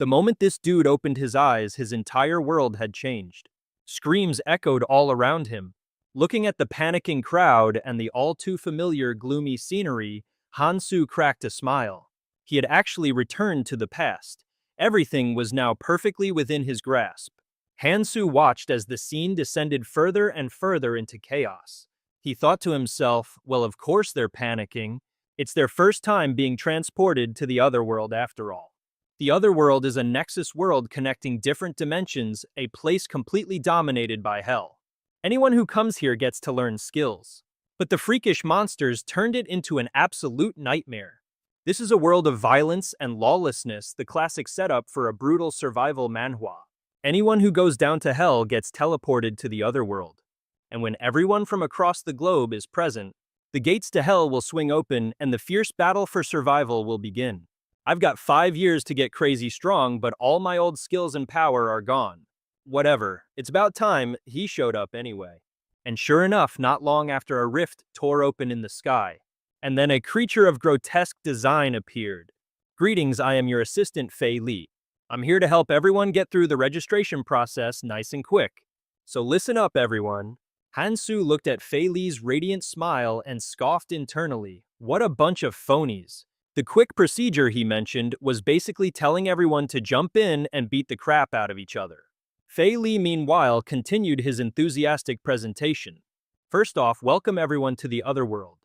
The moment this dude opened his eyes, his entire world had changed. Screams echoed all around him. Looking at the panicking crowd and the all-too-familiar gloomy scenery, Hansu cracked a smile. He had actually returned to the past. Everything was now perfectly within his grasp. Hansu watched as the scene descended further and further into chaos. He thought to himself, well, of course they're panicking. It's their first time being transported to the otherworld after all. The otherworld is a nexus world connecting different dimensions, a place completely dominated by hell. Anyone who comes here gets to learn skills. But the freakish monsters turned it into an absolute nightmare. This is a world of violence and lawlessness, the classic setup for a brutal survival manhwa. Anyone who goes down to hell gets teleported to the otherworld. And when everyone from across the globe is present, the gates to hell will swing open and the fierce battle for survival will begin. I've got 5 years to get crazy strong, but all my old skills and power are gone. Whatever, it's about time he showed up anyway. And sure enough, not long after, a rift tore open in the sky. And then a creature of grotesque design appeared. Greetings, I am your assistant, Fei Li. I'm here to help everyone get through the registration process nice and quick. So listen up, everyone. Hansu looked at Fei Li's radiant smile and scoffed internally. What a bunch of phonies. The quick procedure he mentioned was basically telling everyone to jump in and beat the crap out of each other. Fei Li, meanwhile, continued his enthusiastic presentation. First off, welcome everyone to the otherworld.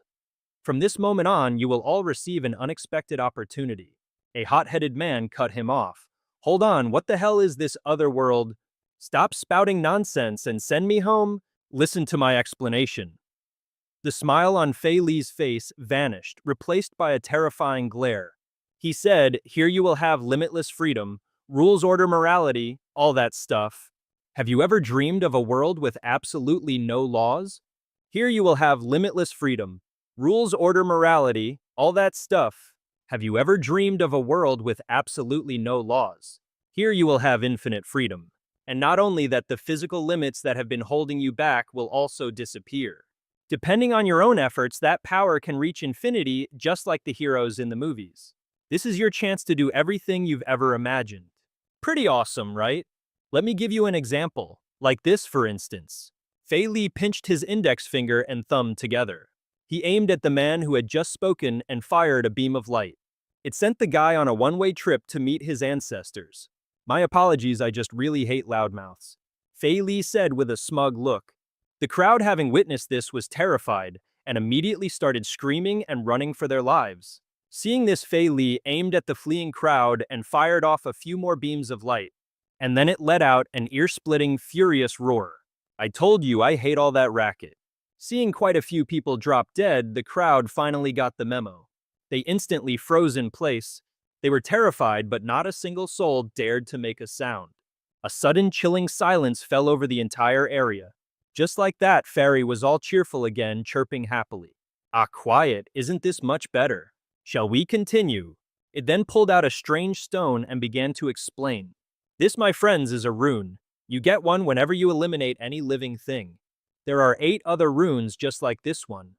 From this moment on, you will all receive an unexpected opportunity. A hot-headed man cut him off. Hold on, what the hell is this otherworld? Stop spouting nonsense and send me home? Listen to my explanation. The smile on Fei Li's face vanished, replaced by a terrifying glare. He said, here you will have limitless freedom, rules, order, morality, all that stuff. Have you ever dreamed of a world with absolutely no laws? Here you will have limitless freedom, rules, order, morality, all that stuff. Have you ever dreamed of a world with absolutely no laws? Here you will have infinite freedom. And not only that, the physical limits that have been holding you back will also disappear. Depending on your own efforts, that power can reach infinity, just like the heroes in the movies. This is your chance to do everything you've ever imagined. Pretty awesome, right? Let me give you an example. Like this, for instance. Fei Li pinched his index finger and thumb together. He aimed at the man who had just spoken and fired a beam of light. It sent the guy on a one-way trip to meet his ancestors. My apologies, I just really hate loudmouths. Fei Li said with a smug look. The crowd, having witnessed this, was terrified and immediately started screaming and running for their lives. Seeing this, Fei Li aimed at the fleeing crowd and fired off a few more beams of light. And then it let out an ear-splitting, furious roar. I told you I hate all that racket. Seeing quite a few people drop dead, the crowd finally got the memo. They instantly froze in place. They were terrified, but not a single soul dared to make a sound. A sudden chilling silence fell over the entire area. Just like that, Fairy was all cheerful again, chirping happily. Ah, quiet, isn't this much better? Shall we continue? It then pulled out a strange stone and began to explain. This, my friends, is a rune. You get one whenever you eliminate any living thing. There are 8 other runes just like this one.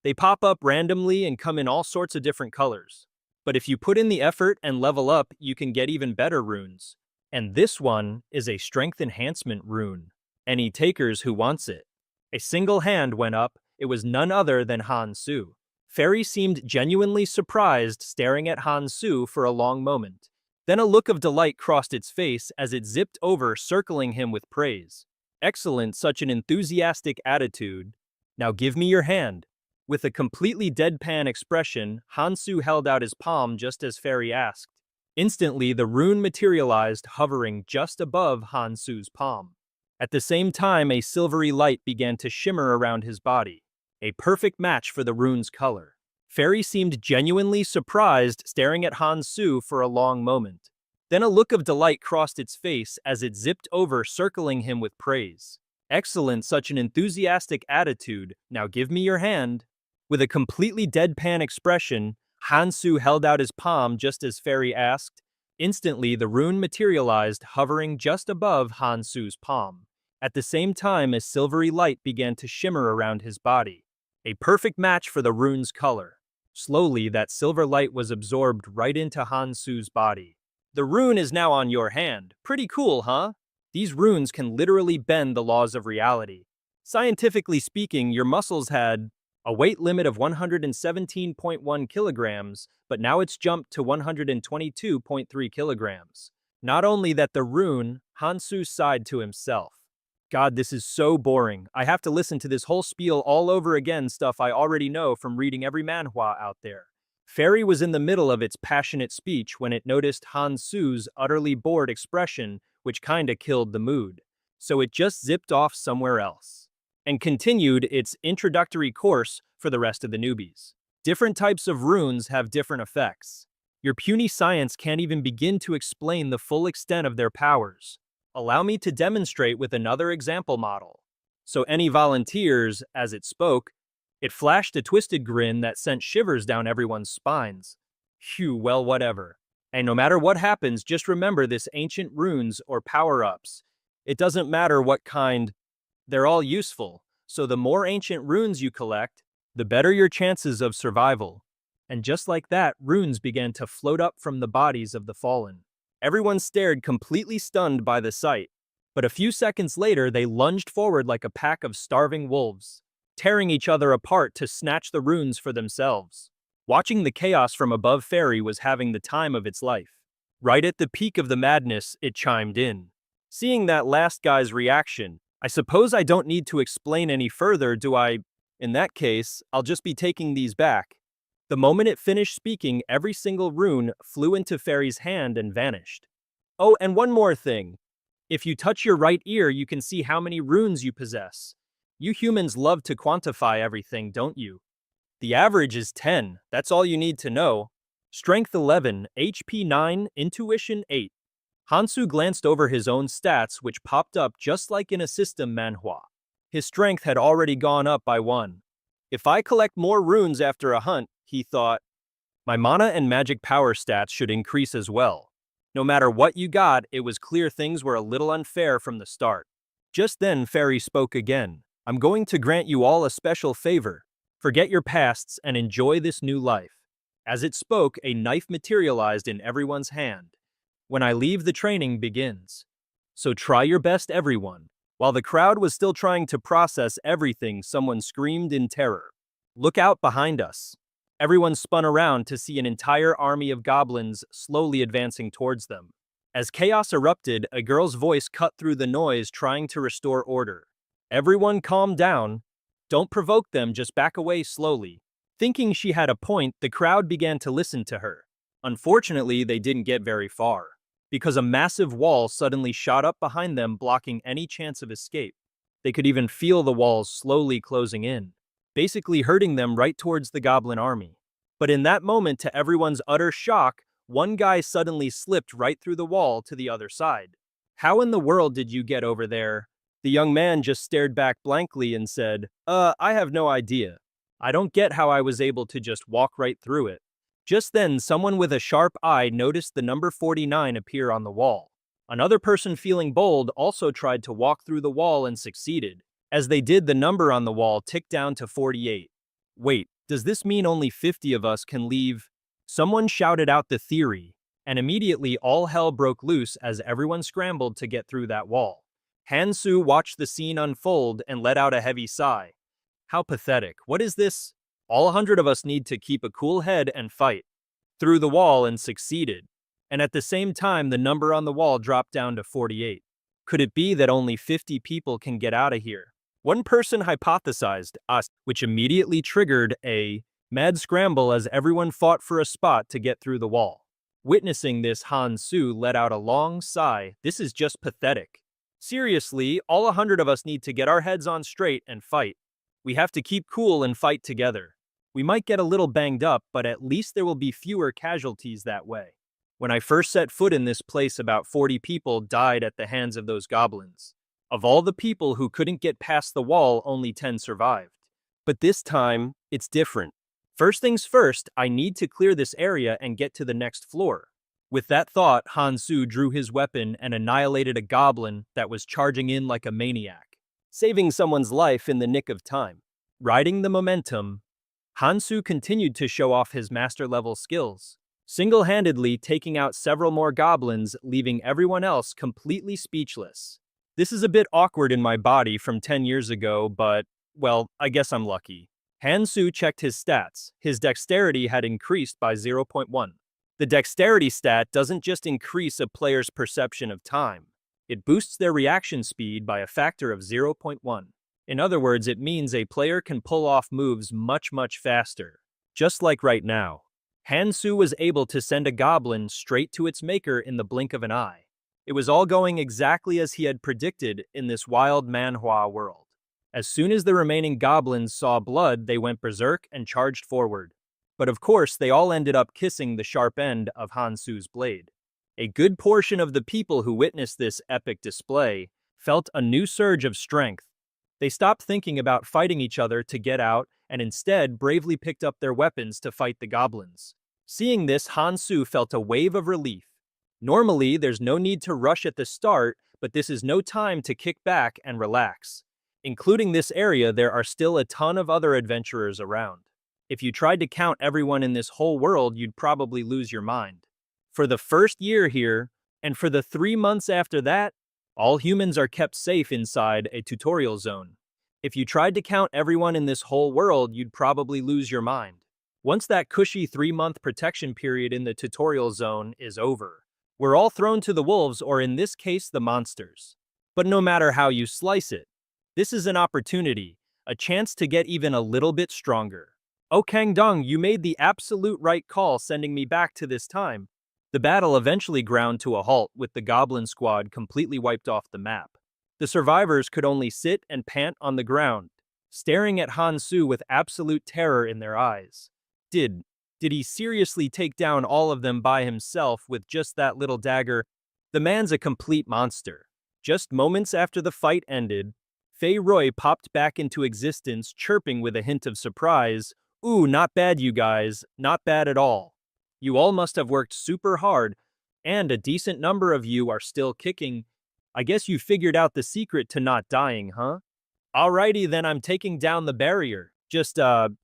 They pop up randomly and come in all sorts of different colors. But if you put in the effort and level up, you can get even better runes. And this one is a strength enhancement rune. Any takers who wants it? A single hand went up. It was none other than Hansu. Fairy seemed genuinely surprised, staring at Hansu for a long moment. Then a look of delight crossed its face as it zipped over, circling him with praise. Excellent, such an enthusiastic attitude. Now give me your hand. With a completely deadpan expression, Hansu held out his palm just as Fairy asked. Instantly, the rune materialized, hovering just above Hansu's palm. At the same time, a silvery light began to shimmer around his body. A perfect match for the rune's color. Fairy seemed genuinely surprised, staring at Hansu for a long moment. Then a look of delight crossed its face as it zipped over, circling him with praise. Excellent, such an enthusiastic attitude. Now give me your hand. With a completely deadpan expression, Hansu held out his palm just as Fairy asked. Instantly, the rune materialized, hovering just above Hansu's palm. At the same time, a silvery light began to shimmer around his body. A perfect match for the rune's color. Slowly, that silver light was absorbed right into Hansu's body. The rune is now on your hand. Pretty cool, huh? These runes can literally bend the laws of reality. Scientifically speaking, your muscles had a weight limit of 117.1 kilograms, but now it's jumped to 122.3 kilograms. Not only that, the rune, Hansu sighed to himself. God, this is so boring. I have to listen to this whole spiel all over again, stuff I already know from reading every manhwa out there. Fairy was in the middle of its passionate speech when it noticed Hansu's utterly bored expression, which kinda killed the mood. So it just zipped off somewhere else and continued its introductory course for the rest of the newbies. Different types of runes have different effects. Your puny science can't even begin to explain the full extent of their powers. Allow me to demonstrate with another example model. So any volunteers, as it spoke, it flashed a twisted grin that sent shivers down everyone's spines. Phew, well, whatever. And no matter what happens, just remember this ancient runes or power-ups. It doesn't matter what kind, they're all useful. So the more ancient runes you collect, the better your chances of survival. And just like that, runes began to float up from the bodies of the fallen. Everyone stared, completely stunned by the sight. But a few seconds later, they lunged forward like a pack of starving wolves, tearing each other apart to snatch the runes for themselves. Watching the chaos from above, Fairy was having the time of its life. Right at the peak of the madness, it chimed in. Seeing that last guy's reaction, I suppose I don't need to explain any further, do I? In that case, I'll just be taking these back. The moment it finished speaking, every single rune flew into Fairy's hand and vanished. Oh, and one more thing. If you touch your right ear, you can see how many runes you possess. You humans love to quantify everything, don't you? The average is 10, that's all you need to know. Strength 11, HP 9, Intuition 8. Hansu glanced over his own stats, which popped up just like in a system manhwa. His strength had already gone up by 1. If I collect more runes after a hunt, he thought, my mana and magic power stats should increase as well. No matter what you got, it was clear things were a little unfair from the start. Just then, Fairy spoke again. I'm going to grant you all a special favor. Forget your pasts and enjoy this new life. As it spoke, a knife materialized in everyone's hand. When I leave, the training begins. So try your best, everyone. While the crowd was still trying to process everything, someone screamed in terror. Look out behind us. Everyone spun around to see an entire army of goblins slowly advancing towards them. As chaos erupted, a girl's voice cut through the noise, trying to restore order. Everyone calm down. Don't provoke them, just back away slowly. Thinking she had a point, the crowd began to listen to her. Unfortunately, they didn't get very far, because a massive wall suddenly shot up behind them, blocking any chance of escape. They could even feel the walls slowly closing in, basically hurting them right towards the goblin army. But in that moment, to everyone's utter shock, one guy suddenly slipped right through the wall to the other side. How in the world did you get over there? The young man just stared back blankly and said, I have no idea. I don't get how I was able to just walk right through it. Just then, someone with a sharp eye noticed the number 49 appear on the wall. Another person feeling bold also tried to walk through the wall and succeeded. As they did, the number on the wall ticked down to 48. Wait, does this mean only 50 of us can leave? Someone shouted out the theory, and immediately all hell broke loose as everyone scrambled to get through that wall. Hansu watched the scene unfold and let out a heavy sigh. How pathetic. What is this? All 100 of us need to keep a cool head and fight. Through the wall and succeeded. And at the same time, the number on the wall dropped down to 48. Could it be that only 50 people can get out of here? One person hypothesized, us, which immediately triggered a mad scramble as everyone fought for a spot to get through the wall. Witnessing this, Hansu let out a long sigh. This is just pathetic. Seriously, all 100 of us need to get our heads on straight and fight. We have to keep cool and fight together. We might get a little banged up, but at least there will be fewer casualties that way. When I first set foot in this place, about 40 people died at the hands of those goblins. Of all the people who couldn't get past the wall, only 10 survived. But this time, it's different. First things first, I need to clear this area and get to the next floor. With that thought, Hansu drew his weapon and annihilated a goblin that was charging in like a maniac, saving someone's life in the nick of time. Riding the momentum, Hansu continued to show off his master-level skills. single-handedly taking out several more goblins, leaving everyone else completely speechless. This is a bit awkward in my body from 10 years ago, but, well, I guess I'm lucky. Hansu checked his stats. His dexterity had increased by 0.1. The dexterity stat doesn't just increase a player's perception of time. It boosts their reaction speed by a factor of 0.1. In other words, it means a player can pull off moves much faster. Just like right now. Hansu was able to send a goblin straight to its maker in the blink of an eye. It was all going exactly as he had predicted in this wild Manhwa world. As soon as the remaining goblins saw blood, they went berserk and charged forward. But of course, they all ended up kissing the sharp end of Hansu's blade. A good portion of the people who witnessed this epic display felt a new surge of strength. They stopped thinking about fighting each other to get out and instead bravely picked up their weapons to fight the goblins. Seeing this, Hansu felt a wave of relief. Normally, there's no need to rush at the start, but this is no time to kick back and relax. Including this area, there are still a ton of other adventurers around. If you tried to count everyone in this whole world, you'd probably lose your mind. For the first year here, and for the 3 months after that, all humans are kept safe inside a tutorial zone. If you tried to count everyone in this whole world, you'd probably lose your mind. Once that cushy 3-month protection period in the tutorial zone is over, we're all thrown to the wolves, or in this case, the monsters. But no matter how you slice it, this is an opportunity, a chance to get even a little bit stronger. Oh Kangdong, you made the absolute right call sending me back to this time. The battle eventually ground to a halt with the goblin squad completely wiped off the map. The survivors could only sit and pant on the ground, staring at Hansu with absolute terror in their eyes. Did he seriously take down all of them by himself with just that little dagger? The man's a complete monster. Just moments after the fight ended, Fei Roy popped back into existence, chirping with a hint of surprise. Ooh, not bad you guys, not bad at all. You all must have worked super hard, and a decent number of you are still kicking. I guess you figured out the secret to not dying, huh? Alrighty then, I'm taking down the barrier. Just,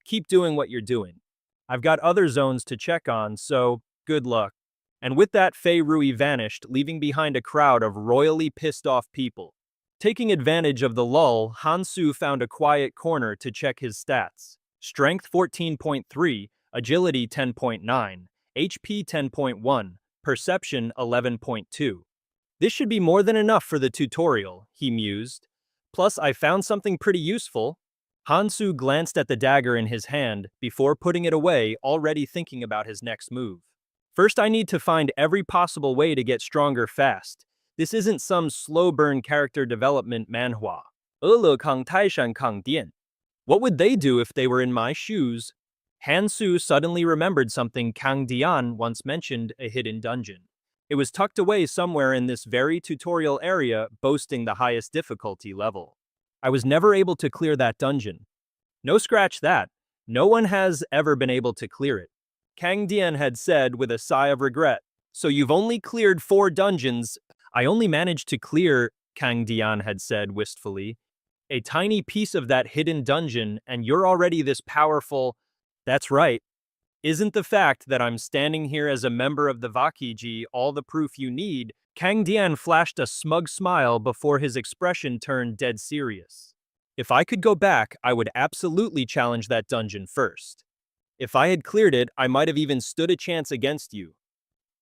keep doing what you're doing. I've got other zones to check on, so good luck. And with that, Fei Rui vanished, leaving behind a crowd of royally pissed off people. Taking advantage of the lull, Hansu found a quiet corner to check his stats. Strength 14.3, Agility 10.9, HP 10.1, Perception 11.2. This should be more than enough for the tutorial, he mused. Plus, I found something pretty useful. Hansu glanced at the dagger in his hand before putting it away, already thinking about his next move. First, I need to find every possible way to get stronger fast. This isn't some slow burn character development manhwa. What would they do if they were in my shoes? Hansu suddenly remembered something Kang Dian once mentioned, a hidden dungeon. It was tucked away somewhere in this very tutorial area, boasting the highest difficulty level. I was never able to clear that dungeon. No, scratch that. No one has ever been able to clear it. Kang Dian had said with a sigh of regret. So you've only cleared 4 dungeons. I only managed to clear, Kang Dian had said wistfully, a tiny piece of that hidden dungeon, and you're already this powerful. That's right. Isn't the fact that I'm standing here as a member of the Vakiji all the proof you need? Kang Dian flashed a smug smile before his expression turned dead serious. If I could go back, I would absolutely challenge that dungeon first. If I had cleared it, I might have even stood a chance against you.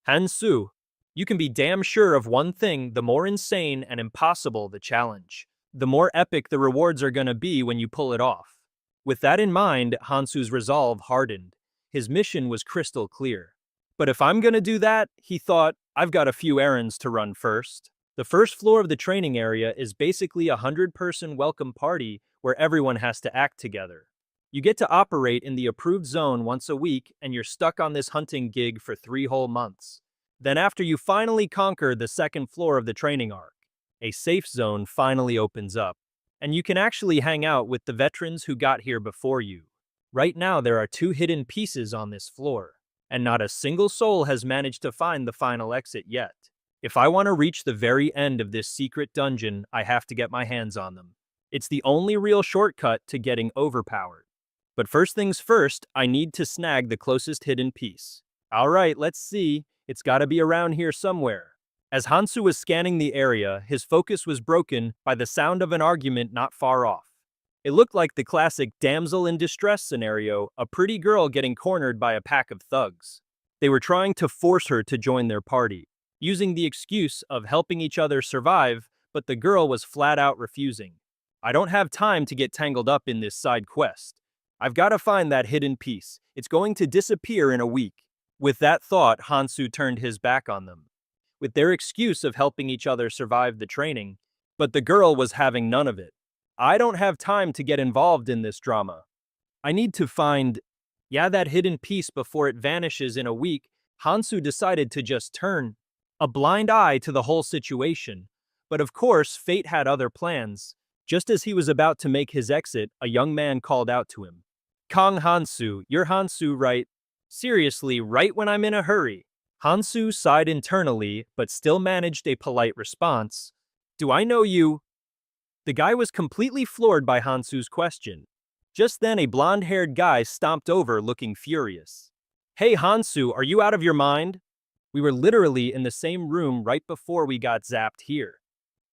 Hansu, you can be damn sure of one thing: the more insane and impossible the challenge, the more epic the rewards are gonna be when you pull it off. With that in mind, Hansu's resolve hardened. His mission was crystal clear. But if I'm gonna do that, he thought, I've got a few errands to run first. The first floor of the training area is basically a 100-person welcome party where everyone has to act together. You get to operate in the approved zone once a week, and you're stuck on this hunting gig for 3 whole months. Then after you finally conquer the second floor of the training arc, a safe zone finally opens up, and you can actually hang out with the veterans who got here before you. Right now, there are 2 hidden pieces on this floor, and not a single soul has managed to find the final exit yet. If I want to reach the very end of this secret dungeon, I have to get my hands on them. It's the only real shortcut to getting overpowered. But first things first, I need to snag the closest hidden piece. Alright, let's see. It's gotta be around here somewhere. As Hansu was scanning the area, his focus was broken by the sound of an argument not far off. It looked like the classic damsel in distress scenario, a pretty girl getting cornered by a pack of thugs. They were trying to force her to join their party, using the excuse of helping each other survive, but the girl was flat out refusing. I don't have time to get tangled up in this side quest. I've got to find that hidden piece. It's going to disappear in a week. With that thought, Hansu turned his back on them, with their excuse of helping each other survive the training, but the girl was having none of it. I don't have time to get involved in this drama. I need to find, that hidden piece before it vanishes in a week. Hansu decided to just turn a blind eye to the whole situation. But of course, fate had other plans. Just as he was about to make his exit, a young man called out to him. Kang Hansu, you're Hansu, right? Seriously, right when I'm in a hurry. Hansu sighed internally, but still managed a polite response. Do I know you? The guy was completely floored by Hansu's question. Just then, a blonde-haired guy stomped over looking furious. Hey Hansu, are you out of your mind? We were literally in the same room right before we got zapped here.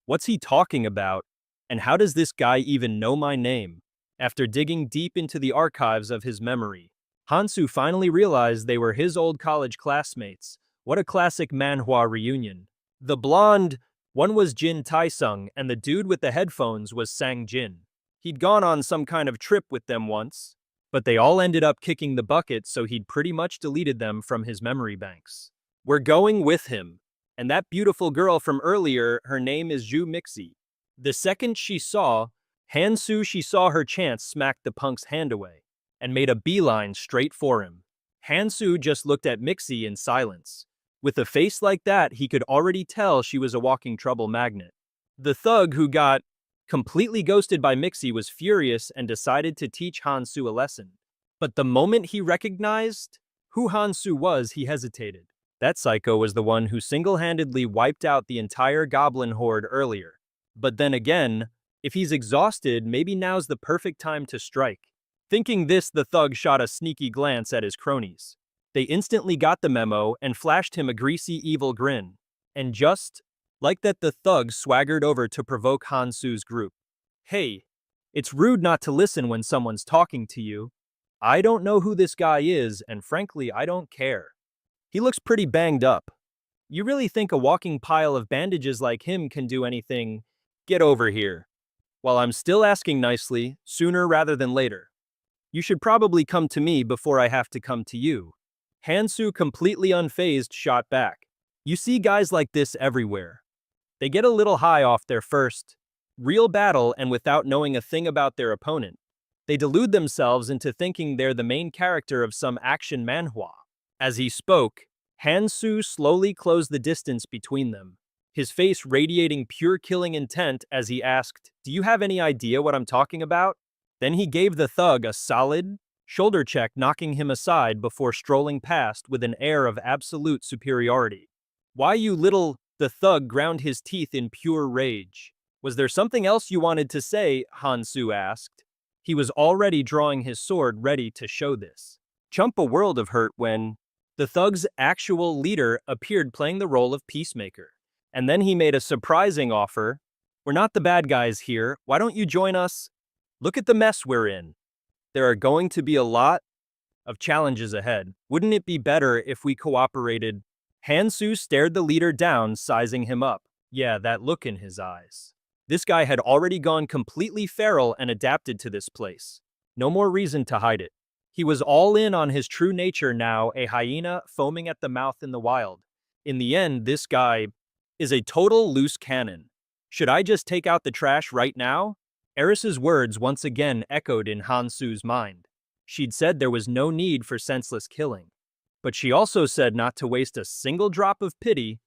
What's he talking about? And how does this guy even know my name? After digging deep into the archives of his memory, Hansu finally realized they were his old college classmates. What a classic Manhwa reunion. The blonde one was Jin Taesung, and the dude with the headphones was Sang Jin. He'd gone on some kind of trip with them once, but they all ended up kicking the bucket, so he'd pretty much deleted them from his memory banks. We're going with him. And that beautiful girl from earlier, her name is Ju Mixi. The second she saw her chance smacked the punk's hand away and made a beeline straight for him. Hansu just looked at Mixi in silence. With a face like that, he could already tell she was a walking trouble magnet. The thug who got completely ghosted by Mixi was furious and decided to teach Hansu a lesson. But the moment he recognized who Hansu was, he hesitated. That psycho was the one who single-handedly wiped out the entire goblin horde earlier. But then again, if he's exhausted, maybe now's the perfect time to strike. Thinking this, the thug shot a sneaky glance at his cronies. They instantly got the memo and flashed him a greasy, evil grin. And just like that, the thug swaggered over to provoke Hansu's group. Hey, it's rude not to listen when someone's talking to you. I don't know who this guy is, and frankly, I don't care. He looks pretty banged up. You really think a walking pile of bandages like him can do anything? Get over here. While I'm still asking nicely, sooner rather than later. You should probably come to me before I have to come to you. Hansu, completely unfazed, shot back. You see guys like this everywhere. They get a little high off their first real battle and without knowing a thing about their opponent. They delude themselves into thinking they're the main character of some action manhwa. As he spoke, Hansu slowly closed the distance between them, his face radiating pure killing intent as he asked, "Do you have any idea what I'm talking about?" Then he gave the thug a solid shoulder check, knocking him aside before strolling past with an air of absolute superiority. Why, you little... The thug ground his teeth in pure rage. Was there something else you wanted to say? Hansu asked. He was already drawing his sword, ready to show this. Chump a world of hurt when the thug's actual leader appeared, playing the role of peacemaker. And then he made a surprising offer. We're not the bad guys here. Why don't you join us? Look at the mess we're in. There are going to be a lot of challenges ahead. Wouldn't it be better if we cooperated? Hansu stared the leader down, sizing him up. Yeah, that look in his eyes. This guy had already gone completely feral and adapted to this place. No more reason to hide it. He was all in on his true nature now, a hyena foaming at the mouth in the wild. In the end, this guy is a total loose cannon. Should I just take out the trash right now? Eris's words once again echoed in Hansu's mind. She'd said there was no need for senseless killing. But she also said not to waste a single drop of pity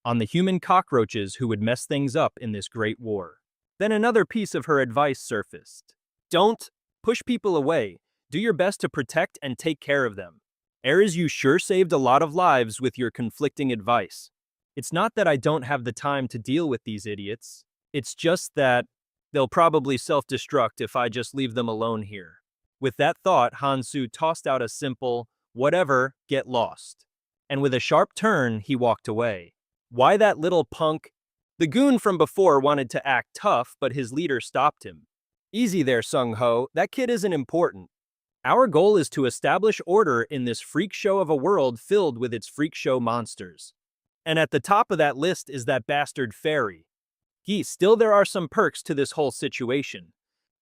on the human cockroaches who would mess things up in this great war. Then another piece of her advice surfaced. Don't push people away. Do your best to protect and take care of them. Eris, you sure saved a lot of lives with your conflicting advice. It's not that I don't have the time to deal with these idiots. It's just that they'll probably self-destruct if I just leave them alone here. With that thought, Hansu tossed out a simple, whatever, get lost. and with a sharp turn, he walked away. Why that little punk? The goon from before wanted to act tough, but his leader stopped him. Easy there, Sung-ho, that kid isn't important. Our goal is to establish order in this freak show of a world filled with its freak show monsters. And at the top of that list is that bastard fairy. Still there are some perks to this whole situation.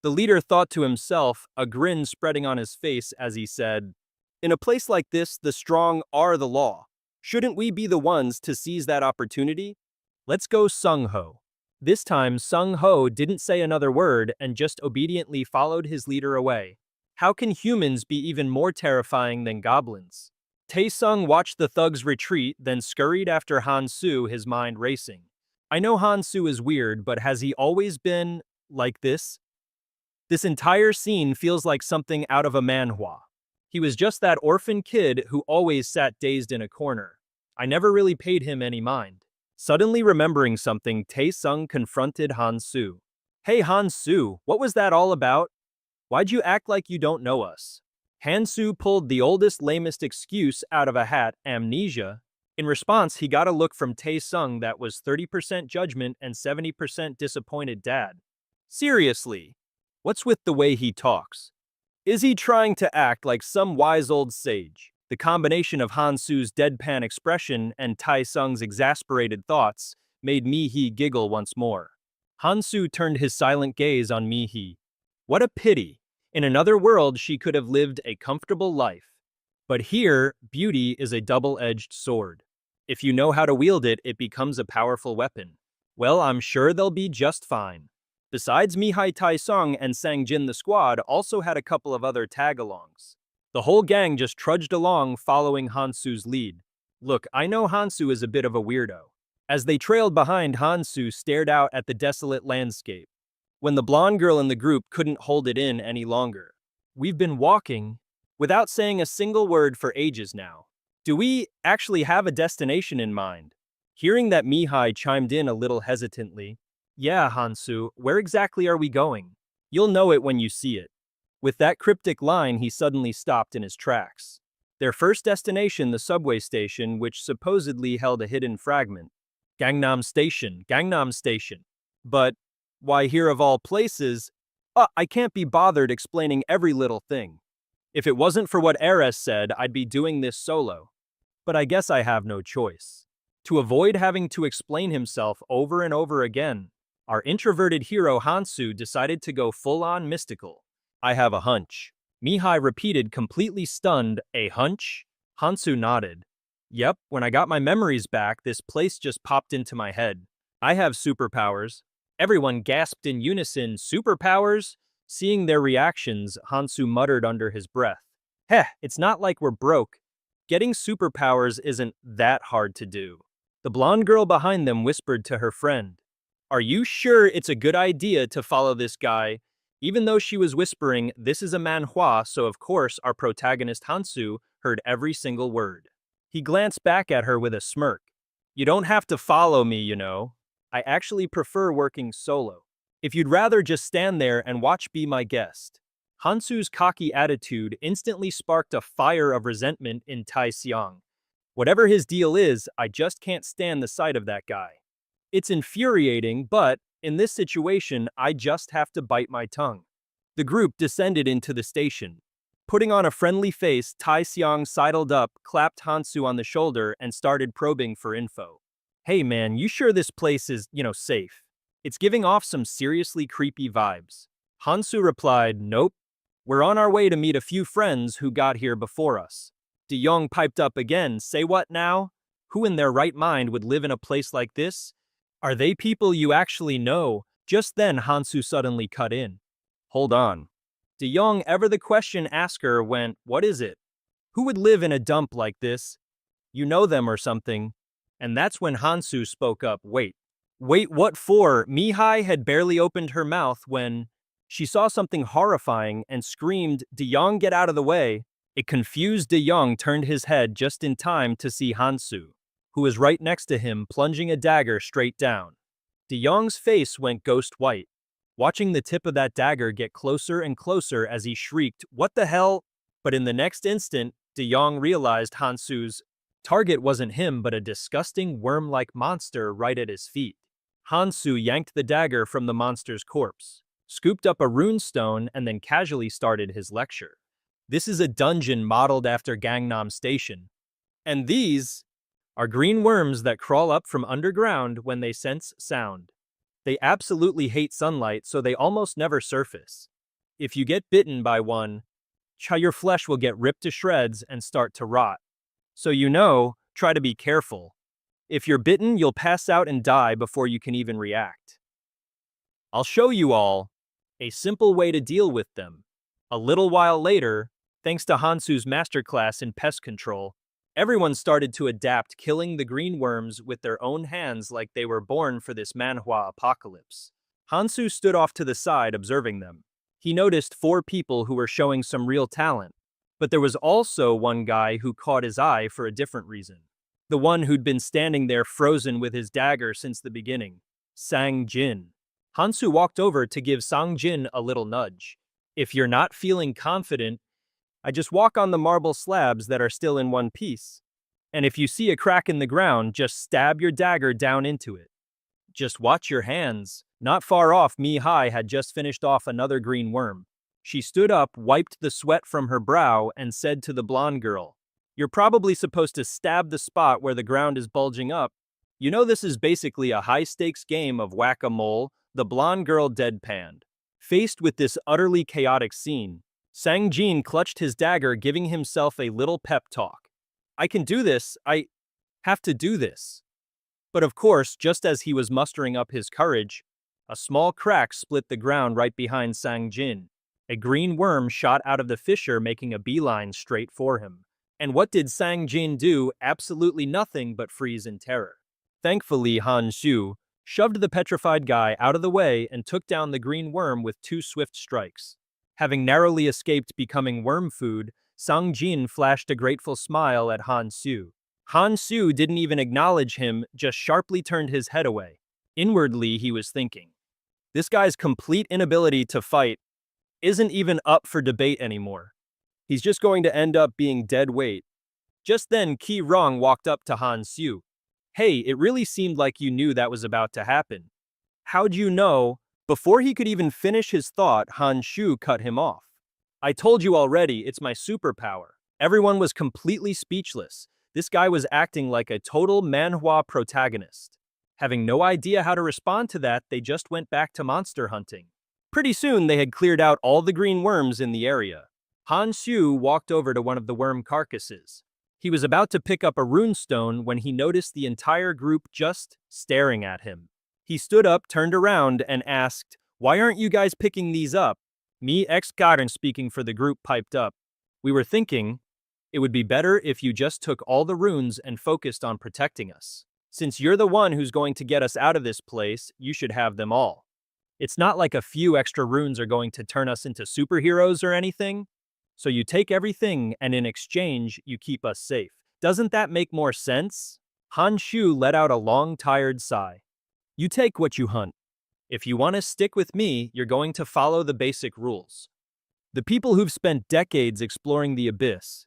The leader thought to himself, a grin spreading on his face as he said, "In a place like this, the strong are the law. Shouldn't we be the ones to seize that opportunity? Let's go, Sung-ho." This time, Sung-ho didn't say another word and just obediently followed his leader away. How can humans be even more terrifying than goblins? Tae-sung watched the thugs retreat, then scurried after Han-soo, his mind racing. I know Han-soo is weird, but has he always been like this? This entire scene feels like something out of a manhwa. He was just that orphan kid who always sat dazed in a corner. I never really paid him any mind. Suddenly remembering something, Tae-sung confronted Han-soo. "Hey Han-soo, what was that all about? Why'd you act like you don't know us?" Han-soo pulled the oldest, lamest excuse out of a hat, amnesia. In response, he got a look from Tae-sung that was 30% judgment and 70% disappointed dad. Seriously, what's with the way he talks? Is he trying to act like some wise old sage? The combination of Han-soo's deadpan expression and Tae-sung's exasperated thoughts made Mi-hee giggle once more. Han-soo turned his silent gaze on Mi-hee. What a pity. In another world, she could have lived a comfortable life. But here, beauty is a double-edged sword. If you know how to wield it, it becomes a powerful weapon. Well, I'm sure they'll be just fine. Besides Mi-hee, Tae-sung and Sang-jin, the squad also had a couple of other tag-alongs. The whole gang just trudged along following Han-soo's lead. Look, I know Han-soo is a bit of a weirdo. As they trailed behind, Han-soo stared out at the desolate landscape. When the blonde girl in the group couldn't hold it in any longer. We've been walking without saying a single word for ages now. Do we actually have a destination in mind? Hearing that Mi-hee chimed in a little hesitantly. Yeah, Han-soo, where exactly are we going? You'll know it when you see it. With that cryptic line, he suddenly stopped in his tracks. Their first destination, the subway station, which supposedly held a hidden fragment. Gangnam Station, Gangnam Station. But why here of all places? I can't be bothered explaining every little thing. If it wasn't for what Ares said, I'd be doing this solo. But I guess I have no choice. To avoid having to explain himself over and over again, our introverted hero Han-soo decided to go full-on mystical. I have a hunch. Mi-hee repeated, completely stunned. A hunch? Han-soo nodded. Yep, when I got my memories back, this place just popped into my head. I have superpowers. Everyone gasped in unison, superpowers? Seeing their reactions, Han-soo muttered under his breath. Heh, it's not like we're broke. Getting superpowers isn't that hard to do. The blonde girl behind them whispered to her friend. Are you sure it's a good idea to follow this guy? Even though she was whispering, this is a manhwa, so of course our protagonist Han-soo heard every single word. He glanced back at her with a smirk. You don't have to follow me, you know. I actually prefer working solo. If you'd rather just stand there and watch, be my guest. Han-soo's cocky attitude instantly sparked a fire of resentment in Tae-sung. Whatever his deal is, I just can't stand the sight of that guy. It's infuriating, but in this situation, I just have to bite my tongue. The group descended into the station. Putting on a friendly face, Tae-sung sidled up, clapped Han-soo on the shoulder, and started probing for info. Hey man, you sure this place is, safe? It's giving off some seriously creepy vibes. Han-soo replied, nope. We're on our way to meet a few friends who got here before us. De-young piped up again, say what now? Who in their right mind would live in a place like this? Are they people you actually know? Just then Han-soo suddenly cut in. Hold on. De-young, ever the question asker, went, what is it? Who would live in a dump like this? You know them or something. And that's when Han-soo spoke up, wait, what for? Mi-hee had barely opened her mouth when she saw something horrifying and screamed, De-young, get out of the way. A confused De-young turned his head just in time to see Han-soo, who was right next to him, plunging a dagger straight down. De-young's face went ghost white, watching the tip of that dagger get closer and closer as he shrieked, what the hell? But in the next instant, De-young realized Han-soo's Target wasn't him but a disgusting worm-like monster right at his feet. Hansu yanked the dagger from the monster's corpse, scooped up a rune stone, and then casually started his lecture. This is a dungeon modeled after Gangnam Station. And these are green worms that crawl up from underground when they sense sound. They absolutely hate sunlight, so they almost never surface. If you get bitten by one, your flesh will get ripped to shreds and start to rot. So try to be careful. If you're bitten, you'll pass out and die before you can even react. I'll show you all a simple way to deal with them. A little while later, thanks to Hansu's masterclass in pest control, everyone started to adapt, killing the green worms with their own hands like they were born for this manhwa apocalypse. Hansu stood off to the side observing them. He noticed 4 people who were showing some real talent, but there was also one guy who caught his eye for a different reason. The one who'd been standing there frozen with his dagger since the beginning, Sang Jin. Hansu walked over to give Sang Jin a little nudge. If you're not feeling confident, I just walk on the marble slabs that are still in one piece. And if you see a crack in the ground, just stab your dagger down into it. Just watch your hands. Not far off, Mi-hai had just finished off another green worm. She stood up, wiped the sweat from her brow, and said to the blonde girl, "You're probably supposed to stab the spot where the ground is bulging up. You know this is basically a high-stakes game of whack-a-mole." The blonde girl deadpanned. Faced with this utterly chaotic scene, Sang Jin clutched his dagger, giving himself a little pep talk. "I can do this. I have to do this." But of course, just as he was mustering up his courage, a small crack split the ground right behind Sang Jin. A green worm shot out of the fissure, making a beeline straight for him. And what did Sang Jin do? Absolutely nothing but freeze in terror. Thankfully, Han Shu shoved the petrified guy out of the way and took down the green worm with 2 swift strikes. Having narrowly escaped becoming worm food, Sang Jin flashed a grateful smile at Han Shu. Han Shu didn't even acknowledge him, just sharply turned his head away. Inwardly, he was thinking, this guy's complete inability to fight isn't even up for debate anymore. He's just going to end up being dead weight. Just then, Ki Rong walked up to Han Shu. "Hey, it really seemed like you knew that was about to happen." "How'd you know?" Before he could even finish his thought, Han Shu cut him off. "I told you already, it's my superpower." Everyone was completely speechless. This guy was acting like a total manhwa protagonist. Having no idea how to respond to that, they just went back to monster hunting. Pretty soon, they had cleared out all the green worms in the area. Han Shu walked over to one of the worm carcasses. He was about to pick up a rune stone when he noticed the entire group just staring at him. He stood up, turned around, and asked, "Why aren't you guys picking these up?" Mi ex-Karen, speaking for the group, piped up. "We were thinking it would be better if you just took all the runes and focused on protecting us. Since you're the one who's going to get us out of this place, you should have them all. It's not like a few extra runes are going to turn us into superheroes or anything. So you take everything, and in exchange, you keep us safe. Doesn't that make more sense?" Han Shu let out a long, tired sigh. "You take what you hunt. If you want to stick with me, you're going to follow the basic rules." The people who've spent decades exploring the abyss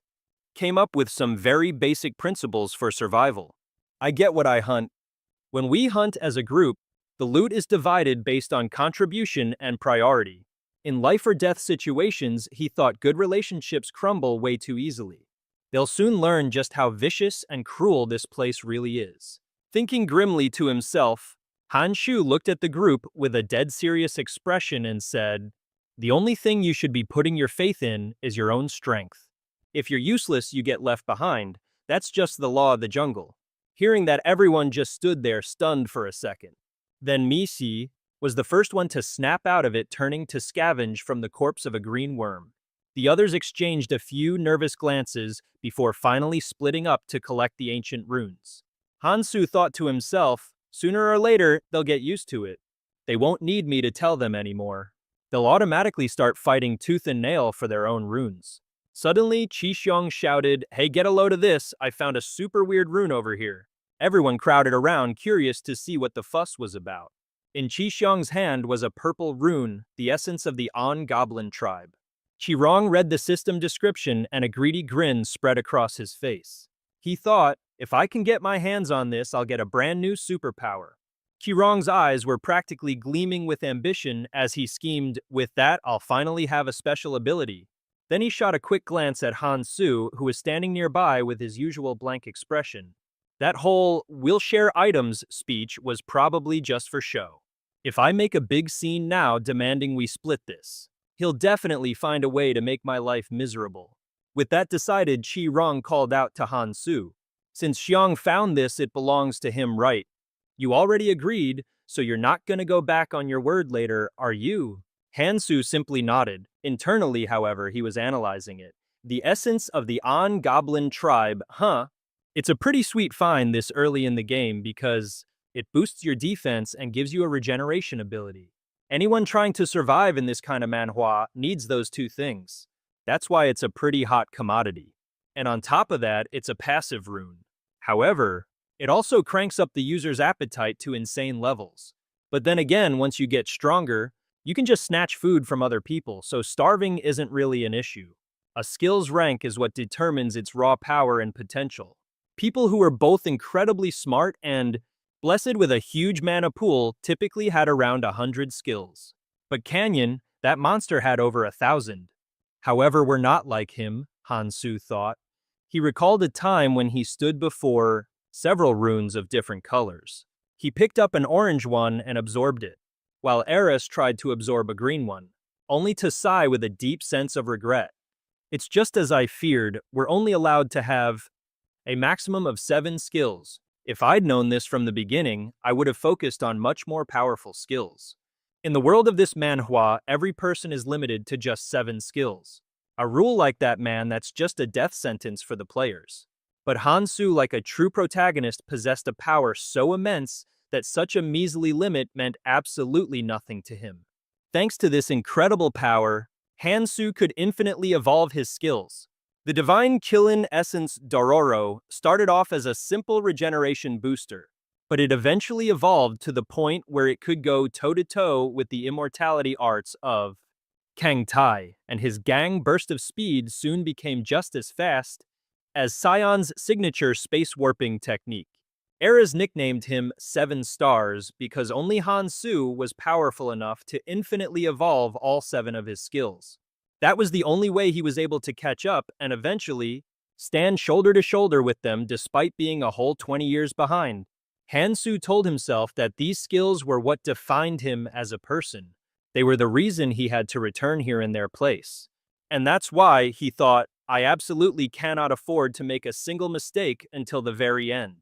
came up with some very basic principles for survival. I get what I hunt. When we hunt as a group, the loot is divided based on contribution and priority. In life or death situations, he thought good relationships crumble way too easily. They'll soon learn just how vicious and cruel this place really is. Thinking grimly to himself, Han Shu looked at the group with a dead serious expression and said, "The only thing you should be putting your faith in is your own strength. If you're useless, you get left behind. That's just the law of the jungle." Hearing that, everyone just stood there stunned for a second. Then Mi-si was the first one to snap out of it, turning to scavenge from the corpse of a green worm. The others exchanged a few nervous glances before finally splitting up to collect the ancient runes. Hansu thought to himself, sooner or later, they'll get used to it. They won't need me to tell them anymore. They'll automatically start fighting tooth and nail for their own runes. Suddenly, Chi Xiong shouted, "Hey, get a load of this, I found a super weird rune over here." Everyone crowded around, curious to see what the fuss was about. In Chi Xiong's hand was a purple rune, the essence of the On Goblin tribe. Qirong read the system description and a greedy grin spread across his face. He thought, If I can get my hands on this, I'll get a brand new superpower. Qirong's eyes were practically gleaming with ambition as he schemed, with that, I'll finally have a special ability. Then he shot a quick glance at Han Su, who was standing nearby with his usual blank expression. That whole "we'll share items" speech was probably just for show. If I make a big scene now demanding we split this, he'll definitely find a way to make my life miserable. With that decided, Qi Rong called out to Han Su. Since Xiang found this, it belongs to him, right? You already agreed, so you're not gonna go back on your word later, are you? Han Su simply nodded. Internally, however, he was analyzing it. The essence of the On Goblin tribe, huh? It's a pretty sweet find this early in the game because it boosts your defense and gives you a regeneration ability. Anyone trying to survive in this kind of manhwa needs those two things. That's why it's a pretty hot commodity. And on top of that, it's a passive rune. However, it also cranks up the user's appetite to insane levels. But then again, once you get stronger, you can just snatch food from other people, so starving isn't really an issue. A skill's rank is what determines its raw power and potential. People who are both incredibly smart and blessed with a huge mana pool typically had around 100 skills. But Canyon, that monster had over 1,000. However, we're not like him, Han Su thought. He recalled a time when he stood before several runes of different colors. He picked up an orange one and absorbed it, while Eris tried to absorb a green one, only to sigh with a deep sense of regret. It's just as I feared, we're only allowed to have a maximum of 7 skills. If I'd known this from the beginning, I would have focused on much more powerful skills. In the world of this manhwa, every person is limited to just 7 skills. A rule like that, man, that's just a death sentence for the players. But Han Su, like a true protagonist, possessed a power so immense that such a measly limit meant absolutely nothing to him. Thanks to this incredible power, Han Su could infinitely evolve his skills. The Divine Kilin Essence Dororo started off as a simple regeneration booster, but it eventually evolved to the point where it could go toe-to-toe with the immortality arts of Kang Tai, and his gang burst of speed soon became just as fast as Sion's signature space warping technique. Eras nicknamed him 7 Stars because only Han Su was powerful enough to infinitely evolve all 7 of his skills. That was the only way he was able to catch up and eventually stand shoulder to shoulder with them despite being a whole 20 years behind. Han Su told himself that these skills were what defined him as a person. They were the reason he had to return here in their place. And that's why, he thought, I absolutely cannot afford to make a single mistake until the very end.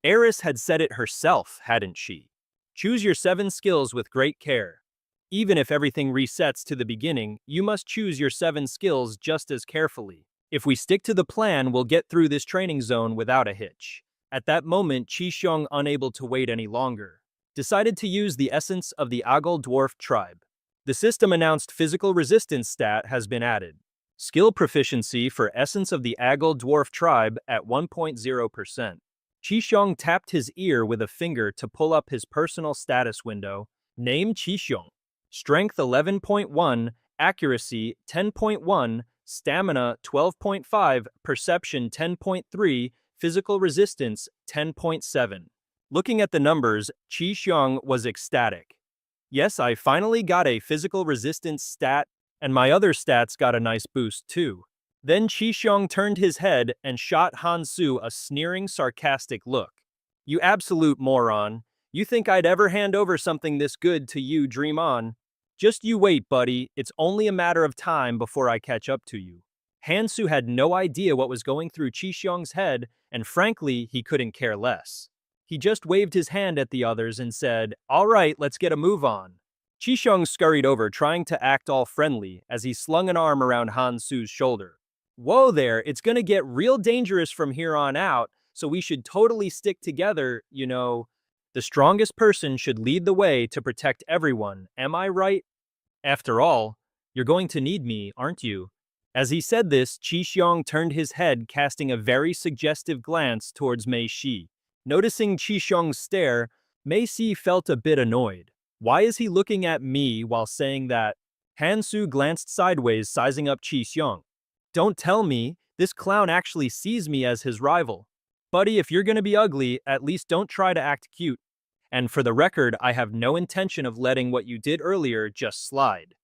Eris had said it herself, hadn't she? Choose your 7 skills with great care. Even if everything resets to the beginning, you must choose your 7 skills just as carefully. If we stick to the plan, we'll get through this training zone without a hitch. At that moment, Qi Xiong, unable to wait any longer, decided to use the essence of the Agol Dwarf tribe. The system announced physical resistance stat has been added. Skill proficiency for essence of the Agol Dwarf tribe at 1.0%. Qi Xiong tapped his ear with a finger to pull up his personal status window. Name Qi Xiong. Strength 11.1, accuracy 10.1, stamina 12.5, perception 10.3, physical resistance 10.7. Looking at the numbers, Qi Xiong was ecstatic. Yes, I finally got a physical resistance stat, and my other stats got a nice boost too. Then Qi Xiong turned his head and shot Han Su a sneering, sarcastic look. You absolute moron. You think I'd ever hand over something this good to you, dream on? Just you wait, buddy, it's only a matter of time before I catch up to you. Han Su had no idea what was going through Qi Xiong's head, and frankly, he couldn't care less. He just waved his hand at the others and said, all right, let's get a move on. Qi Xiong scurried over, trying to act all friendly, as he slung an arm around Han Su's shoulder. Whoa there, it's gonna get real dangerous from here on out, so we should totally stick together, you know. The strongest person should lead the way to protect everyone, am I right? After all, you're going to need me, aren't you? As he said this, Qi Xiong turned his head, casting a very suggestive glance towards Mei Shi. Noticing Qi Xiong's stare, Mei Shi felt a bit annoyed. Why is he looking at me while saying that? Han Su glanced sideways, sizing up Qi Xiong. Don't tell me, this clown actually sees me as his rival. Buddy, if you're gonna be ugly, at least don't try to act cute. And for the record, I have no intention of letting what you did earlier just slide.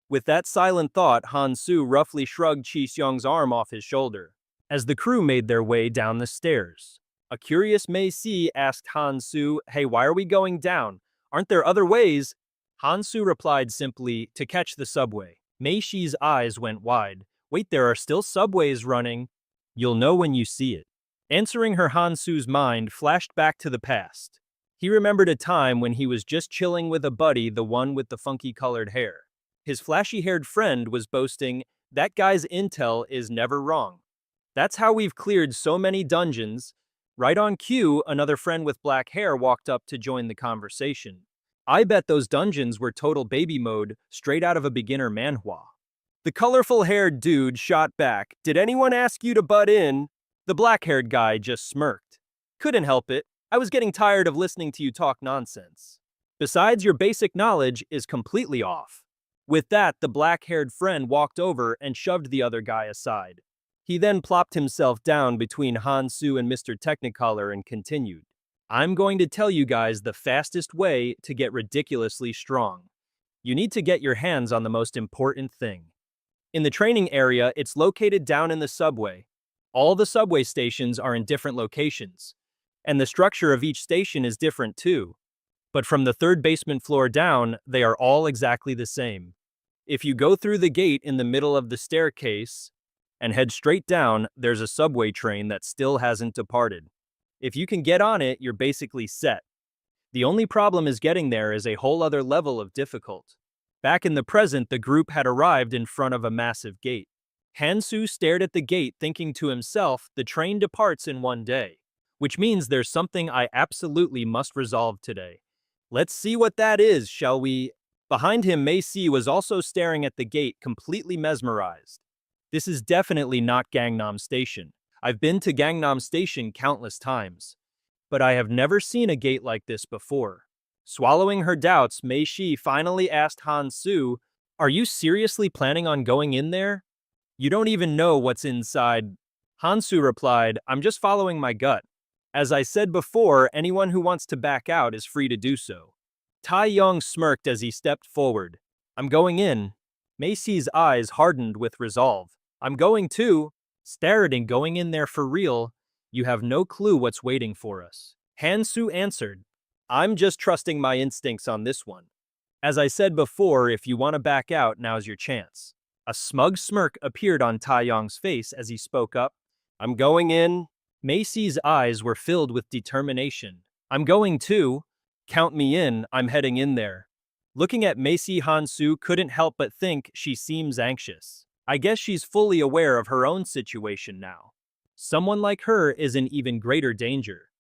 With that silent thought, Han Su roughly shrugged Chi Seong's arm off his shoulder. As the crew made their way down the stairs, a curious Mei Si asked Han Su, "Hey, why are we going down? Aren't there other ways?" Han Su replied simply, "To catch the subway." Mei Shi's eyes went wide. "Wait, there are still subways running." "You'll know when you see it." Answering her, Han Su's mind flashed back to the past. He remembered a time when he was just chilling with a buddy, the one with the funky colored hair. His flashy-haired friend was boasting, "That guy's intel is never wrong." That's how we've cleared so many dungeons. Right on cue, another friend with black hair walked up to join the conversation. "I bet those dungeons were total baby mode, straight out of a beginner manhwa." The colorful-haired dude shot back, "Did anyone ask you to butt in?" The black-haired guy just smirked. "Couldn't help it. I was getting tired of listening to you talk nonsense. Besides, your basic knowledge is completely off." With that, the black-haired friend walked over and shoved the other guy aside. He then plopped himself down between Han Su and Mr. Technicolor and continued, "I'm going to tell you guys the fastest way to get ridiculously strong. You need to get your hands on the most important thing. In the training area, it's located down in the subway. All the subway stations are in different locations, and the structure of each station is different too. But from the third basement floor down, they are all exactly the same. If you go through the gate in the middle of the staircase and head straight down, there's a subway train that still hasn't departed. If you can get on it, you're basically set. The only problem is getting there is a whole other level of difficult." Back in the present, the group had arrived in front of a massive gate. Han Su stared at the gate, thinking to himself, the train departs in 1 day, which means there's something I absolutely must resolve today. Let's see what that is, shall we? Behind him, Mei Si was also staring at the gate, completely mesmerized. This is definitely not Gangnam Station. I've been to Gangnam Station countless times, but I have never seen a gate like this before. Swallowing her doubts, Mei Shi finally asked Han Su, "Are you seriously planning on going in there? You don't even know what's inside." Han Su replied, "I'm just following my gut. As I said before, anyone who wants to back out is free to do so." Tai Yong smirked as he stepped forward. "I'm going in." Macy's eyes hardened with resolve. "I'm going too." Starting going in there for real. You have no clue what's waiting for us. Han Su answered, "I'm just trusting my instincts on this one. As I said before, if you want to back out, now's your chance." A smug smirk appeared on Tai Yong's face as he spoke up. "I'm going in." Macy's eyes were filled with determination. "I'm going too. Count me in, I'm heading in there." Looking at Macy, Han Su couldn't help but think she seems anxious. I guess she's fully aware of her own situation now. Someone like her is in even greater danger.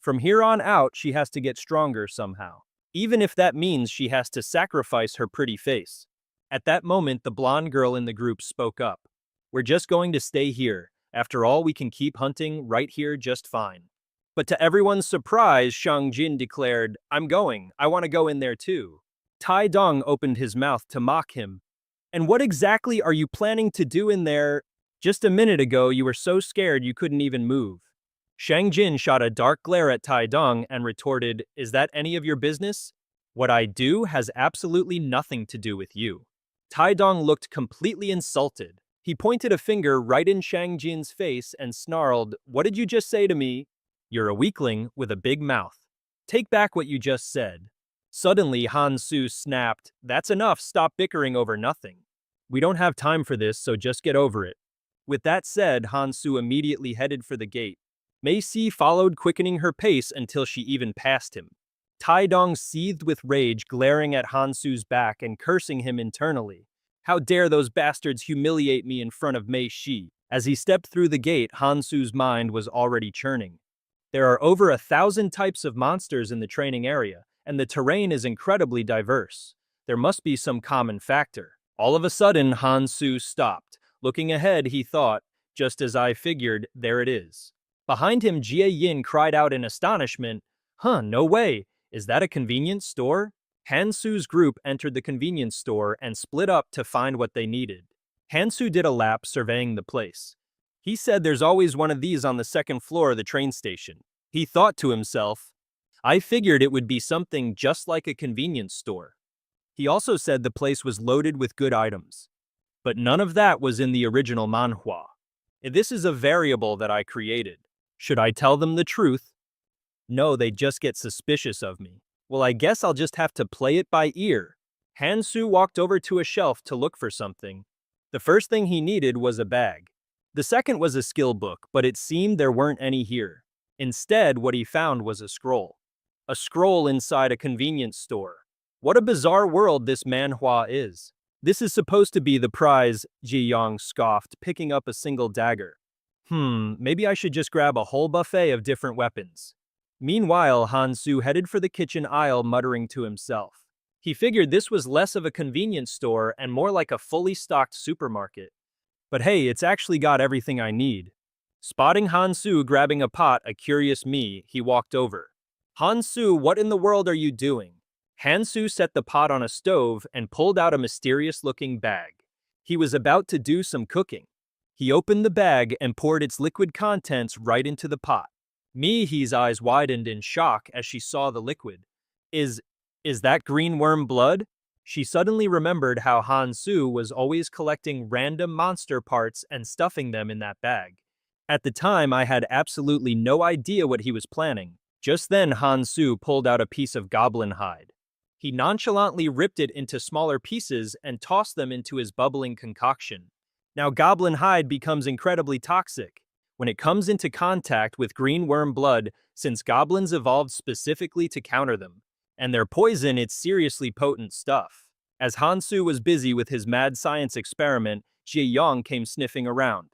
From here on out, she has to get stronger somehow, even if that means she has to sacrifice her pretty face. At that moment, the blonde girl in the group spoke up. "We're just going to stay here. After all, we can keep hunting right here just fine." But to everyone's surprise, Shang Jin declared, "I'm going. I want to go in there too." Tai Dong opened his mouth to mock him. "And what exactly are you planning to do in there? Just a minute ago, you were so scared you couldn't even move." Shang Jin shot a dark glare at Tai Dong and retorted, "Is that any of your business? What I do has absolutely nothing to do with you." Tai Dong looked completely insulted. He pointed a finger right in Shang Jin's face and snarled, "What did you just say to me? You're a weakling with a big mouth. Take back what you just said." Suddenly, Han Su snapped, "That's enough, stop bickering over nothing. We don't have time for this, so just get over it." With that said, Han Su immediately headed for the gate. Mei Si followed, quickening her pace until she even passed him. Tai Dong seethed with rage, glaring at Han Su's back and cursing him internally. "How dare those bastards humiliate me in front of Mei Shi?" As he stepped through the gate, Han Su's mind was already churning. There are over 1,000 types of monsters in the training area, and the terrain is incredibly diverse. There must be some common factor. All of a sudden, Han Su stopped. Looking ahead, he thought, "Just as I figured, there it is." Behind him, Jie Yin cried out in astonishment, No way! Is that a convenience store?" Han Su's group entered the convenience store and split up to find what they needed. Han Su did a lap, surveying the place. He said there's always one of these on the second floor of the train station. He thought to himself, I figured it would be something just like a convenience store. He also said the place was loaded with good items. But none of that was in the original manhwa. This is a variable that I created. Should I tell them the truth? No, they just get suspicious of me. Well, I guess I'll just have to play it by ear. Hansu walked over to a shelf to look for something. The first thing he needed was a bag. The second was a skill book, but it seemed there weren't any here. Instead, what he found was a scroll. A scroll inside a convenience store. What a bizarre world this manhwa is. This is supposed to be the prize, Ji Yong scoffed, picking up a single dagger. Maybe I should just grab a whole buffet of different weapons. Meanwhile, Hansu headed for the kitchen aisle, muttering to himself. He figured this was less of a convenience store and more like a fully stocked supermarket. But hey, it's actually got everything I need. Spotting Hansu grabbing a pot, a curious me, he walked over. Hansu, what in the world are you doing? Hansu set the pot on a stove and pulled out a mysterious-looking bag. He was about to do some cooking. He opened the bag and poured its liquid contents right into the pot. Mihi's eyes widened in shock as she saw the liquid. Is that green worm blood? She suddenly remembered how Hansu was always collecting random monster parts and stuffing them in that bag. At the time, I had absolutely no idea what he was planning. Just then, Hansu pulled out a piece of goblin hide. He nonchalantly ripped it into smaller pieces and tossed them into his bubbling concoction. Now, goblin hide becomes incredibly toxic when it comes into contact with green worm blood, since goblins evolved specifically to counter them. And their poison, it's seriously potent stuff. As Hansu was busy with his mad science experiment, Ji Yong came sniffing around.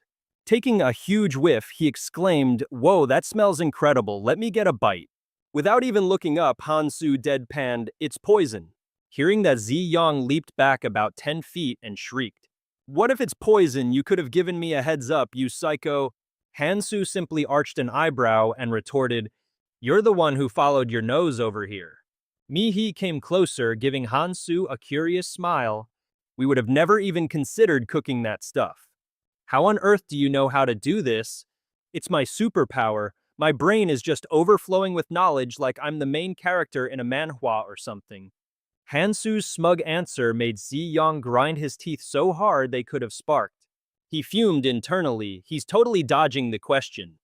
Taking a huge whiff, he exclaimed, "Whoa, that smells incredible, let me get a bite." Without even looking up, Hansu deadpanned, "It's poison." Hearing that, Ji Yong leaped back about 10 feet and shrieked, "What if it's poison? You could have given me a heads up, you psycho." Hansu simply arched an eyebrow and retorted, "You're the one who followed your nose over here." Mihi came closer, giving Hansu a curious smile. "We would have never even considered cooking that stuff. How on earth do you know how to do this?" "It's my superpower. My brain is just overflowing with knowledge like I'm the main character in a manhwa or something." Hansu's smug answer made Ji Yong grind his teeth so hard they could have sparked. He fumed internally. He's totally dodging the question.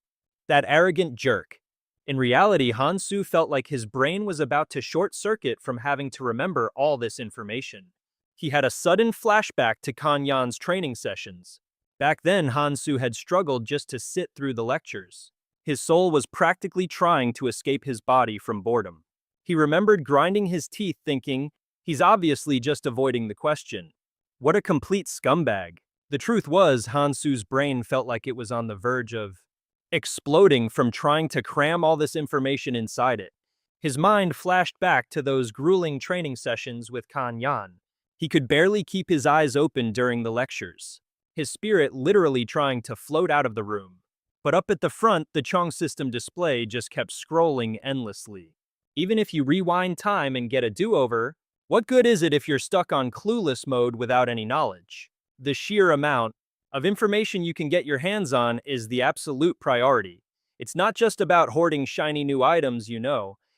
That arrogant jerk. In reality, Hansu felt like his brain was about to short-circuit from having to remember all this information. He had a sudden flashback to Kanyan's training sessions. Back then, Hansu had struggled just to sit through the lectures. His soul was practically trying to escape his body from boredom. He remembered grinding his teeth, thinking, he's obviously just avoiding the question. What a complete scumbag. The truth was, Hansu's brain felt like it was on the verge of exploding from trying to cram all this information inside it. His mind flashed back to those grueling training sessions with Kanyan. He could barely keep his eyes open during the lectures, his spirit literally trying to float out of the room. But up at the front, the Chong system display just kept scrolling endlessly. Even if you rewind time and get a do-over, what good is it if you're stuck on clueless mode without any knowledge? The sheer amount of information you can get your hands on is the absolute priority. It's not just about hoarding shiny new items,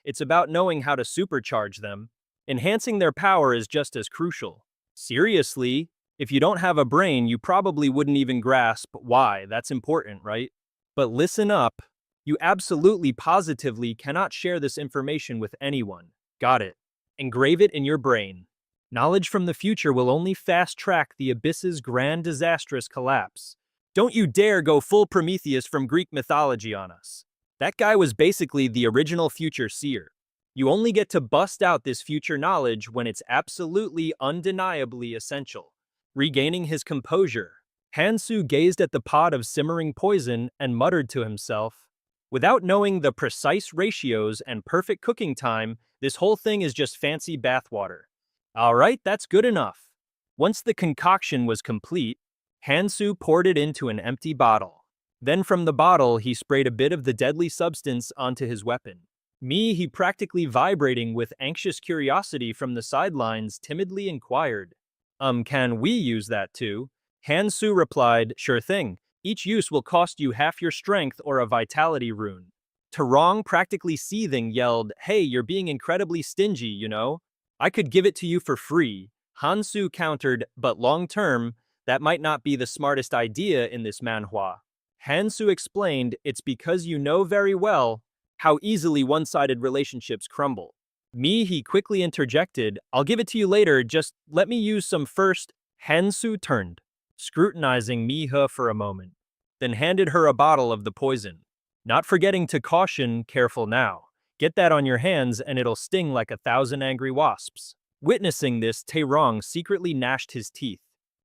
it's about knowing how to supercharge them. Enhancing their power is just as crucial. Seriously, if you don't have a brain, you probably wouldn't even grasp why. That's important, right? But listen up. You absolutely positively cannot share this information with anyone. Got it? Engrave it in your brain. Knowledge from the future will only fast-track the abyss's grand disastrous collapse. Don't you dare go full Prometheus from Greek mythology on us. That guy was basically the original future seer. You only get to bust out this future knowledge when it's absolutely undeniably essential. Regaining his composure, Hansu gazed at the pot of simmering poison and muttered to himself, "Without knowing the precise ratios and perfect cooking time, this whole thing is just fancy bathwater." All right, that's good enough. Once the concoction was complete, Hansu poured it into an empty bottle. Then from the bottle, he sprayed a bit of the deadly substance onto his weapon. He practically vibrating with anxious curiosity from the sidelines, timidly inquired, Can we use that too?" Hansu replied, "Sure thing. Each use will cost you half your strength or a vitality rune. Tarong, practically seething, yelled, "Hey, you're being incredibly stingy, you know? I could give it to you for free." Hansu countered, "But long-term, that might not be the smartest idea in this manhwa." Hansu explained, "It's because you know very well how easily one-sided relationships crumble." He quickly interjected, "I'll give it to you later, just let me use some first." Hansu turned, scrutinizing He for a moment, then handed her a bottle of the poison. Not forgetting to caution, "Careful now. Get that on your hands and it'll sting like 1,000 angry wasps." Witnessing this, Taerong secretly gnashed his teeth.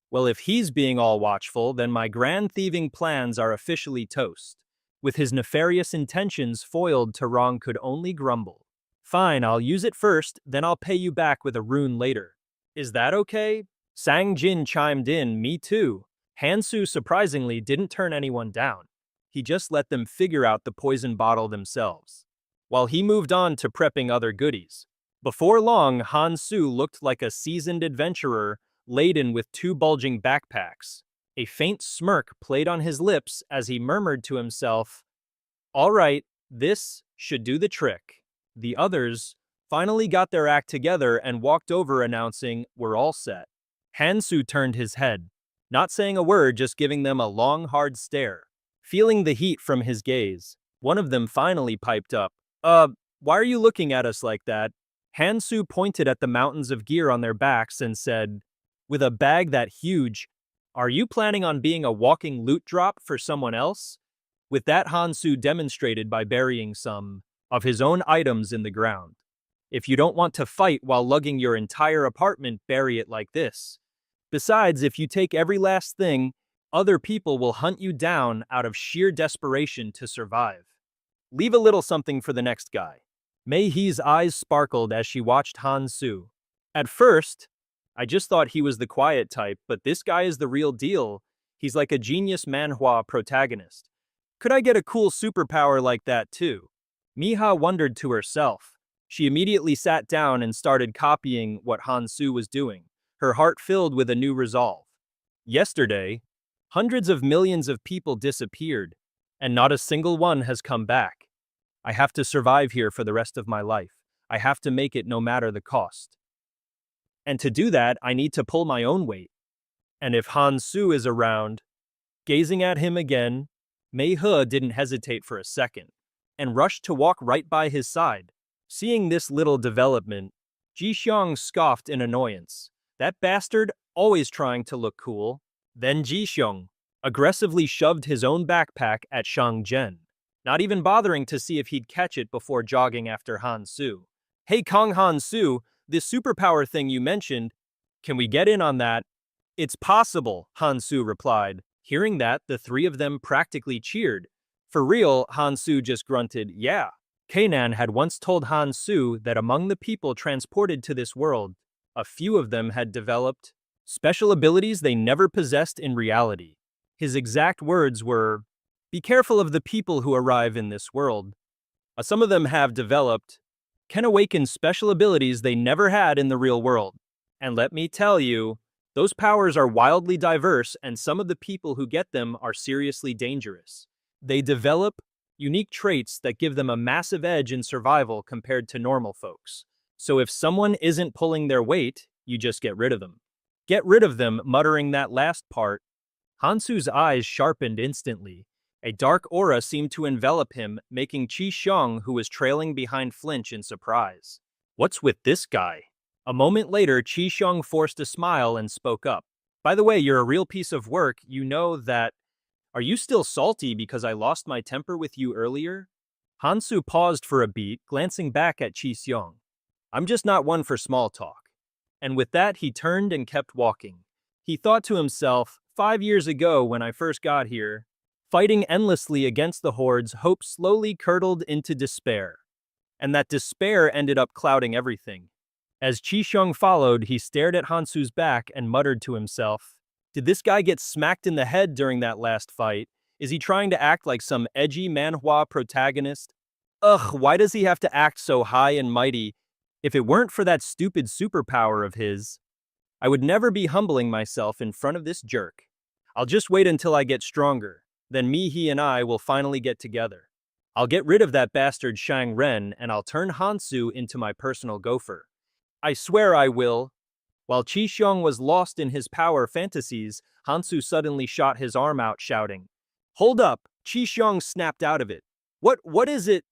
Well, if he's being all watchful, then my grand thieving plans are officially toast. With his nefarious intentions foiled, Taerong could only grumble. "Fine, I'll use it first, then I'll pay you back with a rune later." "Is that okay?" Sang Jin chimed in, "Me too." Hansu surprisingly didn't turn anyone down. He just let them figure out the poison bottle themselves, while he moved on to prepping other goodies. Before long, Hansu looked like a seasoned adventurer laden with 2 bulging backpacks. A faint smirk played on his lips as he murmured to himself, "All right, this should do the trick." The others finally got their act together and walked over announcing, "We're all set." Hansu turned his head, not saying a word, just giving them a long, hard stare. Feeling the heat from his gaze, one of them finally piped up, Why are you looking at us like that?" Hansu pointed at the mountains of gear on their backs and said, "With a bag that huge, are you planning on being a walking loot drop for someone else?" With that, Hansu demonstrated by burying some of his own items in the ground. "If you don't want to fight while lugging your entire apartment, bury it like this. Besides, if you take every last thing, other people will hunt you down out of sheer desperation to survive. Leave a little something for the next guy." Mei He's eyes sparkled as she watched Hansu. "At first, I just thought he was the quiet type, but this guy is the real deal. He's like a genius manhwa protagonist. Could I get a cool superpower like that too?" Miha wondered to herself. She immediately sat down and started copying what Hansu was doing, her heart filled with a new resolve. Yesterday, hundreds of millions of people disappeared, and not a single one has come back. I have to survive here for the rest of my life. I have to make it no matter the cost. And to do that, I need to pull my own weight. And if Hansu is around, gazing at him again, Mei He didn't hesitate for a second, and rushed to walk right by his side. Seeing this little development, Ji Xiong scoffed in annoyance. That bastard, always trying to look cool. Then Ji Xiong aggressively shoved his own backpack at Shang Zhen, not even bothering to see if he'd catch it before jogging after Hansu. "Hey Kong Hansu, this superpower thing you mentioned, can we get in on that?" "It's possible," Hansu replied. Hearing that, the three of them practically cheered. For real, Hansu just grunted, "Yeah." Kainan had once told Hansu that among the people transported to this world, a few of them had developed special abilities they never possessed in reality. His exact words were, "Be careful of the people who arrive in this world. Some of them have developed, can awaken special abilities they never had in the real world. And let me tell you, those powers are wildly diverse, and some of the people who get them are seriously dangerous. They develop unique traits that give them a massive edge in survival compared to normal folks. So if someone isn't pulling their weight, you just get rid of them." Get rid of them, muttering that last part. Hansu's eyes sharpened instantly. A dark aura seemed to envelop him, making Qi Xiong, who was trailing behind, flinch in surprise. "What's with this guy?" A moment later, Qi Xiong forced a smile and spoke up. "By the way, you're a real piece of work. You know that. Are you still salty because I lost my temper with you earlier?" Hansu paused for a beat, glancing back at Qi Xiong. "I'm just not one for small talk." And with that, he turned and kept walking. He thought to himself, 5 years ago when I first got here, fighting endlessly against the hordes, hope slowly curdled into despair. And that despair ended up clouding everything. As Qi Xiong followed, he stared at Hansu's back and muttered to himself, "Did this guy get smacked in the head during that last fight? Is he trying to act like some edgy manhwa protagonist? Ugh, why does he have to act so high and mighty? If it weren't for that stupid superpower of his, I would never be humbling myself in front of this jerk. I'll just wait until I get stronger. then he and I will finally get together. I'll get rid of that bastard Shang Ren and I'll turn Hansu into my personal gopher. I swear I will. While Qi Xiong was lost in his power fantasies, Hansu suddenly shot his arm out, shouting, "Hold up!" Qi Xiong snapped out of it. What is it?"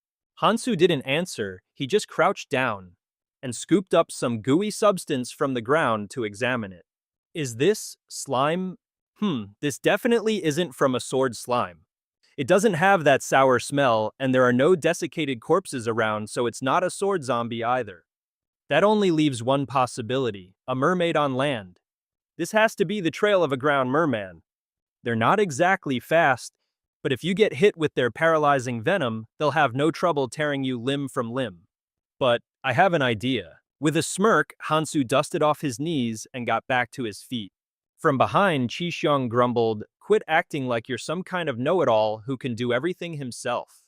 Hansu didn't answer, he just crouched down and scooped up some gooey substance from the ground to examine it. Is this slime? This definitely isn't from a sword slime. It doesn't have that sour smell, and there are no desiccated corpses around, so it's not a sword zombie either. That only leaves one possibility, a mermaid on land. This has to be the trail of a ground merman. They're not exactly fast, but if you get hit with their paralyzing venom, they'll have no trouble tearing you limb from limb. But I have an idea. With a smirk, Hansu dusted off his knees and got back to his feet. From behind, Qi Xiong grumbled, "Quit acting like you're some kind of know-it-all who can do everything himself.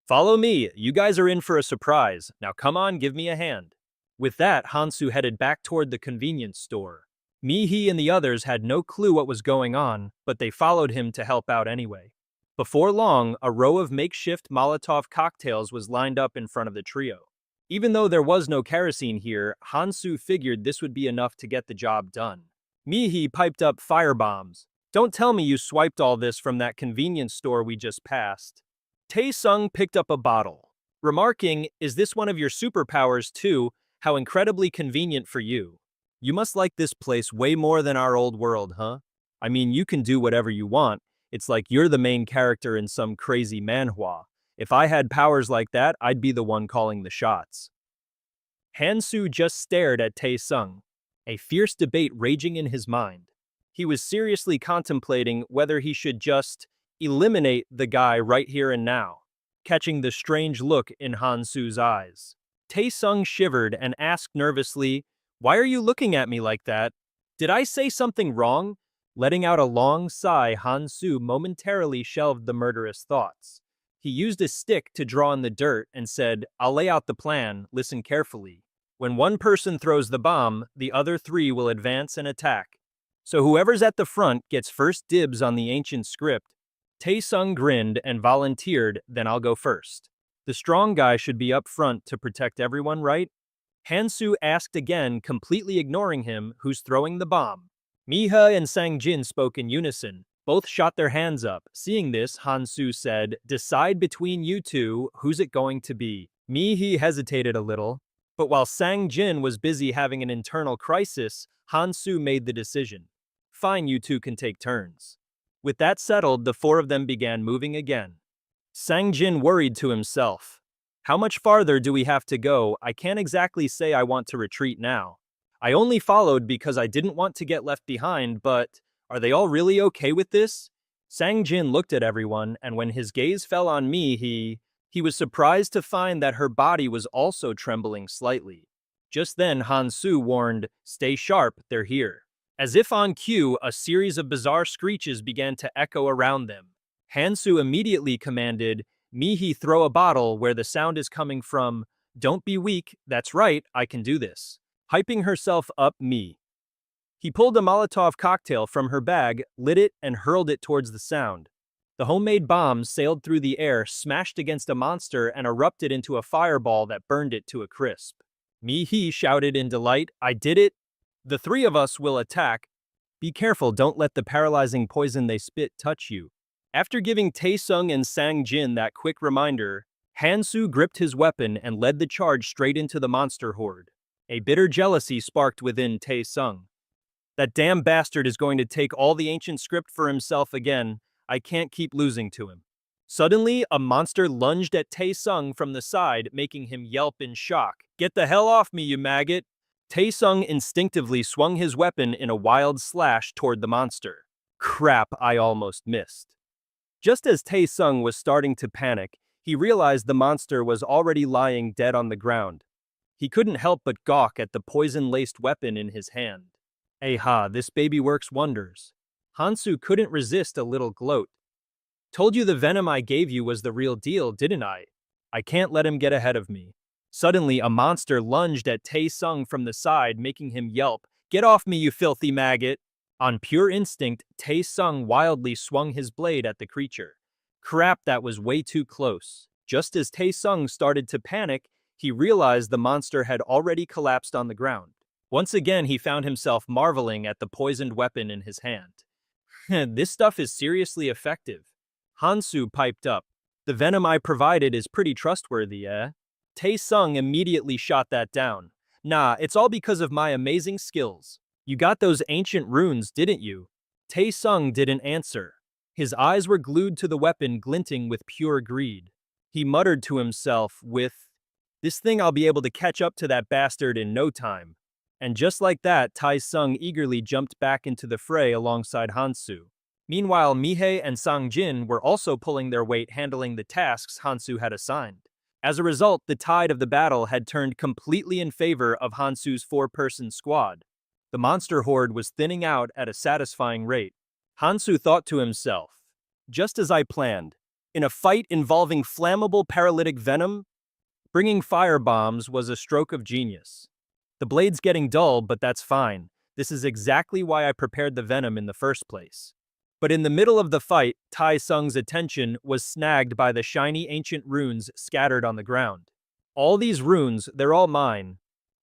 Follow me, you guys are in for a surprise. Now come on, give me a hand." With that, Hansu headed back toward the convenience store. He and the others had no clue what was going on, but they followed him to help out anyway. Before long, a row of makeshift Molotov cocktails was lined up in front of the trio. Even though there was no kerosene here, Hansu figured this would be enough to get the job done. He piped up firebombs. "Don't tell me you swiped all this from that convenience store we just passed." Tae-sung picked up a bottle, remarking, "Is this one of your superpowers too? How incredibly convenient for you. You must like this place way more than our old world, huh? I mean, you can do whatever you want. It's like you're the main character in some crazy manhwa. If I had powers like that, I'd be the one calling the shots." Hansu just stared at Tae-sung, a fierce debate raging in his mind. He was seriously contemplating whether he should just eliminate the guy right here and now, catching the strange look in Hansu's eyes. Tae-sung shivered and asked nervously, "Why are you looking at me like that? Did I say something wrong?" Letting out a long sigh, Hansu momentarily shelved the murderous thoughts. He used a stick to draw in the dirt and said, "I'll lay out the plan, listen carefully. When one person throws the bomb, the other three will advance and attack. So whoever's at the front gets first dibs on the ancient script." Tae-sung grinned and volunteered, "Then I'll go first. The strong guy should be up front to protect everyone, right?" Hansu asked again, completely ignoring him, "Who's throwing the bomb?" Miha and Sang-jin spoke in unison. Both shot their hands up. Seeing this, Hansu said, "Decide between you two, who's it going to be?" Mihi hesitated a little, but while Sang-jin was busy having an internal crisis, Hansu made the decision. "Fine, you two can take turns." With that settled, the four of them began moving again. Sang-jin worried to himself. "How much farther do we have to go? I can't exactly say I want to retreat now. I only followed because I didn't want to get left behind, but are they all really okay with this?" Sang-jin looked at everyone, and when his gaze fell on me, he was surprised to find that her body was also trembling slightly. Just then, Hansu warned, "Stay sharp, they're here." As if on cue, a series of bizarre screeches began to echo around them. Hansu immediately commanded, "Mihi, throw a bottle where the sound is coming from. Don't be weak, that's right, I can do this." Hyping herself up, He pulled a Molotov cocktail from her bag, lit it, and hurled it towards the sound. The homemade bomb sailed through the air, smashed against a monster, and erupted into a fireball that burned it to a crisp. Mihi shouted in delight, "I did it! The three of us will attack. Be careful, don't let the paralyzing poison they spit touch you." After giving Tae-sung and Sang-jin that quick reminder, Hansu gripped his weapon and led the charge straight into the monster horde. A bitter jealousy sparked within Tae-sung. "That damn bastard is going to take all the ancient script for himself again. I can't keep losing to him." Suddenly, a monster lunged at Tae-sung from the side, making him yelp in shock. "Get the hell off me, you maggot!" Tae-sung instinctively swung his weapon in a wild slash toward the monster. Crap, I almost missed. Just as Tae-sung was starting to panic, he realized the monster was already lying dead on the ground. He couldn't help but gawk at the poison-laced weapon in his hand. "Aha, this baby works wonders." Hansu couldn't resist a little gloat. "Told you the venom I gave you was the real deal, didn't I? I can't let him get ahead of me." Suddenly, a monster lunged at Tae-sung from the side, making him yelp, "Get off me, you filthy maggot!" On pure instinct, Tae-sung wildly swung his blade at the creature. Crap, that was way too close. Just as Tae-sung started to panic, he realized the monster had already collapsed on the ground. Once again, he found himself marveling at the poisoned weapon in his hand. This stuff is seriously effective. Hansu piped up. The venom I provided is pretty trustworthy, eh? Tae-sung immediately shot that down. Nah, it's all because of my amazing skills. You got those ancient runes, didn't you? Tae-sung didn't answer. His eyes were glued to the weapon, glinting with pure greed. He muttered to himself with, "This thing I'll be able to catch up to that bastard in no time." And just like that, Tae-sung eagerly jumped back into the fray alongside Hansu. Meanwhile, Mihei and Sang-jin were also pulling their weight handling the tasks Hansu had assigned. As a result, the tide of the battle had turned completely in favor of Hansu's four-person squad. The monster horde was thinning out at a satisfying rate. Hansu thought to himself, just as I planned. In a fight involving flammable paralytic venom, bringing fire bombs was a stroke of genius. The blade's getting dull, but that's fine. This is exactly why I prepared the venom in the first place. But in the middle of the fight, Tae-sung's attention was snagged by the shiny ancient runes scattered on the ground. All these runes, they're all mine.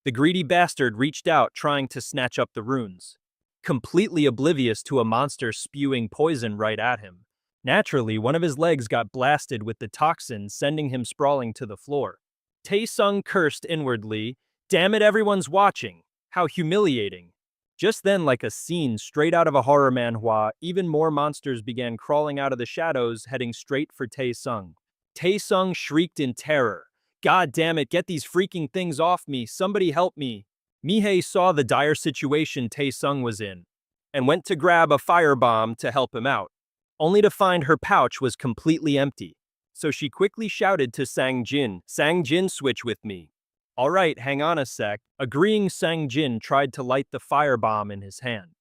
The greedy bastard reached out trying to snatch up the runes, completely oblivious to a monster spewing poison right at him. Naturally, one of his legs got blasted with the toxin, sending him sprawling to the floor. Tae-sung cursed inwardly. Damn it, everyone's watching. How humiliating. Just then, like a scene straight out of a horror manhwa, even more monsters began crawling out of the shadows, heading straight for Tae-sung. Tae-sung shrieked in terror. God damn it, get these freaking things off me, somebody help me. Mihei saw the dire situation Tae-sung was in, and went to grab a firebomb to help him out, only to find her pouch was completely empty. So she quickly shouted to Sang-jin, "Sang-jin, switch with me." All right, hang on a sec. Agreeing, Sang-jin tried to light the firebomb in his hand.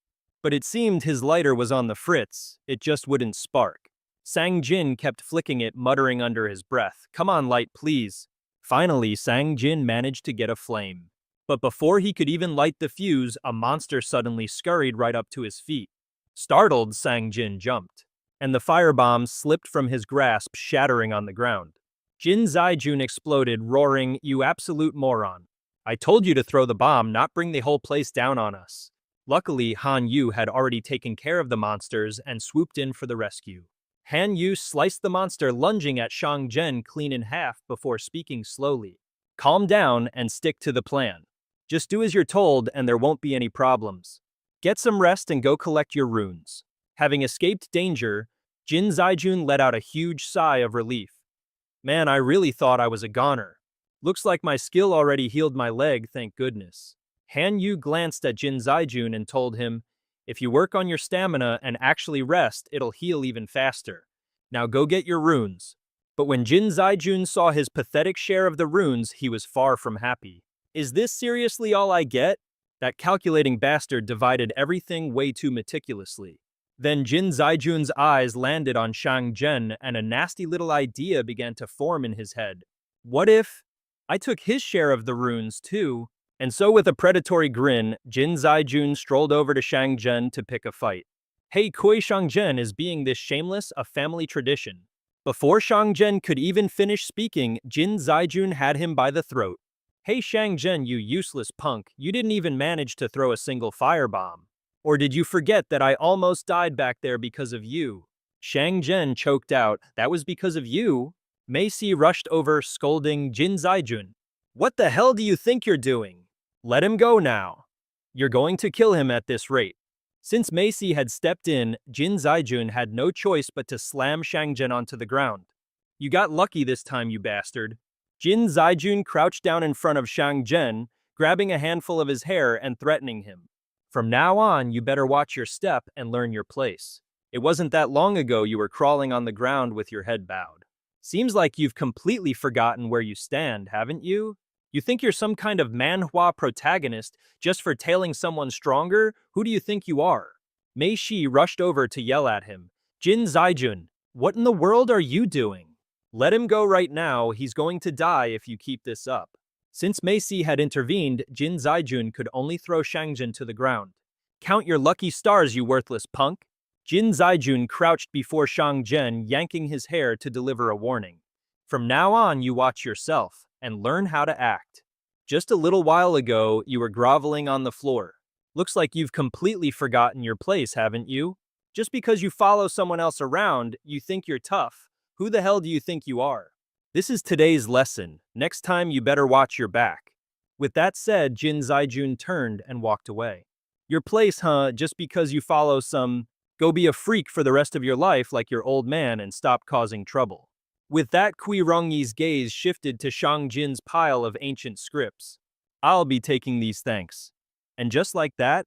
But it seemed his lighter was on the fritz, it just wouldn't spark. Sang-jin kept flicking it, muttering under his breath, "Come on, light, please." Finally, Sang-jin managed to get a flame. But before he could even light the fuse, a monster suddenly scurried right up to his feet. Startled, Sang-jin jumped, and the firebomb slipped from his grasp, shattering on the ground. Jin Zaijun exploded, roaring, "You absolute moron. I told you to throw the bomb, not bring the whole place down on us." Luckily, Han Yu had already taken care of the monsters and swooped in for the rescue. Han Yu sliced the monster, lunging at Shang-jen clean in half before speaking slowly. "Calm down and stick to the plan. Just do as you're told and there won't be any problems. Get some rest and go collect your runes." Having escaped danger, Jin Zaijun let out a huge sigh of relief. "Man, I really thought I was a goner. Looks like my skill already healed my leg, thank goodness." Han Yu glanced at Jin Zaijun and told him, "If you work on your stamina and actually rest, it'll heal even faster. Now go get your runes." But when Jin Zaijun saw his pathetic share of the runes, he was far from happy. "Is this seriously all I get?" That calculating bastard divided everything way too meticulously. Then Jin Zaijun's eyes landed on Shang-jen and a nasty little idea began to form in his head. What if I took his share of the runes too? And so with a predatory grin, Jin Zaijun strolled over to Shang-jen to pick a fight. "Hey, Koi Shang-jen, is being this shameless a family tradition?" Before Shang-jen could even finish speaking, Jin Zaijun had him by the throat. "Hey Shang-jen, you useless punk, you didn't even manage to throw a single firebomb. Or did you forget that I almost died back there because of you?" Shang-jen choked out, "That was because of you?" Macy rushed over, scolding Jin Zaijun. "What the hell do you think you're doing? Let him go now. You're going to kill him at this rate." Since Macy had stepped in, Jin Zaijun had no choice but to slam Shang-jen onto the ground. "You got lucky this time, you bastard." Jin Zaijun crouched down in front of Shang-jen, grabbing a handful of his hair and threatening him. "From now on, you better watch your step and learn your place. It wasn't that long ago you were crawling on the ground with your head bowed. Seems like you've completely forgotten where you stand, haven't you? You think you're some kind of manhwa protagonist just for tailing someone stronger? Who do you think you are?" Mei Shi rushed over to yell at him. "Jin Zaijun, what in the world are you doing? Let him go right now, he's going to die if you keep this up." Since Macy had intervened, Jin Zaijun could only throw Shang-jin to the ground. "Count your lucky stars, you worthless punk. Jin Zaijun crouched before Shang Zhen, yanking his hair to deliver a warning. From now on, you watch yourself and learn how to act. Just a little while ago, you were groveling on the floor. Looks like you've completely forgotten your place, haven't you? Just because you follow someone else around, you think you're tough. Who the hell do you think you are? This is today's lesson. Next time, you better watch your back. With that said, Jin Zaijun turned and walked away. Your place, huh? Just because you follow some... Go be a freak for the rest of your life like your old man and stop causing trouble. With that, Kui Rongyi's gaze shifted to Shang Jin's pile of ancient scripts. I'll be taking these, thanks. And just like that,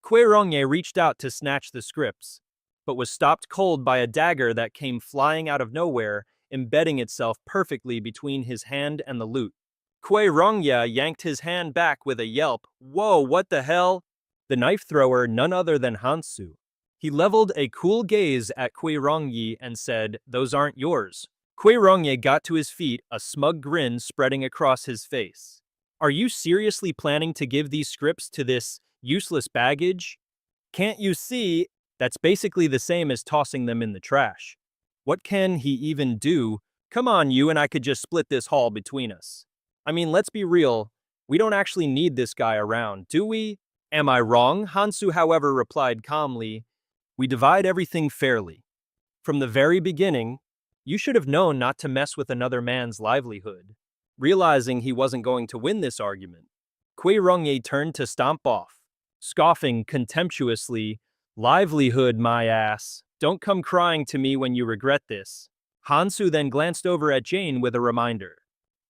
Kui Rongye reached out to snatch the scripts, but was stopped cold by a dagger that came flying out of nowhere, embedding itself perfectly between his hand and the lute. Kui Rongye yanked his hand back with a yelp. Whoa, what the hell? The knife thrower, none other than Hansu. He leveled a cool gaze at Kui Rongyi and said, those aren't yours. Kui Rongye got to his feet, a smug grin spreading across his face. Are you seriously planning to give these scripts to this useless baggage? Can't you see? That's basically the same as tossing them in the trash. What can he even do? Come on, you and I could just split this haul between us. I mean, let's be real. We don't actually need this guy around, do we? Am I wrong? Hansu, however, replied calmly. We divide everything fairly. From the very beginning, you should have known not to mess with another man's livelihood. Realizing he wasn't going to win this argument, Kui Rongye turned to stomp off, scoffing contemptuously, livelihood, my ass. Don't come crying to me when you regret this. Hansu then glanced over at Jane with a reminder.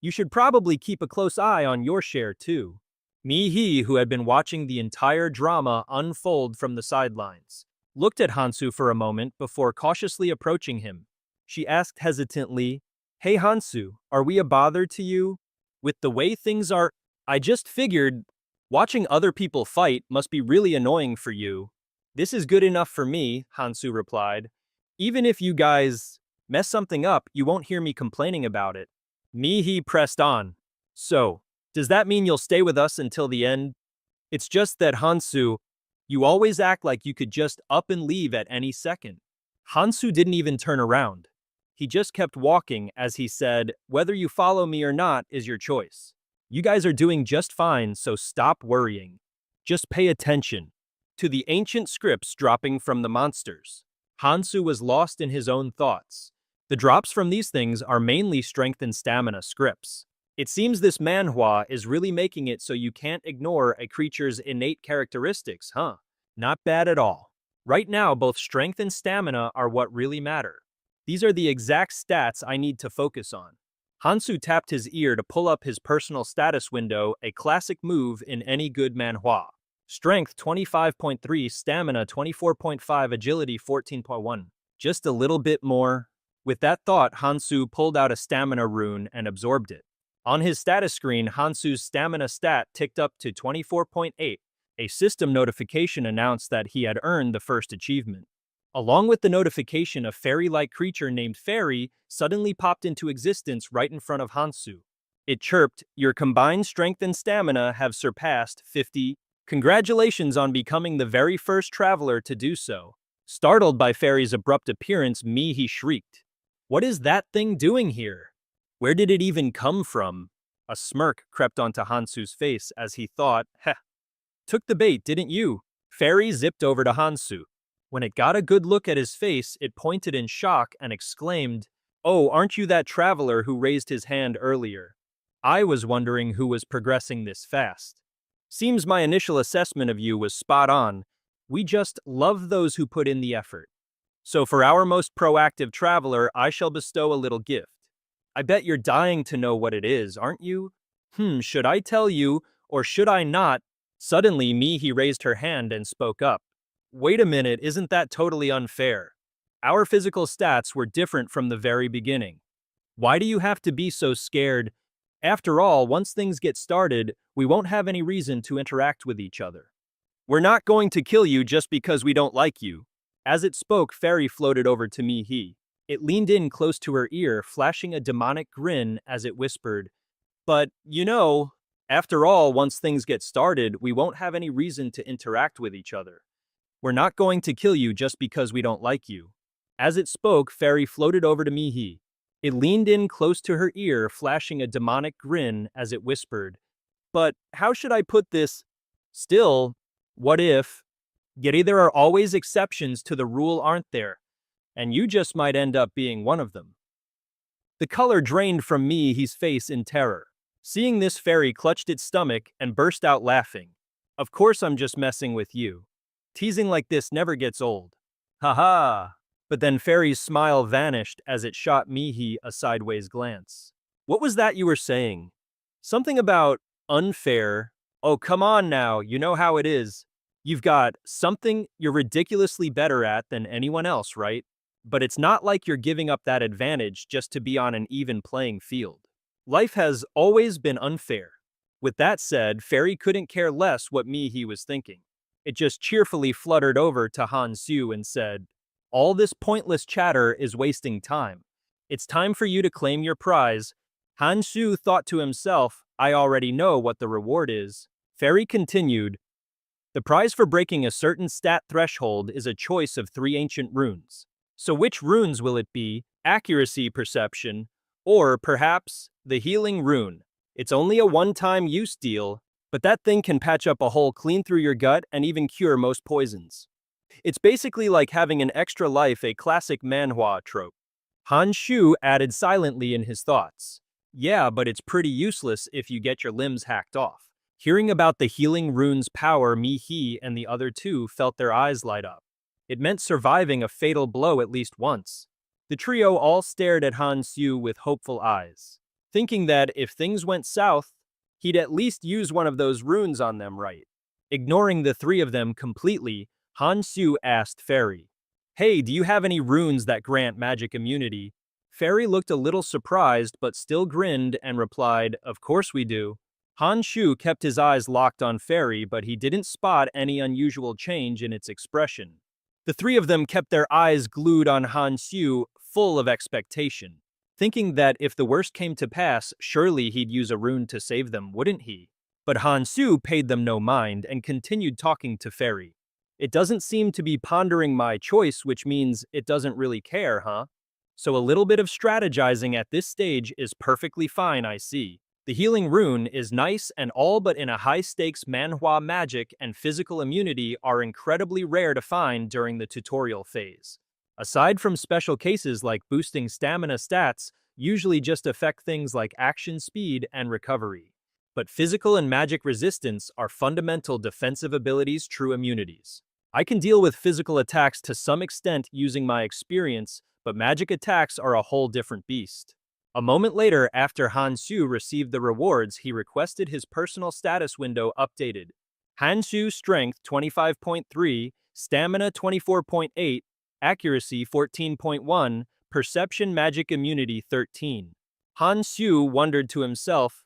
You should probably keep a close eye on your share too. Mi-hee, who had been watching the entire drama unfold from the sidelines, looked at Hansu for a moment before cautiously approaching him. She asked hesitantly, Hey Hansu, are we a bother to you? With the way things are, I just figured watching other people fight must be really annoying for you. This is good enough for me, Hansu replied. Even if you guys mess something up, you won't hear me complaining about it. Mi-hee pressed on. So, does that mean you'll stay with us until the end? It's just that Hansu, you always act like you could just up and leave at any second. Hansu didn't even turn around. He just kept walking as he said, whether you follow me or not is your choice. You guys are doing just fine, so stop worrying. Just pay attention to the ancient scripts dropping from the monsters. Hansu was lost in his own thoughts. The drops from these things are mainly strength and stamina scripts. It seems this Manhwa is really making it so you can't ignore a creature's innate characteristics, huh? Not bad at all. Right now, both strength and stamina are what really matter. These are the exact stats I need to focus on. Hansu tapped his ear to pull up his personal status window, a classic move in any good Manhwa. Strength 25.3, stamina 24.5, agility 14.1. Just a little bit more. With that thought, Hansu pulled out a stamina rune and absorbed it. On his status screen, Hansu's stamina stat ticked up to 24.8. A system notification announced that he had earned the first achievement. Along with the notification, a fairy-like creature named Fairy suddenly popped into existence right in front of Hansu. It chirped, your combined strength and stamina have surpassed 50. Congratulations on becoming the very first traveler to do so. Startled by Fairy's abrupt appearance, Mi-hee shrieked. What is that thing doing here? Where did it even come from? A smirk crept onto Hansu's face as he thought, heh. Took the bait, didn't you? Fairy zipped over to Hansu. When it got a good look at his face, it pointed in shock and exclaimed, Oh, aren't you that traveler who raised his hand earlier? I was wondering who was progressing this fast. Seems my initial assessment of you was spot on. We just love those who put in the effort. So for our most proactive traveler, I shall bestow a little gift. I bet you're dying to know what it is, aren't you? Should I tell you, or should I not? Suddenly, Mi-hee raised her hand and spoke up. Wait a minute, isn't that totally unfair? Our physical stats were different from the very beginning. Why do you have to be so scared? After all, once things get started, we won't have any reason to interact with each other. We're not going to kill you just because we don't like you. As it spoke, Fairy floated over to Mi-hee. It leaned in close to her ear, flashing a demonic grin as it whispered, But, you know, after all, once things get started, we won't have any reason to interact with each other. We're not going to kill you just because we don't like you. As it spoke, Fairy floated over to Mihi. It leaned in close to her ear, flashing a demonic grin as it whispered, "But how should I put this? Still, what if? Yet there are always exceptions to the rule, aren't there? And you just might end up being one of them." The color drained from Mihi's face in terror. Seeing this, Fairy clutched its stomach and burst out laughing. "Of course I'm just messing with you. Teasing like this never gets old. Haha." But then Fairy's smile vanished as it shot Mihi a sideways glance. "What was that you were saying? Something about unfair? Oh, come on now, you know how it is. You've got something you're ridiculously better at than anyone else, right? But it's not like you're giving up that advantage just to be on an even playing field. Life has always been unfair." With that said, Fairy couldn't care less what Mihi was thinking. It just cheerfully fluttered over to Hansu and said, "All this pointless chatter is wasting time. It's time for you to claim your prize." Hansu thought to himself, "I already know what the reward is." Fairy continued, "The prize for breaking a certain stat threshold is a choice of 3 ancient runes. So which runes will it be? Accuracy, perception, or perhaps the healing rune? It's only a one-time use deal, but that thing can patch up a hole clean through your gut and even cure most poisons. It's basically like having an extra life, a classic Manhwa trope." Han Shu added silently in his thoughts, "Yeah, but it's pretty useless if you get your limbs hacked off." Hearing about the healing rune's power, Mi-He and the other two felt their eyes light up. It meant surviving a fatal blow at least once. The trio all stared at Han Syu with hopeful eyes, thinking that if things went south, he'd at least use one of those runes on them, right? Ignoring the three of them completely, Han Syu asked Fairy, "Hey, do you have any runes that grant magic immunity?" Fairy looked a little surprised but still grinned and replied, "Of course we do." Han Shu kept his eyes locked on Fairy, but he didn't spot any unusual change in its expression. The three of them kept their eyes glued on Han Syu, full of expectation, thinking that if the worst came to pass, surely he'd use a rune to save them, wouldn't he? But Han Syu paid them no mind and continued talking to Fairy. "It doesn't seem to be pondering my choice, which means it doesn't really care, huh? So a little bit of strategizing at this stage is perfectly fine, I see. The healing rune is nice and all, but in a high-stakes manhwa, magic and physical immunity are incredibly rare to find during the tutorial phase. Aside from special cases like boosting stamina stats, usually just affect things like action speed and recovery. But physical and magic resistance are fundamental defensive abilities, true immunities. I can deal with physical attacks to some extent using my experience, but magic attacks are a whole different beast." A moment later, after Han Syu received the rewards, he requested his personal status window updated. Han Syu Strength 25.3, Stamina 24.8, Accuracy 14.1, Perception Magic Immunity 13. Han Syu wondered to himself,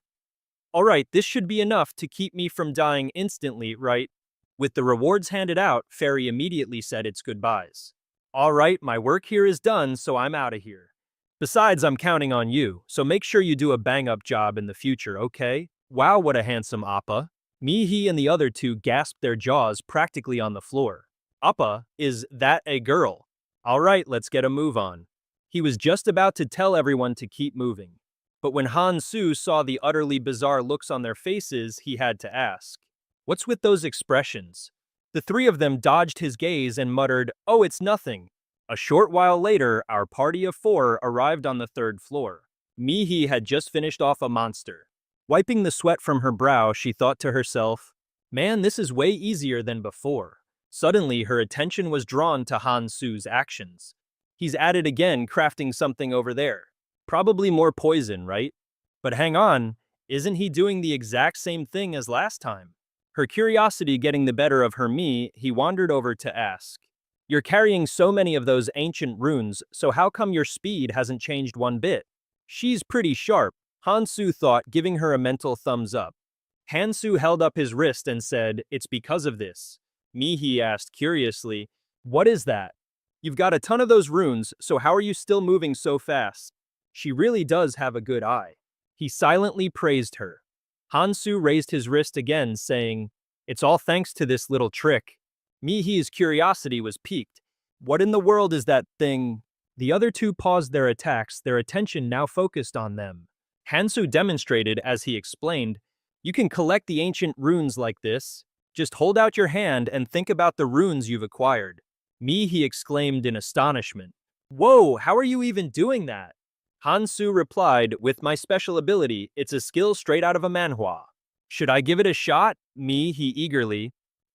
"Alright, this should be enough to keep me from dying instantly, right?" With the rewards handed out, Fairy immediately said its goodbyes. "Alright, my work here is done, so I'm out of here. Besides, I'm counting on you, so make sure you do a bang-up job in the future, okay? Wow, what a handsome Appa." Mi-He and the other two gasped, their jaws practically on the floor. "Appa, is that a girl? Alright, let's get a move on." He was just about to tell everyone to keep moving. But when Han Su saw the utterly bizarre looks on their faces, he had to ask, "What's with those expressions?" The three of them dodged his gaze and muttered, "Oh, it's nothing." A short while later, our party of 4 arrived on the 3rd floor. Mi-He had just finished off a monster. Wiping the sweat from her brow, she thought to herself, "Man, this is way easier than before." Suddenly, her attention was drawn to Han Su's actions. He's at it again, crafting something over there. Probably more poison, right? But hang on, isn't he doing the exact same thing as last time? Her curiosity getting the better of her, he wandered over to ask, "You're carrying so many of those ancient runes, so how come your speed hasn't changed one bit?" "She's pretty sharp," Hansu thought, giving her a mental thumbs up. Hansu held up his wrist and said, "It's because of this." Mi-He asked curiously, "What is that?" "You've got a ton of those runes, so how are you still moving so fast?" "She really does have a good eye." He silently praised her. Hansu raised his wrist again, saying, "It's all thanks to this little trick." Mihi's curiosity was piqued. What in the world is that thing? The other two paused their attacks, their attention now focused on them. Hansu demonstrated as he explained, "You can collect the ancient runes like this. Just hold out your hand and think about the runes you've acquired." Mihi exclaimed in astonishment. "Whoa, how are you even doing that?" Hansu replied, "With my special ability, it's a skill straight out of a manhwa." "Should I give it a shot?" Mihi eagerly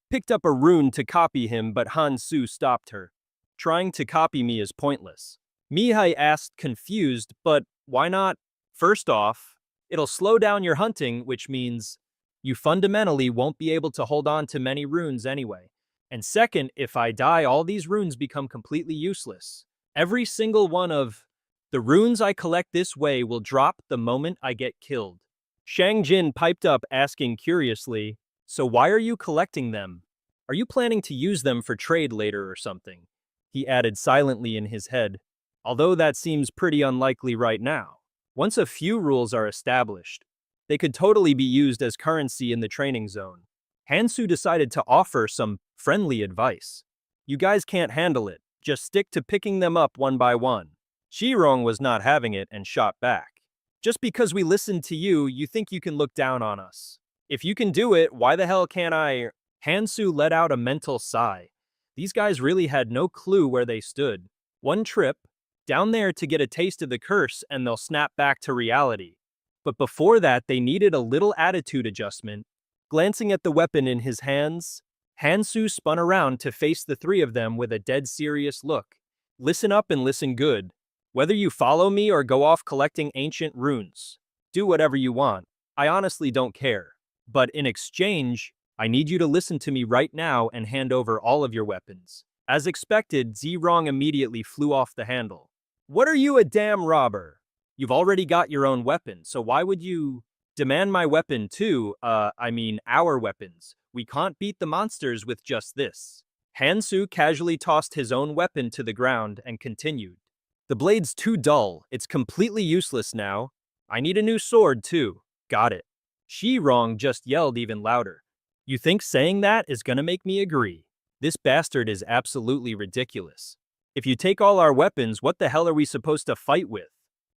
picked up a rune to copy him, but Hansu stopped her. "Trying to copy me is pointless." Mihai asked, confused, "But why not?" "First off, it'll slow down your hunting, which means you fundamentally won't be able to hold on to many runes anyway. And second, if I die, all these runes become completely useless. Every single one of the runes I collect this way will drop the moment I get killed." Shang Jin piped up, asking curiously, "So why are you collecting them? Are you planning to use them for trade later or something?" He added silently in his head, "Although that seems pretty unlikely right now. Once a few rules are established, they could totally be used as currency in the training zone." Hansu decided to offer some friendly advice. "You guys can't handle it. Just stick to picking them up one by one." Shirong was not having it and shot back. "Just because we listened to you, you think you can look down on us? If you can do it, why the hell can't I?" Hansu let out a mental sigh. These guys really had no clue where they stood. One trip down there to get a taste of the curse and they'll snap back to reality. But before that, they needed a little attitude adjustment. Glancing at the weapon in his hands, Hansu spun around to face the three of them with a dead serious look. "Listen up and listen good. Whether you follow me or go off collecting ancient runes, do whatever you want. I honestly don't care. But in exchange, I need you to listen to me right now and hand over all of your weapons." As expected, Zirong immediately flew off the handle. "What are you, a damn robber? You've already got your own weapon, so why would you demand my weapon too? Our weapons. We can't beat the monsters with just this." Hansu casually tossed his own weapon to the ground and continued. "The blade's too dull. It's completely useless now. I need a new sword too." "Got it." Shirong just yelled even louder. "You think saying that is gonna make me agree? This bastard is absolutely ridiculous. If you take all our weapons, what the hell are we supposed to fight with?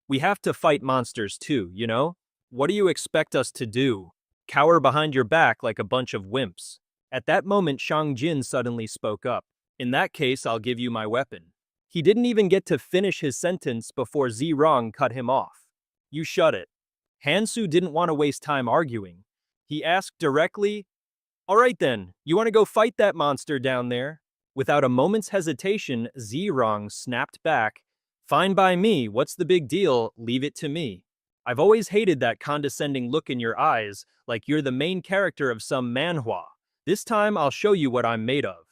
We have to fight monsters too, you know? What do you expect us to do? Cower behind your back like a bunch of wimps?" At that moment, Shang Jin suddenly spoke up. "In that case, I'll give you my weapon." He didn't even get to finish his sentence before Zirong cut him off. "You shut it." Hansu didn't want to waste time arguing. He asked directly, "All right then, you want to go fight that monster down there?" Without a moment's hesitation, Zirong snapped back, "Fine by me, what's the big deal? Leave it to me. I've always hated that condescending look in your eyes, like you're the main character of some manhwa. This time I'll show you what I'm made of."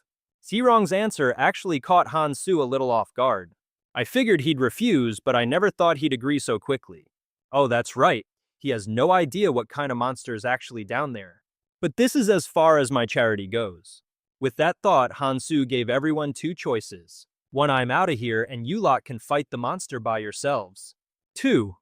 Zirong's answer actually caught Hansu a little off guard. "I figured he'd refuse, but I never thought he'd agree so quickly." "Oh, that's right. He has no idea what kind of monster is actually down there. But this is as far as my charity goes." With that thought, Hansu gave everyone two choices. 1, I'm out of here and you lot can fight the monster by yourselves. 2,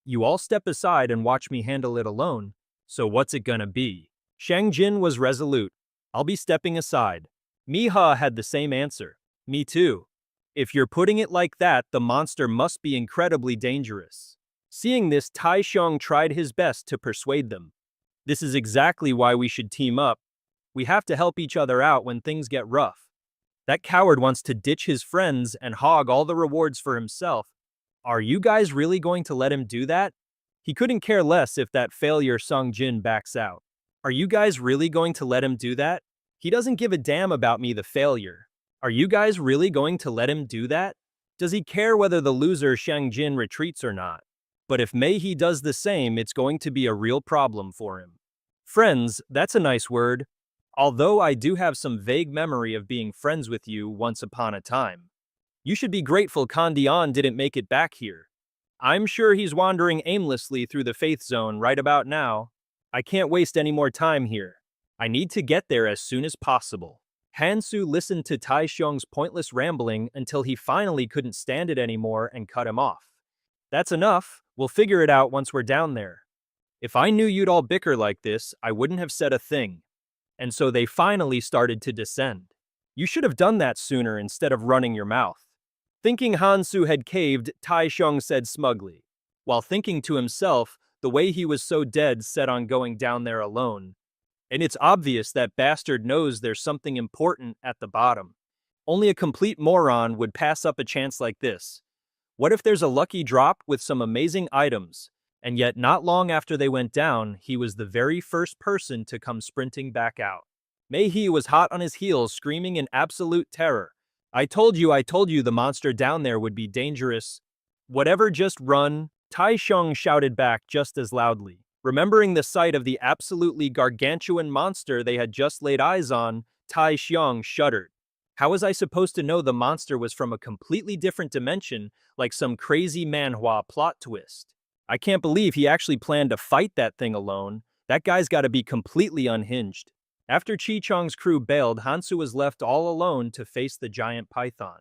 you all step aside and watch me handle it alone. So what's it gonna be? Shang Jin was resolute. "I'll be stepping aside." Miha had the same answer. "Me too." "If you're putting it like that, the monster must be incredibly dangerous." Seeing this, Tai Xiong tried his best to persuade them. "This is exactly why we should team up. We have to help each other out when things get rough. That coward wants to ditch his friends and hog all the rewards for himself. Are you guys really going to let him do that? He couldn't care less if that failure Sung Jin backs out. Are you guys really going to let him do that? He doesn't give a damn about me, the failure. Are you guys really going to let him do that? Does he care whether the loser Shang Jin retreats or not? But if Mei does the same, it's going to be a real problem for him." Friends, that's a nice word. Although I do have some vague memory of being friends with you once upon a time. You should be grateful Kandian didn't make it back here. I'm sure he's wandering aimlessly through the Faith Zone right about now. I can't waste any more time here. I need to get there as soon as possible. Hansu listened to Tai Xiong's pointless rambling until he finally couldn't stand it anymore and cut him off. "That's enough. We'll figure it out once we're down there. If I knew you'd all bicker like this, I wouldn't have said a thing." And so they finally started to descend. You should have done that sooner instead of running your mouth. Thinking Hansu had caved, Taichung said smugly, while thinking to himself the way he was so dead set on going down there alone. And it's obvious that bastard knows there's something important at the bottom. Only a complete moron would pass up a chance like this. What if there's a lucky drop with some amazing items, and yet not long after they went down, he was the very first person to come sprinting back out. Mei-He was hot on his heels, screaming in absolute terror. I told you the monster down there would be dangerous. Whatever, just run, Taichung shouted back just as loudly. Remembering the sight of the absolutely gargantuan monster they had just laid eyes on, Taichung shuddered. How was I supposed to know the monster was from a completely different dimension, like some crazy manhwa plot twist? I can't believe he actually planned to fight that thing alone. That guy's gotta be completely unhinged. After Chi-Chong's crew bailed, Hansu was left all alone to face the giant python.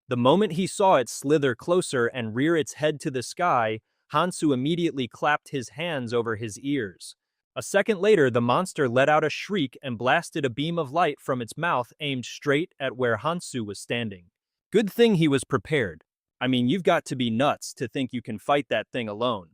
The moment he saw it slither closer and rear its head to the sky, Hansu immediately clapped his hands over his ears. A second later, the monster let out a shriek and blasted a beam of light from its mouth aimed straight at where Hansu was standing. Good thing he was prepared. I mean, you've got to be nuts to think you can fight that thing alone.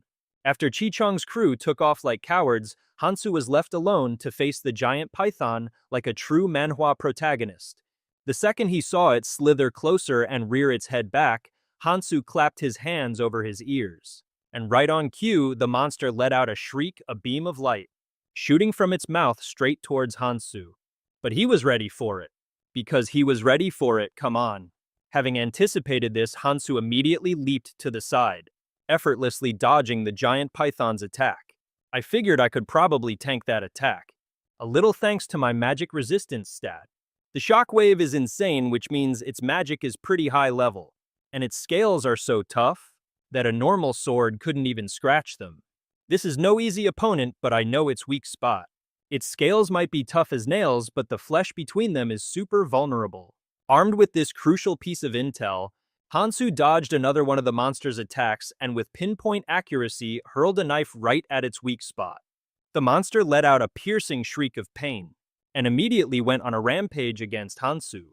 After Chi-Chong's crew took off like cowards, Hansu was left alone to face the giant python like a true manhwa protagonist. The second he saw it slither closer and rear its head back, Hansu clapped his hands over his ears. And right on cue, the monster let out a shriek, a beam of light, shooting from its mouth straight towards Hansu. But he was ready for it. Because he was ready for it, come on. Having anticipated this, Hansu immediately leaped to the side, effortlessly dodging the giant python's attack. I figured I could probably tank that attack. A little thanks to my magic resistance stat. The shockwave is insane, which means its magic is pretty high level, and its scales are so tough that a normal sword couldn't even scratch them. This is no easy opponent, but I know its weak spot. Its scales might be tough as nails, but the flesh between them is super vulnerable. Armed with this crucial piece of intel, Hansu dodged another one of the monster's attacks and with pinpoint accuracy hurled a knife right at its weak spot. The monster let out a piercing shriek of pain and immediately went on a rampage against Hansu.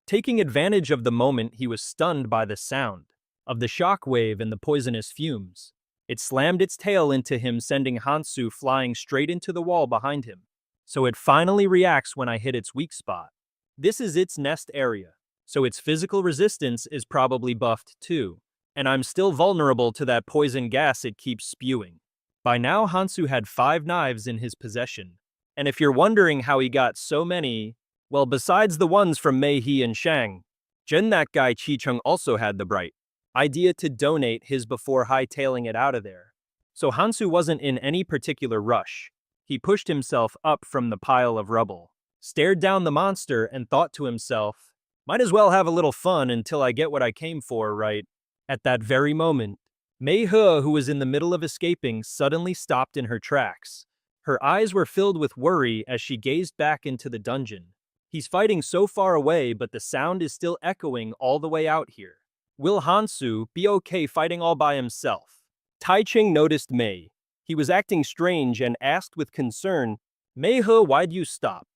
Taking advantage of the moment, he was stunned by the sound of the shockwave and the poisonous fumes. It slammed its tail into him, sending Hansu flying straight into the wall behind him. So it finally reacts when I hit its weak spot. This is its nest area, so its physical resistance is probably buffed too. And I'm still vulnerable to that poison gas it keeps spewing. By now, Hansu had 5 knives in his possession. And if you're wondering how he got so many, well, besides the ones from Mei-He and Shang, that guy Chi-Chung also had the bright idea to donate his before hightailing it out of there. So Hansu wasn't in any particular rush. He pushed himself up from the pile of rubble, stared down the monster, and thought to himself, might as well have a little fun until I get what I came for, right? At that very moment, Mei-He, who was in the middle of escaping, suddenly stopped in her tracks. Her eyes were filled with worry as she gazed back into the dungeon. He's fighting so far away, but the sound is still echoing all the way out here. Will Hansu be okay fighting all by himself? Taichung noticed Mei. He was acting strange and asked with concern, Mei-He, why'd you stop?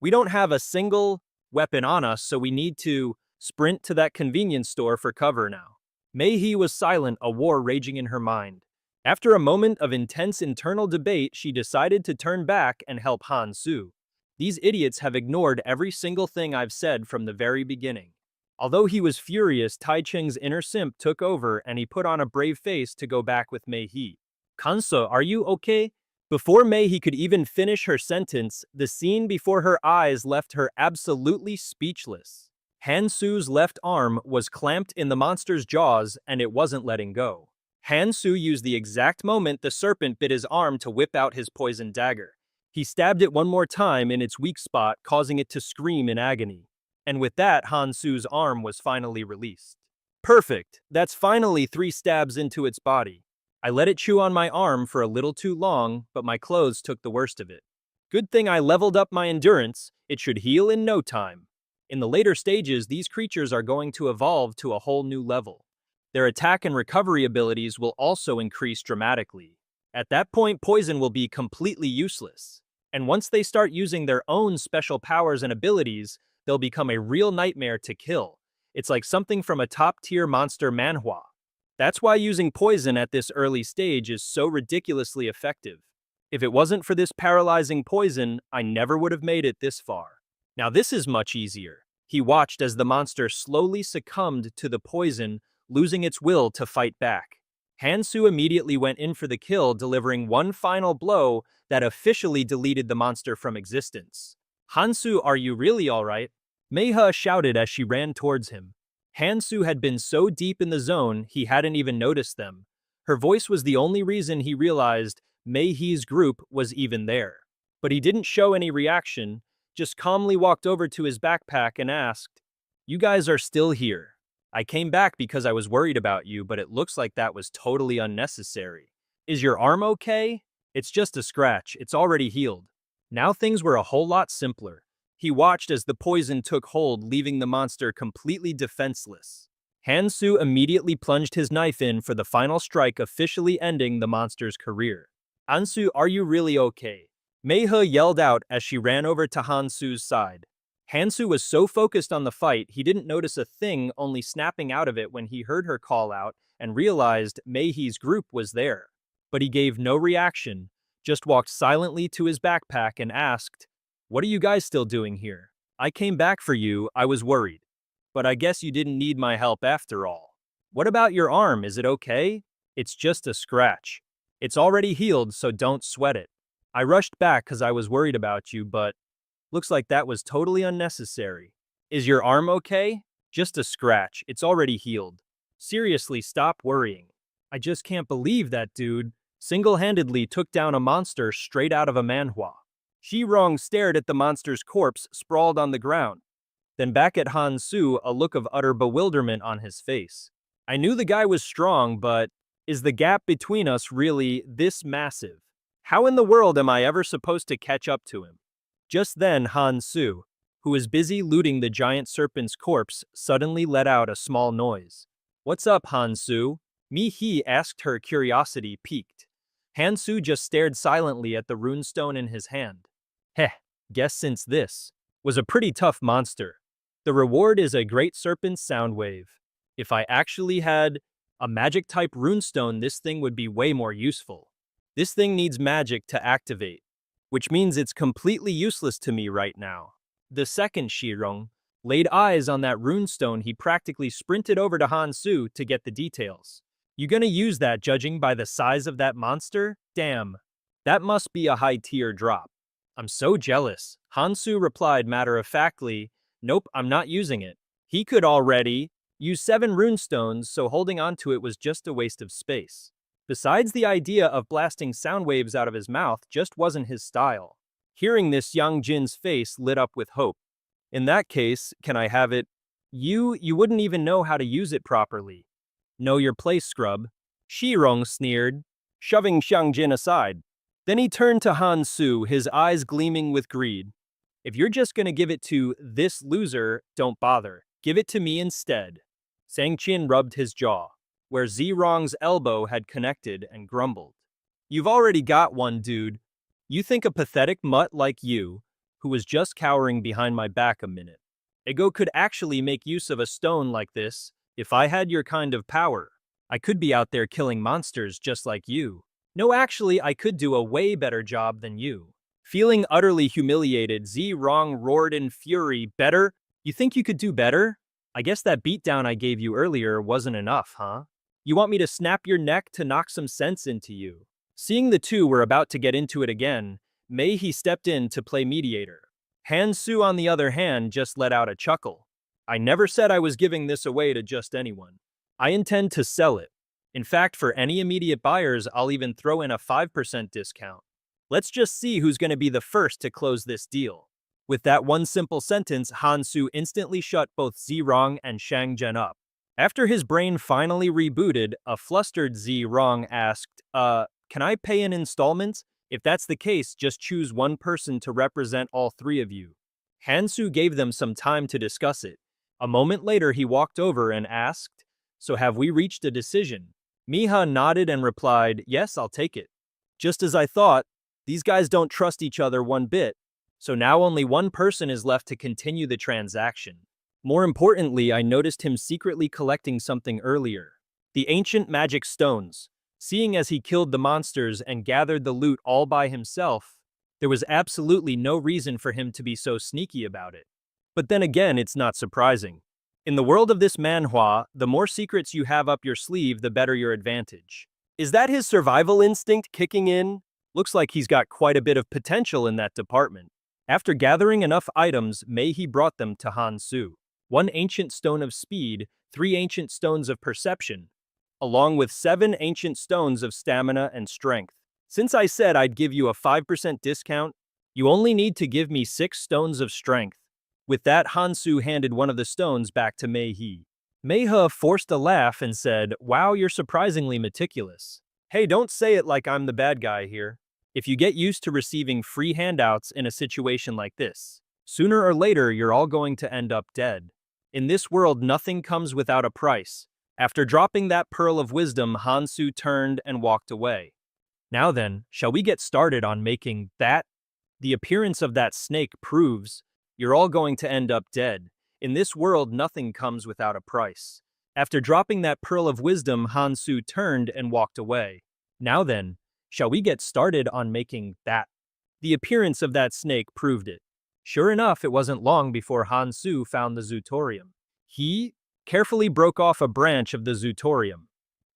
We don't have a single weapon on us, so we need to sprint to that convenience store for cover now. Mei-He was silent, a war raging in her mind. After a moment of intense internal debate, she decided to turn back and help Hansu. These idiots have ignored every single thing I've said from the very beginning. Although he was furious, Taichung's inner simp took over and he put on a brave face to go back with Mei-He. Kansa, are you okay? Before Mei-He could even finish her sentence, the scene before her eyes left her absolutely speechless. Hansu's left arm was clamped in the monster's jaws and it wasn't letting go. Hansu used the exact moment the serpent bit his arm to whip out his poison dagger. He stabbed it one more time in its weak spot, causing it to scream in agony. And with that, Hansu's arm was finally released. Perfect! That's finally 3 stabs into its body. I let it chew on my arm for a little too long, but my clothes took the worst of it. Good thing I leveled up my endurance. It should heal in no time. In the later stages, these creatures are going to evolve to a whole new level. Their attack and recovery abilities will also increase dramatically. At that point, poison will be completely useless. And once they start using their own special powers and abilities, they'll become a real nightmare to kill. It's like something from a top-tier monster manhwa. That's why using poison at this early stage is so ridiculously effective. If it wasn't for this paralyzing poison, I never would have made it this far. Now this is much easier. He watched as the monster slowly succumbed to the poison, losing its will to fight back. Hansu immediately went in for the kill, delivering one final blow that officially deleted the monster from existence. "Hansu, are you really alright?" Meiha shouted as she ran towards him. Hansu had been so deep in the zone, he hadn't even noticed them. Her voice was the only reason he realized Meihi's group was even there. But he didn't show any reaction, just calmly walked over to his backpack and asked, "You guys are still here. I came back because I was worried about you, but it looks like that was totally unnecessary. Is your arm okay?" "It's just a scratch, it's already healed." Now things were a whole lot simpler. He watched as the poison took hold, leaving the monster completely defenseless. Hansu immediately plunged his knife in for the final strike, officially ending the monster's career. "Hansu, are you really okay?" Meiha yelled out as she ran over to Hansu's side. Hansu was so focused on the fight, he didn't notice a thing, only snapping out of it when he heard her call out and realized Meihi's group was there. But he gave no reaction, just walked silently to his backpack and asked, "What are you guys still doing here? I came back for you, I was worried. But I guess you didn't need my help after all. What about your arm, is it okay?" "It's just a scratch. It's already healed, so don't sweat it. I rushed back because I was worried about you, but looks like that was totally unnecessary. Is your arm okay?" "Just a scratch, it's already healed. Seriously, stop worrying. I just can't believe that dude single-handedly took down a monster straight out of a manhwa." Shirong stared at the monster's corpse sprawled on the ground, then back at Hansu, a look of utter bewilderment on his face. "I knew the guy was strong, but is the gap between us really this massive? How in the world am I ever supposed to catch up to him?" Just then, Hansu, who was busy looting the giant serpent's corpse, suddenly let out a small noise. "What's up, Hansu?" Mi-hee asked, her curiosity piqued. Hansu just stared silently at the runestone in his hand. "Heh, guess since this was a pretty tough monster, the reward is a great serpent sound wave. If I actually had a magic-type runestone, this thing would be way more useful. This thing needs magic to activate, which means it's completely useless to me right now." The second Shirong laid eyes on that runestone, he practically sprinted over to Hansu to get the details. "You gonna use that judging by the size of that monster? Damn, that must be a high-tier drop." "I'm so jealous," Hansu replied matter-of-factly. "Nope, I'm not using it. He could already use 7 runestones, so holding onto it was just a waste of space. Besides, the idea of blasting sound waves out of his mouth just wasn't his style." Hearing this, Yang Jin's face lit up with hope. "In that case, can I have it?" You wouldn't even know how to use it properly." "Know your place, scrub," Shirong sneered, shoving Yang Jin aside. Then he turned to Hansu, his eyes gleaming with greed. "If you're just gonna give it to this loser, don't bother. Give it to me instead." Sang Qin rubbed his jaw, where Zirong's elbow had connected, and grumbled. "You've already got one, dude. You think a pathetic mutt like you, who was just cowering behind my back a minute ago, could actually make use of a stone like this? If I had your kind of power, I could be out there killing monsters just like you. No, actually, I could do a way better job than you." Feeling utterly humiliated, Zirong roared in fury. "Better? You think you could do better? I guess that beatdown I gave you earlier wasn't enough, huh? You want me to snap your neck to knock some sense into you?" Seeing the two were about to get into it again, Mei-hee stepped in to play mediator. Hansu, on the other hand, just let out a chuckle. "I never said I was giving this away to just anyone. I intend to sell it. In fact, for any immediate buyers, I'll even throw in a 5% discount. Let's just see who's going to be the first to close this deal." With that one simple sentence, Hansu instantly shut both Zirong and Shang Zhen up. After his brain finally rebooted, a flustered Zirong asked, "Can I pay in installments? If that's the case, just choose one person to represent all 3 of you." Hansu gave them some time to discuss it. A moment later, he walked over and asked, "So have we reached a decision?" Meiha nodded and replied, "Yes, I'll take it." "Just as I thought. These guys don't trust each other one bit. So now only one person is left to continue the transaction. More importantly, I noticed him secretly collecting something earlier. The ancient magic stones. Seeing as he killed the monsters and gathered the loot all by himself, there was absolutely no reason for him to be so sneaky about it. But then again, it's not surprising. In the world of this manhwa, the more secrets you have up your sleeve, the better your advantage. Is that his survival instinct kicking in? Looks like he's got quite a bit of potential in that department. After gathering enough items, Mei brought them to Hansu. 1 ancient stone of speed, 3 ancient stones of perception, along with 7 ancient stones of stamina and strength. Since I said I'd give you a 5% discount, you only need to give me 6 stones of strength. With that, Hansu handed one of the stones back to Mei. Mei forced a laugh and said, "Wow, you're surprisingly meticulous. Hey, don't say it like I'm the bad guy here. If you get used to receiving free handouts in a situation like this, sooner or later you're all going to end up dead. In this world, nothing comes without a price." After dropping that pearl of wisdom, Hansu turned and walked away. Now then, shall we get started on making that? The appearance of that snake proves you're all going to end up dead. In this world, nothing comes without a price. After dropping that pearl of wisdom, Hansu turned and walked away. Now then, shall we get started on making that? The appearance of that snake proved it. Sure enough, it wasn't long before Hansu found the zootorium. He carefully broke off a branch of the zootorium,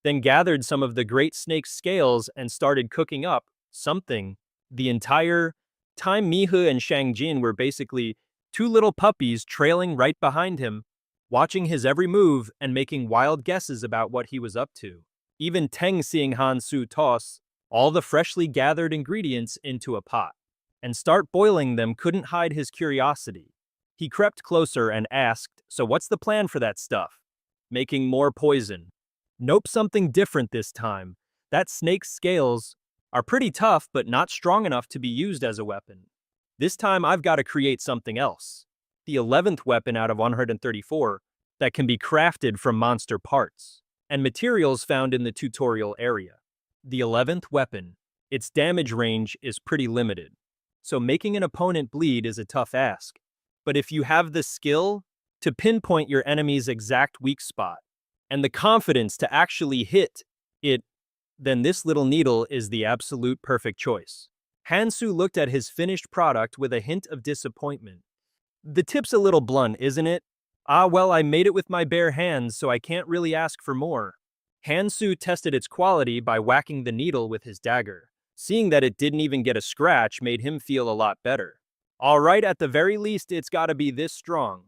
then gathered some of the great snake's scales and started cooking up something. The entire time Mihu and Shangjin were basically 2 little puppies trailing right behind him, watching his every move and making wild guesses about what he was up to. Even Teng, seeing Hansu toss all the freshly gathered ingredients into a pot and start boiling them, couldn't hide his curiosity. He crept closer and asked, "So what's the plan for that stuff? Making more poison?" "Nope, something different this time. That snake's scales are pretty tough, but not strong enough to be used as a weapon. This time I've got to create something else. The 11th weapon out of 134 that can be crafted from monster parts and materials found in the tutorial area. The 11th weapon. Its damage range is pretty limited, so making an opponent bleed is a tough ask. But if you have the skill to pinpoint your enemy's exact weak spot and the confidence to actually hit it, then this little needle is the absolute perfect choice." Hansu looked at his finished product with a hint of disappointment. "The tip's a little blunt, isn't it? Well, I made it with my bare hands, so I can't really ask for more." Hansu tested its quality by whacking the needle with his dagger. Seeing that it didn't even get a scratch made him feel a lot better. All right, at the very least, it's gotta be this strong.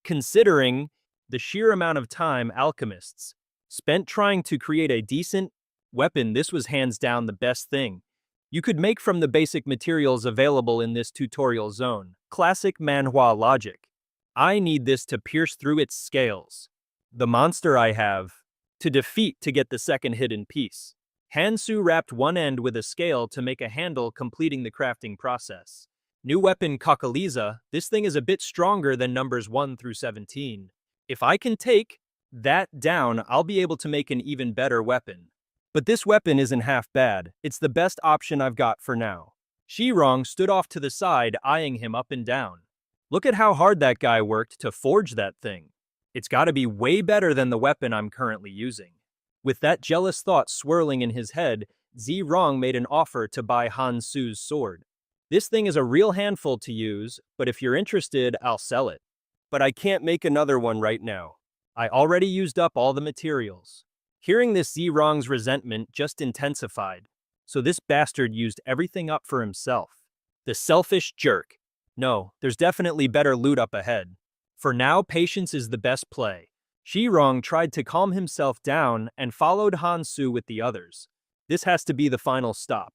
Considering the sheer amount of time alchemists spent trying to create a decent weapon, this was hands down the best thing you could make from the basic materials available in this tutorial zone. Classic manhwa logic. I need this to pierce through its scales. The monster I have to defeat to get the second hidden piece. Hansu wrapped one end with a scale to make a handle, completing the crafting process. New weapon Kakaliza. This thing is a bit stronger than numbers 1 through 17. If I can take that down, I'll be able to make an even better weapon. But this weapon isn't half bad. It's the best option I've got for now. Shirong stood off to the side, eyeing him up and down. Look at how hard that guy worked to forge that thing. It's gotta be way better than the weapon I'm currently using. With that jealous thought swirling in his head, Zirong made an offer to buy Hansu's sword. This thing is a real handful to use, but if you're interested, I'll sell it. But I can't make another one right now. I already used up all the materials. Hearing this, Zirong's resentment just intensified. So this bastard used everything up for himself. The selfish jerk. No, there's definitely better loot up ahead. For now, patience is the best play. Shirong tried to calm himself down and followed Hansu with the others. This has to be the final stop.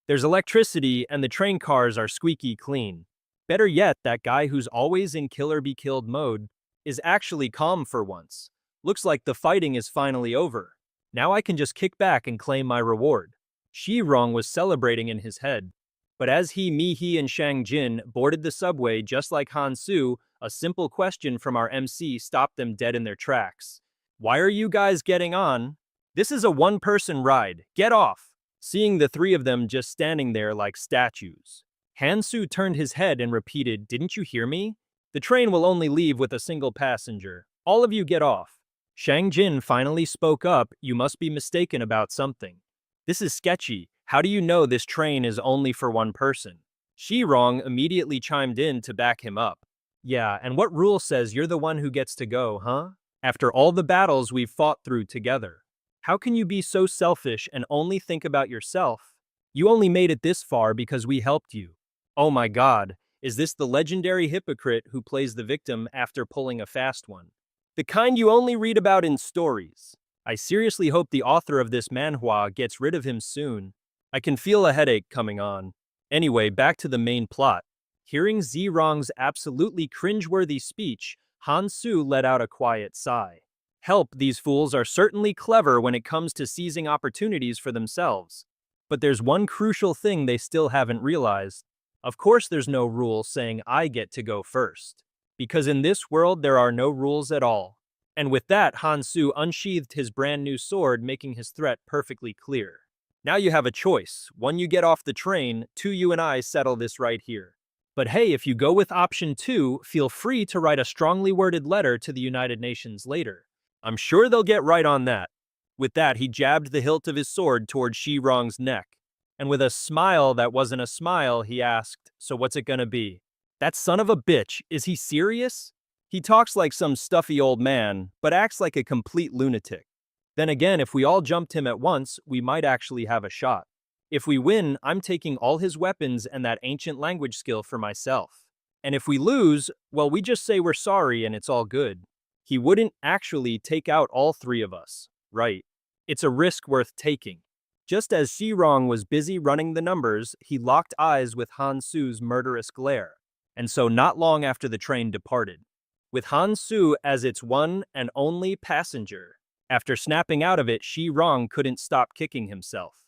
There's electricity and the train cars are squeaky clean. Better yet, that guy who's always in kill or be killed mode is actually calm for once. Looks like the fighting is finally over. Now I can just kick back and claim my reward. Shirong was celebrating in his head. But as Mihi and Shangjin boarded the subway just like Hansu, a simple question from our MC stopped them dead in their tracks. "Why are you guys getting on? This is a one-person ride. Get off!" Seeing the 3 of them just standing there like statues, Hansu turned his head and repeated, "Didn't you hear me? The train will only leave with a single passenger. All of you get off." Shang Jin finally spoke up, "You must be mistaken about something. This is sketchy. How do you know this train is only for one person?" Shi Rong immediately chimed in to back him up. "Yeah, and what rule says you're the one who gets to go, huh? After all the battles we've fought through together. How can you be so selfish and only think about yourself? You only made it this far because we helped you." Oh my god, is this the legendary hypocrite who plays the victim after pulling a fast one? The kind you only read about in stories. I seriously hope the author of this manhwa gets rid of him soon. I can feel a headache coming on. Anyway, back to the main plot. Hearing Zirong's absolutely cringeworthy speech, Han Su let out a quiet sigh. Help, these fools are certainly clever when it comes to seizing opportunities for themselves. But there's one crucial thing they still haven't realized. Of course there's no rule saying I get to go first. Because in this world there are no rules at all. And with that, Han Su unsheathed his brand new sword, making his threat perfectly clear. Now you have a choice. One, you get off the train. Two, you and I settle this right here. But hey, if you go with option 2, feel free to write a strongly worded letter to the United Nations later. I'm sure they'll get right on that. With that, he jabbed the hilt of his sword toward Shi Rong's neck. And with a smile that wasn't a smile, he asked, "So what's it gonna be?" That son of a bitch, is he serious? He talks like some stuffy old man, but acts like a complete lunatic. Then again, if we all jumped him at once, we might actually have a shot. If we win, I'm taking all his weapons and that ancient language skill for myself. And if we lose, well, we just say we're sorry and it's all good. He wouldn't actually take out all 3 of us, right? It's a risk worth taking. Just as Shi Rong was busy running the numbers, he locked eyes with Han Su's murderous glare. And so not long after the train departed, with Han Su as its one and only passenger, after snapping out of it, Shi Rong couldn't stop kicking himself.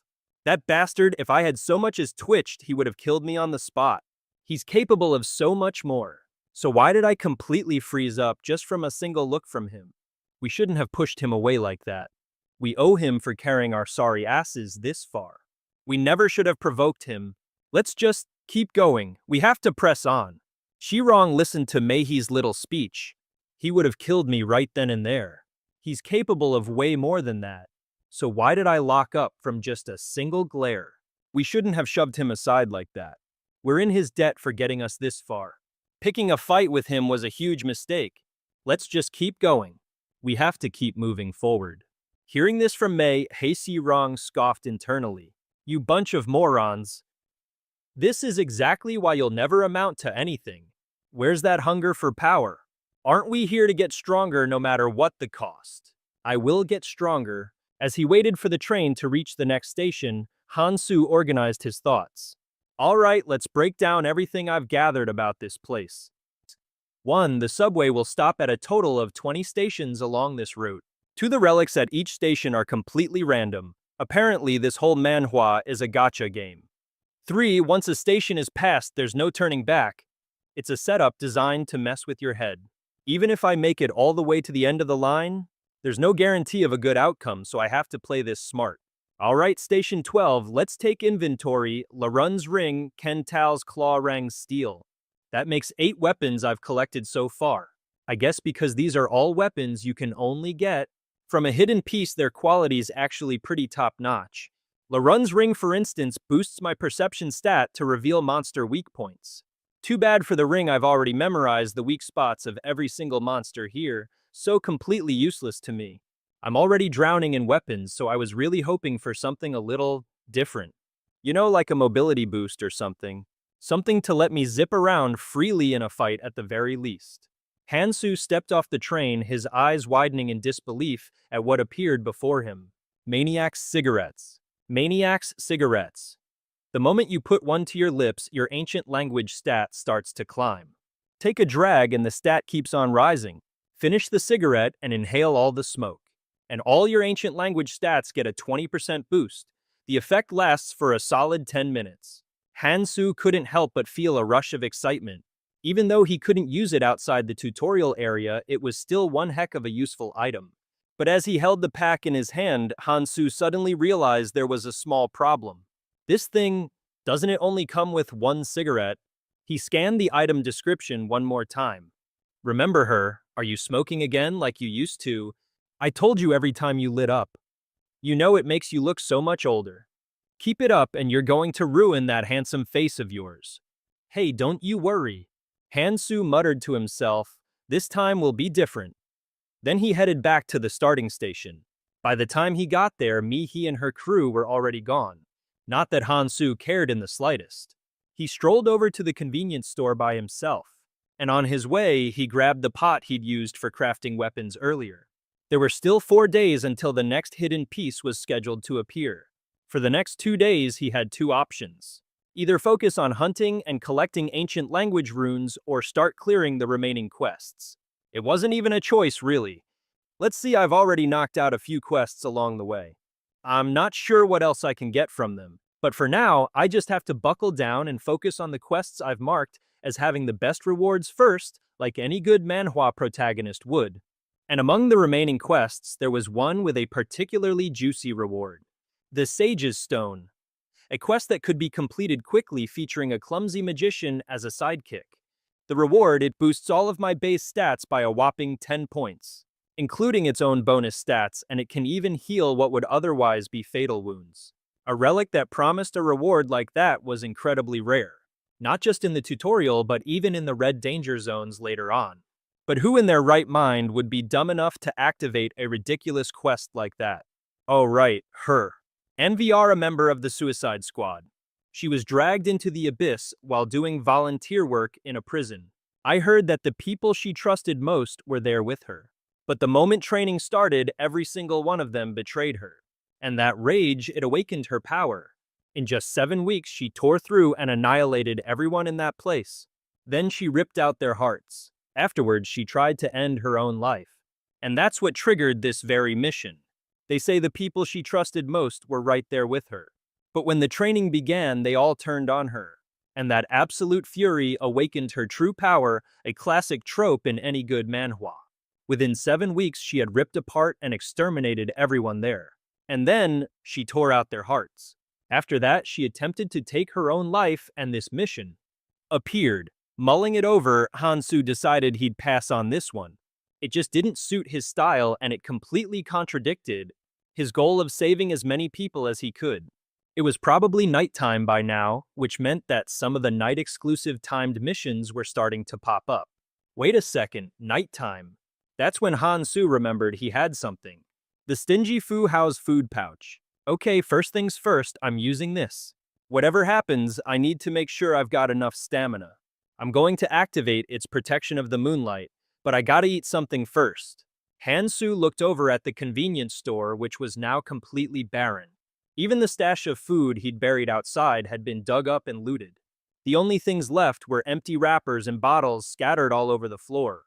That bastard, if I had so much as twitched, he would have killed me on the spot. He's capable of so much more. So why did I completely freeze up just from a single look from him? We shouldn't have pushed him away like that. We owe him for carrying our sorry asses this far. We never should have provoked him. Let's just keep going. We have to press on. Shi Rong listened to Meihi's little speech. He would have killed me right then and there. He's capable of way more than that. So why did I lock up from just a single glare? We shouldn't have shoved him aside like that. We're in his debt for getting us this far. Picking a fight with him was a huge mistake. Let's just keep going. We have to keep moving forward. Hearing this from Mei, Shi Rong scoffed internally. You bunch of morons. This is exactly why you'll never amount to anything. Where's that hunger for power? Aren't we here to get stronger no matter what the cost? I will get stronger. As he waited for the train to reach the next station, Han Su organized his thoughts. All right, let's break down everything I've gathered about this place. 1. The subway will stop at a total of 20 stations along this route. 2. The relics at each station are completely random. Apparently, this whole manhwa is a gacha game. 3. Once a station is passed, there's no turning back. It's a setup designed to mess with your head. Even if I make it all the way to the end of the line, there's no guarantee of a good outcome, so I have to play this smart. Alright, Station 12, let's take inventory. Larun's Ring, Ken Tao's Claw Rang's Steel. That makes 8 weapons I've collected so far. I guess because these are all weapons you can only get from a hidden piece, their quality's actually pretty top-notch. Larun's Ring, for instance, boosts my perception stat to reveal monster weak points. Too bad for the ring, I've already memorized the weak spots of every single monster here, so completely useless to me. I'm already drowning in weapons, so I was really hoping for something a little different. You know, like a mobility boost or something. Something to let me zip around freely in a fight at the very least. Han Su stepped off the train, his eyes widening in disbelief at what appeared before him. Maniac's cigarettes. Maniac's cigarettes. The moment you put one to your lips, your ancient language stat starts to climb. Take a drag and the stat keeps on rising. Finish the cigarette and inhale all the smoke. And all your ancient language stats get a 20% boost. The effect lasts for a solid 10 minutes. Han Su couldn't help but feel a rush of excitement. Even though he couldn't use it outside the tutorial area, it was still one heck of a useful item. But as he held the pack in his hand, Han Su suddenly realized there was a small problem. This thing, Doesn't it only come with one cigarette? He scanned the item description one more time. Remember her? Are you smoking again like you used to? I told you every time you lit up. You know it makes you look so much older. Keep it up and you're going to ruin that handsome face of yours. Hey, don't you worry. Hansu muttered to himself, this time will be different. Then he headed back to the starting station. By the time he got there, Mihi and her crew were already gone. Not that Hansu cared in the slightest. He strolled over to the convenience store by himself, and on his way, he grabbed the pot he'd used for crafting weapons earlier. There were still 4 days until the next hidden piece was scheduled to appear. For the next 2 days, he had 2 options. Either focus on hunting and collecting ancient language runes or start clearing the remaining quests. It wasn't even a choice, really. Let's see, I've already knocked out a few quests along the way. I'm not sure what else I can get from them, but for now, I just have to buckle down and focus on the quests I've marked as having the best rewards first, like any good manhwa protagonist would. And among the remaining quests, there was one with a particularly juicy reward. The Sage's Stone. A quest that could be completed quickly featuring a clumsy magician as a sidekick. The reward, it boosts all of my base stats by a whopping 10 points, including its own bonus stats, and it can even heal what would otherwise be fatal wounds. A relic that promised a reward like that was incredibly rare, not just in the tutorial but even in the red danger zones later on. But who in their right mind would be dumb enough to activate a ridiculous quest like that? Oh right, her. NVR, a member of the Suicide Squad. She was dragged into the abyss while doing volunteer work in a prison. I heard that the people she trusted most were there with her. But the moment training started, every single one of them betrayed her. And that rage, it awakened her power. In just 7 weeks, she tore through and annihilated everyone in that place. Then she ripped out their hearts. Afterwards, she tried to end her own life. And that's what triggered this very mission. They say the people she trusted most were right there with her. But when the training began, they all turned on her. And that absolute fury awakened her true power, a classic trope in any good manhwa. Within 7 weeks, she had ripped apart and exterminated everyone there. And then, she tore out their hearts. After that, she attempted to take her own life, and this mission appeared. Mulling it over, Hansu decided he'd pass on this one. It just didn't suit his style, and it completely contradicted his goal of saving as many people as he could. It was probably nighttime by now, which meant that some of the night-exclusive timed missions were starting to pop up. Wait a second, nighttime. That's when Hansu remembered he had something. The Stingy Fu Hao's food pouch. Okay, first things first, I'm using this. Whatever happens, I need to make sure I've got enough stamina. I'm going to activate its protection of the moonlight, but I gotta eat something first. Hansu looked over at the convenience store, which was now completely barren. Even the stash of food he'd buried outside had been dug up and looted. The only things left were empty wrappers and bottles scattered all over the floor.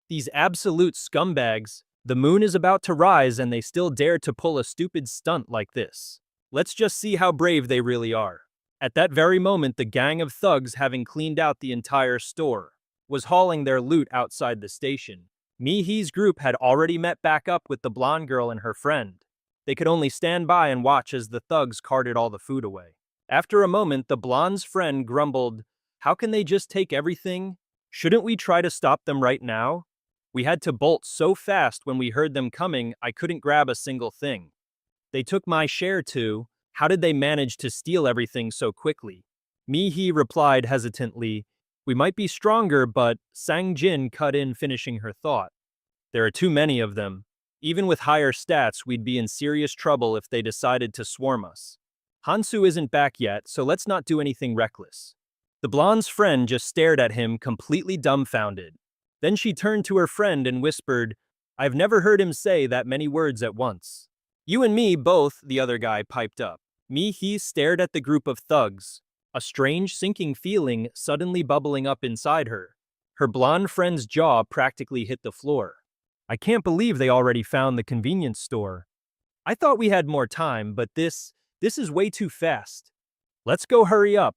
These absolute scumbags. The moon is about to rise and they still dare to pull a stupid stunt like this. Let's just see how brave they really are. At that very moment, the gang of thugs, having cleaned out the entire store, was hauling their loot outside the station. Mihi's group had already met back up with the blonde girl and her friend. They could only stand by and watch as the thugs carted all the food away. After a moment, the blonde's friend grumbled, "How can they just take everything? Shouldn't we try to stop them right now? We had to bolt so fast when we heard them coming, I couldn't grab a single thing. They took my share too. How did they manage to steal everything so quickly?" Mihi replied hesitantly, "We might be stronger, but..." Sang Jin cut in, finishing her thought. "There are too many of them. Even with higher stats, we'd be in serious trouble if they decided to swarm us. Hansu isn't back yet, so let's not do anything reckless." The blonde's friend just stared at him, completely dumbfounded. Then she turned to her friend and whispered, "I've never heard him say that many words at once." "You and me both," the other guy piped up. Mihi stared at the group of thugs, a strange sinking feeling suddenly bubbling up inside her. Her blonde friend's jaw practically hit the floor. "I can't believe they already found the convenience store. I thought we had more time, but this is way too fast. Let's go hurry up."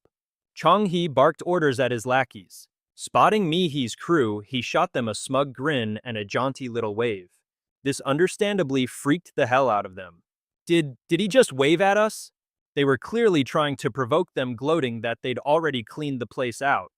Chong-hee barked orders at his lackeys. Spotting Mihi's crew, he shot them a smug grin and a jaunty little wave. This understandably freaked the hell out of them. Did he just wave at us?" They were clearly trying to provoke them, gloating that they'd already cleaned the place out.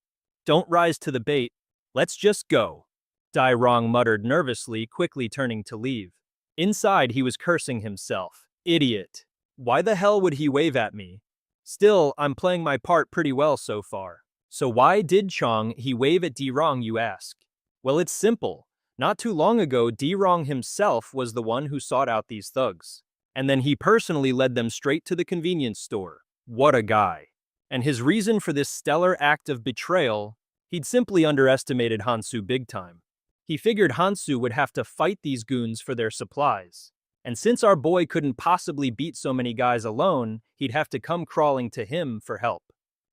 Don't rise to the bait. Let's just go. Dai Rong muttered nervously, quickly turning to leave. Inside, he was cursing himself. Idiot. Why the hell would he wave at me? Still, I'm playing my part pretty well so far. So why did he wave at Rong, you ask? Well, it's simple. Not too long ago, Rong himself was the one who sought out these thugs. And then he personally led them straight to the convenience store. What a guy. And his reason for this stellar act of betrayal, he'd simply underestimated Hansu big time. He figured Hansu would have to fight these goons for their supplies. And since our boy couldn't possibly beat so many guys alone, he'd have to come crawling to him for help.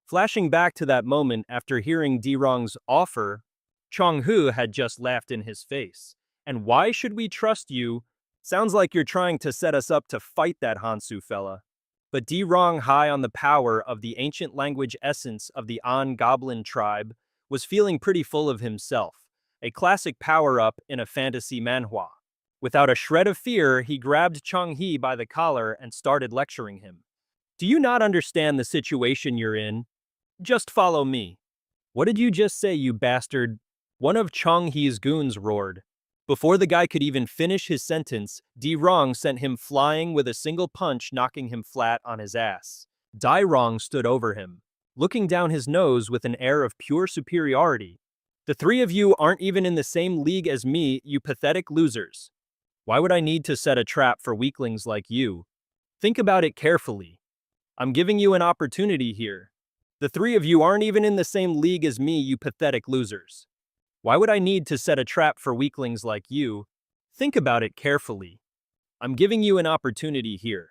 Flashing back to that moment after hearing Rong's offer, Chong-hu had just laughed in his face. And why should we trust you? Sounds like you're trying to set us up to fight that Hansu fella. But Rong, high on the power of the ancient language essence of the An Goblin tribe, was feeling pretty full of himself, a classic power-up in a fantasy manhwa. Without a shred of fear, he grabbed Chong-hee by the collar and started lecturing him. Do you not understand the situation you're in? Just follow me. What did you just say, you bastard? One of Chong-hee's goons roared. Before the guy could even finish his sentence, Rong sent him flying with a single punch, knocking him flat on his ass. Rong stood over him, looking down his nose with an air of pure superiority. The three of you aren't even in the same league as me, you pathetic losers. Why would I need to set a trap for weaklings like you? Think about it carefully. I'm giving you an opportunity here. The three of you aren't even in the same league as me, you pathetic losers. Why would I need to set a trap for weaklings like you? Think about it carefully. I'm giving you an opportunity here.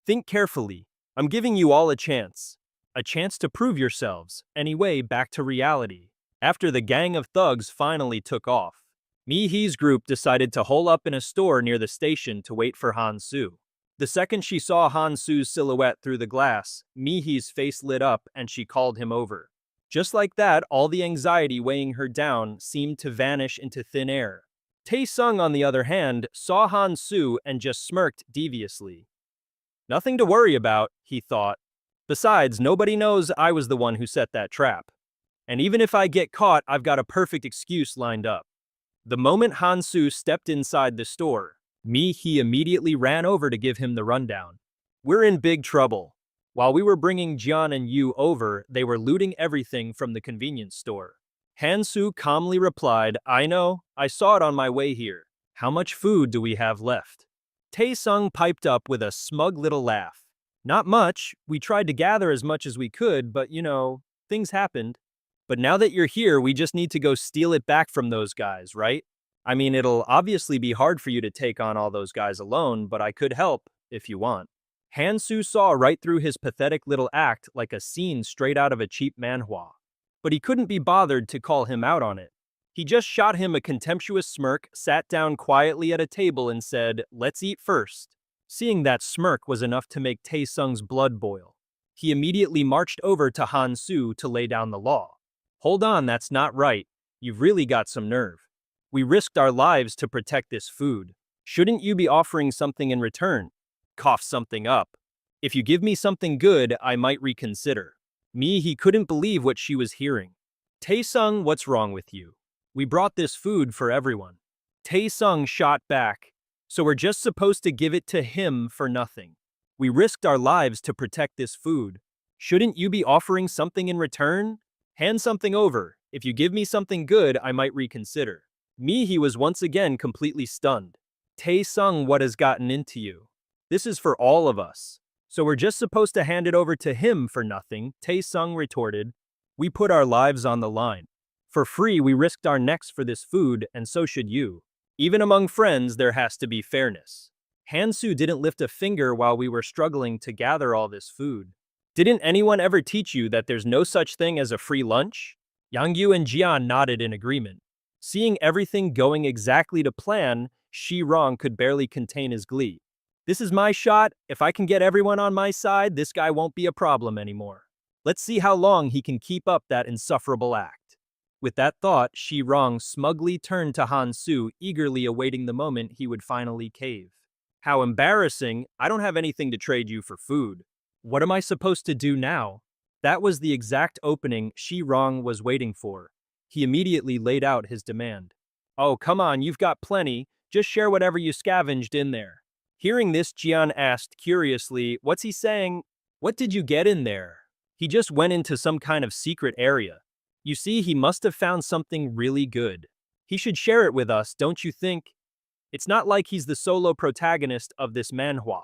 Think carefully. I'm giving you all a chance. A chance to prove yourselves. Anyway, back to reality. After the gang of thugs finally took off, Mi-hee's group decided to hole up in a store near the station to wait for Han-su. The second she saw Han-su's silhouette through the glass, Mi-hee's face lit up and she called him over. Just like that, all the anxiety weighing her down seemed to vanish into thin air. Tae-sung, on the other hand, saw Han-su and just smirked deviously. Nothing to worry about, he thought. Besides, nobody knows I was the one who set that trap. And even if I get caught, I've got a perfect excuse lined up. The moment Han-su stepped inside the store, Mi-hee immediately ran over to give him the rundown. We're in big trouble. While we were bringing Jian and Yu over, they were looting everything from the convenience store. Han-su calmly replied, I know, I saw it on my way here. How much food do we have left? Tae-sung piped up with a smug little laugh. Not much. We tried to gather as much as we could, but things happened. But now that you're here, we just need to go steal it back from those guys, right? I mean, it'll obviously be hard for you to take on all those guys alone, but I could help, if you want. Han-su saw right through his pathetic little act like a scene straight out of a cheap manhwa. But he couldn't be bothered to call him out on it. He just shot him a contemptuous smirk, sat down quietly at a table and said, let's eat first. Seeing that smirk was enough to make Tae-sung's blood boil. He immediately marched over to Han-su to lay down the law. Hold on, that's not right. You've really got some nerve. We risked our lives to protect this food. Shouldn't you be offering something in return? Cough something up. If you give me something good, I might reconsider. He couldn't believe what she was hearing. Tae-sung, what's wrong with you? We brought this food for everyone. Tae-sung shot back. So we're just supposed to give it to him for nothing. We risked our lives to protect this food. Shouldn't you be offering something in return? Hand something over. If you give me something good, I might reconsider. He was once again completely stunned. Tae-sung, what has gotten into you? This is for all of us. So we're just supposed to hand it over to him for nothing, Tae-sung retorted. We put our lives on the line. For free, we risked our necks for this food, and so should you. Even among friends, there has to be fairness. Han-su didn't lift a finger while we were struggling to gather all this food. Didn't anyone ever teach you that there's no such thing as a free lunch? Yang Yu and Jian nodded in agreement. Seeing everything going exactly to plan, Shi Rong could barely contain his glee. This is my shot. If I can get everyone on my side, this guy won't be a problem anymore. Let's see how long he can keep up that insufferable act. With that thought, Shi Rong smugly turned to Han-su, eagerly awaiting the moment he would finally cave. How embarrassing. I don't have anything to trade you for food. What am I supposed to do now? That was the exact opening Shi Rong was waiting for. He immediately laid out his demand. Oh, come on, you've got plenty. Just share whatever you scavenged in there. Hearing this, Jian asked curiously, what's he saying? What did you get in there? He just went into some kind of secret area. You see, he must have found something really good. He should share it with us, don't you think? It's not like he's the solo protagonist of this manhwa.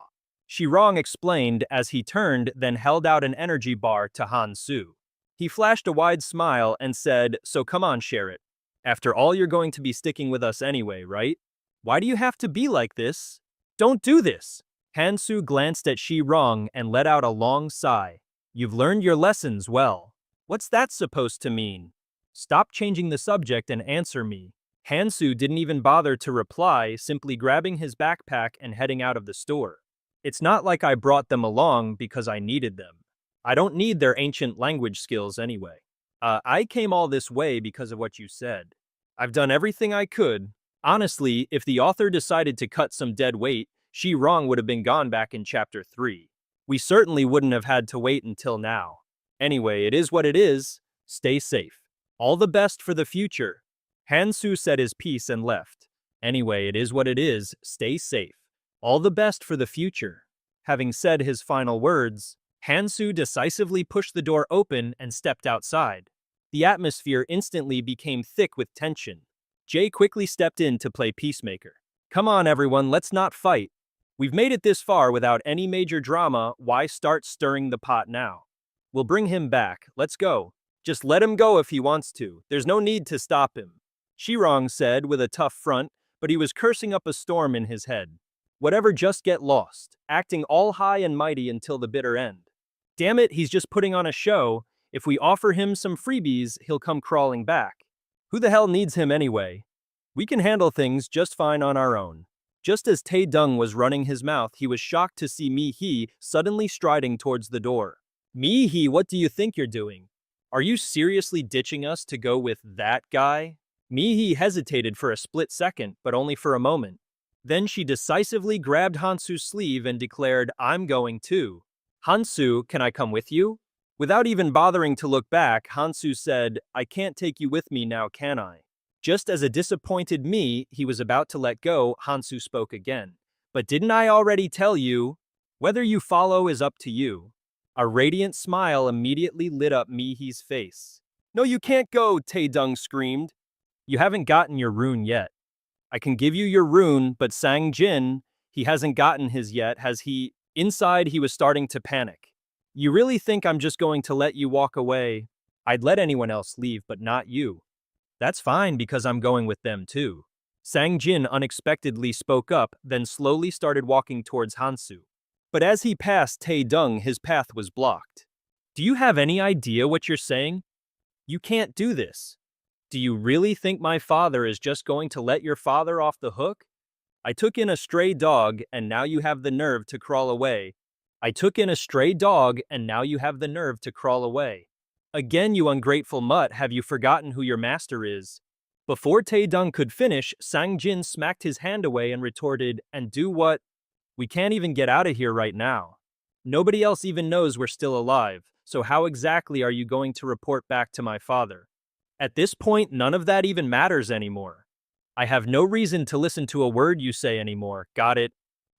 Shirong explained as he turned, then held out an energy bar to Han Su. He flashed a wide smile and said, so come on, share it. After all, you're going to be sticking with us anyway, right? Why do you have to be like this? Don't do this! Han Su glanced at Shirong and let out a long sigh. You've learned your lessons well. What's that supposed to mean? Stop changing the subject and answer me. Han Su didn't even bother to reply, simply grabbing his backpack and heading out of the store. It's not like I brought them along because I needed them. I don't need their ancient language skills anyway. I came all this way because of what you said. I've done everything I could. Honestly, if the author decided to cut some dead weight, Shi Rong would have been gone back in chapter 3. We certainly wouldn't have had to wait until now. Anyway, it is what it is. Stay safe. All the best for the future. Han Su said his piece and left. Anyway, it is what it is. Stay safe. All the best for the future. Having said his final words, Han Su decisively pushed the door open and stepped outside. The atmosphere instantly became thick with tension. Jay quickly stepped in to play peacemaker. Come on, everyone, let's not fight. We've made it this far without any major drama, why start stirring the pot now? We'll bring him back, let's go. Just let him go if he wants to, there's no need to stop him. Shirong said with a tough front, but he was cursing up a storm in his head. Whatever, just get lost, acting all high and mighty until the bitter end. Damn it, he's just putting on a show. If we offer him some freebies, he'll come crawling back. Who the hell needs him anyway? We can handle things just fine on our own. Just as Tae Dung was running his mouth, he was shocked to see Mi Hee suddenly striding towards the door. Mi Hee, what do you think you're doing? Are you seriously ditching us to go with that guy? Mi Hee hesitated for a split second, but only for a moment. Then she decisively grabbed Hansu's sleeve and declared, I'm going too. Hansu, can I come with you? Without even bothering to look back, Hansu said, I can't take you with me now, can I? Just as a disappointed Mi, he was about to let go, Hansu spoke again. But didn't I already tell you? Whether you follow is up to you. A radiant smile immediately lit up Mi Hee's face. No, you can't go, Tae Dung screamed. You haven't gotten your rune yet. I can give you your rune, but Sang Jin, he hasn't gotten his yet, has he? Inside, he was starting to panic. You really think I'm just going to let you walk away? I'd let anyone else leave, but not you. That's fine because I'm going with them too. Sang Jin unexpectedly spoke up, then slowly started walking towards Hansu. But as he passed Tae Dung, his path was blocked. Do you have any idea what you're saying? You can't do this. Do you really think my father is just going to let your father off the hook? I took in a stray dog, and now you have the nerve to crawl away. I took in a stray dog, and now you have the nerve to crawl away. Again, you ungrateful mutt, have you forgotten who your master is? Before Tae Dung could finish, Sang Jin smacked his hand away and retorted, and do what? We can't even get out of here right now. Nobody else even knows we're still alive, so how exactly are you going to report back to my father? At this point, none of that even matters anymore. I have no reason to listen to a word you say anymore, got it?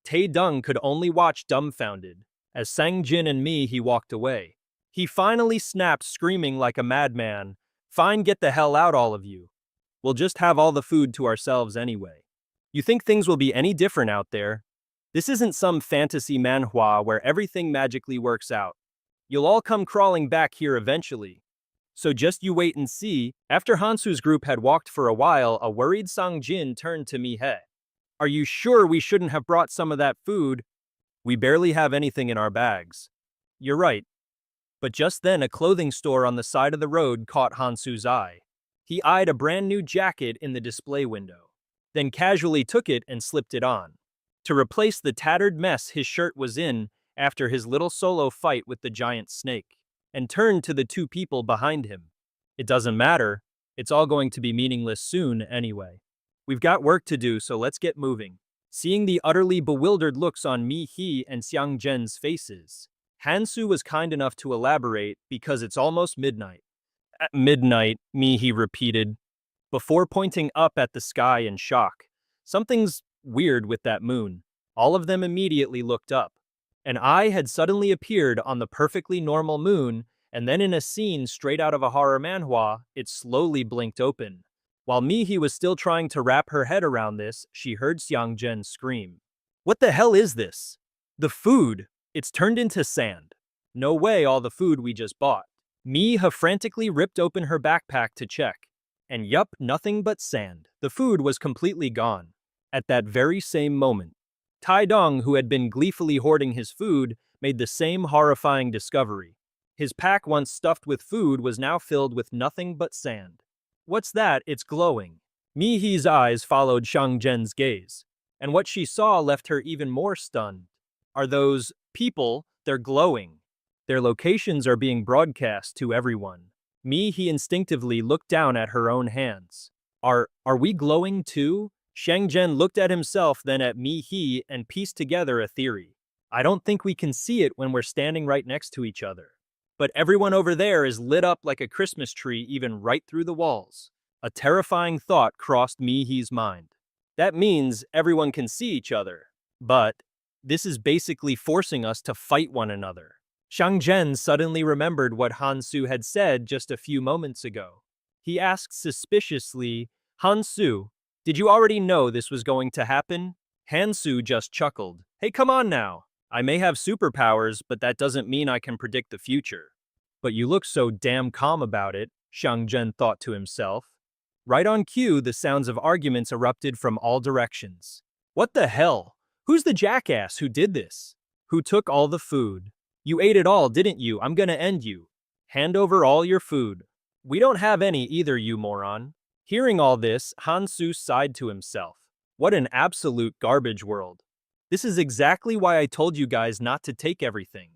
Tae Dung could only watch dumbfounded. As Sang Jin and Mi Hee walked away. He finally snapped, screaming like a madman, Fine, get the hell out, all of you. We'll just have all the food to ourselves anyway. You think things will be any different out there? This isn't some fantasy manhwa where everything magically works out. You'll all come crawling back here eventually. So just you wait and see. After Hansu's group had walked for a while, a worried Sang Jin turned to Mi Hee. Are you sure we shouldn't have brought some of that food? We barely have anything in our bags. You're right. But just then a clothing store on the side of the road caught Hansu's eye. He eyed a brand new jacket in the display window, then casually took it and slipped it on, to replace the tattered mess his shirt was in after his little solo fight with the giant snake, and turned to the two people behind him. It doesn't matter. It's all going to be meaningless soon anyway. We've got work to do, so let's get moving. Seeing the utterly bewildered looks on Mi Hee and Xiang Zhen's faces, Hansu was kind enough to elaborate because it's almost midnight. At midnight, he repeated, before pointing up at the sky in shock. Something's weird with that moon. All of them immediately looked up. An eye had suddenly appeared on the perfectly normal moon, and then in a scene straight out of a horror manhwa, it slowly blinked open. While Mihi was still trying to wrap her head around this, she heard Xiangzhen scream. What the hell is this? The food! It's turned into sand. No way all the food we just bought. Miha frantically ripped open her backpack to check. And yup, nothing but sand. The food was completely gone. At that very same moment, Tai Dong, who had been gleefully hoarding his food, made the same horrifying discovery. His pack, once stuffed with food, was now filled with nothing but sand. What's that? It's glowing. Mihi's eyes followed Xiangzhen's gaze, and what she saw left her even more stunned. Are those people? They're glowing. Their locations are being broadcast to everyone. Mihi instinctively looked down at her own hands. Are we glowing too? Xiangzhen looked at himself, then at Mihi, and pieced together a theory. I don't think we can see it when we're standing right next to each other. But everyone over there is lit up like a Christmas tree, even right through the walls. A terrifying thought crossed Mihi's mind. That means everyone can see each other. But this is basically forcing us to fight one another. Xiangzhen suddenly remembered what Hansu had said just a few moments ago. He asked suspiciously, Hansu, did you already know this was going to happen? Hansu just chuckled. Hey, come on now. I may have superpowers, but that doesn't mean I can predict the future. But you look so damn calm about it, Xiangzhen thought to himself. Right on cue, the sounds of arguments erupted from all directions. What the hell? Who's the jackass who did this? Who took all the food? You ate it all, didn't you? I'm gonna end you. Hand over all your food. We don't have any either, you moron. Hearing all this, Hansu sighed to himself. What an absolute garbage world. This is exactly why I told you guys not to take everything.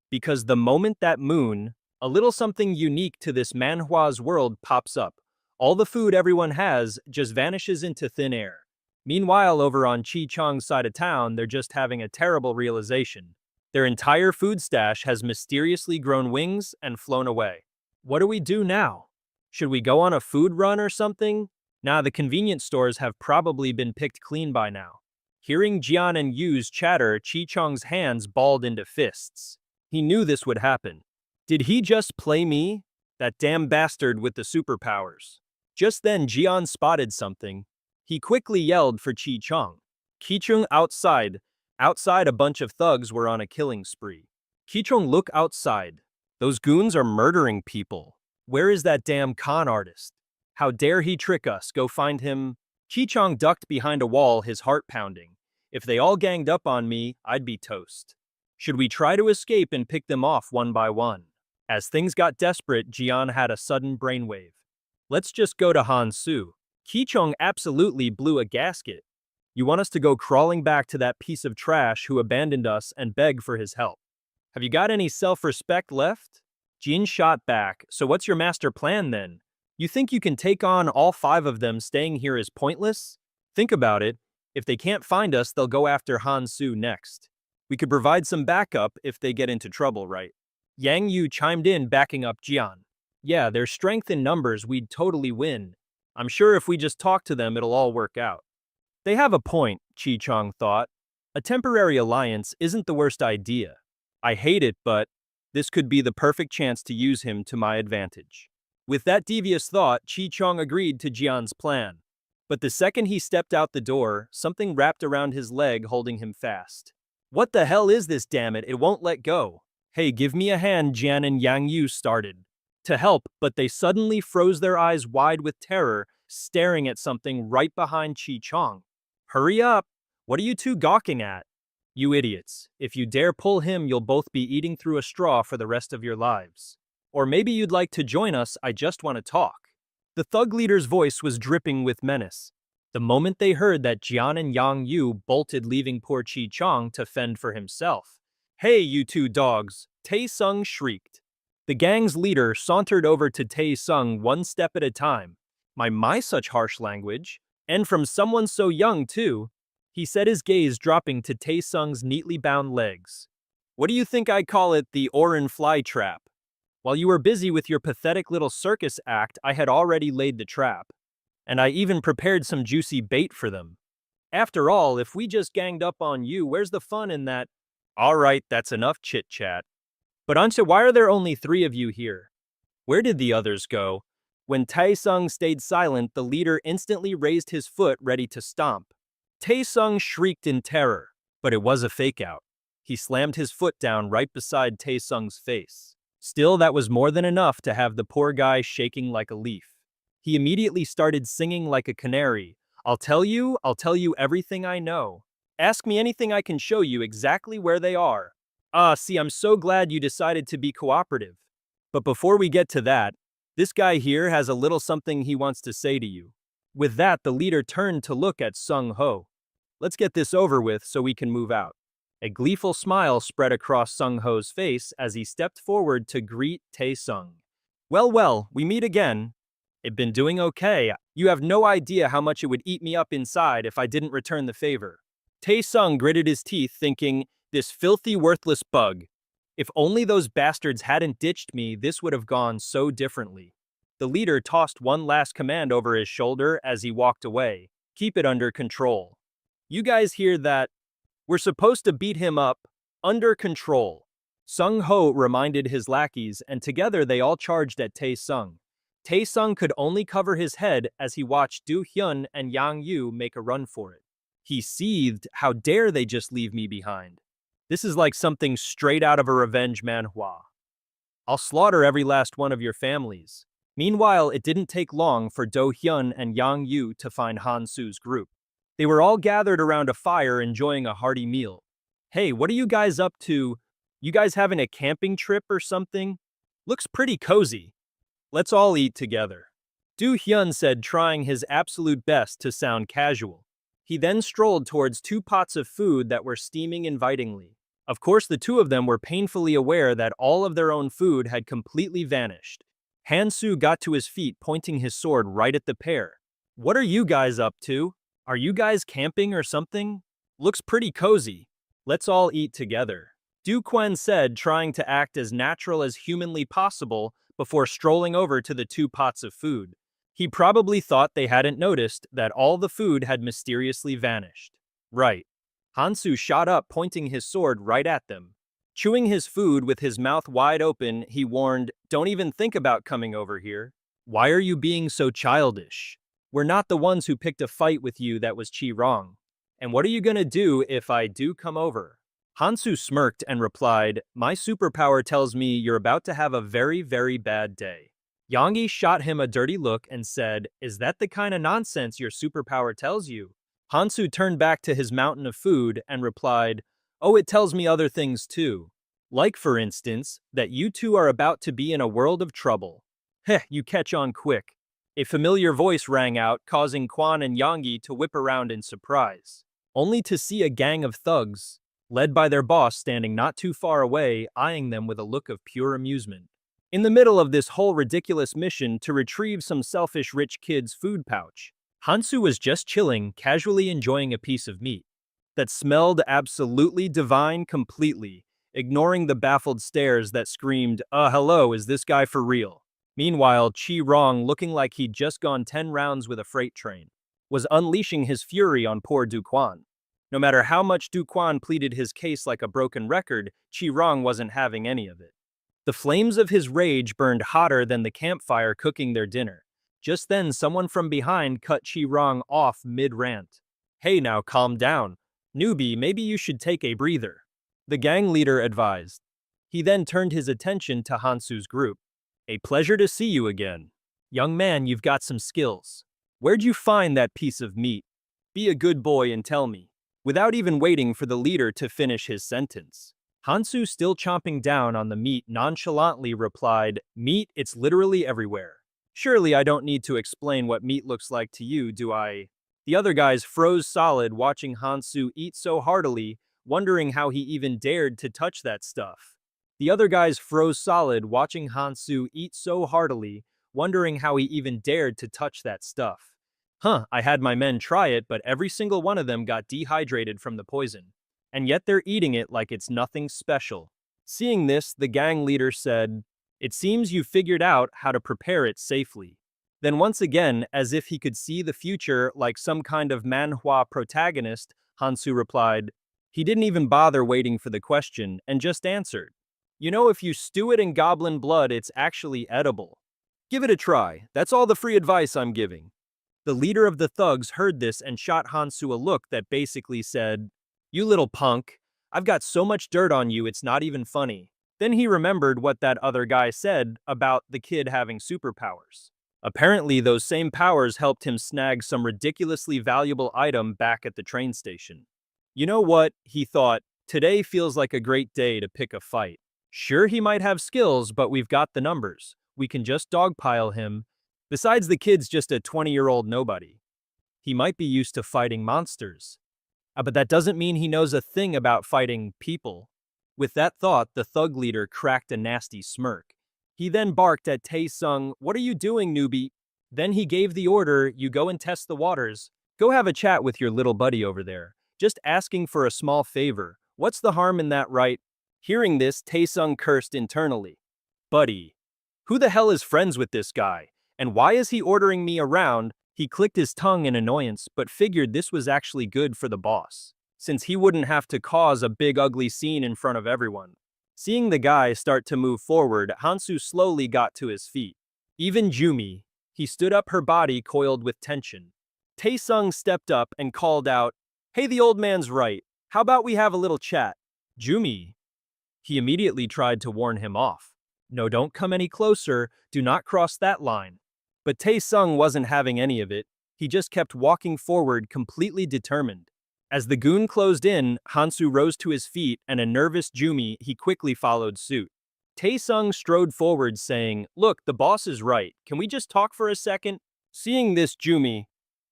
Because the moment that moon, a little something unique to this manhwa's world, pops up, all the food everyone has just vanishes into thin air. Meanwhile, over on Chi-Chong's side of town, they're just having a terrible realization. Their entire food stash has mysteriously grown wings and flown away. What do we do now? Should we go on a food run or something? Nah, the convenience stores have probably been picked clean by now. Hearing Jian and Yu's chatter, Chi-Chong's hands balled into fists. He knew this would happen. Did he just play me? That damn bastard with the superpowers. Just then, Jian spotted something. He quickly yelled for Chi-Chong. Chi-Chung outside. Outside, a bunch of thugs were on a killing spree. Chi-Chung, look outside. Those goons are murdering people. Where is that damn con artist? How dare he trick us? Go find him. Chi-Chong ducked behind a wall, his heart pounding. If they all ganged up on me, I'd be toast. Should we try to escape and pick them off one by one? As things got desperate, Jian had a sudden brainwave. Let's just go to Hansu. Chi-Chong absolutely blew a gasket. You want us to go crawling back to that piece of trash who abandoned us and beg for his help. Have you got any self-respect left? Jin shot back. So what's your master plan then? You think you can take on all 5 of them? Staying here is pointless? Think about it. If they can't find us, they'll go after Hansu next. We could provide some backup if they get into trouble, right? Yang Yu chimed in, backing up Jian. Yeah, there's strength in numbers, we'd totally win. I'm sure if we just talk to them, it'll all work out. They have a point, Chi-Chong thought. A temporary alliance isn't the worst idea. I hate it, but this could be the perfect chance to use him to my advantage. With that devious thought, Chi-Chong agreed to Jian's plan. But the second he stepped out the door, something wrapped around his leg, holding him fast. What the hell is this, damn it? It won't let go. Hey, give me a hand, Jian and Yang Yu started to help, but they suddenly froze, their eyes wide with terror, staring at something right behind Chi-Chong. Hurry up! What are you two gawking at? You idiots. If you dare pull him, you'll both be eating through a straw for the rest of your lives. Or maybe you'd like to join us, I just want to talk. The thug leader's voice was dripping with menace. The moment they heard that, Jian and Yang Yu bolted, leaving poor Chi-Chong to fend for himself. Hey, you two dogs! Tae-sung shrieked. The gang's leader sauntered over to Tae-sung, one step at a time. My, such harsh language. And from someone so young, too. He said, his gaze dropping to Tae-sung's neatly bound legs. What do you think I call it, the Orin fly trap? While you were busy with your pathetic little circus act, I had already laid the trap. And I even prepared some juicy bait for them. After all, if we just ganged up on you, where's the fun in that? Alright, that's enough chit-chat. But Anja, why are there only 3 of you here? Where did the others go? When Taesung stayed silent, the leader instantly raised his foot ready to stomp. Taesung shrieked in terror, but it was a fake-out. He slammed his foot down right beside Taesung's face. Still, that was more than enough to have the poor guy shaking like a leaf. He immediately started singing like a canary. I'll tell you everything I know. Ask me anything, I can show you exactly where they are. See, I'm so glad you decided to be cooperative. But before we get to that, this guy here has a little something he wants to say to you. With that, the leader turned to look at Sung Ho. Let's get this over with so we can move out. A gleeful smile spread across Sung Ho's face as he stepped forward to greet Taesung. Well, we meet again. I've been doing okay. You have no idea how much it would eat me up inside if I didn't return the favor. Taesung gritted his teeth, thinking, this filthy, worthless bug. If only those bastards hadn't ditched me, this would have gone so differently. The leader tossed one last command over his shoulder as he walked away. Keep it under control. You guys hear that? We're supposed to beat him up. Under control. Sung Ho reminded his lackeys, and together they all charged at Taesung. Taesung could only cover his head as he watched Do Hyun and Yang Yu make a run for it. He seethed, how dare they just leave me behind? This is like something straight out of a revenge manhwa. I'll slaughter every last one of your families. Meanwhile, it didn't take long for Do Hyun and Yang Yu to find Han Su's group. They were all gathered around a fire enjoying a hearty meal. Hey, what are you guys up to? You guys having a camping trip or something? Looks pretty cozy. Let's all eat together. Do Hyun said, trying his absolute best to sound casual. He then strolled towards 2 pots of food that were steaming invitingly. Of course, the 2 of them were painfully aware that all of their own food had completely vanished. Han-soo got to his feet, pointing his sword right at the pair. What are you guys up to? Are you guys camping or something? Looks pretty cozy. Let's all eat together. Du Quan said, trying to act as natural as humanly possible before strolling over to the 2 pots of food. He probably thought they hadn't noticed that all the food had mysteriously vanished. Right. Hansu shot up, pointing his sword right at them. Chewing his food with his mouth wide open, he warned, don't even think about coming over here. Why are you being so childish? We're not the ones who picked a fight with you that was wrong. And what are you gonna do if I do come over? Hansu smirked and replied, my superpower tells me you're about to have a very, very bad day. Yangi shot him a dirty look and said, is that the kind of nonsense your superpower tells you? Hansu turned back to his mountain of food and replied, oh, it tells me other things too. Like, for instance, that you 2 are about to be in a world of trouble. Heh, you catch on quick. A familiar voice rang out, causing Quan and Yangi to whip around in surprise, only to see a gang of thugs, led by their boss, standing not too far away, eyeing them with a look of pure amusement. In the middle of this whole ridiculous mission to retrieve some selfish rich kid's food pouch, Hansu was just chilling, casually enjoying a piece of meat that smelled absolutely divine completely, ignoring the baffled stares that screamed, hello, is this guy for real? Meanwhile, Chi Rong, looking like he'd just gone 10 rounds with a freight train, was unleashing his fury on poor Du Quan. No matter how much Du Quan pleaded his case like a broken record, Chi Rong wasn't having any of it. The flames of his rage burned hotter than the campfire cooking their dinner. Just then, someone from behind cut Chi Rong off mid-rant. Hey now, calm down. Newbie, maybe you should take a breather. The gang leader advised. He then turned his attention to Hansu's group. A pleasure to see you again. Young man, you've got some skills. Where'd you find that piece of meat? Be a good boy and tell me. Without even waiting for the leader to finish his sentence, Hansu, still chomping down on the meat, nonchalantly replied, meat, it's literally everywhere. Surely I don't need to explain what meat looks like to you, do I? The other guys froze solid, watching Hansu eat so heartily, wondering how he even dared to touch that stuff. The other guys froze solid, watching Hansu eat so heartily, wondering how he even dared to touch that stuff. I had my men try it, but every single one of them got dehydrated from the poison. and yet they're eating it like it's nothing special. Seeing this, the gang leader said, "It seems you figured out how to prepare it safely." Then once again, as if he could see the future like some kind of manhwa protagonist, Hansu replied, he didn't even bother waiting for the question and just answered, "You know, if you stew it in goblin blood, it's actually edible. Give it a try. That's all the free advice I'm giving." The leader of the thugs heard this and shot Hansu a look that basically said, "You little punk, I've got so much dirt on you it's not even funny." Then he remembered what that other guy said about the kid having superpowers. Apparently, those same powers helped him snag some ridiculously valuable item back at the train station. You know what, he thought, today feels like a great day to pick a fight. Sure, he might have skills, but we've got the numbers. We can just dogpile him. Besides, the kid's just a 20-year-old nobody. He might be used to fighting monsters. But that doesn't mean he knows a thing about fighting people. With that thought, the thug leader cracked a nasty smirk. He then barked at Tae-sung, "What are you doing, newbie?" Then he gave the order, "You go and test the waters. Go have a chat with your little buddy over there. Just asking for a small favor. What's the harm in that, right?" Hearing this, Tae-sung cursed internally. "Buddy, who the hell is friends with this guy? And why is he ordering me around?" He clicked his tongue in annoyance, but figured this was actually good for the boss, since he wouldn't have to cause a big ugly scene in front of everyone. Seeing the guy start to move forward, Hansu slowly got to his feet. Even Jumi, he stood up, her body coiled with tension. Tae-sung stepped up and called out, "Hey, the old man's right. How about we have a little chat?" Jumi, he immediately tried to warn him off. "No, don't come any closer. Do not cross that line." But Tae-sung wasn't having any of it. He just kept walking forward, completely determined. As the goon closed in, Hansu rose to his feet, and a nervous Jumi, he quickly followed suit. Tae-sung strode forward, saying, "Look, the boss is right. Can we just talk for a second?" Seeing this Jumi,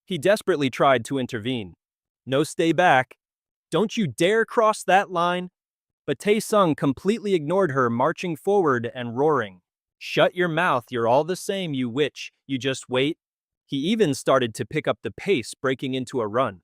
he desperately tried to intervene. "No, stay back. Don't you dare cross that line." But Tae-sung completely ignored her, marching forward and roaring, "Shut your mouth, you're all the same, you witch, you just wait." He even started to pick up the pace, breaking into a run.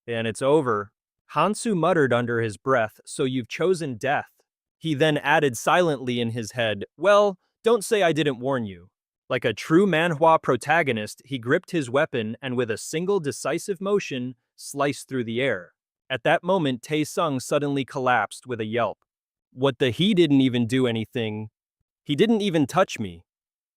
"And it's over." Hansu muttered under his breath, "So you've chosen death." He then added silently in his head, "Well, don't say I didn't warn you." Like a true manhwa protagonist, he gripped his weapon and with a single decisive motion, sliced through the air. At that moment, Tae-sung suddenly collapsed with a yelp. "What the he didn't even do anything. He didn't even touch me."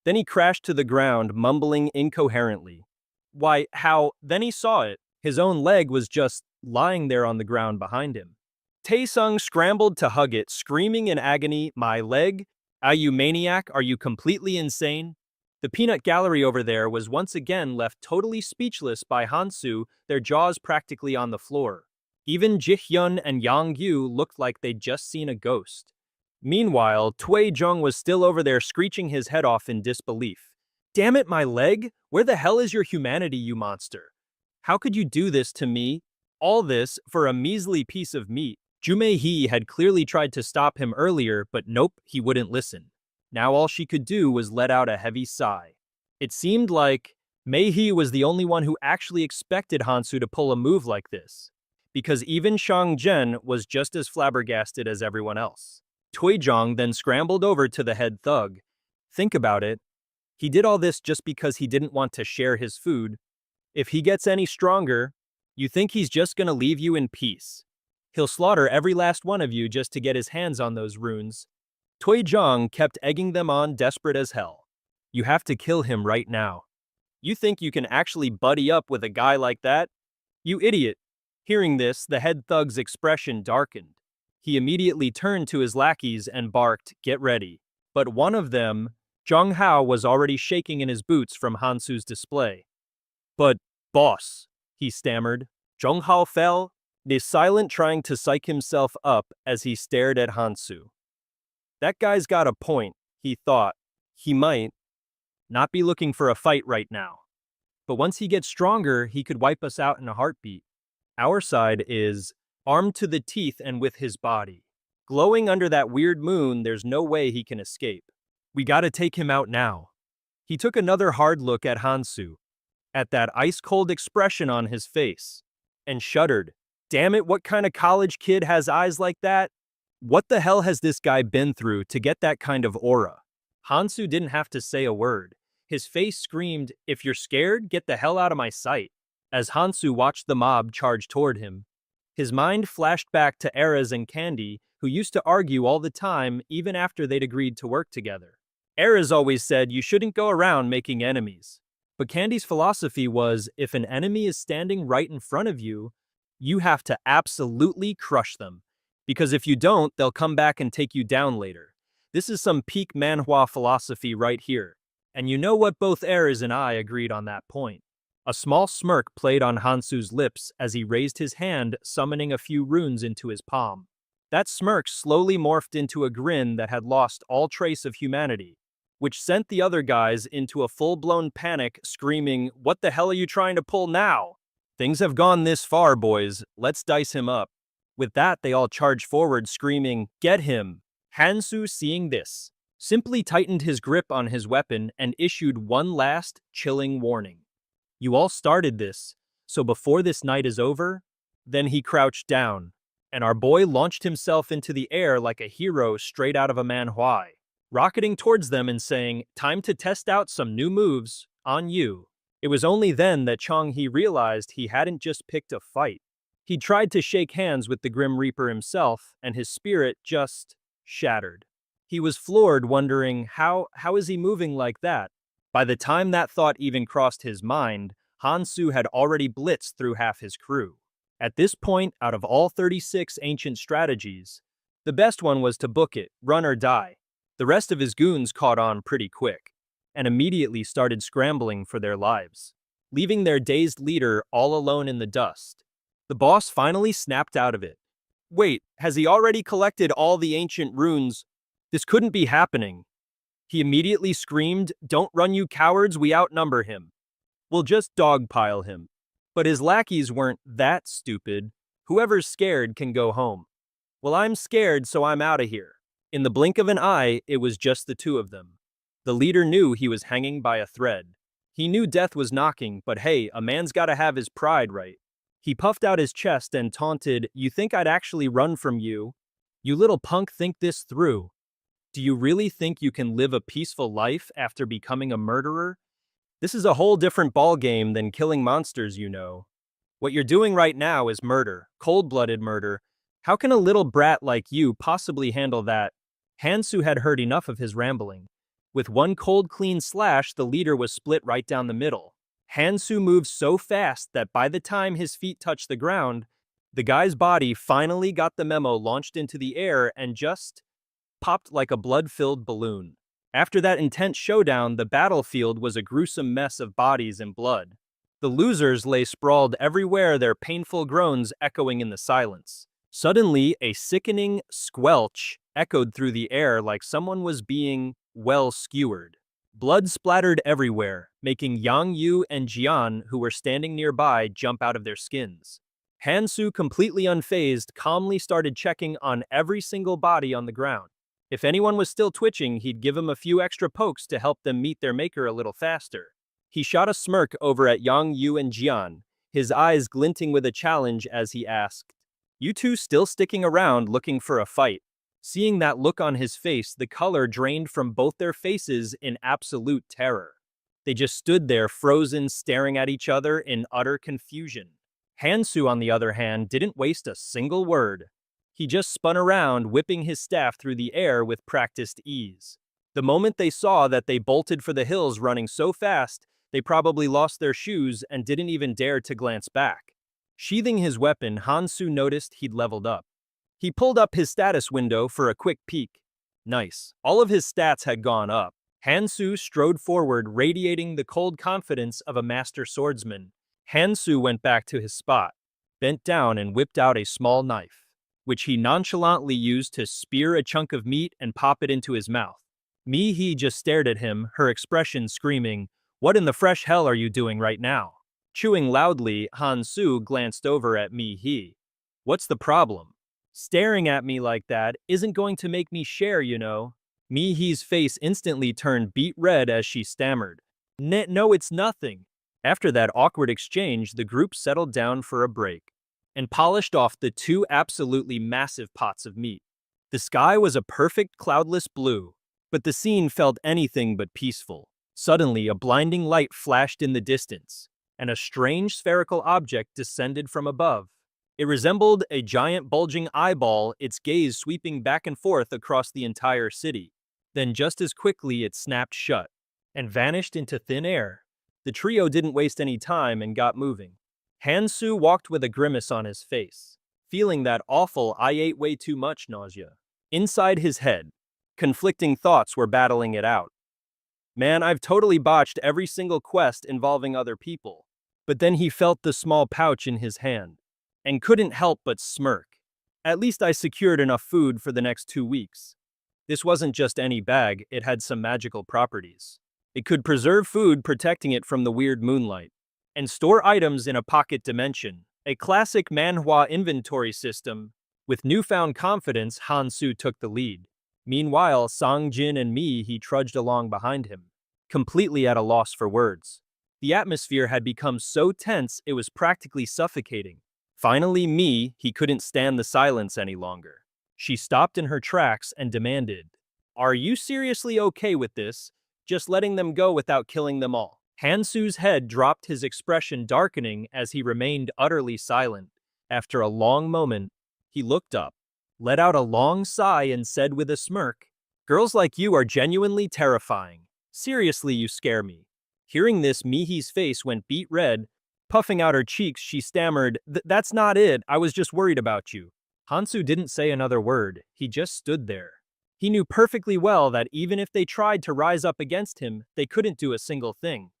Then he crashed to the ground, mumbling incoherently. "Why, how?" Then he saw it. His own leg was just lying there on the ground behind him. Tae-sung scrambled to hug it, screaming in agony, "My leg? Are you maniac? Are you completely insane?" The peanut gallery over there was once again left totally speechless by Hansu, their jaws practically on the floor. Even Ji-hyun and Yang-yu looked like they'd just seen a ghost. Meanwhile, Tae-jung was still over there screeching his head off in disbelief. "Damn it, my leg! Where the hell is your humanity, you monster? How could you do this to me? All this for a measly piece of meat." Jumei-hee had clearly tried to stop him earlier, but nope, he wouldn't listen. Now all she could do was let out a heavy sigh. It seemed like Mei-hee was the only one who actually expected Hansu to pull a move like this, because even Shang-jen was just as flabbergasted as everyone else. Tae-jung then scrambled over to the head thug. Think about it. He did all this just because he didn't want to share his food. If he gets any stronger, you think he's just gonna leave you in peace? He'll slaughter every last one of you just to get his hands on those runes. Tae-jung kept egging them on, desperate as hell. "You have to kill him right now. You think you can actually buddy up with a guy like that? You idiot." Hearing this, the head thug's expression darkened. He immediately turned to his lackeys and barked, "Get ready." But one of them, Jong-hao, was already shaking in his boots from Hansu's display. "But, boss," he stammered. Jong-hao fell, silent, trying to psych himself up as he stared at Hansu. That guy's got a point, he thought. He might not be looking for a fight right now. But once he gets stronger, he could wipe us out in a heartbeat. Our side is armed to the teeth and with his body. Glowing under that weird moon, there's no way he can escape. We gotta take him out now. He took another hard look at Hansu, at that ice-cold expression on his face, and shuddered. Damn it, what kind of college kid has eyes like that? What the hell has this guy been through to get that kind of aura? Hansu didn't have to say a word. His face screamed, "If you're scared, get the hell out of my sight." As Hansu watched the mob charge toward him, his mind flashed back to Eras and Candy, who used to argue all the time even after they'd agreed to work together. Eras always said you shouldn't go around making enemies. But Candy's philosophy was, if an enemy is standing right in front of you, you have to absolutely crush them. Because if you don't, they'll come back and take you down later. This is some peak Manhwa philosophy right here. And you know what, both Eras and I agreed on that point. A small smirk played on Hansu's lips as he raised his hand, summoning a few runes into his palm. That smirk slowly morphed into a grin that had lost all trace of humanity, which sent the other guys into a full-blown panic, screaming, "What the hell are you trying to pull now? Things have gone this far, boys. Let's dice him up." With that, they all charged forward, screaming, "Get him!" Hansu, seeing this, simply tightened his grip on his weapon and issued one last, chilling warning. "You all started this, so before this night is over..." Then he crouched down, and our boy launched himself into the air like a hero straight out of a manhwa, rocketing towards them and saying, "Time to test out some new moves, on you." It was only then that Chong-hee realized he hadn't just picked a fight. He tried to shake hands with the Grim Reaper himself, and his spirit just shattered. He was floored, wondering, how is he moving like that? By the time that thought even crossed his mind, Hansu had already blitzed through half his crew. At this point, out of all 36 ancient strategies, the best one was to book it, run or die. The rest of his goons caught on pretty quick, and immediately started scrambling for their lives, leaving their dazed leader all alone in the dust. The boss finally snapped out of it. "Wait, has he already collected all the ancient runes? This couldn't be happening." He immediately screamed, "Don't run, you cowards, we outnumber him. We'll just dogpile him." But his lackeys weren't that stupid. Whoever's scared can go home. "Well, I'm scared, so I'm out of here." In the blink of an eye, it was just the two of them. The leader knew he was hanging by a thread. He knew death was knocking, but hey, a man's gotta have his pride right. He puffed out his chest and taunted, "You think I'd actually run from you? You little punk, think this through. Do you really think you can live a peaceful life after becoming a murderer? This is a whole different ballgame than killing monsters, you know. What you're doing right now is murder, cold-blooded murder. How can a little brat like you possibly handle that?" Hansu had heard enough of his rambling. With one cold, clean slash, the leader was split right down the middle. Hansu moved so fast that by the time his feet touched the ground, the guy's body finally got the memo launched into the air and just popped like a blood-filled balloon. After that intense showdown, the battlefield was a gruesome mess of bodies and blood. The losers lay sprawled everywhere, their painful groans echoing in the silence. Suddenly, a sickening squelch echoed through the air like someone was being, well, skewered. Blood splattered everywhere, making Yang Yu and Jian, who were standing nearby, jump out of their skins. Hansu, completely unfazed, calmly started checking on every single body on the ground. If anyone was still twitching, he'd give them a few extra pokes to help them meet their maker a little faster. He shot a smirk over at Yang Yu and Jian, his eyes glinting with a challenge as he asked, "You two still sticking around looking for a fight?" Seeing that look on his face, the color drained from both their faces in absolute terror. They just stood there frozen, staring at each other in utter confusion. Hansu, on the other hand, didn't waste a single word. He just spun around, whipping his staff through the air with practiced ease. The moment they saw that they bolted for the hills running so fast, they probably lost their shoes and didn't even dare to glance back. Sheathing his weapon, Hansu noticed he'd leveled up. He pulled up his status window for a quick peek. Nice. All of his stats had gone up. Hansu strode forward, radiating the cold confidence of a master swordsman. Hansu went back to his spot, bent down and whipped out a small knife, which he nonchalantly used to spear a chunk of meat and pop it into his mouth. Mi-hee just stared at him, her expression screaming, "What in the fresh hell are you doing right now?" Chewing loudly, Hansu glanced over at Mi-hee. "What's the problem? Staring at me like that isn't going to make me share, you know." Mi-hee's face instantly turned beet red as she stammered, No, it's nothing." After that awkward exchange, the group settled down for a break. and polished off the two absolutely massive pots of meat. The sky was a perfect cloudless blue, but the scene felt anything but peaceful. Suddenly, a blinding light flashed in the distance, and a strange spherical object descended from above. It resembled a giant bulging eyeball, its gaze sweeping back and forth across the entire city. Then just as quickly it snapped shut and vanished into thin air. The trio didn't waste any time and got moving. Hansu walked with a grimace on his face, feeling that awful "I ate way too much" nausea. Inside his head, conflicting thoughts were battling it out. Man, I've totally botched every single quest involving other people. But then he felt the small pouch in his hand and couldn't help but smirk. At least I secured enough food for the next 2 weeks. This wasn't just any bag, it had some magical properties. It could preserve food, protecting it from the weird moonlight, and store items in a pocket dimension, a classic Manhwa inventory system. With newfound confidence, Hansu took the lead. Meanwhile, Sang-jin and he trudged along behind him, completely at a loss for words. The atmosphere had become so tense it was practically suffocating. Finally, he couldn't stand the silence any longer. She stopped in her tracks and demanded, "Are you seriously okay with this? Just letting them go without killing them all?" Hansu's head dropped, his expression darkening as he remained utterly silent. After a long moment, he looked up, let out a long sigh, and said with a smirk, "Girls like you are genuinely terrifying. Seriously, you scare me." Hearing this, Mihi's face went beet red. Puffing out her cheeks, she stammered, "That's not it, I was just worried about you." Hansu didn't say another word, he just stood there. He knew perfectly well that even if they tried to rise up against him, they couldn't do a single thing.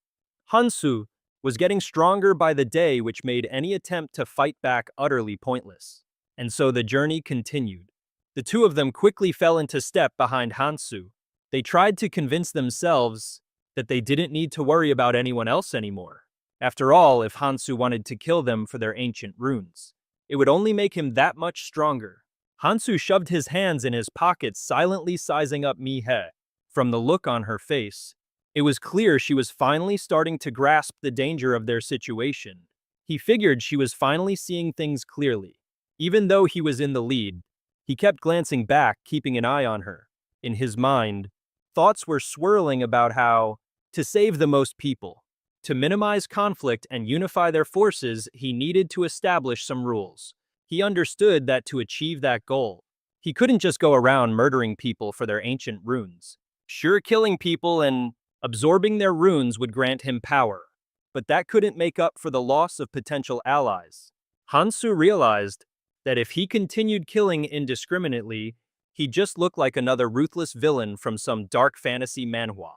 Hansu was getting stronger by the day, which made any attempt to fight back utterly pointless. And so the journey continued. The two of them quickly fell into step behind Hansu. They tried to convince themselves that they didn't need to worry about anyone else anymore. After all, if Hansu wanted to kill them for their ancient runes, it would only make him that much stronger. Hansu shoved his hands in his pockets, silently sizing up Mihe. From the look on her face, it was clear she was finally starting to grasp the danger of their situation. He figured she was finally seeing things clearly. Even though he was in the lead, he kept glancing back, keeping an eye on her. In his mind, thoughts were swirling about how to save the most people. To minimize conflict and unify their forces, he needed to establish some rules. He understood that to achieve that goal, he couldn't just go around murdering people for their ancient runes. Sure, killing people and absorbing their runes would grant him power, but that couldn't make up for the loss of potential allies. Hansu realized that if he continued killing indiscriminately, he'd just look like another ruthless villain from some dark fantasy manhwa.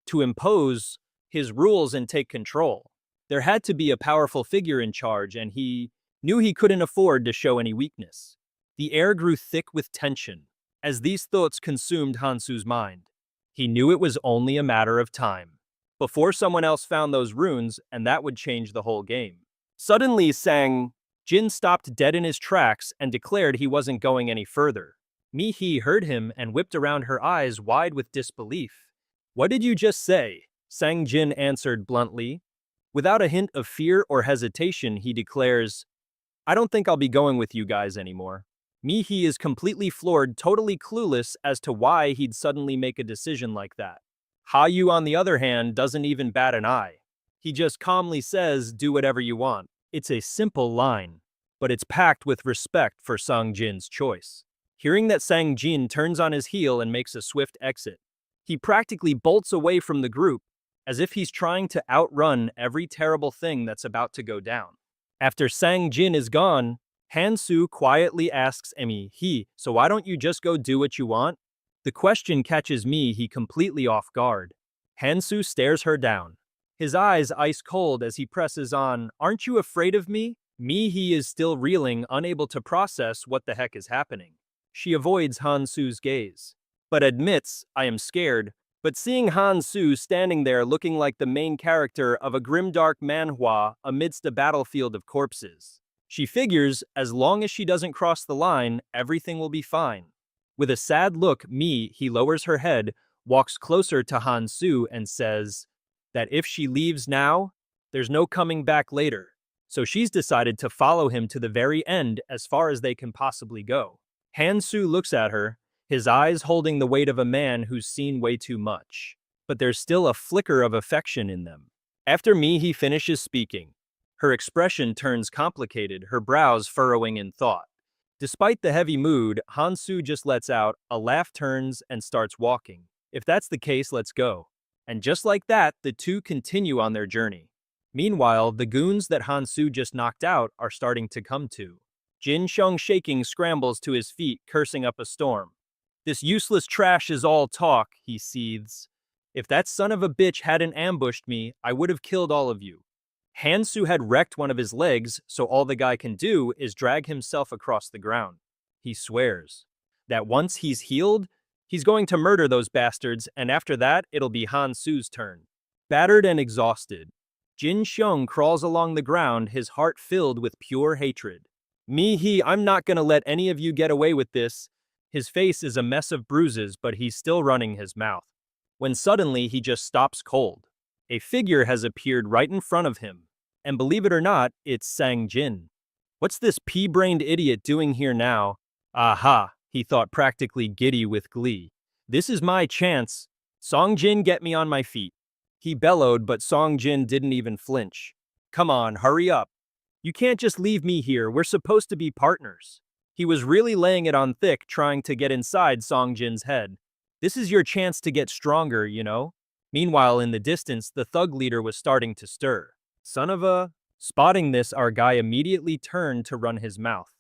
To impose his rules and take control, there had to be a powerful figure in charge, and he knew he couldn't afford to show any weakness. The air grew thick with tension as these thoughts consumed Hansu's mind. He knew it was only a matter of time before someone else found those runes, and that would change the whole game. Suddenly, Sang-jin stopped dead in his tracks and declared he wasn't going any further. Mihi heard him and whipped around, her eyes wide with disbelief. "What did you just say?" Sang-jin answered bluntly. Without a hint of fear or hesitation, he declares, "I don't think I'll be going with you guys anymore." Mihi is completely floored, totally clueless as to why he'd suddenly make a decision like that. Ha-yu, on the other hand, doesn't even bat an eye. He just calmly says, "Do whatever you want." It's a simple line, but it's packed with respect for Sang-jin's choice. Hearing that, Sang-jin turns on his heel and makes a swift exit. He practically bolts away from the group, as if he's trying to outrun every terrible thing that's about to go down. After Sang-jin is gone, Hansu quietly asks Mihi, "So why don't you just go do what you want?" The question catches Mihi completely off guard. Hansu stares her down, his eyes ice cold as he presses on, "Aren't you afraid of me?" Mihi is still reeling, unable to process what the heck is happening. She avoids Hansu's gaze, but admits, "I am scared." But seeing Hansu standing there looking like the main character of a grimdark manhwa amidst a battlefield of corpses, she figures as long as she doesn't cross the line, everything will be fine. With a sad look, he lowers her head, walks closer to Hansu, and says that if she leaves now, there's no coming back later. so she's decided to follow him to the very end as far as they can possibly go. Hansu looks at her, his eyes holding the weight of a man who's seen way too much. But there's still a flicker of affection in them. After Mihi finishes speaking, her expression turns complicated, her brows furrowing in thought. Despite the heavy mood, Hansu just lets out, a laugh turns, and starts walking. If that's the case, let's go. And just like that, the two continue on their journey. Meanwhile, the goons that Hansu just knocked out are starting to come to. Jin Xiong shaking scrambles to his feet, cursing up a storm. This useless trash is all talk, he seethes. If that son of a bitch hadn't ambushed me, I would have killed all of you. Hansu had wrecked one of his legs, so all the guy can do is drag himself across the ground. He swears that once he's healed, he's going to murder those bastards, and after that, it'll be Hansu's turn. Battered and exhausted, Jin Xiong crawls along the ground, his heart filled with pure hatred. I'm not gonna let any of you get away with this. His face is a mess of bruises, but he's still running his mouth. When suddenly he just stops cold. A figure has appeared right in front of him. And believe it or not, it's Sang Jin. What's this pea-brained idiot doing here now? Aha, he thought, practically giddy with glee. This is my chance. Song Jin, get me on my feet. He bellowed, but Song Jin didn't even flinch. Come on, hurry up. You can't just leave me here, we're supposed to be partners. He was really laying it on thick, trying to get inside Song Jin's head. This is your chance to get stronger, you know? Meanwhile, in the distance, the thug leader was starting to stir. Son of a... Spotting this, our guy immediately turned to run his mouth.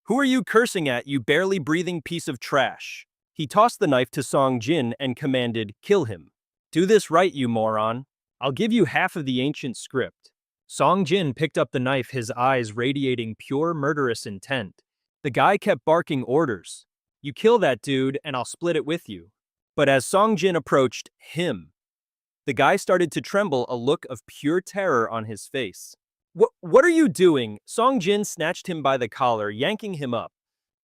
Who are you cursing at, you barely breathing piece of trash? He tossed the knife to Song Jin and commanded, kill him. Do this right, you moron. I'll give you half of the ancient script. Song Jin picked up the knife, his eyes radiating pure murderous intent. The guy kept barking orders. You kill that dude, and I'll split it with you. But as Song Jin approached him, the guy started to tremble, a look of pure terror on his face. What are you doing? Song Jin snatched him by the collar, yanking him up.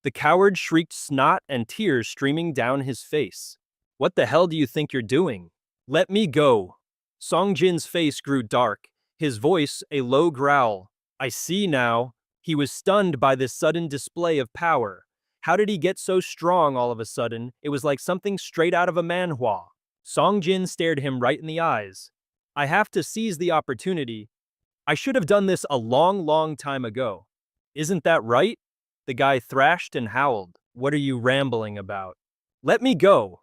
The coward shrieked, snot and tears streaming down his face. What the hell do you think you're doing? Let me go. Song Jin's face grew dark, his voice a low growl. I see now. He was stunned by this sudden display of power. How did he get so strong all of a sudden? It was like something straight out of a manhwa. Song Jin stared him right in the eyes. I have to seize the opportunity. I should have done this a long time ago. Isn't that right? The guy thrashed and howled. What are you rambling about? Let me go.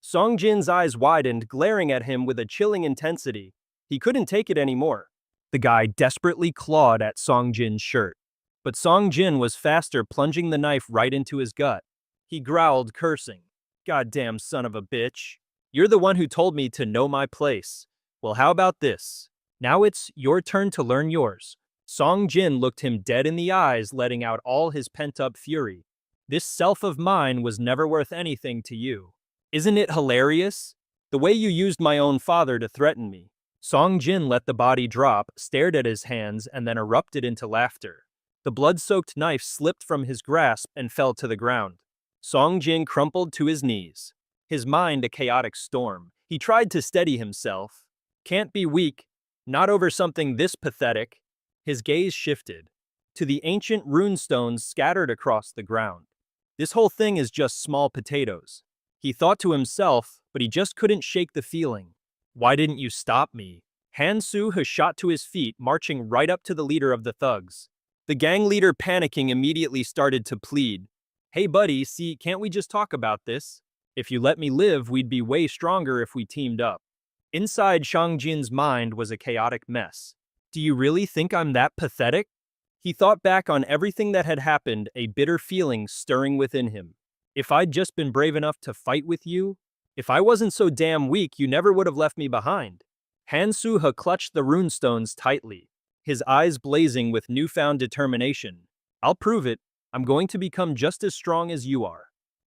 Song Jin's eyes widened, glaring at him with a chilling intensity. He couldn't take it anymore. The guy desperately clawed at Song Jin's shirt. But Song Jin was faster, plunging the knife right into his gut. He growled, cursing. Goddamn son of a bitch. You're the one who told me to know my place. Well, how about this? Now it's your turn to learn yours. Song Jin looked him dead in the eyes, letting out all his pent-up fury. This self of mine was never worth anything to you. Isn't it hilarious? The way you used my own father to threaten me. Song Jin let the body drop, stared at his hands, and then erupted into laughter. The blood-soaked knife slipped from his grasp and fell to the ground. Song Jin crumpled to his knees. His mind a chaotic storm. He tried to steady himself. Can't be weak. Not over something this pathetic. His gaze shifted to the ancient rune stones scattered across the ground. This whole thing is just small potatoes. He thought to himself, but he just couldn't shake the feeling. Why didn't you stop me? Hansu has shot to his feet, marching right up to the leader of the thugs. The gang leader, panicking, immediately started to plead. Hey buddy, see, can't we just talk about this? If you let me live, we'd be way stronger if we teamed up. Inside Song Jin's mind was a chaotic mess. Do you really think I'm that pathetic? He thought back on everything that had happened, a bitter feeling stirring within him. If I'd just been brave enough to fight with you, if I wasn't so damn weak, you never would have left me behind. Hansu clutched the runestones tightly, his eyes blazing with newfound determination. I'll prove it. I'm going to become just as strong as you are.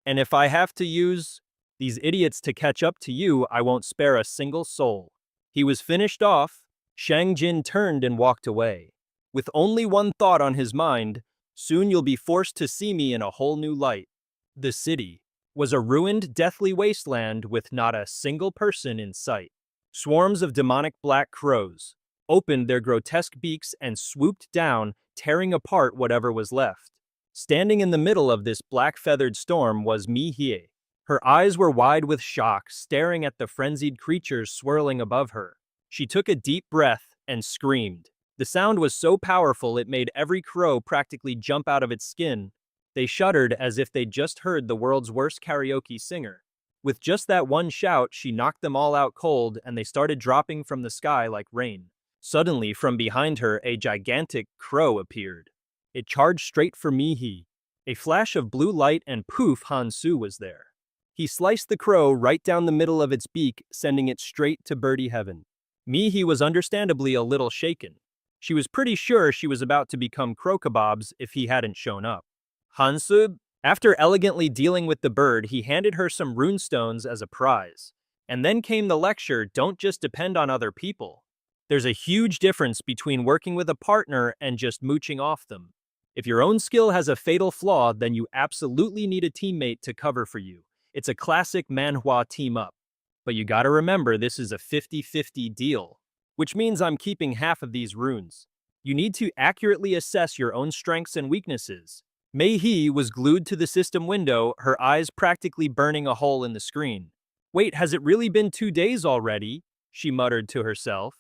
And if I have to use these idiots to catch up to you, I won't spare a single soul. He was finished off. Shang Jin turned and walked away. With only one thought on his mind, soon you'll be forced to see me in a whole new light. The city was a ruined, deathly wasteland with not a single person in sight. Swarms of demonic black crows, opened their grotesque beaks and swooped down, tearing apart whatever was left. Standing in the middle of this black-feathered storm was Mi-hye. Her eyes were wide with shock, staring at the frenzied creatures swirling above her. She took a deep breath and screamed. The sound was so powerful it made every crow practically jump out of its skin. They shuddered as if they'd just heard the world's worst karaoke singer. With just that one shout, she knocked them all out cold, and they started dropping from the sky like rain. Suddenly, from behind her, a gigantic crow appeared. It charged straight for Mi-hye. A flash of blue light and poof, Han-su was there. He sliced the crow right down the middle of its beak, sending it straight to birdie heaven. Mi-hye was understandably a little shaken. She was pretty sure she was about to become crow kebabs if he hadn't shown up. Han-su, after elegantly dealing with the bird, he handed her some rune stones as a prize. And then came the lecture, don't just depend on other people. There's a huge difference between working with a partner and just mooching off them. If your own skill has a fatal flaw, then you absolutely need a teammate to cover for you. It's a classic Manhwa team-up. But you gotta remember, this is a 50-50 deal, which means I'm keeping half of these runes. You need to accurately assess your own strengths and weaknesses. Mi-hye was glued to the system window, her eyes practically burning a hole in the screen. Wait, has it really been 2 days already? She muttered to herself.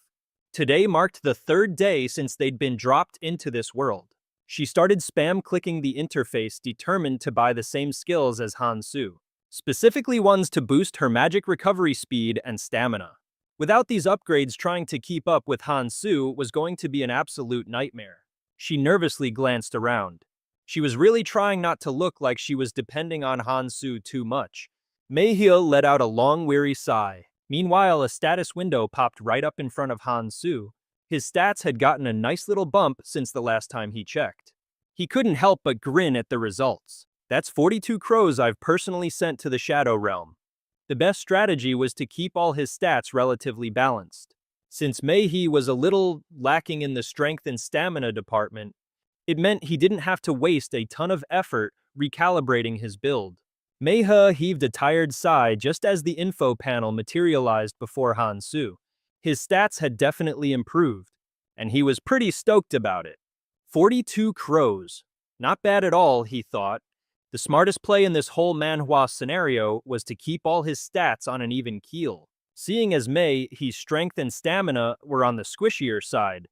Today marked the 3rd day since they'd been dropped into this world. She started spam-clicking the interface, determined to buy the same skills as Han-su, specifically ones to boost her magic recovery speed and stamina. Without these upgrades, trying to keep up with Han-su was going to be an absolute nightmare. She nervously glanced around. She was really trying not to look like she was depending on Han-su too much. Mi-hye let out a long, weary sigh. Meanwhile, a status window popped right up in front of Han-su. His stats had gotten a nice little bump since the last time he checked. He couldn't help but grin at the results. That's 42 crows I've personally sent to the Shadow Realm. The best strategy was to keep all his stats relatively balanced. Since Mi-hye was a little lacking in the strength and stamina department, it meant he didn't have to waste a ton of effort recalibrating his build. Mi-hye heaved a tired sigh just as the info panel materialized before Han-su. His stats had definitely improved, and he was pretty stoked about it. 42 crows. Not bad at all, he thought. The smartest play in this whole Manhwa scenario was to keep all his stats on an even keel. Seeing as Mi-hye's strength and stamina were on the squishier side,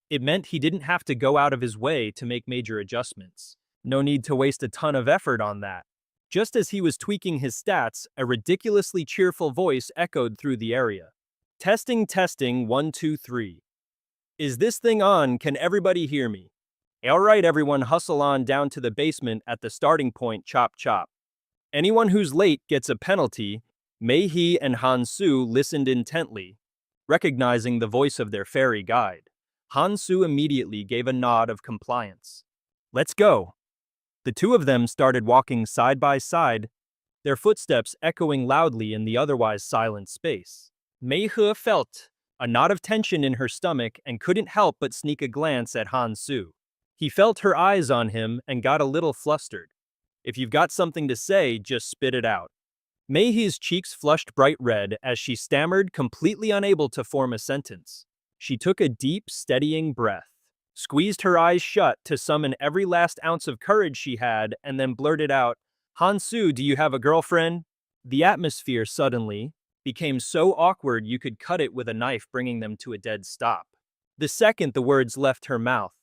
it meant he didn't have to go out of his way to make major adjustments. No need to waste a ton of effort on that. Just as he was tweaking his stats, a ridiculously cheerful voice echoed through the area. Testing, testing, 1, 2, 3. Is this thing on? Can everybody hear me? Alright everyone, hustle on down to the basement at the starting point, chop chop. Anyone who's late gets a penalty. Mi-hye and Han-su listened intently, recognizing the voice of their fairy guide. Han-su immediately gave a nod of compliance. Let's go. The two of them started walking side by side, their footsteps echoing loudly in the otherwise silent space. Mi-hye felt a knot of tension in her stomach and couldn't help but sneak a glance at Han-su. He felt her eyes on him and got a little flustered. If you've got something to say, just spit it out. Mi-hye's cheeks flushed bright red as she stammered, completely unable to form a sentence. She took a deep, steadying breath, squeezed her eyes shut to summon every last ounce of courage she had, and then blurted out, Han-su, do you have a girlfriend? The atmosphere suddenly became so awkward you could cut it with a knife, bringing them to a dead stop. The second the words left her mouth,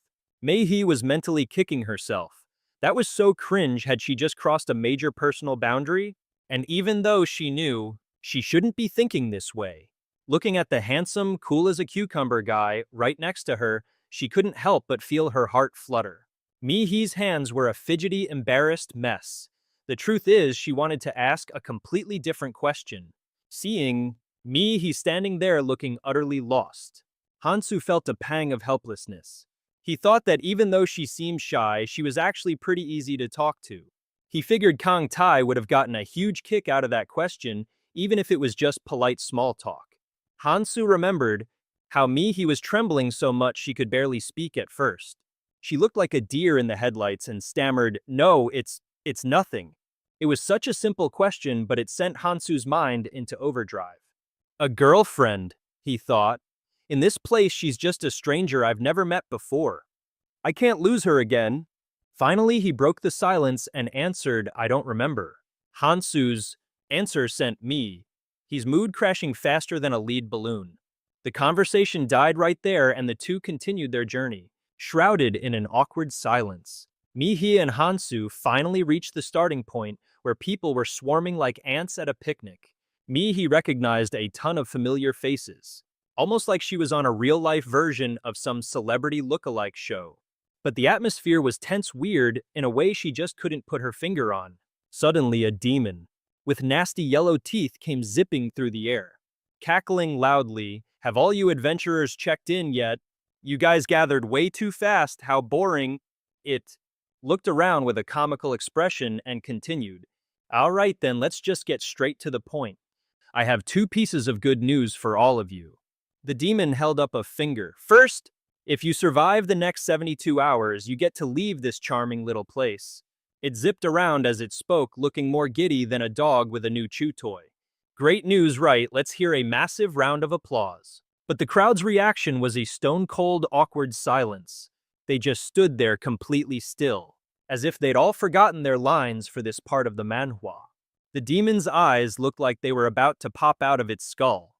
Mi-hye was mentally kicking herself. That was so cringe. Had she just crossed a major personal boundary? And even though she knew she shouldn't be thinking this way, looking at the handsome, cool-as-a-cucumber guy right next to her, she couldn't help but feel her heart flutter. Mi-hye's hands were a fidgety, embarrassed mess. The truth is, she wanted to ask a completely different question. Seeing Mi-hye standing there looking utterly lost, Han-su felt a pang of helplessness. He thought that even though she seemed shy, she was actually pretty easy to talk to. He figured Kang Tai would have gotten a huge kick out of that question, even if it was just polite small talk. Han-su remembered how Mi-hye was trembling so much she could barely speak at first. She looked like a deer in the headlights and stammered, "No, it's nothing." It was such a simple question, but it sent Han-su's mind into overdrive. A girlfriend, he thought. In this place, she's just a stranger I've never met before. I can't lose her again. Finally, he broke the silence and answered, I don't remember. Hansu's answer sent me. He's mood crashing faster than a lead balloon. The conversation died right there and the two continued their journey, shrouded in an awkward silence. Mihi and Hansu finally reached the starting point where people were swarming like ants at a picnic. Mihi recognized a ton of familiar faces, almost like she was on a real-life version of some celebrity look-alike show. But the atmosphere was tense weird in a way she just couldn't put her finger on. Suddenly, a demon with nasty yellow teeth came zipping through the air, cackling loudly. Have all you adventurers checked in yet? You guys gathered way too fast, how boring. It looked around with a comical expression and continued. All right then, let's just get straight to the point. I have two pieces of good news for all of you. The demon held up a finger. First, if you survive the next 72 hours, you get to leave this charming little place. It zipped around as it spoke, looking more giddy than a dog with a new chew toy. Great news, right? Let's hear a massive round of applause. But the crowd's reaction was a stone-cold, awkward silence. They just stood there completely still, as if they'd all forgotten their lines for this part of the manhwa. The demon's eyes looked like they were about to pop out of its skull.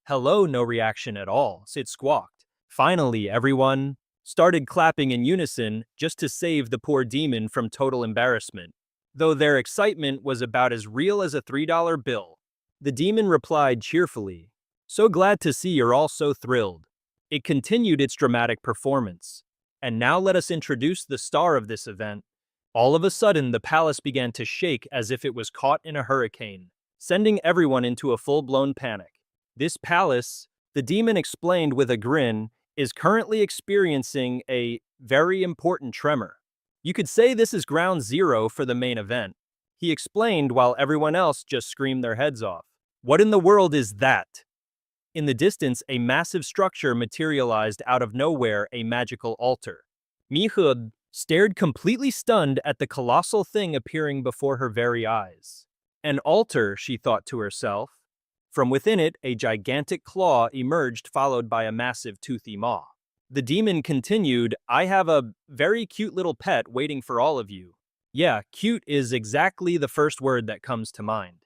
Hello, no reaction at all, Sid squawked. Finally, everyone started clapping in unison just to save the poor demon from total embarrassment, though their excitement was about as real as a $3 bill. The demon replied cheerfully, so glad to see you're all so thrilled. It continued its dramatic performance. And now let us introduce the star of this event. All of a sudden, the palace began to shake as if it was caught in a hurricane, sending everyone into a full-blown panic. This palace, the demon explained with a grin, is currently experiencing a very important tremor. You could say this is ground zero for the main event. He explained while everyone else just screamed their heads off. What in the world is that? In the distance, a massive structure materialized out of nowhere, a magical altar. Mihud stared completely stunned at the colossal thing appearing before her very eyes. An altar, she thought to herself. From within it, a gigantic claw emerged, followed by a massive toothy maw. The demon continued, I have a very cute little pet waiting for all of you. Yeah, cute is exactly the first word that comes to mind.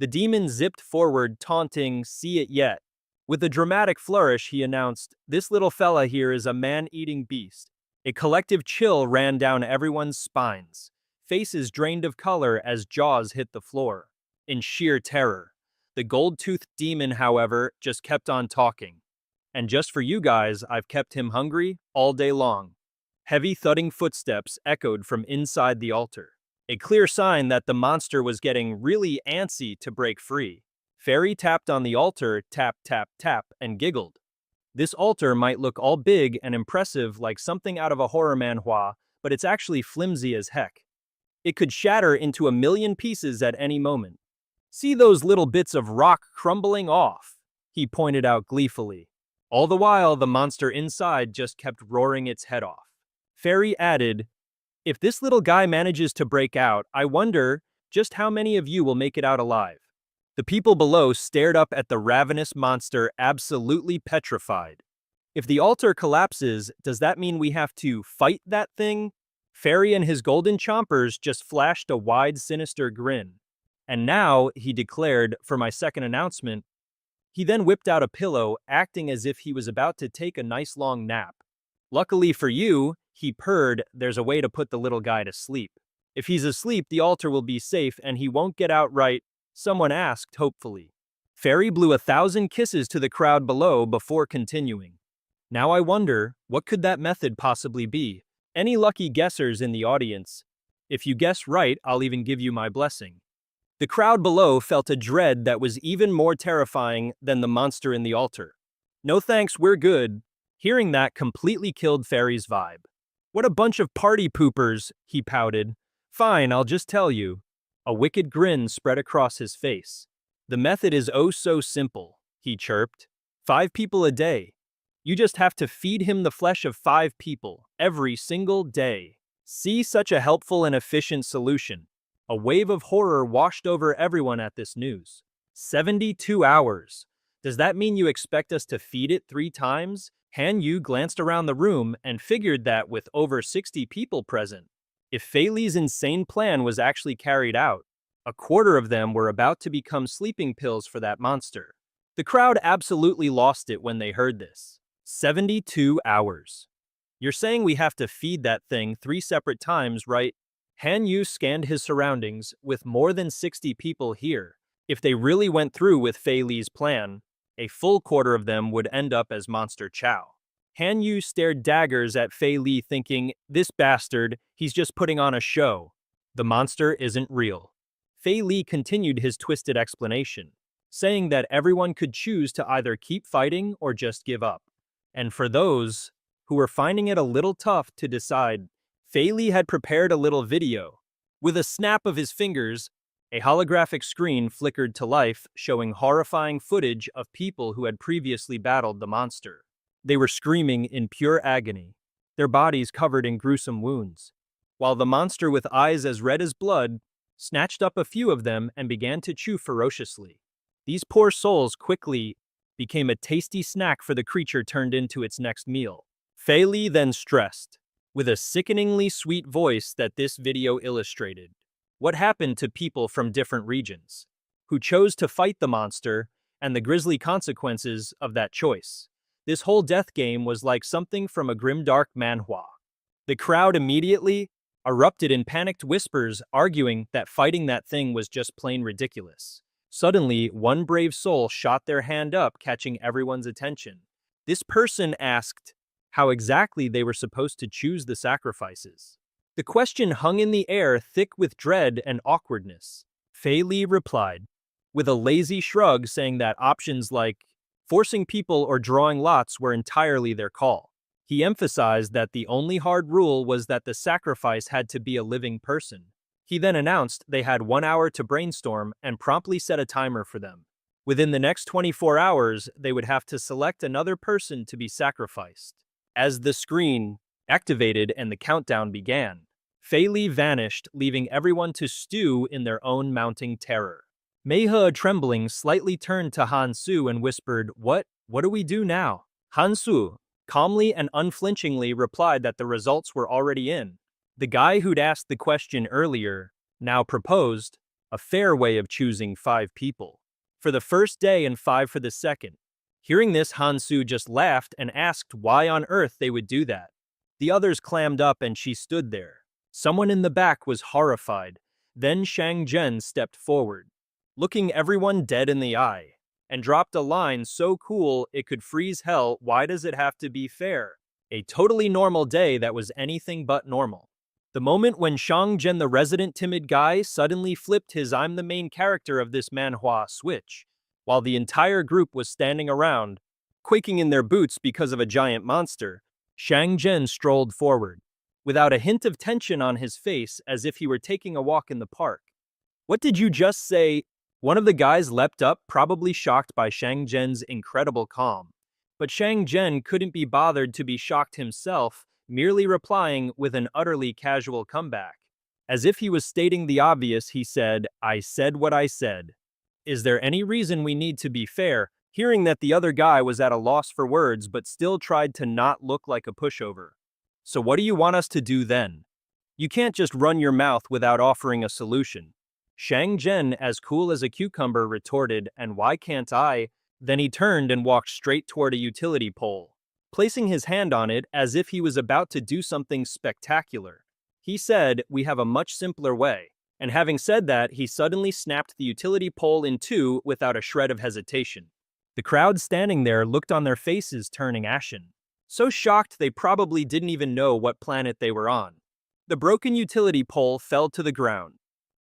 The demon zipped forward, taunting, see it yet. With a dramatic flourish, he announced, this little fella here is a man-eating beast. A collective chill ran down everyone's spines. Faces drained of color as jaws hit the floor. In sheer terror. The gold-toothed demon, however, just kept on talking. And just for you guys, I've kept him hungry all day long. Heavy thudding footsteps echoed from inside the altar. A clear sign that the monster was getting really antsy to break free. Fairy tapped on the altar, tap, tap, tap, and giggled. This altar might look all big and impressive like something out of a horror manhwa, but it's actually flimsy as heck. It could shatter into a million pieces at any moment. See those little bits of rock crumbling off, he pointed out gleefully. All the while, the monster inside just kept roaring its head off. Fairy added, if this little guy manages to break out, I wonder just how many of you will make it out alive. The people below stared up at the ravenous monster, absolutely petrified. If the altar collapses, does that mean we have to fight that thing? Fairy and his golden chompers just flashed a wide, sinister grin. And now, he declared, for my second announcement, he then whipped out a pillow, acting as if he was about to take a nice long nap. Luckily for you, he purred, there's a way to put the little guy to sleep. If he's asleep, the altar will be safe and he won't get out right, someone asked hopefully. Fairy blew 1,000 kisses to the crowd below before continuing. Now I wonder, what could that method possibly be? Any lucky guessers in the audience? If you guess right, I'll even give you my blessing. The crowd below felt a dread that was even more terrifying than the monster in the altar. No thanks, we're good. Hearing that completely killed Fairy's vibe. What a bunch of party poopers, he pouted. Fine, I'll just tell you. A wicked grin spread across his face. The method is oh so simple, he chirped. 5 people a day. You just have to feed him the flesh of 5 people, every single day. See, such a helpful and efficient solution. A wave of horror washed over everyone at this news. 72 hours. Does that mean you expect us to feed it 3 times? Han Yu glanced around the room and figured that with over 60 people present, if Fei Li's insane plan was actually carried out, a quarter of them were about to become sleeping pills for that monster. The crowd absolutely lost it when they heard this. 72 hours. You're saying we have to feed that thing 3 separate times, right? Han Yu scanned his surroundings. With more than 60 people here, if they really went through with Fei Li's plan, a full quarter of them would end up as Monster Chow. Han Yu stared daggers at Fei Li thinking, this bastard, he's just putting on a show. The monster isn't real. Fei Li continued his twisted explanation, saying that everyone could choose to either keep fighting or just give up. And for those who were finding it a little tough to decide, Fei Li had prepared a little video. With a snap of his fingers, a holographic screen flickered to life, showing horrifying footage of people who had previously battled the monster. They were screaming in pure agony, their bodies covered in gruesome wounds, while the monster with eyes as red as blood snatched up a few of them and began to chew ferociously. These poor souls quickly became a tasty snack for the creature turned into its next meal. Fei Li then stressed, with a sickeningly sweet voice, that this video illustrated what happened to people from different regions, who chose to fight the monster, and the grisly consequences of that choice. This whole death game was like something from a grimdark manhwa. The crowd immediately erupted in panicked whispers, arguing that fighting that thing was just plain ridiculous. Suddenly, one brave soul shot their hand up, catching everyone's attention. This person asked how exactly they were supposed to choose the sacrifices. The question hung in the air, thick with dread and awkwardness. Fei Li replied, with a lazy shrug, saying that options like forcing people or drawing lots were entirely their call. He emphasized that the only hard rule was that the sacrifice had to be a living person. He then announced they had 1 hour to brainstorm and promptly set a timer for them. Within the next 24 hours, they would have to select another person to be sacrificed. As the screen activated and the countdown began, Fei Li vanished, leaving everyone to stew in their own mounting terror. Meihe, trembling, slightly turned to Han Su and whispered, What do we do now? Han Su calmly and unflinchingly replied that the results were already in. The guy who'd asked the question earlier now proposed a fair way of choosing 5 people for the first day and 5 for the second. Hearing this, Han Su just laughed and asked why on earth they would do that. The others clammed up and she stood there. Someone in the back was horrified. Then Shang Zhen stepped forward, looking everyone dead in the eye, and dropped a line so cool it could freeze hell. Why does it have to be fair? A totally normal day that was anything but normal. The moment when Shang Zhen, the resident timid guy, suddenly flipped his "I'm the main character of this manhwa" switch, while the entire group was standing around, quaking in their boots because of a giant monster, Shang Zhen strolled forward, without a hint of tension on his face, as if he were taking a walk in the park. What did you just say? One of the guys leapt up, probably shocked by Shang Zhen's incredible calm. But Shang Zhen couldn't be bothered to be shocked himself, merely replying with an utterly casual comeback. As if he was stating the obvious, he said, I said what I said. Is there any reason we need to be fair? Hearing that the other guy was at a loss for words but still tried to not look like a pushover. So what do you want us to do then? You can't just run your mouth without offering a solution. Shang Zhen, as cool as a cucumber, retorted, and why can't I? Then he turned and walked straight toward a utility pole, placing his hand on it as if he was about to do something spectacular. He said, we have a much simpler way. And having said that, he suddenly snapped the utility pole in two without a shred of hesitation. The crowd standing there looked on, their faces turning ashen. So shocked they probably didn't even know what planet they were on. The broken utility pole fell to the ground,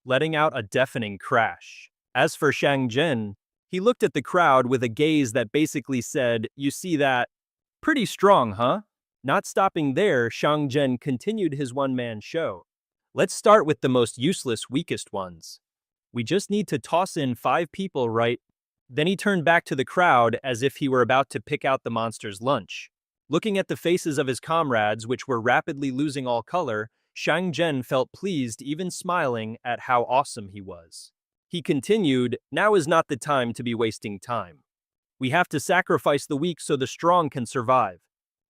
letting out a deafening crash. As for Shang Zhen, he looked at the crowd with a gaze that basically said, you see that? Pretty strong, huh? Not stopping there, Shang Zhen continued his one-man show. Let's start with the most useless, weakest ones. We just need to toss in 5 people, right? Then he turned back to the crowd as if he were about to pick out the monster's lunch. Looking at the faces of his comrades, which were rapidly losing all color, Shang Zhen felt pleased, even smiling at how awesome he was. He continued, now is not the time to be wasting time. We have to sacrifice the weak so the strong can survive.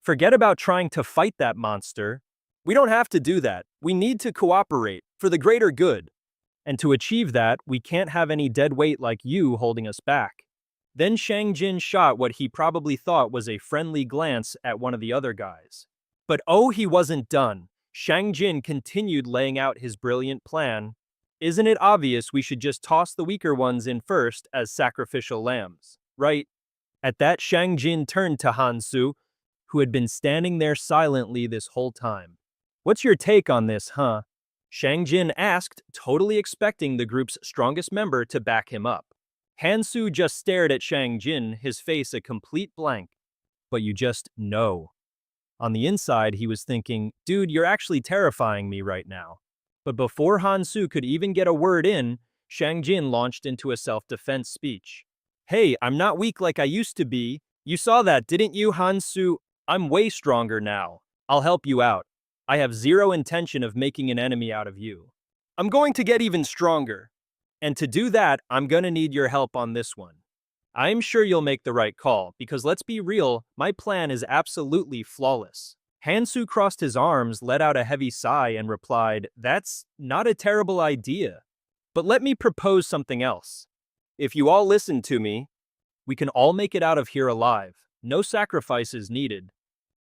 Forget about trying to fight that monster. We don't have to do that. We need to cooperate for the greater good. And to achieve that, we can't have any dead weight like you holding us back. Then Shang Jin shot what he probably thought was a friendly glance at one of the other guys. But oh, he wasn't done. Shang Jin continued laying out his brilliant plan. Isn't it obvious we should just toss the weaker ones in first as sacrificial lambs, right? At that, Shang Jin turned to Han Su, who had been standing there silently this whole time. What's your take on this, huh? Shang Jin asked, totally expecting the group's strongest member to back him up. Han Su just stared at Shang Jin, his face a complete blank. But you just know. On the inside, he was thinking, dude, you're actually terrifying me right now. But before Han Su could even get a word in, Shang Jin launched into a self-defense speech. Hey, I'm not weak like I used to be. You saw that, didn't you, Han Su? I'm way stronger now. I'll help you out. I have zero intention of making an enemy out of you. I'm going to get even stronger. And to do that, I'm gonna need your help on this one. I'm sure you'll make the right call, because let's be real, my plan is absolutely flawless. Han Su crossed his arms, let out a heavy sigh, and replied, that's not a terrible idea. But let me propose something else. If you all listen to me, we can all make it out of here alive. No sacrifices needed.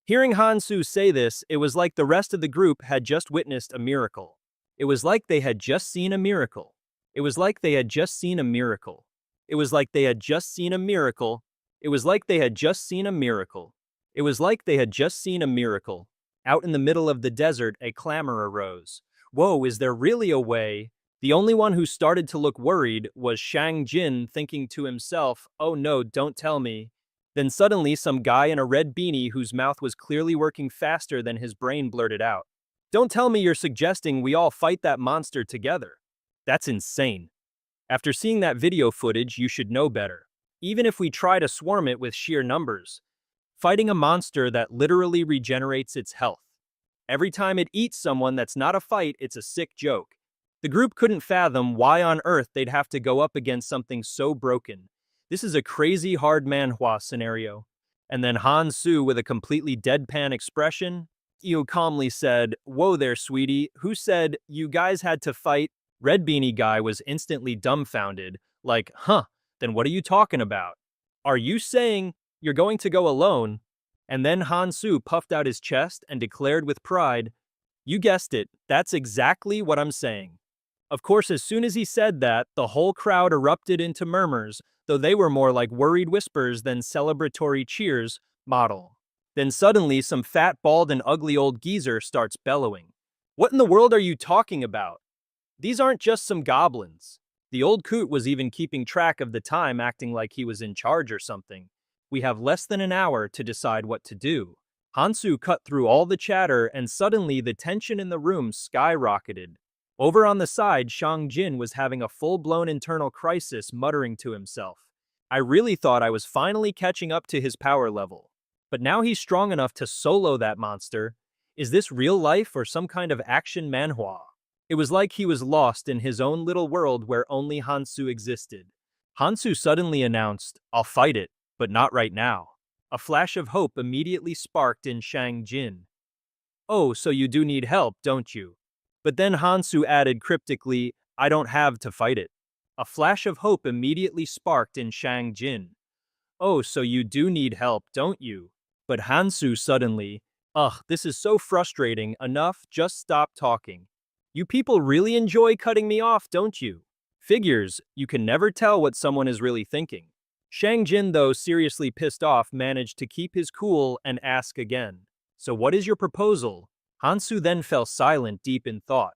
Hearing Han Su say this, it was like the rest of the group had just witnessed a miracle. It was like they had just seen a miracle. It was like they had just seen a miracle. It was like they had just seen a miracle. It was like they had just seen a miracle. It was like they had just seen a miracle. Out in the middle of the desert, a clamor arose. Whoa, is there really a way? The only one who started to look worried was Shang Jin, thinking to himself, oh no, don't tell me. Then suddenly some guy in a red beanie whose mouth was clearly working faster than his brain blurted out. Don't tell me you're suggesting we all fight that monster together. That's insane. After seeing that video footage, you should know better. Even if we try to swarm it with sheer numbers, fighting a monster that literally regenerates its health. Every time it eats someone that's not a fight, it's a sick joke. The group couldn't fathom why on earth they'd have to go up against something so broken. This is a crazy hard Manhwa scenario. And then Han Su, with a completely deadpan expression, calmly said, whoa there, sweetie, who said you guys had to fight? Red beanie guy was instantly dumbfounded, like, huh, then what are you talking about? Are you saying you're going to go alone? And then Han Su puffed out his chest and declared with pride, you guessed it, that's exactly what I'm saying. Of course, as soon as he said that, the whole crowd erupted into murmurs, though they were more like worried whispers than celebratory cheers. Model. Then suddenly some fat, bald, and ugly old geezer starts bellowing. What in the world are you talking about? These aren't just some goblins. The old coot was even keeping track of the time, acting like he was in charge or something. We have less than an hour to decide what to do. Han Su cut through all the chatter, and suddenly the tension in the room skyrocketed. Over on the side, Shang Jin was having a full-blown internal crisis, muttering to himself. I really thought I was finally catching up to his power level. But now he's strong enough to solo that monster. Is this real life or some kind of action manhwa? It was like he was lost in his own little world where only Han Su existed. Han Su suddenly announced, I'll fight it, but not right now. A flash of hope immediately sparked in Shang Jin. Oh, so you do need help, don't you? But then Han Su added cryptically, I don't have to fight it. A flash of hope immediately sparked in Shang Jin. Oh, so you do need help, don't you? But Han Su suddenly, ugh, this is so frustrating, enough, just stop talking. You people really enjoy cutting me off, don't you? Figures, you can never tell what someone is really thinking. Shang Jin, though seriously pissed off, managed to keep his cool and ask again. So what is your proposal? Han Su then fell silent, deep in thought.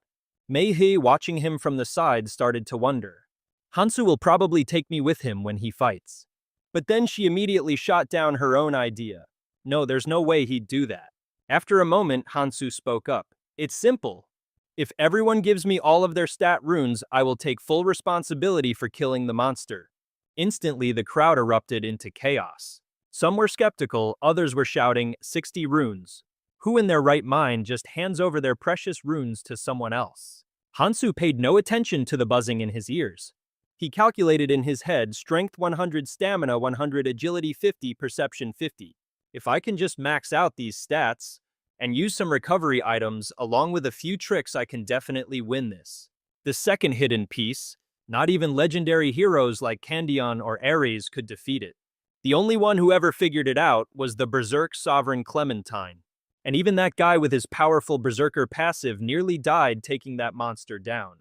Mei He, watching him from the side, started to wonder. Han Su will probably take me with him when he fights. But then she immediately shot down her own idea. No, there's no way he'd do that. After a moment, Han Su spoke up. It's simple. If everyone gives me all of their stat runes, I will take full responsibility for killing the monster. Instantly, the crowd erupted into chaos. Some were skeptical, others were shouting, 60 runes. Who in their right mind just hands over their precious runes to someone else? Han Su paid no attention to the buzzing in his ears. He calculated in his head strength 100, stamina 100, agility 50, perception 50. If I can just max out these stats and use some recovery items along with a few tricks, I can definitely win this. The second hidden piece, not even legendary heroes like Candion or Ares could defeat it. The only one who ever figured it out was the Berserk Sovereign Clementine. And even that guy with his powerful Berserker passive nearly died taking that monster down.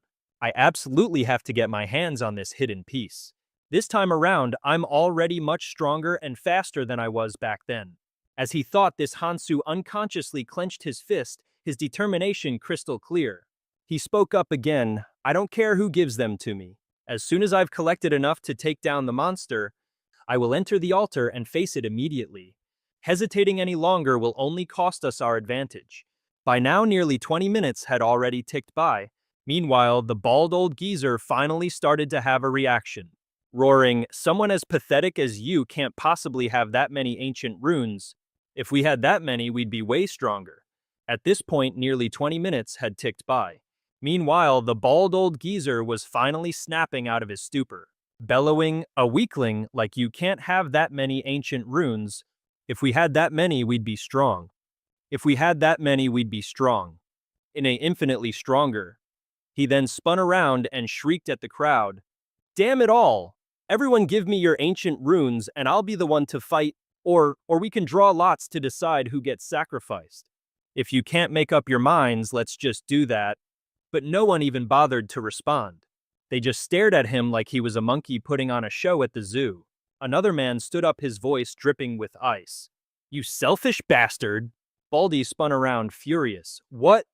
I absolutely have to get my hands on this hidden piece. This time around, I'm already much stronger and faster than I was back then. As he thought this, Hansu unconsciously clenched his fist, his determination crystal clear. He spoke up again, I don't care who gives them to me. As soon as I've collected enough to take down the monster, I will enter the altar and face it immediately. Hesitating any longer will only cost us our advantage. By now, nearly 20 minutes had already ticked by. Meanwhile, the bald old geezer finally started to have a reaction. Roaring, someone as pathetic as you can't possibly have that many ancient runes. If we had that many, we'd be way stronger. At this point, nearly 20 minutes had ticked by. Meanwhile, the bald old geezer was finally snapping out of his stupor, bellowing, a weakling, like you can't have that many ancient runes. If we had that many, we'd be strong. If we had that many, we'd be strong. Infinitely stronger. He then spun around and shrieked at the crowd. Damn it all! Everyone give me your ancient runes and I'll be the one to fight, or we can draw lots to decide who gets sacrificed. If you can't make up your minds, let's just do that. But no one even bothered to respond. They just stared at him like he was a monkey putting on a show at the zoo. Another man stood up, his voice dripping with ice. You selfish bastard! Baldy spun around, furious. What?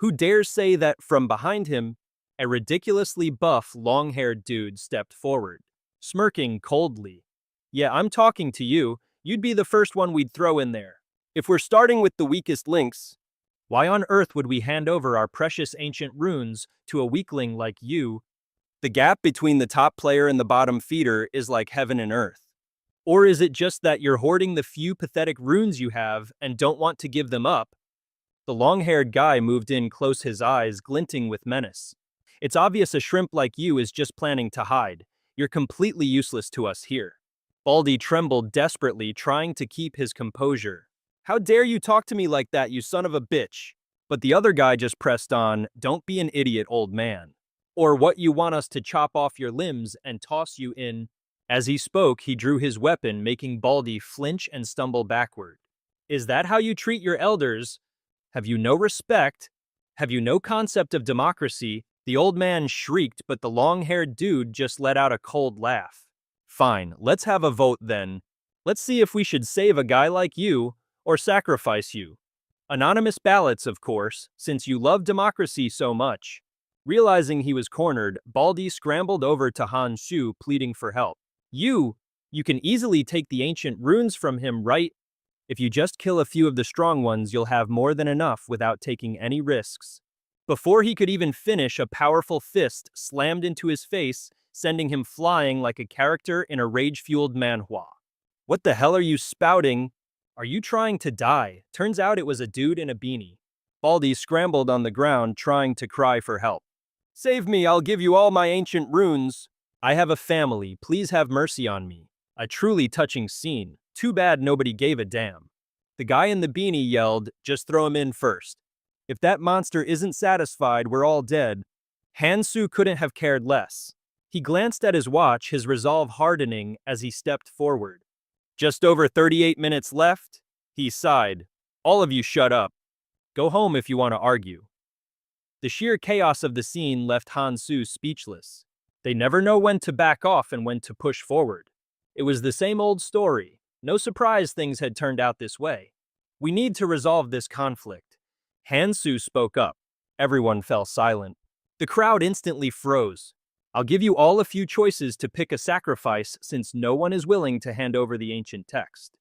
Who dares say that? From behind him, a ridiculously buff, long-haired dude stepped forward, smirking coldly. Yeah, I'm talking to you. You'd be the first one we'd throw in there. If we're starting with the weakest links, why on earth would we hand over our precious ancient runes to a weakling like you? The gap between the top player and the bottom feeder is like heaven and earth. Or is it just that you're hoarding the few pathetic runes you have and don't want to give them up? The long-haired guy moved in close, his eyes glinting with menace. It's obvious a shrimp like you is just planning to hide. You're completely useless to us here. Baldy trembled desperately, trying to keep his composure. How dare you talk to me like that, you son of a bitch? But the other guy just pressed on, don't be an idiot, old man. Or what, you want us to chop off your limbs and toss you in? As he spoke, he drew his weapon, making Baldy flinch and stumble backward. Is that how you treat your elders? Have you no respect? Have you no concept of democracy? The old man shrieked, but the long-haired dude just let out a cold laugh. Fine, let's have a vote then. Let's see if we should save a guy like you, or sacrifice you. Anonymous ballots, of course, since you love democracy so much. Realizing he was cornered, Baldy scrambled over to Han Shu, pleading for help. You can easily take the ancient runes from him, right? If you just kill a few of the strong ones, you'll have more than enough without taking any risks. Before he could even finish, a powerful fist slammed into his face, sending him flying like a character in a rage-fueled manhwa. What the hell are you spouting? Are you trying to die? Turns out it was a dude in a beanie. Baldy scrambled on the ground, trying to cry for help. Save me, I'll give you all my ancient runes. I have a family, please have mercy on me. A truly touching scene. Too bad nobody gave a damn. The guy in the beanie yelled, just throw him in first. If that monster isn't satisfied, we're all dead. Hansu couldn't have cared less. He glanced at his watch, his resolve hardening as he stepped forward. Just over 38 minutes left, he sighed. All of you shut up. Go home if you want to argue. The sheer chaos of the scene left Hansu speechless. They never know when to back off and when to push forward. It was the same old story. No surprise things had turned out this way. We need to resolve this conflict. Hansu spoke up. Everyone fell silent. The crowd instantly froze. I'll give you all a few choices to pick a sacrifice since no one is willing to hand over the ancient text.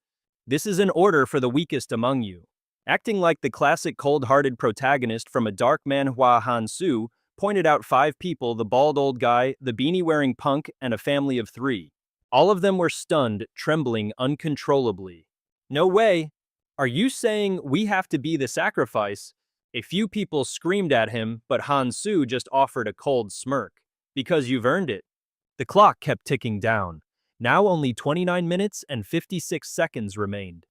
This is an order for the weakest among you. Acting like the classic cold-hearted protagonist from a dark manhwa, Hansu pointed out 5 people: the bald old guy, the beanie-wearing punk, and a family of 3. All of them were stunned, trembling uncontrollably. No way! Are you saying we have to be the sacrifice? A few people screamed at him, but Hansu just offered a cold smirk. Because you've earned it. The clock kept ticking down. Now only 29 minutes and 56 seconds remained.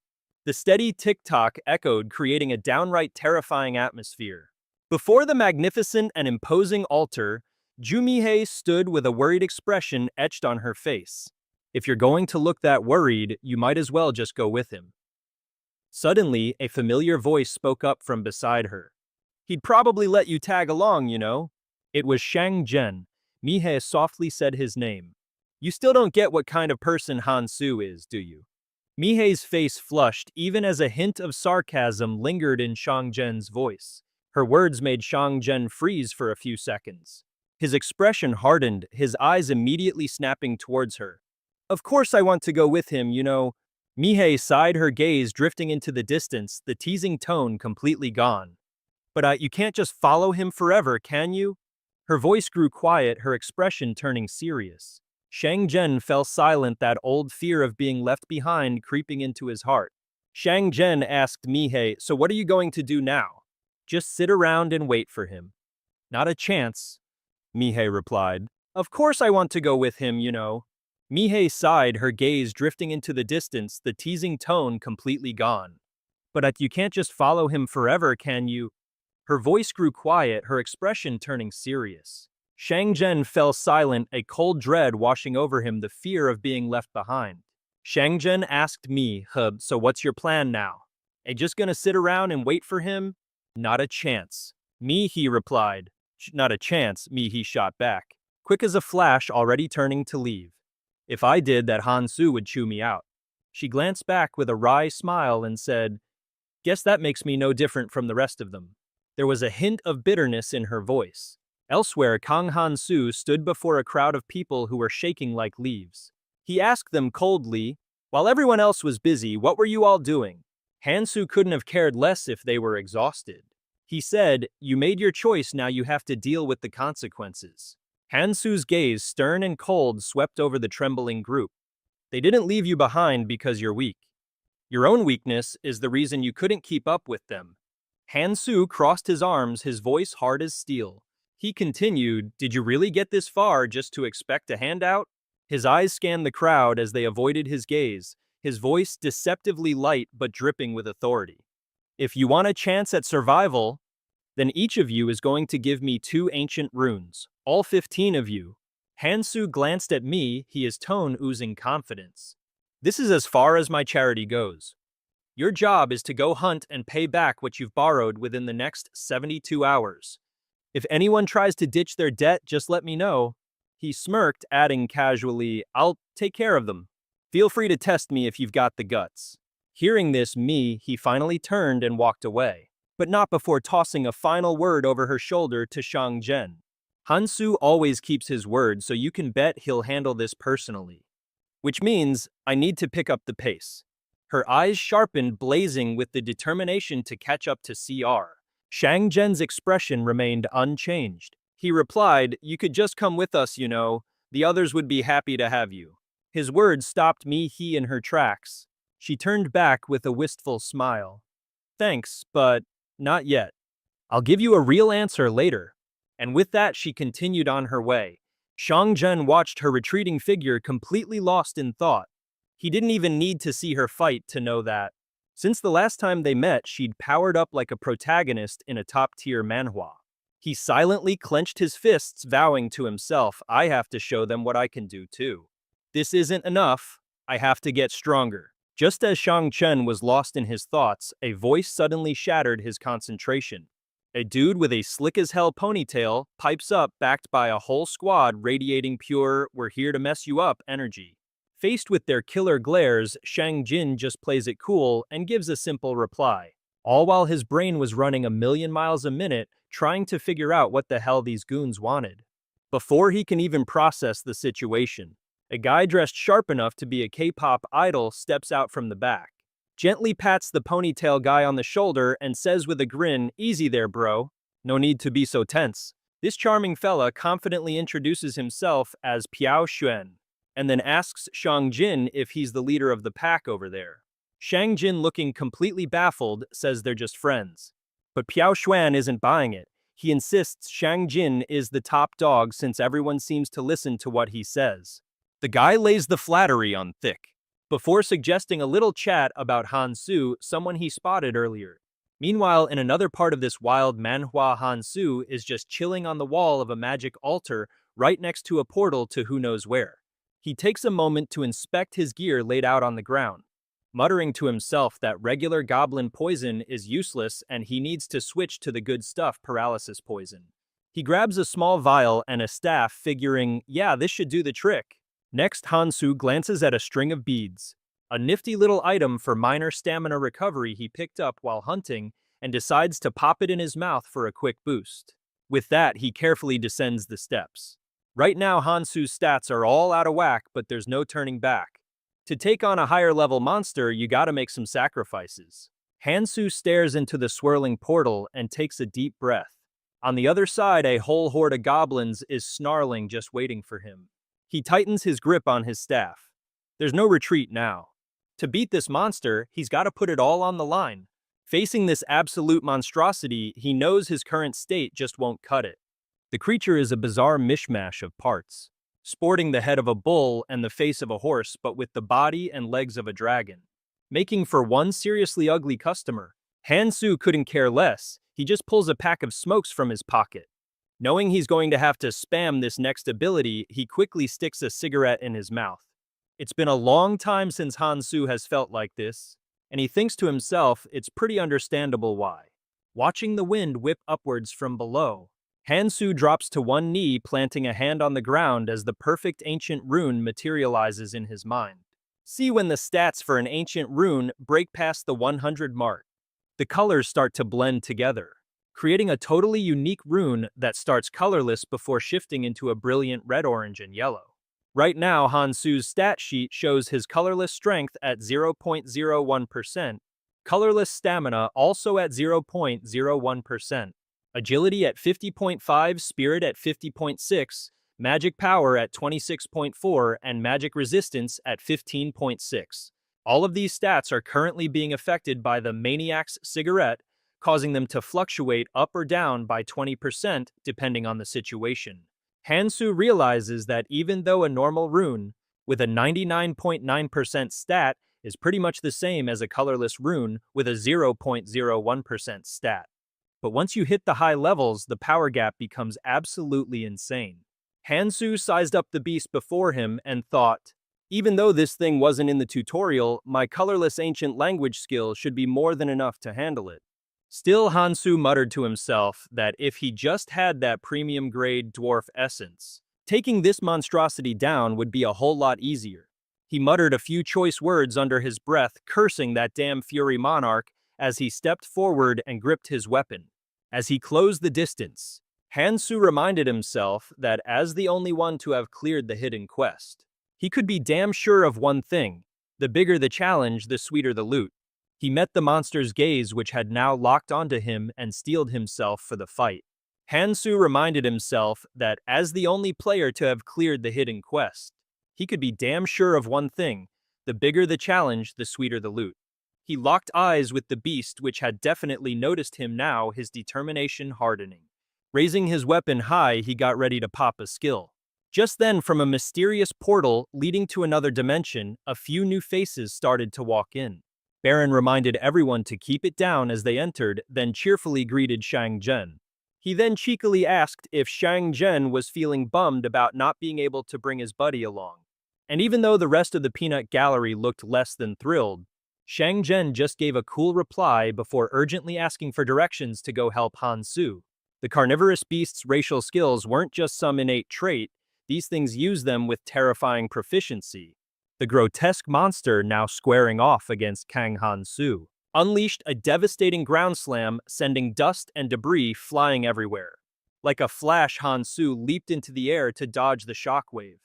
The steady tick-tock echoed, creating a downright terrifying atmosphere. Before the magnificent and imposing altar, Jumihei stood with a worried expression etched on her face. If you're going to look that worried, you might as well just go with him. Suddenly, a familiar voice spoke up from beside her. He'd probably let you tag along, you know. It was Shang Zhen. Mihei softly said his name. You still don't get what kind of person Han Su is, do you? Mihei's face flushed even as a hint of sarcasm lingered in Shang Zhen's voice. Her words made Shang Zhen freeze for a few seconds. His expression hardened, his eyes immediately snapping towards her. Of course I want to go with him, you know. Mihei sighed, her gaze drifting into the distance, the teasing tone completely gone. But you can't just follow him forever, can you? Her voice grew quiet, her expression turning serious. Shang Zhen fell silent, that old fear of being left behind creeping into his heart. Shang Zhen asked Mihei, so what are you going to do now? Just sit around and wait for him. Not a chance, Mihei replied. Of course I want to go with him, you know. Mihei sighed, her gaze drifting into the distance, the teasing tone completely gone. But you can't just follow him forever, can you? Her voice grew quiet, her expression turning serious. Shang Zhen fell silent, a cold dread washing over him, the fear of being left behind. Shang Zhen asked me, so what's your plan now? Just gonna sit around and wait for him? Not a chance. He replied. Not a chance, he shot back, quick as a flash, already turning to leave. If I did that, Han Su would chew me out. She glanced back with a wry smile and said, guess that makes me no different from the rest of them. There was a hint of bitterness in her voice. Elsewhere, Kang Han Su stood before a crowd of people who were shaking like leaves. He asked them coldly, while everyone else was busy, what were you all doing? Han Su couldn't have cared less if they were exhausted. He said, you made your choice, now you have to deal with the consequences. Han Su's gaze, stern and cold, swept over the trembling group. They didn't leave you behind because you're weak. Your own weakness is the reason you couldn't keep up with them. Han Su crossed his arms, his voice hard as steel. He continued, did you really get this far just to expect a handout? His eyes scanned the crowd as they avoided his gaze, his voice deceptively light but dripping with authority. If you want a chance at survival, then each of you is going to give me 2 ancient runes, all 15 of you. Han Su glanced at me, his tone oozing confidence. This is as far as my charity goes. Your job is to go hunt and pay back what you've borrowed within the next 72 hours. If anyone tries to ditch their debt, just let me know. He smirked, adding casually, I'll take care of them. Feel free to test me if you've got the guts. Hearing this, he finally turned and walked away, but not before tossing a final word over her shoulder to Shang Zhen. Han Su always keeps his word, so you can bet he'll handle this personally. Which means, I need to pick up the pace. Her eyes sharpened, blazing with the determination to catch up to CR. Shang Zhen's expression remained unchanged. He replied, you could just come with us, you know. The others would be happy to have you. His words stopped he in her tracks. She turned back with a wistful smile. Thanks, but not yet. I'll give you a real answer later. And with that, she continued on her way. Shang Zhen watched her retreating figure, completely lost in thought. He didn't even need to see her fight to know that. Since the last time they met, she'd powered up like a protagonist in a top-tier manhwa. He silently clenched his fists, vowing to himself, I have to show them what I can do too. This isn't enough. I have to get stronger. Just as Shang Chen was lost in his thoughts, a voice suddenly shattered his concentration. A dude with a slick-as-hell ponytail pipes up, backed by a whole squad radiating pure, we're here to mess you up energy. Faced with their killer glares, Shang Jin just plays it cool and gives a simple reply, all while his brain was running a million miles a minute, trying to figure out what the hell these goons wanted. Before he can even process the situation, a guy dressed sharp enough to be a K-pop idol steps out from the back, gently pats the ponytail guy on the shoulder and says with a grin, easy there, bro. No need to be so tense. This charming fella confidently introduces himself as Piao Xuan, and then asks Shang Jin if he's the leader of the pack over there. Shang Jin, looking completely baffled, says they're just friends. But Piao Xuan isn't buying it. He insists Shang Jin is the top dog since everyone seems to listen to what he says. The guy lays the flattery on thick, before suggesting a little chat about Han Su, someone he spotted earlier. Meanwhile, in another part of this wild Manhwa, Han Su is just chilling on the wall of a magic altar right next to a portal to who knows where. He takes a moment to inspect his gear laid out on the ground, muttering to himself that regular goblin poison is useless and he needs to switch to the good stuff paralysis poison. He grabs a small vial and a staff, figuring, yeah, this should do the trick. Next, Han Su glances at a string of beads, a nifty little item for minor stamina recovery he picked up while hunting, and decides to pop it in his mouth for a quick boost. With that, he carefully descends the steps. Right now, Han Su's stats are all out of whack, but there's no turning back. To take on a higher level monster, you gotta make some sacrifices. Han Su stares into the swirling portal and takes a deep breath. On the other side, a whole horde of goblins is snarling, just waiting for him. He tightens his grip on his staff. There's no retreat now. To beat this monster, he's got to put it all on the line. Facing this absolute monstrosity, he knows his current state just won't cut it. The creature is a bizarre mishmash of parts, sporting the head of a bull and the face of a horse, but with the body and legs of a dragon, making for one seriously ugly customer. Han Su couldn't care less. He just pulls a pack of smokes from his pocket. Knowing he's going to have to spam this next ability, he quickly sticks a cigarette in his mouth. It's been a long time since Han Su has felt like this, and he thinks to himself it's pretty understandable why. Watching the wind whip upwards from below, Han Su drops to one knee, planting a hand on the ground as the perfect ancient rune materializes in his mind. See when the stats for an ancient rune break past the 100 mark. The colors start to blend together, creating a totally unique rune that starts colorless before shifting into a brilliant red, orange, and yellow. Right now, Han Su's stat sheet shows his colorless strength at 0.01%, colorless stamina also at 0.01%, agility at 50.5, spirit at 50.6, magic power at 26.4, and magic resistance at 15.6. All of these stats are currently being affected by the Maniac's cigarette, causing them to fluctuate up or down by 20% depending on the situation. Han Su realizes that even though a normal rune with a 99.9% stat is pretty much the same as a colorless rune with a 0.01% stat. But once you hit the high levels, the power gap becomes absolutely insane. Han Su sized up the beast before him and thought, even though this thing wasn't in the tutorial, my colorless ancient language skill should be more than enough to handle it. Still, Han Su muttered to himself that if he just had that premium-grade dwarf essence, taking this monstrosity down would be a whole lot easier. He muttered a few choice words under his breath, cursing that damn Fury Monarch as he stepped forward and gripped his weapon. As he closed the distance, Han Su reminded himself that as the only one to have cleared the hidden quest, he could be damn sure of one thing: the bigger the challenge, the sweeter the loot. He met the monster's gaze, which had now locked onto him, and steeled himself for the fight. Han Su reminded himself that as the only player to have cleared the hidden quest, he could be damn sure of one thing: the bigger the challenge, the sweeter the loot. He locked eyes with the beast, which had definitely noticed him now, his determination hardening. Raising his weapon high, he got ready to pop a skill. Just then, from a mysterious portal leading to another dimension, a few new faces started to walk in. Baron reminded everyone to keep it down as they entered, then cheerfully greeted Shang Zhen. He then cheekily asked if Shang Zhen was feeling bummed about not being able to bring his buddy along. And even though the rest of the peanut gallery looked less than thrilled, Shang Zhen just gave a cool reply before urgently asking for directions to go help Han Su. The carnivorous beast's racial skills weren't just some innate trait, these things use them with terrifying proficiency. The grotesque monster, now squaring off against Kang Han Su, unleashed a devastating ground slam, sending dust and debris flying everywhere. Like a flash, Han Su leaped into the air to dodge the shockwave.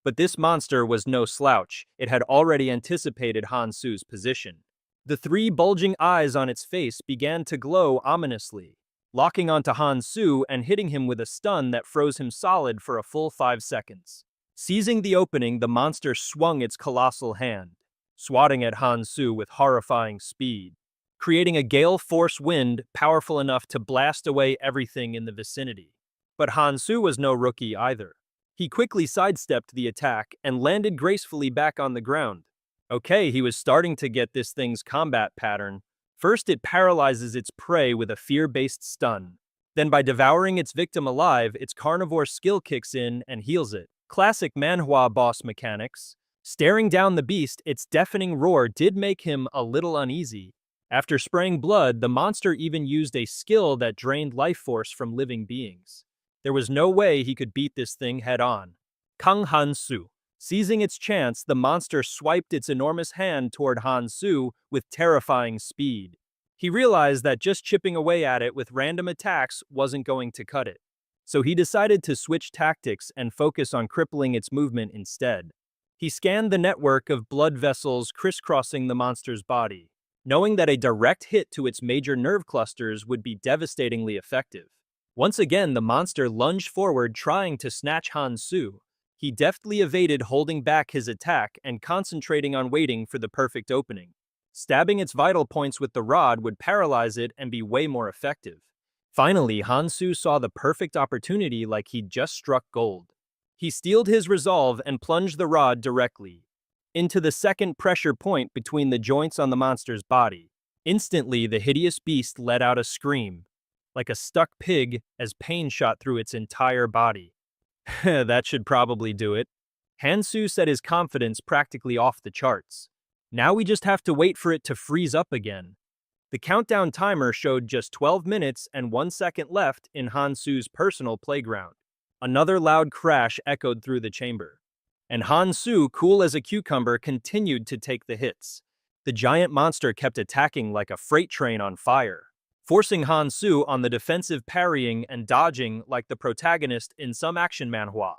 But this monster was no slouch. It had already anticipated Han Su's position. The three bulging eyes on its face began to glow ominously, locking onto Han Su and hitting him with a stun that froze him solid for a full 5 seconds. Seizing the opening, the monster swung its colossal hand, swatting at Han Su with horrifying speed. creating a gale force wind powerful enough to blast away everything in the vicinity. But Hansu was no rookie either. He quickly sidestepped the attack and landed gracefully back on the ground. Okay, he was starting to get this thing's combat pattern. First, it paralyzes its prey with a fear-based stun. Then by devouring its victim alive, its carnivore skill kicks in and heals it. Classic Manhwa boss mechanics. Staring down the beast, its deafening roar did make him a little uneasy. After spraying blood, the monster even used a skill that drained life force from living beings. There was no way he could beat this thing head-on. Kang Hansu. Seizing its chance, the monster swiped its enormous hand toward Hansu with terrifying speed. He realized that just chipping away at it with random attacks wasn't going to cut it. So he decided to switch tactics and focus on crippling its movement instead. He scanned the network of blood vessels crisscrossing the monster's body, knowing that a direct hit to its major nerve clusters would be devastatingly effective. Once again, the monster lunged forward trying to snatch Hansu. He deftly evaded holding back his attack and concentrating on waiting for the perfect opening. Stabbing its vital points with the rod would paralyze it and be way more effective. Finally, Hansu saw the perfect opportunity like he'd just struck gold. He steeled his resolve and plunged the rod directly into the second pressure point between the joints on the monster's body. Instantly, the hideous beast let out a scream, like a stuck pig, as pain shot through its entire body. That should probably do it. Hansu set his confidence practically off the charts. Now we just have to wait for it to freeze up again. The countdown timer showed just 12 minutes and 1 second left in Hansu's personal playground. Another loud crash echoed through the chamber. And Hansu, cool as a cucumber, continued to take the hits. The giant monster kept attacking like a freight train on fire, forcing Hansu on the defensive, parrying and dodging like the protagonist in some action manhwa.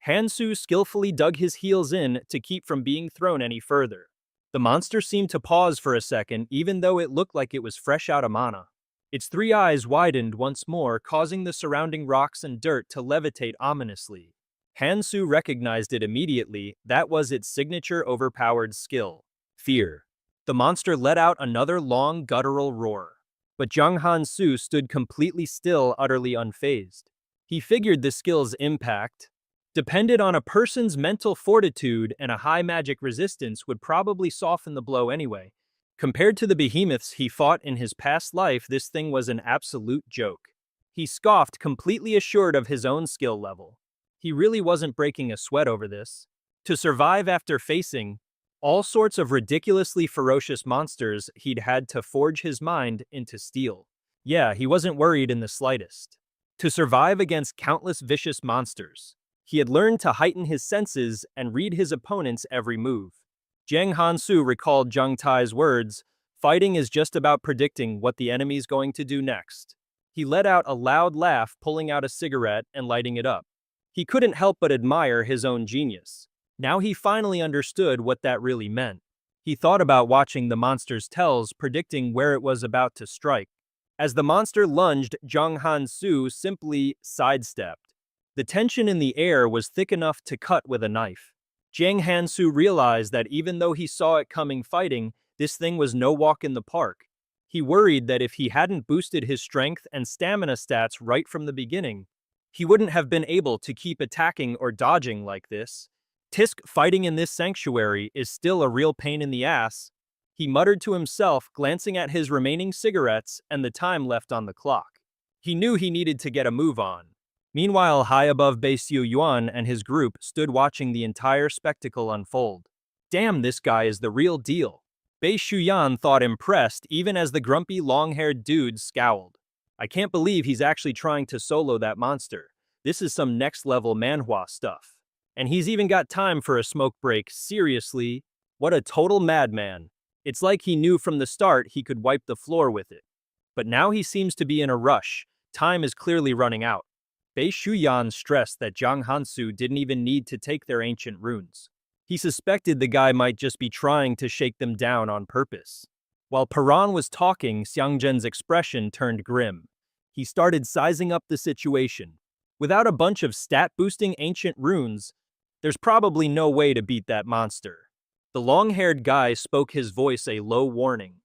Hansu skillfully dug his heels in to keep from being thrown any further. The monster seemed to pause for a second, even though it looked like it was fresh out of mana. Its three eyes widened once more, causing the surrounding rocks and dirt to levitate ominously. Hansu recognized it immediately. That was its signature overpowered skill, fear. The monster let out another long guttural roar. But Jung Hansu stood completely still, utterly unfazed. He figured the skill's impact depended on a person's mental fortitude, and a high magic resistance would probably soften the blow anyway. Compared to the behemoths he fought in his past life, this thing was an absolute joke. He scoffed, completely assured of his own skill level. He really wasn't breaking a sweat over this. To survive after facing all sorts of ridiculously ferocious monsters, he'd had to forge his mind into steel. Yeah, he wasn't worried in the slightest. To survive against countless vicious monsters, he had learned to heighten his senses and read his opponent's every move. Jiang Hansu recalled Zheng Tai's words, "Fighting is just about predicting what the enemy's going to do next." He let out a loud laugh, pulling out a cigarette and lighting it up. He couldn't help but admire his own genius. Now he finally understood what that really meant. He thought about watching the monster's tells, predicting where it was about to strike. As the monster lunged, Zheng Hansu simply sidestepped. The tension in the air was thick enough to cut with a knife. Jiang Hansu realized that even though he saw it coming fighting, this thing was no walk in the park. He worried that if he hadn't boosted his strength and stamina stats right from the beginning, he wouldn't have been able to keep attacking or dodging like this. Tisk, fighting in this sanctuary is still a real pain in the ass, he muttered to himself, glancing at his remaining cigarettes and the time left on the clock. He knew he needed to get a move on. Meanwhile, high above Bei Xiu Yuan and his group stood watching the entire spectacle unfold. Damn, this guy is the real deal. Bei Shuyan thought, impressed, even as the grumpy long-haired dude scowled. I can't believe he's actually trying to solo that monster. This is some next-level manhwa stuff. And he's even got time for a smoke break. Seriously? What a total madman. It's like he knew from the start he could wipe the floor with it. But now he seems to be in a rush. Time is clearly running out. Bei Shuyan stressed that Zhang Hansu didn't even need to take their ancient runes. He suspected the guy might just be trying to shake them down on purpose. While Paran was talking, Xiang Zhen's expression turned grim. He started sizing up the situation. Without a bunch of stat-boosting ancient runes, there's probably no way to beat that monster. The long-haired guy spoke, his voice a low warning.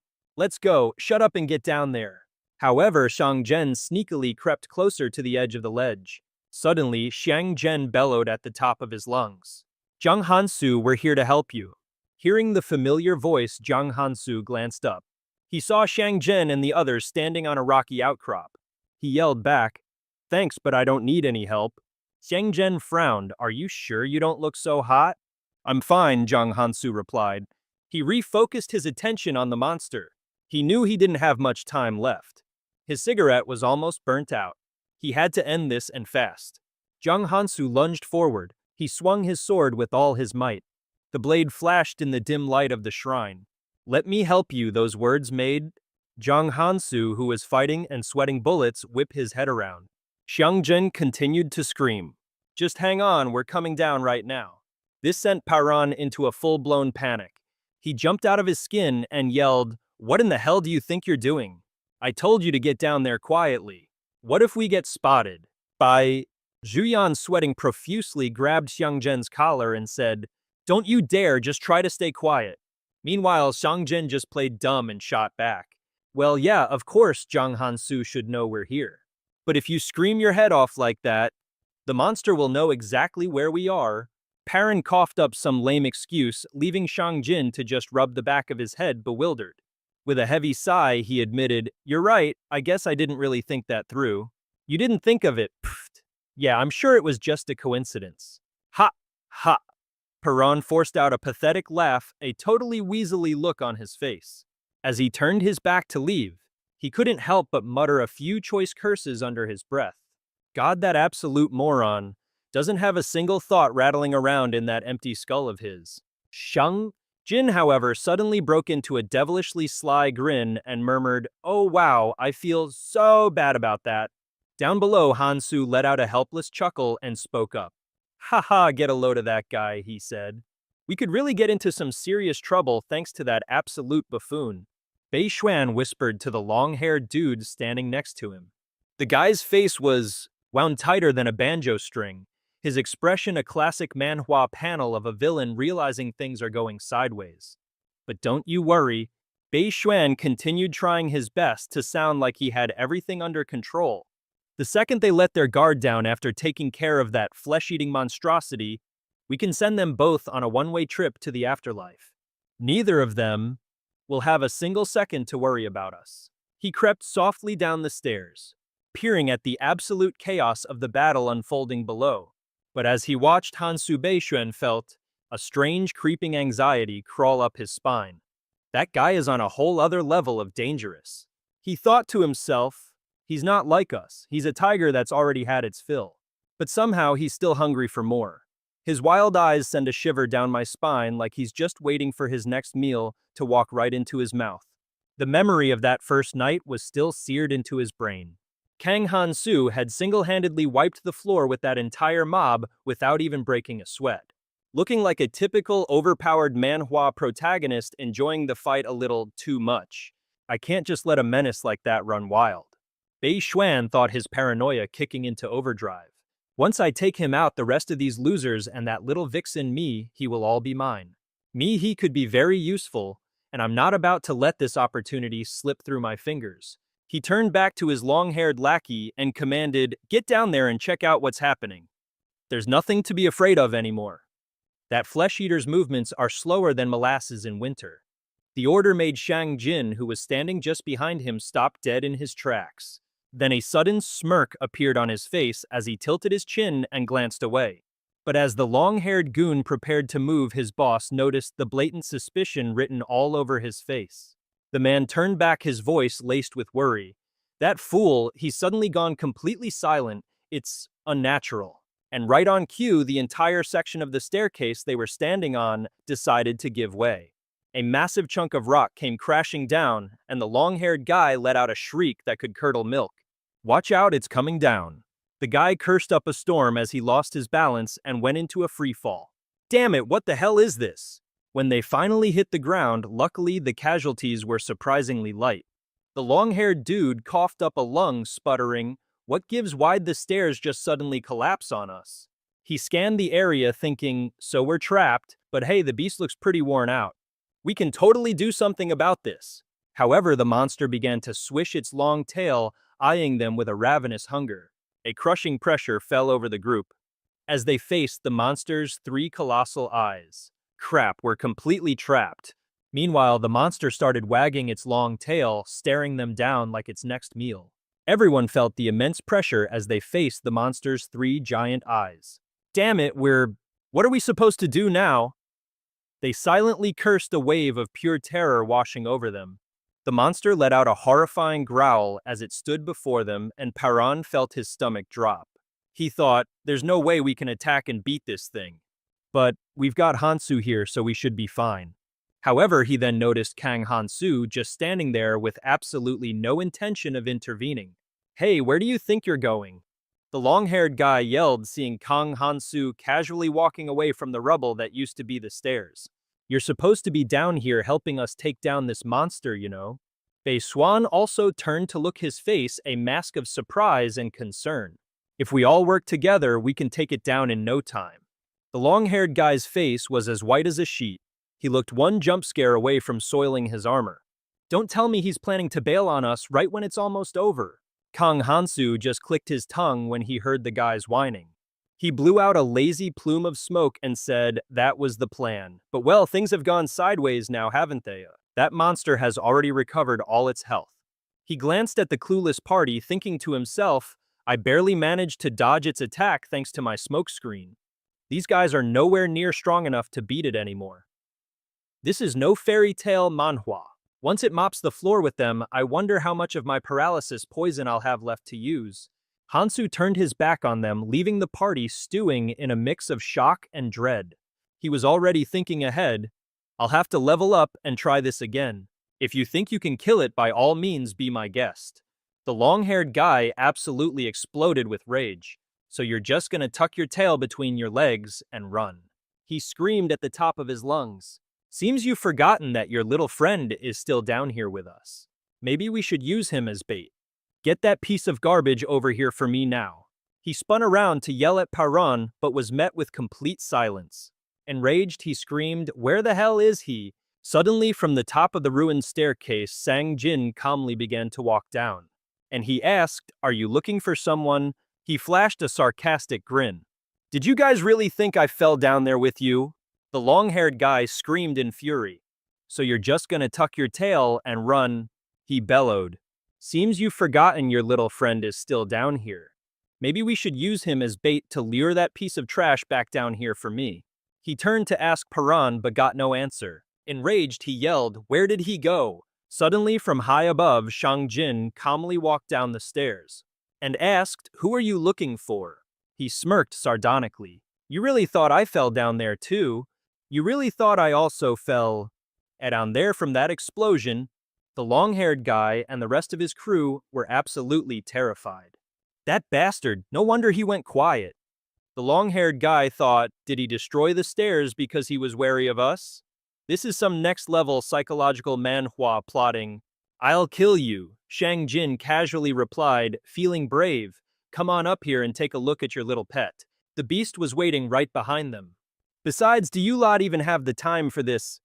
Let's go, shut up and get down there. However, Xiang Zhen sneakily crept closer to the edge of the ledge. Suddenly, Xiang Zhen bellowed at the top of his lungs. Zhang Hansu, we're here to help you. Hearing the familiar voice, Zhang Hansu glanced up. He saw Xiang Zhen and the others standing on a rocky outcrop. He yelled back, "Thanks, but I don't need any help." Xiang Zhen frowned. Are you sure you don't look so hot? I'm fine, Zhang Hansu replied. He refocused his attention on the monster. He knew he didn't have much time left. His cigarette was almost burnt out. He had to end this and fast. Zhang Hansu lunged forward. He swung his sword with all his might. The blade flashed in the dim light of the shrine. Let me help you, those words made Zhang Hansu, who was fighting and sweating bullets, whip his head around. Xiang Zhen continued to scream. Just hang on, we're coming down right now. This sent Paran into a full-blown panic. He jumped out of his skin and yelled, "What in the hell do you think you're doing? I told you to get down there quietly. What if we get spotted?" Zhuyan, sweating profusely, grabbed Xiang Zhen's collar and said, "Don't you dare, just try to stay quiet." Meanwhile, Xiang Zhen just played dumb and shot back. Well, yeah, of course Zhang Hansu should know we're here. But if you scream your head off like that, the monster will know exactly where we are. Paran coughed up some lame excuse, leaving Xiang Zhen to just rub the back of his head, bewildered. With a heavy sigh, he admitted, "You're right, I guess I didn't really think that through." "You didn't think of it, pfft. Yeah, I'm sure it was just a coincidence." Ha! Ha! Paran forced out a pathetic laugh, a totally weaselly look on his face. As he turned his back to leave, he couldn't help but mutter a few choice curses under his breath. God, that absolute moron doesn't have a single thought rattling around in that empty skull of his. Xiang Jin, however, suddenly broke into a devilishly sly grin and murmured, "Oh wow, I feel so bad about that." Down below, Hansu let out a helpless chuckle and spoke up. "Haha, get a load of that guy," he said. "We could really get into some serious trouble thanks to that absolute buffoon." Bei Xuan whispered to the long-haired dude standing next to him. The guy's face was wound tighter than a banjo string, his expression a classic Manhwa panel of a villain realizing things are going sideways. But don't you worry, Bei Xuan continued trying his best to sound like he had everything under control. The second they let their guard down after taking care of that flesh-eating monstrosity, we can send them both on a one-way trip to the afterlife. Neither of them will have a single second to worry about us. He crept softly down the stairs, peering at the absolute chaos of the battle unfolding below. But as he watched, Hansu Bei Xuan felt a strange creeping anxiety crawl up his spine. That guy is on a whole other level of dangerous. He thought to himself, he's not like us. He's a tiger that's already had its fill. But somehow he's still hungry for more. His wild eyes send a shiver down my spine like he's just waiting for his next meal to walk right into his mouth. The memory of that first night was still seared into his brain. Kang Hansu had single-handedly wiped the floor with that entire mob without even breaking a sweat. Looking like a typical overpowered Manhwa protagonist enjoying the fight a little too much. I can't just let a menace like that run wild. Bei Xuan thought his paranoia kicking into overdrive. Once I take him out, the rest of these losers and that little vixen me, he will all be mine. Me, he could be very useful, and I'm not about to let this opportunity slip through my fingers. He turned back to his long-haired lackey and commanded, "Get down there and check out what's happening. There's nothing to be afraid of anymore." That flesh-eater's movements are slower than molasses in winter. The order made Xiang Jin, who was standing just behind him, stop dead in his tracks. Then a sudden smirk appeared on his face as he tilted his chin and glanced away. But as the long-haired goon prepared to move, his boss noticed the blatant suspicion written all over his face. The man turned back, his voice laced with worry. "That fool, he's suddenly gone completely silent. It's unnatural." And right on cue, the entire section of the staircase they were standing on decided to give way. A massive chunk of rock came crashing down, and the long-haired guy let out a shriek that could curdle milk. "Watch out, it's coming down." The guy cursed up a storm as he lost his balance and went into a free fall. "Damn it, what the hell is this?" When they finally hit the ground, luckily the casualties were surprisingly light. The long-haired dude coughed up a lung, sputtering, "What gives? Why'd the stairs just suddenly collapse on us?" He scanned the area thinking, so we're trapped, but hey, the beast looks pretty worn out. We can totally do something about this. However, the monster began to swish its long tail, eyeing them with a ravenous hunger. A crushing pressure fell over the group as they faced the monster's three colossal eyes. Crap, we're completely trapped. Meanwhile, the monster started wagging its long tail, staring them down like its next meal. Everyone felt the immense pressure as they faced the monster's three giant eyes. Damn it, what are we supposed to do now? They silently cursed, a wave of pure terror washing over them. The monster let out a horrifying growl as it stood before them, and Paran felt his stomach drop. He thought, there's no way we can attack and beat this thing. But we've got Hansu here, so we should be fine. However, he then noticed Kang Hansu just standing there with absolutely no intention of intervening. Hey, where do you think you're going? The long-haired guy yelled, seeing Kang Hansu casually walking away from the rubble that used to be the stairs. You're supposed to be down here helping us take down this monster, you know. Bei Xuan also turned to look his face, a mask of surprise and concern. If we all work together, we can take it down in no time. The long-haired guy's face was as white as a sheet. He looked one jump scare away from soiling his armor. Don't tell me he's planning to bail on us right when it's almost over. Kang Hansu just clicked his tongue when he heard the guy's whining. He blew out a lazy plume of smoke and said, that was the plan. But well, things have gone sideways now, haven't they? That monster has already recovered all its health. He glanced at the clueless party, thinking to himself, I barely managed to dodge its attack thanks to my smoke screen. These guys are nowhere near strong enough to beat it anymore. This is no fairy tale Manhwa. Once it mops the floor with them, I wonder how much of my paralysis poison I'll have left to use. Hansu turned his back on them, leaving the party stewing in a mix of shock and dread. He was already thinking ahead. I'll have to level up and try this again. If you think you can kill it, by all means be my guest. The long-haired guy absolutely exploded with rage. So you're just gonna tuck your tail between your legs and run. He screamed at the top of his lungs. Seems you've forgotten that your little friend is still down here with us. Maybe we should use him as bait. Get that piece of garbage over here for me now. He spun around to yell at Paran, but was met with complete silence. Enraged, he screamed, where the hell is he? Suddenly, from the top of the ruined staircase, Sang Jin calmly began to walk down. And he asked, are you looking for someone? He flashed a sarcastic grin. Did you guys really think I fell down there with you? The long-haired guy screamed in fury. So you're just gonna tuck your tail and run? He bellowed. Seems you've forgotten your little friend is still down here. Maybe we should use him as bait to lure that piece of trash back down here for me. He turned to ask Paran but got no answer. Enraged, he yelled, where did he go? Suddenly, from high above, Shang Jin calmly walked down the stairs and asked, who are you looking for? He smirked sardonically. You really thought I fell down there too? You really thought I also fell down there from that explosion? The long-haired guy and the rest of his crew were absolutely terrified. That bastard, no wonder he went quiet. The long-haired guy thought, did he destroy the stairs because he was wary of us? This is some next-level psychological manhwa plotting. I'll kill you, Shang Jin casually replied, feeling brave. Come on up here and take a look at your little pet. The beast was waiting right behind them. Besides, do you lot even have the time for this?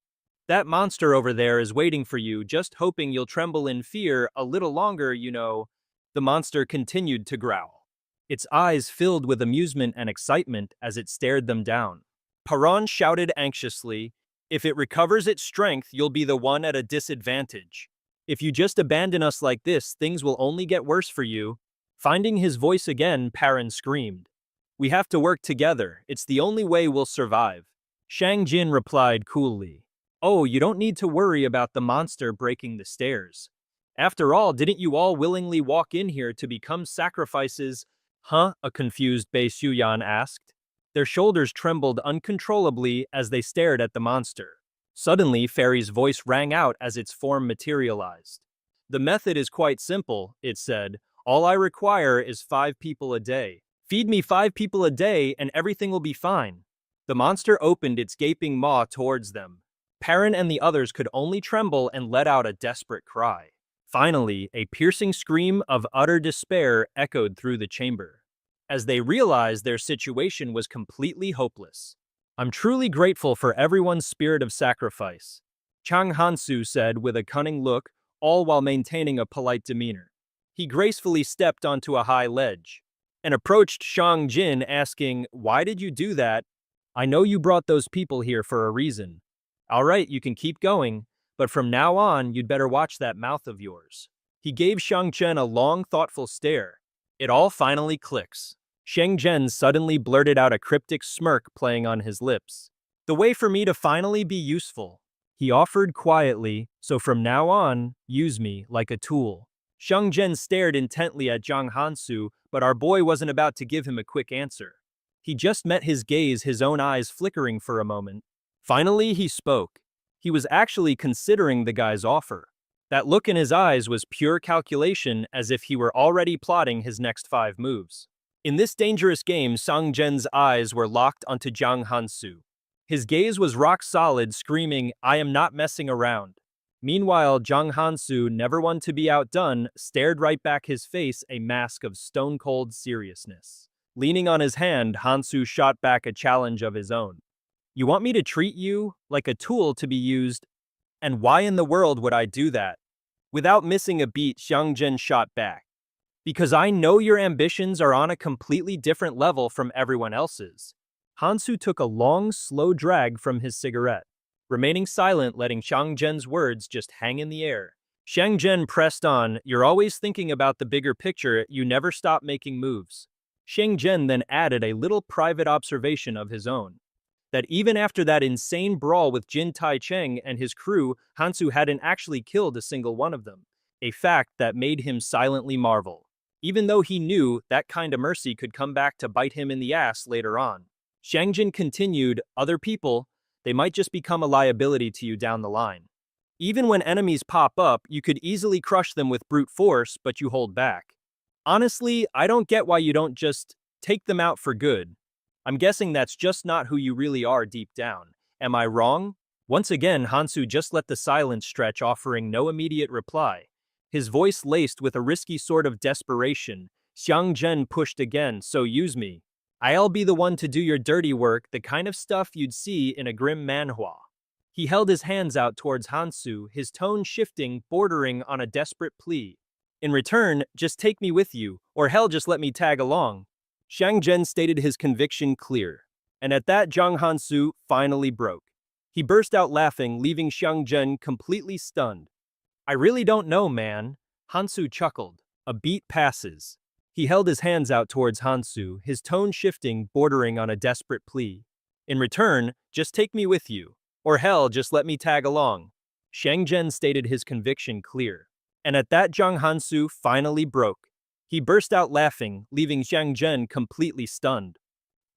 That monster over there is waiting for you, just hoping you'll tremble in fear a little longer, you know. The monster continued to growl. Its eyes filled with amusement and excitement as it stared them down. Paran shouted anxiously, if it recovers its strength, you'll be the one at a disadvantage. If you just abandon us like this, things will only get worse for you. Finding his voice again, Paran screamed. We have to work together. It's the only way we'll survive. Shang Jin replied coolly. Oh, you don't need to worry about the monster breaking the stairs. After all, didn't you all willingly walk in here to become sacrifices? Huh? A confused Bei Xuyan asked. Their shoulders trembled uncontrollably as they stared at the monster. Suddenly, Fairy's voice rang out as its form materialized. The method is quite simple, it said. All I require is 5 people a day. Feed me 5 people a day and everything will be fine. The monster opened its gaping maw towards them. Paran and the others could only tremble and let out a desperate cry. Finally, a piercing scream of utter despair echoed through the chamber, as they realized their situation was completely hopeless. I'm truly grateful for everyone's spirit of sacrifice, Chang Hansu said with a cunning look. all while maintaining a polite demeanor. He gracefully stepped onto a high ledge and approached Shang Jin, asking, "Why did you do that? I know you brought those people here for a reason. All right, you can keep going, but from now on, you'd better watch that mouth of yours." He gave Shang Chen a long, thoughtful stare. It all finally clicks. Shang Chen suddenly blurted out a cryptic smirk playing on his lips. "The way for me to finally be useful," he offered quietly, "so from now on, use me like a tool." Shang Chen stared intently at Zhang Hansu, but our boy wasn't about to give him a quick answer. He just met his gaze, his own eyes flickering for a moment. Finally, he spoke. He was actually considering the guy's offer. That look in his eyes was pure calculation, as if he were already plotting his next 5 moves. In this dangerous game, Shang Zhen's eyes were locked onto Zhang Hansu. His gaze was rock solid, screaming, "I am not messing around." Meanwhile, Zhang Hansu, never one to be outdone, stared right back, his face a mask of stone-cold seriousness. Leaning on his hand, Hansu shot back a challenge of his own. "You want me to treat you like a tool to be used? And why in the world would I do that?" Without missing a beat, Shang Jin shot back. "Because I know your ambitions are on a completely different level from everyone else's." Hansu took a long, slow drag from his cigarette, remaining silent, letting Shang Zhen's words just hang in the air. Shang Zhen pressed on, "You're always thinking about the bigger picture, you never stop making moves." Shang Zhen then added a little private observation of his own. That even after that insane brawl with Jin Tai-cheng and his crew, Hansu hadn't actually killed a single one of them. A fact that made him silently marvel, even though he knew that kind of mercy could come back to bite him in the ass later on. Shang Jin continued, "Other people, they might just become a liability to you down the line. Even when enemies pop up, you could easily crush them with brute force, but you hold back. Honestly, I don't get why you don't just take them out for good. I'm guessing that's just not who you really are deep down. Am I wrong?" Once again, Hansu just let the silence stretch, offering no immediate reply. His voice laced with a risky sort of desperation. Xiang Zhen pushed again, "So use me. I'll be the one to do your dirty work, the kind of stuff you'd see in a grim manhwa." He held his hands out towards Hansu, his tone shifting, bordering on a desperate plea. "In return, just take me with you, or hell, just let me tag along." Shang Zhen stated his conviction clear, and at that Zhang Hansu finally broke. He burst out laughing, leaving Shang Zhen completely stunned. "I really don't know, man." Hansu chuckled. A beat passes. He held his hands out towards Hansu, his tone shifting, bordering on a desperate plea. "In return, just take me with you, or hell, just let me tag along." Shang Zhen stated his conviction clear, and at that Zhang Hansu finally broke. He burst out laughing, leaving Shang Zhen completely stunned.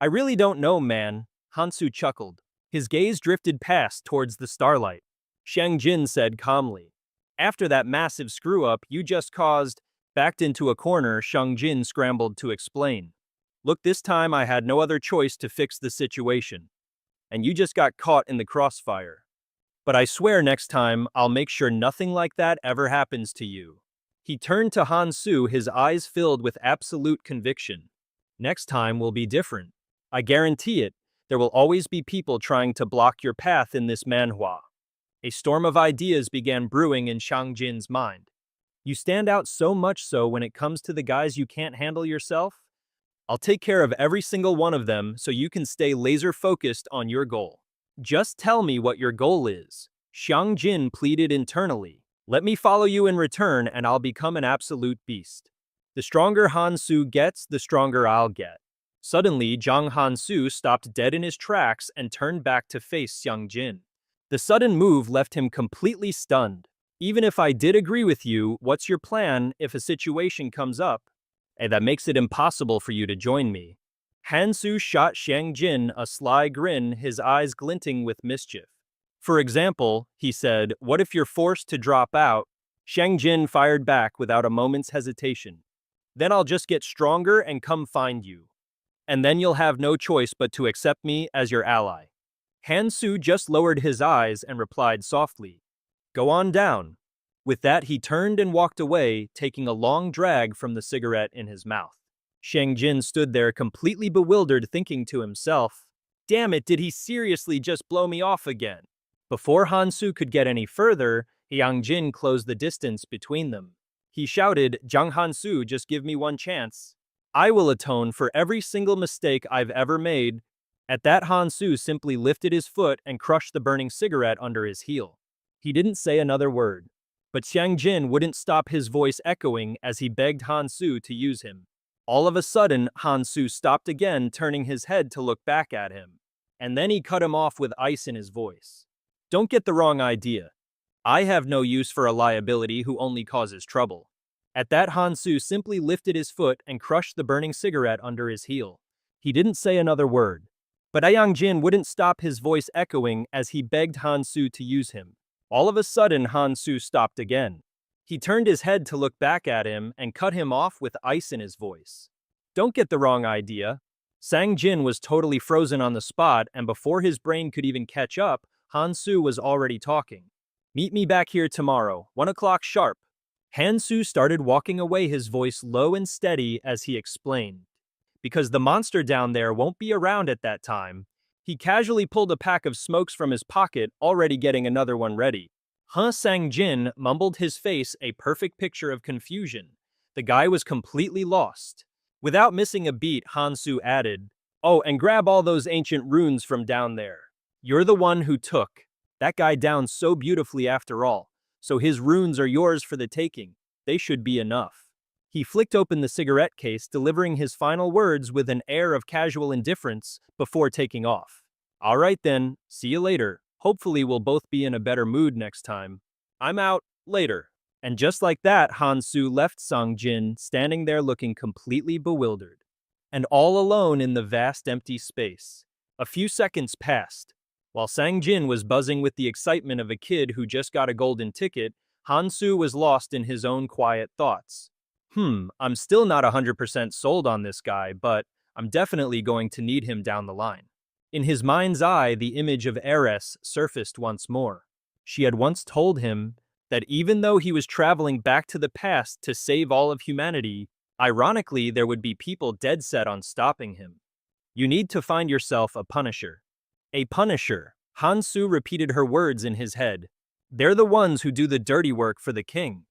"I really don't know, man." Hansu chuckled. His gaze drifted past towards the starlight. Shang Jin said calmly, "After that massive screw-up you just caused," backed into a corner, Shang Jin scrambled to explain. "Look, this time I had no other choice to fix the situation. And you just got caught in the crossfire. But I swear next time I'll make sure nothing like that ever happens to you." He turned to Hansu, his eyes filled with absolute conviction. "Next time will be different. I guarantee it. There will always be people trying to block your path in this manhwa." A storm of ideas began brewing in Shang Jin's mind. "You stand out so much so when it comes to the guys you can't handle yourself? I'll take care of every single one of them so you can stay laser-focused on your goal. Just tell me what your goal is." Shang Jin pleaded internally. "Let me follow you in return and I'll become an absolute beast. The stronger Hansu gets, the stronger I'll get." Suddenly, Zhang Hansu stopped dead in his tracks and turned back to face Xiang Jin. The sudden move left him completely stunned. "Even if I did agree with you, what's your plan if a situation comes up that makes it impossible for you to join me?" Hansu shot Xiang Jin a sly grin, his eyes glinting with mischief. "For example," he said, "what if you're forced to drop out?" Xiang Jin fired back without a moment's hesitation. "Then I'll just get stronger and come find you. And then you'll have no choice but to accept me as your ally." Hansu just lowered his eyes and replied softly, "Go on down." With that, he turned and walked away, taking a long drag from the cigarette in his mouth. Xiang Jin stood there completely bewildered, thinking to himself, "Damn it, did he seriously just blow me off again?" Before Hansu could get any further, Yang Jin closed the distance between them. He shouted, "Zhang Hansu, just give me one chance. I will atone for every single mistake I've ever made." At that, Hansu simply lifted his foot and crushed the burning cigarette under his heel. He didn't say another word. But Xiang Jin wouldn't stop his voice echoing as he begged Hansu to use him. All of a sudden, Hansu stopped again, turning his head to look back at him. And then he cut him off with ice in his voice. "Don't get the wrong idea. I have no use for a liability who only causes trouble." At that, Hansu simply lifted his foot and crushed the burning cigarette under his heel. He didn't say another word. But Yang Jin wouldn't stop his voice echoing as he begged Hansu to use him. All of a sudden, Hansu stopped again. He turned his head to look back at him and cut him off with ice in his voice. "Don't get the wrong idea." Sang Jin was totally frozen on the spot, and before his brain could even catch up, Hansu was already talking. "Meet me back here tomorrow, 1 o'clock sharp." Hansu started walking away, his voice low and steady as he explained. Because the monster down there won't be around at that time, he casually pulled a pack of smokes from his pocket, already getting another one ready. Sang Jin mumbled, his face a perfect picture of confusion. The guy was completely lost. Without missing a beat, Hansu added, "Oh, and grab all those ancient runes from down there. You're the one who took that guy down so beautifully after all, so his runes are yours for the taking. They should be enough." He flicked open the cigarette case, delivering his final words with an air of casual indifference before taking off. "All right then, see you later. Hopefully we'll both be in a better mood next time. I'm out, later." And just like that, Hansu left Sang Jin standing there looking completely bewildered. And all alone in the vast empty space. A few seconds passed. While Sang Jin was buzzing with the excitement of a kid who just got a golden ticket, Hansu was lost in his own quiet thoughts. I'm still not 100% sold on this guy, but I'm definitely going to need him down the line." In his mind's eye, the image of Eris surfaced once more. She had once told him that even though he was traveling back to the past to save all of humanity, ironically, there would be people dead set on stopping him. "You need to find yourself a punisher." "A punisher." Hansu repeated her words in his head. "They're the ones who do the dirty work for the king.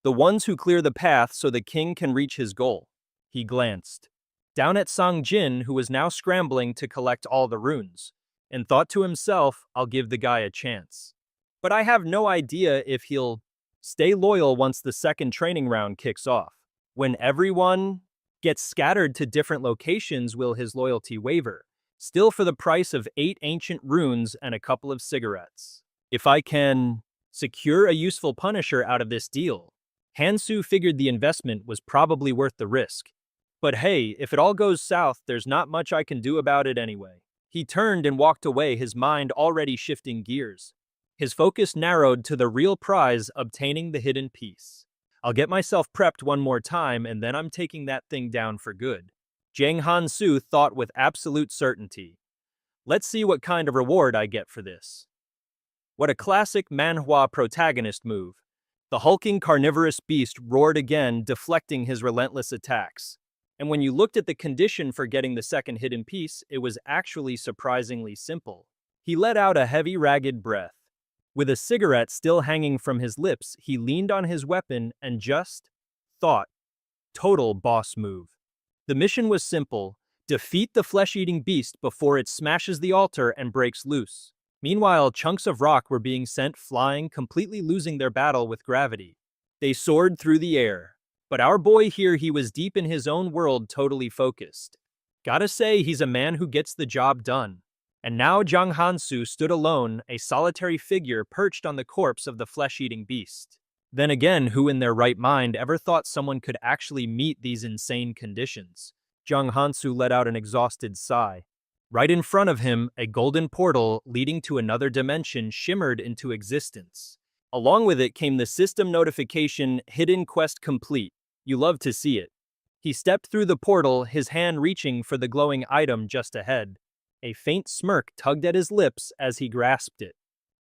The ones who clear the path so the king can reach his goal." He glanced down at Sang Jin, who was now scrambling to collect all the runes, and thought to himself, "I'll give the guy a chance. But I have no idea if he'll stay loyal once the second training round kicks off. When everyone gets scattered to different locations, will his loyalty waver? Still, for the price of 8 ancient runes and a couple of cigarettes. If I can secure a useful punisher out of this deal." Hansu figured the investment was probably worth the risk. But hey, if it all goes south, there's not much I can do about it anyway. He turned and walked away, his mind already shifting gears. His focus narrowed to the real prize, obtaining the hidden piece. "I'll get myself prepped one more time, and then I'm taking that thing down for good." Jang Hansu thought with absolute certainty. "Let's see what kind of reward I get for this." What a classic Manhwa protagonist move. The hulking carnivorous beast roared again, deflecting his relentless attacks. And when you looked at the condition for getting the second hidden piece, it was actually surprisingly simple. He let out a heavy, ragged breath. With a cigarette still hanging from his lips, he leaned on his weapon and just thought. Total boss move. The mission was simple: defeat the flesh-eating beast before it smashes the altar and breaks loose. Meanwhile, chunks of rock were being sent flying, completely losing their battle with gravity. They soared through the air. But our boy here, he was deep in his own world, totally focused. Gotta say, he's a man who gets the job done. And now Zhang Hansu stood alone, a solitary figure perched on the corpse of the flesh-eating beast. Then again, who in their right mind ever thought someone could actually meet these insane conditions? Zhang Hansu let out an exhausted sigh. Right in front of him, a golden portal leading to another dimension shimmered into existence. Along with it came the system notification, "Hidden quest complete." You love to see it. He stepped through the portal, his hand reaching for the glowing item just ahead. A faint smirk tugged at his lips as he grasped it.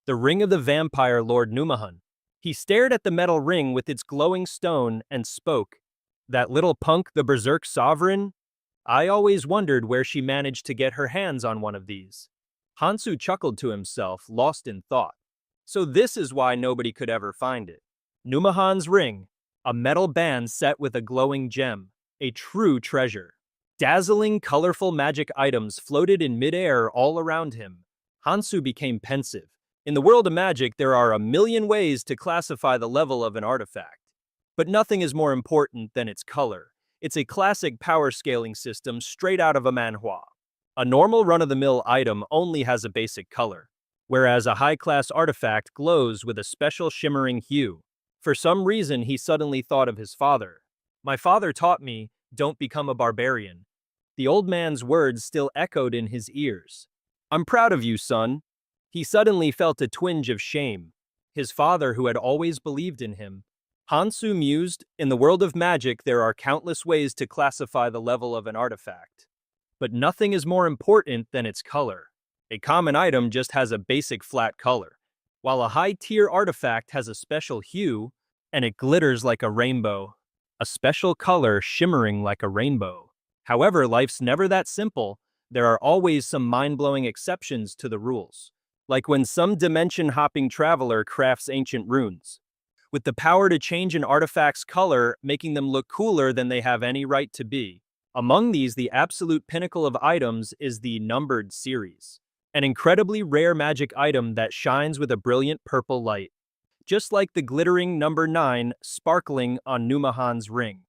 The ring of the vampire Lord Numahan. He stared at the metal ring with its glowing stone and spoke. "That little punk, the Berserk Sovereign? I always wondered where she managed to get her hands on one of these." Hansu chuckled to himself, lost in thought. So this is why nobody could ever find it. Numahan's ring, a metal band set with a glowing gem, a true treasure. Dazzling, colorful magic items floated in midair all around him. Hansu became pensive. In the world of magic, there are a million ways to classify the level of an artifact. But nothing is more important than its color. It's a classic power scaling system straight out of a manhwa. A normal run-of-the-mill item only has a basic color, whereas a high-class artifact glows with a special shimmering hue. For some reason, he suddenly thought of his father. My father taught me, don't become a barbarian. The old man's words still echoed in his ears. I'm proud of you, son. He suddenly felt a twinge of shame. His father, who had always believed in him. Hansu mused, in the world of magic, there are countless ways to classify the level of an artifact. But nothing is more important than its color. A common item just has a basic flat color, while a high-tier artifact has a special hue, and it glitters like a rainbow. A special color shimmering like a rainbow. However, life's never that simple. There are always some mind-blowing exceptions to the rules. Like when some dimension-hopping traveler crafts ancient runes, with the power to change an artifact's color, making them look cooler than they have any right to be. Among these, the absolute pinnacle of items is the numbered series, an incredibly rare magic item that shines with a brilliant purple light, just like the glittering number 9 sparkling on Numahan's ring.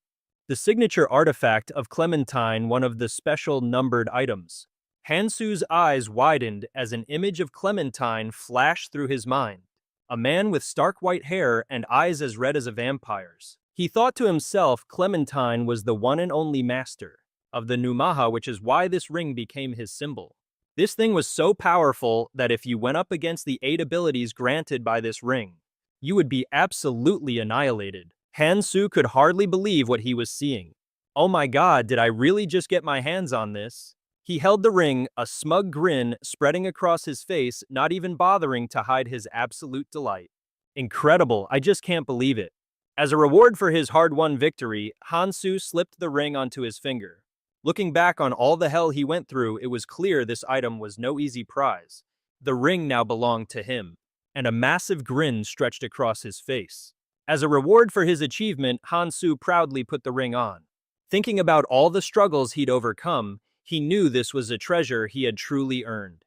The signature artifact of Clementine, one of the special numbered items. Hansu's eyes widened as an image of Clementine flashed through his mind. A man with stark white hair and eyes as red as a vampire's. He thought to himself Clementine was the one and only master of the Numaha, which is why this ring became his symbol. This thing was so powerful that if you went up against the 8 abilities granted by this ring, you would be absolutely annihilated. Hansu could hardly believe what he was seeing. Oh my god, did I really just get my hands on this? He held the ring, a smug grin spreading across his face, not even bothering to hide his absolute delight. Incredible, I just can't believe it. As a reward for his hard-won victory, Hansu slipped the ring onto his finger. Looking back on all the hell he went through, it was clear this item was no easy prize. The ring now belonged to him, and a massive grin stretched across his face. As a reward for his achievement, Hansu proudly put the ring on. Thinking about all the struggles he'd overcome, he knew this was a treasure he had truly earned.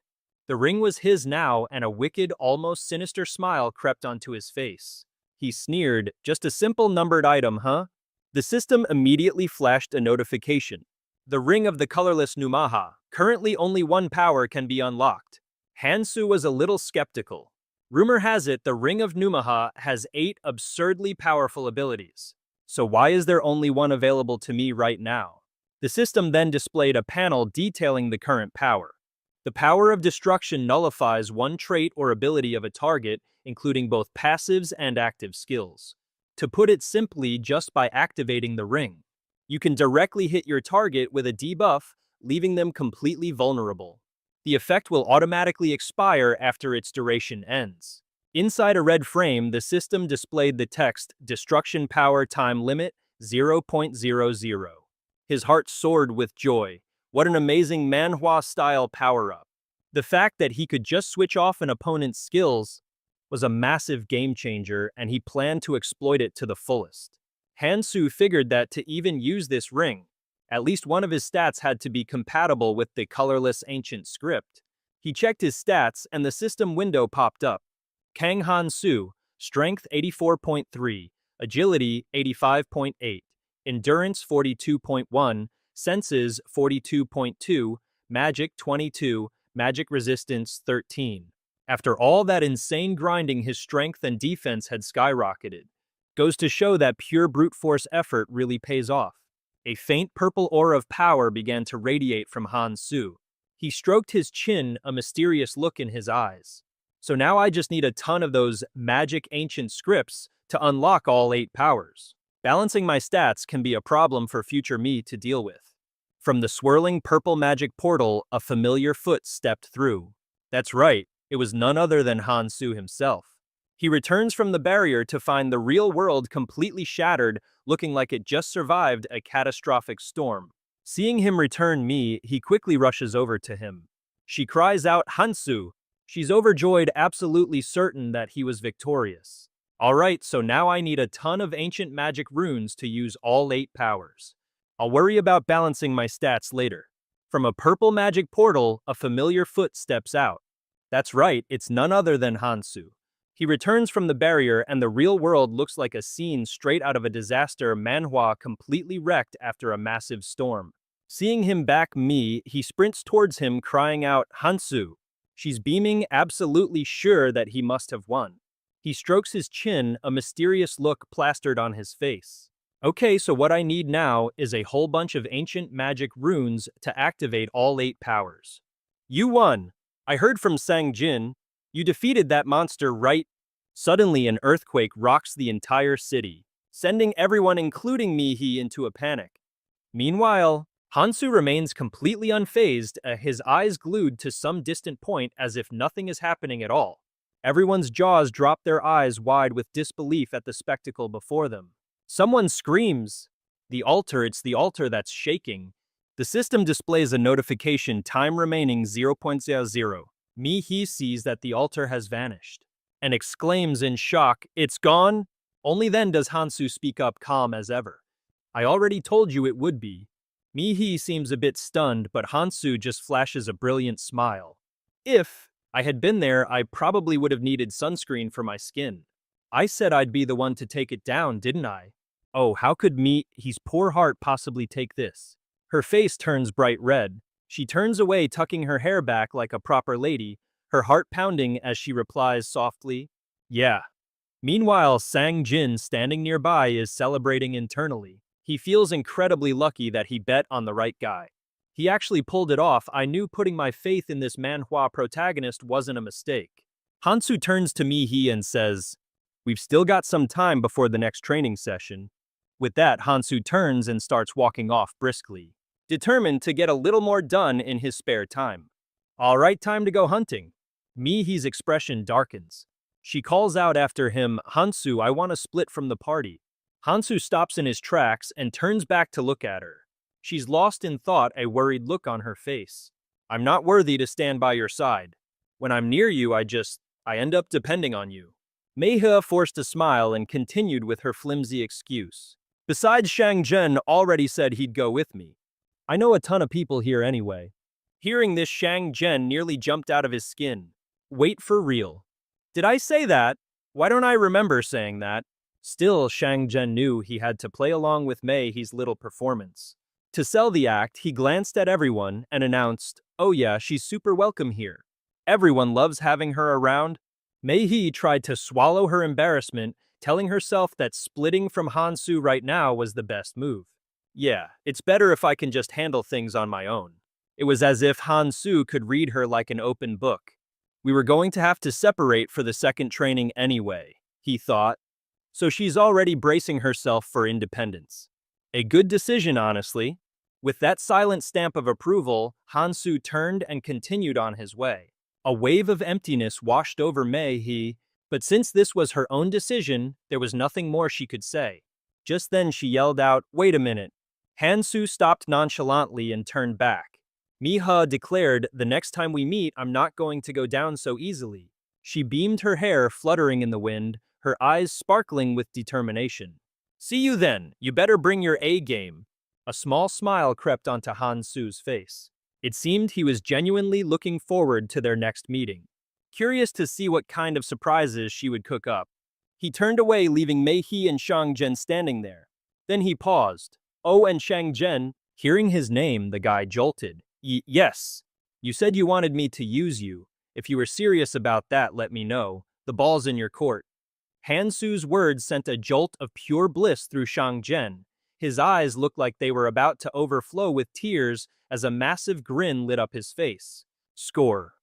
The ring was his now, and a wicked, almost sinister smile crept onto his face. He sneered, just a simple numbered item, huh? The system immediately flashed a notification. The ring of the colorless Numaha. Currently only one power can be unlocked. Hansu was a little skeptical. Rumor has it the ring of Numaha has 8 absurdly powerful abilities. So why is there only one available to me right now? The system then displayed a panel detailing the current power. The power of destruction nullifies one trait or ability of a target, including both passives and active skills. To put it simply, just by activating the ring, you can directly hit your target with a debuff, leaving them completely vulnerable. The effect will automatically expire after its duration ends. Inside a red frame, the system displayed the text, Destruction Power Time Limit 0.00. His heart soared with joy. What an amazing Manhwa-style power-up. The fact that he could just switch off an opponent's skills was a massive game-changer, and he planned to exploit it to the fullest. Hansu figured that to even use this ring, at least one of his stats had to be compatible with the colorless ancient script. He checked his stats, and the system window popped up. Kang Hansu, Strength 84.3, Agility 85.8. Endurance 42.1, Senses 42.2, Magic 22, Magic Resistance 13. After all that insane grinding, his strength and defense had skyrocketed. Goes to show that pure brute force effort really pays off. A faint purple aura of power began to radiate from Hansu. He stroked his chin, a mysterious look in his eyes. So now I just need a ton of those magic ancient scripts to unlock all 8 powers. Balancing my stats can be a problem for future me to deal with. From the swirling purple magic portal, a familiar foot stepped through. That's right, it was none other than Hansu himself. He returns from the barrier to find the real world completely shattered, looking like it just survived a catastrophic storm. Seeing him return me, he quickly rushes over to him. She cries out, Hansu! She's overjoyed, absolutely certain that he was victorious. Alright, so now I need a ton of ancient magic runes to use all 8 powers. I'll worry about balancing my stats later. From a purple magic portal, a familiar foot steps out. That's right, it's none other than Hansu. He returns from the barrier and the real world looks like a scene straight out of a disaster Manhwa completely wrecked after a massive storm. Seeing him back he sprints towards him crying out, Hansu. She's beaming, absolutely sure that he must have won. He strokes his chin, a mysterious look plastered on his face. Okay, so what I need now is a whole bunch of ancient magic runes to activate all 8 powers. You won! I heard from Sang-jin. You defeated that monster, right? Suddenly an earthquake rocks the entire city, sending everyone including Mihi into a panic. Meanwhile, Hansu remains completely unfazed, his eyes glued to some distant point as if nothing is happening at all. Everyone's jaws drop their eyes wide with disbelief at the spectacle before them. Someone screams. It's the altar that's shaking. The system displays a notification, time remaining 0.00. Mihi sees that the altar has vanished and exclaims in shock, "It's gone?" Only then does Hansu speak up, calm as ever. "I already told you it would be." Mihi seems a bit stunned, but Hansu just flashes a brilliant smile. "If I had been there, I probably would have needed sunscreen for my skin. I said I'd be the one to take it down, didn't I? Oh, how could his poor heart possibly take this?" Her face turns bright red. She turns away, tucking her hair back like a proper lady, her heart pounding as she replies softly, "Yeah." Meanwhile, Sang-jin, standing nearby, is celebrating internally. He feels incredibly lucky that he bet on the right guy. He actually pulled it off. I knew putting my faith in this manhwa protagonist wasn't a mistake. Hansu turns to Mihi and says, "We've still got some time before the next training session." With that, Hansu turns and starts walking off briskly, determined to get a little more done in his spare time. All right, time to go hunting. Mihi's expression darkens. She calls out after him, "Hansu, I want to split from the party." Hansu stops in his tracks and turns back to look at her. She's lost in thought, a worried look on her face. "I'm not worthy to stand by your side. When I'm near you, I end up depending on you." Meihe forced a smile and continued with her flimsy excuse. "Besides, Shang-jin already said he'd go with me. I know a ton of people here anyway." Hearing this, Shang-jin nearly jumped out of his skin. Wait, for real? Did I say that? Why don't I remember saying that? Still, Shang-jin knew he had to play along with Meihe's little performance. To sell the act, he glanced at everyone and announced, "Oh yeah, she's super welcome here. Everyone loves having her around." Meihe tried to swallow her embarrassment, telling herself that splitting from Hansu right now was the best move. Yeah, it's better if I can just handle things on my own. It was as if Hansu could read her like an open book. We were going to have to separate for the second training anyway, he thought. So she's already bracing herself for independence. A good decision, honestly. With that silent stamp of approval, Hansu turned and continued on his way. A wave of emptiness washed over Meihe, but since this was her own decision, there was nothing more she could say. Just then she yelled out, "Wait a minute." Hansu stopped nonchalantly and turned back. Miha declared, "The next time we meet, I'm not going to go down so easily." She beamed, her hair fluttering in the wind, her eyes sparkling with determination. "See you then. You better bring your A game." A small smile crept onto Hansu's face. It seemed he was genuinely looking forward to their next meeting, curious to see what kind of surprises she would cook up. He turned away, leaving Meihe and Shang-jin standing there. Then he paused. "Oh, and Shang-jin." Hearing his name, the guy jolted. Yes. You said you wanted me to use you. If you were serious about that, let me know. The ball's in your court." Hansu's words sent a jolt of pure bliss through Shang-jin. His eyes looked like they were about to overflow with tears as a massive grin lit up his face. Score.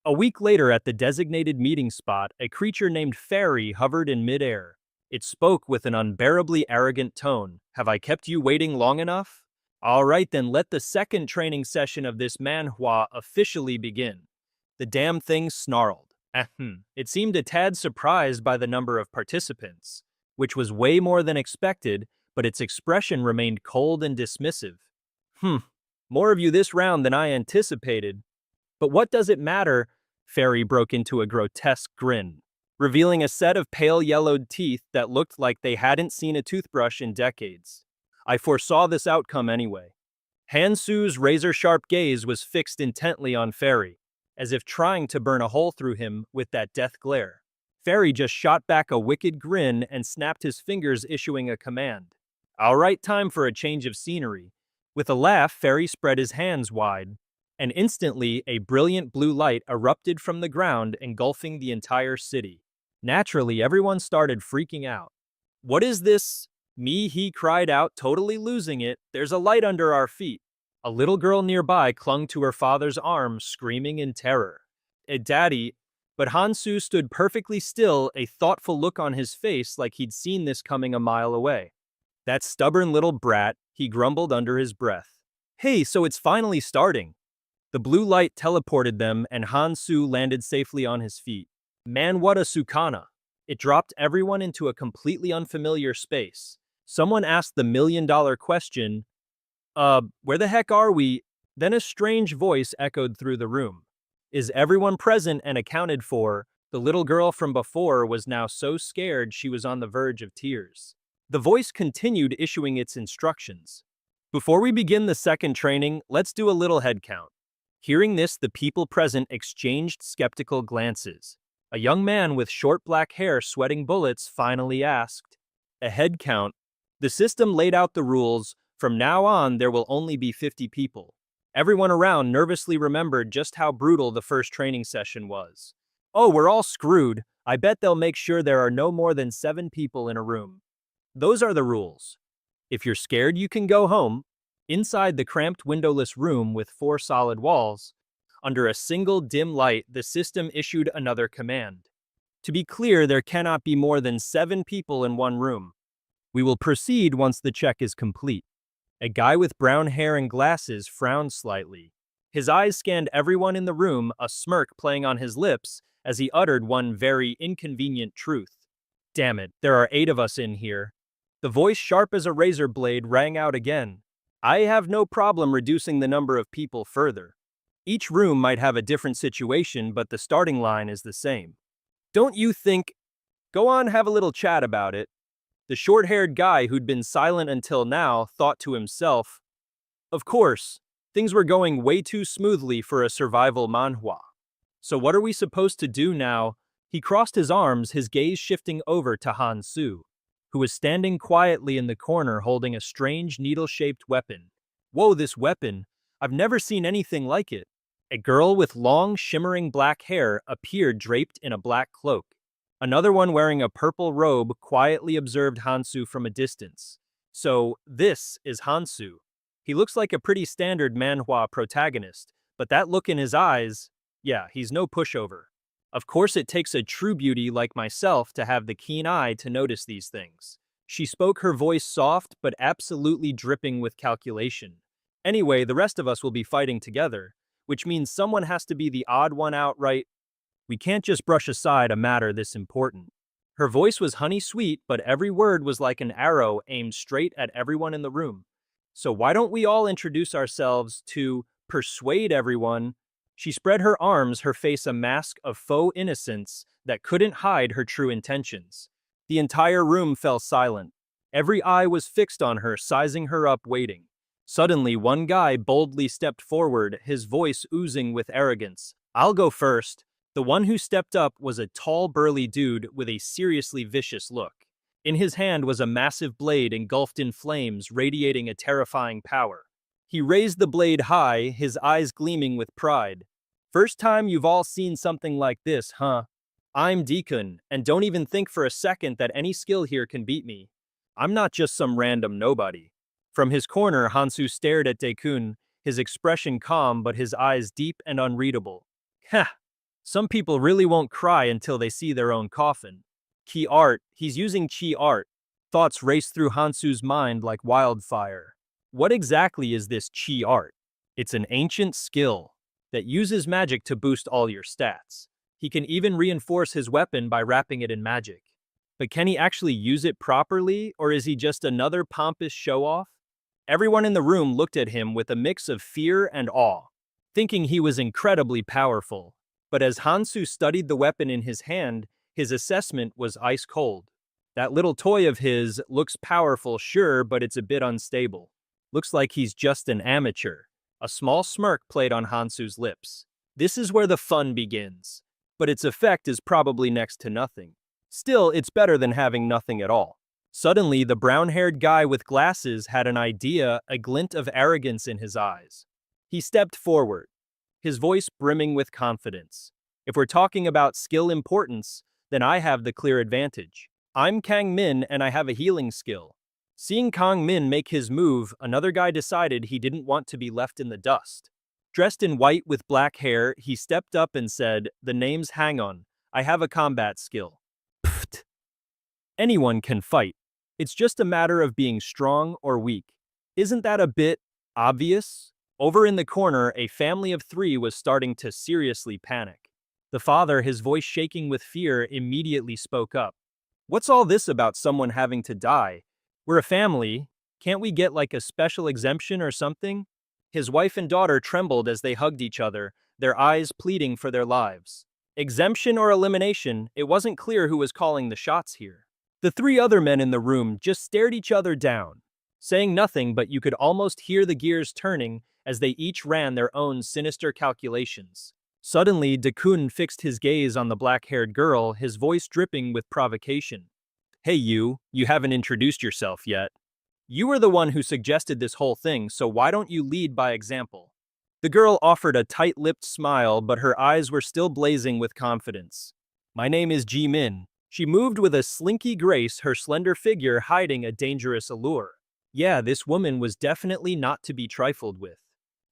A week later, at the designated meeting spot, a creature named Fairy hovered in midair. It spoke with an unbearably arrogant tone. "Have I kept you waiting long enough? All right, then let the second training session of this manhwa officially begin." The damn thing snarled. It seemed a tad surprised by the number of participants, which was way more than expected, but its expression remained cold and dismissive. More of you this round than I anticipated. But what does it matter? Fairy broke into a grotesque grin, revealing a set of pale yellowed teeth that looked like they hadn't seen a toothbrush in decades. I foresaw this outcome anyway. Hansu's razor-sharp gaze was fixed intently on Fairy, as if trying to burn a hole through him with that death glare. Fairy just shot back a wicked grin and snapped his fingers, issuing a command. All right, time for a change of scenery. With a laugh, Fairy spread his hands wide, and instantly a brilliant blue light erupted from the ground, engulfing the entire city. Naturally, everyone started freaking out. What is this? Me, he cried out, totally losing it. There's a light under our feet. A little girl nearby clung to her father's arm, screaming in terror. Daddy, but Hansu stood perfectly still, a thoughtful look on his face like he'd seen this coming a mile away. That stubborn little brat, he grumbled under his breath. Hey, so it's finally starting. The blue light teleported them and Hansu landed safely on his feet. Manhwa Sukana. It dropped everyone into a completely unfamiliar space. Someone asked the million-dollar question, where the heck are we? Then a strange voice echoed through the room. Is everyone present and accounted for? The little girl from before was now so scared she was on the verge of tears. The voice continued issuing its instructions. Before we begin the second training, let's do a little head count. Hearing this, the people present exchanged skeptical glances. A young man with short black hair sweating bullets finally asked, a head count? The system laid out the rules. From now on, there will only be 50 people. Everyone around nervously remembered just how brutal the first training session was. Oh, we're all screwed. I bet they'll make sure there are no more than 7 people in a room. Those are the rules. If you're scared, you can go home. Inside the cramped windowless room with 4 solid walls, under a single dim light, the system issued another command. To be clear, there cannot be more than 7 people in one room. We will proceed once the check is complete. A guy with brown hair and glasses frowned slightly. His eyes scanned everyone in the room, a smirk playing on his lips as he uttered one very inconvenient truth. Damn it, there are 8 of us in here. The voice, sharp as a razor blade, rang out again. I have no problem reducing the number of people further. Each room might have a different situation, but the starting line is the same. Don't you think? Go on, have a little chat about it. The short-haired guy who'd been silent until now thought to himself, of course, things were going way too smoothly for a survival manhwa. So what are we supposed to do now? He crossed his arms, his gaze shifting over to Hansu, who was standing quietly in the corner holding a strange needle-shaped weapon. Whoa, this weapon! I've never seen anything like it. A girl with long, shimmering black hair appeared draped in a black cloak. Another one wearing a purple robe quietly observed Hansu from a distance. So, this is Hansu. He looks like a pretty standard manhwa protagonist, but that look in his eyes, yeah, he's no pushover. Of course, it takes a true beauty like myself to have the keen eye to notice these things. She spoke, her voice soft but absolutely dripping with calculation. Anyway, the rest of us will be fighting together, which means someone has to be the odd one out, right? We can't just brush aside a matter this important. Her voice was honey-sweet, but every word was like an arrow aimed straight at everyone in the room. So why don't we all introduce ourselves to persuade everyone? She spread her arms, her face a mask of faux innocence that couldn't hide her true intentions. The entire room fell silent. Every eye was fixed on her, sizing her up, waiting. Suddenly, one guy boldly stepped forward, his voice oozing with arrogance. I'll go first. The one who stepped up was a tall, burly dude with a seriously vicious look. In his hand was a massive blade engulfed in flames, radiating a terrifying power. He raised the blade high, his eyes gleaming with pride. First time you've all seen something like this, huh? I'm Deacon, and don't even think for a second that any skill here can beat me. I'm not just some random nobody. From his corner, Hansu stared at Daikun, his expression calm but his eyes deep and unreadable. Heh! Some people really won't cry until they see their own coffin. Chi art, he's using chi art. Thoughts raced through Hansu's mind like wildfire. What exactly is this chi art? It's an ancient skill that uses magic to boost all your stats. He can even reinforce his weapon by wrapping it in magic. But can he actually use it properly, or is he just another pompous show-off? Everyone in the room looked at him with a mix of fear and awe, thinking he was incredibly powerful. But as Hansu studied the weapon in his hand, his assessment was ice cold. That little toy of his looks powerful, sure, but it's a bit unstable. Looks like he's just an amateur. A small smirk played on Hansu's lips. This is where the fun begins. But its effect is probably next to nothing. Still, it's better than having nothing at all. Suddenly, the brown-haired guy with glasses had an idea, a glint of arrogance in his eyes. He stepped forward, his voice brimming with confidence. If we're talking about skill importance, then I have the clear advantage. I'm Kang Min and I have a healing skill. Seeing Kang Min make his move, another guy decided he didn't want to be left in the dust. Dressed in white with black hair, he stepped up and said, "The name's Hang On. I have a combat skill." Pfft. Anyone can fight. It's just a matter of being strong or weak. Isn't that a bit obvious? Over in the corner, a family of 3 was starting to seriously panic. The father, his voice shaking with fear, immediately spoke up. "What's all this about someone having to die? We're a family. Can't we get like a special exemption or something?" His wife and daughter trembled as they hugged each other, their eyes pleading for their lives. Exemption or elimination, it wasn't clear who was calling the shots here. The 3 other men in the room just stared each other down, saying nothing, but you could almost hear the gears turning as they each ran their own sinister calculations. Suddenly, Dakun fixed his gaze on the black-haired girl, his voice dripping with provocation. "Hey you haven't introduced yourself yet. You were the one who suggested this whole thing, so why don't you lead by example?" The girl offered a tight-lipped smile, but her eyes were still blazing with confidence. "My name is Ji Min." She moved with a slinky grace, her slender figure hiding a dangerous allure. Yeah, this woman was definitely not to be trifled with.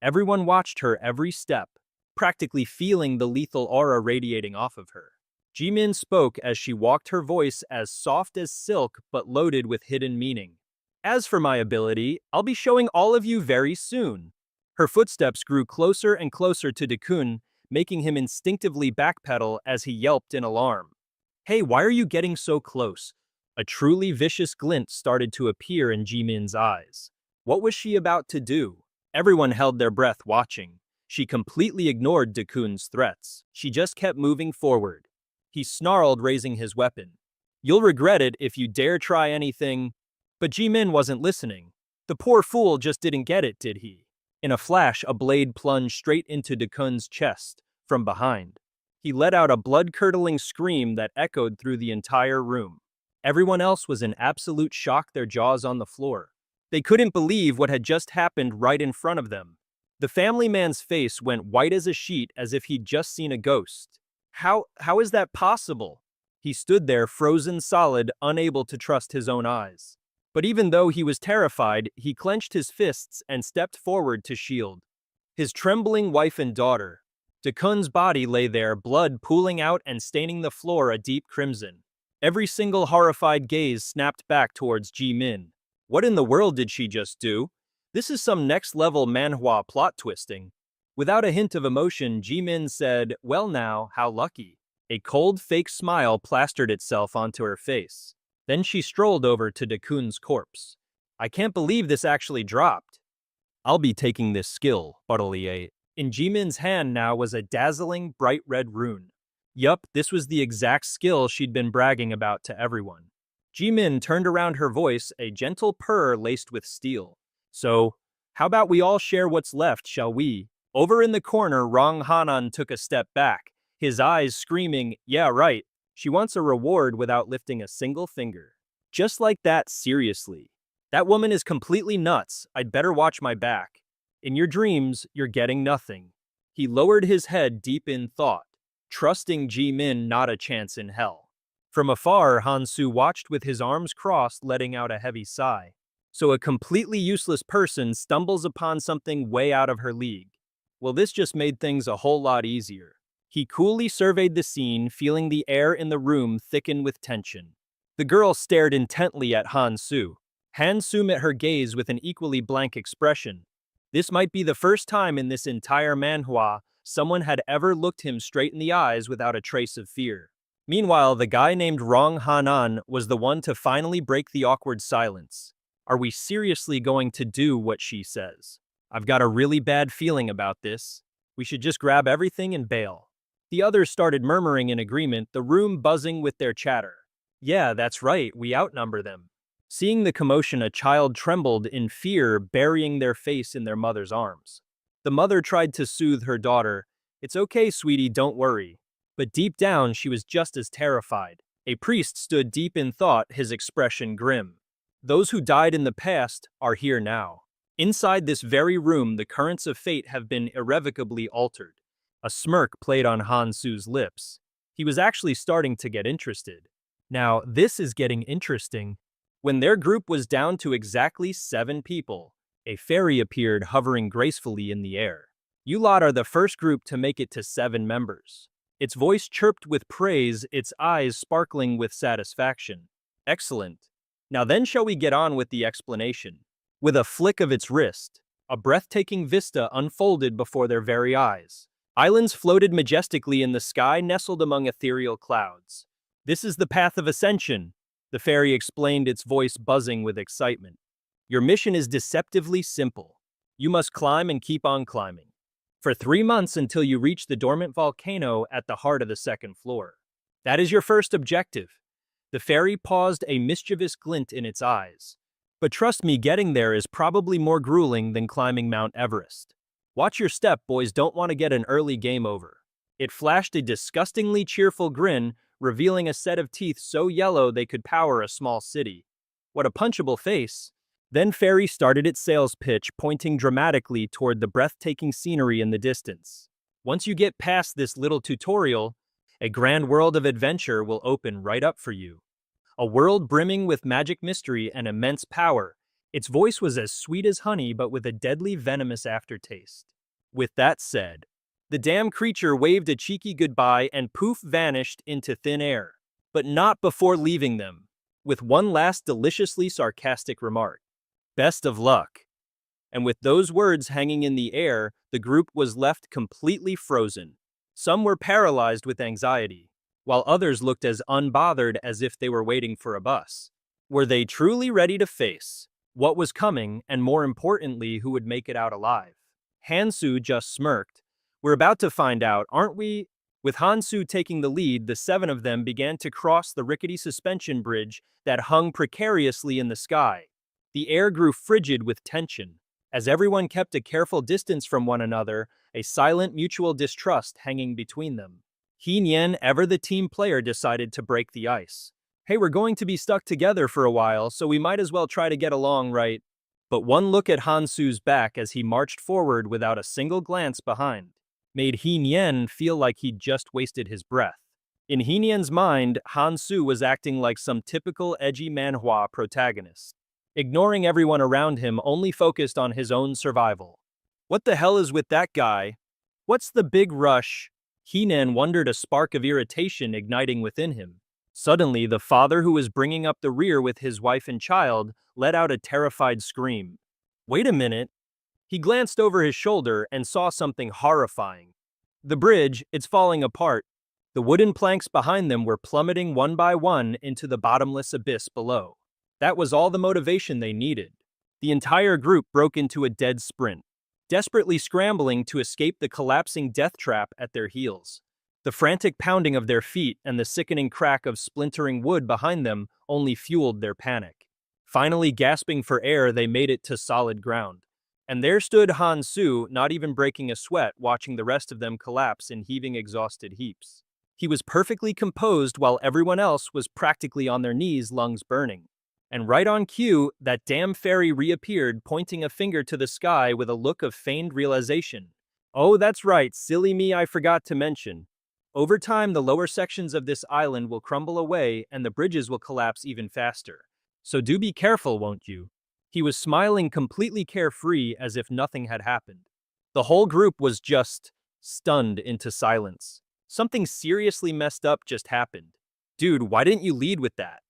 Everyone watched her every step, practically feeling the lethal aura radiating off of her. Jimin spoke as she walked, her voice as soft as silk but loaded with hidden meaning. "As for my ability, I'll be showing all of you very soon." Her footsteps grew closer and closer to Dakun, making him instinctively backpedal as he yelped in alarm. "Hey, why are you getting so close?" A truly vicious glint started to appear in Jimin's eyes. What was she about to do? Everyone held their breath watching. She completely ignored Dakun's threats. She just kept moving forward. He snarled, raising his weapon. "You'll regret it if you dare try anything." But Jimin wasn't listening. The poor fool just didn't get it, did he? In a flash, a blade plunged straight into Dakun's chest from behind. He let out a blood-curdling scream that echoed through the entire room. Everyone else was in absolute shock, their jaws on the floor. They couldn't believe what had just happened right in front of them. The family man's face went white as a sheet, as if he'd just seen a ghost. How is that possible? He stood there, frozen solid, unable to trust his own eyes. But even though he was terrified, he clenched his fists and stepped forward to shield his trembling wife and daughter. Dakun's body lay there, blood pooling out and staining the floor a deep crimson. Every single horrified gaze snapped back towards Ji Min. What in the world did she just do? This is some next-level manhwa plot twisting. Without a hint of emotion, Ji Min said, "Well now, how lucky." A cold, fake smile plastered itself onto her face. Then she strolled over to Dakun's corpse. "I can't believe this actually dropped." "I'll be taking this skill," Bartolier. In Jimin's hand now was a dazzling, bright red rune. Yup, this was the exact skill she'd been bragging about to everyone. Jimin turned around, her voice a gentle purr laced with steel. "So, how about we all share what's left, shall we?" Over in the corner, Rong Hanan took a step back, his eyes screaming, "Yeah, right. She wants a reward without lifting a single finger." Just like that, seriously. That woman is completely nuts. I'd better watch my back. In your dreams, you're getting nothing. He lowered his head deep in thought, trusting Ji Min not a chance in hell. From afar, Hansu watched with his arms crossed, letting out a heavy sigh. So a completely useless person stumbles upon something way out of her league. Well, this just made things a whole lot easier. He coolly surveyed the scene, feeling the air in the room thicken with tension. The girl stared intently at Hansu. Hansu met her gaze with an equally blank expression. This might be the first time in this entire manhwa someone had ever looked him straight in the eyes without a trace of fear. Meanwhile, the guy named Rong Hanan was the one to finally break the awkward silence. Are we seriously going to do what she says? I've got a really bad feeling about this. We should just grab everything and bail. The others started murmuring in agreement, the room buzzing with their chatter. Yeah, that's right, we outnumber them. Seeing the commotion, a child trembled in fear, burying their face in their mother's arms. The mother tried to soothe her daughter. It's okay, sweetie, don't worry. But deep down, she was just as terrified. A priest stood deep in thought, his expression grim. Those who died in the past are here now. Inside this very room, the currents of fate have been irrevocably altered. A smirk played on Han Su's lips. He was actually starting to get interested. Now, this is getting interesting. When their group was down to exactly 7 people, a fairy appeared hovering gracefully in the air. You lot are the first group to make it to 7 members. Its voice chirped with praise, its eyes sparkling with satisfaction. Excellent. Now then shall we get on with the explanation. With a flick of its wrist, a breathtaking vista unfolded before their very eyes. Islands floated majestically in the sky, nestled among ethereal clouds. This is the path of ascension, the fairy explained, its voice buzzing with excitement. Your mission is deceptively simple. You must climb and keep on climbing. For 3 months until you reach the dormant volcano at the heart of the 2nd floor. That is your first objective. The fairy paused, a mischievous glint in its eyes. But trust me, getting there is probably more grueling than climbing Mount Everest. Watch your step, boys, don't want to get an early game over. It flashed a disgustingly cheerful grin, revealing a set of teeth so yellow they could power a small city. What a punchable face. Then Fairy started its sales pitch, pointing dramatically toward the breathtaking scenery in the distance. Once you get past this little tutorial, a grand world of adventure will open right up for you. A world brimming with magic mystery and immense power. Its voice was as sweet as honey, but with a deadly venomous aftertaste. With that said, the damn creature waved a cheeky goodbye and poof vanished into thin air. But not before leaving them, with one last deliciously sarcastic remark. Best of luck. And with those words hanging in the air, the group was left completely frozen. Some were paralyzed with anxiety, while others looked as unbothered as if they were waiting for a bus. Were they truly ready to face what was coming, and more importantly, who would make it out alive? Hansu just smirked. We're about to find out, aren't we? With Hansu taking the lead, the 7 of them began to cross the rickety suspension bridge that hung precariously in the sky. The air grew frigid with tension. As everyone kept a careful distance from one another, a silent mutual distrust hanging between them. He Nian, ever the team player, decided to break the ice. Hey, we're going to be stuck together for a while, so we might as well try to get along, right? But one look at Hansu's back as he marched forward without a single glance behind made He Nian feel like he'd just wasted his breath. In He Nian's mind, Hansu was acting like some typical edgy Manhwa protagonist, ignoring everyone around him, only focused on his own survival. What the hell is with that guy? What's the big rush? He Nian wondered, a spark of irritation igniting within him. Suddenly, the father, who was bringing up the rear with his wife and child, let out a terrified scream. Wait a minute. He glanced over his shoulder and saw something horrifying. The bridge, it's falling apart. The wooden planks behind them were plummeting one by one into the bottomless abyss below. That was all the motivation they needed. The entire group broke into a dead sprint, desperately scrambling to escape the collapsing death trap at their heels. The frantic pounding of their feet and the sickening crack of splintering wood behind them only fueled their panic. Finally, gasping for air, they made it to solid ground. And there stood Hansu, not even breaking a sweat, watching the rest of them collapse in heaving, exhausted heaps. He was perfectly composed while everyone else was practically on their knees, lungs burning. And right on cue, that damn fairy reappeared, pointing a finger to the sky with a look of feigned realization. Oh, that's right, silly me, I forgot to mention. Over time, the lower sections of this island will crumble away and the bridges will collapse even faster. So do be careful, won't you? He was smiling completely carefree, as if nothing had happened. The whole group was just stunned into silence. Something seriously messed up just happened. Dude, why didn't you lead with that?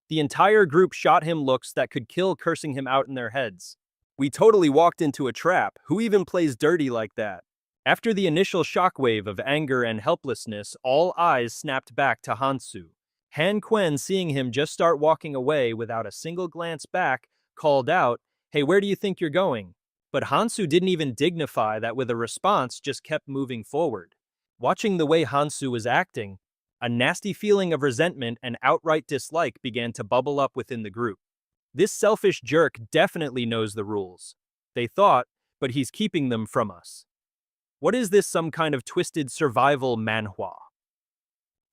The entire group shot him looks that could kill, cursing him out in their heads. We totally walked into a trap. Who even plays dirty like that? After the initial shockwave of anger and helplessness, all eyes snapped back to Hansu. Han Quen, seeing him just start walking away without a single glance back, called out, "Hey, where do you think you're going?" But Hansu didn't even dignify that with a response, just kept moving forward. Watching the way Hansu was acting, a nasty feeling of resentment and outright dislike began to bubble up within the group. This selfish jerk definitely knows the rules. They thought, but he's keeping them from us. What is this, some kind of twisted survival manhwa?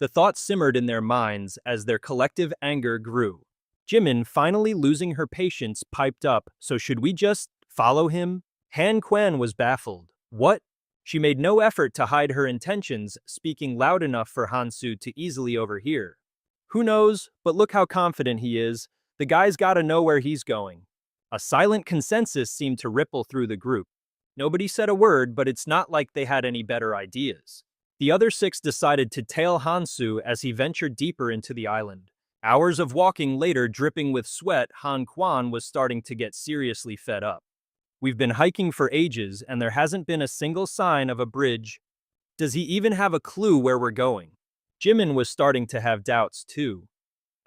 The thought simmered in their minds as their collective anger grew. Jimin, finally losing her patience, piped up, "So should we just follow him?" Han Quan was baffled. What? She made no effort to hide her intentions, speaking loud enough for Hansu to easily overhear. Who knows, but look how confident he is. The guy's gotta know where he's going. A silent consensus seemed to ripple through the group. Nobody said a word, but it's not like they had any better ideas. The other six decided to tail Hansu as he ventured deeper into the island. Hours of walking later, dripping with sweat, Han Quan was starting to get seriously fed up. We've been hiking for ages, and there hasn't been a single sign of a bridge. Does he even have a clue where we're going? Jimin was starting to have doubts, too.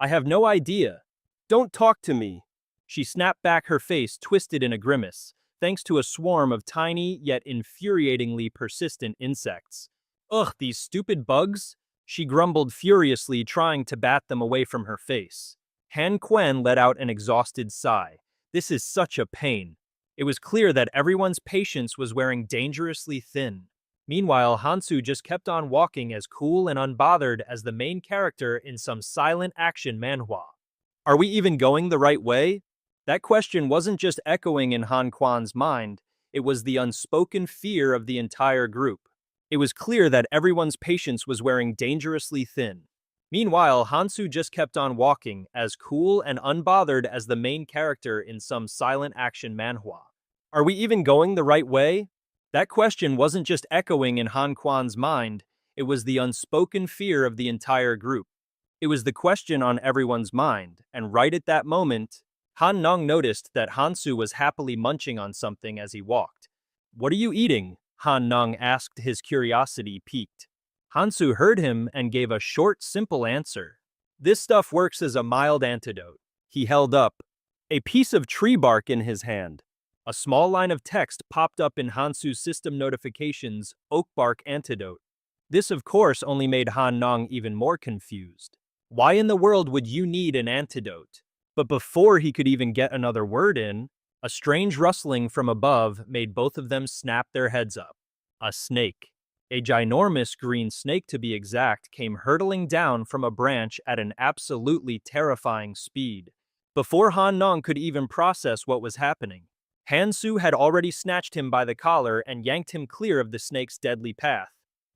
I have no idea. Don't talk to me. She snapped back, her face twisted in a grimace, thanks to a swarm of tiny yet infuriatingly persistent insects. Ugh, these stupid bugs? She grumbled furiously, trying to bat them away from her face. Han Quen let out an exhausted sigh. This is such a pain. It was clear that everyone's patience was wearing dangerously thin. Meanwhile, Hansu just kept on walking as cool and unbothered as the main character in some silent action manhwa. Are we even going the right way? That question wasn't just echoing in Han Quan's mind, it was the unspoken fear of the entire group. It was clear that everyone's patience was wearing dangerously thin. Meanwhile, Hansu just kept on walking, as cool and unbothered as the main character in some silent action manhwa. Are we even going the right way? That question wasn't just echoing in Han Quan's mind, it was the unspoken fear of the entire group. It was the question on everyone's mind, and right at that moment, Han Nong noticed that Hansu was happily munching on something as he walked. "What are you eating?" Han Nong asked, his curiosity piqued. Hansu heard him and gave a short, simple answer. "This stuff works as a mild antidote." He held up a piece of tree bark in his hand. A small line of text popped up in Hansu's system notifications, "Oak bark antidote." This, of course, only made Han Nong even more confused. Why in the world would you need an antidote? But before he could even get another word in, a strange rustling from above made both of them snap their heads up. A snake. A ginormous green snake, to be exact, came hurtling down from a branch at an absolutely terrifying speed. Before Han Nong could even process what was happening, Hansu had already snatched him by the collar and yanked him clear of the snake's deadly path.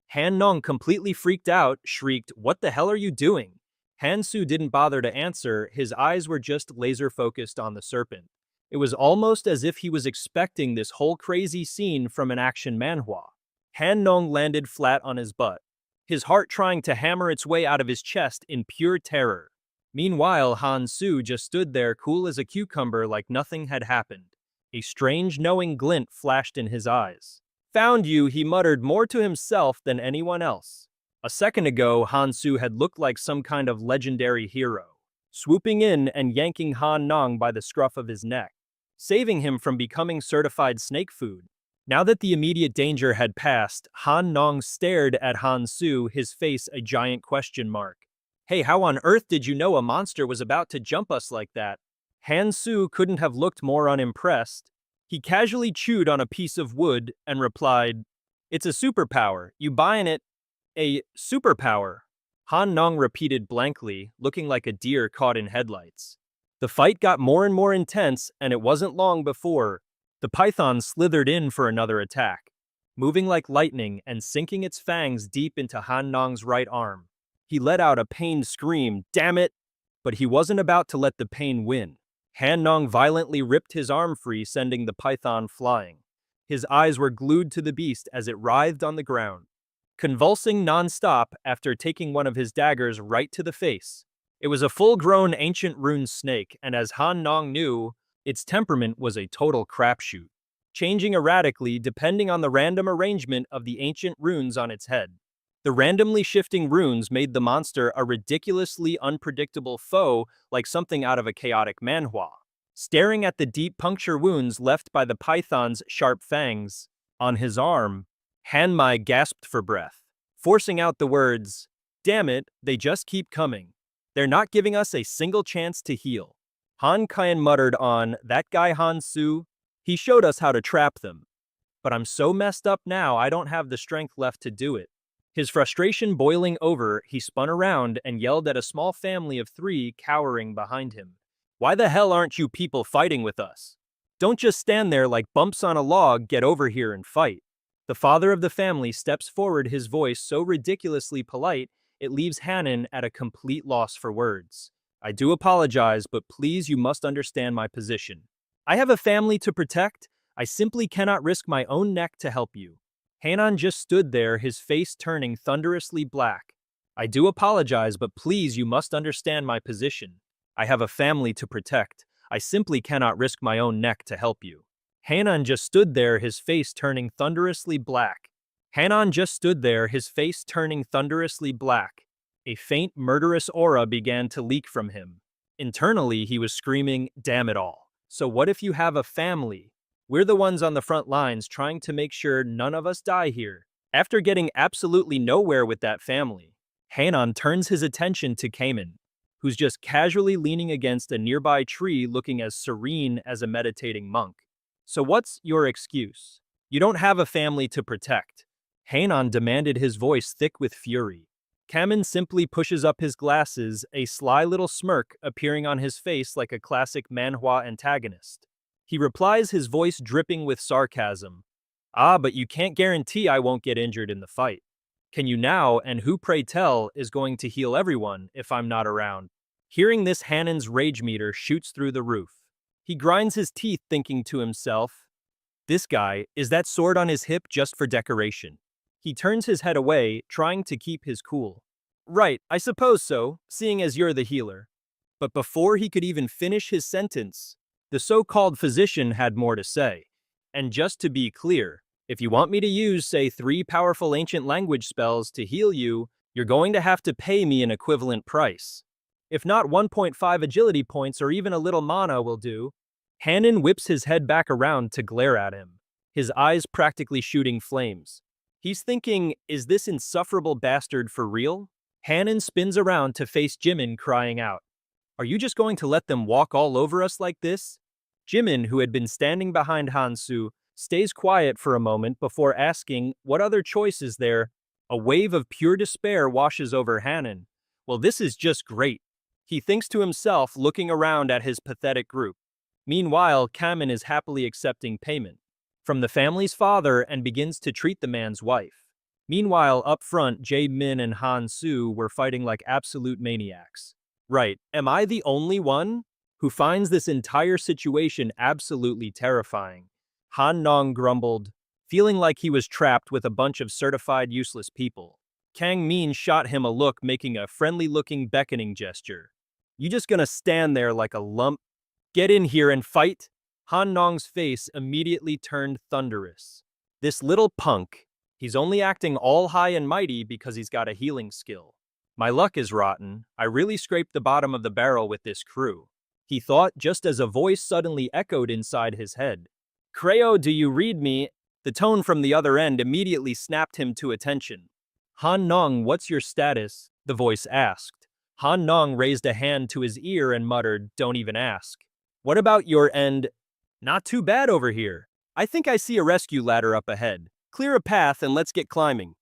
Han Nong, completely freaked out, shrieked, "What the hell are you doing?" Hansu didn't bother to answer, his eyes were just laser-focused on the serpent. It was almost as if he was expecting this whole crazy scene from an action manhwa. Han Nong landed flat on his butt, his heart trying to hammer its way out of his chest in pure terror. Meanwhile, Hansu just stood there cool as a cucumber like nothing had happened. A strange knowing glint flashed in his eyes. "Found you," he muttered, more to himself than anyone else. A second ago, Hansu had looked like some kind of legendary hero, swooping in and yanking Han Nong by the scruff of his neck, saving him from becoming certified snake food. Now that the immediate danger had passed, Han Nong stared at Hansu, his face a giant question mark. "Hey, how on earth did you know a monster was about to jump us like that?" Hansu couldn't have looked more unimpressed. He casually chewed on a piece of wood and replied, "It's a superpower. You buying it?" "A superpower?" Han Nong repeated blankly, looking like a deer caught in headlights. The fight got more and more intense, and it wasn't long before the python slithered in for another attack, moving like lightning and sinking its fangs deep into Han Nong's right arm. He let out a pained scream, "Damn it!" But he wasn't about to let the pain win. Han Nong violently ripped his arm free, sending the python flying. His eyes were glued to the beast as it writhed on the ground, convulsing non-stop after taking one of his daggers right to the face. It was a full-grown ancient rune snake, and as Han Nong knew, its temperament was a total crapshoot, changing erratically depending on the random arrangement of the ancient runes on its head. The randomly shifting runes made the monster a ridiculously unpredictable foe, like something out of a chaotic manhwa. Staring at the deep puncture wounds left by the python's sharp fangs on his arm, Han Mai gasped for breath. forcing out the words, "Damn it, they just keep coming. They're not giving us a single chance to heal." Han Kyan muttered on, "That guy Han Su, he showed us how to trap them. But I'm so messed up now I don't have the strength left to do it." His frustration boiling over, he spun around and yelled at a small family of 3 cowering behind him. "Why the hell aren't you people fighting with us? Don't just stand there like bumps on a log, get over here and fight." The father of the family steps forward, his voice so ridiculously polite, it leaves Hanan at a complete loss for words. "I do apologize, but please you must understand my position. I have a family to protect. I simply cannot risk my own neck to help you." Hanan just stood there, his face turning thunderously black. "I do apologize, but please you must understand my position. I have a family to protect. I simply cannot risk my own neck to help you." Hanan just stood there, his face turning thunderously black. Hanan just stood there, his face turning thunderously black. A faint, murderous aura began to leak from him. Internally, he was screaming, "Damn it all. So what if you have a family? We're the ones on the front lines trying to make sure none of us die here." After getting absolutely nowhere with that family, Hanan turns his attention to Kamen, who's just casually leaning against a nearby tree looking as serene as a meditating monk. "So what's your excuse? You don't have a family to protect." Hanan demanded, his voice thick with fury. Kamen simply pushes up his glasses, a sly little smirk appearing on his face like a classic manhwa antagonist. He replies, his voice dripping with sarcasm. "Ah, but you can't guarantee I won't get injured in the fight. Can you now, and who, pray tell, is going to heal everyone if I'm not around?" Hearing this, Hanan's rage meter shoots through the roof. He grinds his teeth, thinking to himself, "This guy, is that sword on his hip just for decoration?" He turns his head away, trying to keep his cool. "Right, I suppose so, seeing as you're the healer." But before he could even finish his sentence, the so-called physician had more to say. "And just to be clear, if you want me to use, say, 3 powerful ancient language spells to heal you, you're going to have to pay me an equivalent price. If not, 1.5 agility points or even a little mana will do." Hanan whips his head back around to glare at him, his eyes practically shooting flames. He's thinking, is this insufferable bastard for real? Hanan spins around to face Jimin, crying out, "Are you just going to let them walk all over us like this?" Jimin, who had been standing behind Hansu, stays quiet for a moment before asking, "What other choice is there?" A wave of pure despair washes over Hanan. "Well, this is just great," he thinks to himself, looking around at his pathetic group. Meanwhile, Kamen is happily accepting payment from the family's father and begins to treat the man's wife. Meanwhile, up front, Jae-min and Han-soo were fighting like absolute maniacs. Right, am I the only one who finds this entire situation absolutely terrifying? Han Nong grumbled, feeling like he was trapped with a bunch of certified useless people. Kang Min shot him a look, making a friendly-looking beckoning gesture. "You just gonna stand there like a lump? Get in here and fight?" Han Nong's face immediately turned thunderous. "This little punk, he's only acting all high and mighty because he's got a healing skill. My luck is rotten. I really scraped the bottom of the barrel with this crew," he thought, just as a voice suddenly echoed inside his head. "Creo, do you read me?" The tone from the other end immediately snapped him to attention. "Han Nong, what's your status?" the voice asked. Han Nong raised a hand to his ear and muttered, "Don't even ask." "What about your end?" "Not too bad over here. I think I see a rescue ladder up ahead. Clear a path and let's get climbing,"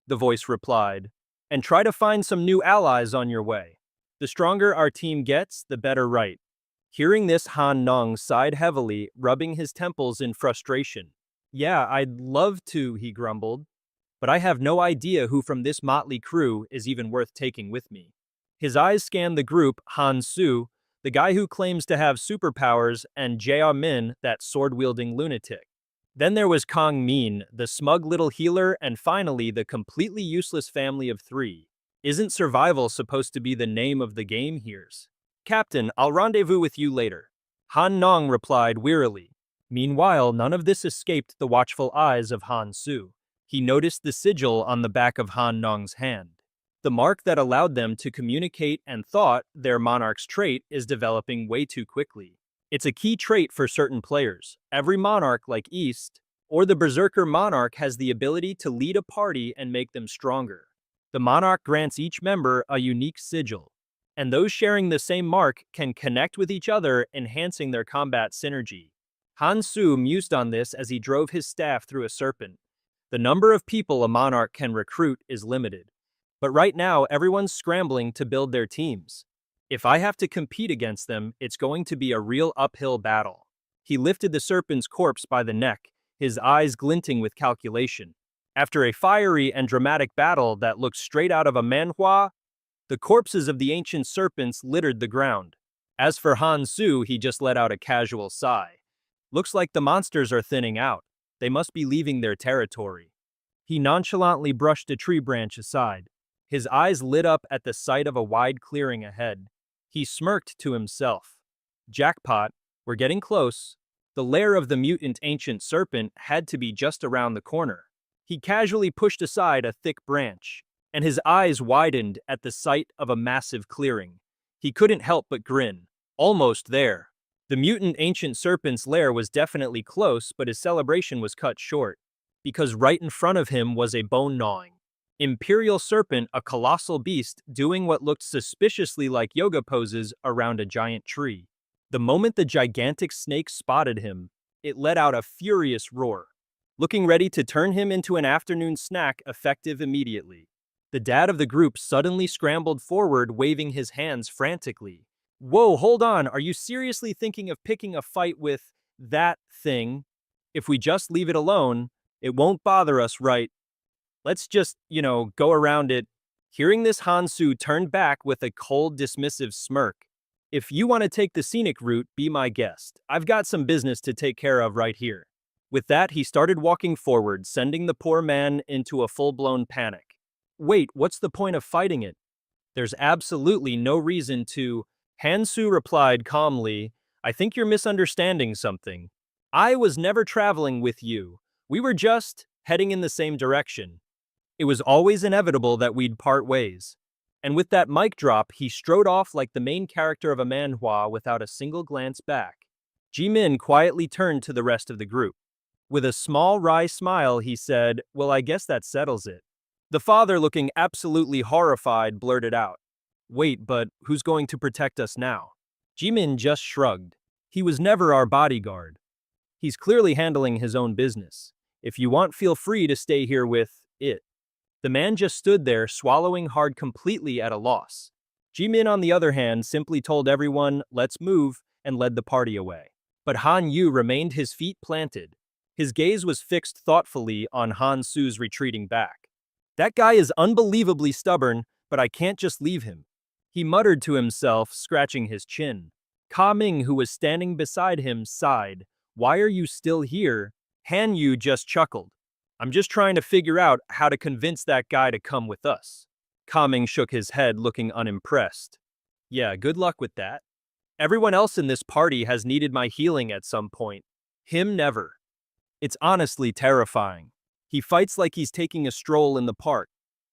the voice replied. "And try to find some new allies on your way. The stronger our team gets, the better, right?" Hearing this, Han Nong sighed heavily, rubbing his temples in frustration. "Yeah, I'd love to," he grumbled. "But I have no idea who from this motley crew is even worth taking with me." His eyes scanned the group, Han Su, the guy who claims to have superpowers, and Jae Min, that sword-wielding lunatic. Then there was Kang Min, the smug little healer, and finally the completely useless family of 3. Isn't survival supposed to be the name of the game here? "Captain, I'll rendezvous with you later," Han Nong replied wearily. Meanwhile, none of this escaped the watchful eyes of Han Su. He noticed the sigil on the back of Han Nong's hand. The mark that allowed them to communicate and thought their monarch's trait is developing way too quickly. It's a key trait for certain players. Every monarch, like East, or the Berserker Monarch has the ability to lead a party and make them stronger. The Monarch grants each member a unique sigil, and those sharing the same mark can connect with each other, enhancing their combat synergy. Hansu mused on this as he drove his staff through a serpent. The number of people a Monarch can recruit is limited, but right now everyone's scrambling to build their teams. If I have to compete against them, it's going to be a real uphill battle. He lifted the serpent's corpse by the neck, his eyes glinting with calculation. After a fiery and dramatic battle that looked straight out of a manhwa, the corpses of the ancient serpents littered the ground. As for Hansu, he just let out a casual sigh. Looks like the monsters are thinning out. They must be leaving their territory. He nonchalantly brushed a tree branch aside. His eyes lit up at the sight of a wide clearing ahead. He smirked to himself. Jackpot, we're getting close. The lair of the mutant ancient serpent had to be just around the corner. He casually pushed aside a thick branch, and his eyes widened at the sight of a massive clearing. He couldn't help but grin. Almost there. The mutant ancient serpent's lair was definitely close, but his celebration was cut short, because right in front of him was a bone-gnawing imperial serpent, a colossal beast doing what looked suspiciously like yoga poses around a giant tree. The moment the gigantic snake spotted him, it let out a furious roar, looking ready to turn him into an afternoon snack effective immediately. The dad of the group suddenly scrambled forward, waving his hands frantically. Whoa, hold on, are you seriously thinking of picking a fight with that thing? If we just leave it alone, it won't bother us, right? Let's just, go around it. Hearing this, Hansu turned back with a cold, dismissive smirk. If you want to take the scenic route, be my guest. I've got some business to take care of right here. With that, he started walking forward, sending the poor man into a full-blown panic. Wait, what's the point of fighting it? There's absolutely no reason to. Hansu replied calmly, I think you're misunderstanding something. I was never traveling with you. We were just heading in the same direction. It was always inevitable that we'd part ways. And with that mic drop, he strode off like the main character of a manhwa without a single glance back. Jimin quietly turned to the rest of the group. With a small wry smile, he said, well, I guess that settles it. The father, looking absolutely horrified, blurted out, wait, but who's going to protect us now? Jimin just shrugged. He was never our bodyguard. He's clearly handling his own business. If you want, feel free to stay here with it. The man just stood there, swallowing hard, completely at a loss. Jimin, on the other hand, simply told everyone, let's move, and led the party away. But Han Yu remained, his feet planted. His gaze was fixed thoughtfully on Han Su's retreating back. That guy is unbelievably stubborn, but I can't just leave him. He muttered to himself, scratching his chin. Ka Ming, who was standing beside him, sighed. Why are you still here? Han Yu just chuckled. I'm just trying to figure out how to convince that guy to come with us. Ka Ming shook his head, looking unimpressed. Yeah, good luck with that. Everyone else in this party has needed my healing at some point. Him never. It's honestly terrifying. He fights like he's taking a stroll in the park.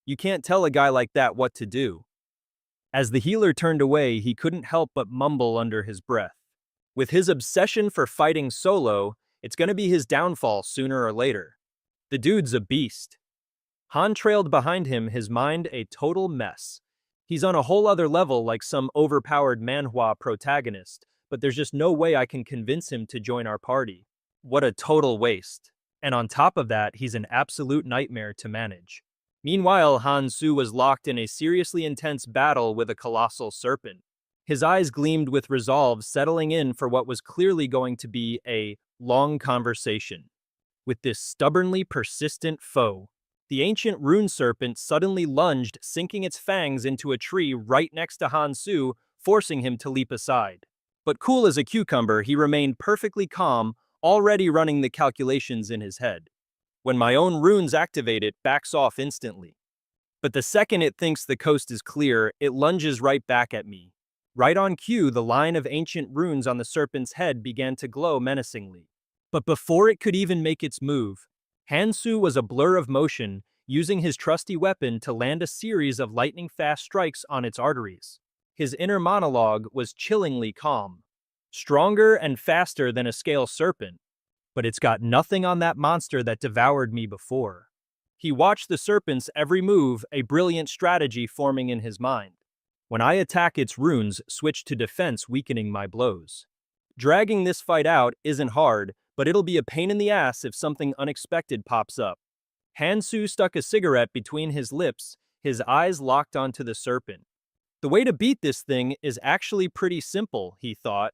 You can't tell a guy like that what to do. As the healer turned away, he couldn't help but mumble under his breath. With his obsession for fighting solo, it's gonna be his downfall sooner or later. The dude's a beast. Han trailed behind him, his mind a total mess. He's on a whole other level, like some overpowered manhwa protagonist, but there's just no way I can convince him to join our party. What a total waste. And on top of that, he's an absolute nightmare to manage. Meanwhile, Han Su was locked in a seriously intense battle with a colossal serpent. His eyes gleamed with resolve, settling in for what was clearly going to be a long conversation. With this stubbornly persistent foe, the ancient rune serpent suddenly lunged, sinking its fangs into a tree right next to Han Su, forcing him to leap aside. But cool as a cucumber, he remained perfectly calm, already running the calculations in his head. When my own runes activate, it backs off instantly. But the second it thinks the coast is clear, it lunges right back at me. Right on cue, the line of ancient runes on the serpent's head began to glow menacingly. But before it could even make its move, Hansu was a blur of motion, using his trusty weapon to land a series of lightning-fast strikes on its arteries. His inner monologue was chillingly calm. Stronger and faster than a scale serpent. but it's got nothing on that monster that devoured me before. He watched the serpent's every move, a brilliant strategy forming in his mind. When I attack, its runes switch to defense, weakening my blows. Dragging this fight out isn't hard, but it'll be a pain in the ass if something unexpected pops up. Hansu stuck a cigarette between his lips, his eyes locked onto the serpent. The way to beat this thing is actually pretty simple, he thought.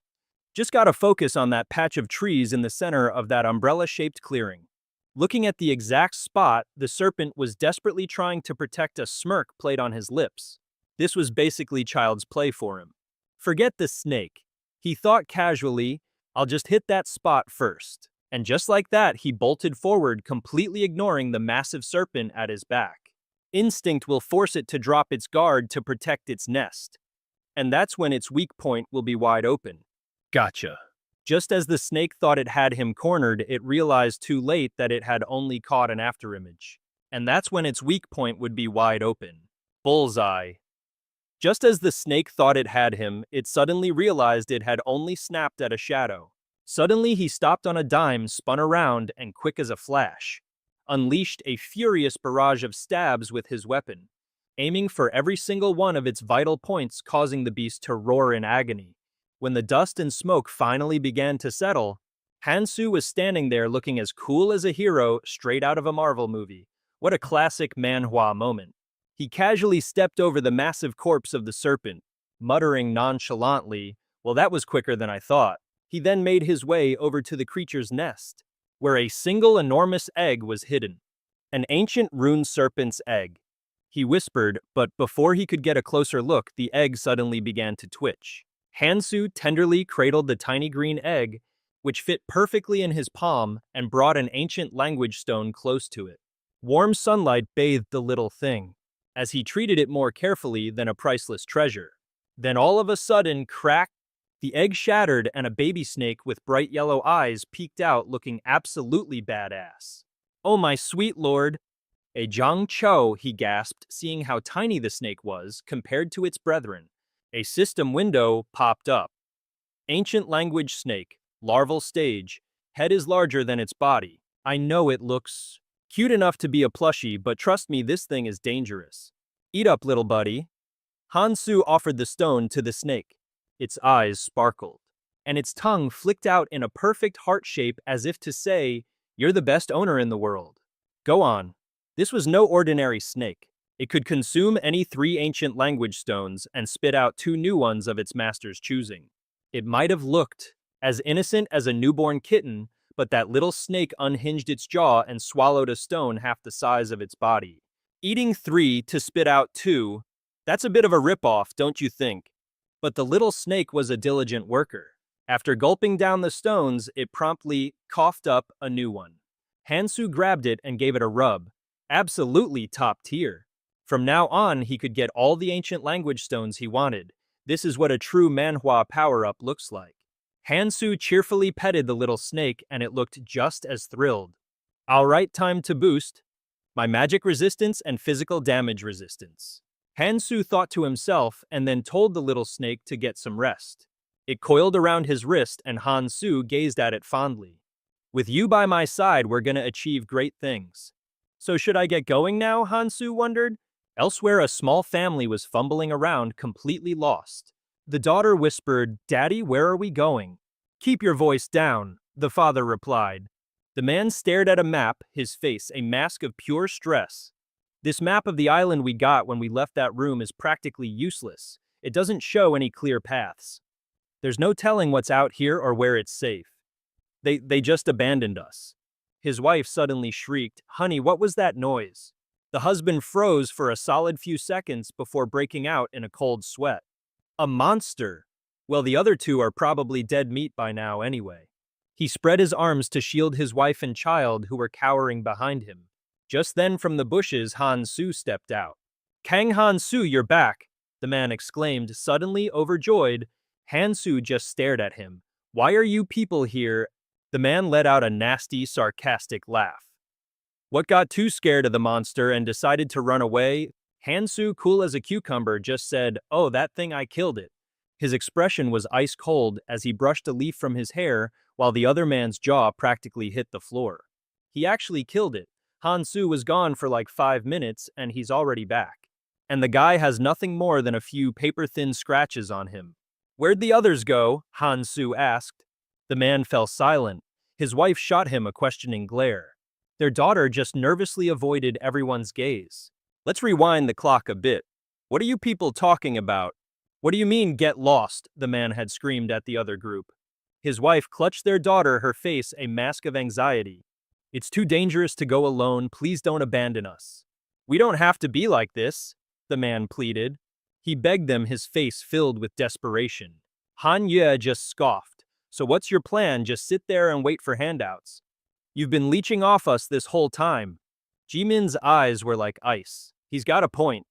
Just gotta focus on that patch of trees in the center of that umbrella-shaped clearing. Looking at the exact spot, the serpent was desperately trying to protect a smirk played on his lips. This was basically child's play for him. Forget the snake. He thought casually, I'll just hit that spot first. And just like that, he bolted forward, completely ignoring the massive serpent at his back. Instinct will force it to drop its guard to protect its nest. And that's when its weak point will be wide open. Gotcha. Just as the snake thought it had him cornered, it realized too late that it had only caught an afterimage. And that's when its weak point would be wide open. Bullseye. Just as the snake thought it had him, it suddenly realized it had only snapped at a shadow. Suddenly he stopped on a dime, spun around, and quick as a flash, unleashed a furious barrage of stabs with his weapon, aiming for every single one of its vital points, causing the beast to roar in agony. When the dust and smoke finally began to settle, Hansu was standing there looking as cool as a hero straight out of a Marvel movie. What a classic Manhwa moment. He casually stepped over the massive corpse of the serpent, muttering nonchalantly, "Well, that was quicker than I thought." He then made his way over to the creature's nest, where a single enormous egg was hidden. An ancient rune serpent's egg. He whispered, but before he could get a closer look, the egg suddenly began to twitch. Hansu tenderly cradled the tiny green egg, which fit perfectly in his palm, and brought an ancient language stone close to it. Warm sunlight bathed the little thing, as he treated it more carefully than a priceless treasure. Then all of a sudden, crack! The egg shattered and a baby snake with bright yellow eyes peeked out, looking absolutely badass. "Oh my sweet lord!" "A Zhang Cho," he gasped, seeing how tiny the snake was compared to its brethren. A system window popped up. Ancient language snake, larval stage, head is larger than its body. I know it looks cute enough to be a plushie, but trust me, this thing is dangerous. Eat up, little buddy. Hansu offered the stone to the snake. Its eyes sparkled, and its tongue flicked out in a perfect heart shape as if to say, "You're the best owner in the world. Go on." This was no ordinary snake. It could consume any 3 ancient language stones and spit out 2 new ones of its master's choosing. It might have looked as innocent as a newborn kitten, but that little snake unhinged its jaw and swallowed a stone half the size of its body. Eating 3 to spit out 2, that's a bit of a ripoff, don't you think? But the little snake was a diligent worker. After gulping down the stones, it promptly coughed up a new one. Hansu grabbed it and gave it a rub. Absolutely top tier. From now on, he could get all the ancient language stones he wanted. This is what a true Manhwa power-up looks like. Hansu cheerfully petted the little snake, and it looked just as thrilled. Alright, time to boost my magic resistance and physical damage resistance. Hansu thought to himself and then told the little snake to get some rest. It coiled around his wrist and Hansu gazed at it fondly. "With you by my side, we're gonna achieve great things." "So should I get going now?" Hansu wondered. Elsewhere, a small family was fumbling around, completely lost. The daughter whispered, "Daddy, where are we going?" "Keep your voice down," the father replied. The man stared at a map, his face a mask of pure stress. "This map of the island we got when we left that room is practically useless. It doesn't show any clear paths. There's no telling what's out here or where it's safe. They just abandoned us." His wife suddenly shrieked, "Honey, what was that noise?" The husband froze for a solid few seconds before breaking out in a cold sweat. "A monster! Well, the other 2 are probably dead meat by now anyway." He spread his arms to shield his wife and child who were cowering behind him. Just then from the bushes, Hansu stepped out. "Kang Hansu, you're back!" the man exclaimed, suddenly overjoyed. Hansu just stared at him. "Why are you people here?" The man let out a nasty, sarcastic laugh. "What got too scared of the monster and decided to run away?" Hansu, cool as a cucumber, just said, "Oh, that thing, I killed it." His expression was ice cold as he brushed a leaf from his hair, while the other man's jaw practically hit the floor. He actually killed it. Hansu was gone for like 5 minutes, and he's already back. And the guy has nothing more than a few paper-thin scratches on him. Where'd the others go? Hansu asked. The man fell silent. His wife shot him a questioning glare. Their daughter just nervously avoided everyone's gaze. Let's rewind the clock a bit. What are you people talking about? What do you mean, get lost? The man had screamed at the other group. His wife clutched their daughter, her face a mask of anxiety. It's too dangerous to go alone. Please don't abandon us. We don't have to be like this, the man pleaded. He begged them, his face filled with desperation. Han Ye just scoffed. So what's your plan? Just sit there and wait for handouts. You've been leeching off us this whole time. Jimin's eyes were like ice. He's got a point.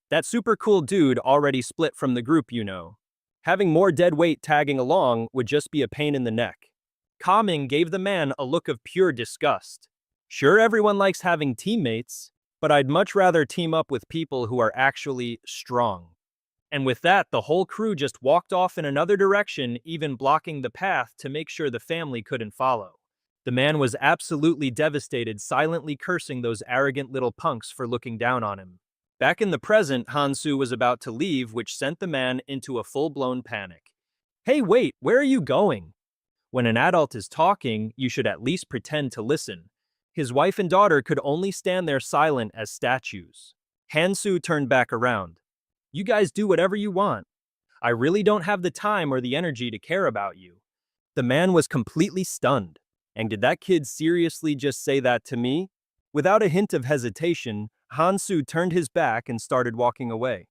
That super cool dude already split from the group, you know. Having more dead weight tagging along would just be a pain in the neck. Ka Ming gave the man a look of pure disgust. Sure, everyone likes having teammates, but I'd much rather team up with people who are actually strong. And with that, the whole crew just walked off in another direction, even blocking the path to make sure the family couldn't follow. The man was absolutely devastated, silently cursing those arrogant little punks for looking down on him. Back in the present, Hansu was about to leave, which sent the man into a full-blown panic. Hey, wait, where are you going? When an adult is talking, you should at least pretend to listen. His wife and daughter could only stand there silent as statues. Hansu turned back around. You guys do whatever you want. I really don't have the time or the energy to care about you. The man was completely stunned. And did that kid seriously just say that to me? Without a hint of hesitation, Hansu turned his back and started walking away.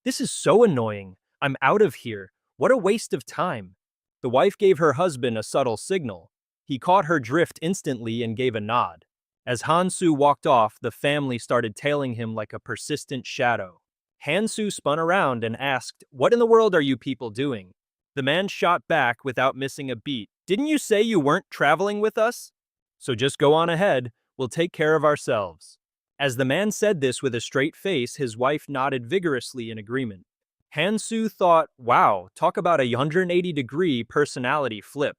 This is so annoying. I'm out of here. What a waste of time. The wife gave her husband a subtle signal. He caught her drift instantly and gave a nod. As Hansu walked off, the family started tailing him like a persistent shadow. Hansu spun around and asked, "What in the world are you people doing?" The man shot back without missing a beat. Didn't you say you weren't traveling with us? So just go on ahead. We'll take care of ourselves. As the man said this with a straight face, his wife nodded vigorously in agreement. Hansu thought, wow, talk about a 180-degree personality flip.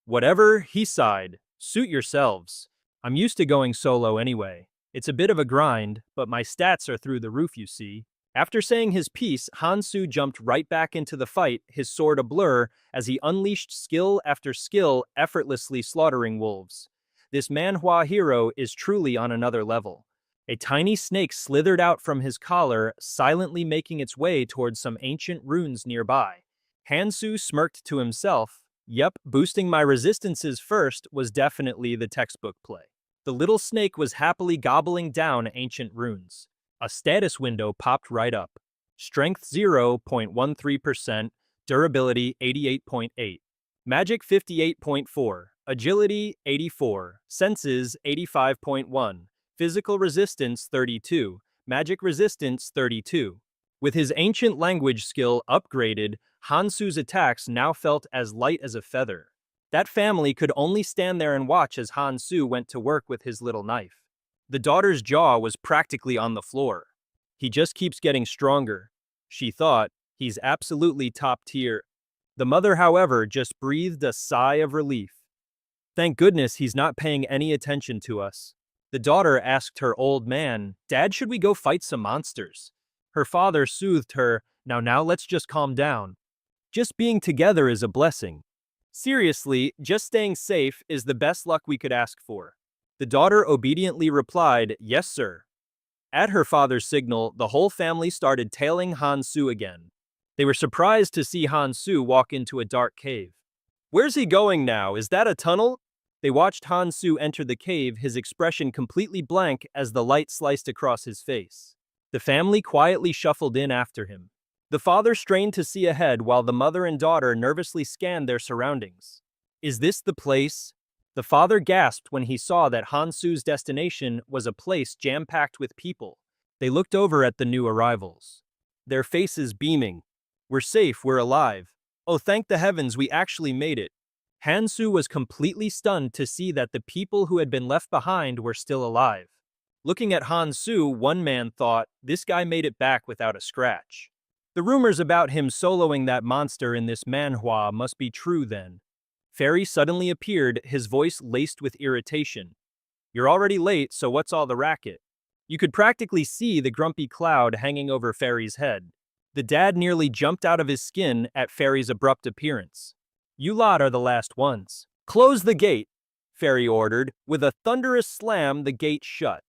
Whatever, he sighed. Suit yourselves. I'm used to going solo anyway. It's a bit of a grind, but my stats are through the roof, you see. After saying his piece, Hansu jumped right back into the fight, his sword a blur, as he unleashed skill after skill, effortlessly slaughtering wolves. This Manhwa hero is truly on another level. A tiny snake slithered out from his collar, silently making its way towards some ancient runes nearby. Hansu smirked to himself. Yep, boosting my resistances first was definitely the textbook play. The little snake was happily gobbling down ancient runes. A status window popped right up. Strength 0.13%, durability 88.8, magic 58.4, agility 84, senses 85.1, physical resistance 32, magic resistance 32. With his ancient language skill upgraded, Hansu's attacks now felt as light as a feather. That family could only stand there and watch as Hansu went to work with his little knife. The daughter's jaw was practically on the floor. He just keeps getting stronger, she thought. He's absolutely top tier. The mother, however, just breathed a sigh of relief. Thank goodness he's not paying any attention to us. The daughter asked her old man, Dad, should we go fight some monsters? Her father soothed her, now let's just calm down. Just being together is a blessing. Seriously, just staying safe is the best luck we could ask for. The daughter obediently replied, yes, sir. At her father's signal, the whole family started tailing Hansu again. They were surprised to see Hansu walk into a dark cave. Where's he going now? Is that a tunnel? They watched Hansu enter the cave, his expression completely blank as the light sliced across his face. The family quietly shuffled in after him. The father strained to see ahead while the mother and daughter nervously scanned their surroundings. Is this the place? The father gasped when he saw that Hansu's destination was a place jam-packed with people. They looked over at the new arrivals, their faces beaming. We're safe, we're alive. Oh, thank the heavens, we actually made it. Hansu was completely stunned to see that the people who had been left behind were still alive. Looking at Hansu, one man thought, this guy made it back without a scratch. The rumors about him soloing that monster in this manhwa must be true then. Fairy suddenly appeared, his voice laced with irritation. You're already late, so what's all the racket? You could practically see the grumpy cloud hanging over Fairy's head. The dad nearly jumped out of his skin at Fairy's abrupt appearance. You lot are the last ones. Close the gate, Fairy ordered. With a thunderous slam, the gate shut.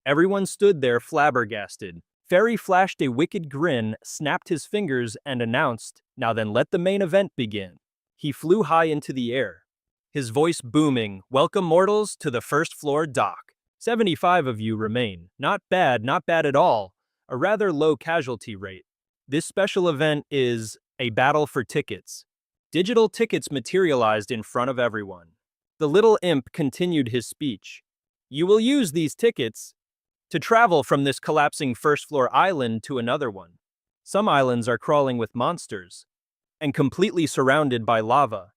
Everyone stood there flabbergasted. Fairy flashed a wicked grin, snapped his fingers, and announced, "Now then, let the main event begin." He flew high into the air, his voice booming, "Welcome, mortals, to the first floor dock. 75 of you remain. Not bad at all. A rather low casualty rate. This special event is a battle for tickets." Digital tickets materialized in front of everyone. The little imp continued his speech. You will use these tickets to travel from this collapsing first-floor island to another one. Some islands are crawling with monsters and completely surrounded by lava.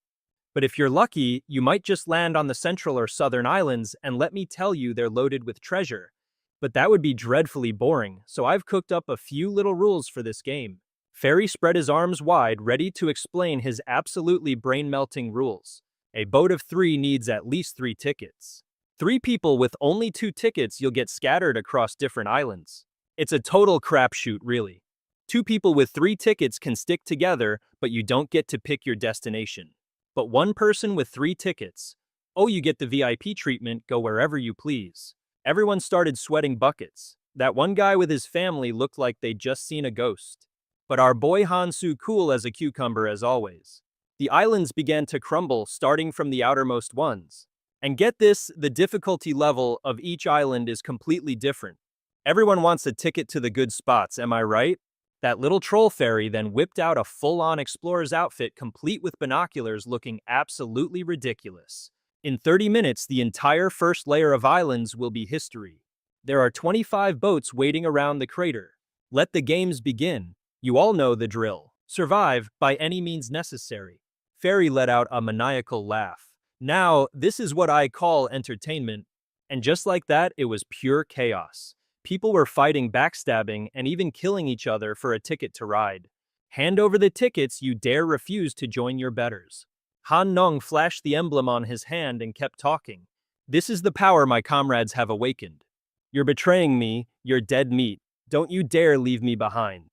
But if you're lucky, you might just land on the central or southern islands, and let me tell you, they're loaded with treasure. But that would be dreadfully boring, so I've cooked up a few little rules for this game. Fairy spread his arms wide, ready to explain his absolutely brain-melting rules. A boat of 3 needs at least 3 tickets. 3 people with only 2 tickets, you'll get scattered across different islands. It's a total crapshoot, really. 2 people with 3 tickets can stick together, but you don't get to pick your destination. But 1 person with 3 tickets, oh, you get the VIP treatment, go wherever you please. Everyone started sweating buckets. That one guy with his family looked like they'd just seen a ghost. But our boy Hansu cool as a cucumber as always. The islands began to crumble, starting from the outermost ones. And get this, the difficulty level of each island is completely different. Everyone wants a ticket to the good spots, am I right? That little troll fairy then whipped out a full-on explorer's outfit complete with binoculars, looking absolutely ridiculous. In 30 minutes, the entire first layer of islands will be history. There are 25 boats waiting around the crater. Let the games begin. You all know the drill. Survive by any means necessary. Fairy let out a maniacal laugh. Now, this is what I call entertainment. And just like that, it was pure chaos. People were fighting, backstabbing, and even killing each other for a ticket to ride. Hand over the tickets, you dare refuse to join your betters. Han Nong flashed the emblem on his hand and kept talking. This is the power my comrades have awakened. You're betraying me, you're dead meat. Don't you dare leave me behind.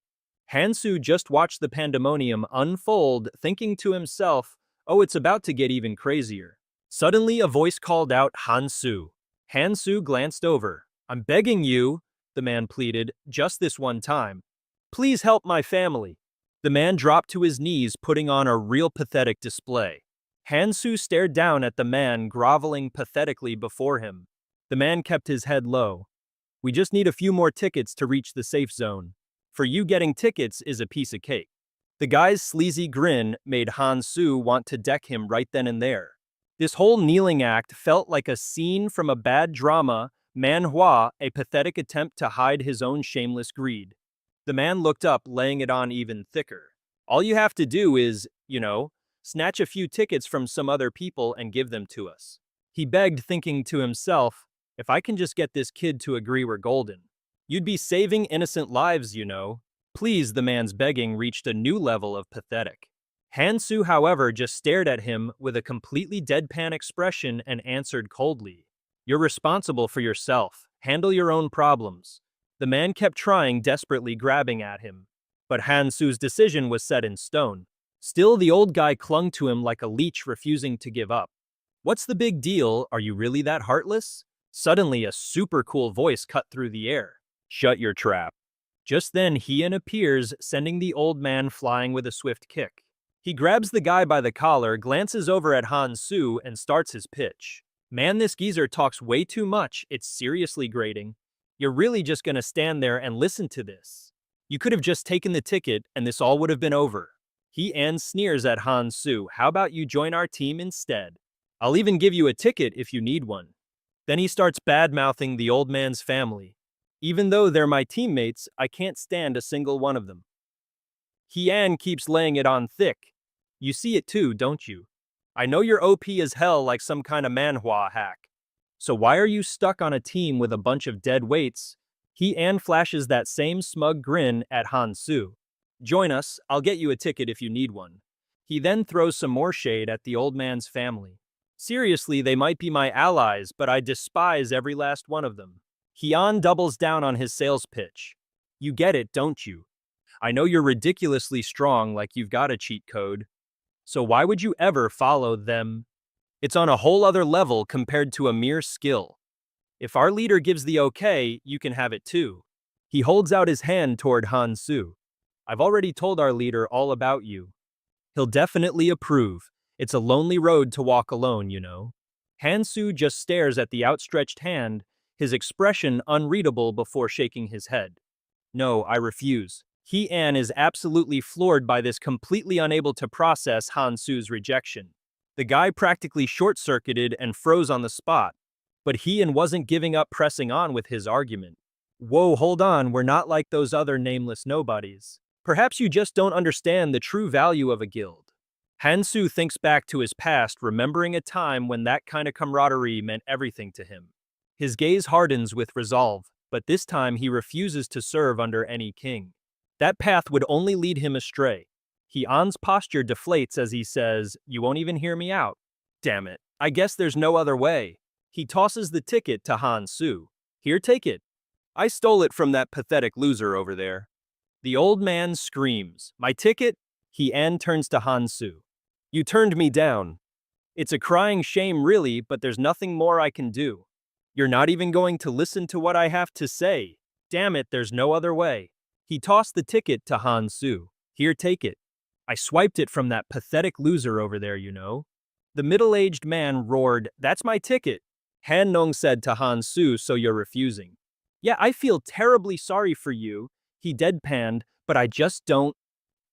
Hansu just watched the pandemonium unfold, thinking to himself, oh, it's about to get even crazier. Suddenly, a voice called out, Hansu. Hansu glanced over. I'm begging you, the man pleaded, just this one time. Please help my family. The man dropped to his knees, putting on a real pathetic display. Hansu stared down at the man, groveling pathetically before him. The man kept his head low. We just need a few more tickets to reach the safe zone. For you, getting tickets is a piece of cake. The guy's sleazy grin made Hansu want to deck him right then and there. This whole kneeling act felt like a scene from a bad drama, Manhwa, a pathetic attempt to hide his own shameless greed. The man looked up, laying it on even thicker. All you have to do is, snatch a few tickets from some other people and give them to us. He begged, thinking to himself, if I can just get this kid to agree, we're golden. You'd be saving innocent lives, Please, the man's begging reached a new level of pathetic. Hansu, however, just stared at him with a completely deadpan expression and answered coldly. You're responsible for yourself. Handle your own problems. The man kept trying, desperately grabbing at him. But Hansu's decision was set in stone. Still, the old guy clung to him like a leech, refusing to give up. What's the big deal? Are you really that heartless? Suddenly, a super cool voice cut through the air. Shut your trap. Just then, Hien appears, sending the old man flying with a swift kick. He grabs the guy by the collar, glances over at Hansu, and starts his pitch. Man, this geezer talks way too much. It's seriously grating. You're really just gonna stand there and listen to this. You could have just taken the ticket, and this all would have been over. Hien sneers at Hansu. How about you join our team instead? I'll even give you a ticket if you need one. Then he starts bad-mouthing the old man's family. Even though they're my teammates, I can't stand a single one of them. Hien keeps laying it on thick. You see it too, don't you? I know you're OP as hell, like some kind of Manhwa hack. So why are you stuck on a team with a bunch of dead weights? Hien flashes that same smug grin at Hansu. Join us, I'll get you a ticket if you need one. He then throws some more shade at the old man's family. Seriously, they might be my allies, but I despise every last one of them. Hyun doubles down on his sales pitch. You get it, don't you? I know you're ridiculously strong, like you've got a cheat code. So why would you ever follow them? It's on a whole other level compared to a mere skill. If our leader gives the okay, you can have it too. He holds out his hand toward Han-soo. I've already told our leader all about you. He'll definitely approve. It's a lonely road to walk alone, you know. Han-soo just stares at the outstretched hand, his expression unreadable before shaking his head. No, I refuse. Hee-an is absolutely floored by this, completely unable to process Han-soo's rejection. The guy practically short-circuited and froze on the spot, but Hee-an wasn't giving up, pressing on with his argument. Whoa, hold on, we're not like those other nameless nobodies. Perhaps you just don't understand the true value of a guild. Han-soo thinks back to his past, remembering a time when that kind of camaraderie meant everything to him. His gaze hardens with resolve, but this time he refuses to serve under any king. That path would only lead him astray. Hee-an's posture deflates as he says, "You won't even hear me out. Damn it, I guess there's no other way." He tosses the ticket to Han-soo. Here, take it. I stole it from that pathetic loser over there. The old man screams, "My ticket?" Hee-an turns to Han-soo. You turned me down. It's a crying shame really, but there's nothing more I can do. You're not even going to listen to what I have to say. Damn it, there's no other way. He tossed the ticket to Han-soo. Here, take it. I swiped it from that pathetic loser over there, you know. The middle-aged man roared, "That's my ticket." Han-nong said to Han-soo, "So you're refusing." "Yeah, I feel terribly sorry for you," he deadpanned, "but I just don't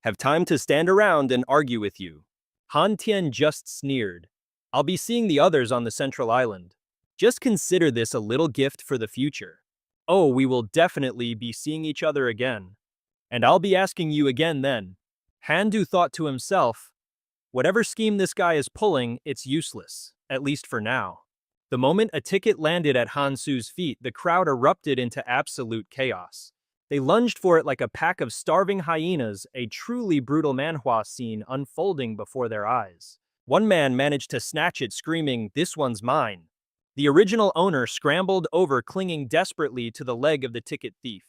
have time to stand around and argue with you." Han Tian just sneered. "I'll be seeing the others on the central island. Just consider this a little gift for the future. Oh, we will definitely be seeing each other again. And I'll be asking you again then." Han-do thought to himself, whatever scheme this guy is pulling, it's useless, at least for now. The moment a ticket landed at Han-soo's feet, the crowd erupted into absolute chaos. They lunged for it like a pack of starving hyenas, a truly brutal manhwa scene unfolding before their eyes. One man managed to snatch it, screaming, "This one's mine." The original owner scrambled over, clinging desperately to the leg of the ticket thief.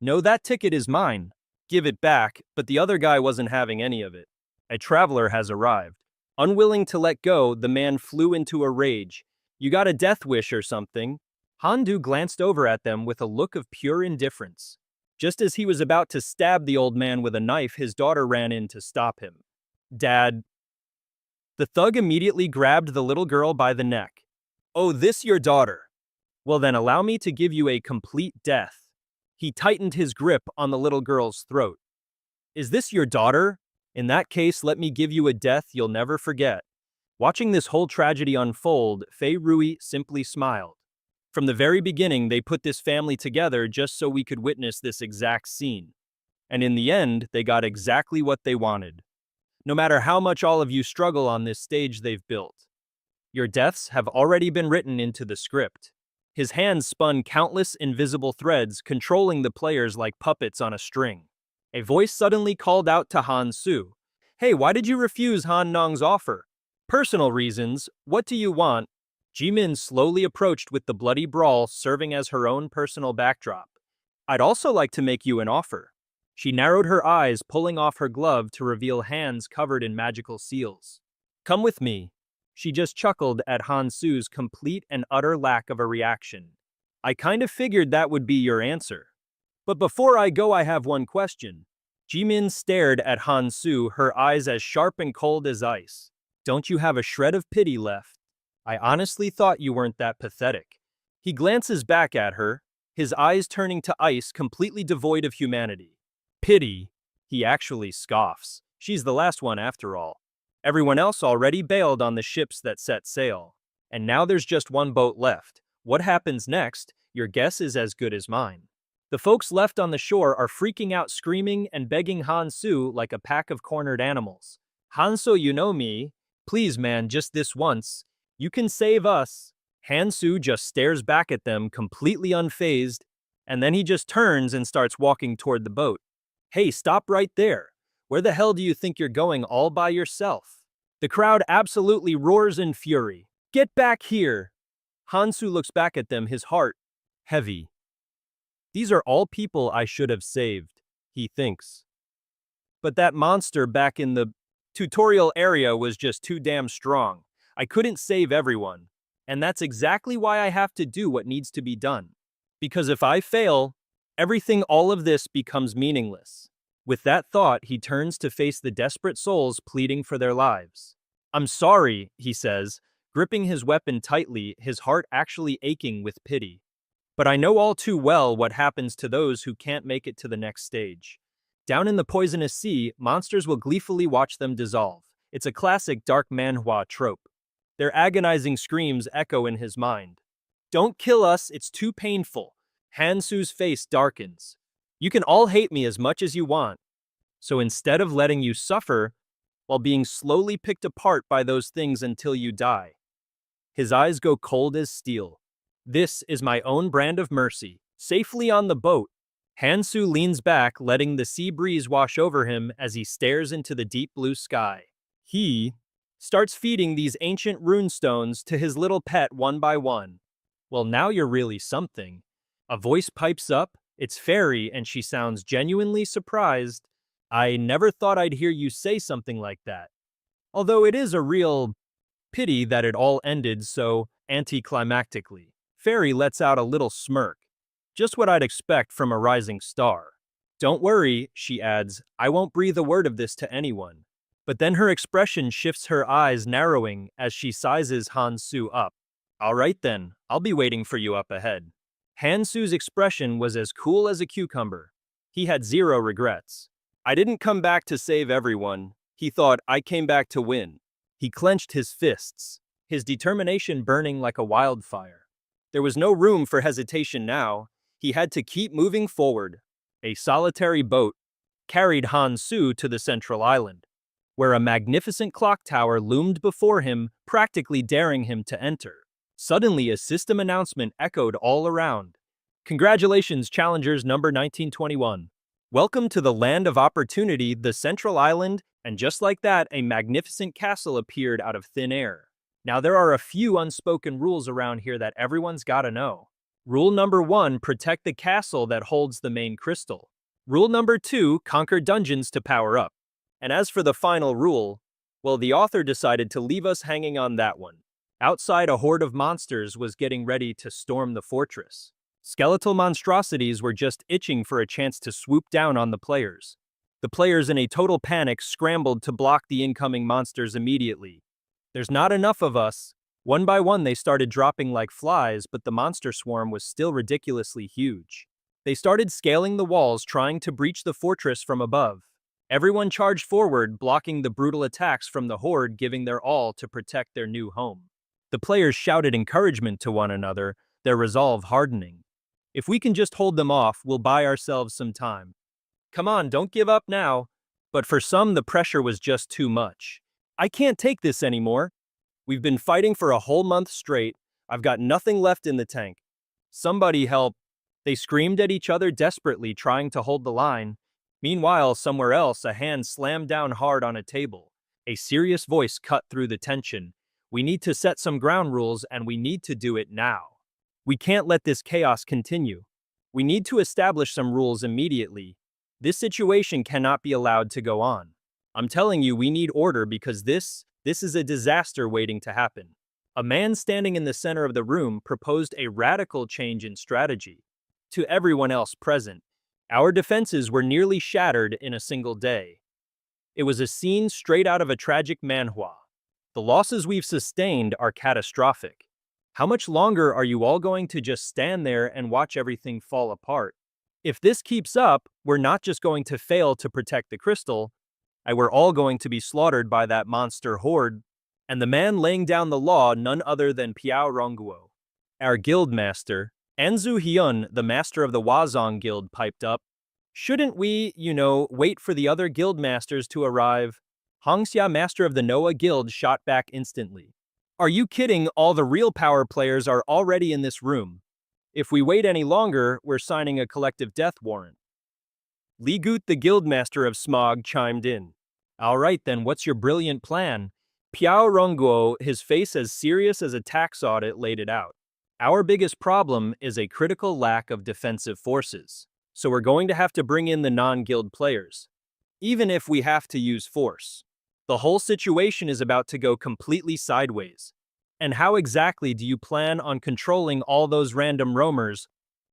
"No, that ticket is mine. Give it back," but the other guy wasn't having any of it. A traveler has arrived. Unwilling to let go, the man flew into a rage. "You got a death wish or something?" Han-do glanced over at them with a look of pure indifference. Just as he was about to stab the old man with a knife, his daughter ran in to stop him. "Dad." The thug immediately grabbed the little girl by the neck. "Oh, this your daughter? Well then allow me to give you a complete death." He tightened his grip on the little girl's throat. "Is this your daughter? In that case, let me give you a death you'll never forget." Watching this whole tragedy unfold, Fei Rui simply smiled. From the very beginning, they put this family together just so we could witness this exact scene. And in the end, they got exactly what they wanted. No matter how much all of you struggle on this stage they've built, your deaths have already been written into the script. His hands spun countless invisible threads, controlling the players like puppets on a string. A voice suddenly called out to Han-soo. "Hey, why did you refuse Han-nong's offer?" "Personal reasons. What do you want?" Jimin slowly approached with the bloody brawl serving as her own personal backdrop. "I'd also like to make you an offer." She narrowed her eyes, pulling off her glove to reveal hands covered in magical seals. "Come with me." She just chuckled at Han-soo's complete and utter lack of a reaction. "I kind of figured that would be your answer. But before I go, I have one question." Jimin stared at Han-soo, her eyes as sharp and cold as ice. "Don't you have a shred of pity left? I honestly thought you weren't that pathetic." He glances back at her, his eyes turning to ice, completely devoid of humanity. "Pity?" He actually scoffs. "She's the last one after all. Everyone else already bailed on the ships that set sail. And now there's just one boat left. What happens next? Your guess is as good as mine." The folks left on the shore are freaking out, screaming and begging Han-soo like a pack of cornered animals. "Han-soo, you know me. Please man, just this once. You can save us." Han-soo just stares back at them, completely unfazed, and then he just turns and starts walking toward the boat. "Hey, stop right there. Where the hell do you think you're going all by yourself? The crowd absolutely roars in fury. Get back here! Hansu looks back at them, his heart heavy. These are all people I should have saved, he thinks. But that monster back in the tutorial area was just too damn strong. I couldn't save everyone. And that's exactly why I have to do what needs to be done. Because if I fail, all of this becomes meaningless. With that thought, he turns to face the desperate souls pleading for their lives. I'm sorry, he says, gripping his weapon tightly, his heart actually aching with pity. But I know all too well what happens to those who can't make it to the next stage. Down in the poisonous sea, monsters will gleefully watch them dissolve. It's a classic dark manhwa trope. Their agonizing screams echo in his mind. Don't kill us, it's too painful. Hansu's face darkens. You can all hate me as much as you want. So instead of letting you suffer, while being slowly picked apart by those things until you die. His eyes go cold as steel. This is my own brand of mercy. Safely on the boat, Hansu leans back, letting the sea breeze wash over him as he stares into the deep blue sky. He starts feeding these ancient rune stones to his little pet one by one. Well, now you're really something. A voice pipes up, it's Fairy, and she sounds genuinely surprised. I never thought I'd hear you say something like that. Although it is a real pity that it all ended so anticlimactically. Fairy lets out a little smirk. Just what I'd expect from a rising star. Don't worry, she adds, I won't breathe a word of this to anyone. But then her expression shifts, her eyes narrowing as she sizes Hansu up. All right then, I'll be waiting for you up ahead. Hansu's expression was as cool as a cucumber. He had zero regrets. I didn't come back to save everyone. He thought, I came back to win. He clenched his fists, his determination burning like a wildfire. There was no room for hesitation now. He had to keep moving forward. A solitary boat carried Hansu to the central island, where a magnificent clock tower loomed before him, practically daring him to enter. Suddenly, a system announcement echoed all around. Congratulations, challengers number 1921. Welcome to the land of opportunity, the central island, and just like that, a magnificent castle appeared out of thin air. Now, there are a few unspoken rules around here that everyone's gotta know. Rule number 1, protect the castle that holds the main crystal. Rule number 2, conquer dungeons to power up. And as for the final rule, well, the author decided to leave us hanging on that one. Outside, a horde of monsters was getting ready to storm the fortress. Skeletal monstrosities were just itching for a chance to swoop down on the players. The players, in a total panic, scrambled to block the incoming monsters immediately. There's not enough of us. One by one, they started dropping like flies, but the monster swarm was still ridiculously huge. They started scaling the walls, trying to breach the fortress from above. Everyone charged forward, blocking the brutal attacks from the horde, giving their all to protect their new home. The players shouted encouragement to one another, their resolve hardening. If we can just hold them off, we'll buy ourselves some time. Come on, don't give up now. But for some, the pressure was just too much. I can't take this anymore. We've been fighting for a whole month straight. I've got nothing left in the tank. Somebody help. They screamed at each other desperately, trying to hold the line. Meanwhile, somewhere else, a hand slammed down hard on a table. A serious voice cut through the tension. We need to set some ground rules, and we need to do it now. We can't let this chaos continue. We need to establish some rules immediately. This situation cannot be allowed to go on. I'm telling you, we need order because this is a disaster waiting to happen. A man standing in the center of the room proposed a radical change in strategy. To everyone else present, our defenses were nearly shattered in a single day. It was a scene straight out of a tragic manhwa. The losses we've sustained are catastrophic. How much longer are you all going to just stand there and watch everything fall apart? If this keeps up, we're not just going to fail to protect the crystal, we're all going to be slaughtered by that monster horde. And the man laying down the law, none other than Piao Rongguo. Our guild master, Anzu Hyun, the master of the Wazong Guild, piped up. Shouldn't we, wait for the other guild masters to arrive? Hongxia, master of the Noah Guild, shot back instantly. Are you kidding? All the real power players are already in this room. If we wait any longer, we're signing a collective death warrant. Li Gut, the guildmaster of Smog, chimed in. All right then, what's your brilliant plan? Piao Rongguo, his face as serious as a tax audit, laid it out. Our biggest problem is a critical lack of defensive forces. So we're going to have to bring in the non-guild players. Even if we have to use force. The whole situation is about to go completely sideways. And how exactly do you plan on controlling all those random roamers?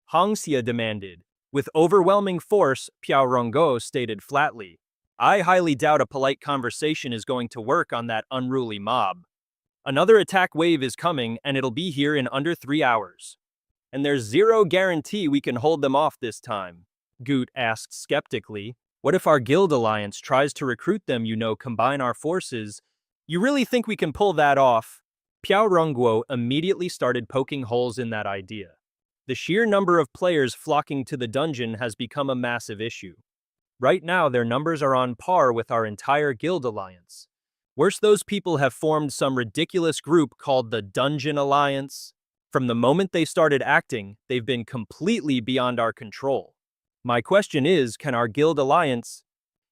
Hong Xia demanded. With overwhelming force, Piao Rongguo stated flatly. I highly doubt a polite conversation is going to work on that unruly mob. Another attack wave is coming, and it'll be here in under 3 hours. And there's zero guarantee we can hold them off this time. Gut asked skeptically. What if our guild alliance tries to recruit them, combine our forces? You really think we can pull that off? Piao Rongguo immediately started poking holes in that idea. The sheer number of players flocking to the dungeon has become a massive issue. Right now, their numbers are on par with our entire guild alliance. Worse, those people have formed some ridiculous group called the Dungeon Alliance. From the moment they started acting, they've been completely beyond our control. My question is, can our guild alliance,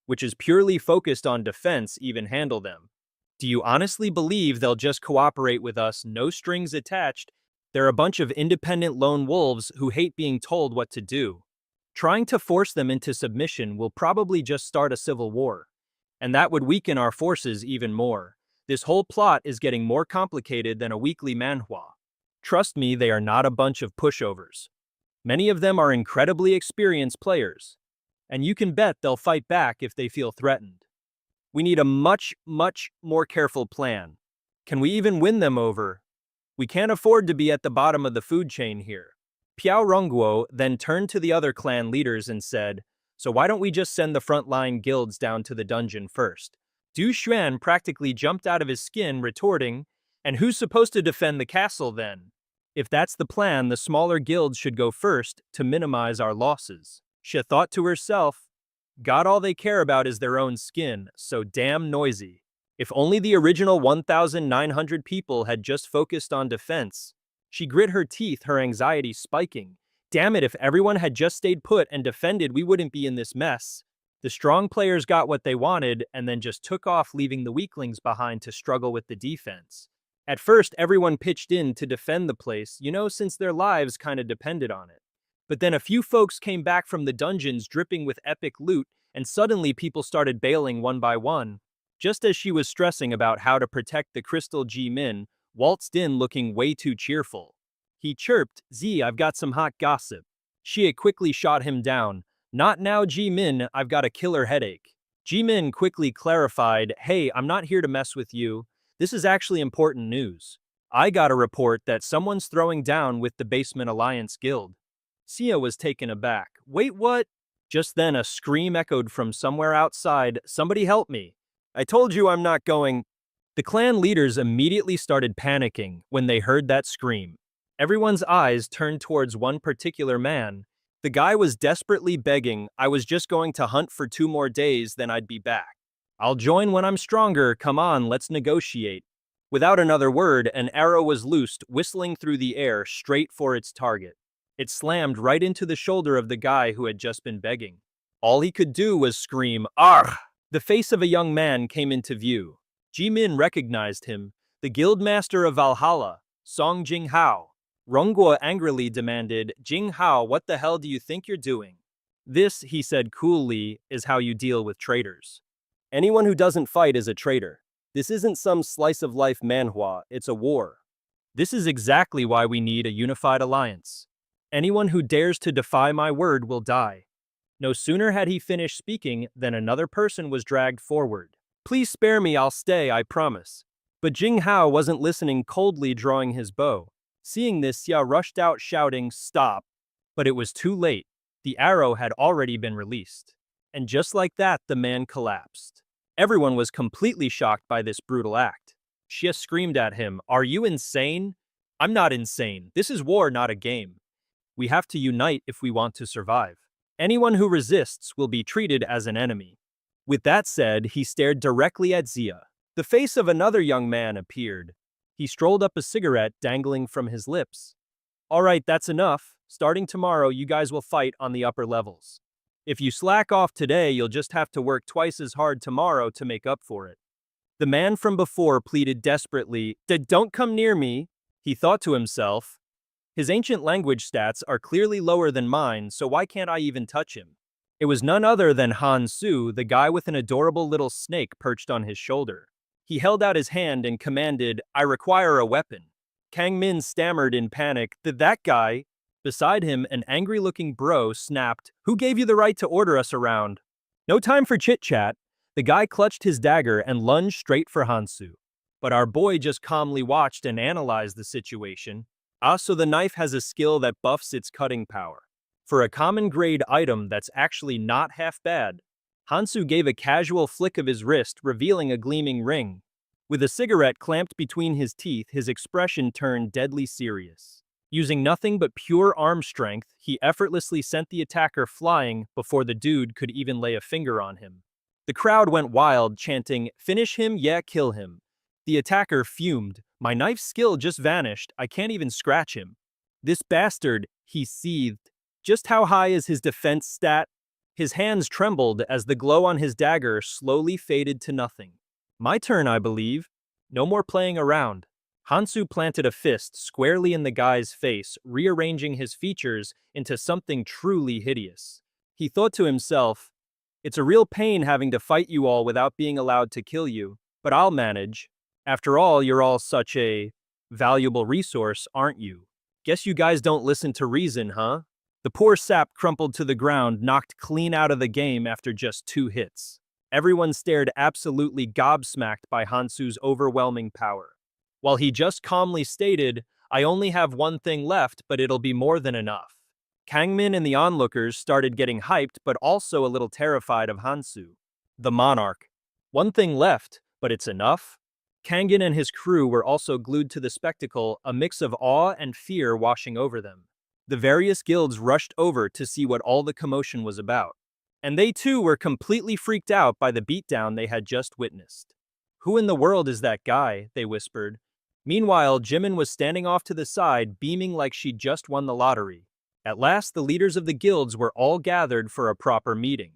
which is purely focused on defense, even handle them? Do you honestly believe they'll just cooperate with us, no strings attached? They're a bunch of independent lone wolves who hate being told what to do. Trying to force them into submission will probably just start a civil war. And that would weaken our forces even more. This whole plot is getting more complicated than a weekly manhwa. Trust me, they are not a bunch of pushovers. Many of them are incredibly experienced players. And you can bet they'll fight back if they feel threatened. We need a much more careful plan. Can we even win them over? We can't afford to be at the bottom of the food chain here. Piao Rongguo then turned to the other clan leaders and said, so why don't we just send the frontline guilds down to the dungeon first? Du Xuan practically jumped out of his skin, retorting, and who's supposed to defend the castle then? If that's the plan, the smaller guilds should go first to minimize our losses. She thought to herself, God, all they care about is their own skin, so damn noisy. If only the original 1,900 people had just focused on defense. She grit her teeth, her anxiety spiking. Damn it, if everyone had just stayed put and defended, we wouldn't be in this mess. The strong players got what they wanted and then just took off, leaving the weaklings behind to struggle with the defense. At first, everyone pitched in to defend the place, since their lives kind of depended on it. But then a few folks came back from the dungeons dripping with epic loot, and suddenly people started bailing one by one. Just as she was stressing about how to protect the crystal, Ji Min waltzed in looking way too cheerful. He chirped, Z, I've got some hot gossip. Xie quickly shot him down. Not now, Ji Min, I've got a killer headache. Ji Min quickly clarified, hey, I'm not here to mess with you. This is actually important news. I got a report that someone's throwing down with the Basement Alliance Guild. Xia was taken aback. Wait, what? Just then a scream echoed from somewhere outside. Somebody help me. I told you I'm not going. The clan leaders immediately started panicking when they heard that scream. Everyone's eyes turned towards one particular man. The guy was desperately begging, I was just going to hunt for 2 more days, then I'd be back. I'll join when I'm stronger, come on, let's negotiate. Without another word, an arrow was loosed, whistling through the air, straight for its target. It slammed right into the shoulder of the guy who had just been begging. All he could do was scream, Argh! The face of a young man came into view. Ji Min recognized him, the guildmaster of Valhalla, Song Jinghao. Rongguo angrily demanded, Jinghao, what the hell do you think you're doing? This, he said coolly, is how you deal with traitors. Anyone who doesn't fight is a traitor. This isn't some slice-of-life manhwa, it's a war. This is exactly why we need a unified alliance. Anyone who dares to defy my word will die. No sooner had he finished speaking than another person was dragged forward. Please spare me, I'll stay, I promise. But Jinghao wasn't listening, coldly drawing his bow. Seeing this, Xia rushed out shouting, stop. But it was too late. The arrow had already been released. And just like that, the man collapsed. Everyone was completely shocked by this brutal act. Xia screamed at him, are you insane? I'm not insane. This is war, not a game. We have to unite if we want to survive. Anyone who resists will be treated as an enemy. With that said, he stared directly at Xia. The face of another young man appeared. He strolled up, a cigarette dangling from his lips. All right, that's enough. Starting tomorrow, you guys will fight on the upper levels. If you slack off today, you'll just have to work twice as hard tomorrow to make up for it. The man from before pleaded desperately, Don't come near me, he thought to himself. His ancient language stats are clearly lower than mine, so why can't I even touch him? It was none other than Han-su, the guy with an adorable little snake perched on his shoulder. He held out his hand and commanded, I require a weapon. Kang Min stammered in panic, That guy? Beside him, an angry-looking bro snapped, Who gave you the right to order us around? No time for chit-chat. The guy clutched his dagger and lunged straight for Han-su. But our boy just calmly watched and analyzed the situation. So the knife has a skill that buffs its cutting power. For a common grade item that's actually not half bad. Han-su gave a casual flick of his wrist, revealing a gleaming ring. With a cigarette clamped between his teeth, his expression turned deadly serious. Using nothing but pure arm strength, he effortlessly sent the attacker flying before the dude could even lay a finger on him. The crowd went wild, chanting, Finish him, yeah, kill him. The attacker fumed. My knife's skill just vanished, I can't even scratch him. This bastard, he seethed. Just how high is his defense stat? His hands trembled as the glow on his dagger slowly faded to nothing. My turn, I believe. No more playing around. Han-su planted a fist squarely in the guy's face, rearranging his features into something truly hideous. He thought to himself, It's a real pain having to fight you all without being allowed to kill you, but I'll manage. After all, you're all such a valuable resource, aren't you? Guess you guys don't listen to reason, huh? The poor sap crumpled to the ground, knocked clean out of the game after just 2 hits. Everyone stared absolutely gobsmacked by Han-su's overwhelming power. While he just calmly stated, I only have one thing left, but it'll be more than enough. Kangmin and the onlookers started getting hyped, but also a little terrified of Han-su. The monarch. One thing left, but it's enough? Kangin and his crew were also glued to the spectacle, a mix of awe and fear washing over them. The various guilds rushed over to see what all the commotion was about. And they too were completely freaked out by the beatdown they had just witnessed. Who in the world is that guy? They whispered. Meanwhile, Jimin was standing off to the side, beaming like she'd just won the lottery. At last, the leaders of the guilds were all gathered for a proper meeting.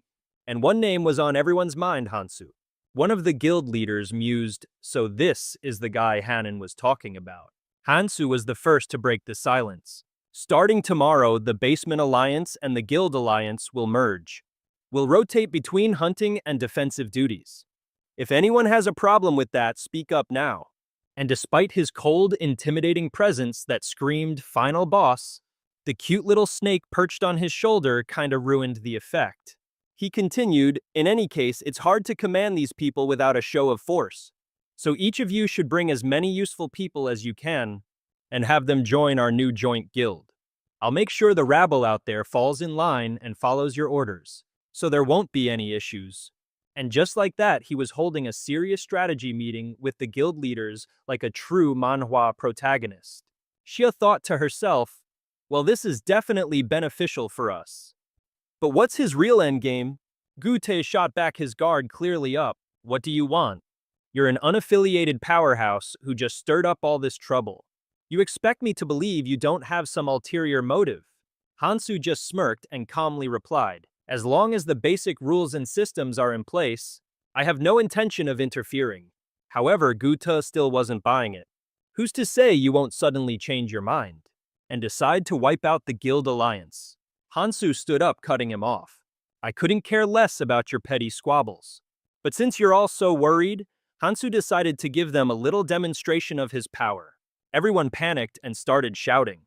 And one name was on everyone's mind, Han-su. One of the guild leaders mused, So this is the guy Han-in was talking about. Han-su was the first to break the silence. Starting tomorrow, the Basement Alliance and the Guild Alliance will merge. We'll rotate between hunting and defensive duties. If anyone has a problem with that, speak up now. And despite his cold, intimidating presence that screamed, Final Boss, the cute little snake perched on his shoulder kinda ruined the effect. He continued, In any case, it's hard to command these people without a show of force. So each of you should bring as many useful people as you can, and have them join our new joint guild. I'll make sure the rabble out there falls in line and follows your orders, so there won't be any issues. And just like that, he was holding a serious strategy meeting with the guild leaders like a true Manhwa protagonist. Xia thought to herself, Well, this is definitely beneficial for us. But what's his real endgame? Gute shot back his guard clearly up. What do you want? You're an unaffiliated powerhouse who just stirred up all this trouble. You expect me to believe you don't have some ulterior motive. Han-su just smirked and calmly replied, As long as the basic rules and systems are in place, I have no intention of interfering. However, Gute still wasn't buying it. Who's to say you won't suddenly change your mind and decide to wipe out the guild alliance? Han-su stood up, cutting him off. I couldn't care less about your petty squabbles. But since you're all so worried, Han-su decided to give them a little demonstration of his power. Everyone panicked and started shouting.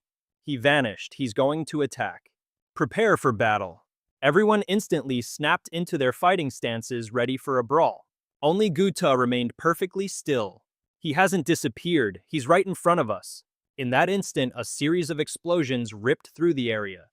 He vanished. He's going to attack. Prepare for battle. Everyone instantly snapped into their fighting stances, ready for a brawl. Only Gute remained perfectly still. He hasn't disappeared. He's right in front of us. In that instant, a series of explosions ripped through the area.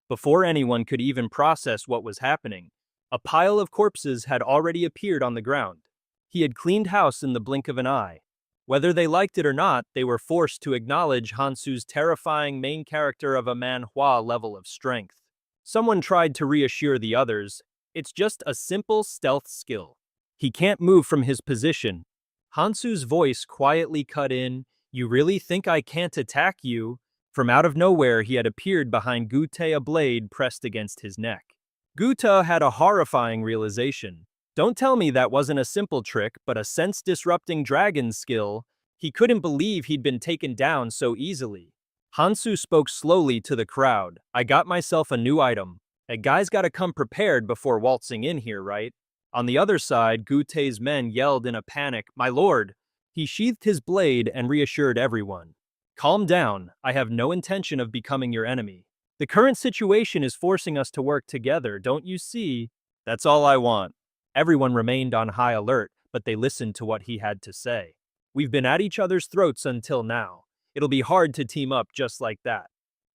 Before anyone could even process what was happening, a pile of corpses had already appeared on the ground. He had cleaned house in the blink of an eye. Whether they liked it or not, they were forced to acknowledge Han-su's terrifying main character of a Manhwa level of strength. Someone tried to reassure the others, it's just a simple stealth skill. He can't move from his position. Han-su's voice quietly cut in, You really think I can't attack you? From out of nowhere, he had appeared behind Gute, a blade pressed against his neck. Guta had a horrifying realization. Don't tell me that wasn't a simple trick, but a sense-disrupting dragon skill. He couldn't believe he'd been taken down so easily. Hansu spoke slowly to the crowd. I got myself a new item. A guy's gotta come prepared before waltzing in here, right? On the other side, Gute's men yelled in a panic, "My lord!" He sheathed his blade and reassured everyone. Calm down, I have no intention of becoming your enemy. The current situation is forcing us to work together, don't you see? That's all I want. Everyone remained on high alert, but they listened to what he had to say. We've been at each other's throats until now. It'll be hard to team up just like that.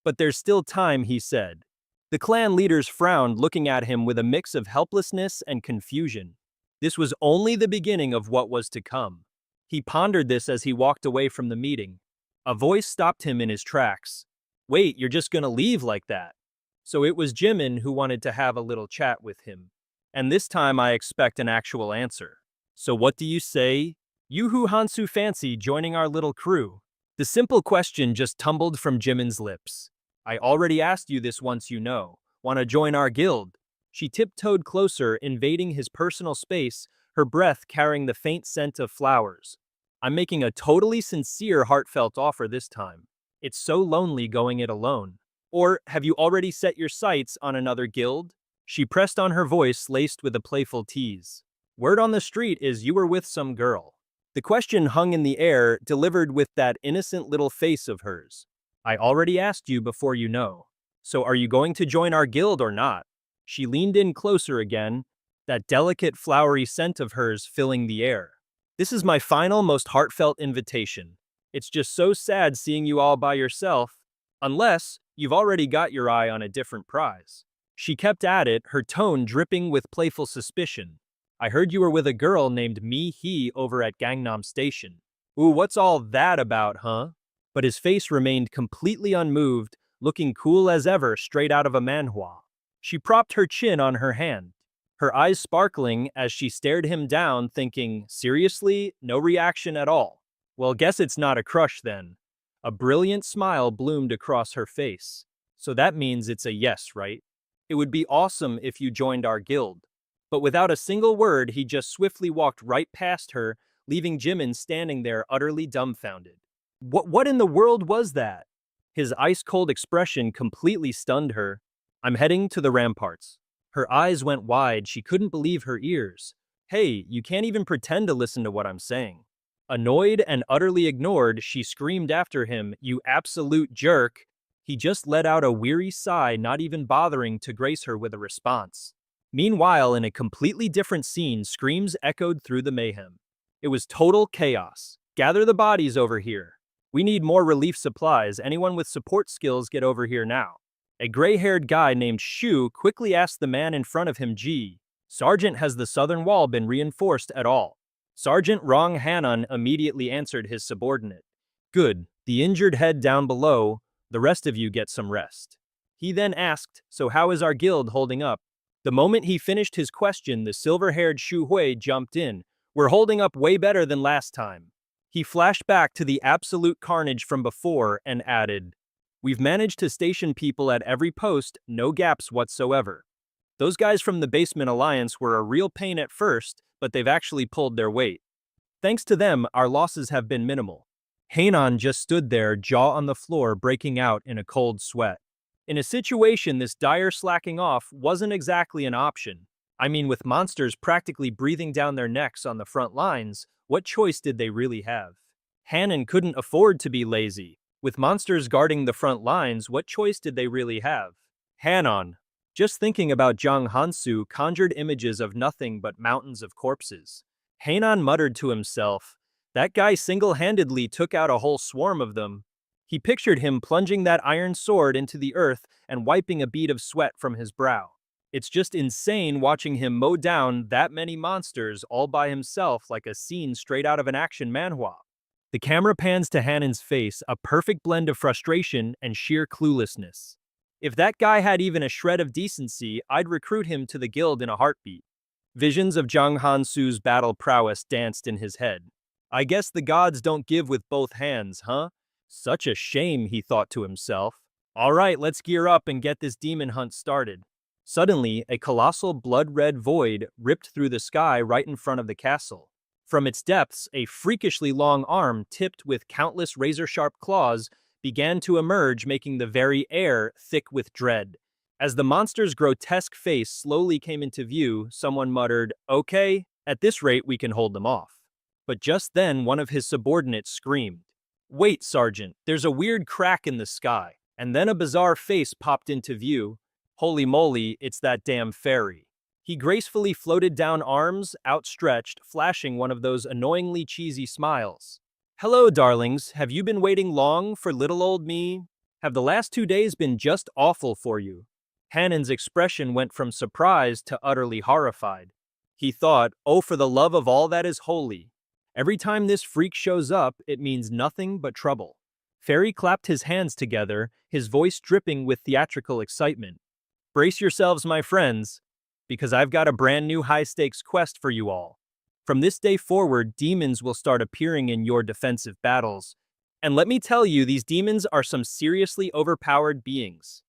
But there's still time, he said. The clan leaders frowned, looking at him with a mix of helplessness and confusion. This was only the beginning of what was to come. He pondered this as he walked away from the meeting. A voice stopped him in his tracks. Wait, you're just gonna leave like that? So it was Jimin who wanted to have a little chat with him. And this time I expect an actual answer. So what do you say? You who Hansu fancy joining our little crew? The simple question just tumbled from Jimin's lips. I already asked you this once, you know. Wanna join our guild? She tiptoed closer, invading his personal space, her breath carrying the faint scent of flowers. I'm making a totally sincere, heartfelt offer this time. It's so lonely going it alone. Or have you already set your sights on another guild? She pressed on her voice laced with a playful tease. Word on the street is you were with some girl. The question hung in the air, delivered with that innocent little face of hers. I already asked you before, you know. So are you going to join our guild or not? She leaned in closer again, that delicate flowery scent of hers filling the air. This is my final, most heartfelt invitation. It's just so sad seeing you all by yourself, unless you've already got your eye on a different prize. She kept at it, her tone dripping with playful suspicion. I heard you were with a girl named Mi-hee over at Gangnam Station. Ooh, what's all that about, huh? But his face remained completely unmoved, looking cool as ever straight out of a manhwa. She propped her chin on her hand, her eyes sparkling as she stared him down, thinking, seriously, no reaction at all. Well, guess it's not a crush then. A brilliant smile bloomed across her face. So that means it's a yes, right? It would be awesome if you joined our guild. But without a single word, he just swiftly walked right past her, leaving Jimin standing there utterly dumbfounded. What in the world was that? His ice-cold expression completely stunned her. I'm heading to the ramparts. Her eyes went wide, she couldn't believe her ears. Hey, you can't even pretend to listen to what I'm saying. Annoyed and utterly ignored, she screamed after him, you absolute jerk. He just let out a weary sigh, not even bothering to grace her with a response. Meanwhile, in a completely different scene, screams echoed through the mayhem. It was total chaos. Gather the bodies over here. We need more relief supplies. Anyone with support skills, get over here now. A gray-haired guy named Shu quickly asked the man in front of him, Sergeant, has the southern wall been reinforced at all? Sergeant Rong Hanan immediately answered his subordinate. Good, the injured head down below, the rest of you get some rest. He then asked, so how is our guild holding up? The moment he finished his question, the silver-haired Shu Hui jumped in. We're holding up way better than last time. He flashed back to the absolute carnage from before and added, we've managed to station people at every post, no gaps whatsoever. Those guys from the Basement Alliance were a real pain at first, but they've actually pulled their weight. Thanks to them, our losses have been minimal. Hainan just stood there, jaw on the floor, breaking out in a cold sweat. In a situation this dire, slacking off wasn't exactly an option. I mean, with monsters practically breathing down their necks on the front lines, what choice did they really have? Hanan couldn't afford to be lazy. With monsters guarding the front lines, what choice did they really have? Hanan. Just thinking about Zhang Hansu conjured images of nothing but mountains of corpses. Hainan muttered to himself, that guy single-handedly took out a whole swarm of them. He pictured him plunging that iron sword into the earth and wiping a bead of sweat from his brow. It's just insane watching him mow down that many monsters all by himself like a scene straight out of an action manhwa. The camera pans to Hanan's face, a perfect blend of frustration and sheer cluelessness. If that guy had even a shred of decency, I'd recruit him to the guild in a heartbeat. Visions of Zhang Hansu's battle prowess danced in his head. I guess the gods don't give with both hands, huh? Such a shame, he thought to himself. All right, let's gear up and get this demon hunt started. Suddenly, a colossal blood-red void ripped through the sky right in front of the castle. From its depths, a freakishly long arm tipped with countless razor-sharp claws began to emerge, making the very air thick with dread. As the monster's grotesque face slowly came into view, someone muttered, "Okay, at this rate we can hold them off." But just then one of his subordinates screamed, "Wait, Sergeant, there's a weird crack in the sky." And then a bizarre face popped into view. Holy moly, it's that damn fairy. He gracefully floated down, arms outstretched, flashing one of those annoyingly cheesy smiles. "Hello, darlings, have you been waiting long for little old me? Have the last 2 days been just awful for you?" Hannon's expression went from surprised to utterly horrified. He thought, "Oh, for the love of all that is holy. Every time this freak shows up, it means nothing but trouble." Fairy clapped his hands together, his voice dripping with theatrical excitement. "Brace yourselves, my friends, because I've got a brand new high-stakes quest for you all. From this day forward, demons will start appearing in your defensive battles. And let me tell you, these demons are some seriously overpowered beings.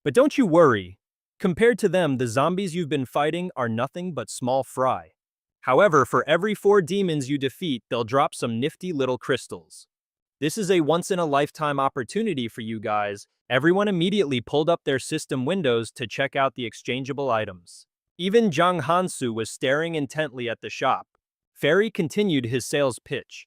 But don't you worry. Compared to them, the zombies you've been fighting are nothing but small fry. However, for every 4 demons you defeat, they'll drop some nifty little crystals. This is a once-in-a-lifetime opportunity for you guys." Everyone immediately pulled up their system windows to check out the exchangeable items. Even Zhang Hansu was staring intently at the shop. Fairy continued his sales pitch.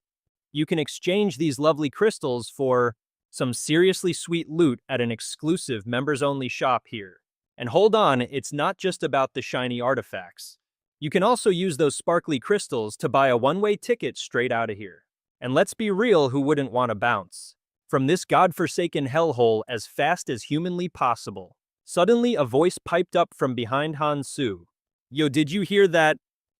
"You can exchange these lovely crystals for some seriously sweet loot at an exclusive members-only shop here. And hold on, it's not just about the shiny artifacts. You can also use those sparkly crystals to buy a one-way ticket straight out of here. And let's be real, who wouldn't want to bounce from this godforsaken hellhole as fast as humanly possible?" Suddenly, a voice piped up from behind Han Su. "Yo, did you hear that?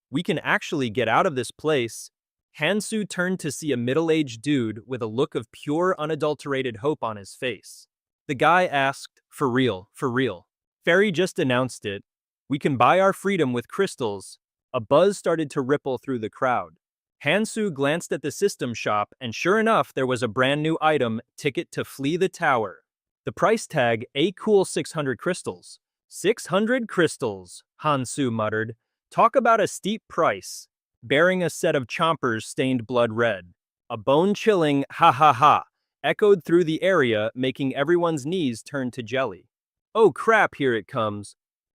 We can actually get out of this place." Han Su turned to see a middle-aged dude with a look of pure, unadulterated hope on his face. The guy asked, "For real, for real?" Fairy just announced it. "We can buy our freedom with crystals." A buzz started to ripple through the crowd. Hansu glanced at the system shop, and sure enough, there was a brand new item, Ticket to Flee the Tower. The price tag, a cool 600 crystals. 600 crystals, Hansu muttered. Talk about a steep price. Bearing a set of chompers stained blood red. A bone-chilling ha ha ha echoed through the area, making everyone's knees turn to jelly. "Oh crap, here it comes."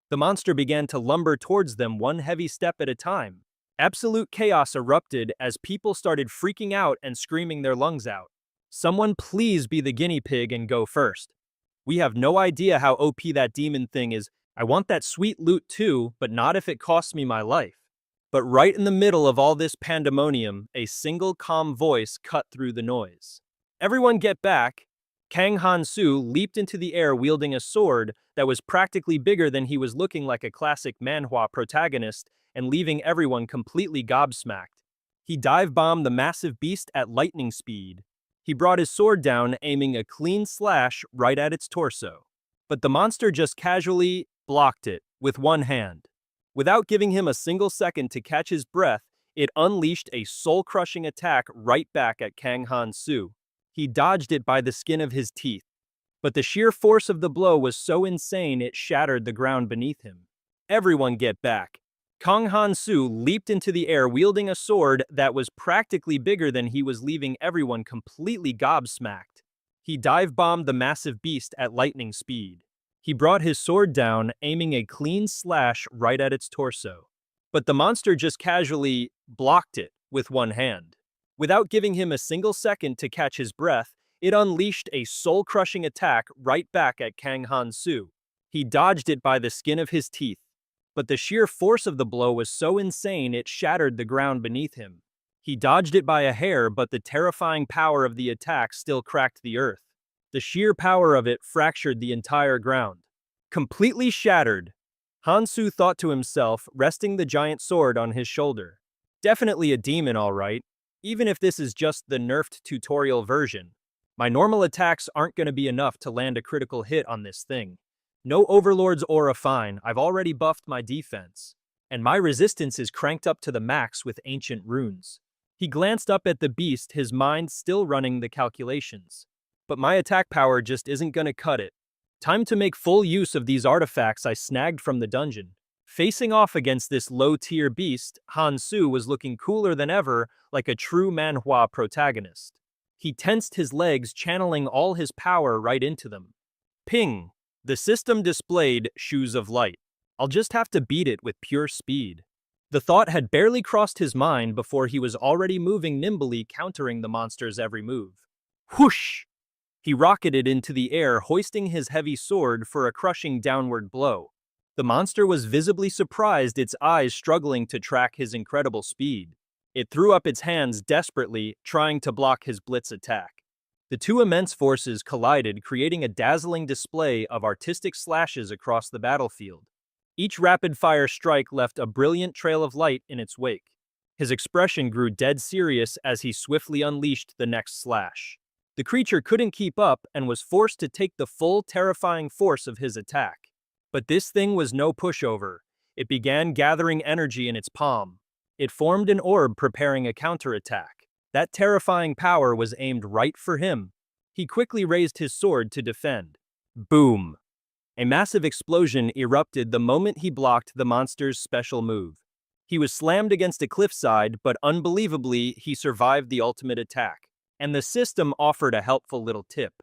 The monster began to lumber towards them, one heavy step at a time. Absolute chaos erupted as people started freaking out and screaming their lungs out. "Someone please be the guinea pig and go first. We have no idea how OP that demon thing is. I want that sweet loot too, but not if it costs me my life." But right in the middle of all this pandemonium, a single calm voice cut through the noise. "Everyone get back." Kang Han-su leaped into the air wielding a sword that was practically bigger than he was, looking like a classic manhwa protagonist and leaving everyone completely gobsmacked. He dive-bombed the massive beast at lightning speed. He brought his sword down, aiming a clean slash right at its torso. But the monster just casually blocked it with one hand. Without giving him a single second to catch his breath, it unleashed a soul-crushing attack right back at Kang Han-su. He dodged it by the skin of his teeth. But the sheer force of the blow was so insane it shattered the ground beneath him. "Everyone get back." Kang Han-su leaped into the air wielding a sword that was practically bigger than he was, leaving everyone completely gobsmacked. He dive-bombed the massive beast at lightning speed. He brought his sword down, aiming a clean slash right at its torso. But the monster just casually blocked it with one hand. Without giving him a single second to catch his breath, it unleashed a soul-crushing attack right back at Kang Han-su. He dodged it by the skin of his teeth. But the sheer force of the blow was so insane it shattered the ground beneath him. He dodged it by a hair, but the terrifying power of the attack still cracked the earth. The sheer power of it fractured the entire ground. Completely shattered, Han-su thought to himself, resting the giant sword on his shoulder. Definitely a demon, all right, even if this is just the nerfed tutorial version. My normal attacks aren't going to be enough to land a critical hit on this thing. No Overlord's aura, fine, I've already buffed my defense. And my resistance is cranked up to the max with ancient runes. He glanced up at the beast, his mind still running the calculations. But my attack power just isn't gonna cut it. Time to make full use of these artifacts I snagged from the dungeon. Facing off against this low-tier beast, Hansu was looking cooler than ever, like a true Manhwa protagonist. He tensed his legs, channeling all his power right into them. Ping! The system displayed Shoes of Light. I'll just have to beat it with pure speed. The thought had barely crossed his mind before he was already moving nimbly, countering the monster's every move. Whoosh! He rocketed into the air, hoisting his heavy sword for a crushing downward blow. The monster was visibly surprised, its eyes struggling to track his incredible speed. It threw up its hands desperately, trying to block his blitz attack. The two immense forces collided, creating a dazzling display of artistic slashes across the battlefield. Each rapid-fire strike left a brilliant trail of light in its wake. His expression grew dead serious as he swiftly unleashed the next slash. The creature couldn't keep up and was forced to take the full, terrifying force of his attack. But this thing was no pushover. It began gathering energy in its palm. It formed an orb, preparing a counterattack. That terrifying power was aimed right for him. He quickly raised his sword to defend. Boom! A massive explosion erupted the moment he blocked the monster's special move. He was slammed against a cliffside, but unbelievably, he survived the ultimate attack. And the system offered a helpful little tip.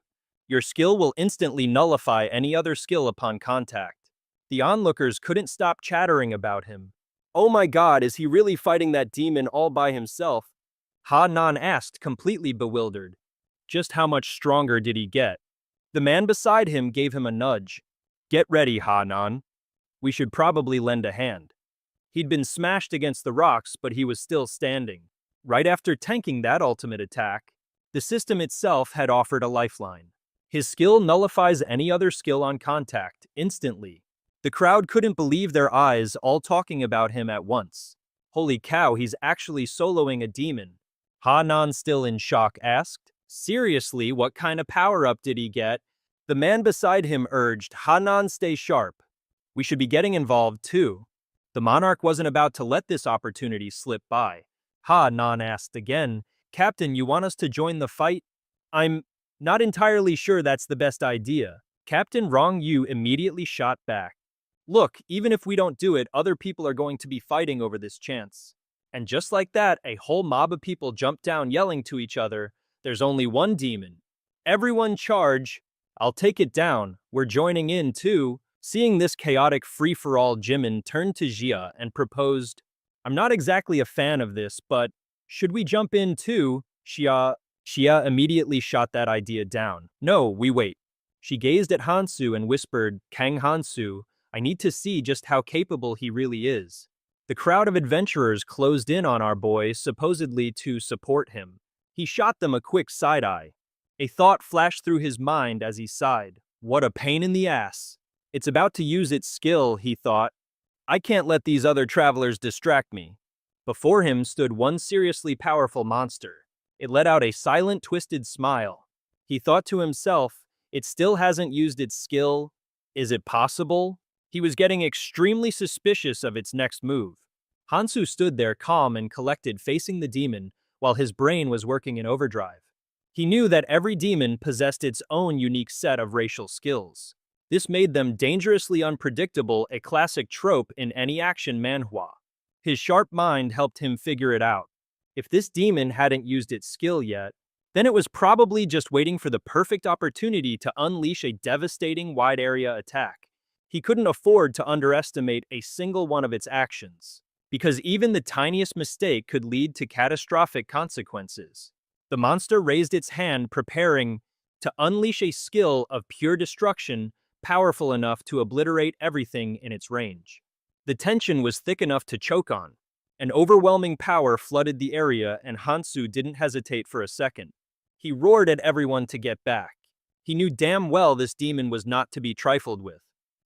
Your skill will instantly nullify any other skill upon contact. The onlookers couldn't stop chattering about him. Oh my god, is he really fighting that demon all by himself? Ha-nan asked, completely bewildered. Just how much stronger did he get? The man beside him gave him a nudge. Get ready, Ha-nan. We should probably lend a hand. He'd been smashed against the rocks, but he was still standing. Right after tanking that ultimate attack, the system itself had offered a lifeline. His skill nullifies any other skill on contact, instantly. The crowd couldn't believe their eyes, all talking about him at once. Holy cow, he's actually soloing a demon. Ha-nan, still in shock, asked. Seriously, what kind of power-up did he get? The man beside him urged, Ha-nan, stay sharp. We should be getting involved too. The monarch wasn't about to let this opportunity slip by. Ha-nan asked again, Captain, you want us to join the fight? I'm not entirely sure that's the best idea. Captain Rong Yu immediately shot back. Look, even if we don't do it, other people are going to be fighting over this chance. And just like that, a whole mob of people jumped down yelling to each other, there's only one demon. Everyone charge. I'll take it down. We're joining in too. Seeing this chaotic free-for-all, Jimin turned to Jia and proposed, I'm not exactly a fan of this, but should we jump in too? Xia immediately shot that idea down. No, we wait. She gazed at Hansu and whispered, Kang Hansu, I need to see just how capable he really is. The crowd of adventurers closed in on our boy, supposedly to support him. He shot them a quick side-eye. A thought flashed through his mind as he sighed. What a pain in the ass. It's about to use its skill, he thought. I can't let these other travelers distract me. Before him stood one seriously powerful monster. It let out a silent, twisted smile. He thought to himself, it still hasn't used its skill. Is it possible? He was getting extremely suspicious of its next move. Hansu stood there calm and collected, facing the demon, while his brain was working in overdrive. He knew that every demon possessed its own unique set of racial skills. This made them dangerously unpredictable, a classic trope in any action manhwa. His sharp mind helped him figure it out. If this demon hadn't used its skill yet, then it was probably just waiting for the perfect opportunity to unleash a devastating wide-area attack. He couldn't afford to underestimate a single one of its actions, because even the tiniest mistake could lead to catastrophic consequences. The monster raised its hand, preparing to unleash a skill of pure destruction, powerful enough to obliterate everything in its range. The tension was thick enough to choke on. An overwhelming power flooded the area, and Hansu didn't hesitate for a second. He roared at everyone to get back. He knew damn well this demon was not to be trifled with.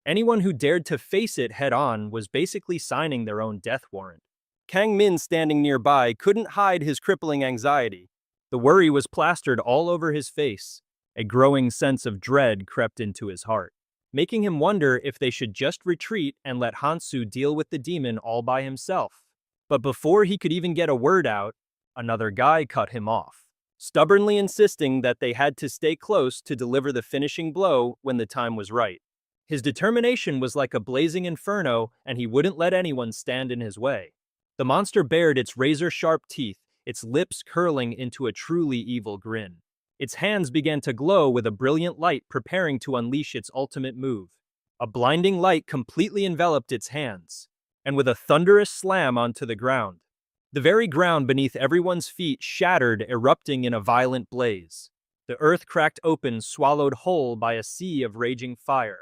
Anyone who dared to face it head-on was basically signing their own death warrant. Kang Min, standing nearby, couldn't hide his crippling anxiety. The worry was plastered all over his face. A growing sense of dread crept into his heart, making him wonder if they should just retreat and let Hansu deal with the demon all by himself. But before he could even get a word out, another guy cut him off. stubbornly insisting that they had to stay close to deliver the finishing blow when the time was right. His determination was like a blazing inferno, and he wouldn't let anyone stand in his way. The monster bared its razor-sharp teeth, its lips curling into a truly evil grin. Its hands began to glow with a brilliant light preparing to unleash its ultimate move. A blinding light completely enveloped its hands, and with a thunderous slam onto the ground, the very ground beneath everyone's feet shattered, erupting in a violent blaze. The earth cracked open, swallowed whole by a sea of raging fire.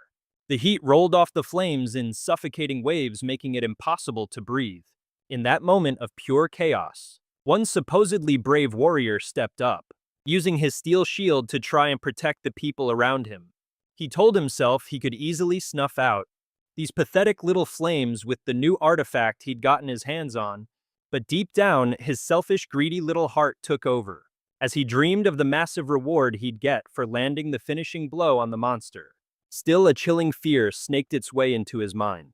The heat rolled off the flames in suffocating waves, making it impossible to breathe. In that moment of pure chaos, one supposedly brave warrior stepped up, using his steel shield to try and protect the people around him. He told himself he could easily snuff out these pathetic little flames with the new artifact he'd gotten his hands on, but deep down, his selfish, greedy little heart took over, as he dreamed of the massive reward he'd get for landing the finishing blow on the monster. Still, a chilling fear snaked its way into his mind,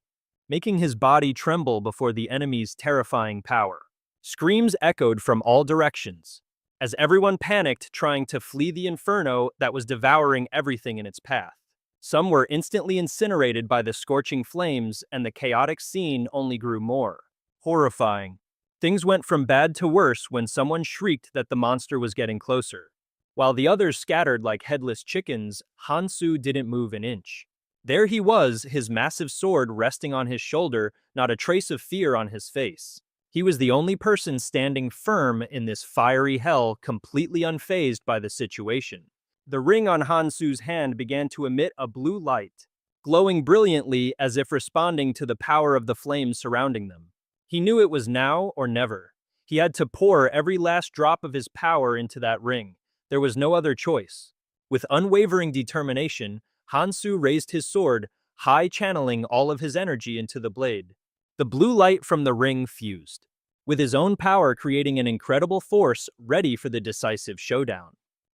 making his body tremble before the enemy's terrifying power. Screams echoed from all directions, as everyone panicked trying to flee the inferno that was devouring everything in its path. Some were instantly incinerated by the scorching flames, and the chaotic scene only grew more horrifying. Things went from bad to worse when someone shrieked that the monster was getting closer. While the others scattered like headless chickens, Hansu didn't move an inch. There he was, his massive sword resting on his shoulder, not a trace of fear on his face. He was the only person standing firm in this fiery hell, completely unfazed by the situation. The ring on Hansu's hand began to emit a blue light, glowing brilliantly as if responding to the power of the flames surrounding them. He knew it was now or never. He had to pour every last drop of his power into that ring. There was no other choice. With unwavering determination, Hansu raised his sword, high channeling all of his energy into the blade. The blue light from the ring fused, with his own power creating an incredible force ready for the decisive showdown.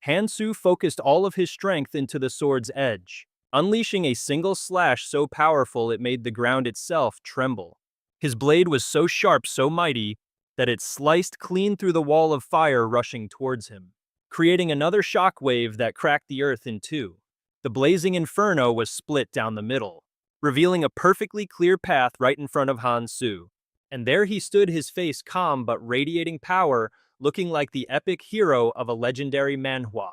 Hansu focused all of his strength into the sword's edge, unleashing a single slash so powerful it made the ground itself tremble. His blade was so sharp, so mighty, that it sliced clean through the wall of fire rushing towards him, creating another shockwave that cracked the earth in two. The blazing inferno was split down the middle, revealing a perfectly clear path right in front of Hansu. And there he stood, his face calm but radiating power, looking like the epic hero of a legendary manhwa.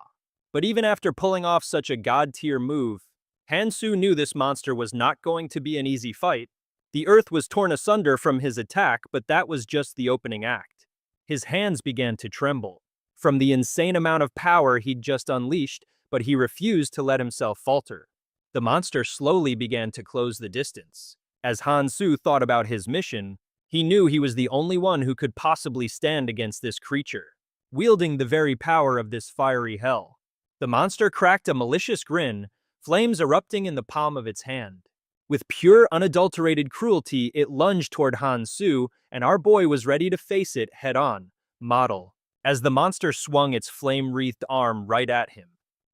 But even after pulling off such a god-tier move, Hansu knew this monster was not going to be an easy fight. The earth was torn asunder from his attack, but that was just the opening act. His hands began to tremble from the insane amount of power he'd just unleashed, but he refused to let himself falter. The monster slowly began to close the distance. As Hansu thought about his mission, he knew he was the only one who could possibly stand against this creature, wielding the very power of this fiery hell. The monster cracked a malicious grin, flames erupting in the palm of its hand. With pure, unadulterated cruelty, it lunged toward Hansu, and our boy was ready to face it head-on, model, as the monster swung its flame-wreathed arm right at him.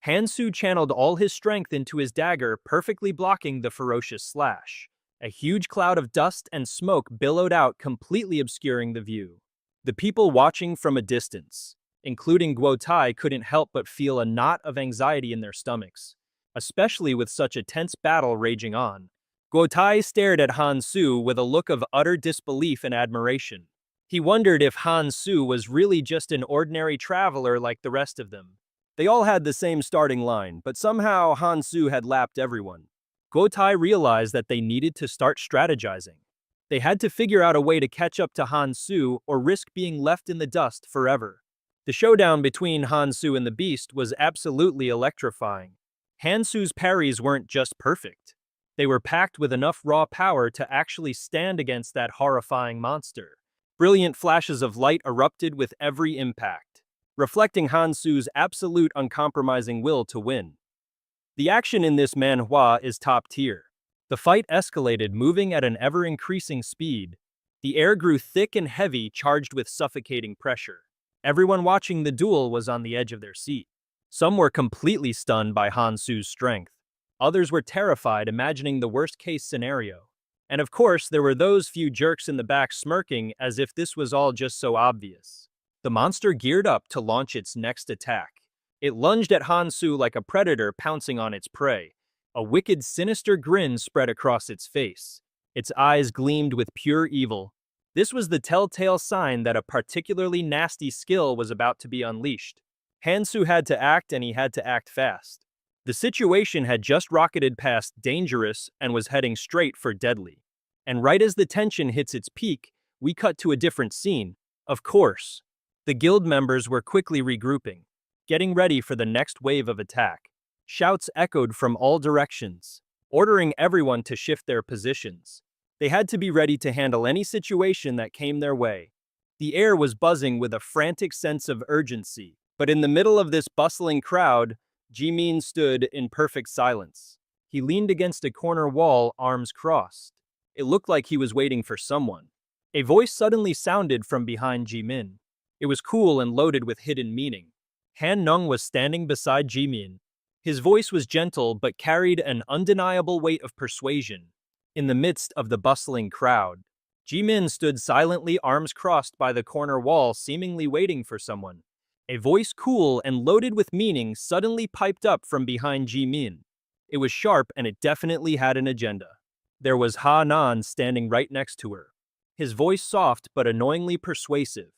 Hansu channeled all his strength into his dagger, perfectly blocking the ferocious slash. A huge cloud of dust and smoke billowed out, completely obscuring the view. The people watching from a distance, including Guotai, couldn't help but feel a knot of anxiety in their stomachs, especially with such a tense battle raging on. Guotai stared at Hansu with a look of utter disbelief and admiration. He wondered if Hansu was really just an ordinary traveler like the rest of them. They all had the same starting line, but somehow Hansu had lapped everyone. Guotai realized that they needed to start strategizing. They had to figure out a way to catch up to Hansu or risk being left in the dust forever. The showdown between Hansu and the beast was absolutely electrifying. Hansu's parries weren't just perfect. They were packed with enough raw power to actually stand against that horrifying monster. Brilliant flashes of light erupted with every impact, reflecting Hansu's absolute uncompromising will to win. The action in this manhwa is top tier. The fight escalated, moving at an ever-increasing speed. The air grew thick and heavy, charged with suffocating pressure. Everyone watching the duel was on the edge of their seat. Some were completely stunned by Hansu's strength. Others were terrified, imagining the worst-case scenario. And of course, there were those few jerks in the back smirking as if this was all just so obvious. The monster geared up to launch its next attack. It lunged at Hansu like a predator pouncing on its prey. A wicked, sinister grin spread across its face. Its eyes gleamed with pure evil. This was the telltale sign that a particularly nasty skill was about to be unleashed. Hansu had to act, and he had to act fast. The situation had just rocketed past dangerous and was heading straight for deadly. And right as the tension hits its peak, we cut to a different scene. Of course, the guild members were quickly regrouping, getting ready for the next wave of attack. Shouts echoed from all directions, ordering everyone to shift their positions. They had to be ready to handle any situation that came their way. The air was buzzing with a frantic sense of urgency, but in the middle of this bustling crowd, Jimin stood in perfect silence. He leaned against a corner wall, arms crossed. It looked like he was waiting for someone. A voice suddenly sounded from behind Jimin. It was cool and loaded with hidden meaning. Han Nung was standing beside Jimin. His voice was gentle but carried an undeniable weight of persuasion. In the midst of the bustling crowd, Jimin stood silently, arms crossed by the corner wall, seemingly waiting for someone. A voice cool and loaded with meaning suddenly piped up from behind Jimin. It was sharp and it definitely had an agenda. There was Ha Nan standing right next to her. His voice soft but annoyingly persuasive.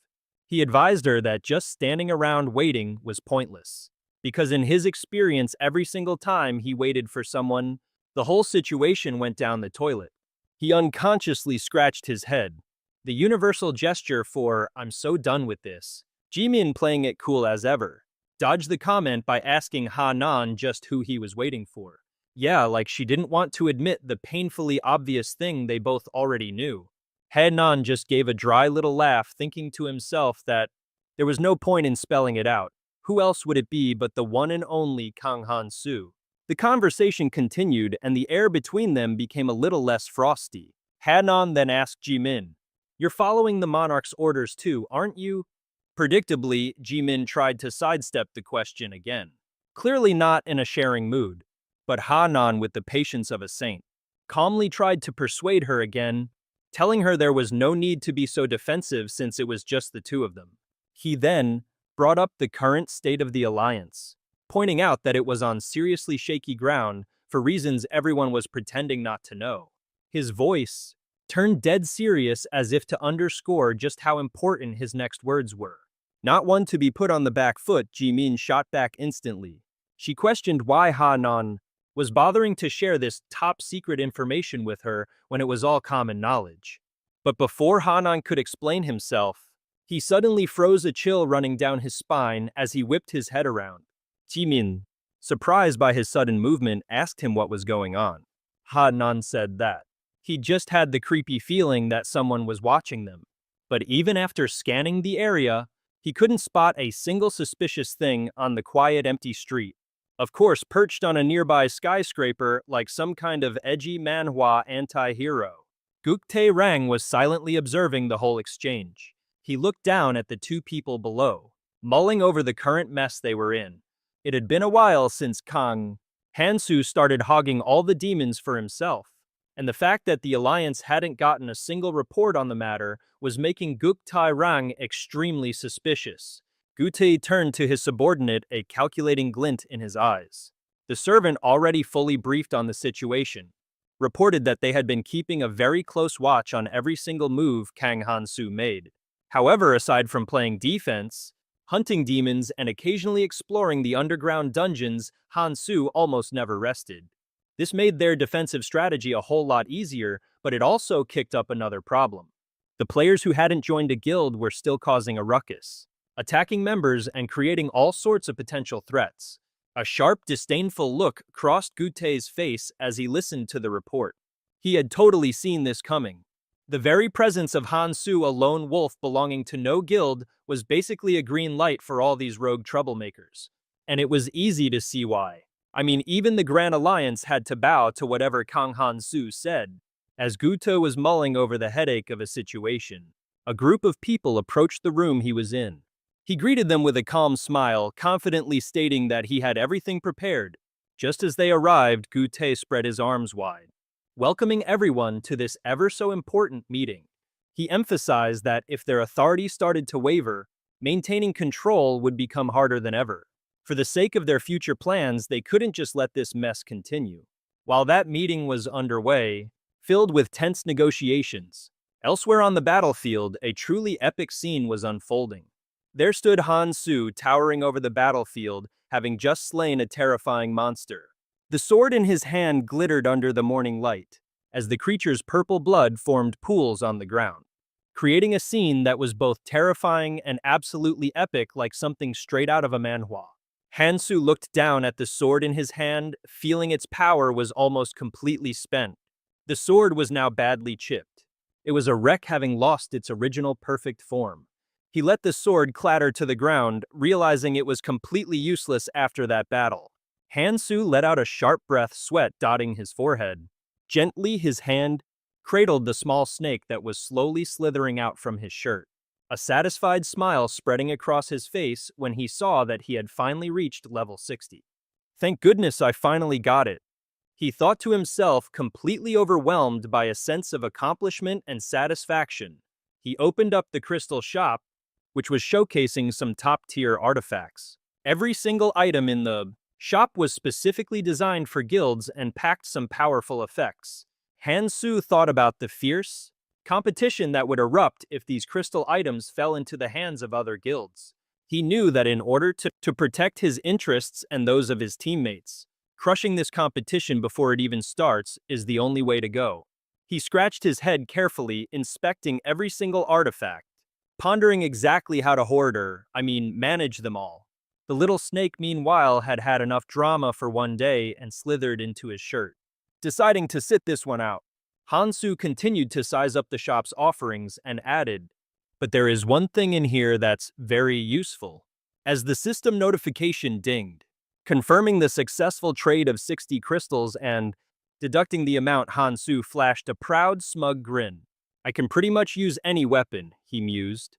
He advised her that just standing around waiting was pointless, because in his experience, every single time he waited for someone, the whole situation went down the toilet. He unconsciously scratched his head. The universal gesture for "I'm so done with this." Jimin, playing it cool as ever, dodged the comment by asking Ha Nan just who he was waiting for. Yeah, like she didn't want to admit the painfully obvious thing they both already knew. Ha Nan just gave a dry little laugh, thinking to himself that there was no point in spelling it out. Who else would it be but the one and only Kang Han-soo? The conversation continued, and the air between them became a little less frosty. Ha Nan then asked Jimin, "You're following the monarch's orders too, aren't you?" Predictably, Jimin tried to sidestep the question again. Clearly not in a sharing mood, but Ha Nan, with the patience of a saint, calmly tried to persuade her again, telling her there was no need to be so defensive since it was just the two of them. He then brought up the current state of the alliance, pointing out that it was on seriously shaky ground for reasons everyone was pretending not to know. His voice turned dead serious as if to underscore just how important his next words were. Not one to be put on the back foot, Jimin shot back instantly. She questioned why Ha Nan was bothering to share this top-secret information with her when it was all common knowledge. But before Ha Nan could explain himself, he suddenly froze, a chill running down his spine as he whipped his head around. Jimin, surprised by his sudden movement, asked him what was going on. Ha Nan said that he just had the creepy feeling that someone was watching them. But even after scanning the area, he couldn't spot a single suspicious thing on the quiet, empty street. Of course, perched on a nearby skyscraper like some kind of edgy Manhwa anti-hero. Guk Tae-rang was silently observing the whole exchange. He looked down at the two people below, mulling over the current mess they were in. It had been a while since Kang Han-soo started hogging all the demons for himself, and the fact that the Alliance hadn't gotten a single report on the matter was making Guk Tae-rang extremely suspicious. Gute turned to his subordinate, a calculating glint in his eyes. The servant, already fully briefed on the situation, reported that they had been keeping a very close watch on every single move Kang Han-soo made. However, aside from playing defense, hunting demons, and occasionally exploring the underground dungeons, Han-soo almost never rested. This made their defensive strategy a whole lot easier, but it also kicked up another problem. The players who hadn't joined a guild were still causing a ruckus, attacking members and creating all sorts of potential threats. A sharp, disdainful look crossed Gute's face as he listened to the report. He had totally seen this coming. The very presence of Han-soo, a lone wolf belonging to no guild, was basically a green light for all these rogue troublemakers. And it was easy to see why. I mean, even the Grand Alliance had to bow to whatever Kang Han-soo said. As Gute was mulling over the headache of a situation, a group of people approached the room he was in. He greeted them with a calm smile, confidently stating that he had everything prepared. Just as they arrived, Gute spread his arms wide, welcoming everyone to this ever so important meeting. He emphasized that if their authority started to waver, Maintaining control would become harder than ever. For the sake of their future plans, they couldn't just let this mess continue. While that meeting was underway, filled with tense negotiations, elsewhere on the battlefield, a truly epic scene was unfolding. There stood Han Su towering over the battlefield, having just slain a terrifying monster. The sword in his hand glittered under the morning light, as the creature's purple blood formed pools on the ground, creating a scene that was both terrifying and absolutely epic, like something straight out of a manhwa. Hansu looked down at the sword in his hand, feeling its power was almost completely spent. The sword was now badly chipped. It was a wreck, having lost its original perfect form. He let the sword clatter to the ground, realizing it was completely useless after that battle. Hansu let out a sharp breath, sweat dotting his forehead. Gently, his hand cradled the small snake that was slowly slithering out from his shirt. A satisfied smile spreading across his face when he saw that he had finally reached level 60. Thank goodness I finally got it, he thought to himself, completely overwhelmed by a sense of accomplishment and satisfaction. He opened up the crystal shop, which was showcasing some top-tier artifacts. Every single item in the shop was specifically designed for guilds and packed some powerful effects. Hansu thought about the fierce competition that would erupt if these crystal items fell into the hands of other guilds. He knew that in order to protect his interests and those of his teammates, crushing this competition before it even starts is the only way to go. He scratched his head carefully, inspecting every single artifact, pondering exactly how to manage them all. The little snake, meanwhile, had had enough drama for one day and slithered into his shirt, deciding to sit this one out. Hansu continued to size up the shop's offerings and added, "But there is one thing in here that's very useful." As the system notification dinged, confirming the successful trade of 60 crystals and deducting the amount, Hansu flashed a proud, smug grin. "I can pretty much use any weapon," he mused,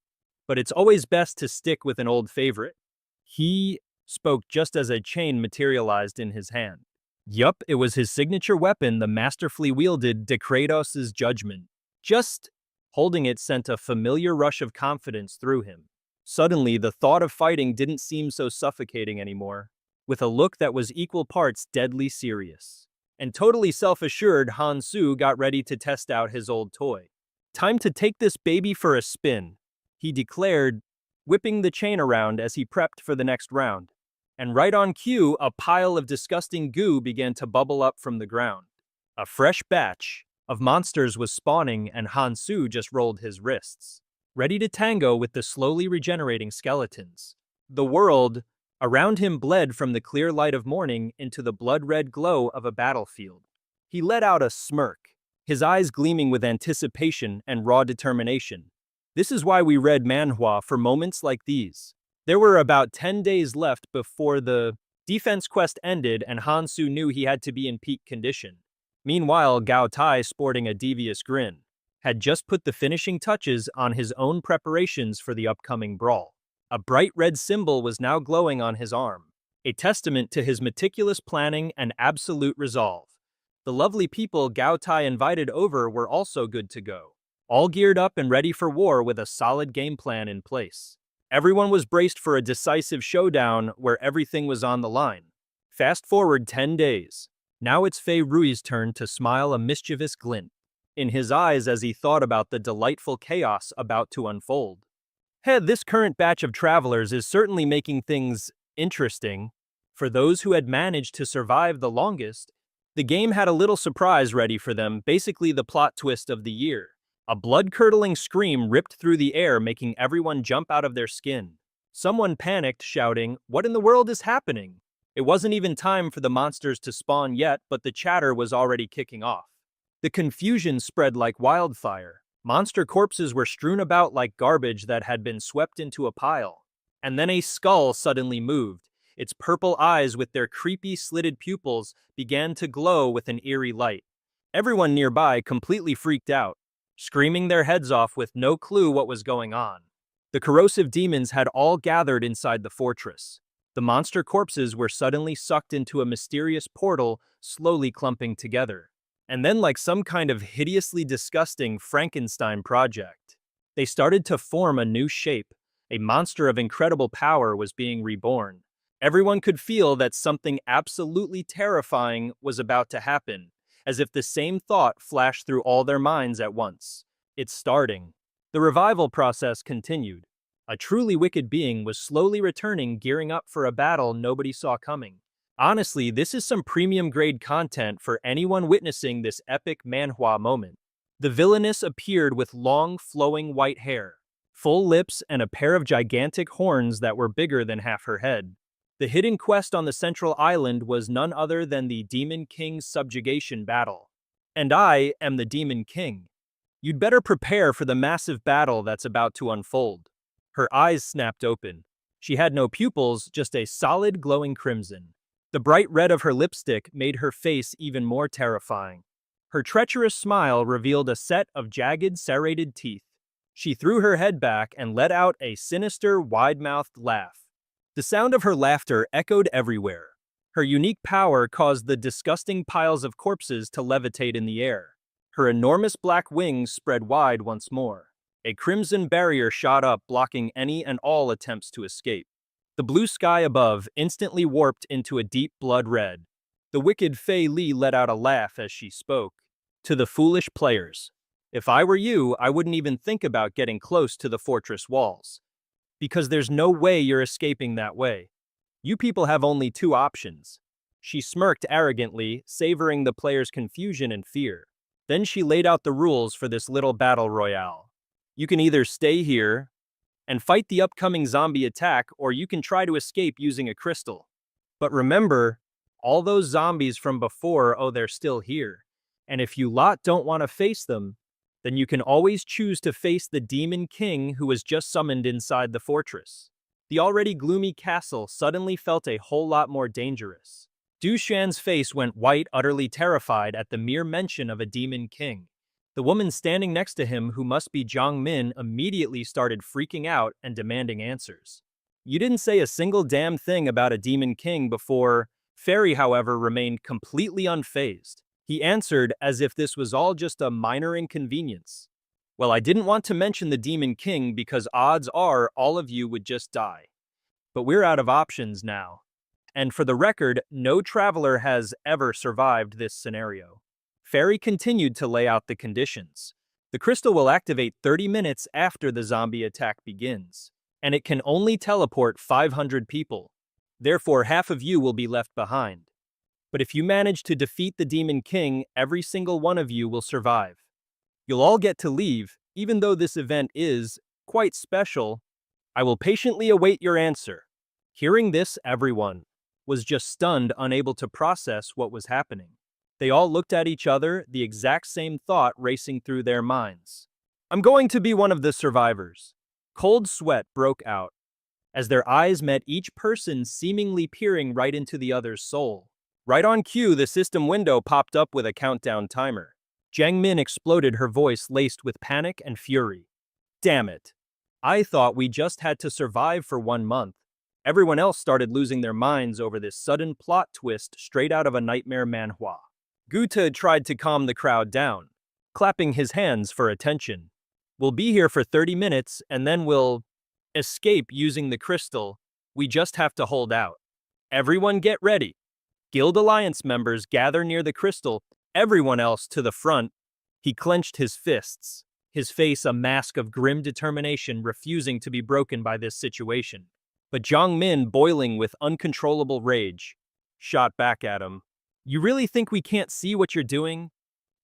"but it's always best to stick with an old favorite." He spoke just as a chain materialized in his hand. Yup, it was his signature weapon, the masterfully wielded De Kratos' Judgment. Just holding it sent a familiar rush of confidence through him. Suddenly, the thought of fighting didn't seem so suffocating anymore. With a look that was equal parts deadly serious and totally self-assured, Hansu got ready to test out his old toy. "Time to take this baby for a spin," he declared, whipping the chain around as he prepped for the next round. And right on cue, a pile of disgusting goo began to bubble up from the ground. A fresh batch of monsters was spawning, and Hansu just rolled his wrists, ready to tango with the slowly regenerating skeletons. The world around him bled from the clear light of morning into the blood-red glow of a battlefield. He let out a smirk, his eyes gleaming with anticipation and raw determination. This is why we read Manhwa, for moments like these. There were about 10 days left before the defense quest ended, and Hansu knew he had to be in peak condition. Meanwhile, Gao Tai, sporting a devious grin, had just put the finishing touches on his own preparations for the upcoming brawl. A bright red symbol was now glowing on his arm, a testament to his meticulous planning and absolute resolve. The lovely people Gao Tai invited over were also good to go, all geared up and ready for war with a solid game plan in place. Everyone was braced for a decisive showdown where everything was on the line. Fast forward 10 days. Now it's Fei Rui's turn to smile, a mischievous glint in his eyes as he thought about the delightful chaos about to unfold. Hey, this current batch of travelers is certainly making things interesting. For those who had managed to survive the longest, the game had a little surprise ready for them, basically the plot twist of the year. A blood-curdling scream ripped through the air, making everyone jump out of their skin. Someone panicked, shouting, "What in the world is happening?" It wasn't even time for the monsters to spawn yet, but the chatter was already kicking off. The confusion spread like wildfire. Monster corpses were strewn about like garbage that had been swept into a pile. And then a skull suddenly moved. Its purple eyes, with their creepy slitted pupils, began to glow with an eerie light. Everyone nearby completely freaked out, screaming their heads off with no clue what was going on. The corrosive demons had all gathered inside the fortress. The monster corpses were suddenly sucked into a mysterious portal, slowly clumping together. And then, like some kind of hideously disgusting Frankenstein project, they started to form a new shape, A monster of incredible power was being reborn. Everyone could feel that something absolutely terrifying was about to happen, as if the same thought flashed through all their minds at once. It's starting. The revival process continued. A truly wicked being was slowly returning, gearing up for a battle nobody saw coming. Honestly, this is some premium grade content for anyone witnessing this epic manhwa moment. The villainess appeared with long, flowing white hair, full lips, and a pair of gigantic horns that were bigger than half her head. The hidden quest on the central island was none other than the Demon King's subjugation battle. And I am the Demon King. You'd better prepare for the massive battle that's about to unfold. Her eyes snapped open. She had no pupils, just a solid glowing crimson. The bright red of her lipstick made her face even more terrifying. Her treacherous smile revealed a set of jagged, serrated teeth. She threw her head back and let out a sinister, wide-mouthed laugh. The sound of her laughter echoed everywhere. Her unique power caused the disgusting piles of corpses to levitate in the air. Her enormous black wings spread wide once more. A crimson barrier shot up, blocking any and all attempts to escape. The blue sky above instantly warped into a deep blood red. The wicked Fei Li let out a laugh as she spoke. To the foolish players, if I were you, I wouldn't even think about getting close to the fortress walls. Because there's no way you're escaping that way. You people have only two options. She smirked arrogantly, savoring the players' confusion and fear. Then she laid out the rules for this little battle royale. You can either stay here and fight the upcoming zombie attack, or you can try to escape using a crystal. But remember, all those zombies from before, they're still here. And if you lot don't want to face them, then you can always choose to face the Demon King who was just summoned inside the fortress. The already gloomy castle suddenly felt a whole lot more dangerous. Du Shan's face went white, utterly terrified at the mere mention of a Demon King. The woman standing next to him, who must be Jiang Min, immediately started freaking out and demanding answers. You didn't say a single damn thing about a Demon King before. Fairy, however, remained completely unfazed. He answered as if this was all just a minor inconvenience. Well, I didn't want to mention the Demon King because odds are all of you would just die. But we're out of options now. And for the record, no traveler has ever survived this scenario. Fairy continued to lay out the conditions. The crystal will activate 30 minutes after the zombie attack begins, and it can only teleport 500 people. Therefore, half of you will be left behind. But if you manage to defeat the Demon King, every single one of you will survive. You'll all get to leave, even though this event is quite special. I will patiently await your answer. Hearing this, everyone was just stunned, unable to process what was happening. They all looked at each other, the exact same thought racing through their minds. I'm going to be one of the survivors. Cold sweat broke out as their eyes met, each person seemingly peering right into the other's soul. Right on cue, the system window popped up with a countdown timer. Jiang Min exploded, her voice laced with panic and fury. Damn it. I thought we just had to survive for 1 month. Everyone else started losing their minds over this sudden plot twist straight out of a nightmare manhwa. Guta tried to calm the crowd down, clapping his hands for attention. We'll be here for 30 minutes and then we'll escape using the crystal. We just have to hold out. Everyone get ready. Guild Alliance members gather near the crystal, everyone else to the front. He clenched his fists, his face a mask of grim determination, refusing to be broken by this situation. But Jiang Min, boiling with uncontrollable rage, shot back at him. You really think we can't see what you're doing?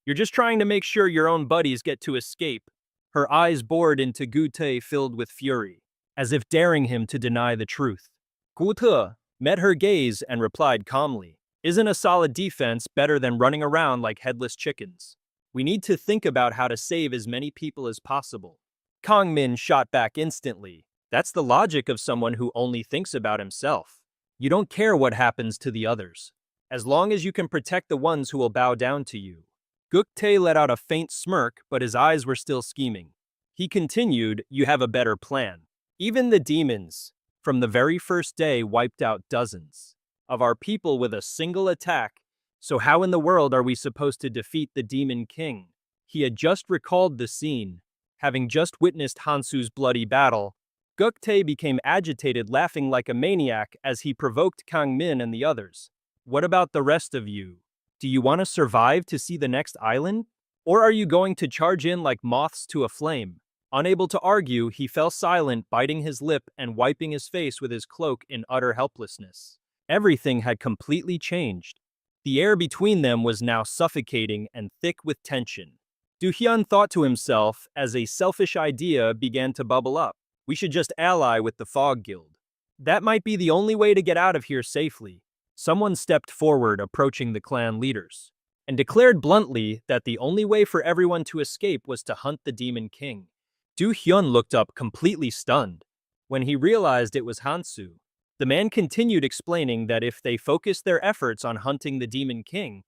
You're just trying to make sure your own buddies get to escape. Her eyes bored into Gu Te, filled with fury, as if daring him to deny the truth. Gu Te met her gaze and replied calmly, Isn't a solid defense better than running around like headless chickens? We need to think about how to save as many people as possible. Kang Min shot back instantly. That's the logic of someone who only thinks about himself. You don't care what happens to the others, as long as you can protect the ones who will bow down to you. Guk Tae let out a faint smirk, but his eyes were still scheming. He continued, You have a better plan. Even the demons, from the very first day, wiped out dozens of our people with a single attack. So how in the world are we supposed to defeat the Demon King? He had just recalled the scene, having just witnessed Hansu's bloody battle. Guktae became agitated, laughing like a maniac as he provoked Kang Min and the others. What about the rest of you? Do you want to survive to see the next island? Or are you going to charge in like moths to a flame? Unable to argue, he fell silent, biting his lip and wiping his face with his cloak in utter helplessness. Everything had completely changed. The air between them was now suffocating and thick with tension. Du-hyun thought to himself as a selfish idea began to bubble up. We should just ally with the Fog Guild. That might be the only way to get out of here safely. Someone stepped forward, approaching the clan leaders, and declared bluntly that the only way for everyone to escape was to hunt the Demon King. Du-hyun looked up completely stunned. When he realized it was Hansu, the man continued explaining that if they focused their efforts on hunting the Demon King,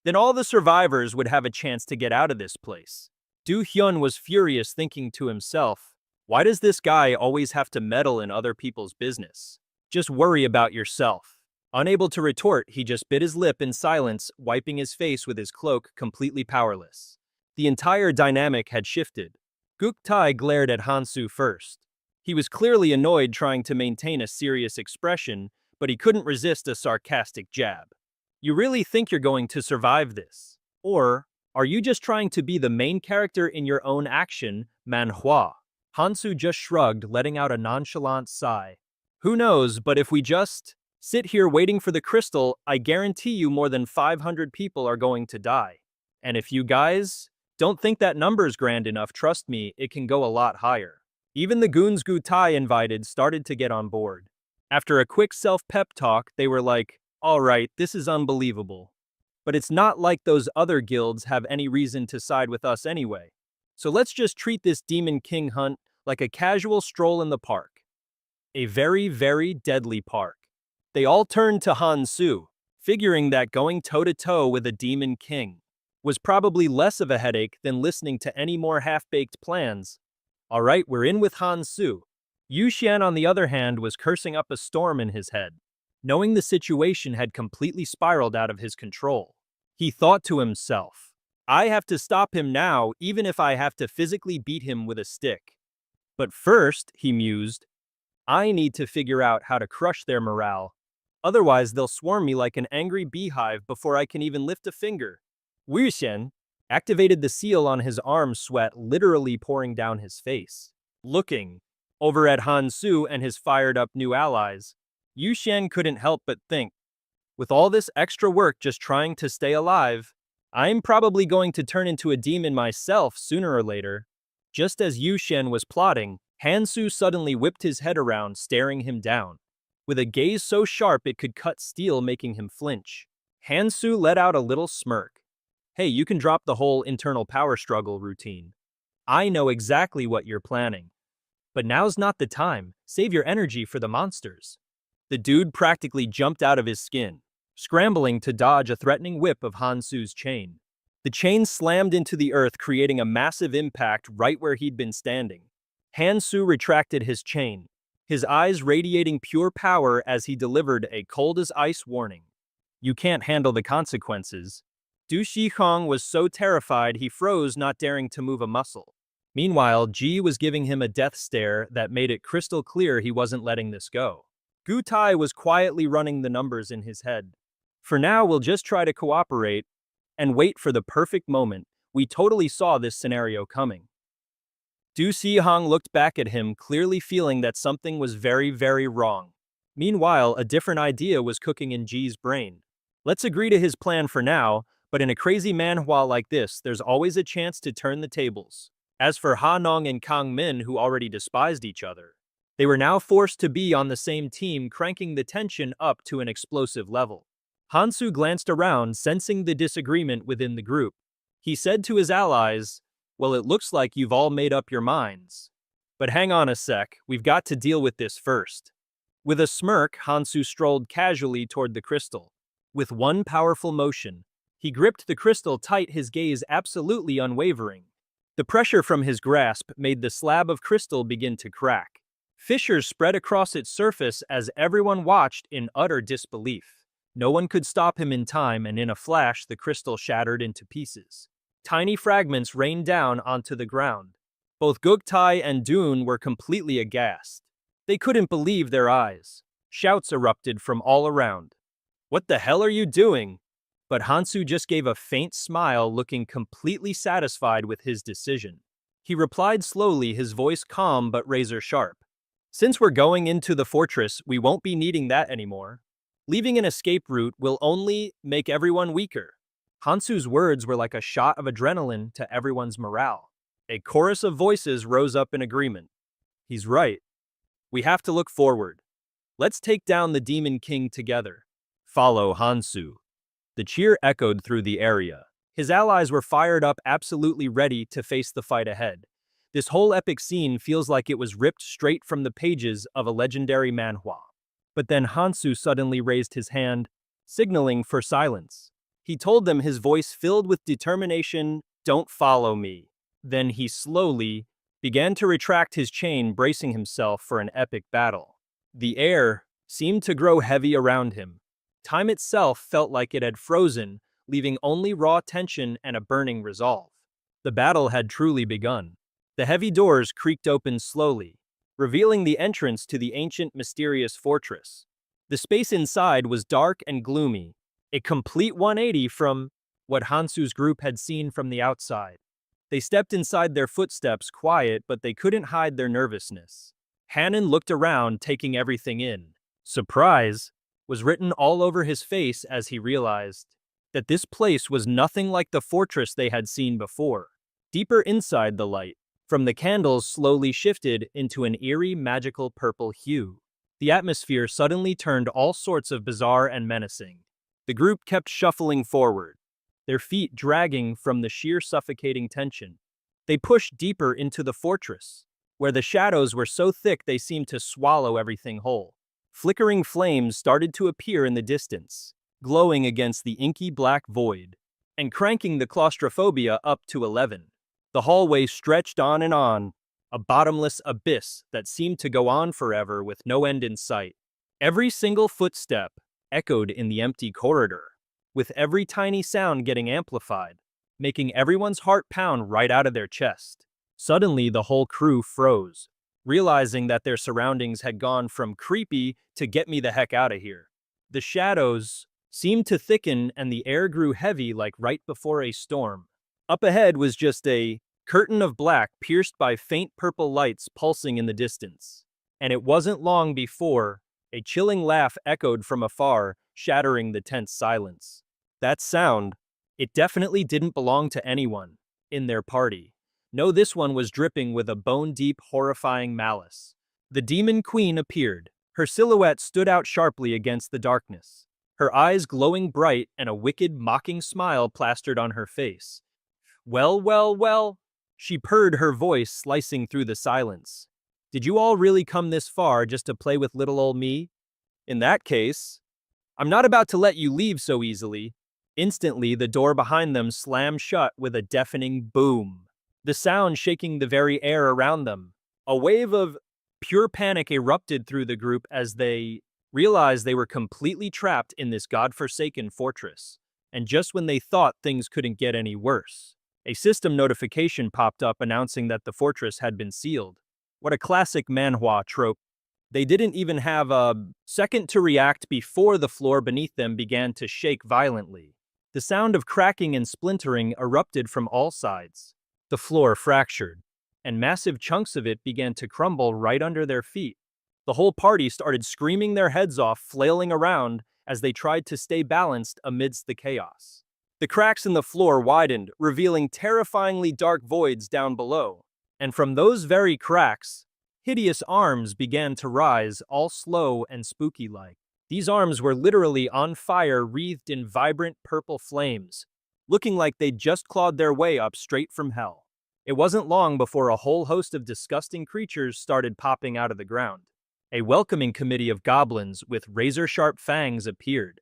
then all the survivors would have a chance to get out of this place. Du-hyun was furious, thinking to himself, why does this guy always have to meddle in other people's business? Just worry about yourself. Unable to retort, he just bit his lip in silence, wiping his face with his cloak, completely powerless. The entire dynamic had shifted. Guktae glared at Hansu first. He was clearly annoyed, trying to maintain a serious expression, but he couldn't resist a sarcastic jab. You really think you're going to survive this? Or are you just trying to be the main character in your own action, Manhwa? Hansu just shrugged, letting out a nonchalant sigh. Who knows, but if we just sit here waiting for the crystal, I guarantee you more than 500 people are going to die. And if you guys don't think that number's grand enough, trust me, it can go a lot higher. Even the goons Guktae invited started to get on board. After a quick self-pep talk, they were like, alright, this is unbelievable. But it's not like those other guilds have any reason to side with us anyway. So let's just treat this Demon King hunt like a casual stroll in the park. A very, very deadly park. They all turned to Hansu, figuring that going toe-to-toe with a Demon King was probably less of a headache than listening to any more half-baked plans. Alright, we're in with Hansu. Yuxian, on the other hand, was cursing up a storm in his head, knowing the situation had completely spiraled out of his control. He thought to himself, I have to stop him now, even if I have to physically beat him with a stick. But first, he mused, I need to figure out how to crush their morale. Otherwise, they'll swarm me like an angry beehive before I can even lift a finger. Wuxian activated the seal on his arm, sweat literally pouring down his face. Looking over at Hansu and his fired-up new allies, Yuxian couldn't help but think, with all this extra work just trying to stay alive, I'm probably going to turn into a demon myself sooner or later. Just as Yuxian was plotting, Hansu suddenly whipped his head around, staring him down, with a gaze so sharp it could cut steel, making him flinch. Hansu let out a little smirk. Hey, you can drop the whole internal power struggle routine. I know exactly what you're planning. But now's not the time. Save your energy for the monsters. The dude practically jumped out of his skin, scrambling to dodge a threatening whip of Hansu's chain. The chain slammed into the earth, creating a massive impact right where he'd been standing. Hansu retracted his chain, his eyes radiating pure power as he delivered a cold-as-ice warning. You can't handle the consequences. Du Shihong was so terrified he froze, not daring to move a muscle. Meanwhile, Ji was giving him a death stare that made it crystal clear he wasn't letting this go. Guktae was quietly running the numbers in his head. For now, we'll just try to cooperate and wait for the perfect moment. We totally saw this scenario coming. Du Shihong looked back at him, clearly feeling that something was very, very wrong. Meanwhile, a different idea was cooking in Ji's brain. Let's agree to his plan for now, but in a crazy manhwa like this, there's always a chance to turn the tables. As for Ha Nong and Kang Min, who already despised each other, they were now forced to be on the same team, cranking the tension up to an explosive level. Hansu glanced around, sensing the disagreement within the group. He said to his allies, well, it looks like you've all made up your minds. But hang on a sec, we've got to deal with this first. With a smirk, Hansu strolled casually toward the crystal. With one powerful motion, he gripped the crystal tight, his gaze absolutely unwavering. The pressure from his grasp made the slab of crystal begin to crack. Fissures spread across its surface as everyone watched in utter disbelief. No one could stop him in time, and in a flash, the crystal shattered into pieces. Tiny fragments rained down onto the ground. Both Guktae and Dune were completely aghast. They couldn't believe their eyes. Shouts erupted from all around. "What the hell are you doing?" But Hansu just gave a faint smile, looking completely satisfied with his decision. He replied slowly, his voice calm but razor sharp. "Since we're going into the fortress, we won't be needing that anymore. Leaving an escape route will only make everyone weaker." Hansu's words were like a shot of adrenaline to everyone's morale. A chorus of voices rose up in agreement. "He's right. We have to look forward. Let's take down the Demon King together. Follow Hansu." The cheer echoed through the area. His allies were fired up, absolutely ready to face the fight ahead. This whole epic scene feels like it was ripped straight from the pages of a legendary manhwa. But then Hansu suddenly raised his hand, signaling for silence. He told them, his voice filled with determination, "Don't follow me." Then he slowly began to retract his chain, bracing himself for an epic battle. The air seemed to grow heavy around him. Time itself felt like it had frozen, leaving only raw tension and a burning resolve. The battle had truly begun. The heavy doors creaked open slowly, revealing the entrance to the ancient, mysterious fortress. The space inside was dark and gloomy, a complete 180 from what Hansu's group had seen from the outside. They stepped inside, their footsteps quiet, but they couldn't hide their nervousness. Hanan looked around, taking everything in. Surprise was written all over his face as he realized that this place was nothing like the fortress they had seen before. Deeper inside, the light from the candles slowly shifted into an eerie, magical purple hue. The atmosphere suddenly turned all sorts of bizarre and menacing. The group kept shuffling forward, their feet dragging from the sheer suffocating tension. They pushed deeper into the fortress, where the shadows were so thick they seemed to swallow everything whole. Flickering flames started to appear in the distance, glowing against the inky black void, and cranking the claustrophobia up to 11. The hallway stretched on, a bottomless abyss that seemed to go on forever with no end in sight. Every single footstep echoed in the empty corridor, with every tiny sound getting amplified, making everyone's heart pound right out of their chest. Suddenly, the whole crew froze, realizing that their surroundings had gone from creepy to "get me the heck out of here." The shadows seemed to thicken and the air grew heavy, like right before a storm. Up ahead was just a curtain of black pierced by faint purple lights pulsing in the distance. And it wasn't long before a chilling laugh echoed from afar, shattering the tense silence. That sound, it definitely didn't belong to anyone in their party. No, this one was dripping with a bone-deep, horrifying malice. The Demon Queen appeared. Her silhouette stood out sharply against the darkness, her eyes glowing bright and a wicked, mocking smile plastered on her face. "Well, well, well," she purred, her voice slicing through the silence. "Did you all really come this far just to play with little old me? In that case, I'm not about to let you leave so easily." Instantly, the door behind them slammed shut with a deafening boom, the sound shaking the very air around them. A wave of pure panic erupted through the group as they realized they were completely trapped in this godforsaken fortress. And just when they thought things couldn't get any worse, a system notification popped up announcing that the fortress had been sealed. What a classic manhwa trope. They didn't even have a second to react before the floor beneath them began to shake violently. The sound of cracking and splintering erupted from all sides. The floor fractured, and massive chunks of it began to crumble right under their feet. The whole party started screaming their heads off, flailing around as they tried to stay balanced amidst the chaos. The cracks in the floor widened, revealing terrifyingly dark voids down below. And from those very cracks, hideous arms began to rise, all slow and spooky-like. These arms were literally on fire, wreathed in vibrant purple flames, looking like they'd just clawed their way up straight from hell. It wasn't long before a whole host of disgusting creatures started popping out of the ground. A welcoming committee of goblins with razor-sharp fangs appeared.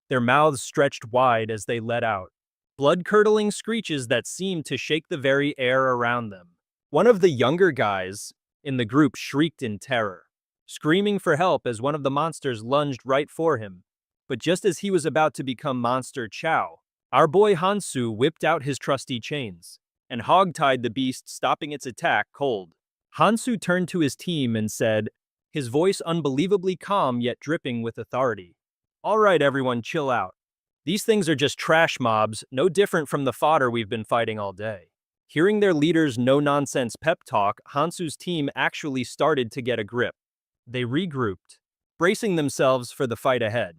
Their mouths stretched wide as they let out blood-curdling screeches that seemed to shake the very air around them. One of the younger guys in the group shrieked in terror, screaming for help as one of the monsters lunged right for him. But just as he was about to become Monster Chow, our boy Hansu whipped out his trusty chains and hog-tied the beast, stopping its attack cold. Hansu turned to his team and said, his voice unbelievably calm yet dripping with authority. All right, everyone, chill out. These things are just trash mobs, no different from the fodder we've been fighting all day. Hearing their leader's no-nonsense pep talk, Hansu's team actually started to get a grip. They regrouped, bracing themselves for the fight ahead.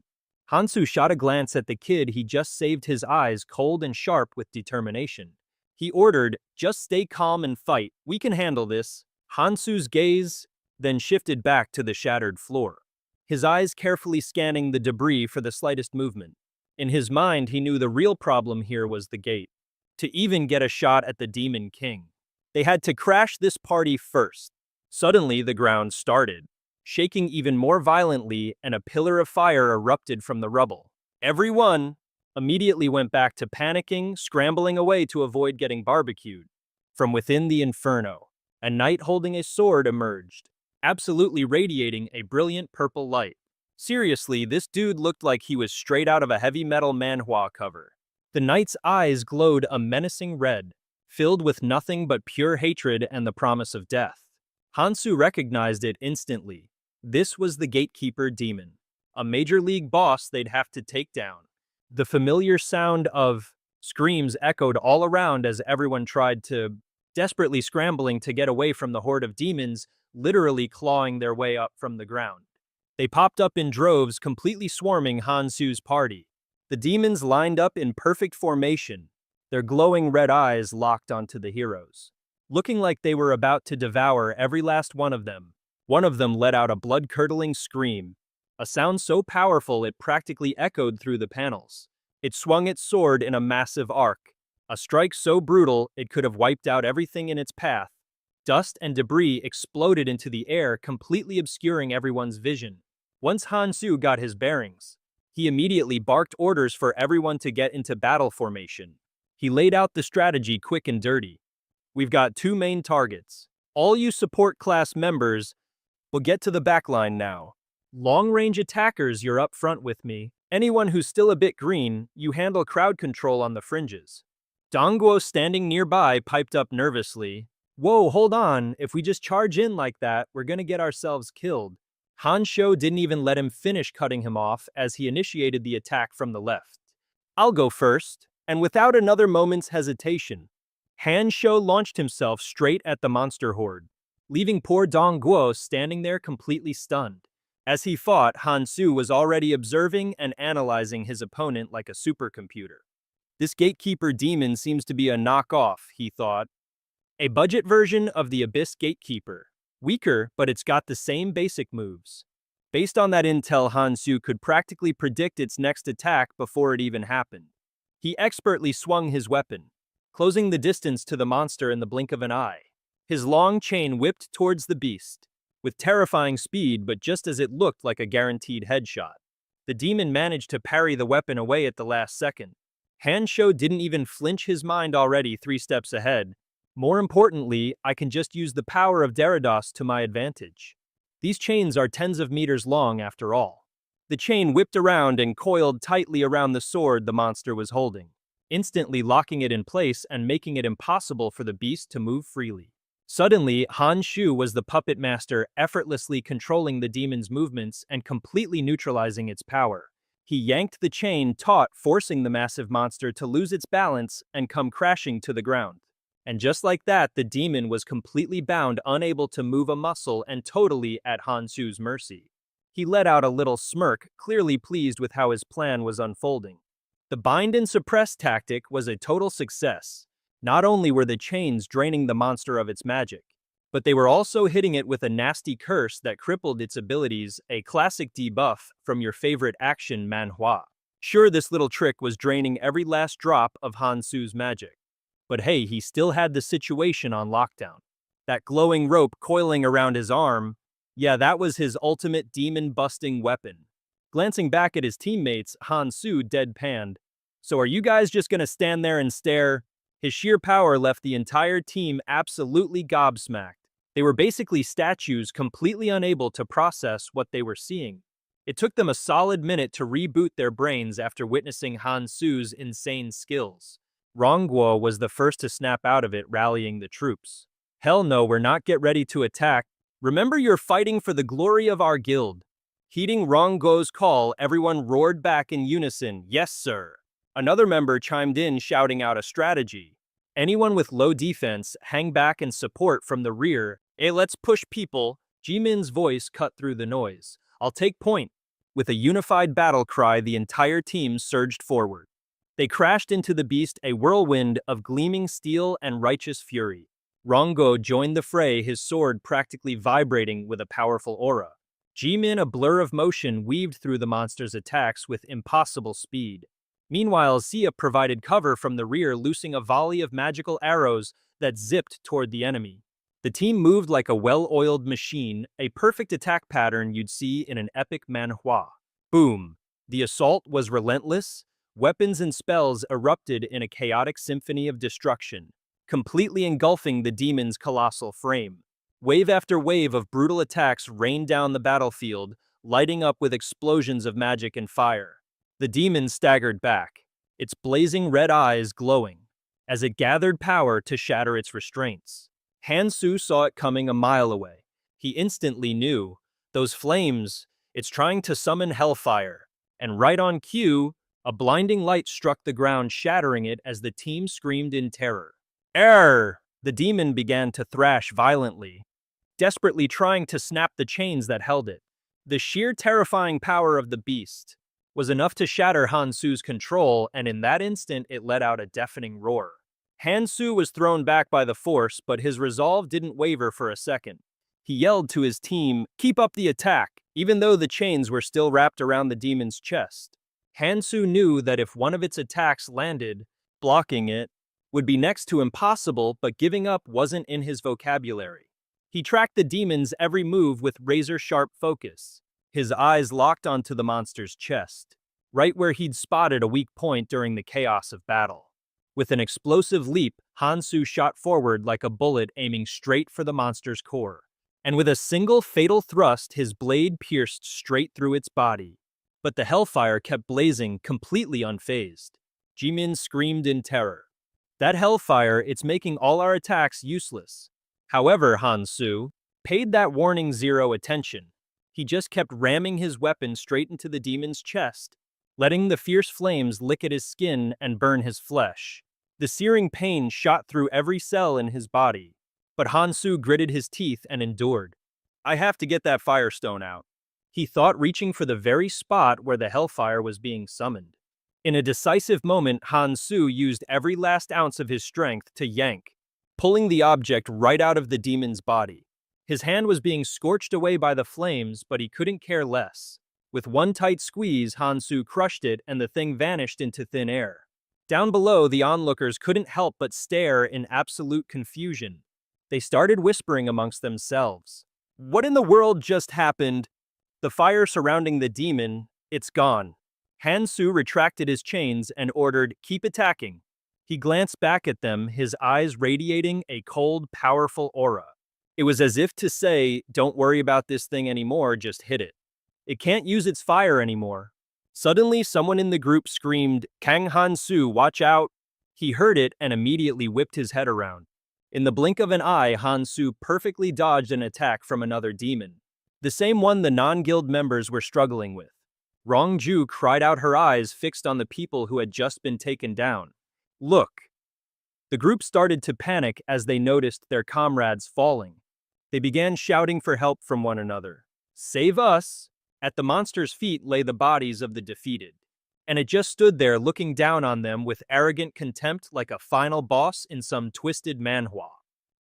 Hansu shot a glance at the kid he just saved, his eyes cold and sharp with determination. He ordered, "Just stay calm and fight, we can handle this." Hansu's gaze then shifted back to the shattered floor, his eyes carefully scanning the debris for the slightest movement. In his mind, he knew the real problem here was the gate. To even get a shot at the Demon King, they had to crash this party first. Suddenly, the ground started shaking even more violently, and a pillar of fire erupted from the rubble. Everyone immediately went back to panicking, scrambling away to avoid getting barbecued. From within the inferno, a knight holding a sword emerged, absolutely radiating a brilliant purple light. Seriously, this dude looked like he was straight out of a heavy metal manhwa cover. The knight's eyes glowed a menacing red, filled with nothing but pure hatred and the promise of death. Hansu recognized it instantly. This was the Gatekeeper Demon, a major league boss they'd have to take down. The familiar sound of screams echoed all around as everyone tried to, desperately scrambling to get away from the horde of demons, literally clawing their way up from the ground. They popped up in droves, completely swarming Hansu's party. The demons lined up in perfect formation, their glowing red eyes locked onto the heroes, looking like they were about to devour every last one of them. One of them let out a blood-curdling scream, a sound so powerful it practically echoed through the panels. It swung its sword in a massive arc, a strike so brutal it could have wiped out everything in its path. Dust and debris exploded into the air, completely obscuring everyone's vision. Once Hansu got his bearings, he immediately barked orders for everyone to get into battle formation. He laid out the strategy quick and dirty. We've got two main targets. All you support class members will get to the backline now. Long-range attackers, you're up front with me. Anyone who's still a bit green, you handle crowd control on the fringes. Dongguo, standing nearby, piped up nervously. Whoa, hold on, if we just charge in like that, we're gonna get ourselves killed. Han Shou didn't even let him finish cutting him off as he initiated the attack from the left. I'll go first, and without another moment's hesitation, Han Shou launched himself straight at the monster horde, leaving poor Dongguo standing there completely stunned. As he fought, Hansu was already observing and analyzing his opponent like a supercomputer. This Gatekeeper Demon seems to be a knockoff, he thought. A budget version of the Abyss Gatekeeper. Weaker, but it's got the same basic moves. Based on that intel, Hansu could practically predict its next attack before it even happened. He expertly swung his weapon, closing the distance to the monster in the blink of an eye. His long chain whipped towards the beast, with terrifying speed, but just as it looked like a guaranteed headshot. The demon managed to parry the weapon away at the last second. Han Shou didn't even flinch, his mind already 3 steps ahead. More importantly, I can just use the power of Deridos to my advantage. These chains are tens of meters long after all. The chain whipped around and coiled tightly around the sword the monster was holding, instantly locking it in place and making it impossible for the beast to move freely. Suddenly, Han Shou was the puppet master, effortlessly controlling the demon's movements and completely neutralizing its power. He yanked the chain taut, forcing the massive monster to lose its balance and come crashing to the ground. And just like that, the demon was completely bound, unable to move a muscle and totally at Han Shu's mercy. He let out a little smirk, clearly pleased with how his plan was unfolding. The bind and suppress tactic was a total success. Not only were the chains draining the monster of its magic, but they were also hitting it with a nasty curse that crippled its abilities, a classic debuff from your favorite action Manhwa. Sure, this little trick was draining every last drop of Hansu's magic. But hey, he still had the situation on lockdown. That glowing rope coiling around his arm, yeah, that was his ultimate demon-busting weapon. Glancing back at his teammates, Hansu deadpanned. So are you guys just gonna stand there and stare? His sheer power left the entire team absolutely gobsmacked. They were basically statues, completely unable to process what they were seeing. It took them a solid minute to reboot their brains after witnessing Hansu's insane skills. Rongguo was the first to snap out of it, rallying the troops. Hell no, we're not get ready to attack. Remember, you're fighting for the glory of our guild. Heeding Rongo's call, everyone roared back in unison, yes sir. Another member chimed in shouting out a strategy. Anyone with low defense, hang back and support from the rear. Hey, let's push people. Jimin's voice cut through the noise. I'll take point. With a unified battle cry, the entire team surged forward. They crashed into the beast, a whirlwind of gleaming steel and righteous fury. Rongo joined the fray, his sword practically vibrating with a powerful aura. Jimin, a blur of motion, weaved through the monster's attacks with impossible speed. Meanwhile, Xia provided cover from the rear, loosing a volley of magical arrows that zipped toward the enemy. The team moved like a well-oiled machine, a perfect attack pattern you'd see in an epic manhwa. Boom! The assault was relentless. Weapons and spells erupted in a chaotic symphony of destruction, completely engulfing the demon's colossal frame. Wave after wave of brutal attacks rained down the battlefield, lighting up with explosions of magic and fire. The demon staggered back, its blazing red eyes glowing, as it gathered power to shatter its restraints. Hansu saw it coming a mile away. He instantly knew, those flames, it's trying to summon hellfire. And right on cue, a blinding light struck the ground, shattering it as the team screamed in terror. Err! The demon began to thrash violently, desperately trying to snap the chains that held it. The sheer terrifying power of the beast was enough to shatter Hansu's control, and in that instant it let out a deafening roar. Hansu was thrown back by the force, but his resolve didn't waver for a second. He yelled to his team, "Keep up the attack," even though the chains were still wrapped around the demon's chest. Hansu knew that if one of its attacks landed, blocking it would be next to impossible, but giving up wasn't in his vocabulary. He tracked the demon's every move with razor-sharp focus, his eyes locked onto the monster's chest, right where he'd spotted a weak point during the chaos of battle. With an explosive leap, Hansu shot forward like a bullet, aiming straight for the monster's core. And with a single fatal thrust, his blade pierced straight through its body. But the hellfire kept blazing, completely unfazed. Jimin screamed in terror. That hellfire, it's making all our attacks useless. However, Hansu paid that warning zero attention. He just kept ramming his weapon straight into the demon's chest, letting the fierce flames lick at his skin and burn his flesh. The searing pain shot through every cell in his body, but Hansu gritted his teeth and endured. I have to get that firestone out, he thought, reaching for the very spot where the hellfire was being summoned. In a decisive moment, Hansu used every last ounce of his strength to yank, pulling the object right out of the demon's body. His hand was being scorched away by the flames, but he couldn't care less. With one tight squeeze, Hansu crushed it and the thing vanished into thin air. Down below, the onlookers couldn't help but stare in absolute confusion. They started whispering amongst themselves. What in the world just happened? The fire surrounding the demon, it's gone. Hansu retracted his chains and ordered, keep attacking. He glanced back at them, his eyes radiating a cold, powerful aura. It was as if to say, don't worry about this thing anymore, just hit it. It can't use its fire anymore. Suddenly, someone in the group screamed, Kang Hansu, watch out! He heard it and immediately whipped his head around. In the blink of an eye, Hansu perfectly dodged an attack from another demon, the same one the non-guild members were struggling with. Rongju cried out, her eyes fixed on the people who had just been taken down. Look! The group started to panic as they noticed their comrades falling. They began shouting for help from one another. Save us! At the monster's feet lay the bodies of the defeated, and it just stood there looking down on them with arrogant contempt like a final boss in some twisted manhwa.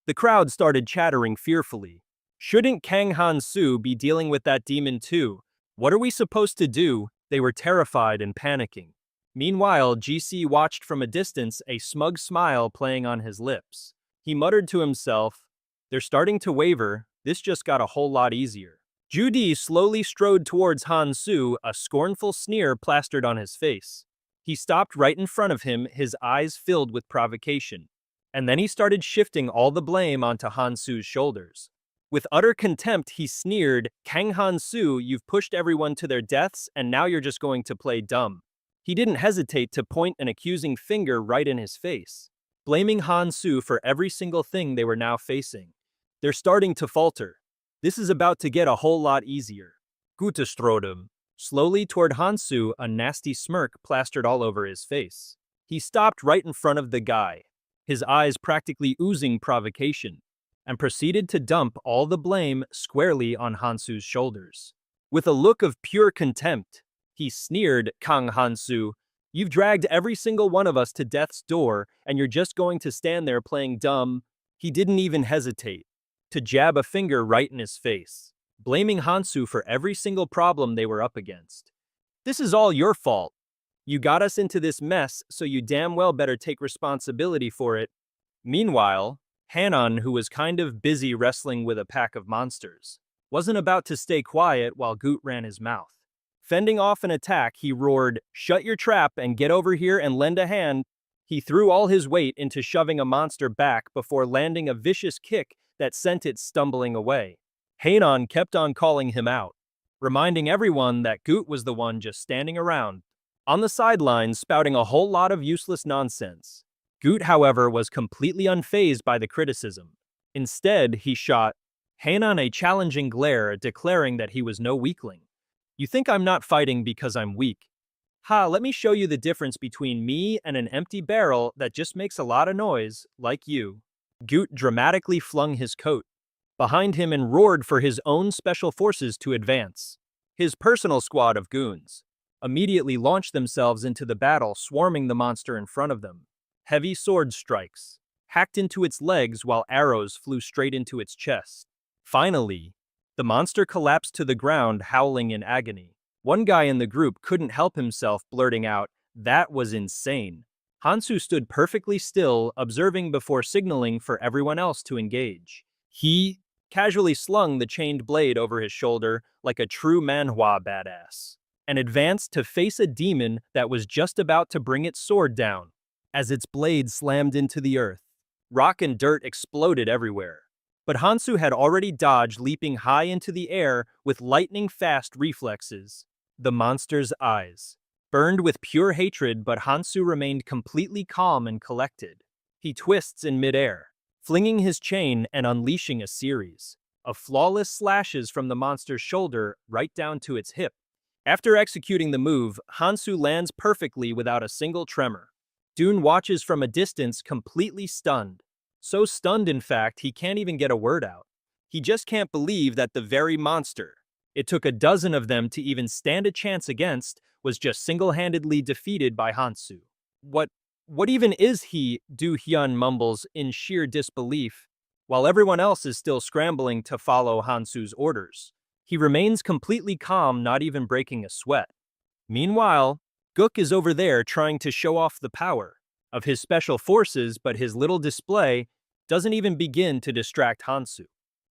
The crowd started chattering fearfully. Shouldn't Kang Hansu be dealing with that demon too? What are we supposed to do? They were terrified and panicking. Meanwhile, GC watched from a distance, a smug smile playing on his lips. He muttered to himself, they're starting to waver, this just got a whole lot easier. Judy slowly strode towards Hansu, a scornful sneer plastered on his face. He stopped right in front of him, his eyes filled with provocation. And then he started shifting all the blame onto Hansu's shoulders. With utter contempt, he sneered, Kang Hansu, you've pushed everyone to their deaths, and now you're just going to play dumb. He didn't hesitate to point an accusing finger right in his face, blaming Hansu for every single thing they were now facing. They're starting to falter. This is about to get a whole lot easier. Gute strode him slowly toward Hansu, a nasty smirk plastered all over his face. He stopped right in front of the guy, his eyes practically oozing provocation, and proceeded to dump all the blame squarely on Hansu's shoulders. With a look of pure contempt, he sneered, "Kang Hansu, you've dragged every single one of us to death's door, and you're just going to stand there playing dumb." He didn't even hesitate to jab a finger right in his face, blaming Hansu for every single problem they were up against. "This is all your fault. You got us into this mess, so you damn well better take responsibility for it." Meanwhile, Hanan, who was kind of busy wrestling with a pack of monsters, wasn't about to stay quiet while Goot ran his mouth. Fending off an attack, he roared, "Shut your trap and get over here and lend a hand." He threw all his weight into shoving a monster back before landing a vicious kick that sent it stumbling away. Hanan kept on calling him out, reminding everyone that Goot was the one just standing around on the sidelines spouting a whole lot of useless nonsense. Goot, however, was completely unfazed by the criticism. Instead, he shot Hanan a challenging glare, declaring that he was no weakling. "You think I'm not fighting because I'm weak? Ha, let me show you the difference between me and an empty barrel that just makes a lot of noise, like you." Goot dramatically flung his coat behind him and roared for his own special forces to advance. His personal squad of goons immediately launched themselves into the battle, swarming the monster in front of them. Heavy sword strikes hacked into its legs while arrows flew straight into its chest. Finally, the monster collapsed to the ground, howling in agony. One guy in the group couldn't help himself, blurting out, "That was insane." Hansu stood perfectly still, observing before signaling for everyone else to engage. He casually slung the chained blade over his shoulder like a true Manhwa badass, and advanced to face a demon that was just about to bring its sword down. As its blade slammed into the earth, rock and dirt exploded everywhere. But Hansu had already dodged, leaping high into the air with lightning-fast reflexes. The monster's eyes burned with pure hatred, but Hansu remained completely calm and collected. He twists in midair, flinging his chain and unleashing a series of flawless slashes from the monster's shoulder right down to its hip. After executing the move, Hansu lands perfectly without a single tremor. Dune watches from a distance, completely stunned. So stunned, in fact, he can't even get a word out. He just can't believe that the very monster it took a dozen of them to even stand a chance against was just single-handedly defeated by Hansu. What even is he? Do Hyun mumbles in sheer disbelief, while everyone else is still scrambling to follow Hansu's orders. He remains completely calm, not even breaking a sweat. Meanwhile, Gook is over there trying to show off the power of his special forces, but his little display doesn't even begin to distract Hansu.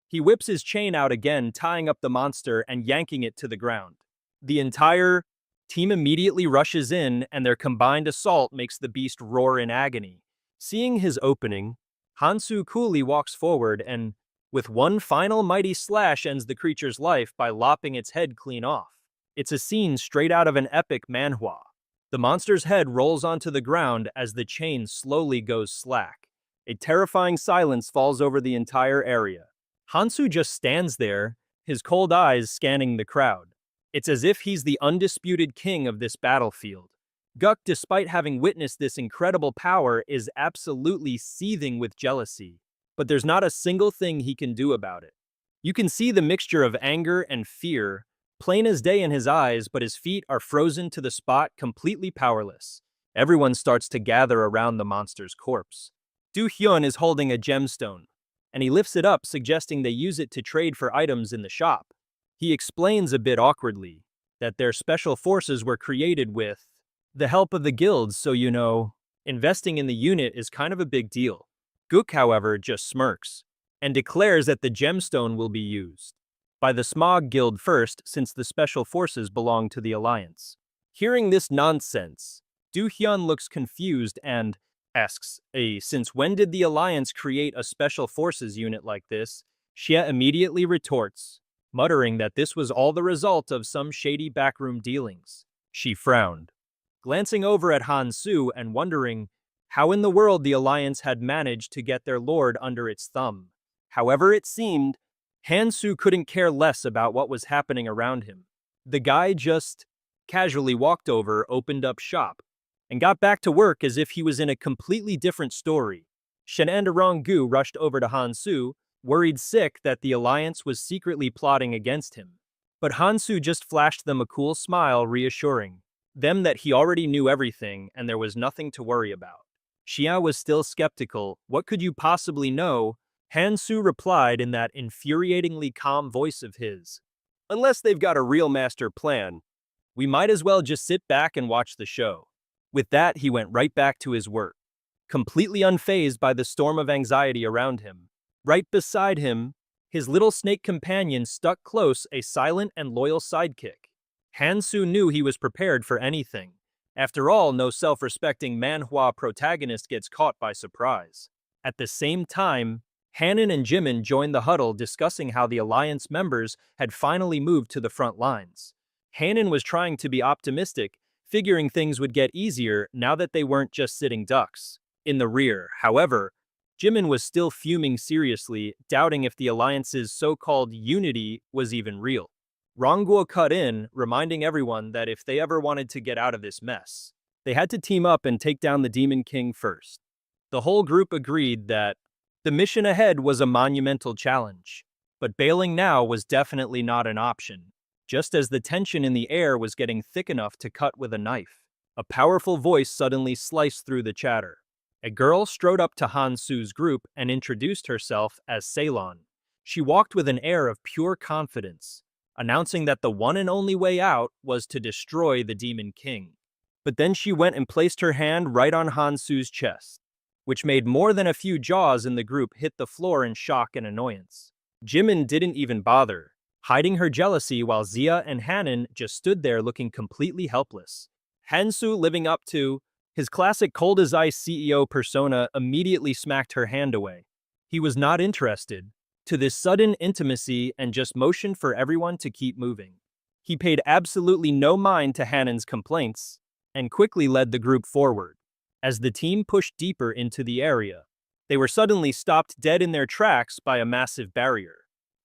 He whips his chain out again, tying up the monster and yanking it to the ground. The entire team immediately rushes in, and their combined assault makes the beast roar in agony. Seeing his opening, Hansu coolly walks forward and, with one final mighty slash, ends the creature's life by lopping its head clean off. It's a scene straight out of an epic manhwa. The monster's head rolls onto the ground as the chain slowly goes slack. A terrifying silence falls over the entire area. Hansu just stands there, his cold eyes scanning the crowd. It's as if he's the undisputed king of this battlefield. Guk, despite having witnessed this incredible power, is absolutely seething with jealousy. But there's not a single thing he can do about it. You can see the mixture of anger and fear, plain as day in his eyes, but his feet are frozen to the spot, completely powerless. Everyone starts to gather around the monster's corpse. Do Hyun is holding a gemstone, and he lifts it up, suggesting they use it to trade for items in the shop. He explains a bit awkwardly that their special forces were created with the help of the guilds, so investing in the unit is kind of a big deal. Gook, however, just smirks and declares that the gemstone will be used by the Smog Guild first, since the special forces belong to the Alliance. Hearing this nonsense, Do Hyun looks confused and asks, since when did the Alliance create a special forces unit like this? Xie immediately retorts, muttering that this was all the result of some shady backroom dealings. She frowned, glancing over at Hansu and wondering how in the world the Alliance had managed to get their lord under its thumb. However, it seemed Hansu couldn't care less about what was happening around him. The guy just casually walked over, opened up shop, and got back to work as if he was in a completely different story. Shen and Gu rushed over to Hansu, worried sick that the Alliance was secretly plotting against him. But Hansu just flashed them a cool smile, reassuring them that he already knew everything and there was nothing to worry about. Xia was still skeptical. What could you possibly know? Hansu replied in that infuriatingly calm voice of his. Unless they've got a real master plan, we might as well just sit back and watch the show. With that, he went right back to his work, completely unfazed by the storm of anxiety around him. Right beside him, his little snake companion stuck close, a silent and loyal sidekick. Hansu knew he was prepared for anything. After all, no self-respecting manhwa protagonist gets caught by surprise. At the same time, Hanan and Jimin joined the huddle, discussing how the Alliance members had finally moved to the front lines. Hanan was trying to be optimistic, figuring things would get easier now that they weren't just sitting ducks in the rear. However, Jimin was still fuming seriously, doubting if the Alliance's so-called unity was even real. Rongguo cut in, reminding everyone that if they ever wanted to get out of this mess, they had to team up and take down the Demon King first. The whole group agreed that the mission ahead was a monumental challenge, but bailing now was definitely not an option. Just as the tension in the air was getting thick enough to cut with a knife, a powerful voice suddenly sliced through the chatter. A girl strode up to Hansu's group and introduced herself as Ceylon. She walked with an air of pure confidence, announcing that the one and only way out was to destroy the Demon King. But then she went and placed her hand right on Hansu's chest, which made more than a few jaws in the group hit the floor in shock and annoyance. Jimin didn't even bother, hiding her jealousy while Xia and Hanan just stood there looking completely helpless. Hansu, living up to his classic cold-as-ice CEO persona, immediately smacked her hand away. He was not interested to this sudden intimacy and just motioned for everyone to keep moving. He paid absolutely no mind to Hanan's complaints and quickly led the group forward. As the team pushed deeper into the area, they were suddenly stopped dead in their tracks by a massive barrier.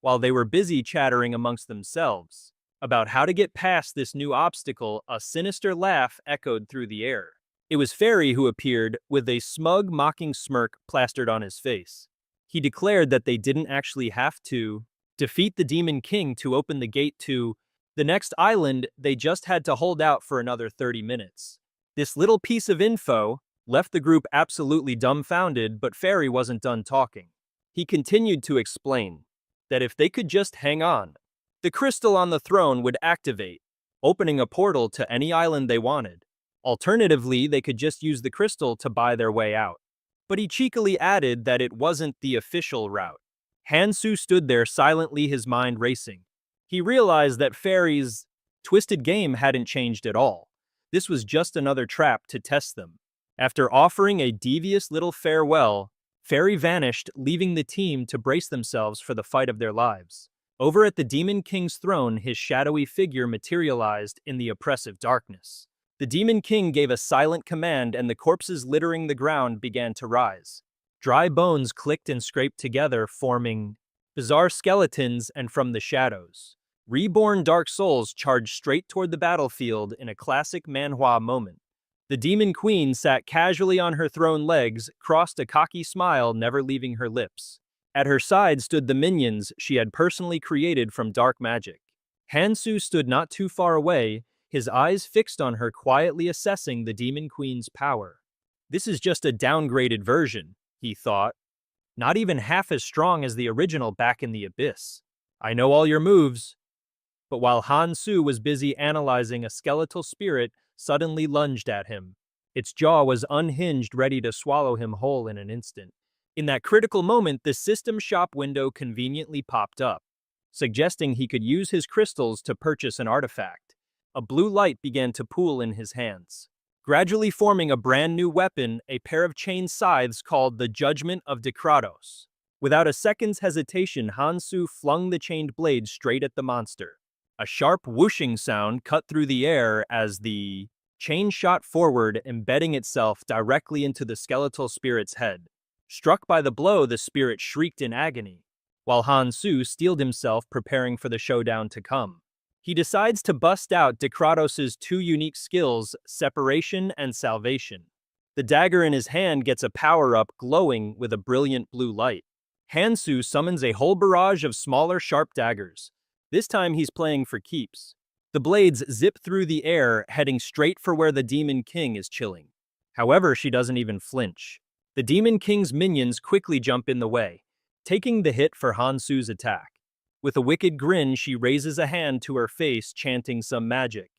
While they were busy chattering amongst themselves about how to get past this new obstacle, a sinister laugh echoed through the air. It was Fairy who appeared, with a smug, mocking smirk plastered on his face. He declared that they didn't actually have to defeat the Demon King to open the gate to the next island, they just had to hold out for another 30 minutes. This little piece of info left the group absolutely dumbfounded, but Fairy wasn't done talking. He continued to explain that if they could just hang on, the crystal on the throne would activate, opening a portal to any island they wanted. Alternatively, they could just use the crystal to buy their way out. But he cheekily added that it wasn't the official route. Hansu stood there silently, his mind racing. He realized that Fairy's twisted game hadn't changed at all. This was just another trap to test them. After offering a devious little farewell, Fairy vanished, leaving the team to brace themselves for the fight of their lives. Over at the Demon King's throne, his shadowy figure materialized in the oppressive darkness. The Demon King gave a silent command and the corpses littering the ground began to rise. Dry bones clicked and scraped together, forming bizarre skeletons, and from the shadows, reborn dark souls charged straight toward the battlefield in a classic manhwa moment. The Demon Queen sat casually on her throne legs, crossed a cocky smile never leaving her lips. At her side stood the minions she had personally created from dark magic. Hansu stood not too far away, his eyes fixed on her, quietly assessing the Demon Queen's power. This is just a downgraded version, he thought. Not even half as strong as the original back in the abyss. I know all your moves. But while Hansu was busy analyzing, a skeletal spirit suddenly lunged at him. Its jaw was unhinged, ready to swallow him whole in an instant. In that critical moment, the system shop window conveniently popped up, suggesting he could use his crystals to purchase an artifact. A blue light began to pool in his hands, gradually forming a brand new weapon, a pair of chain scythes called the Judgment of Dekratos. Without a second's hesitation, Hansu flung the chained blade straight at the monster. A sharp whooshing sound cut through the air as the chain shot forward, embedding itself directly into the skeletal spirit's head. Struck by the blow, the spirit shrieked in agony. while Han Su steeled himself preparing for the showdown to come. He decides to bust out Decratos' two unique skills, Separation and Salvation. The dagger in his hand gets a power-up glowing with a brilliant blue light. Han Su summons a whole barrage of smaller sharp daggers. This time he's playing for keeps. The blades zip through the air, heading straight for where the Demon King is chilling. However, she doesn't even flinch. The Demon King's minions quickly jump in the way, taking the hit for Han Su's attack. With a wicked grin, she raises a hand to her face, chanting some magic,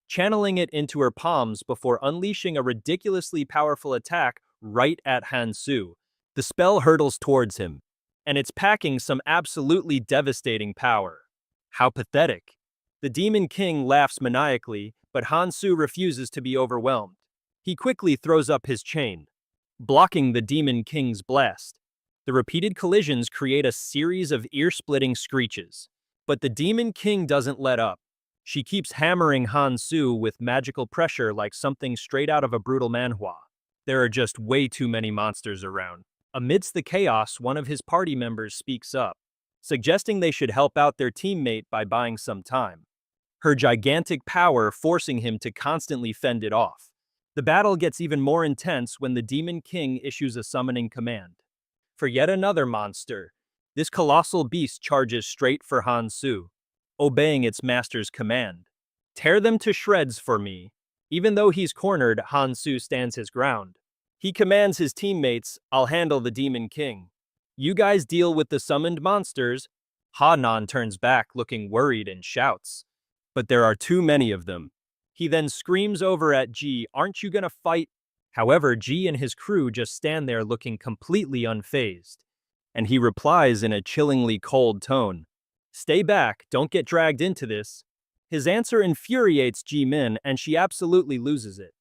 channeling it into her palms before unleashing a ridiculously powerful attack right at Han Su. The spell hurtles towards him, and it's packing some absolutely devastating power. How pathetic. The Demon King laughs maniacally, but Han Su refuses to be overwhelmed. He quickly throws up his chain, blocking the Demon King's blast. The repeated collisions create a series of ear-splitting screeches. But the Demon King doesn't let up. She keeps hammering Han Su with magical pressure like something straight out of a brutal manhwa. There are just way too many monsters around. Amidst the chaos, one of his party members speaks up, suggesting they should help out their teammate by buying some time. Her gigantic power forcing him to constantly fend it off. The battle gets even more intense when the Demon King issues a summoning command. For yet another monster, this colossal beast charges straight for Han Su, obeying its master's command. Tear them to shreds for me. Even though he's cornered, Han Su stands his ground. He commands his teammates, I'll handle the Demon King. You guys deal with the summoned monsters. Ha-nan turns back looking worried and shouts, but there are too many of them. He then screams over at Ji, aren't you gonna fight? However, Ji and his crew just stand there looking completely unfazed. And he replies in a chillingly cold tone, stay back, don't get dragged into this. His answer infuriates Ji Min and she absolutely loses it.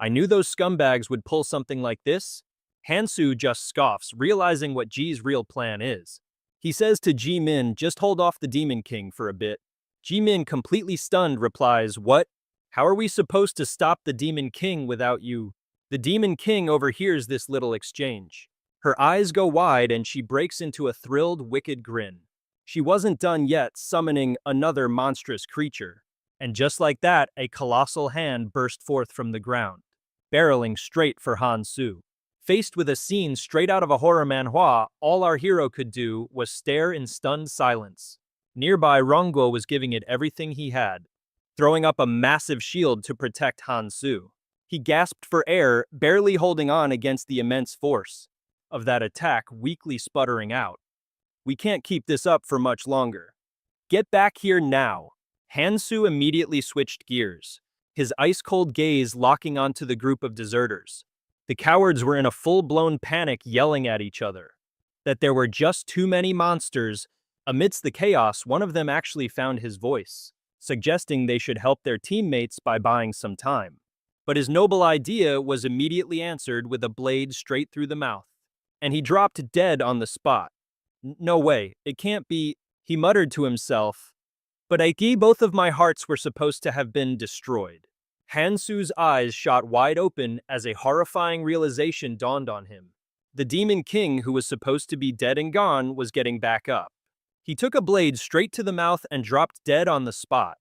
I knew those scumbags would pull something like this. Han Su just scoffs, realizing what Ji's real plan is. He says to Ji Min, just hold off the Demon King for a bit. Ji Min, completely stunned, replies, what? How are we supposed to stop the Demon King without you? The Demon King overhears this little exchange. Her eyes go wide and she breaks into a thrilled, wicked grin. She wasn't done yet, summoning another monstrous creature. And just like that, a colossal hand burst forth from the ground, barreling straight for Han Su. Faced with a scene straight out of a horror manhwa, all our hero could do was stare in stunned silence. Nearby, Rongguo was giving it everything he had, throwing up a massive shield to protect Han Su. He gasped for air, barely holding on against the immense force of that attack, weakly sputtering out. We can't keep this up for much longer. Get back here now. Han Su immediately switched gears, his ice-cold gaze locking onto the group of deserters. The cowards were in a full-blown panic, yelling at each other that there were just too many monsters. Amidst the chaos, one of them actually found his voice, suggesting they should help their teammates by buying some time. But his noble idea was immediately answered with a blade straight through the mouth, and he dropped dead on the spot. No way, it can't be, he muttered to himself. But both of my hearts were supposed to have been destroyed. Han Su's eyes shot wide open as a horrifying realization dawned on him. The Demon King, who was supposed to be dead and gone, was getting back up. He took a blade straight to the mouth and dropped dead on the spot.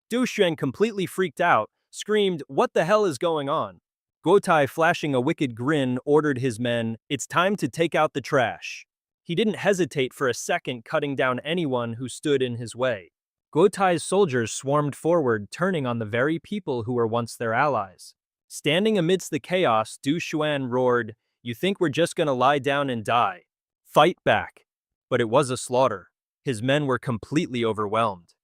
Du Xuan, completely freaked out, screamed, what the hell is going on? Guotai, flashing a wicked grin, ordered his men, it's time to take out the trash. He didn't hesitate for a second, cutting down anyone who stood in his way. Guotai's soldiers swarmed forward, turning on the very people who were once their allies. Standing amidst the chaos, Du Xuan roared, you think we're just gonna lie down and die? Fight back. But it was a slaughter. His men were completely overwhelmed.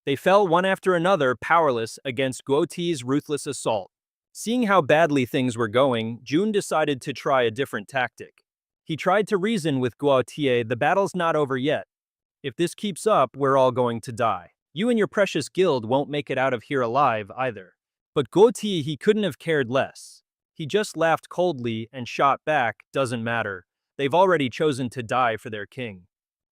They fell one after another, powerless against Guoti's ruthless assault. Seeing how badly things were going, Jun decided to try a different tactic. He tried to reason with Guotie, the battle's not over yet. If this keeps up, we're all going to die. You and your precious guild won't make it out of here alive either. But Guotie, he couldn't have cared less. He just laughed coldly and shot back, doesn't matter. They've already chosen to die for their king.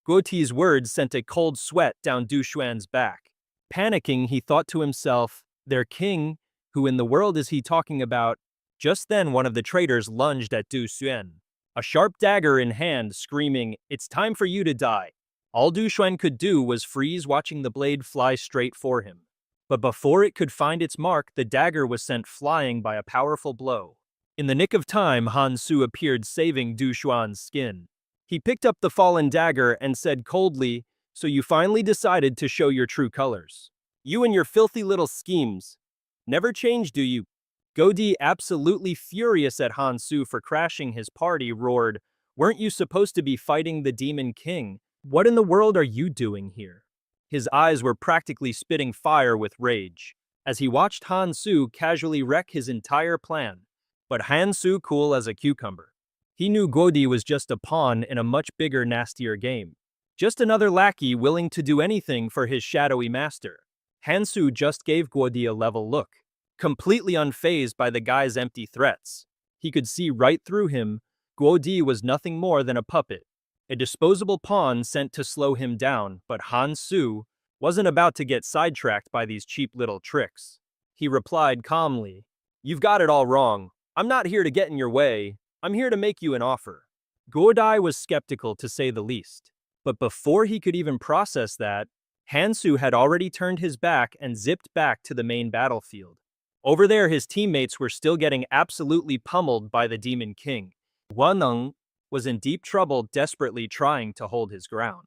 Guotie's words sent a cold sweat down Du Xuan's back. Panicking, he thought to himself, their king? Who in the world is he talking about? Just then, one of the traitors lunged at Du Xuan, a sharp dagger in hand, screaming, it's time for you to die. All Du Xuan could do was freeze, watching the blade fly straight for him. But before it could find its mark, the dagger was sent flying by a powerful blow. In the nick of time, Han Su appeared, saving Du Xuan's skin. He picked up the fallen dagger and said coldly, "So you finally decided to show your true colors. You and your filthy little schemes never change, do you?" Godi, absolutely furious at Han Su for crashing his party, roared, "Weren't you supposed to be fighting the Demon King? What in the world are you doing here?" His eyes were practically spitting fire with rage, as he watched Han Su casually wreck his entire plan. But Han Su cool as a cucumber. He knew Godi was just a pawn in a much bigger, nastier game. Just another lackey willing to do anything for his shadowy master. Han Su just gave Godi a level look, completely unfazed by the guy's empty threats. He could see right through him. Godi was nothing more than a puppet, a disposable pawn sent to slow him down, but Han Su wasn't about to get sidetracked by these cheap little tricks. He replied calmly, "You've got it all wrong. I'm not here to get in your way. I'm here to make you an offer." Godai was skeptical, to say the least. But before he could even process that, Han Su had already turned his back and zipped back to the main battlefield. Over there, his teammates were still getting absolutely pummeled by the Demon King. Waneng was in deep trouble, desperately trying to hold his ground.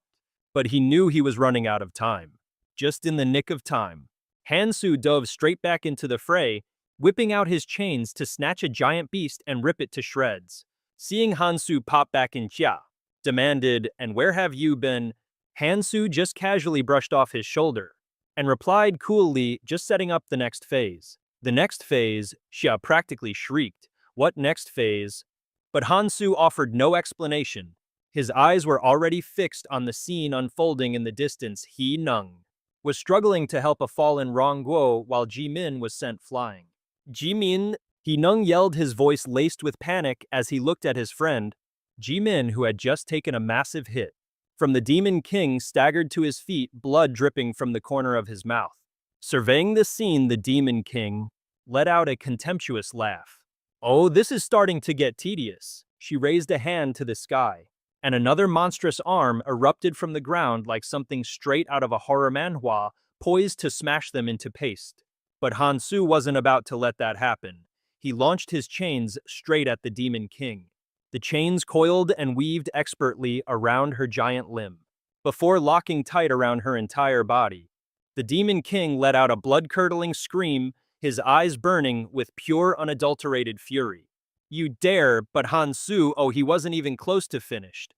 But he knew he was running out of time. Just in the nick of time, Han Su dove straight back into the fray, whipping out his chains to snatch a giant beast and rip it to shreds. Seeing Han Su pop back in, Xia demanded, "And where have you been?" Han Su just casually brushed off his shoulder and replied coolly, "Just setting up the next phase." "The next phase?" Xia practically shrieked. "What next phase?" But Han Su offered no explanation. His eyes were already fixed on the scene unfolding in the distance. He Nung was struggling to help a fallen Rongguo while Ji Min was sent flying. "Ji Min!" He Nung yelled, his voice laced with panic as he looked at his friend. Ji Min, who had just taken a massive hit from the Demon King, staggered to his feet, blood dripping from the corner of his mouth. Surveying the scene, the Demon King let out a contemptuous laugh. "Oh, this is starting to get tedious." She raised a hand to the sky, and another monstrous arm erupted from the ground like something straight out of a horror manhwa, poised to smash them into paste. But Han Su wasn't about to let that happen. He launched his chains straight at the Demon King. The chains coiled and weaved expertly around her giant limb, before locking tight around her entire body. The Demon King let out a blood-curdling scream, his eyes burning with pure, unadulterated fury. "You dare!" But Han Su, oh, he wasn't even close to finished.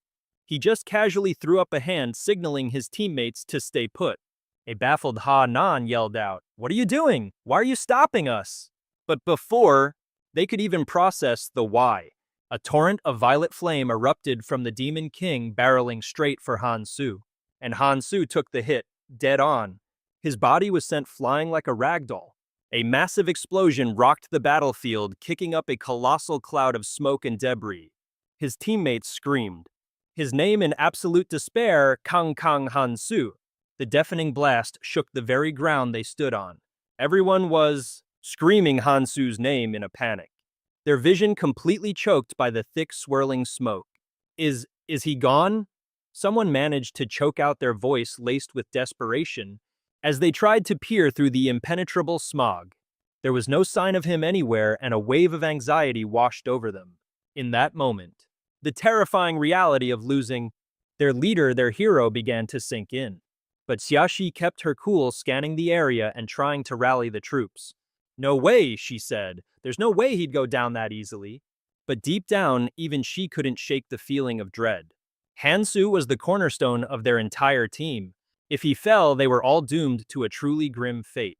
He just casually threw up a hand, signaling his teammates to stay put. A baffled Ha Nan yelled out, "What are you doing? Why are you stopping us?" But before they could even process the why, a torrent of violet flame erupted from the Demon King, barreling straight for Han Su. And Han Su took the hit, dead on. His body was sent flying like a ragdoll. A massive explosion rocked the battlefield, kicking up a colossal cloud of smoke and debris. His teammates screamed his name in absolute despair, "Kang Kang Han Su." The deafening blast shook the very ground they stood on. Everyone was screaming Han Su's name in a panic, their vision completely choked by the thick, swirling smoke. Is he gone?" Someone managed to choke out their voice, laced with desperation, as they tried to peer through the impenetrable smog. There was no sign of him anywhere, and a wave of anxiety washed over them. In that moment, the terrifying reality of losing their leader, their hero, began to sink in. But Xiaxi kept her cool, scanning the area and trying to rally the troops. "No way," she said. "There's no way he'd go down that easily." But deep down, even she couldn't shake the feeling of dread. Han Su was the cornerstone of their entire team. If he fell, they were all doomed to a truly grim fate.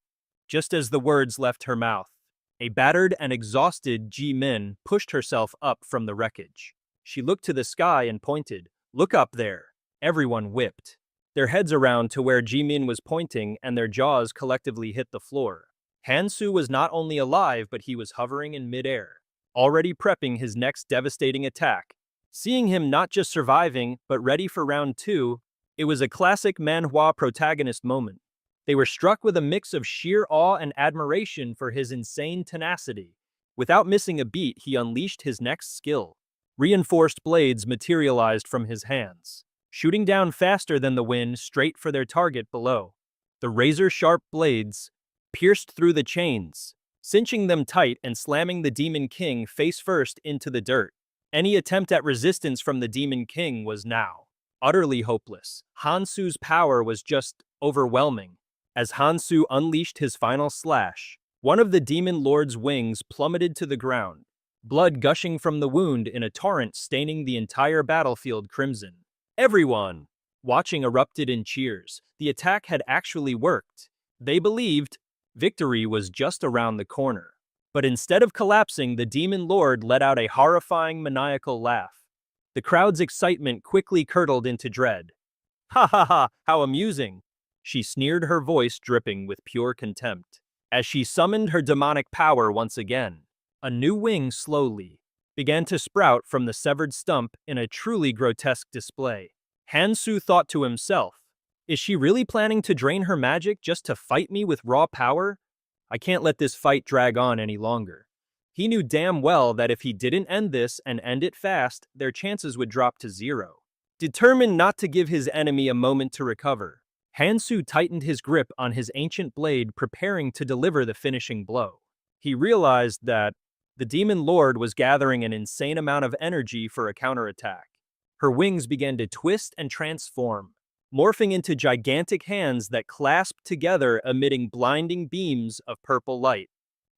Just as the words left her mouth, a battered and exhausted Ji Min pushed herself up from the wreckage. She looked to the sky and pointed, "Look up there." Everyone whipped their heads around to where Ji Min was pointing, and their jaws collectively hit the floor. Han Su was not only alive, but he was hovering in midair, already prepping his next devastating attack. Seeing him not just surviving, but ready for round two, it was a classic Manhwa protagonist moment. They were struck with a mix of sheer awe and admiration for his insane tenacity. Without missing a beat, he unleashed his next skill. Reinforced blades materialized from his hands, shooting down faster than the wind straight for their target below. The razor-sharp blades pierced through the chains, cinching them tight and slamming the Demon King face first into the dirt. Any attempt at resistance from the Demon King was now utterly hopeless. Hansu's power was just overwhelming. As Hansu unleashed his final slash, one of the Demon Lord's wings plummeted to the ground, blood gushing from the wound in a torrent staining the entire battlefield crimson. Everyone watching erupted in cheers. The attack had actually worked. They believed victory was just around the corner. But instead of collapsing, the Demon Lord let out a horrifying maniacal laugh. The crowd's excitement quickly curdled into dread. "Ha ha ha, how amusing!" She sneered, her voice dripping with pure contempt. As she summoned her demonic power once again, a new wing slowly began to sprout from the severed stump in a truly grotesque display. Hansu thought to himself, "Is she really planning to drain her magic just to fight me with raw power? I can't let this fight drag on any longer." He knew damn well that if he didn't end this and end it fast, their chances would drop to zero. Determined not to give his enemy a moment to recover, Hansu tightened his grip on his ancient blade, preparing to deliver the finishing blow. He realized that the Demon Lord was gathering an insane amount of energy for a counterattack. Her wings began to twist and transform, morphing into gigantic hands that clasped together, emitting blinding beams of purple light.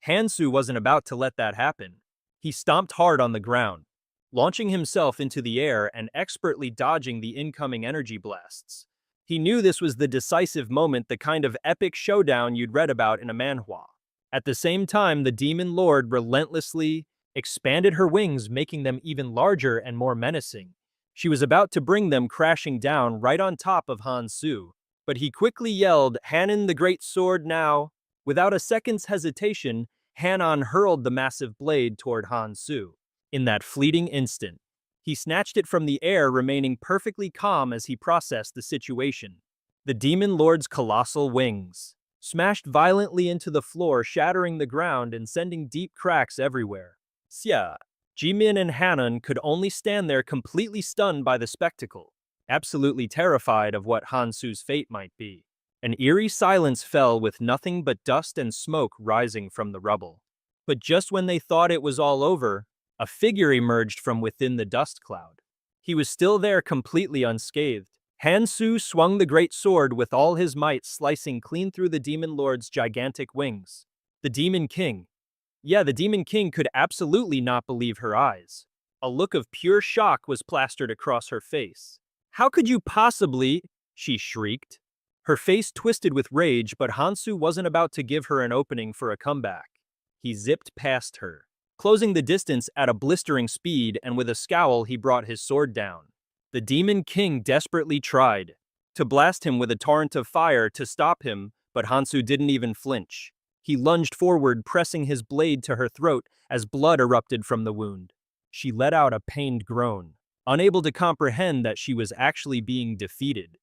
Hansu wasn't about to let that happen. He stomped hard on the ground, launching himself into the air and expertly dodging the incoming energy blasts. He knew this was the decisive moment, the kind of epic showdown you'd read about in a manhwa. At the same time, the Demon Lord relentlessly expanded her wings, making them even larger and more menacing. She was about to bring them crashing down right on top of Hansu, but he quickly yelled, "Hanan, the great sword now!" Without a second's hesitation, Hanan hurled the massive blade toward Hansu. In that fleeting instant, he snatched it from the air, remaining perfectly calm as he processed the situation. The Demon Lord's colossal wings smashed violently into the floor, shattering the ground and sending deep cracks everywhere. Xia, Jimin and Hanan could only stand there, completely stunned by the spectacle, absolutely terrified of what Hansu's fate might be. An eerie silence fell, with nothing but dust and smoke rising from the rubble. But just when they thought it was all over, a figure emerged from within the dust cloud. He was still there, completely unscathed. Hansu swung the great sword with all his might, slicing clean through the Demon Lord's gigantic wings. The Demon King. Yeah, the Demon King could absolutely not believe her eyes. A look of pure shock was plastered across her face. "How could you possibly?" she shrieked. Her face twisted with rage, but Hansu wasn't about to give her an opening for a comeback. He zipped past her, closing the distance at a blistering speed, and with a scowl he brought his sword down. The Demon King desperately tried to blast him with a torrent of fire to stop him, but Hansu didn't even flinch. He lunged forward, pressing his blade to her throat as blood erupted from the wound. She let out a pained groan, unable to comprehend that she was actually being defeated.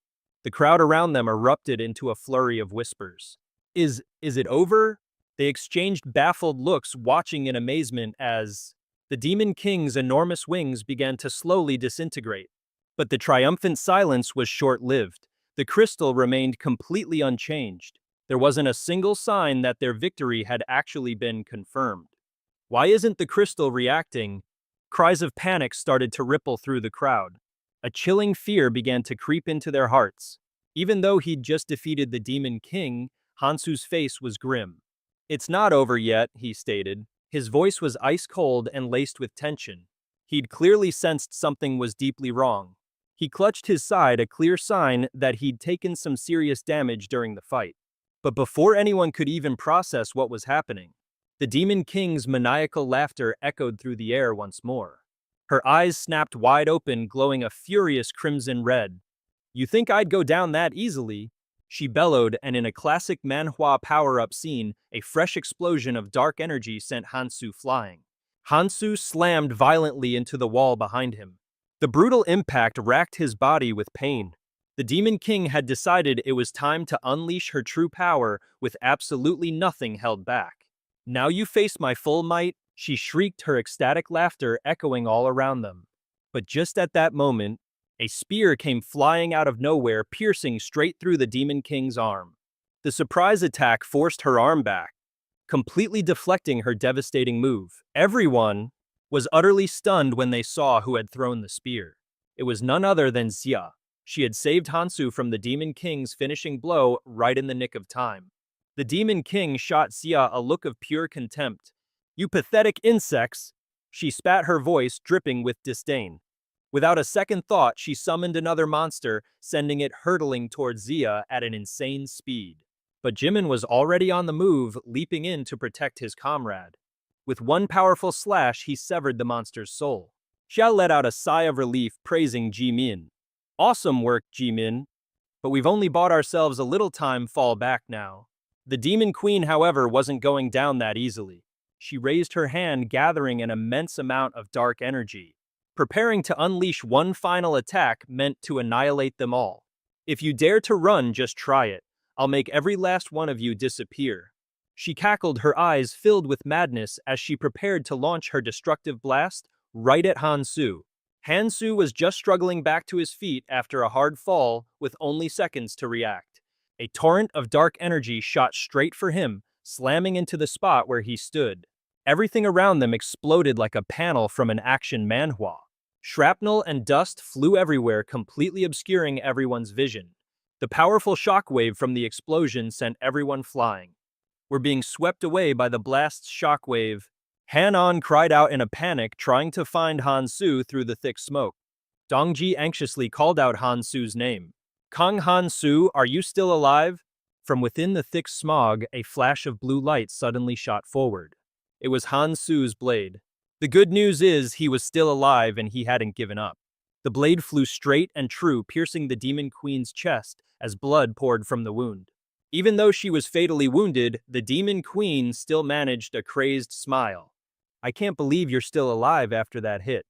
The crowd around them erupted into a flurry of whispers. Is it over?" They exchanged baffled looks, watching in amazement as the Demon King's enormous wings began to slowly disintegrate. But the triumphant silence was short-lived. The crystal remained completely unchanged. There wasn't a single sign that their victory had actually been confirmed. "Why isn't the crystal reacting?" Cries of panic started to ripple through the crowd. A chilling fear began to creep into their hearts. Even though he'd just defeated the Demon King, Hansu's face was grim. "It's not over yet," he stated. His voice was ice-cold and laced with tension. He'd clearly sensed something was deeply wrong. He clutched his side, a clear sign that he'd taken some serious damage during the fight. But before anyone could even process what was happening, the Demon King's maniacal laughter echoed through the air once more. Her eyes snapped wide open, glowing a furious crimson red. "You think I'd go down that easily?" she bellowed, and in a classic Manhwa power-up scene, a fresh explosion of dark energy sent Hansu flying. Hansu slammed violently into the wall behind him. The brutal impact racked his body with pain. The Demon King had decided it was time to unleash her true power, with absolutely nothing held back. "Now you face my full might," she shrieked, her ecstatic laughter echoing all around them. But just at that moment, A spear came flying out of nowhere, piercing straight through the Demon King's arm. The surprise attack forced her arm back, completely deflecting her devastating move. Everyone was utterly stunned when they saw who had thrown the spear. It was none other than Xia. She had saved Hansu from the Demon King's finishing blow right in the nick of time. The Demon King shot Xia a look of pure contempt. "You pathetic insects!" She spat, her voice dripping with disdain. Without a second thought, she summoned another monster, sending it hurtling towards Xia at an insane speed. But Jimin was already on the move, leaping in to protect his comrade. With one powerful slash, he severed the monster's soul. Xia let out a sigh of relief, praising Jimin. "Awesome work, Jimin. But we've only bought ourselves a little time. Fall back now." The Demon Queen, however, wasn't going down that easily. She raised her hand, gathering an immense amount of dark energy, preparing to unleash one final attack meant to annihilate them all. "If you dare to run, just try it. I'll make every last one of you disappear." She cackled, her eyes filled with madness as she prepared to launch her destructive blast right at Hansu. Hansu was just struggling back to his feet after a hard fall, with only seconds to react. A torrent of dark energy shot straight for him, slamming into the spot where he stood. Everything around them exploded like a panel from an action manhwa. Shrapnel and dust flew everywhere, completely obscuring everyone's vision. The powerful shockwave from the explosion sent everyone flying. "We're being swept away by the blast's shockwave." Han-an cried out in a panic, trying to find Hansu through the thick smoke. Dongji anxiously called out Hansu's name. "Kang Hansu, are you still alive?" From within the thick smog, a flash of blue light suddenly shot forward. It was Hansu's blade. The good news is he was still alive and he hadn't given up. The blade flew straight and true, piercing the Demon Queen's chest as blood poured from the wound. Even though she was fatally wounded, the Demon Queen still managed a crazed smile. "I can't believe you're still alive after that hit."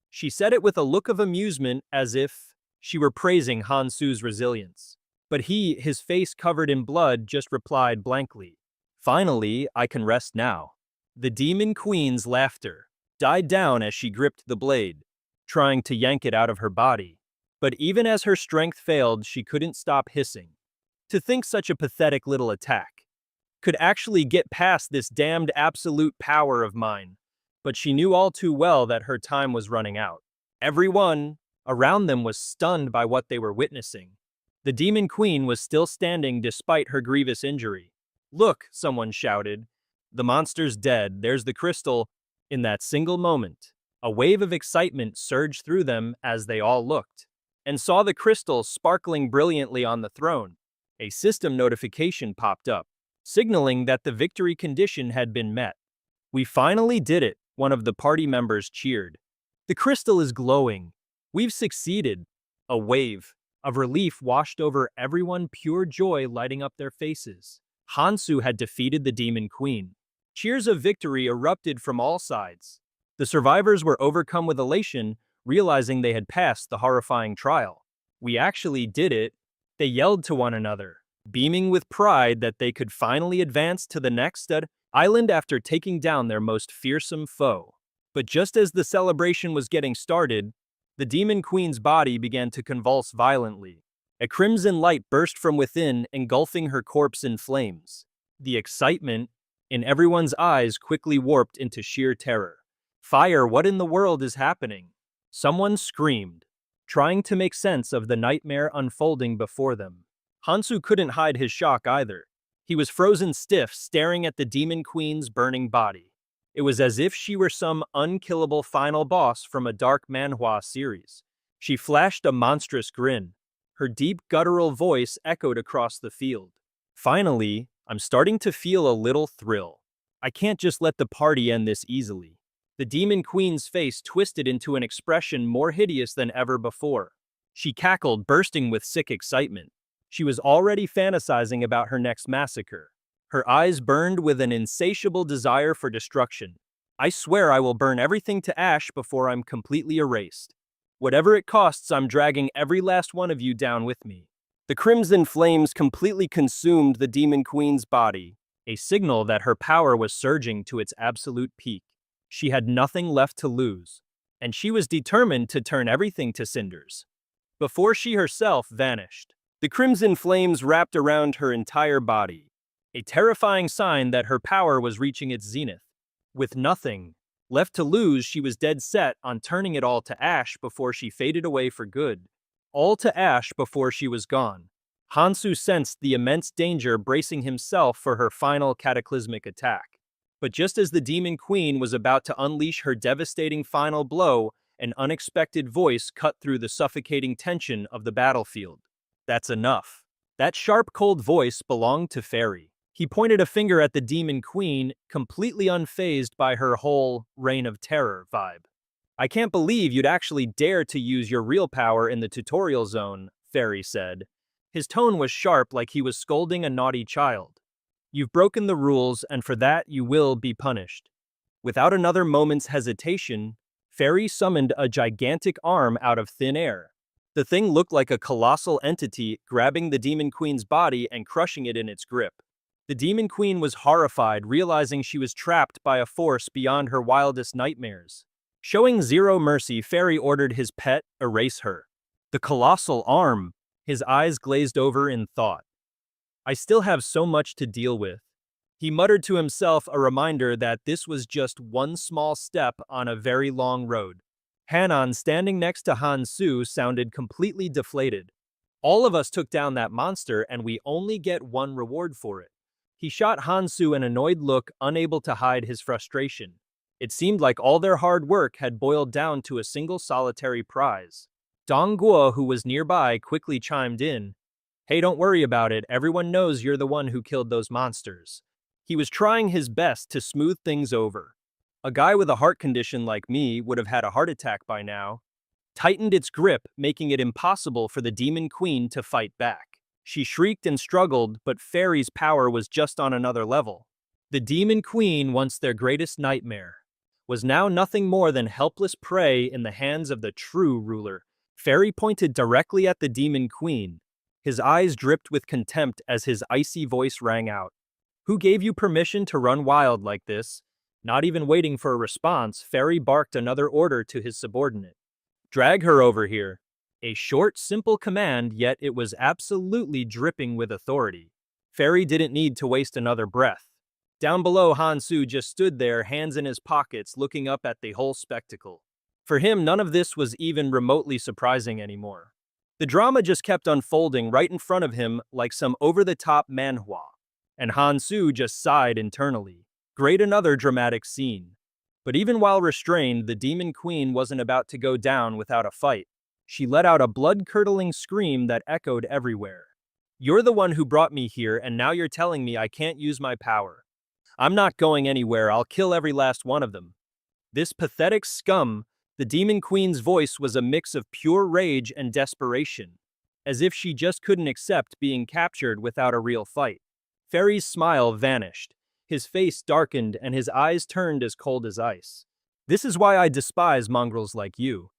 She said it with a look of amusement, as if she were praising Hansu's resilience. But he, his face covered in blood, just replied blankly, "Finally, I can rest now." The Demon Queen's laughter died down as she gripped the blade, trying to yank it out of her body. But even as her strength failed, she couldn't stop hissing. To think such a pathetic little attack could actually get past this damned absolute power of mine. But she knew all too well that her time was running out. Everyone around them was stunned by what they were witnessing. The Demon Queen was still standing despite her grievous injury. "Look," someone shouted. "The monster's dead. There's the crystal." In that single moment, a wave of excitement surged through them as they all looked and saw the crystal sparkling brilliantly on the throne. A system notification popped up, signaling that the victory condition had been met. "We finally did it," one of the party members cheered. "The crystal is glowing. We've succeeded." A wave of relief washed over everyone, pure joy lighting up their faces. Hansu had defeated the Demon Queen. Cheers of victory erupted from all sides. The survivors were overcome with elation, realizing they had passed the horrifying trial. "We actually did it," they yelled to one another, beaming with pride that they could finally advance to the next island after taking down their most fearsome foe. But just as the celebration was getting started, the Demon Queen's body began to convulse violently. A crimson light burst from within, engulfing her corpse in flames. The excitement in everyone's eyes quickly warped into sheer terror. "Fire, what in the world is happening?" Someone screamed, trying to make sense of the nightmare unfolding before them. Hansu couldn't hide his shock either. He was frozen stiff, staring at the Demon Queen's burning body. It was as if she were some unkillable final boss from a dark manhwa series. She flashed a monstrous grin. Her deep guttural voice echoed across the field. "Finally, I'm starting to feel a little thrill. I can't just let the party end this easily." The Demon Queen's face twisted into an expression more hideous than ever before. She cackled, bursting with sick excitement. She was already fantasizing about her next massacre. Her eyes burned with an insatiable desire for destruction. "I swear I will burn everything to ash before I'm completely erased. Whatever it costs, I'm dragging every last one of you down with me." The crimson flames completely consumed the Demon Queen's body, a signal that her power was surging to its absolute peak. She had nothing left to lose, and she was determined to turn everything to cinders. before she herself vanished. The crimson flames wrapped around her entire body, a terrifying sign that her power was reaching its zenith. With nothing left to lose, she was dead set on turning it all to ash before she faded away for good. All to ash before she was gone. Hansu sensed the immense danger, bracing himself for her final cataclysmic attack. But just as the Demon Queen was about to unleash her devastating final blow, an unexpected voice cut through the suffocating tension of the battlefield. That's enough. That sharp, cold voice belonged to Fairy. He pointed a finger at the Demon Queen, completely unfazed by her whole reign of terror vibe. I can't believe you'd actually dare to use your real power in the tutorial zone, Fairy said. His tone was sharp, like he was scolding a naughty child. You've broken the rules, and for that you will be punished. Without another moment's hesitation, Fairy summoned a gigantic arm out of thin air. The thing looked like a colossal entity, grabbing the Demon Queen's body and crushing it in its grip. The Demon Queen was horrified, realizing she was trapped by a force beyond her wildest nightmares. Showing zero mercy, Fairy ordered his pet erase her. The colossal arm, his eyes glazed over in thought. I still have so much to deal with. He muttered to himself, a reminder that this was just one small step on a very long road. Hanan, standing next to Hansu, sounded completely deflated. All of us took down that monster and we only get one reward for it. He shot Hansu an annoyed look, unable to hide his frustration. It seemed like all their hard work had boiled down to a single solitary prize. Dong Guo, who was nearby, quickly chimed in. Hey, don't worry about it, everyone knows you're the one who killed those monsters. He was trying his best to smooth things over. A guy with a heart condition like me would have had a heart attack by now. Tightened its grip, making it impossible for the Demon Queen to fight back. She shrieked and struggled, but Fairy's power was just on another level. The Demon Queen, once their greatest nightmare, was now nothing more than helpless prey in the hands of the true ruler. Fairy pointed directly at the Demon Queen. His eyes dripped with contempt as his icy voice rang out. Who gave you permission to run wild like this? Not even waiting for a response, Fairy barked another order to his subordinate. Drag her over here. A short, simple command, yet it was absolutely dripping with authority. Fairy didn't need to waste another breath. Down below, Hansu just stood there, hands in his pockets, looking up at the whole spectacle. For him, none of this was even remotely surprising anymore. The drama just kept unfolding right in front of him like some over-the-top manhwa. And Hansu just sighed internally. Great, another dramatic scene. But even while restrained, the Demon Queen wasn't about to go down without a fight. She let out a blood-curdling scream that echoed everywhere. You're the one who brought me here, and now you're telling me I can't use my power. I'm not going anywhere, I'll kill every last one of them. This pathetic scum. The Demon Queen's voice was a mix of pure rage and desperation, as if she just couldn't accept being captured without a real fight. Fairy's smile vanished. His face darkened and his eyes turned as cold as ice. This is why I despise mongrels like you.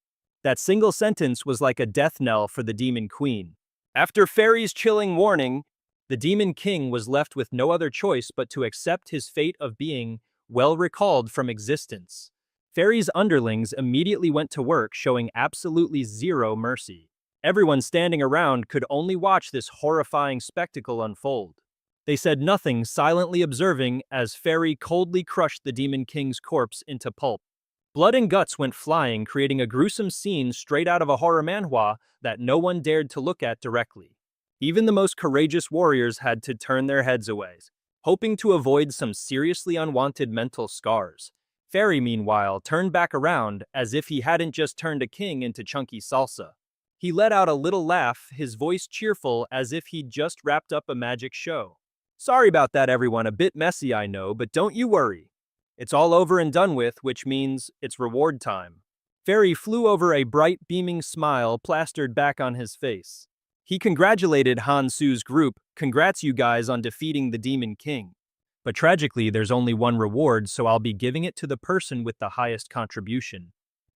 That single sentence was like a death knell for the Demon Queen. After Fairy's chilling warning, the Demon King was left with no other choice but to accept his fate of being well recalled from existence. Fairy's underlings immediately went to work, showing absolutely zero mercy. Everyone standing around could only watch this horrifying spectacle unfold. They said nothing, silently observing as Fairy coldly crushed the Demon King's corpse into pulp. Blood and guts went flying, creating a gruesome scene straight out of a horror manhwa that no one dared to look at directly. Even the most courageous warriors had to turn their heads away, hoping to avoid some seriously unwanted mental scars. Fairy, meanwhile, turned back around as if he hadn't just turned a king into chunky salsa. He let out a little laugh, his voice cheerful as if he'd just wrapped up a magic show. Sorry about that, everyone, a bit messy, I know, but don't you worry. It's all over and done with, which means it's reward time. Fairy flew over, a bright, beaming smile plastered back on his face. He congratulated Hansu's group. Congrats you guys on defeating the Demon King. But tragically, there's only one reward, so I'll be giving it to the person with the highest contribution.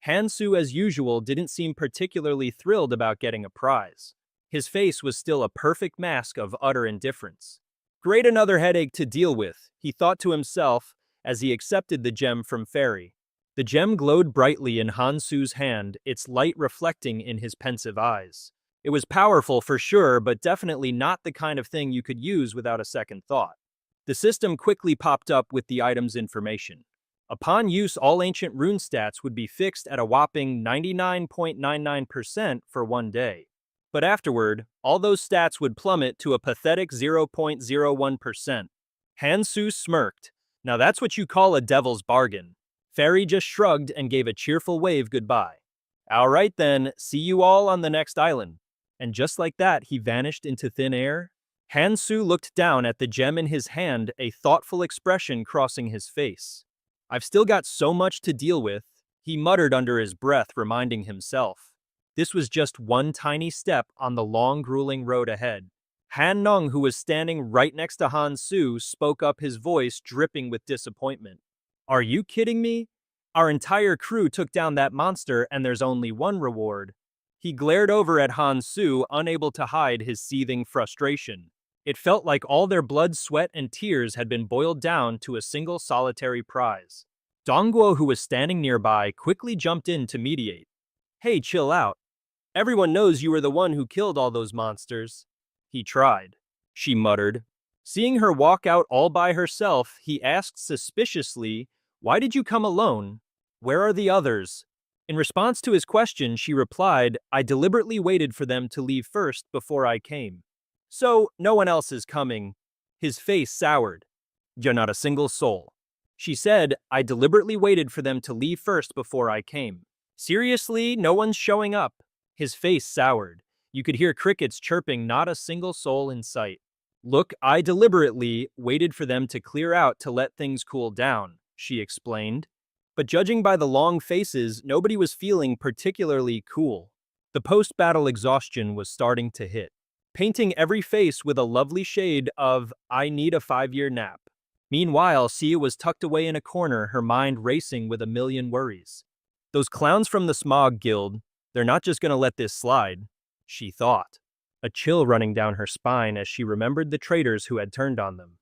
Hansu, as usual, didn't seem particularly thrilled about getting a prize. His face was still a perfect mask of utter indifference. Great, another headache to deal with, he thought to himself as he accepted the gem from Fairy. The gem glowed brightly in Hansu's hand, its light reflecting in his pensive eyes. It was powerful for sure, but definitely not the kind of thing you could use without a second thought. The system quickly popped up with the item's information. Upon use, all ancient rune stats would be fixed at a whopping 99.99% for 1 day. But afterward, all those stats would plummet to a pathetic 0.01%. Hansu smirked. Now that's what you call a devil's bargain. Fairy just shrugged and gave a cheerful wave goodbye. All right then, see you all on the next island. And just like that, he vanished into thin air. Hansu looked down at the gem in his hand, a thoughtful expression crossing his face. I've still got so much to deal with, he muttered under his breath, reminding himself. This was just one tiny step on the long, grueling road ahead. Han Nung, who was standing right next to Han Su, spoke up, his voice dripping with disappointment. Are you kidding me? Our entire crew took down that monster and there's only one reward. He glared over at Han Su, unable to hide his seething frustration. It felt like all their blood, sweat, and tears had been boiled down to a single solitary prize. Dongguo, who was standing nearby, quickly jumped in to mediate. Hey, chill out. Everyone knows you were the one who killed all those monsters. He tried. She muttered. Seeing her walk out all by herself, he asked suspiciously, Why did you come alone? Where are the others? In response to his question, she replied, I deliberately waited for them to leave first before I came. So, no one else is coming. His face soured. You're not a single soul. She said, I deliberately waited for them to leave first before I came. Seriously, no one's showing up. His face soured. You could hear crickets chirping, not a single soul in sight. Look, I deliberately waited for them to clear out to let things cool down, she explained. But judging by the long faces, nobody was feeling particularly cool. The post-battle exhaustion was starting to hit, painting every face with a lovely shade of, I need a 5-year nap. Meanwhile, Sia was tucked away in a corner, her mind racing with a million worries. Those clowns from the Smog Guild, they're not just gonna let this slide, she thought, a chill running down her spine as she remembered the traitors who had turned on them.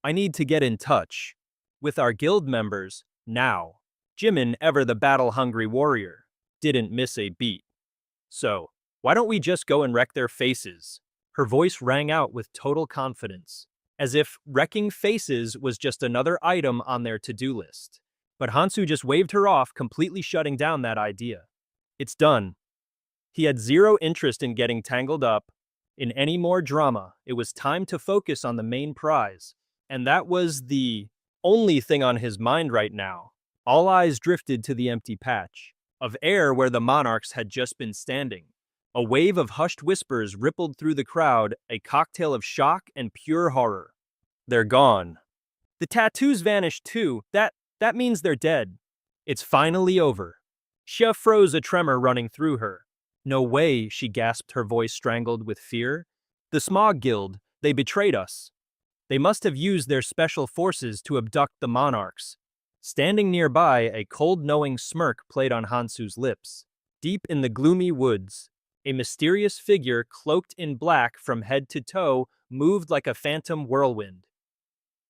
I need to get in touch with our guild members, now. Jimin, ever the battle-hungry warrior, didn't miss a beat. So, why don't we just go and wreck their faces? Her voice rang out with total confidence, as if wrecking faces was just another item on their to-do list. But Hansu just waved her off, completely shutting down that idea. It's done. He had zero interest in getting tangled up in any more drama. It was time to focus on the main prize, and that was the only thing on his mind right now. All eyes drifted to the empty patch of air where the monarchs had just been standing. A wave of hushed whispers rippled through the crowd, a cocktail of shock and pure horror. They're gone. The tattoos vanished too. That means they're dead. It's finally over. Xia froze, a tremor running through her. No way, she gasped, her voice strangled with fear. The Smog Guild, they betrayed us. They must have used their special forces to abduct the monarchs. Standing nearby, a cold, knowing smirk played on Hansu's lips. Deep in the gloomy woods, a mysterious figure cloaked in black from head to toe moved like a phantom whirlwind.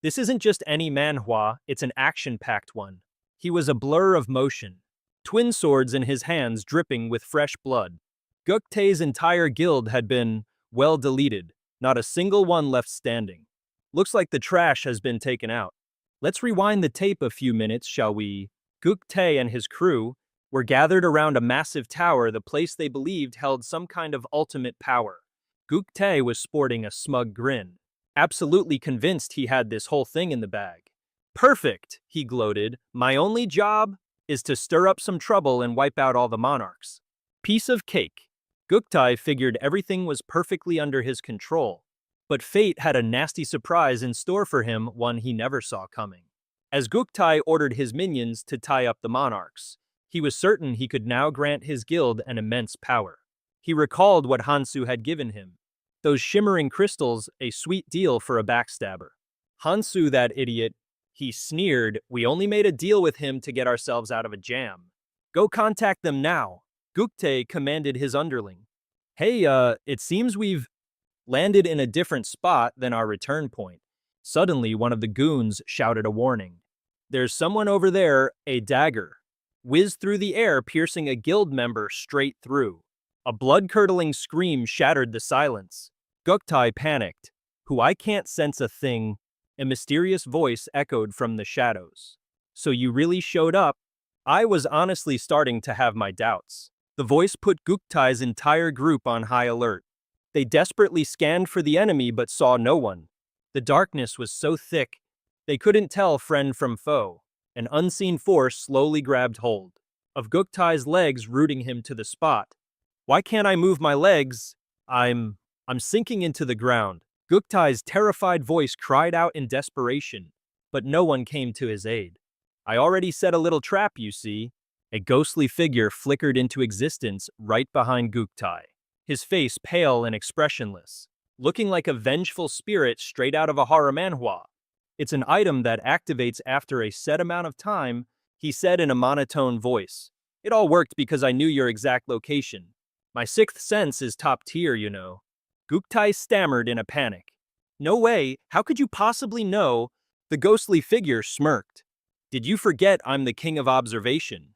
This isn't just any manhwa, it's an action-packed one. He was a blur of motion, twin swords in his hands dripping with fresh blood. Guktae's entire guild had been, well, deleted, not a single one left standing. Looks like the trash has been taken out. Let's rewind the tape a few minutes, shall we? Guktae and his crew were gathered around a massive tower, the place they believed held some kind of ultimate power. Guktae was sporting a smug grin, absolutely convinced he had this whole thing in the bag. Perfect, he gloated. My only job is to stir up some trouble and wipe out all the monarchs. Piece of cake. Guktae figured everything was perfectly under his control. But fate had a nasty surprise in store for him, one he never saw coming. As Guktae ordered his minions to tie up the monarchs, he was certain he could now grant his guild an immense power. He recalled what Hansu had given him. Those shimmering crystals, a sweet deal for a backstabber. Hansu, that idiot, he sneered, we only made a deal with him to get ourselves out of a jam. Go contact them now, Guktae commanded his underling. Hey, it seems we've landed in a different spot than our return point. Suddenly, one of the goons shouted a warning. There's someone over there, a dagger whizzed through the air, piercing a guild member straight through. A blood-curdling scream shattered the silence. Guktai panicked. Who I can't sense a thing, a mysterious voice echoed from the shadows. So you really showed up? I was honestly starting to have my doubts. The voice put Guktai's entire group on high alert. They desperately scanned for the enemy but saw no one. The darkness was so thick, they couldn't tell friend from foe. An unseen force slowly grabbed hold of Guktai's legs, rooting him to the spot. Why can't I move my legs? I'm sinking into the ground. Guktai's terrified voice cried out in desperation, but no one came to his aid. I already set a little trap, you see. A ghostly figure flickered into existence right behind Guktai, his face pale and expressionless, looking like a vengeful spirit straight out of a horror manhwa. It's an item that activates after a set amount of time, he said in a monotone voice. It all worked because I knew your exact location. My sixth sense is top tier, you know. Guktai stammered in a panic. No way, how could you possibly know? The ghostly figure smirked. Did you forget I'm the king of observation?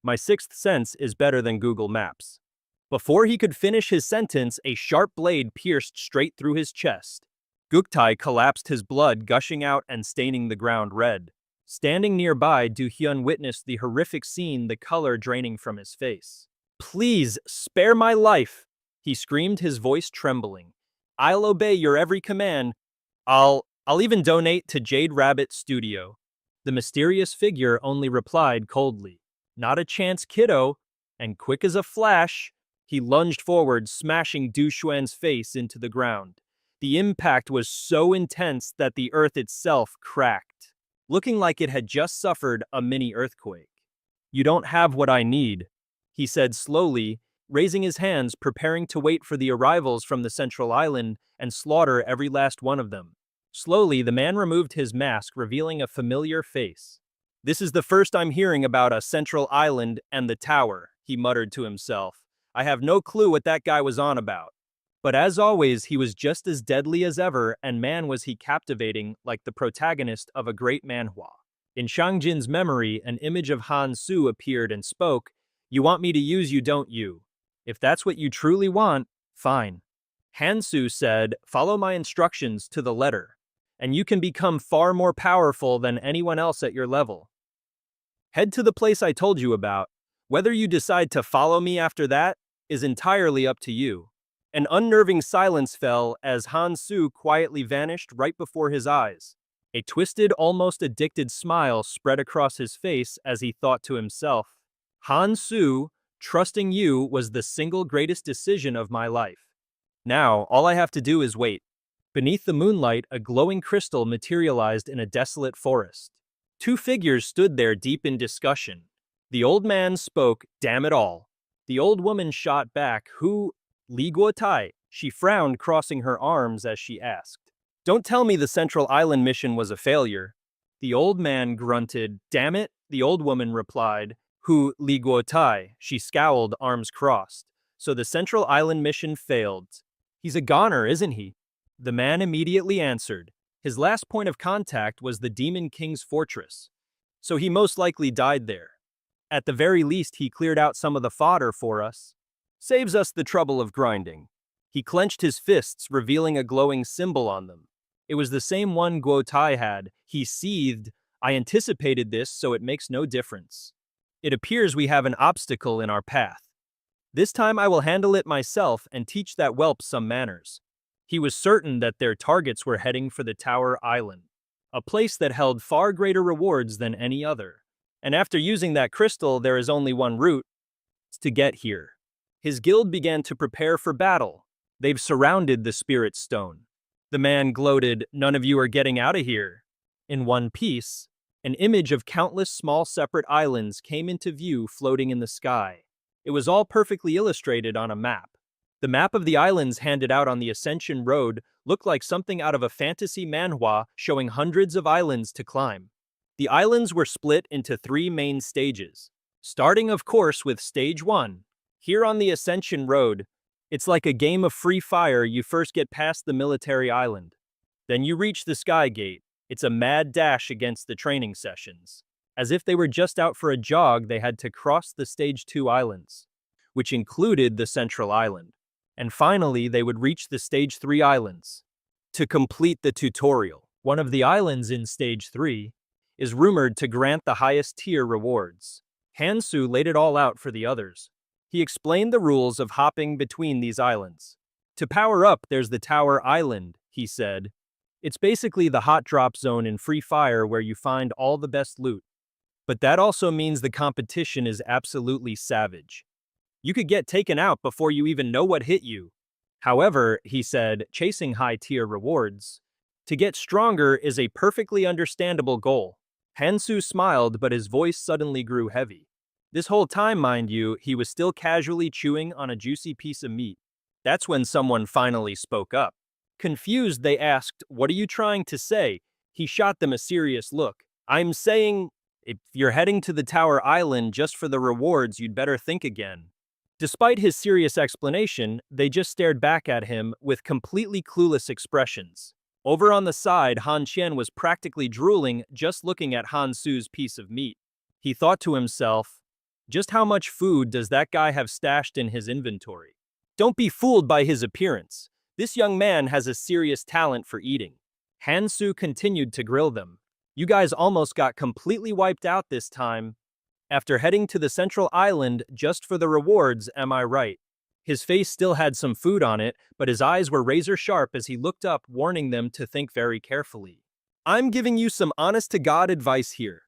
My sixth sense is better than Google Maps. Before he could finish his sentence, a sharp blade pierced straight through his chest. Guktai collapsed, his blood gushing out and staining the ground red. Standing nearby, Do-hyun witnessed the horrific scene, the color draining from his face. Please, spare my life, he screamed, his voice trembling. I'll obey your every command. I'll even donate to Jade Rabbit Studio. The mysterious figure only replied coldly. Not a chance, kiddo. And quick as a flash, he lunged forward, smashing Du Xuan's face into the ground. The impact was so intense that the earth itself cracked, looking like it had just suffered a mini earthquake. You don't have what I need, he said slowly, raising his hands, preparing to wait for the arrivals from the central island and slaughter every last one of them. Slowly, the man removed his mask, revealing a familiar face. This is the first I'm hearing about a central island and the tower, he muttered to himself. I have no clue what that guy was on about. But as always, he was just as deadly as ever, and man was he captivating, like the protagonist of a great manhwa. In Shangjin's memory, an image of Han Su appeared and spoke, You want me to use you, don't you? If that's what you truly want, fine. Han Su said, Follow my instructions to the letter, and you can become far more powerful than anyone else at your level. Head to the place I told you about. Whether you decide to follow me after that is entirely up to you. An unnerving silence fell as Han Su quietly vanished right before his eyes. A twisted, almost addicted smile spread across his face as he thought to himself, Han Su, trusting you was the single greatest decision of my life. Now, all I have to do is wait. Beneath the moonlight, a glowing crystal materialized in a desolate forest. Two figures stood there deep in discussion. The old man spoke, Damn it all. The old woman shot back, Who? Li Guotai. She frowned, crossing her arms as she asked. Don't tell me the Central Island mission was a failure. The old man grunted. Damn it, the old woman replied. Who? Li Guotai. She scowled, arms crossed. So the Central Island mission failed. He's a goner, isn't he? The man immediately answered. His last point of contact was the Demon King's fortress. So he most likely died there. At the very least, he cleared out some of the fodder for us. Saves us the trouble of grinding. He clenched his fists, revealing a glowing symbol on them. It was the same one Guo Tai had. He seethed. I anticipated this, so it makes no difference. It appears we have an obstacle in our path. This time I will handle it myself and teach that whelp some manners. He was certain that their targets were heading for the Tower Island, a place that held far greater rewards than any other. And after using that crystal, there is only one route to get here. His guild began to prepare for battle. They've surrounded the Spirit Stone. The man gloated, None of you are getting out of here. In one piece, an image of countless small separate islands came into view floating in the sky. It was all perfectly illustrated on a map. The map of the islands handed out on the Ascension Road looked like something out of a fantasy manhwa showing hundreds of islands to climb. The islands were split into 3 main stages, starting of course with Stage 1. Here on the Ascension Road, it's like a game of free fire. You first get past the military island. Then you reach the Sky Gate. It's a mad dash against the training sessions. As if they were just out for a jog, they had to cross the Stage 2 islands. which included the central island. And finally, they would reach the Stage 3 islands. To complete the tutorial, one of the islands in Stage 3 is rumored to grant the highest tier rewards. Hansu laid it all out for the others. He explained the rules of hopping between these islands. To power up, there's the Tower Island, he said. It's basically the hot drop zone in Free Fire where you find all the best loot. But that also means the competition is absolutely savage. You could get taken out before you even know what hit you. However, he said, chasing high-tier rewards to get stronger is a perfectly understandable goal. Hansu smiled, but his voice suddenly grew heavy. This whole time, mind you, he was still casually chewing on a juicy piece of meat. That's when someone finally spoke up. Confused, they asked, "What are you trying to say?" He shot them a serious look. "I'm saying, if you're heading to the Tower Island just for the rewards, you'd better think again." Despite his serious explanation, they just stared back at him with completely clueless expressions. Over on the side, Han Qian was practically drooling just looking at Han Su's piece of meat. He thought to himself, just how much food does that guy have stashed in his inventory? Don't be fooled by his appearance. This young man has a serious talent for eating. Han Su continued to grill them. You guys almost got completely wiped out this time. After heading to the central island just for the rewards, am I right? His face still had some food on it, but his eyes were razor sharp as he looked up, warning them to think very carefully. I'm giving you some honest-to-God advice here.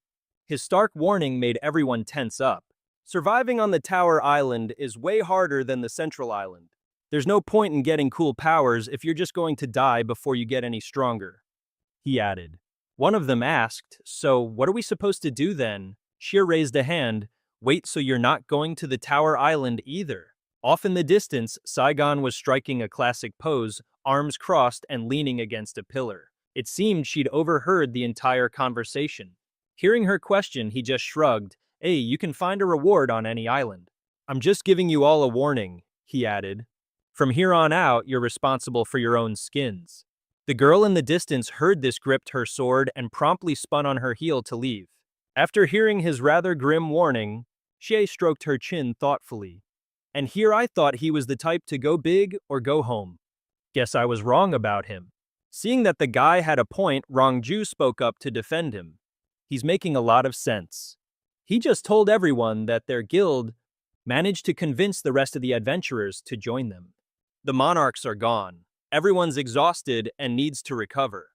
His stark warning made everyone tense up. Surviving on the Tower Island is way harder than the central island. There's no point in getting cool powers if you're just going to die before you get any stronger, he added. One of them asked, so what are we supposed to do then? Sheer raised a hand. Wait, so you're not going to the Tower Island either? Off in the distance, Saigon was striking a classic pose, arms crossed and leaning against a pillar. It seemed she'd overheard the entire conversation. Hearing her question, he just shrugged. Hey, you can find a reward on any island. I'm just giving you all a warning, he added. From here on out, you're responsible for your own skins. The girl in the distance heard this, gripped her sword, and promptly spun on her heel to leave. After hearing his rather grim warning, Xie stroked her chin thoughtfully. And here I thought he was the type to go big or go home. Guess I was wrong about him. Seeing that the guy had a point, Rongju spoke up to defend him. He's making a lot of sense. He just told everyone that their guild managed to convince the rest of the adventurers to join them. The monarchs are gone. Everyone's exhausted and needs to recover.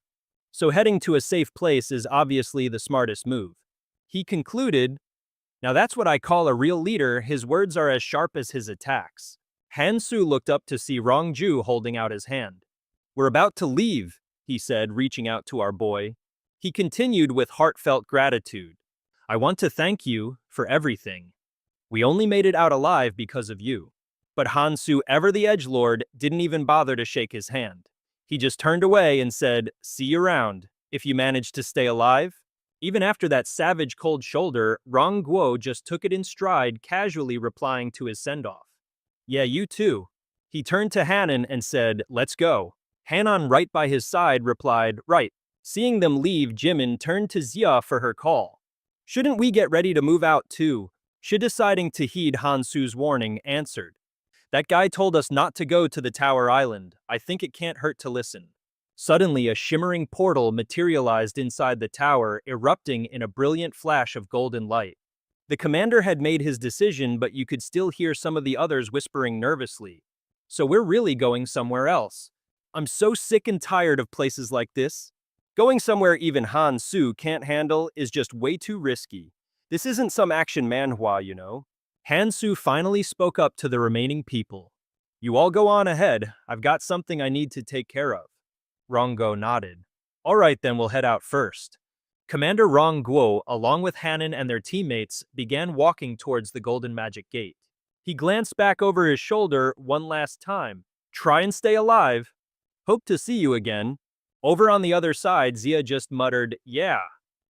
So heading to a safe place is obviously the smartest move. He concluded, now that's what I call a real leader. His words are as sharp as his attacks. Hansu looked up to see Rongju holding out his hand. We're about to leave, he said, reaching out to our boy. He continued with heartfelt gratitude. I want to thank you for everything. We only made it out alive because of you. But Hansu, ever the edgelord, didn't even bother to shake his hand. He just turned away and said, see you around, if you manage to stay alive. Even after that savage cold shoulder, Rong Guo just took it in stride, casually replying to his send-off. Yeah, you too. He turned to Hanan and said, let's go. Hanan, right by his side, replied, right. Seeing them leave, Jimin turned to Xia for her call. Shouldn't we get ready to move out too? She, deciding to heed Hansu's warning, answered. That guy told us not to go to the Tower Island. I think it can't hurt to listen. Suddenly, a shimmering portal materialized inside the tower, erupting in a brilliant flash of golden light. The commander had made his decision, but you could still hear some of the others whispering nervously. So we're really going somewhere else. I'm so sick and tired of places like this. Going somewhere even Han Su can't handle is just way too risky. This isn't some action manhwa, you know. Han Su finally spoke up to the remaining people. You all go on ahead. I've got something I need to take care of. Ronggo nodded. All right, then we'll head out first. Commander Rong Guo, along with Hanan and their teammates, began walking towards the Golden Magic Gate. He glanced back over his shoulder one last time. Try and stay alive. Hope to see you again. Over on the other side, Xia just muttered, yeah.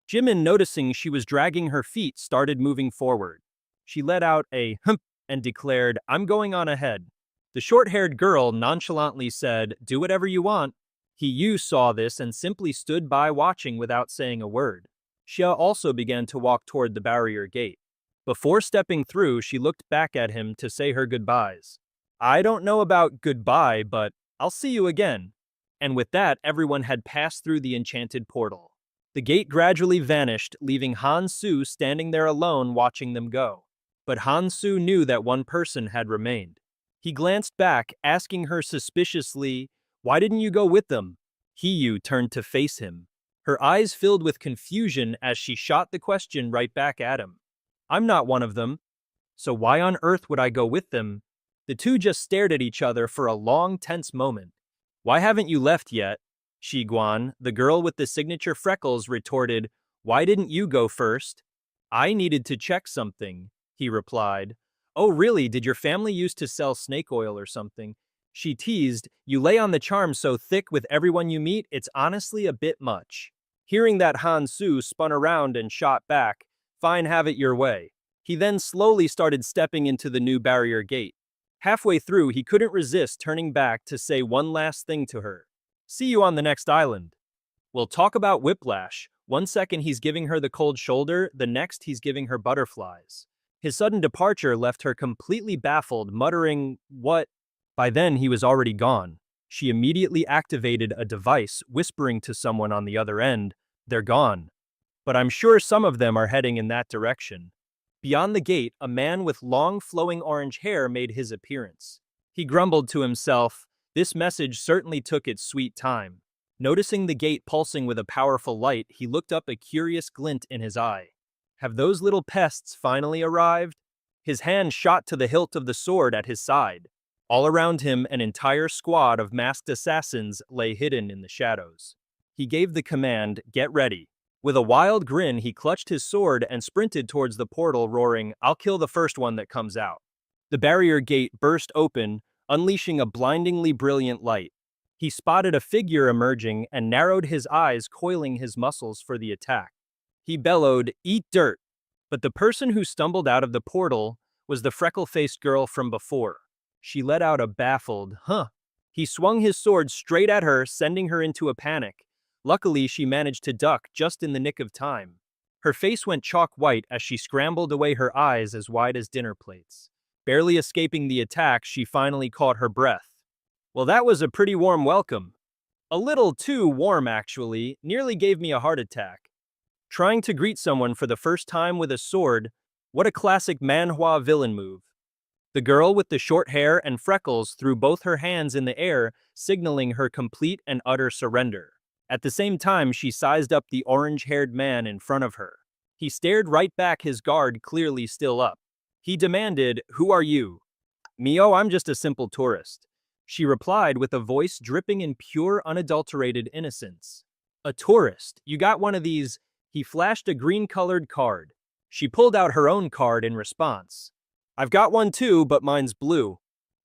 Jimin, noticing she was dragging her feet, started moving forward. She let out a hump and declared, I'm going on ahead. The short-haired girl nonchalantly said, do whatever you want. Yu saw this and simply stood by watching without saying a word. Xia also began to walk toward the barrier gate. Before stepping through, she looked back at him to say her goodbyes. I don't know about goodbye, but I'll see you again. And with that, everyone had passed through the enchanted portal. The gate gradually vanished, leaving Han Su standing there alone watching them go. But Han Su knew that one person had remained. He glanced back, asking her suspiciously, "Why didn't you go with them?" Hiyu turned to face him. Her eyes filled with confusion as she shot the question right back at him. I'm not one of them, so why on earth would I go with them? The two just stared at each other for a long, tense moment. Why haven't you left yet? Shi Guan, the girl with the signature freckles, retorted, Why didn't you go first? I needed to check something, he replied. Oh really, did your family used to sell snake oil or something? She teased, you lay on the charm so thick with everyone you meet, it's honestly a bit much. Hearing that, Han Su spun around and shot back, Fine, have it your way. He then slowly started stepping into the new barrier gate. Halfway through, he couldn't resist turning back to say one last thing to her. See you on the next island. We'll talk about whiplash. One second he's giving her the cold shoulder, the next he's giving her butterflies. His sudden departure left her completely baffled, muttering, What? By then, he was already gone. She immediately activated a device, whispering to someone on the other end, They're gone. But I'm sure some of them are heading in that direction. Beyond the gate, a man with long flowing orange hair made his appearance. He grumbled to himself, This message certainly took its sweet time. Noticing the gate pulsing with a powerful light, he looked up, a curious glint in his eye. Have those little pests finally arrived? His hand shot to the hilt of the sword at his side. All around him, an entire squad of masked assassins lay hidden in the shadows. He gave the command, Get ready. With a wild grin, he clutched his sword and sprinted towards the portal, roaring, I'll kill the first one that comes out. The barrier gate burst open, unleashing a blindingly brilliant light. He spotted a figure emerging and narrowed his eyes, coiling his muscles for the attack. He bellowed, Eat dirt! But the person who stumbled out of the portal was the freckle-faced girl from before. She let out a baffled, Huh! He swung his sword straight at her, sending her into a panic. Luckily, she managed to duck just in the nick of time. Her face went chalk white as she scrambled away, her eyes as wide as dinner plates. Barely escaping the attack, she finally caught her breath. Well, that was a pretty warm welcome. A little too warm, actually, nearly gave me a heart attack. Trying to greet someone for the first time with a sword, what a classic Manhwa villain move. The girl with the short hair and freckles threw both her hands in the air, signaling her complete and utter surrender. At the same time, she sized up the orange-haired man in front of her. He stared right back, his guard clearly still up. He demanded, Who are you? Me, oh, I'm just a simple tourist. She replied with a voice dripping in pure, unadulterated innocence. A tourist? You got one of these? He flashed a green-colored card. She pulled out her own card in response. I've got one too, but mine's blue.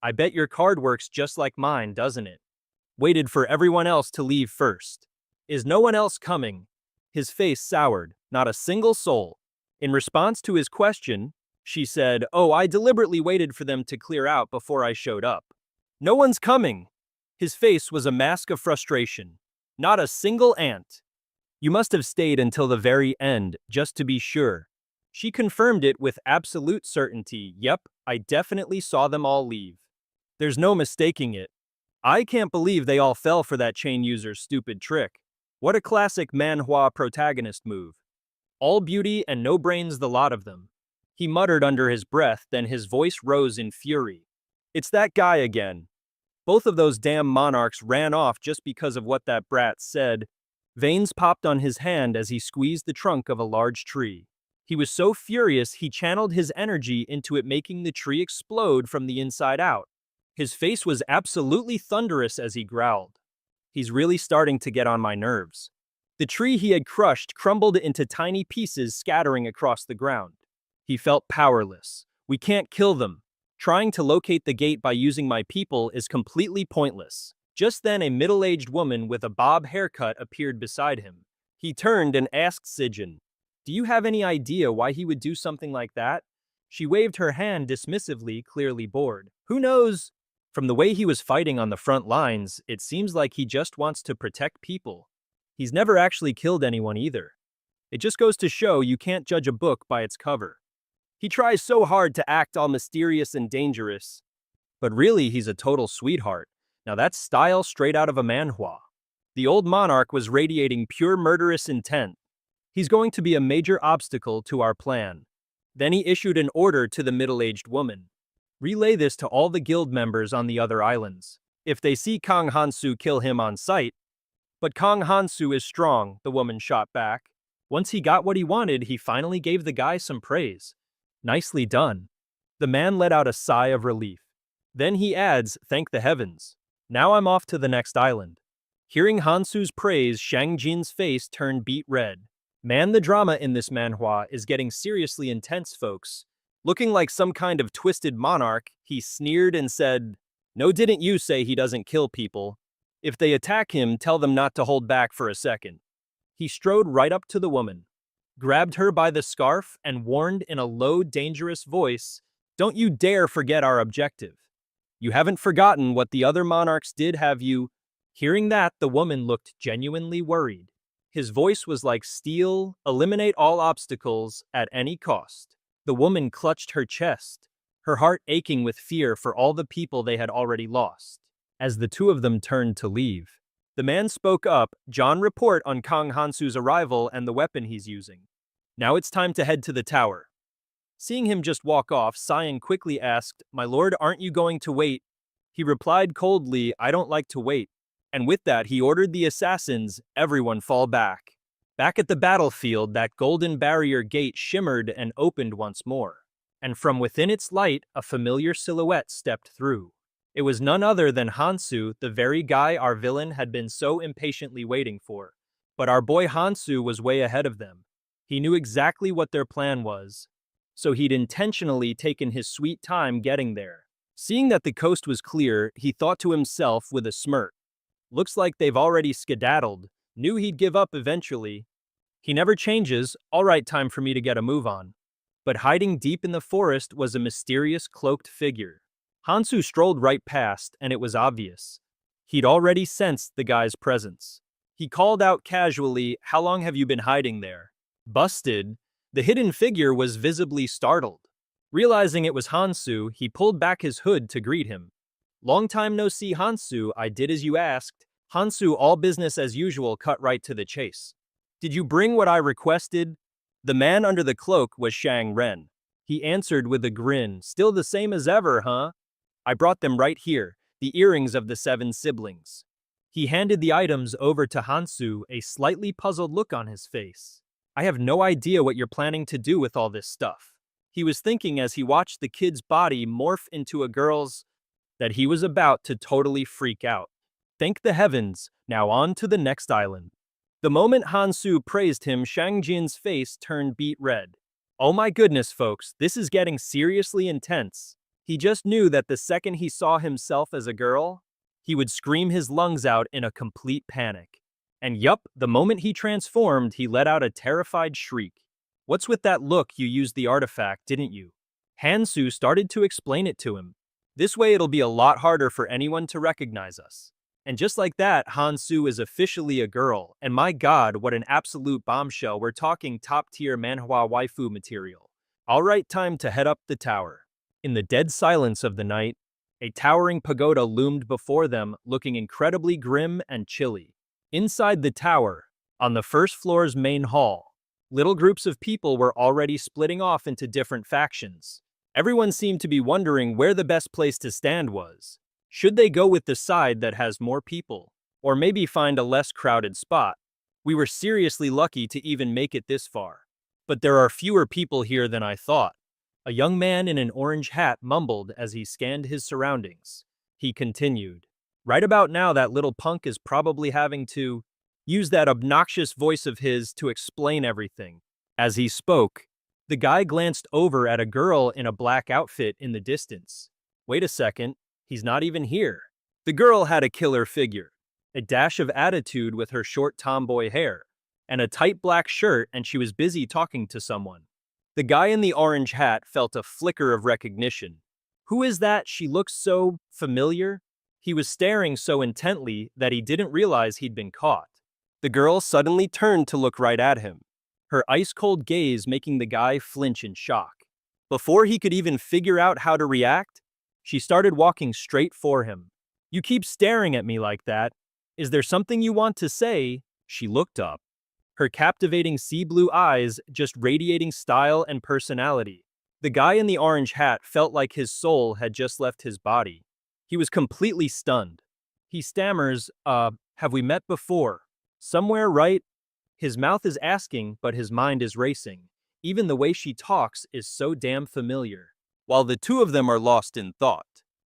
I bet your card works just like mine, doesn't it? Waited for everyone else to leave first. Is no one else coming? His face soured, not a single soul. In response to his question, she said, Oh, I deliberately waited for them to clear out before I showed up. No one's coming. His face was a mask of frustration. Not a single ant. You must have stayed until the very end, just to be sure. She confirmed it with absolute certainty. Yep, I definitely saw them all leave. There's no mistaking it. I can't believe they all fell for that chain user's stupid trick. What a classic Manhwa protagonist move. All beauty and no brains, the lot of them. He muttered under his breath, then his voice rose in fury. It's that guy again. Both of those damn monarchs ran off just because of what that brat said. Veins popped on his hand as he squeezed the trunk of a large tree. He was so furious he channeled his energy into it, making the tree explode from the inside out. His face was absolutely thunderous as he growled. He's really starting to get on my nerves. The tree he had crushed crumbled into tiny pieces, scattering across the ground. He felt powerless. We can't kill them. Trying to locate the gate by using my people is completely pointless. Just then, a middle-aged woman with a bob haircut appeared beside him. He turned and asked Sijin, Do you have any idea why he would do something like that? She waved her hand dismissively, clearly bored. Who knows? From the way he was fighting on the front lines, it seems like he just wants to protect people. He's never actually killed anyone either. It just goes to show you can't judge a book by its cover. He tries so hard to act all mysterious and dangerous, but really he's a total sweetheart. Now that's style straight out of a manhwa. The old monarch was radiating pure murderous intent. He's going to be a major obstacle to our plan. Then he issued an order to the middle-aged woman. Relay this to all the guild members on the other islands. If they see Kang Hansu, kill him on sight. But Kang Hansu is strong, the woman shot back. Once he got what he wanted, he finally gave the guy some praise. Nicely done. The man let out a sigh of relief. Then he adds, thank the heavens. Now I'm off to the next island. Hearing Hansu's praise, Shang Jin's face turned beet red. Man, the drama in this manhwa is getting seriously intense, folks. Looking like some kind of twisted monarch, he sneered and said, no, didn't you say he doesn't kill people? If they attack him, tell them not to hold back for a second. He strode right up to the woman, grabbed her by the scarf, and warned in a low, dangerous voice, don't you dare forget our objective. You haven't forgotten what the other monarchs did, have you? Hearing that, the woman looked genuinely worried. His voice was like steel, eliminate all obstacles at any cost. The woman clutched her chest, her heart aching with fear for all the people they had already lost. As the two of them turned to leave, the man spoke up, John, report on Kang Hansu's arrival and the weapon he's using. Now it's time to head to the tower. Seeing him just walk off, Cyan quickly asked, my lord, aren't you going to wait? He replied coldly, I don't like to wait. And with that, he ordered the assassins, everyone fall back. Back at the battlefield, that golden barrier gate shimmered and opened once more. And from within its light, a familiar silhouette stepped through. It was none other than Hansu, the very guy our villain had been so impatiently waiting for. But our boy Hansu was way ahead of them. He knew exactly what their plan was, so he'd intentionally taken his sweet time getting there. Seeing that the coast was clear, he thought to himself with a smirk, looks like they've already skedaddled, knew he'd give up eventually. He never changes, all right, time for me to get a move on. But hiding deep in the forest was a mysterious cloaked figure. Hansu strolled right past, and it was obvious. He'd already sensed the guy's presence. He called out casually, how long have you been hiding there? Busted. The hidden figure was visibly startled. Realizing it was Hansu, he pulled back his hood to greet him. Long time no see, Hansu, I did as you asked. Hansu, all business as usual, cut right to the chase. Did you bring what I requested? The man under the cloak was Shang Ren. He answered with a grin, still the same as ever, huh? I brought them right here, the earrings of the 7 siblings. He handed the items over to Hansu, a slightly puzzled look on his face. I have no idea what you're planning to do with all this stuff. He was thinking as he watched the kid's body morph into a girl's, that he was about to totally freak out. Thank the heavens, now on to the next island. The moment Hansu praised him, Shang Jin's face turned beet red. Oh my goodness, folks, this is getting seriously intense. He just knew that the second he saw himself as a girl, he would scream his lungs out in a complete panic. And yup, the moment he transformed, he let out a terrified shriek. What's with that look? You used the artifact, didn't you? Hansu started to explain it to him. This way it'll be a lot harder for anyone to recognize us. And just like that, Hansu is officially a girl, and my god, what an absolute bombshell. We're talking top-tier manhwa waifu material. Alright, time to head up the tower. In the dead silence of the night, a towering pagoda loomed before them, looking incredibly grim and chilly. Inside the tower, on the first floor's main hall, little groups of people were already splitting off into different factions. Everyone seemed to be wondering where the best place to stand was. Should they go with the side that has more people, or maybe find a less crowded spot? We were seriously lucky to even make it this far. But there are fewer people here than I thought. A young man in an orange hat mumbled as he scanned his surroundings. He continued, right about now that little punk is probably having to use that obnoxious voice of his to explain everything. As he spoke, the guy glanced over at a girl in a black outfit in the distance. Wait a second. He's not even here. The girl had a killer figure, a dash of attitude with her short tomboy hair, and a tight black shirt, and she was busy talking to someone. The guy in the orange hat felt a flicker of recognition. Who is that? She looks so familiar. He was staring so intently that he didn't realize he'd been caught. The girl suddenly turned to look right at him, her ice-cold gaze making the guy flinch in shock. Before he could even figure out how to react, she started walking straight for him. You keep staring at me like that. Is there something you want to say? She looked up, her captivating sea blue eyes just radiating style and personality. The guy in the orange hat felt like his soul had just left his body. He was completely stunned. He stammers, have we met before? Somewhere, right? His mouth is asking, but his mind is racing. Even the way she talks is so damn familiar. While the two of them are lost in thought,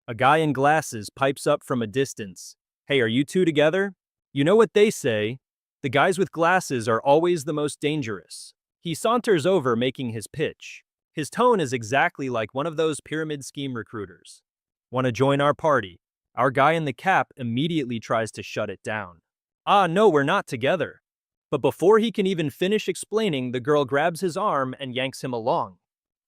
a guy in glasses pipes up from a distance. Hey, are you two together? You know what they say. The guys with glasses are always the most dangerous. He saunters over, making his pitch. His tone is exactly like one of those pyramid scheme recruiters. Want to join our party? Our guy in the cap immediately tries to shut it down. Ah, no, we're not together. But before he can even finish explaining, the girl grabs his arm and yanks him along.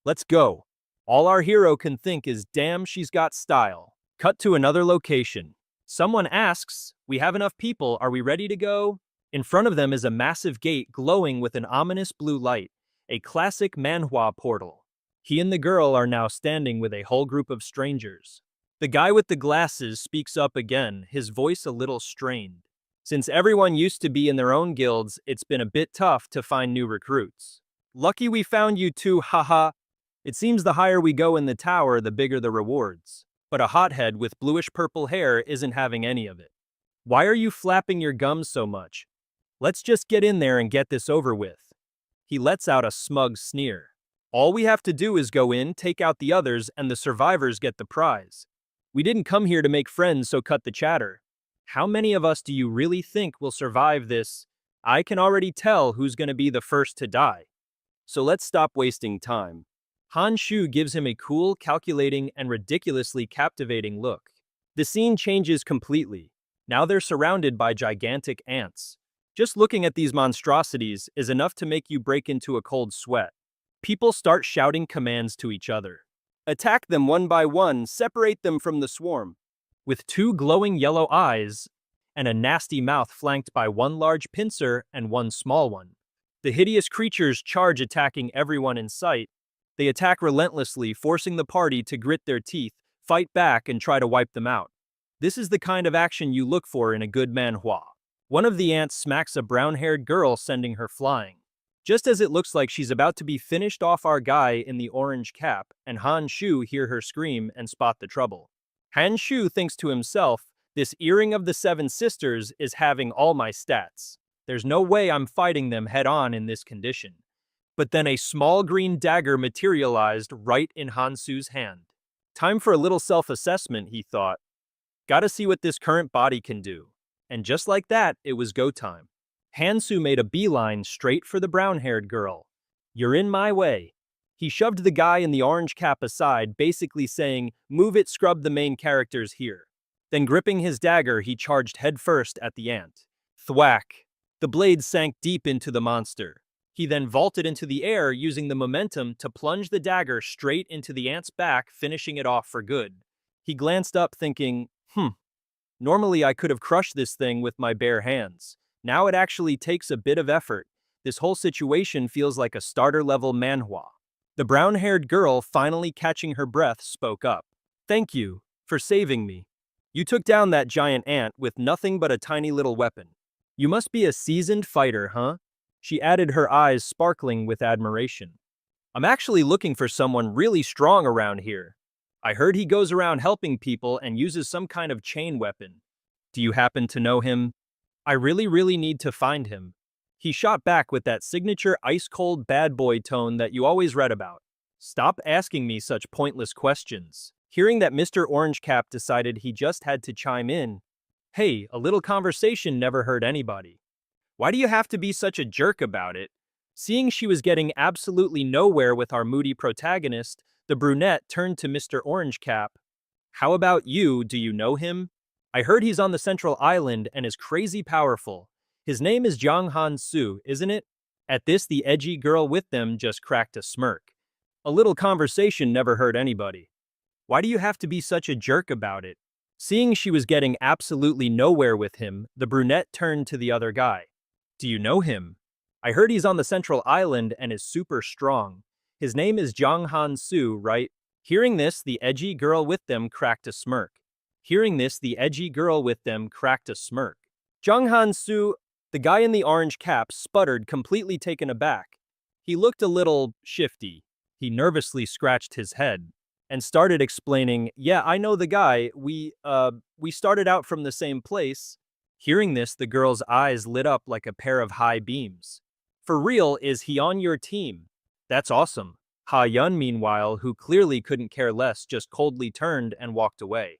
Let's go. All our hero can think is, damn, she's got style. Cut to another location. Someone asks, we have enough people, are we ready to go? In front of them is a massive gate glowing with an ominous blue light, a classic Manhwa portal. He and the girl are now standing with a whole group of strangers. The guy with the glasses speaks up again, his voice a little strained. Since everyone used to be in their own guilds, it's been a bit tough to find new recruits. Lucky we found you two, haha. It seems the higher we go in the tower, the bigger the rewards. But a hothead with bluish-purple hair isn't having any of it. Why are you flapping your gums so much? Let's just get in there and get this over with. He lets out a smug sneer. All we have to do is go in, take out the others, and the survivors get the prize. We didn't come here to make friends, so cut the chatter. How many of us do you really think will survive this? I can already tell who's going to be the first to die. So let's stop wasting time. Han Shu gives him a cool, calculating, and ridiculously captivating look. The scene changes completely. Now they're surrounded by gigantic ants. Just looking at these monstrosities is enough to make you break into a cold sweat. People start shouting commands to each other. Attack them one by one, separate them from the swarm. With two glowing yellow eyes and a nasty mouth flanked by one large pincer and one small one. The hideous creatures charge, attacking everyone in sight. They attack relentlessly, forcing the party to grit their teeth, fight back, and try to wipe them out. This is the kind of action you look for in a good manhwa. One of the ants smacks a brown-haired girl, sending her flying. Just as it looks like she's about to be finished off, our guy in the orange cap and Han Shu hear her scream and spot the trouble. Han Shu thinks to himself, this earring of the Seven Sisters is having all my stats. There's no way I'm fighting them head-on in this condition. But then a small green dagger materialized right in Han Shu's hand. Time for a little self-assessment, he thought. Gotta see what this current body can do. And just like that, it was go time. Han Shu made a beeline straight for the brown-haired girl. You're in my way. He shoved the guy in the orange cap aside, basically saying, move it, scrub the main characters here. Then gripping his dagger, he charged headfirst at the ant. Thwack! The blade sank deep into the monster. He then vaulted into the air, using the momentum to plunge the dagger straight into the ant's back, finishing it off for good. He glanced up thinking, normally I could have crushed this thing with my bare hands. Now it actually takes a bit of effort. This whole situation feels like a starter-level manhwa. The brown-haired girl, finally catching her breath, spoke up. Thank you for saving me. You took down that giant ant with nothing but a tiny little weapon. You must be a seasoned fighter, huh? She added, her eyes sparkling with admiration. I'm actually looking for someone really strong around here. I heard he goes around helping people and uses some kind of chain weapon. Do you happen to know him? I really need to find him. He shot back with that signature ice-cold bad boy tone that you always read about. Stop asking me such pointless questions. Hearing that Mr. Orange Cap decided he just had to chime in. Hey, a little conversation never hurt anybody. Why do you have to be such a jerk about it? Seeing she was getting absolutely nowhere with our moody protagonist, the brunette turned to Mr. Orange Cap. How about you, do you know him? I heard he's on the Central Island and is crazy powerful. His name is Jiang Han Su, isn't it? At this, the edgy girl with them just cracked a smirk. A little conversation never hurt anybody. Why do you have to be such a jerk about it? Seeing she was getting absolutely nowhere with him, the brunette turned to the other guy. Do you know him? I heard he's on the Central Island and is super strong. His name is Jong Han Soo, right? Hearing this, the edgy girl with them cracked a smirk. Hearing this, the edgy girl with them cracked a smirk. Jong Han Soo, the guy in the orange cap, sputtered, completely taken aback. He looked a little shifty. He nervously scratched his head and started explaining, "Yeah, I know the guy. We started out from the same place." Hearing this, the girl's eyes lit up like a pair of high beams. "For real, is he on your team? That's awesome." Ha Yun, meanwhile, who clearly couldn't care less, just coldly turned and walked away,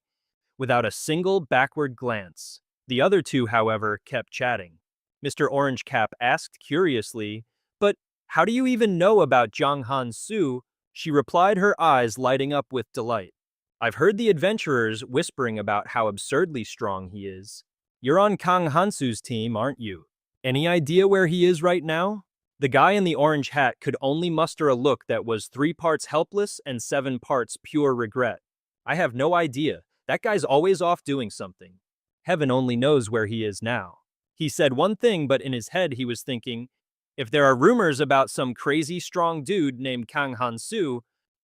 without a single backward glance. The other two, however, kept chatting. Mr. Orange Cap asked curiously, "But how do you even know about Jong Han Soo?" She replied, her eyes lighting up with delight. "I've heard the adventurers whispering about how absurdly strong he is. You're on Kang Hansu's team, aren't you? Any idea where he is right now?" The guy in the orange hat could only muster a look that was 3 parts helpless and 7 parts pure regret. "I have no idea. That guy's always off doing something. Heaven only knows where he is now." He said one thing, but in his head he was thinking, if there are rumors about some crazy strong dude named Kang Hansu,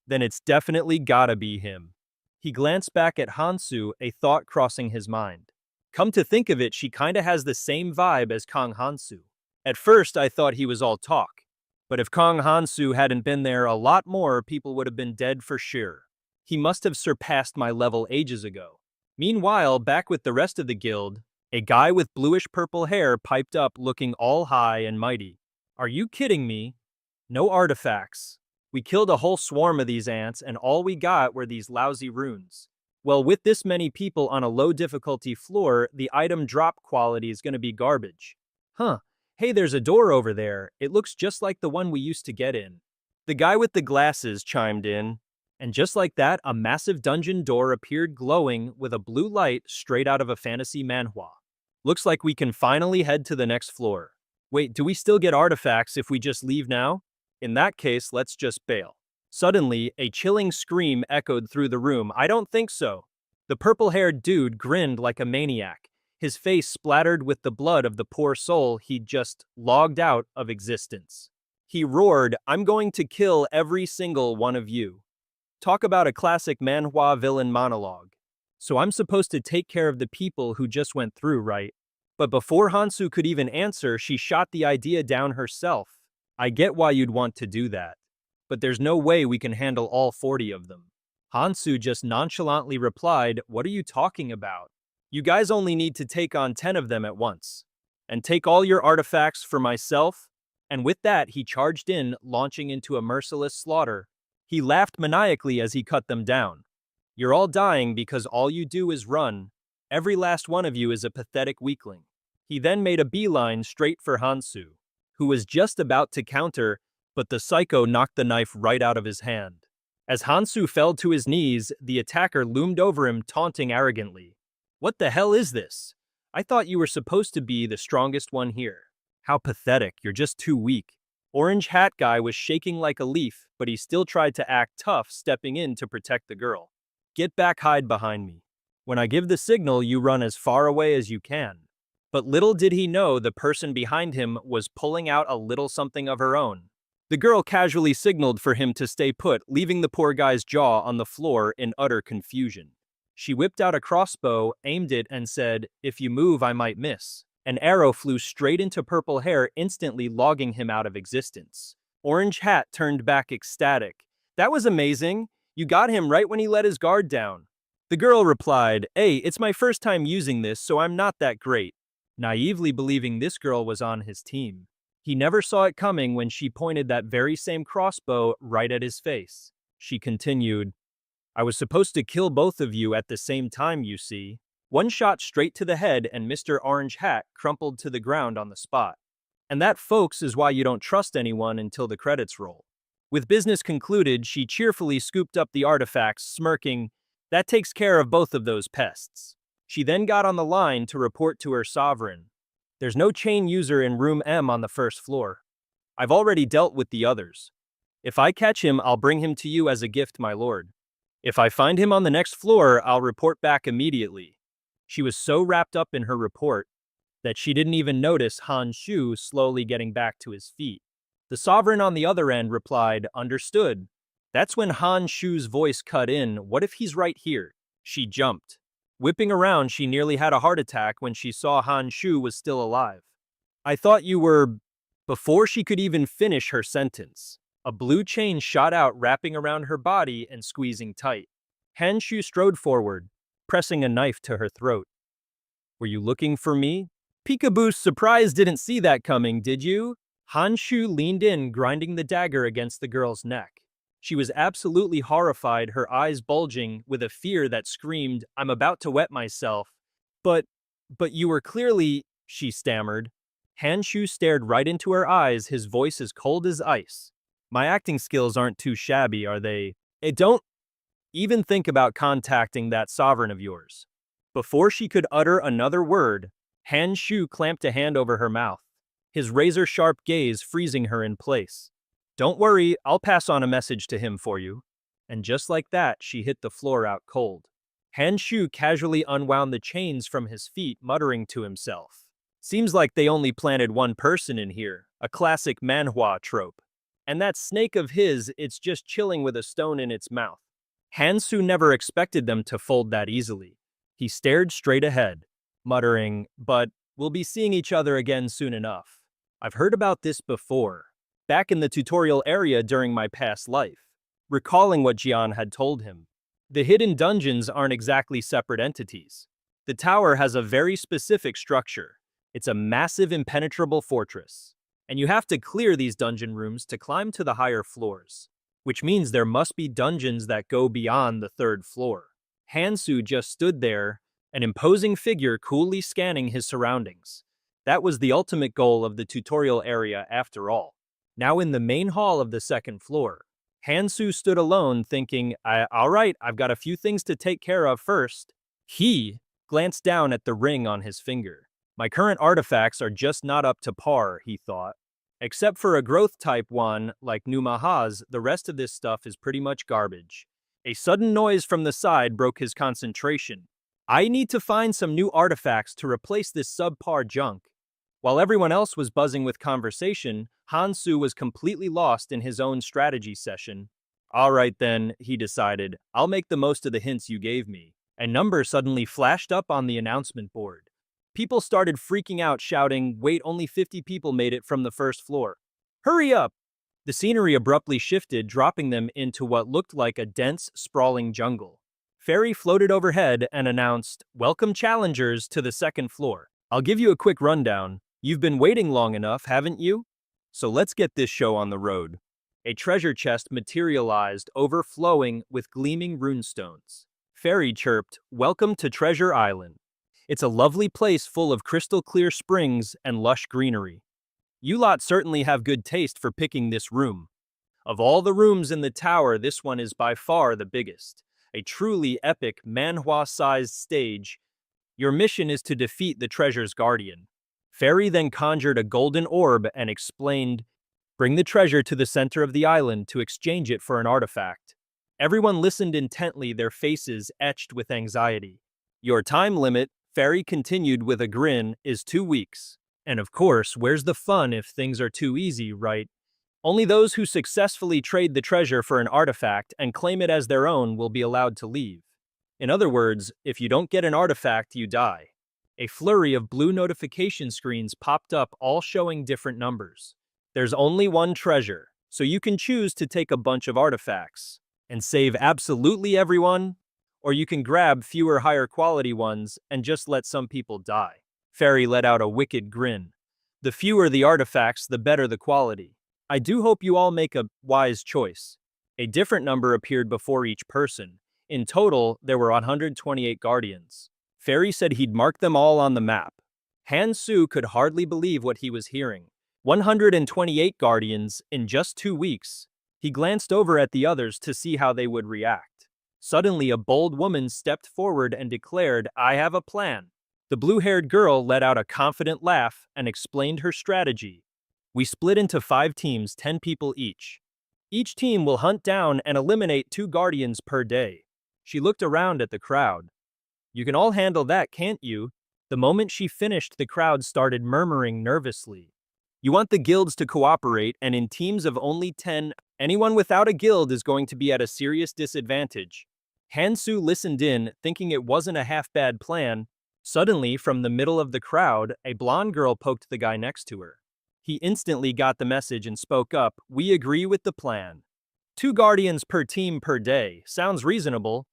then it's definitely gotta be him. He glanced back at Hansu, a thought crossing his mind. Come to think of it, she kinda has the same vibe as Kang Hansu. At first, I thought he was all talk. But if Kang Hansu hadn't been there, a lot more people would have been dead for sure. He must have surpassed my level ages ago. Meanwhile, back with the rest of the guild, a guy with bluish-purple hair piped up looking all high and mighty. "Are you kidding me? No artifacts. We killed a whole swarm of these ants and all we got were these lousy runes. Well, with this many people on a low difficulty floor, the item drop quality is gonna be garbage. Huh. Hey, there's a door over there. It looks just like the one we used to get in." The guy with the glasses chimed in, and just like that, a massive dungeon door appeared glowing with a blue light straight out of a fantasy manhwa. "Looks like we can finally head to the next floor. Wait, do we still get artifacts if we just leave now? In that case, let's just bail." Suddenly, a chilling scream echoed through the room. "I don't think so." The purple-haired dude grinned like a maniac, his face splattered with the blood of the poor soul he'd just logged out of existence. He roared, "I'm going to kill every single one of you." Talk about a classic manhwa villain monologue. So I'm supposed to take care of the people who just went through, right? But before Hansu could even answer, she shot the idea down herself. "I get why you'd want to do that, but there's no way we can handle all 40 of them." Hansu just nonchalantly replied, "What are you talking about? You guys only need to take on 10 of them at once. And take all your artifacts for myself." And with that, he charged in, launching into a merciless slaughter. He laughed maniacally as he cut them down. "You're all dying because all you do is run. Every last one of you is a pathetic weakling." He then made a beeline straight for Hansu, who was just about to counter, but the psycho knocked the knife right out of his hand. As Hansu fell to his knees, the attacker loomed over him, taunting arrogantly. "What the hell is this? I thought you were supposed to be the strongest one here. How pathetic, you're just too weak." Orange Hat Guy was shaking like a leaf, but he still tried to act tough, stepping in to protect the girl. "Get back, hide behind me. When I give the signal, you run as far away as you can." But little did he know the person behind him was pulling out a little something of her own. The girl casually signaled for him to stay put, leaving the poor guy's jaw on the floor in utter confusion. She whipped out a crossbow, aimed it, and said, "If you move, I might miss." An arrow flew straight into Purple Hair, instantly logging him out of existence. Orange Hat turned back ecstatic. "That was amazing. You got him right when he let his guard down." The girl replied, "Hey, it's my first time using this, so I'm not that great," naively believing this girl was on his team. He never saw it coming when she pointed that very same crossbow right at his face. She continued, "I was supposed to kill both of you at the same time, you see." One shot straight to the head and Mr. Orange Hat crumpled to the ground on the spot. And that, folks, is why you don't trust anyone until the credits roll. With business concluded, she cheerfully scooped up the artifacts, smirking, "That takes care of both of those pests." She then got on the line to report to her sovereign. "There's no chain user in room M on the first floor. I've already dealt with the others. If I catch him, I'll bring him to you as a gift, my lord. If I find him on the next floor, I'll report back immediately." She was so wrapped up in her report that she didn't even notice Han Shu slowly getting back to his feet. The sovereign on the other end replied, "Understood." That's when Han Shu's voice cut in, "What if he's right here?" She jumped. Whipping around, she nearly had a heart attack when she saw Han Shu was still alive. "I thought you were—" Before she could even finish her sentence, a blue chain shot out, wrapping around her body and squeezing tight. Han Shu strode forward, pressing a knife to her throat. "Were you looking for me?" Peekaboo's surprise didn't see that coming, did you? Han Shu leaned in, grinding the dagger against the girl's neck. She was absolutely horrified, her eyes bulging with a fear that screamed, "I'm about to wet myself." But you were clearly," she stammered. Han Shu stared right into her eyes, his voice as cold as ice. "My acting skills aren't too shabby, are they? Don't even think about contacting that sovereign of yours." Before she could utter another word, Han Shu clamped a hand over her mouth, his razor-sharp gaze freezing her in place. "Don't worry, I'll pass on a message to him for you." And just like that, she hit the floor out cold. Han Shu casually unwound the chains from his feet, muttering to himself, "Seems like they only planted one person in here, a classic Manhwa trope. And that snake of his, it's just chilling with a stone in its mouth." Hansu never expected them to fold that easily. He stared straight ahead, muttering, "But we'll be seeing each other again soon enough. I've heard about this before, back in the tutorial area during my past life," recalling what Jian had told him. The hidden dungeons aren't exactly separate entities. The tower has a very specific structure. It's a massive, impenetrable fortress, and you have to clear these dungeon rooms to climb to the higher floors, which means there must be dungeons that go beyond the third floor. Hansu just stood there, an imposing figure coolly scanning his surroundings. That was the ultimate goal of the tutorial area after all. Now in the main hall of the second floor, Hansu stood alone thinking, all right, I've got a few things to take care of first." He glanced down at the ring on his finger. "My current artifacts are just not up to par," he thought. "Except for a growth type one like Numahaz, the rest of this stuff is pretty much garbage." A sudden noise from the side broke his concentration. "I need to find some new artifacts to replace this subpar junk." While everyone else was buzzing with conversation, Hansu was completely lost in his own strategy session. "All right then," he decided, "I'll make the most of the hints you gave me." A number suddenly flashed up on the announcement board. People started freaking out, shouting, "Wait, only 50 people made it from the first floor. Hurry up!" The scenery abruptly shifted, dropping them into what looked like a dense, sprawling jungle. Fairy floated overhead and announced, "Welcome challengers to the second floor. I'll give you a quick rundown. You've been waiting long enough, haven't you? So let's get this show on the road." A treasure chest materialized, overflowing with gleaming runestones. Fairy chirped, "Welcome to Treasure Island. It's a lovely place full of crystal-clear springs and lush greenery. You lot certainly have good taste for picking this room. Of all the rooms in the tower, this one is by far the biggest. A truly epic Manhwa-sized stage. Your mission is to defeat the treasure's guardian." Fairy then conjured a golden orb and explained, "Bring the treasure to the center of the island to exchange it for an artifact." Everyone listened intently, their faces etched with anxiety. "Your time limit," Fairy continued with a grin, "is 2 weeks. And of course, where's the fun if things are too easy, right? Only those who successfully trade the treasure for an artifact and claim it as their own will be allowed to leave. In other words, if you don't get an artifact, you die." A flurry of blue notification screens popped up, all showing different numbers. There's only one treasure, so you can choose to take a bunch of artifacts and save absolutely everyone, or you can grab fewer higher quality ones and just let some people die. Fairy let out a wicked grin. "The fewer the artifacts, the better the quality. I do hope you all make a wise choice." A different number appeared before each person. In total, there were 128 guardians. Fairy said he'd mark them all on the map. Hansu could hardly believe what he was hearing. 128 guardians in just 2 weeks. He glanced over at the others to see how they would react. Suddenly, a bold woman stepped forward and declared, "I have a plan." The blue-haired girl let out a confident laugh and explained her strategy. "We split into 5 teams, 10 people each. Each team will hunt down and eliminate 2 guardians per day." She looked around at the crowd. "You can all handle that, can't you?" The moment she finished, the crowd started murmuring nervously. You want the guilds to cooperate, and in teams of only 10, anyone without a guild is going to be at a serious disadvantage. Hansu listened in, thinking it wasn't a half-bad plan. Suddenly, from the middle of the crowd, a blonde girl poked the guy next to her. He instantly got the message and spoke up, "We agree with the plan. 2 guardians per team per day. Sounds reasonable.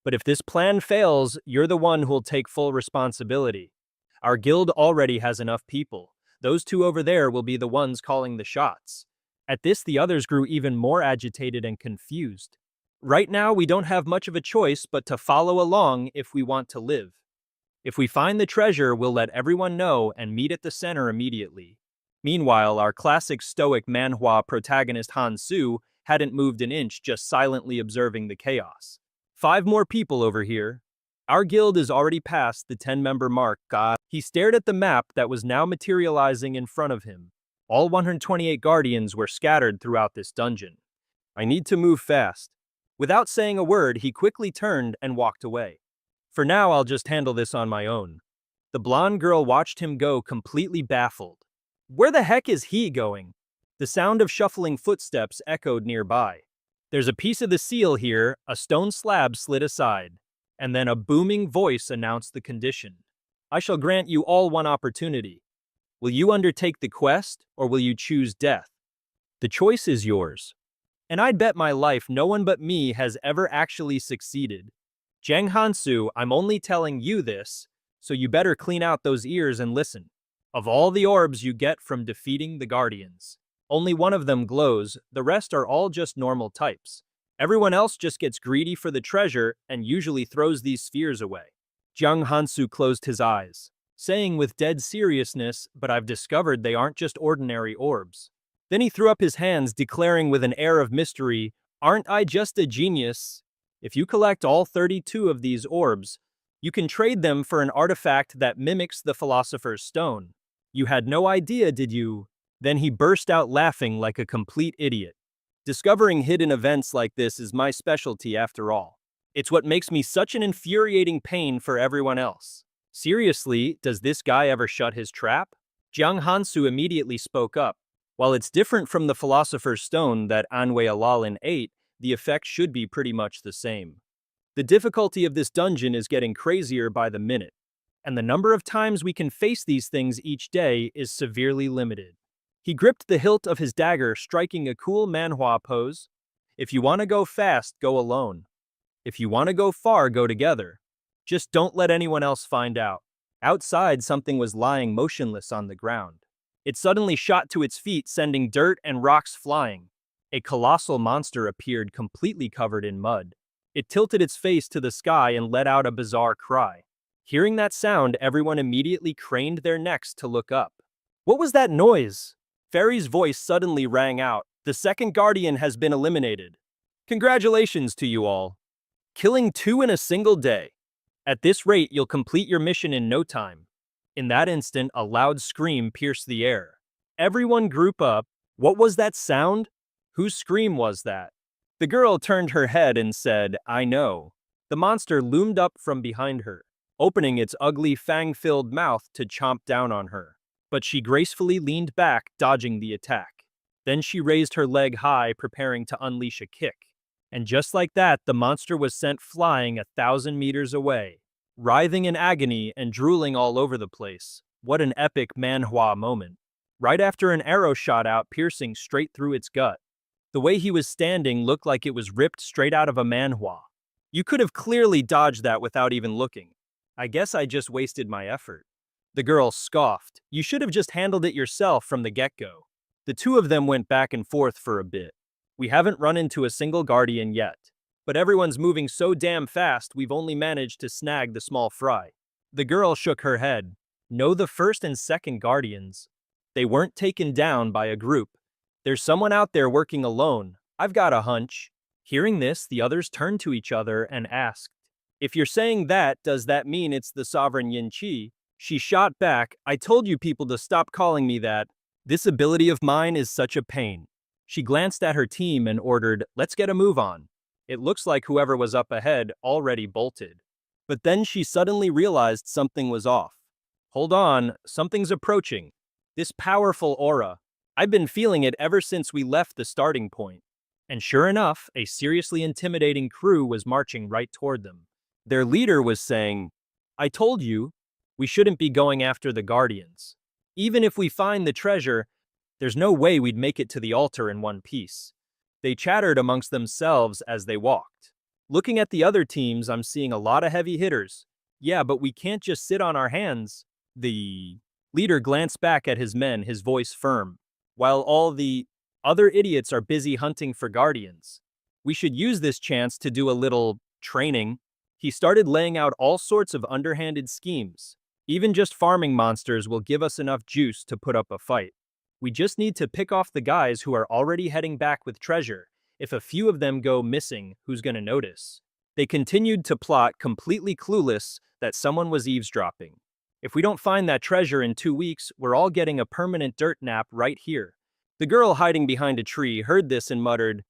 But if this plan fails, you're the one who'll take full responsibility. Our guild already has enough people. Those 2 over there will be the ones calling the shots." At this, the others grew even more agitated and confused. Right now, we don't have much of a choice but to follow along if we want to live. If we find the treasure, we'll let everyone know and meet at the center immediately. Meanwhile, our classic stoic manhwa protagonist Han-soo hadn't moved an inch, just silently observing the chaos. 5 more people over here. Our guild is already past the 10-member mark. God. He stared at the map that was now materializing in front of him. All 128 guardians were scattered throughout this dungeon. I need to move fast. Without saying a word, he quickly turned and walked away. For now, I'll just handle this on my own. The blonde girl watched him go, completely baffled. Where the heck is he going? The sound of shuffling footsteps echoed nearby. There's a piece of the seal here. A stone slab slid aside, and then a booming voice announced the condition. I shall grant you all one opportunity. Will you undertake the quest, or will you choose death? The choice is yours. And I'd bet my life no one but me has ever actually succeeded. Jang Hansu, I'm only telling you this, so you better clean out those ears and listen. Of all the orbs you get from defeating the Guardians, only one of them glows, the rest are all just normal types. Everyone else just gets greedy for the treasure and usually throws these spheres away. Jang Hansu closed his eyes, saying with dead seriousness, but I've discovered they aren't just ordinary orbs. Then he threw up his hands, declaring with an air of mystery, aren't I just a genius? If you collect all 32 of these orbs, you can trade them for an artifact that mimics the Philosopher's Stone. You had no idea, did you? Then he burst out laughing like a complete idiot. Discovering hidden events like this is my specialty after all. It's what makes me such an infuriating pain for everyone else. Seriously, does this guy ever shut his trap? Jiang Hansu immediately spoke up. While it's different from the Philosopher's Stone that Anwei Alalin ate, the effect should be pretty much the same. The difficulty of this dungeon is getting crazier by the minute, and the number of times we can face these things each day is severely limited. He gripped the hilt of his dagger, striking a cool manhwa pose. If you want to go fast, go alone. If you want to go far, go together. Just don't let anyone else find out. Outside, something was lying motionless on the ground. It suddenly shot to its feet, sending dirt and rocks flying. A colossal monster appeared, completely covered in mud. It tilted its face to the sky and let out a bizarre cry. Hearing that sound, everyone immediately craned their necks to look up. What was that noise? Fairy's voice suddenly rang out. The second guardian has been eliminated. Congratulations to you all. Killing 2 in a single day. At this rate, you'll complete your mission in no time. In that instant, a loud scream pierced the air. Everyone group up. What was that sound? Whose scream was that? The girl turned her head and said, I know. The monster loomed up from behind her, opening its ugly fang-filled mouth to chomp down on her. But she gracefully leaned back, dodging the attack. Then she raised her leg high, preparing to unleash a kick. And just like that, the monster was sent flying 1,000 meters away, writhing in agony and drooling all over the place. What an epic manhwa moment. Right after an arrow shot out, piercing straight through its gut. The way he was standing looked like it was ripped straight out of a manhwa. You could have clearly dodged that without even looking. I guess I just wasted my effort. The girl scoffed. You should have just handled it yourself from the get-go. The 2 of them went back and forth for a bit. We haven't run into a single guardian yet, but everyone's moving so damn fast we've only managed to snag the small fry. The girl shook her head. No, the first and second guardians. They weren't taken down by a group. There's someone out there working alone. I've got a hunch. Hearing this, the others turned to each other and asked, if you're saying that, does that mean it's the sovereign Yin Qi? She shot back, I told you people to stop calling me that. This ability of mine is such a pain. She glanced at her team and ordered, let's get a move on. It looks like whoever was up ahead already bolted. But then she suddenly realized something was off. Hold on, something's approaching. This powerful aura. I've been feeling it ever since we left the starting point. And sure enough, a seriously intimidating crew was marching right toward them. Their leader was saying, I told you, we shouldn't be going after the Guardians. Even if we find the treasure, there's no way we'd make it to the altar in one piece. They chattered amongst themselves as they walked. Looking at the other teams, I'm seeing a lot of heavy hitters. Yeah, but we can't just sit on our hands. The leader glanced back at his men, his voice firm. While all the other idiots are busy hunting for guardians, we should use this chance to do a little training. He started laying out all sorts of underhanded schemes. Even just farming monsters will give us enough juice to put up a fight. We just need to pick off the guys who are already heading back with treasure. If a few of them go missing, who's gonna notice? They continued to plot, completely clueless that someone was eavesdropping. If we don't find that treasure in 2 weeks, we're all getting a permanent dirt nap right here. The girl hiding behind a tree heard this and muttered,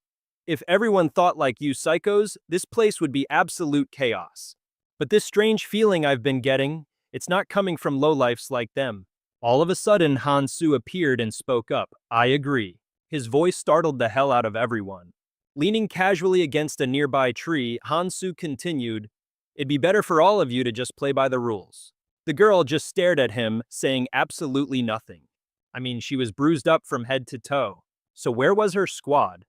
if everyone thought like you psychos, this place would be absolute chaos. But this strange feeling I've been getting, it's not coming from lowlifes like them. All of a sudden, Han-Su appeared and spoke up. I agree. His voice startled the hell out of everyone. Leaning casually against a nearby tree, Han-Su continued, it'd be better for all of you to just play by the rules. The girl just stared at him, saying absolutely nothing. I mean, she was bruised up from head to toe. So where was her squad?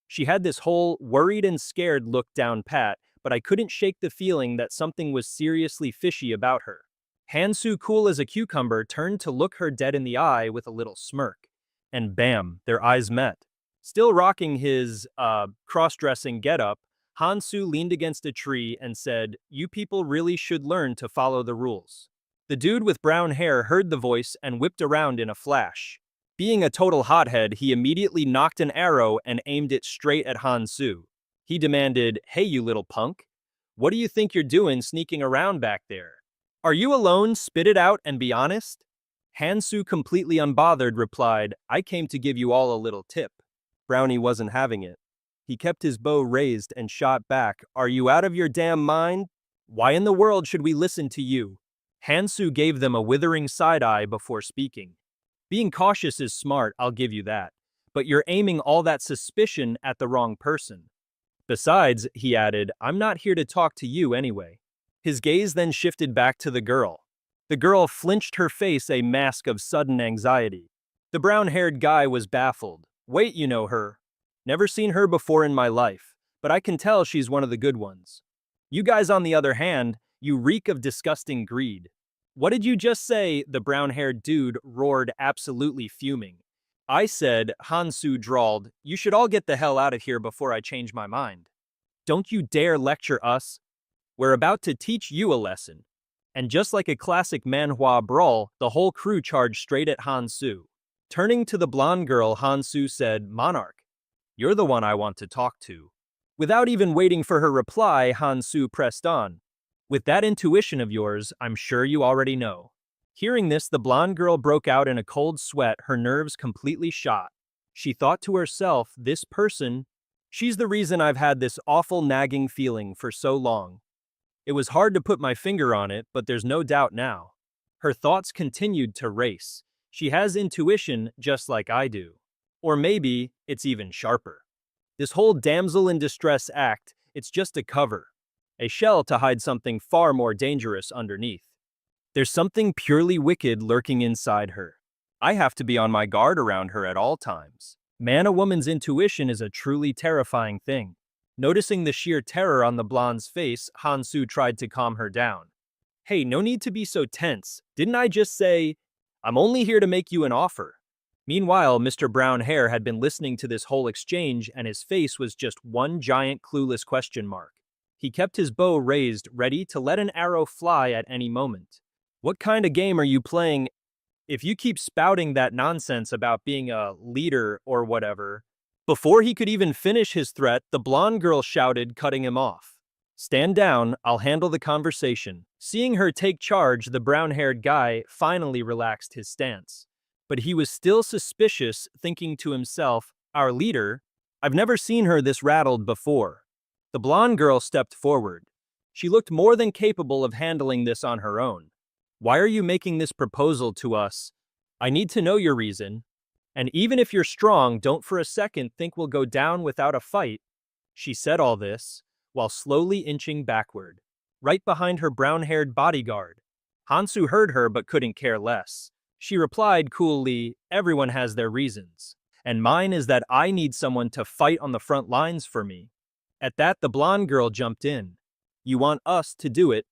She had this whole worried and scared look down pat, but I couldn't shake the feeling that something was seriously fishy about her. Han-Su, cool as a cucumber, turned to look her dead in the eye with a little smirk. And bam, their eyes met. Still rocking his, cross-dressing getup, Han-Su leaned against a tree and said, you people really should learn to follow the rules. The dude with brown hair heard the voice and whipped around in a flash. Being a total hothead, he immediately knocked an arrow and aimed it straight at Han-Su. He demanded, hey you little punk, what do you think you're doing sneaking around back there? Are you alone? Spit it out and be honest? Han-Su, completely unbothered, replied, I came to give you all a little tip. Brownie wasn't having it. He kept his bow raised and shot back, are you out of your damn mind? Why in the world should we listen to you? Han-Su gave them a withering side-eye before speaking. Being cautious is smart, I'll give you that. But you're aiming all that suspicion at the wrong person. Besides, he added, I'm not here to talk to you anyway. His gaze then shifted back to the girl. The girl flinched, her face a mask of sudden anxiety. The brown-haired guy was baffled. Wait, you know her. Never seen her before in my life, but I can tell she's one of the good ones. You guys, on the other hand, you reek of disgusting greed. What did you just say? The brown-haired dude roared, absolutely fuming. I said, Han-Su drawled, you should all get the hell out of here before I change my mind. Don't you dare lecture us. We're about to teach you a lesson. And just like a classic Manhwa brawl, the whole crew charged straight at Han-Su. Turning to the blonde girl, Han-Su said, Monarch, you're the one I want to talk to. Without even waiting for her reply, Han-Su pressed on. With that intuition of yours, I'm sure you already know. Hearing this, the blonde girl broke out in a cold sweat, her nerves completely shot. She thought to herself, this person, she's the reason I've had this awful nagging feeling for so long. It was hard to put my finger on it, but there's no doubt now. Her thoughts continued to race. She has intuition just like I do. Or maybe it's even sharper. This whole damsel in distress act, it's just a cover. A shell to hide something far more dangerous underneath. There's something purely wicked lurking inside her. I have to be on my guard around her at all times. Man, a woman's intuition is a truly terrifying thing. Noticing the sheer terror on the blonde's face, Han-Su tried to calm her down. Hey, no need to be so tense. Didn't I just say, I'm only here to make you an offer? Meanwhile, Mr. Brown Hair had been listening to this whole exchange and his face was just one giant clueless question mark. He kept his bow raised, ready to let an arrow fly at any moment. What kind of game are you playing? If you keep spouting that nonsense about being a leader or whatever. Before he could even finish his threat, the blonde girl shouted, cutting him off. Stand down, I'll handle the conversation. Seeing her take charge, the brown-haired guy finally relaxed his stance. But he was still suspicious, thinking to himself, our leader? I've never seen her this rattled before. The blonde girl stepped forward. She looked more than capable of handling this on her own. Why are you making this proposal to us? I need to know your reason. And even if you're strong, don't for a second think we'll go down without a fight. She said all this, while slowly inching backward, right behind her brown-haired bodyguard. Hansu heard her but couldn't care less. She replied coolly, everyone has their reasons. And mine is that I need someone to fight on the front lines for me. At that, the blonde girl jumped in. You want us to do it?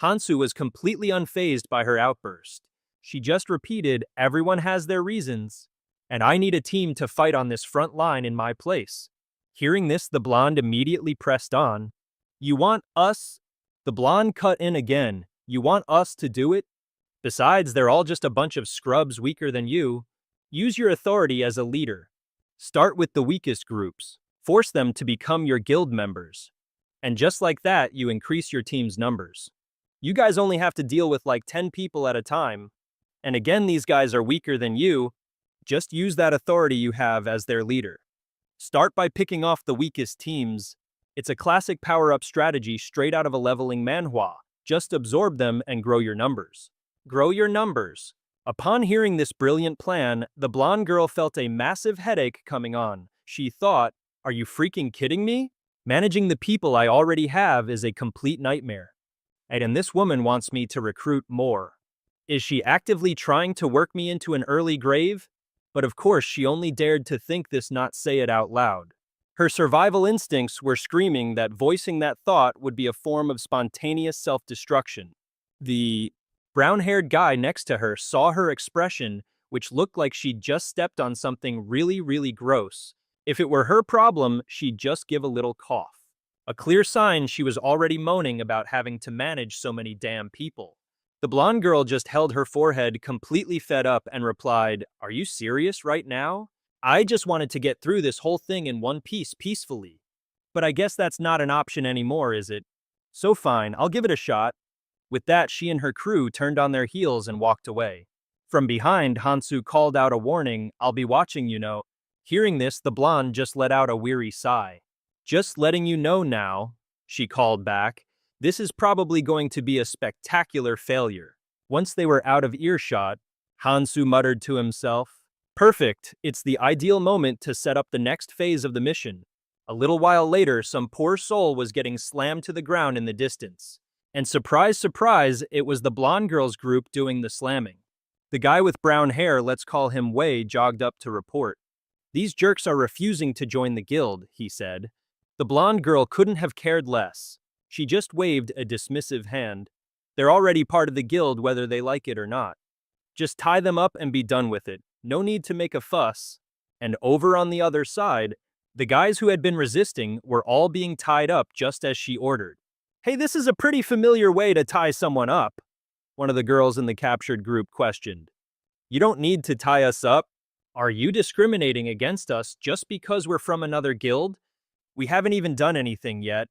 Hansu was completely unfazed by her outburst. She just repeated, everyone has their reasons. And I need a team to fight on this front line in my place. Hearing this, the blonde immediately pressed on. You want us? The blonde cut in again. You want us to do it? Besides, they're all just a bunch of scrubs weaker than you. Use your authority as a leader. Start with the weakest groups. Force them to become your guild members. And just like that, you increase your team's numbers. You guys only have to deal with like 10 people at a time. And again, these guys are weaker than you. Just use that authority you have as their leader. Start by picking off the weakest teams. It's a classic power-up strategy straight out of a leveling manhwa. Just absorb them and grow your numbers. Grow your numbers. Upon hearing this brilliant plan, the blonde girl felt a massive headache coming on. She thought, are you freaking kidding me? Managing the people I already have is a complete nightmare. And this woman wants me to recruit more. Is she actively trying to work me into an early grave? But of course, she only dared to think this, not say it out loud. Her survival instincts were screaming that voicing that thought would be a form of spontaneous self-destruction. The brown-haired guy next to her saw her expression, which looked like she'd just stepped on something really, really gross. If it were her problem, she'd just give a little cough. A clear sign she was already moaning about having to manage so many damn people. The blonde girl just held her forehead, completely fed up, and replied, are you serious right now? I just wanted to get through this whole thing in one piece peacefully. But I guess that's not an option anymore, is it? So fine, I'll give it a shot. With that, she and her crew turned on their heels and walked away. From behind, Hansu called out a warning, I'll be watching, you know. Hearing this, the blonde just let out a weary sigh. Just letting you know now, she called back. This is probably going to be a spectacular failure. Once they were out of earshot, Hansu muttered to himself, perfect, it's the ideal moment to set up the next phase of the mission. A little while later, some poor soul was getting slammed to the ground in the distance. And surprise, surprise, it was the blonde girl's group doing the slamming. The guy with brown hair, let's call him Wei, jogged up to report. These jerks are refusing to join the guild, he said. The blonde girl couldn't have cared less. She just waved a dismissive hand. They're already part of the guild whether they like it or not. Just tie them up and be done with it. No need to make a fuss. And over on the other side, the guys who had been resisting were all being tied up just as she ordered. Hey, this is a pretty familiar way to tie someone up, one of the girls in the captured group questioned. You don't need to tie us up. Are you discriminating against us just because we're from another guild? We haven't even done anything yet.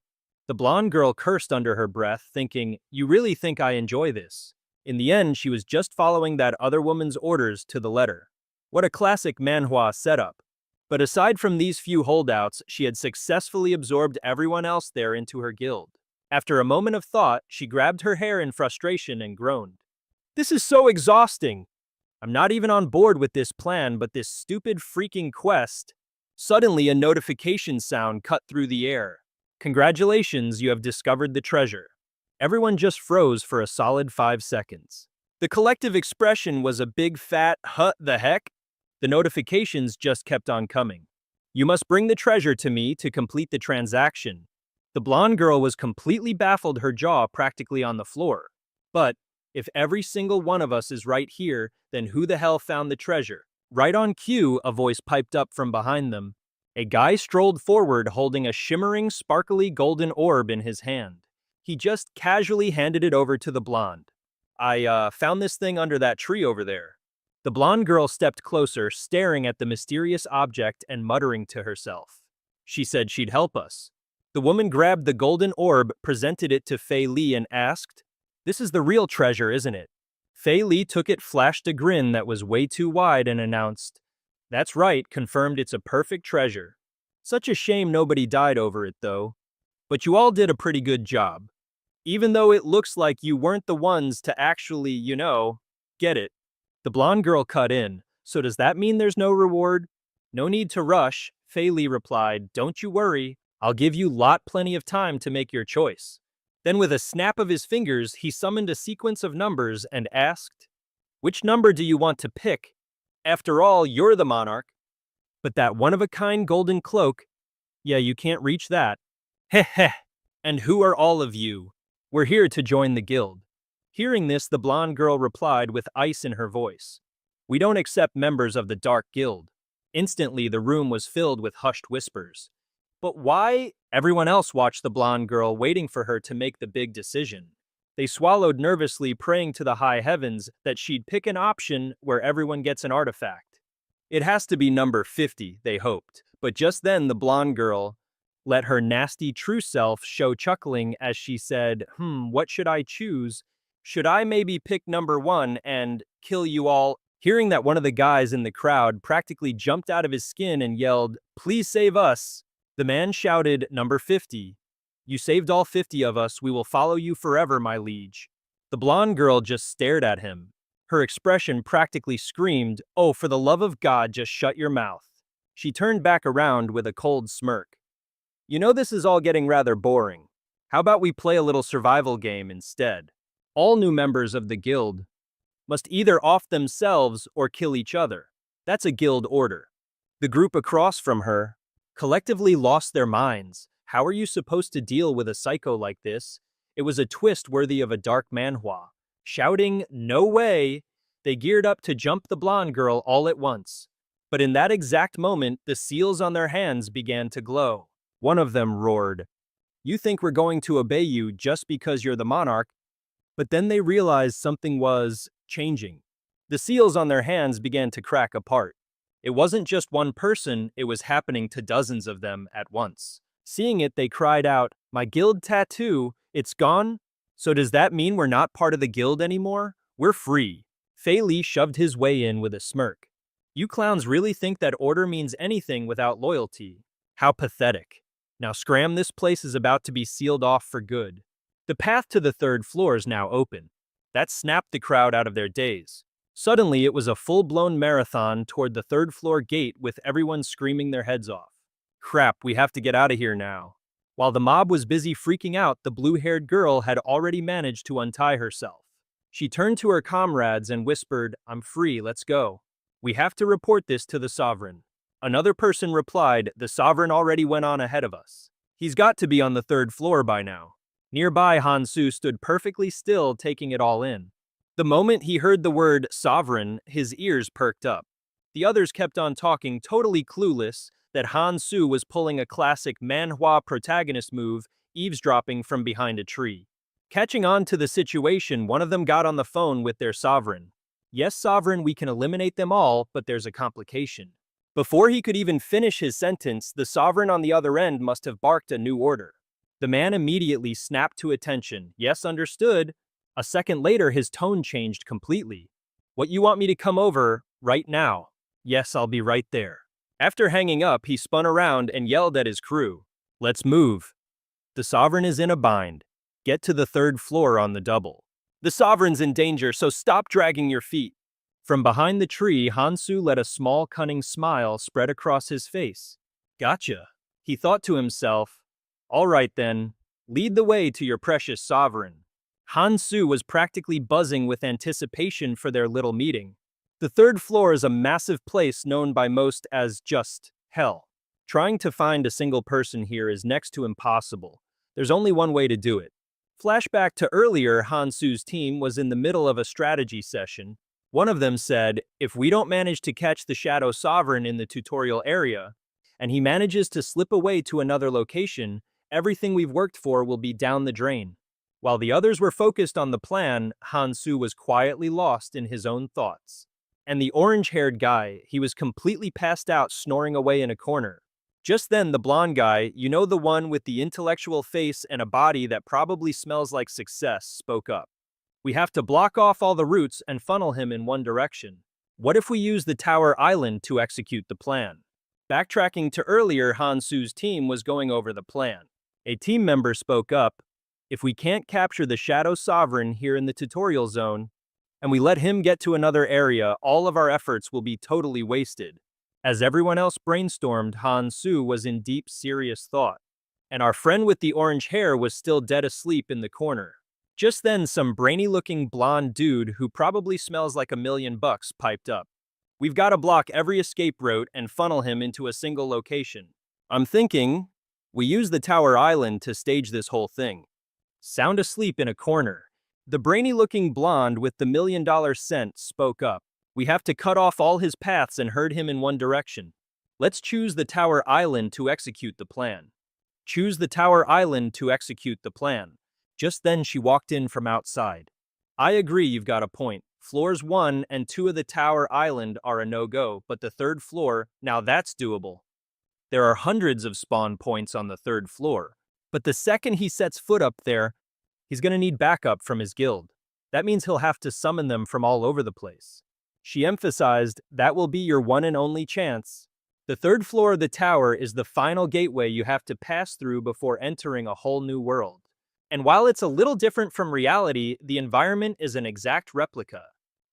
The blonde girl cursed under her breath, thinking, you really think I enjoy this? In the end, she was just following that other woman's orders to the letter. What a classic manhwa setup. But aside from these few holdouts, she had successfully absorbed everyone else there into her guild. After a moment of thought, she grabbed her hair in frustration and groaned. This is so exhausting. I'm not even on board with this plan, but this stupid freaking quest. Suddenly, a notification sound cut through the air. Congratulations, you have discovered the treasure. Everyone just froze for a solid 5 seconds. The collective expression was a big fat, "Huh, the heck?" The notifications just kept on coming. You must bring the treasure to me to complete the transaction. The blonde girl was completely baffled, her jaw practically on the floor. But, if every single one of us is right here, then who the hell found the treasure? Right on cue, a voice piped up from behind them. A guy strolled forward holding a shimmering, sparkly golden orb in his hand. He just casually handed it over to the blonde. I found this thing under that tree over there. The blonde girl stepped closer, staring at the mysterious object and muttering to herself. She said she'd help us. The woman grabbed the golden orb, presented it to Fei Li and asked, "This is the real treasure, isn't it?" Fei Li took it, flashed a grin that was way too wide, and announced, "That's right, confirmed it's a perfect treasure. Such a shame nobody died over it, though. But you all did a pretty good job. Even though it looks like you weren't the ones to actually, get it." The blonde girl cut in. So does that mean there's no reward? No need to rush, Fei Li replied. Don't you worry. I'll give you plenty of time to make your choice. Then with a snap of his fingers, he summoned a sequence of numbers and asked, which number do you want to pick? After all, you're the monarch. But that one-of-a-kind golden cloak, yeah, you can't reach that. Heh heh. And who are all of you? We're here to join the guild. Hearing this, the blonde girl replied with ice in her voice. We don't accept members of the Dark Guild. Instantly, the room was filled with hushed whispers. But why? Everyone else watched the blonde girl, waiting for her to make the big decision. They swallowed nervously, praying to the high heavens that she'd pick an option where everyone gets an artifact. It has to be number 50, they hoped. But just then, the blonde girl let her nasty true self show, chuckling as she said, what should I choose? Should I maybe pick number 1 and kill you all? Hearing that, one of the guys in the crowd practically jumped out of his skin and yelled, please save us. The man shouted, number 50. You saved all 50 of us. We will follow you forever, my liege. The blonde girl just stared at him. Her expression practically screamed, oh, for the love of God, just shut your mouth. She turned back around with a cold smirk. You know, this is all getting rather boring. How about we play a little survival game instead? All new members of the guild must either off themselves or kill each other. That's a guild order. The group across from her collectively lost their minds. How are you supposed to deal with a psycho like this? It was a twist worthy of a dark manhwa. Shouting, no way, they geared up to jump the blonde girl all at once. But in that exact moment, the seals on their hands began to glow. One of them roared, you think we're going to obey you just because you're the monarch? But then they realized something was changing. The seals on their hands began to crack apart. It wasn't just one person, it was happening to dozens of them at once. Seeing it, they cried out, my guild tattoo, it's gone? So does that mean we're not part of the guild anymore? We're free. Fei Li shoved his way in with a smirk. You clowns really think that order means anything without loyalty? How pathetic. Now scram, this place is about to be sealed off for good. The path to the 3rd floor is now open. That snapped the crowd out of their daze. Suddenly, it was a full-blown marathon toward the 3rd floor gate with everyone screaming their heads off. Crap, we have to get out of here now. While the mob was busy freaking out, the blue-haired girl had already managed to untie herself. She turned to her comrades and whispered, I'm free, let's go. We have to report this to the sovereign. Another person replied, the sovereign already went on ahead of us. He's got to be on the 3rd floor by now. Nearby, Hansu stood perfectly still, taking it all in. The moment he heard the word sovereign, his ears perked up. The others kept on talking, totally clueless that Hansu was pulling a classic manhwa protagonist move, eavesdropping from behind a tree. Catching on to the situation, one of them got on the phone with their sovereign. Yes, sovereign, we can eliminate them all, but there's a complication. Before he could even finish his sentence, the sovereign on the other end must have barked a new order. The man immediately snapped to attention. Yes, understood. A second later, his tone changed completely. What, you want me to come over right now? Yes, I'll be right there. After hanging up, he spun around and yelled at his crew. Let's move. The sovereign is in a bind. Get to the 3rd floor on the double. The sovereign's in danger, so stop dragging your feet. From behind the tree, Hansu let a small cunning smile spread across his face. Gotcha. He thought to himself, all right then, lead the way to your precious sovereign. Hansu was practically buzzing with anticipation for their little meeting. The 3rd floor is a massive place known by most as just hell. Trying to find a single person here is next to impossible. There's only one way to do it. Flashback to earlier, Hansu's team was in the middle of a strategy session. One of them said, if we don't manage to catch the Shadow Sovereign in the tutorial area, and he manages to slip away to another location, everything we've worked for will be down the drain. While the others were focused on the plan, Hansu was quietly lost in his own thoughts. And the orange-haired guy, he was completely passed out, snoring away in a corner. Just then, the blonde guy, you know, the one with the intellectual face and a body that probably smells like success, spoke up. We have to block off all the routes and funnel him in one direction. What if we use the Tower Island to execute the plan? Backtracking to earlier, Hansu's team was going over the plan. A team member spoke up. If we can't capture the Shadow Sovereign here in the tutorial zone, and we let him get to another area, all of our efforts will be totally wasted. As everyone else brainstormed, Han Su was in deep, serious thought, and our friend with the orange hair was still dead asleep in the corner. Just then, some brainy-looking blonde dude who probably smells like $1,000,000 piped up. We've got to block every escape route and funnel him into a single location. I'm thinking, we use the Tower Island to stage this whole thing. Sound asleep in a corner. The brainy-looking blonde with the $1,000,000 scent spoke up. We have to cut off all his paths and herd him in one direction. Let's choose the Tower Island to execute the plan. Choose the Tower Island to execute the plan. Just then she walked in from outside. I agree, you've got a point. Floors 1 and 2 of the Tower Island are a no-go, but the third floor, now that's doable. There are hundreds of spawn points on the third floor, but the second he sets foot up there, he's gonna need backup from his guild. That means he'll have to summon them from all over the place. She emphasized, that will be your one and only chance. The third floor of the tower is the final gateway you have to pass through before entering a whole new world. And while it's a little different from reality, the environment is an exact replica.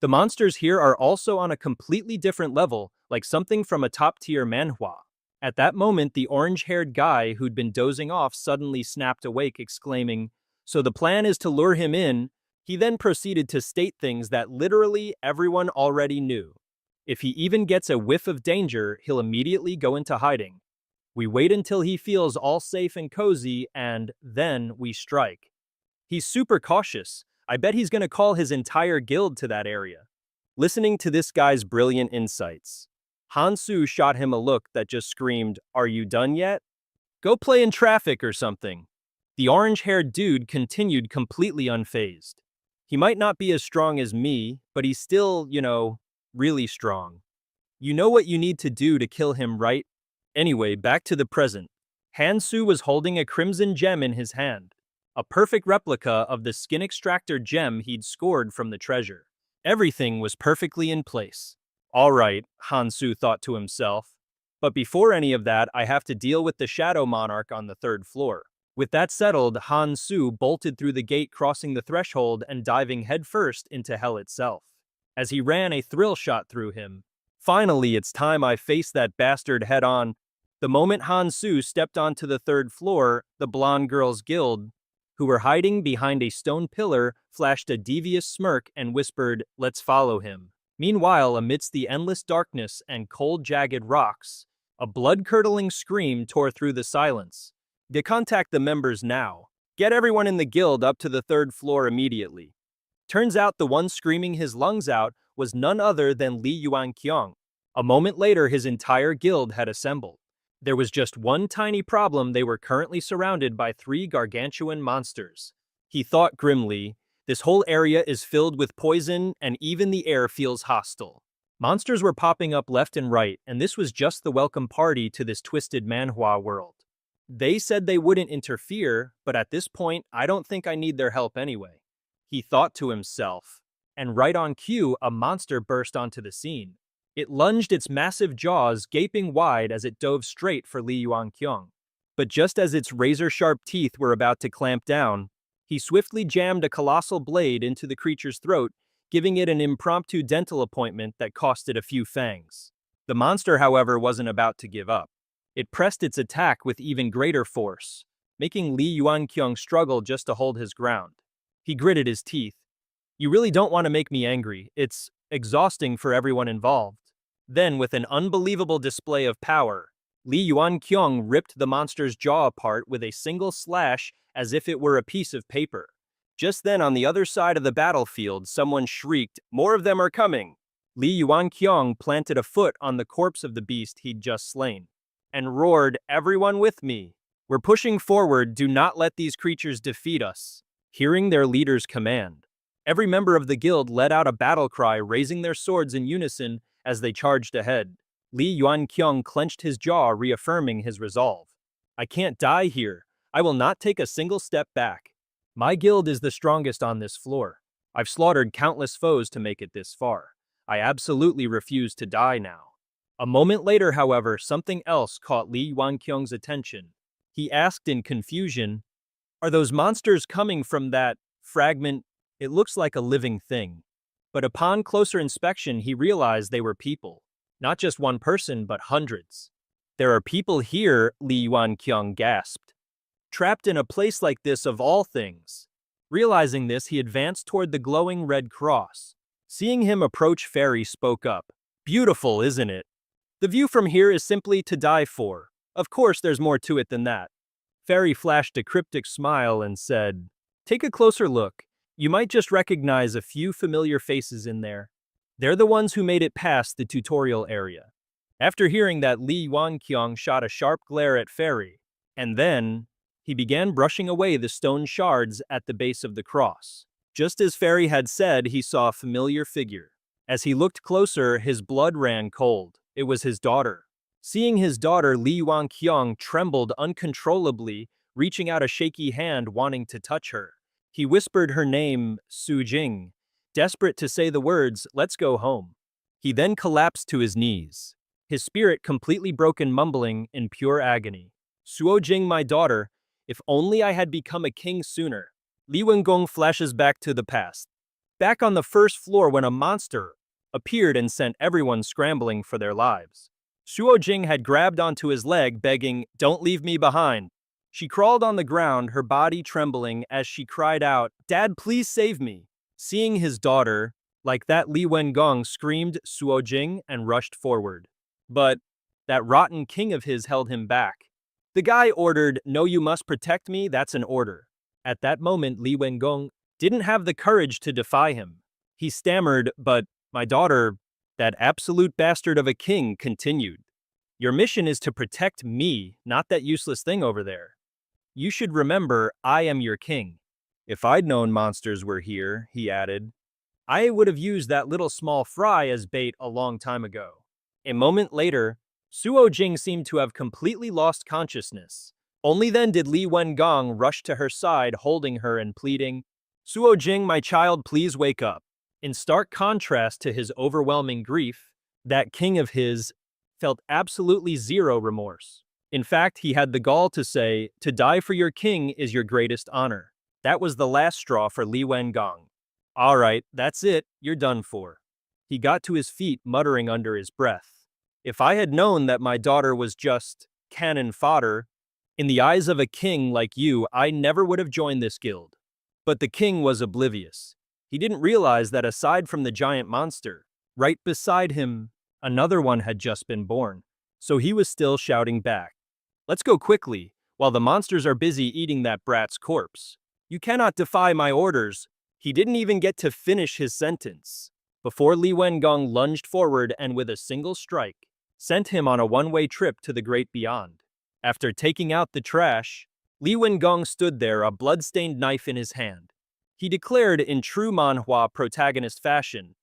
The monsters here are also on a completely different level, like something from a top-tier manhwa. At that moment, the orange-haired guy who'd been dozing off suddenly snapped awake, exclaiming, "So the plan is to lure him in." He then proceeded to state things that literally everyone already knew. If he even gets a whiff of danger, he'll immediately go into hiding. We wait until he feels all safe and cozy, and then we strike. He's super cautious. I bet he's gonna call his entire guild to that area. Listening to this guy's brilliant insights, Han Su shot him a look that just screamed, "Are you done yet? Go play in traffic or something." The orange-haired dude continued completely unfazed. He might not be as strong as me, but he's still, really strong. You know what you need to do to kill him, right? Anyway, back to the present. Han Su was holding a crimson gem in his hand, a perfect replica of the skin extractor gem he'd scored from the treasure. Everything was perfectly in place. All right, Han Su thought to himself. But before any of that, I have to deal with the Shadow Monarch on the third floor. With that settled, Han Su bolted through the gate, crossing the threshold and diving headfirst into hell itself. As he ran, a thrill shot through him. Finally, it's time I face that bastard head-on. The moment Han Su stepped onto the third floor, the blonde girls' guild, who were hiding behind a stone pillar, flashed a devious smirk and whispered, "Let's follow him." Meanwhile, amidst the endless darkness and cold, jagged rocks, a blood-curdling scream tore through the silence. "Decontact the members now. Get everyone in the guild up to the third floor immediately." Turns out the one screaming his lungs out was none other than Li Yuanqiang. A moment later, his entire guild had assembled. There was just one tiny problem: they were currently surrounded by 3 gargantuan monsters. He thought grimly, this whole area is filled with poison, and even the air feels hostile. Monsters were popping up left and right, and this was just the welcome party to this twisted manhwa world. They said they wouldn't interfere, but at this point, I don't think I need their help anyway. He thought to himself, and right on cue, a monster burst onto the scene. It lunged its massive jaws gaping wide as it dove straight for Li Yuanqiang. But just as its razor-sharp teeth were about to clamp down, he swiftly jammed a colossal blade into the creature's throat, giving it an impromptu dental appointment that cost it a few fangs. The monster, however, wasn't about to give up. It pressed its attack with even greater force, making Li Yuanqiang struggle just to hold his ground. He gritted his teeth. "You really don't want to make me angry. It's exhausting for everyone involved." Then, with an unbelievable display of power, Li Yuanqiang ripped the monster's jaw apart with a single slash as if it were a piece of paper. Just then, on the other side of the battlefield, someone shrieked, "More of them are coming!" Li Yuanqiang planted a foot on the corpse of the beast he'd just slain, and roared, "Everyone with me! We're pushing forward, do not let these creatures defeat us." Hearing their leader's command, every member of the guild let out a battle cry, raising their swords in unison as they charged ahead. Li Yuanqiang clenched his jaw, reaffirming his resolve. "I can't die here. I will not take a single step back. My guild is the strongest on this floor. I've slaughtered countless foes to make it this far. I absolutely refuse to die now." A moment later, however, something else caught Li Yuanqiang's attention. He asked in confusion, "Are those monsters coming from that fragment? It looks like a living thing." But upon closer inspection, he realized they were people. Not just one person, but hundreds. There are people here, Li Yuanqiang gasped. Trapped in a place like this of all things. Realizing this, he advanced toward the glowing red cross. Seeing him approach, Fairy spoke up. Beautiful, isn't it? The view from here is simply to die for. Of course, there's more to it than that. Fairy flashed a cryptic smile and said, take a closer look. You might just recognize a few familiar faces in there. They're the ones who made it past the tutorial area. After hearing that, Li Yuanqiang shot a sharp glare at Fairy, and then he began brushing away the stone shards at the base of the cross. Just as Fairy had said, he saw a familiar figure. As he looked closer, his blood ran cold. It was his daughter. Seeing his daughter, Li Yuanqiang trembled uncontrollably, reaching out a shaky hand wanting to touch her. He whispered her name, Su Jing, desperate to say the words, let's go home. He then collapsed to his knees, his spirit completely broken, mumbling in pure agony. Suo Jing, my daughter, if only I had become a king sooner. Li Wengong flashes back to the past. Back on the first floor when a monster appeared and sent everyone scrambling for their lives. Suo Jing had grabbed onto his leg, begging, don't leave me behind. She crawled on the ground, her body trembling as she cried out, Dad, please save me. Seeing his daughter, like that, Li Wengong screamed Suo Jing and rushed forward. But that rotten king of his held him back. The guy ordered, no, you must protect me, that's an order. At that moment, Li Wengong didn't have the courage to defy him. He stammered, but my daughter, that absolute bastard of a king, continued. Your mission is to protect me, not that useless thing over there. You should remember, I am your king. If I'd known monsters were here, he added, I would have used that little small fry as bait a long time ago. A moment later, Suo Jing seemed to have completely lost consciousness. Only then did Li Wengong rush to her side, holding her and pleading, Suo Jing, my child, please wake up. In stark contrast to his overwhelming grief, that king of his felt absolutely zero remorse. In fact, he had the gall to say, to die for your king is your greatest honor. That was the last straw for Li Wengong. All right, that's it, you're done for. He got to his feet, muttering under his breath. If I had known that my daughter was just cannon fodder, in the eyes of a king like you, I never would have joined this guild. But the king was oblivious. He didn't realize that aside from the giant monster, right beside him, another one had just been born. So he was still shouting back. Let's go quickly, while the monsters are busy eating that brat's corpse. You cannot defy my orders. He didn't even get to finish his sentence before Li Wengong lunged forward and with a single strike, sent him on a one-way trip to the great beyond. After taking out the trash, Li Wengong stood there, a blood-stained knife in his hand. He declared in true Manhwa protagonist fashion,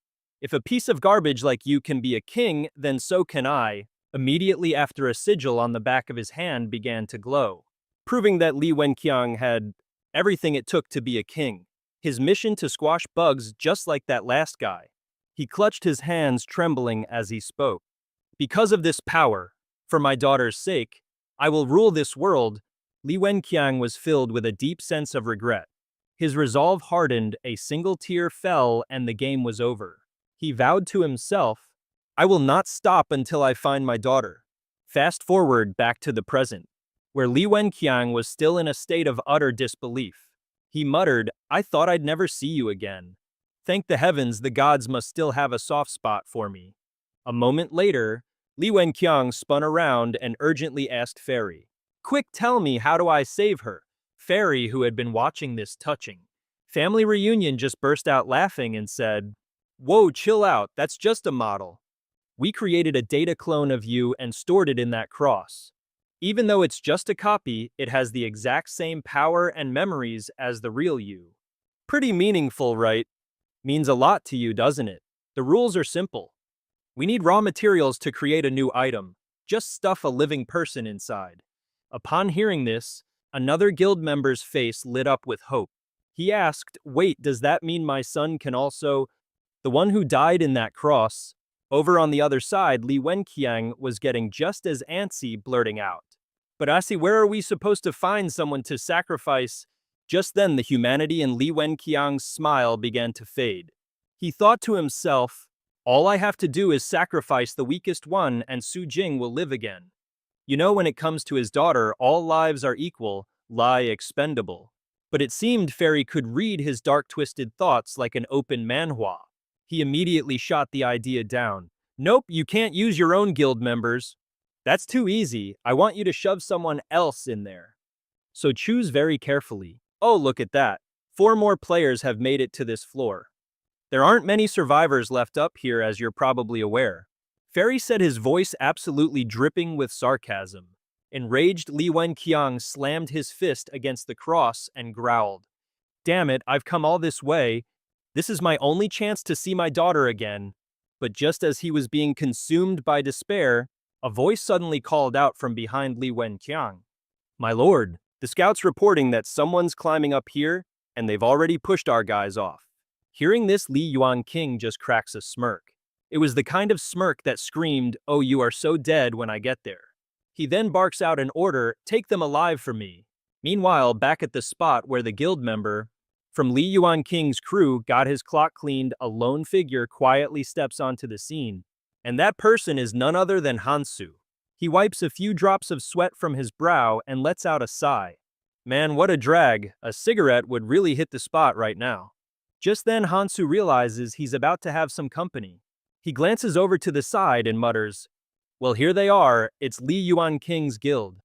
if a piece of garbage like you can be a king, then so can I. Immediately after, a sigil on the back of his hand began to glow, proving that Li Wenqiang had everything it took to be a king. His mission to squash bugs just like that last guy. He clutched his hands, trembling as he spoke. Because of this power, for my daughter's sake, I will rule this world. Li Wenqiang was filled with a deep sense of regret. His resolve hardened, a single tear fell, and the game was over. He vowed to himself, I will not stop until I find my daughter. Fast forward back to the present, where Li Wenqiang was still in a state of utter disbelief. He muttered, I thought I'd never see you again. Thank the heavens, the gods must still have a soft spot for me. A moment later, Li Wenqiang spun around and urgently asked Fairy, quick, tell me, how do I save her? Fairy, who had been watching this touching family reunion, just burst out laughing and said, whoa, chill out, that's just a model. We created a data clone of you and stored it in that cross. Even though it's just a copy, it has the exact same power and memories as the real you. Pretty meaningful, right? Means a lot to you, doesn't it? The rules are simple. We need raw materials to create a new item. Just stuff a living person inside. Upon hearing this, another guild member's face lit up with hope. He asked, wait, does that mean my son can also... The one who died in that cross. Over on the other side, Li Wenqiang was getting just as antsy, blurting out, but Asi, where are we supposed to find someone to sacrifice? Just then, the humanity in Li Wenqiang's smile began to fade. He thought to himself, all I have to do is sacrifice the weakest one and Su Jing will live again. You know, when it comes to his daughter, all lives are equal, lie expendable. But it seemed Fairy could read his dark twisted thoughts like an open manhwa. He immediately shot the idea down. Nope, you can't use your own guild members. That's too easy. I want you to shove someone else in there. So choose very carefully. Oh, look at that. 4 more players have made it to this floor. There aren't many survivors left up here, as you're probably aware. Fairy said, his voice absolutely dripping with sarcasm. Enraged, Li Wenqiang slammed his fist against the cross and growled. Damn it, I've come all this way. This is my only chance to see my daughter again. But just as he was being consumed by despair, a voice suddenly called out from behind Li Wenqiang. My lord, the scout's reporting that someone's climbing up here, and they've already pushed our guys off. Hearing this, Li Yuanqing just cracks a smirk. It was the kind of smirk that screamed, oh, you are so dead when I get there. He then barks out an order, take them alive for me. Meanwhile, back at the spot where the guild member from Li Yuanqing's crew got his clock cleaned, a lone figure quietly steps onto the scene. And that person is none other than Hansu. He wipes a few drops of sweat from his brow and lets out a sigh. Man, what a drag. A cigarette would really hit the spot right now. Just then, Hansu realizes he's about to have some company. He glances over to the side and mutters, well, here they are, it's Li Yuanqing's guild.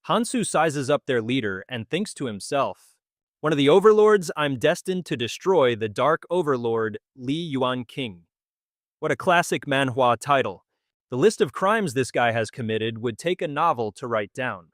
Hansu sizes up their leader and thinks to himself, one of the overlords I'm destined to destroy, the Dark Overlord, Li Yuanqing. What a classic manhwa title. The list of crimes this guy has committed would take a novel to write down.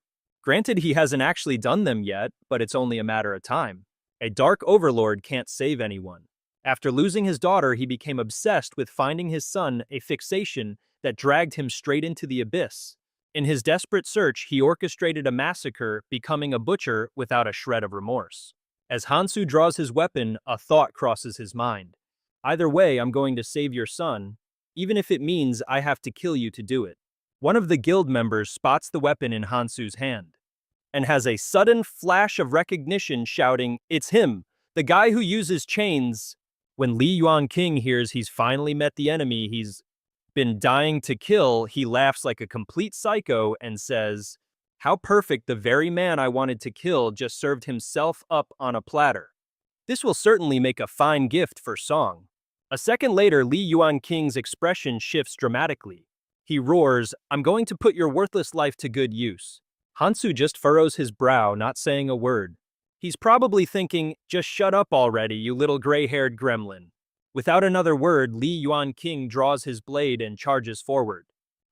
Granted, he hasn't actually done them yet, but it's only a matter of time. A Dark Overlord can't save anyone. After losing his daughter, he became obsessed with finding his son, a fixation that dragged him straight into the abyss. In his desperate search, he orchestrated a massacre, becoming a butcher without a shred of remorse. As Hansu draws his weapon, a thought crosses his mind. Either way, I'm going to save your son, even if it means I have to kill you to do it. One of the guild members spots the weapon in Hansu's hand and has a sudden flash of recognition, shouting, it's him, the guy who uses chains. When Li Yuanqing hears he's finally met the enemy he's been dying to kill, he laughs like a complete psycho and says, how perfect, the very man I wanted to kill just served himself up on a platter. This will certainly make a fine gift for Song. A second later, Li Yuanqing's expression shifts dramatically. He roars, I'm going to put your worthless life to good use. Hansu just furrows his brow, not saying a word. He's probably thinking, just shut up already, you little gray-haired gremlin. Without another word, Li Yuanqing draws his blade and charges forward.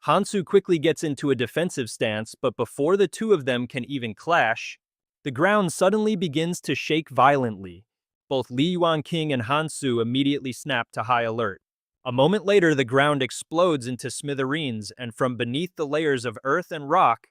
Hansu quickly gets into a defensive stance, but before the two of them can even clash, the ground suddenly begins to shake violently. Both Li Yuanqing and Hansu immediately snap to high alert. A moment later, the ground explodes into smithereens, and from beneath the layers of earth and rock,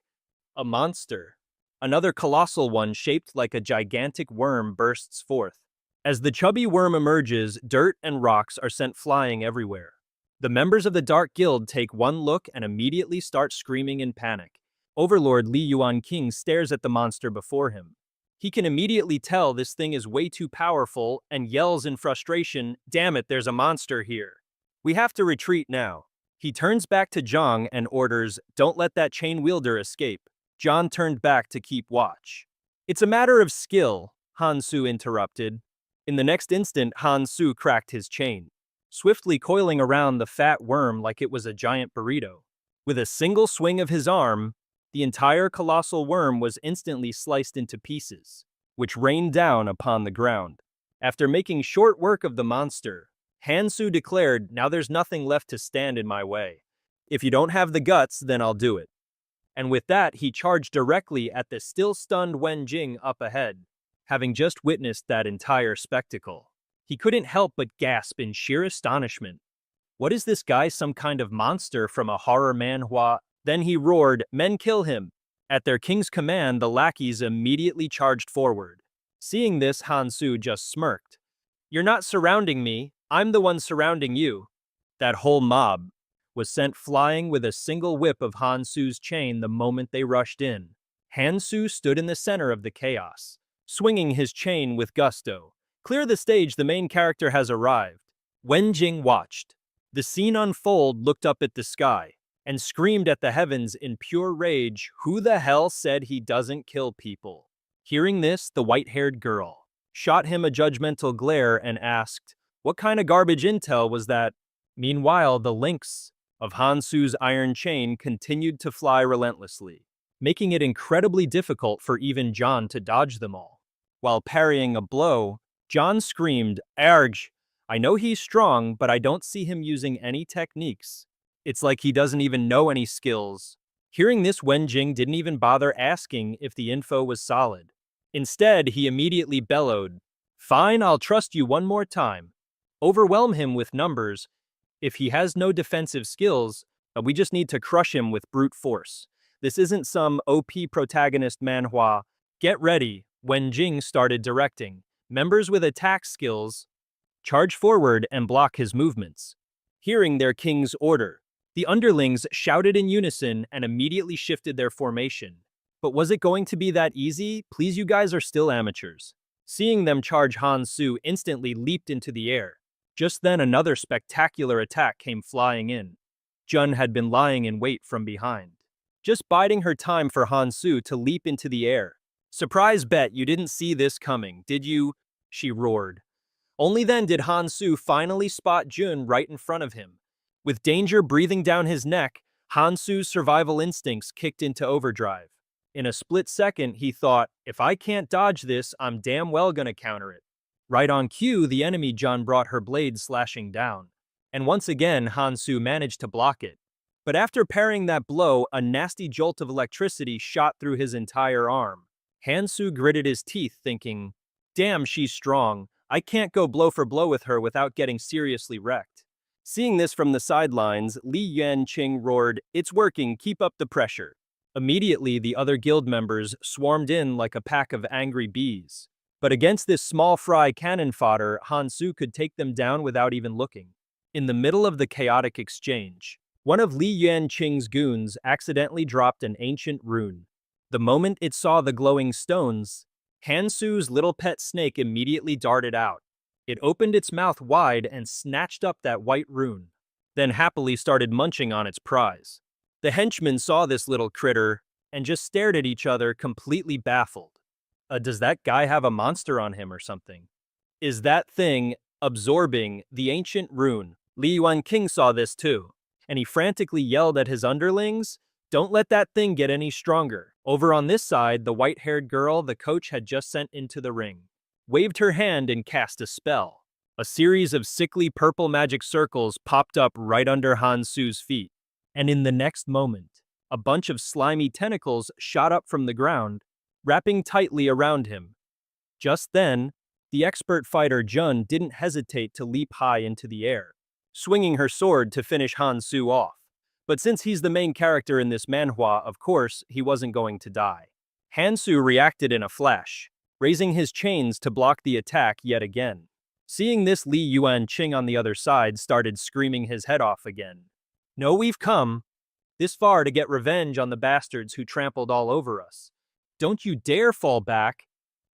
a monster, another colossal one shaped like a gigantic worm, bursts forth. As the chubby worm emerges, dirt and rocks are sent flying everywhere. The members of the Dark Guild take one look and immediately start screaming in panic. Overlord Li Yuanqing stares at the monster before him. He can immediately tell this thing is way too powerful and yells in frustration, damn it, there's a monster here. We have to retreat now. He turns back to Zhang and orders, don't let that chain wielder escape. Zhang turned back to keep watch. It's a matter of skill, Hansu interrupted. In the next instant, Hansu cracked his chain, swiftly coiling around the fat worm like it was a giant burrito. With a single swing of his arm, the entire colossal worm was instantly sliced into pieces, which rained down upon the ground. After making short work of the monster, Hansu declared, now there's nothing left to stand in my way. If you don't have the guts, then I'll do it. And with that, he charged directly at the still-stunned Wen Jing up ahead. Having just witnessed that entire spectacle, he couldn't help but gasp in sheer astonishment. What is this guy, some kind of monster from a horror manhwa? Then he roared, men kill him. At their king's command, the lackeys immediately charged forward. Seeing this, Hansu just smirked. You're not surrounding me, I'm the one surrounding you. That whole mob was sent flying with a single whip of Hansu's chain the moment they rushed in. Hansu stood in the center of the chaos, swinging his chain with gusto. Clear the stage, the main character has arrived. Wenjing watched. The scene unfold, looked up at the sky, and screamed at the heavens in pure rage, "Who the hell said he doesn't kill people?" Hearing this, the white-haired girl shot him a judgmental glare and asked, "What kind of garbage intel was that?" Meanwhile, the links of Hansu's iron chain continued to fly relentlessly, making it incredibly difficult for even John to dodge them all. While parrying a blow, John screamed, "Arg! I know he's strong, but I don't see him using any techniques. It's like he doesn't even know any skills." Hearing this, Wenjing didn't even bother asking if the info was solid. Instead, he immediately bellowed, "Fine, I'll trust you one more time. Overwhelm him with numbers. If he has no defensive skills, we just need to crush him with brute force. This isn't some OP protagonist manhwa. Get ready." Wenjing started directing. Members with attack skills charge forward and block his movements. Hearing their king's order, the underlings shouted in unison and immediately shifted their formation. But was it going to be that easy? Please, you guys are still amateurs. Seeing them charge, Hansu instantly leaped into the air. Just then, another spectacular attack came flying in. Jun had been lying in wait from behind, just biding her time for Hansu to leap into the air. "Surprise bet, you didn't see this coming, did you?" she roared. Only then did Hansu finally spot Jun right in front of him. With danger breathing down his neck, Hansu's survival instincts kicked into overdrive. In a split second, he thought, "If I can't dodge this, I'm damn well gonna counter it." Right on cue, the enemy Jun brought her blade slashing down. And once again, Hansu managed to block it. But after parrying that blow, a nasty jolt of electricity shot through his entire arm. Hansu gritted his teeth, thinking, "Damn, she's strong. I can't go blow for blow with her without getting seriously wrecked." Seeing this from the sidelines, Li Yuanqing roared, "It's working, keep up the pressure." Immediately, the other guild members swarmed in like a pack of angry bees. But against this small fry cannon fodder, Hansu could take them down without even looking. In the middle of the chaotic exchange, one of Li Yuanqing's goons accidentally dropped an ancient rune. The moment it saw the glowing stones, Hansu's little pet snake immediately darted out. It opened its mouth wide and snatched up that white rune, then happily started munching on its prize. The henchmen saw this little critter and just stared at each other, completely baffled. Does that guy have a monster on him or something? Is that thing absorbing the ancient rune? Li Yuanqing saw this too, and he frantically yelled at his underlings, "Don't let that thing get any stronger." Over on this side, the white-haired girl the coach had just sent into the ring waved her hand and cast a spell. A series of sickly purple magic circles popped up right under Hansu's feet, and in the next moment, a bunch of slimy tentacles shot up from the ground, wrapping tightly around him. Just then, the expert fighter Jun didn't hesitate to leap high into the air, swinging her sword to finish Hansu off. But since he's the main character in this manhwa, of course, he wasn't going to die. Hansu reacted in a flash, raising his chains to block the attack yet again. Seeing this, Li Yuanqing on the other side started screaming his head off again. "No, we've come this far to get revenge on the bastards who trampled all over us. Don't you dare fall back.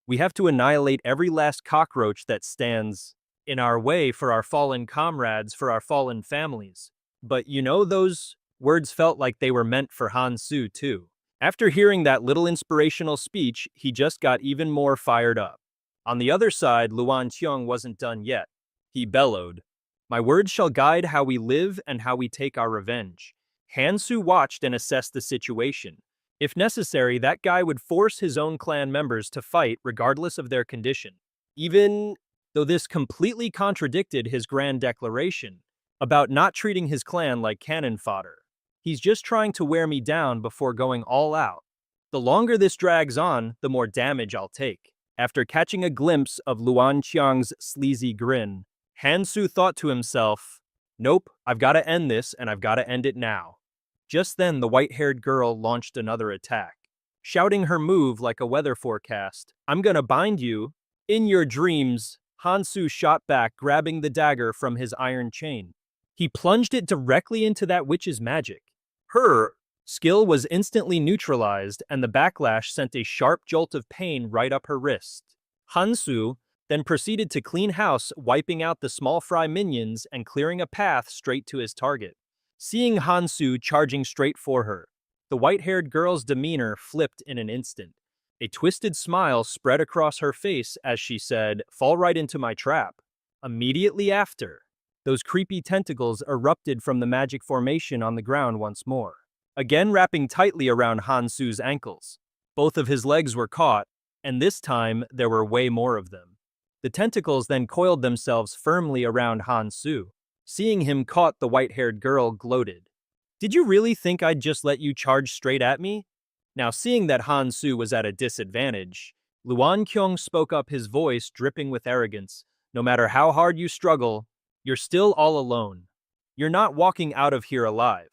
We have to annihilate every last cockroach that stands in our way for our fallen comrades, for our fallen families." But you know, those words felt like they were meant for Hansu too. After hearing that little inspirational speech, he just got even more fired up. On the other side, Luan Qiong wasn't done yet. He bellowed, "My words shall guide how we live and how we take our revenge." Hansu watched and assessed the situation. If necessary, that guy would force his own clan members to fight regardless of their condition. Even though this completely contradicted his grand declaration about not treating his clan like cannon fodder. He's just trying to wear me down before going all out. The longer this drags on, the more damage I'll take. After catching a glimpse of Luan Qiang's sleazy grin, Hansu thought to himself, "Nope, I've got to end this, and I've got to end it now." Just then, the white-haired girl launched another attack, shouting her move like a weather forecast. "I'm gonna bind you in your dreams." Hansu shot back, grabbing the dagger from his iron chain. He plunged it directly into that witch's magic. Her skill was instantly neutralized, and the backlash sent a sharp jolt of pain right up her wrist. Hansu, then proceeded to clean house, wiping out the small fry minions and clearing a path straight to his target. Seeing Hansu charging straight for her, the white-haired girl's demeanor flipped in an instant. A twisted smile spread across her face as she said, "Fall right into my trap." Immediately after, those creepy tentacles erupted from the magic formation on the ground once more, again wrapping tightly around Hansu's ankles. Both of his legs were caught, and this time there were way more of them. The tentacles then coiled themselves firmly around Hansu. Seeing him caught, the white-haired girl gloated. "Did you really think I'd just let you charge straight at me?" Now, seeing that Hansu was at a disadvantage, Luan Kyung spoke up, his voice dripping with arrogance. "No matter how hard you struggle, you're still all alone. You're not walking out of here alive.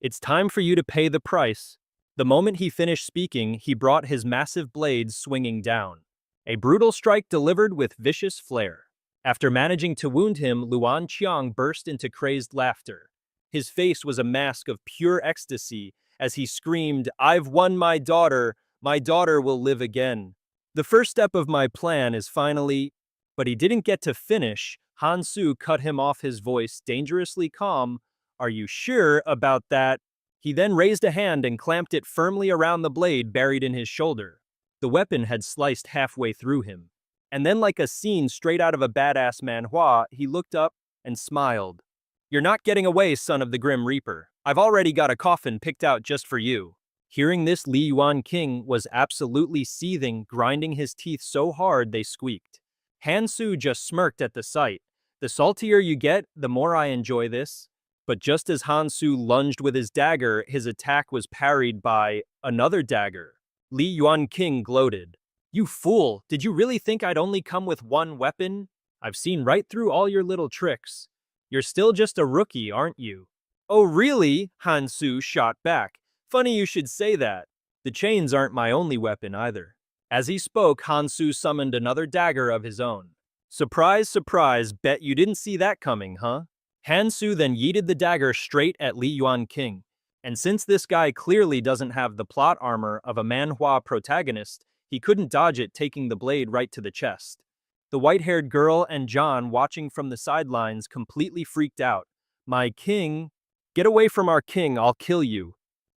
It's time for you to pay the price." The moment he finished speaking, he brought his massive blades swinging down. A brutal strike delivered with vicious flair. After managing to wound him, Luan Qiang burst into crazed laughter. His face was a mask of pure ecstasy as he screamed, "I've won my daughter will live again. The first step of my plan is finally—" But he didn't get to finish. Hansu cut him off, his voice dangerously calm. "Are you sure about that?" He then raised a hand and clamped it firmly around the blade buried in his shoulder. The weapon had sliced halfway through him. And then, like a scene straight out of a badass manhwa, he looked up and smiled. "You're not getting away, son of the Grim Reaper. I've already got a coffin picked out just for you." Hearing this, Li Yuan King was absolutely seething, grinding his teeth so hard they squeaked. Hansu just smirked at the sight. "The saltier you get, the more I enjoy this." But just as Hansu lunged with his dagger, his attack was parried by another dagger. Li Yuan King gloated. "You fool! Did you really think I'd only come with one weapon? I've seen right through all your little tricks. You're still just a rookie, aren't you?" "Oh really?" Hansu shot back. "Funny you should say that. The chains aren't my only weapon either." As he spoke, Hansu summoned another dagger of his own. "Surprise, surprise, bet you didn't see that coming, huh?" Hansu then yeeted the dagger straight at Li Yuan King. And since this guy clearly doesn't have the plot armor of a manhwa protagonist, he couldn't dodge it, taking the blade right to the chest. The white-haired girl and John, watching from the sidelines, completely freaked out. "My king? Get away from our king, I'll kill you."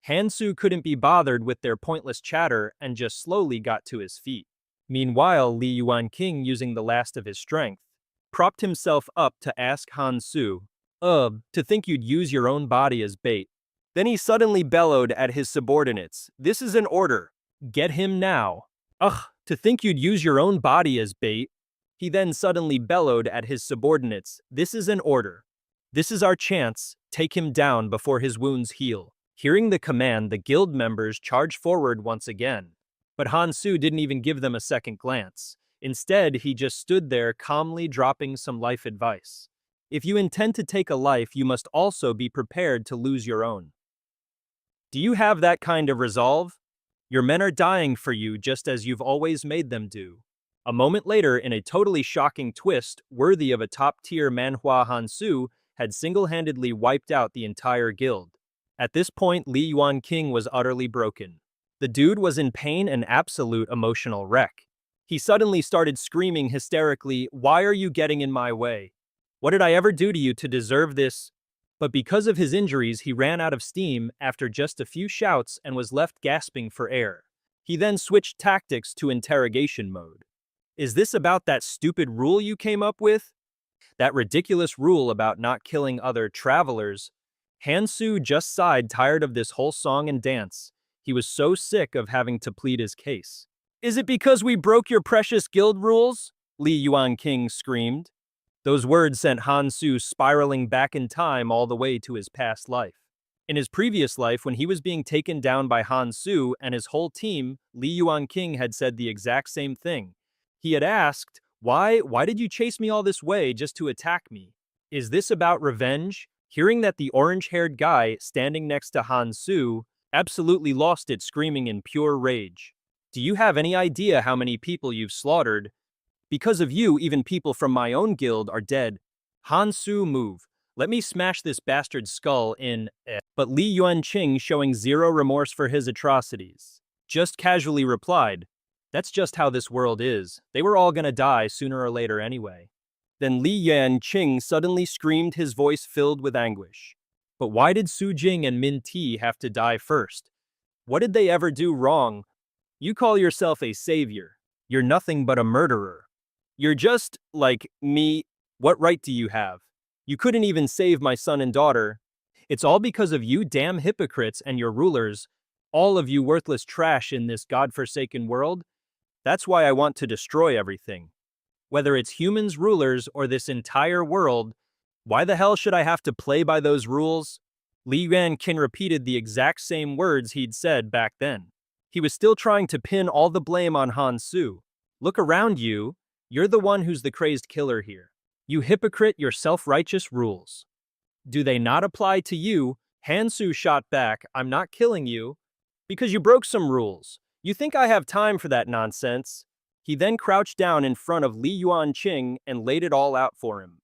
Hansu couldn't be bothered with their pointless chatter and just slowly got to his feet. Meanwhile, Li Yuan King, using the last of his strength, propped himself up to ask Hansu, to think you'd use your own body as bait." Then he suddenly bellowed at his subordinates, "This is an order. Get him now." "Ugh, to think you'd use your own body as bait." He then suddenly bellowed at his subordinates, "This is an order. This is our chance. Take him down before his wounds heal." Hearing the command, the guild members charged forward once again. But Hansu didn't even give them a second glance. Instead, he just stood there calmly dropping some life advice. If you intend to take a life, you must also be prepared to lose your own. Do you have that kind of resolve? Your men are dying for you just as you've always made them do. A moment later, in a totally shocking twist, worthy of a top-tier manhwa, Hansu had single-handedly wiped out the entire guild. At this point, Li Yuan King was utterly broken. The dude was in pain, an absolute emotional wreck. He suddenly started screaming hysterically, "Why are you getting in my way? What did I ever do to you to deserve this?" But because of his injuries, he ran out of steam after just a few shouts and was left gasping for air. He then switched tactics to interrogation mode. "Is this about that stupid rule you came up with? That ridiculous rule about not killing other travelers?" Hansu just sighed, tired of this whole song and dance. He was so sick of having to plead his case. "Is it because we broke your precious guild rules?" Li Yuan King screamed. Those words sent Hansu spiraling back in time all the way to his past life. In his previous life, when he was being taken down by Hansu and his whole team, Li Yuan King had said the exact same thing. He had asked, Why did you chase me all this way just to attack me? Is this about revenge?" Hearing that, the orange-haired guy standing next to Hansu absolutely lost it, screaming in pure rage. "Do you have any idea how many people you've slaughtered? Because of you, even people from my own guild are dead. Hansu, move. Let me smash this bastard's skull in." But Li Yuan Qing, showing zero remorse for his atrocities, just casually replied, That's just how this world is. They were all gonna die sooner or later anyway. Then Li Yanqing suddenly screamed, his voice filled with anguish. But why did Su Jing and Min Ti have to die first? What did they ever do wrong? You call yourself a savior. You're nothing but a murderer. You're just like me. What right do you have? You couldn't even save my son and daughter. It's all because of you damn hypocrites and your rulers, all of you worthless trash in this godforsaken world. That's why I want to destroy everything. Whether it's humans, rulers, or this entire world, why the hell should I have to play by those rules? Li Yuanqing repeated the exact same words he'd said back then. He was still trying to pin all the blame on Han Su. Look around you. You're the one who's the crazed killer here. You hypocrite, your self-righteous rules. Do they not apply to you? Han Su shot back, I'm not killing you. Because you broke some rules. You think I have time for that nonsense? He then crouched down in front of Li Yuanqing and laid it all out for him.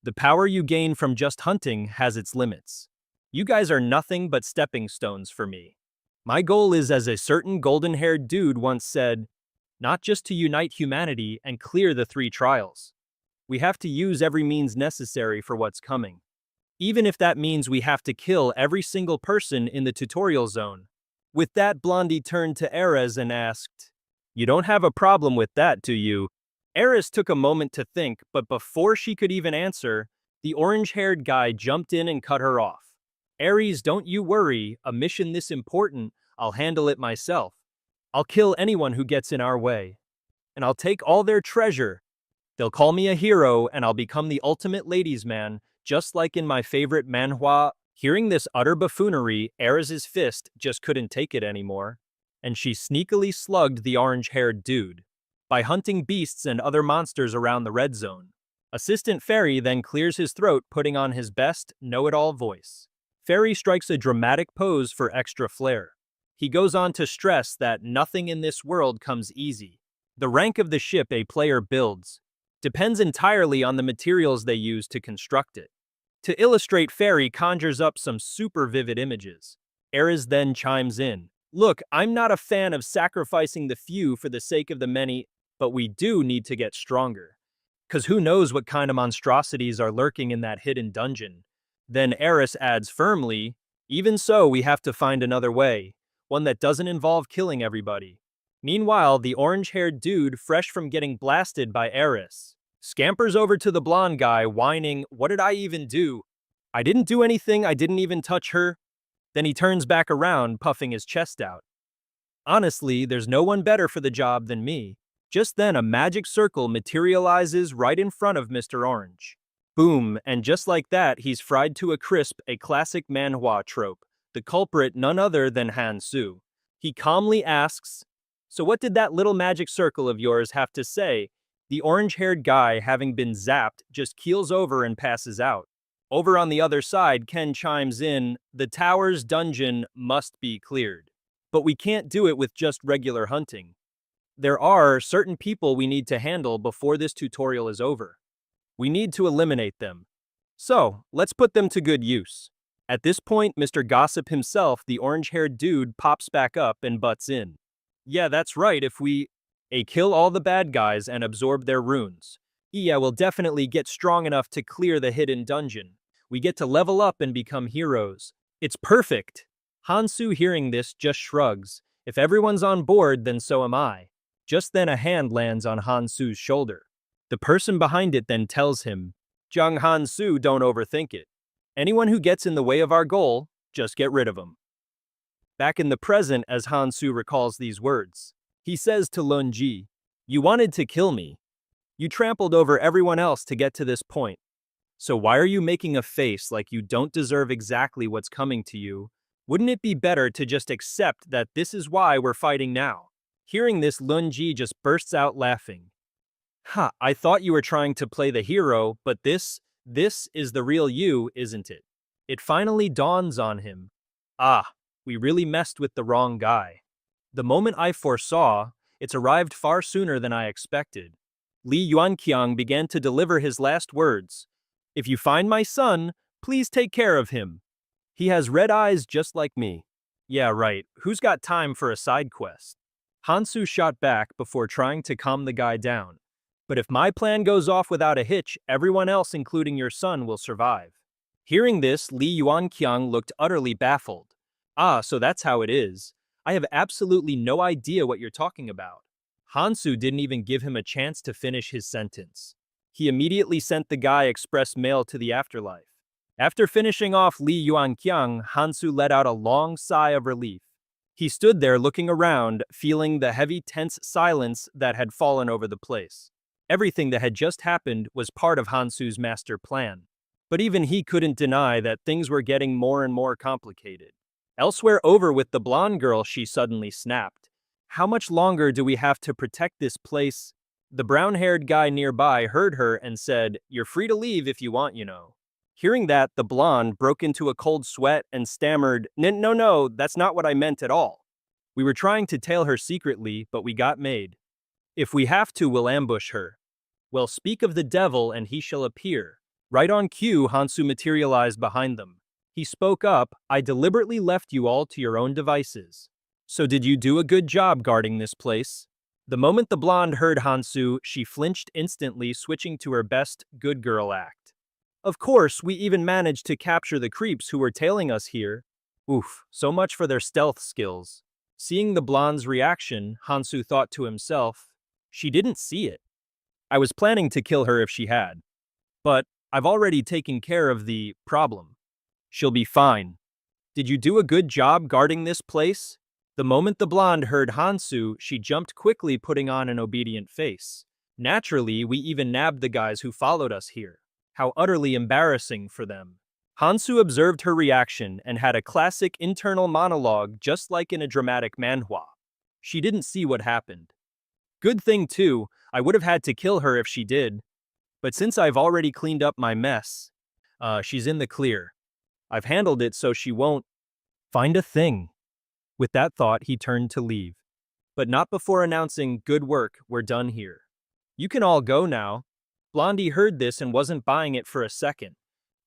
The power you gain from just hunting has its limits. You guys are nothing but stepping stones for me. My goal is, as a certain golden-haired dude once said, not just to unite humanity and clear the 3 trials. We have to use every means necessary for what's coming. Even if that means we have to kill every single person in the tutorial zone. With that, Blondie turned to Erez and asked, "You don't have a problem with that, do you?" Erez took a moment to think, but before she could even answer, the orange-haired guy jumped in and cut her off. "Ares, don't you worry, a mission this important, I'll handle it myself. I'll kill anyone who gets in our way. And I'll take all their treasure. They'll call me a hero, and I'll become the ultimate ladies' man, just like in my favorite Manhwa." Hearing this utter buffoonery, Erez's fist just couldn't take it anymore, and she sneakily slugged the orange-haired dude. By hunting beasts and other monsters around the red zone. Assistant Fairy then clears his throat, putting on his best know-it-all voice. Fairy strikes a dramatic pose for extra flair. He goes on to stress that nothing in this world comes easy. The rank of the ship a player builds depends entirely on the materials they use to construct it. To illustrate, Fairy conjures up some super vivid images. Erez then chimes in. Look, I'm not a fan of sacrificing the few for the sake of the many, but we do need to get stronger. 'Cause who knows what kind of monstrosities are lurking in that hidden dungeon. Then Erez adds firmly, even so, we have to find another way, one that doesn't involve killing everybody. Meanwhile, the orange-haired dude, fresh from getting blasted by Erez, scampers over to the blonde guy, whining, "What did I even do? I didn't do anything, I didn't even touch her." Then he turns back around, puffing his chest out. "Honestly, there's no one better for the job than me." Just then, a magic circle materializes right in front of Mr. Orange. Boom, and just like that, he's fried to a crisp, a classic Manhwa trope. The culprit none other than Han Su. He calmly asks, "So what did that little magic circle of yours have to say?" The orange-haired guy, having been zapped, just keels over and passes out. Over on the other side, Ken chimes in, "The tower's dungeon must be cleared. But we can't do it with just regular hunting. There are certain people we need to handle before this tutorial is over. We need to eliminate them. So, let's put them to good use." At this point, Mr. Gossip himself, the orange-haired dude, pops back up and butts in. "Yeah, that's right, if we kill all the bad guys and absorb their runes. Yeah, we'll definitely get strong enough to clear the hidden dungeon. We get to level up and become heroes. It's perfect." Han Su, hearing this, just shrugs. If everyone's on board, then so am I. Just then a hand lands on Han Su's shoulder. The person behind it then tells him, "Jung Han Su, don't overthink it. Anyone who gets in the way of our goal, just get rid of them." Back in the present, as Han Su recalls these words, he says to Lun Ji, "You wanted to kill me. You trampled over everyone else to get to this point. So why are you making a face like you don't deserve exactly what's coming to you? Wouldn't it be better to just accept that this is why we're fighting now?" Hearing this, Lun Ji just bursts out laughing. "Ha, I thought you were trying to play the hero, but this is the real you, isn't it?" It finally dawns on him. Ah, we really messed with the wrong guy. The moment I foresaw, it's arrived far sooner than I expected. Li Yuanqiang began to deliver his last words. "If you find my son, please take care of him. He has red eyes just like me." Yeah, right, who's got time for a side quest? Hansu shot back before trying to calm the guy down. But if my plan goes off without a hitch, everyone else, including your son, will survive. Hearing this, Li Yuanqiang looked utterly baffled. Ah, so that's how it is. I have absolutely no idea what you're talking about. Hansu didn't even give him a chance to finish his sentence. He immediately sent the guy express mail to the afterlife. After finishing off Li Yuanqiang, Hansu let out a long sigh of relief. He stood there looking around, feeling the heavy, tense silence that had fallen over the place. Everything that had just happened was part of Hansu's master plan. But even he couldn't deny that things were getting more and more complicated. Elsewhere over with the blonde girl, she suddenly snapped. How much longer do we have to protect this place? The brown-haired guy nearby heard her and said, "You're free to leave if you want, you know." Hearing that, the blonde broke into a cold sweat and stammered, No, that's not what I meant at all. We were trying to tail her secretly, but we got made. If we have to, we'll ambush her. Well, speak of the devil and he shall appear. Right on cue, Hansu materialized behind them. He spoke up, I deliberately left you all to your own devices. So did you do a good job guarding this place? The moment the blonde heard Hansu, she flinched instantly, switching to her best good girl act. Of course, we even managed to capture the creeps who were tailing us here. Oof, so much for their stealth skills. Seeing the blonde's reaction, Hansu thought to himself, she didn't see it. I was planning to kill her if she had. But I've already taken care of the problem. She'll be fine. Did you do a good job guarding this place? The moment the blonde heard Hansu, she jumped quickly, putting on an obedient face. Naturally, we even nabbed the guys who followed us here. How utterly embarrassing for them. Hansu observed her reaction and had a classic internal monologue just like in a dramatic manhwa. She didn't see what happened. Good thing too, I would have had to kill her if she did. But since I've already cleaned up my mess, she's in the clear. I've handled it so she won't find a thing. With that thought, he turned to leave. But not before announcing, good work, we're done here. You can all go now. Blondie heard this and wasn't buying it for a second.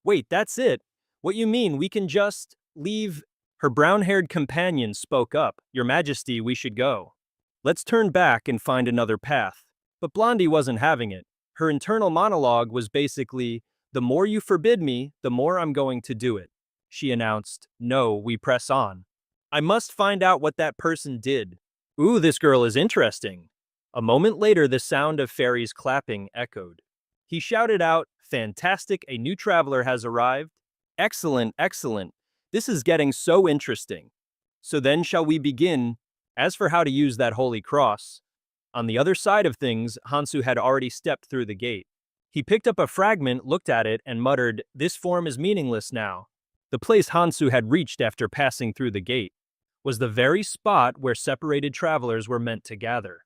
Wait, that's it? What you mean, we can just leave? Her brown-haired companion spoke up. Your Majesty, we should go. Let's turn back and find another path. But Blondie wasn't having it. Her internal monologue was basically, the more you forbid me, the more I'm going to do it. She announced, no, we press on. I must find out what that person did. Ooh, this girl is interesting. A moment later, the sound of fairies clapping echoed. He shouted out, fantastic, a new traveler has arrived. Excellent, excellent. This is getting so interesting. So then shall we begin? As for how to use that holy cross, on the other side of things, Hansu had already stepped through the gate. He picked up a fragment, looked at it, and muttered, this form is meaningless now. The place Hansu had reached after passing through the gate was the very spot where separated travelers were meant to gather,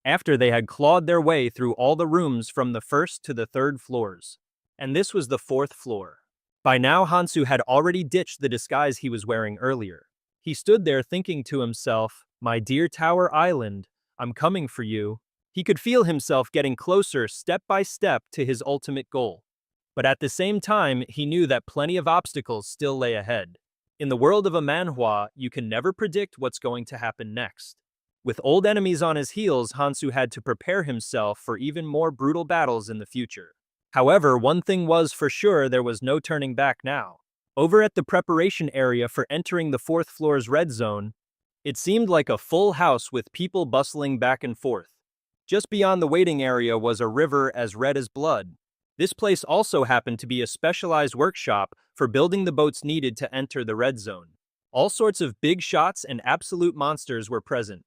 after they had clawed their way through all the rooms from the first to the third floors. And this was the fourth floor. By now, Hansu had already ditched the disguise he was wearing earlier. He stood there thinking to himself, my dear Tower Island, I'm coming for you. He could feel himself getting closer step by step to his ultimate goal. But at the same time, he knew that plenty of obstacles still lay ahead. In the world of a manhwa, you can never predict what's going to happen next. With old enemies on his heels, Hansu had to prepare himself for even more brutal battles in the future. However, one thing was for sure, there was no turning back now. Over at the preparation area for entering the fourth floor's red zone, it seemed like a full house with people bustling back and forth. Just beyond the waiting area was a river as red as blood. This place also happened to be a specialized workshop for building the boats needed to enter the red zone. All sorts of big shots and absolute monsters were present.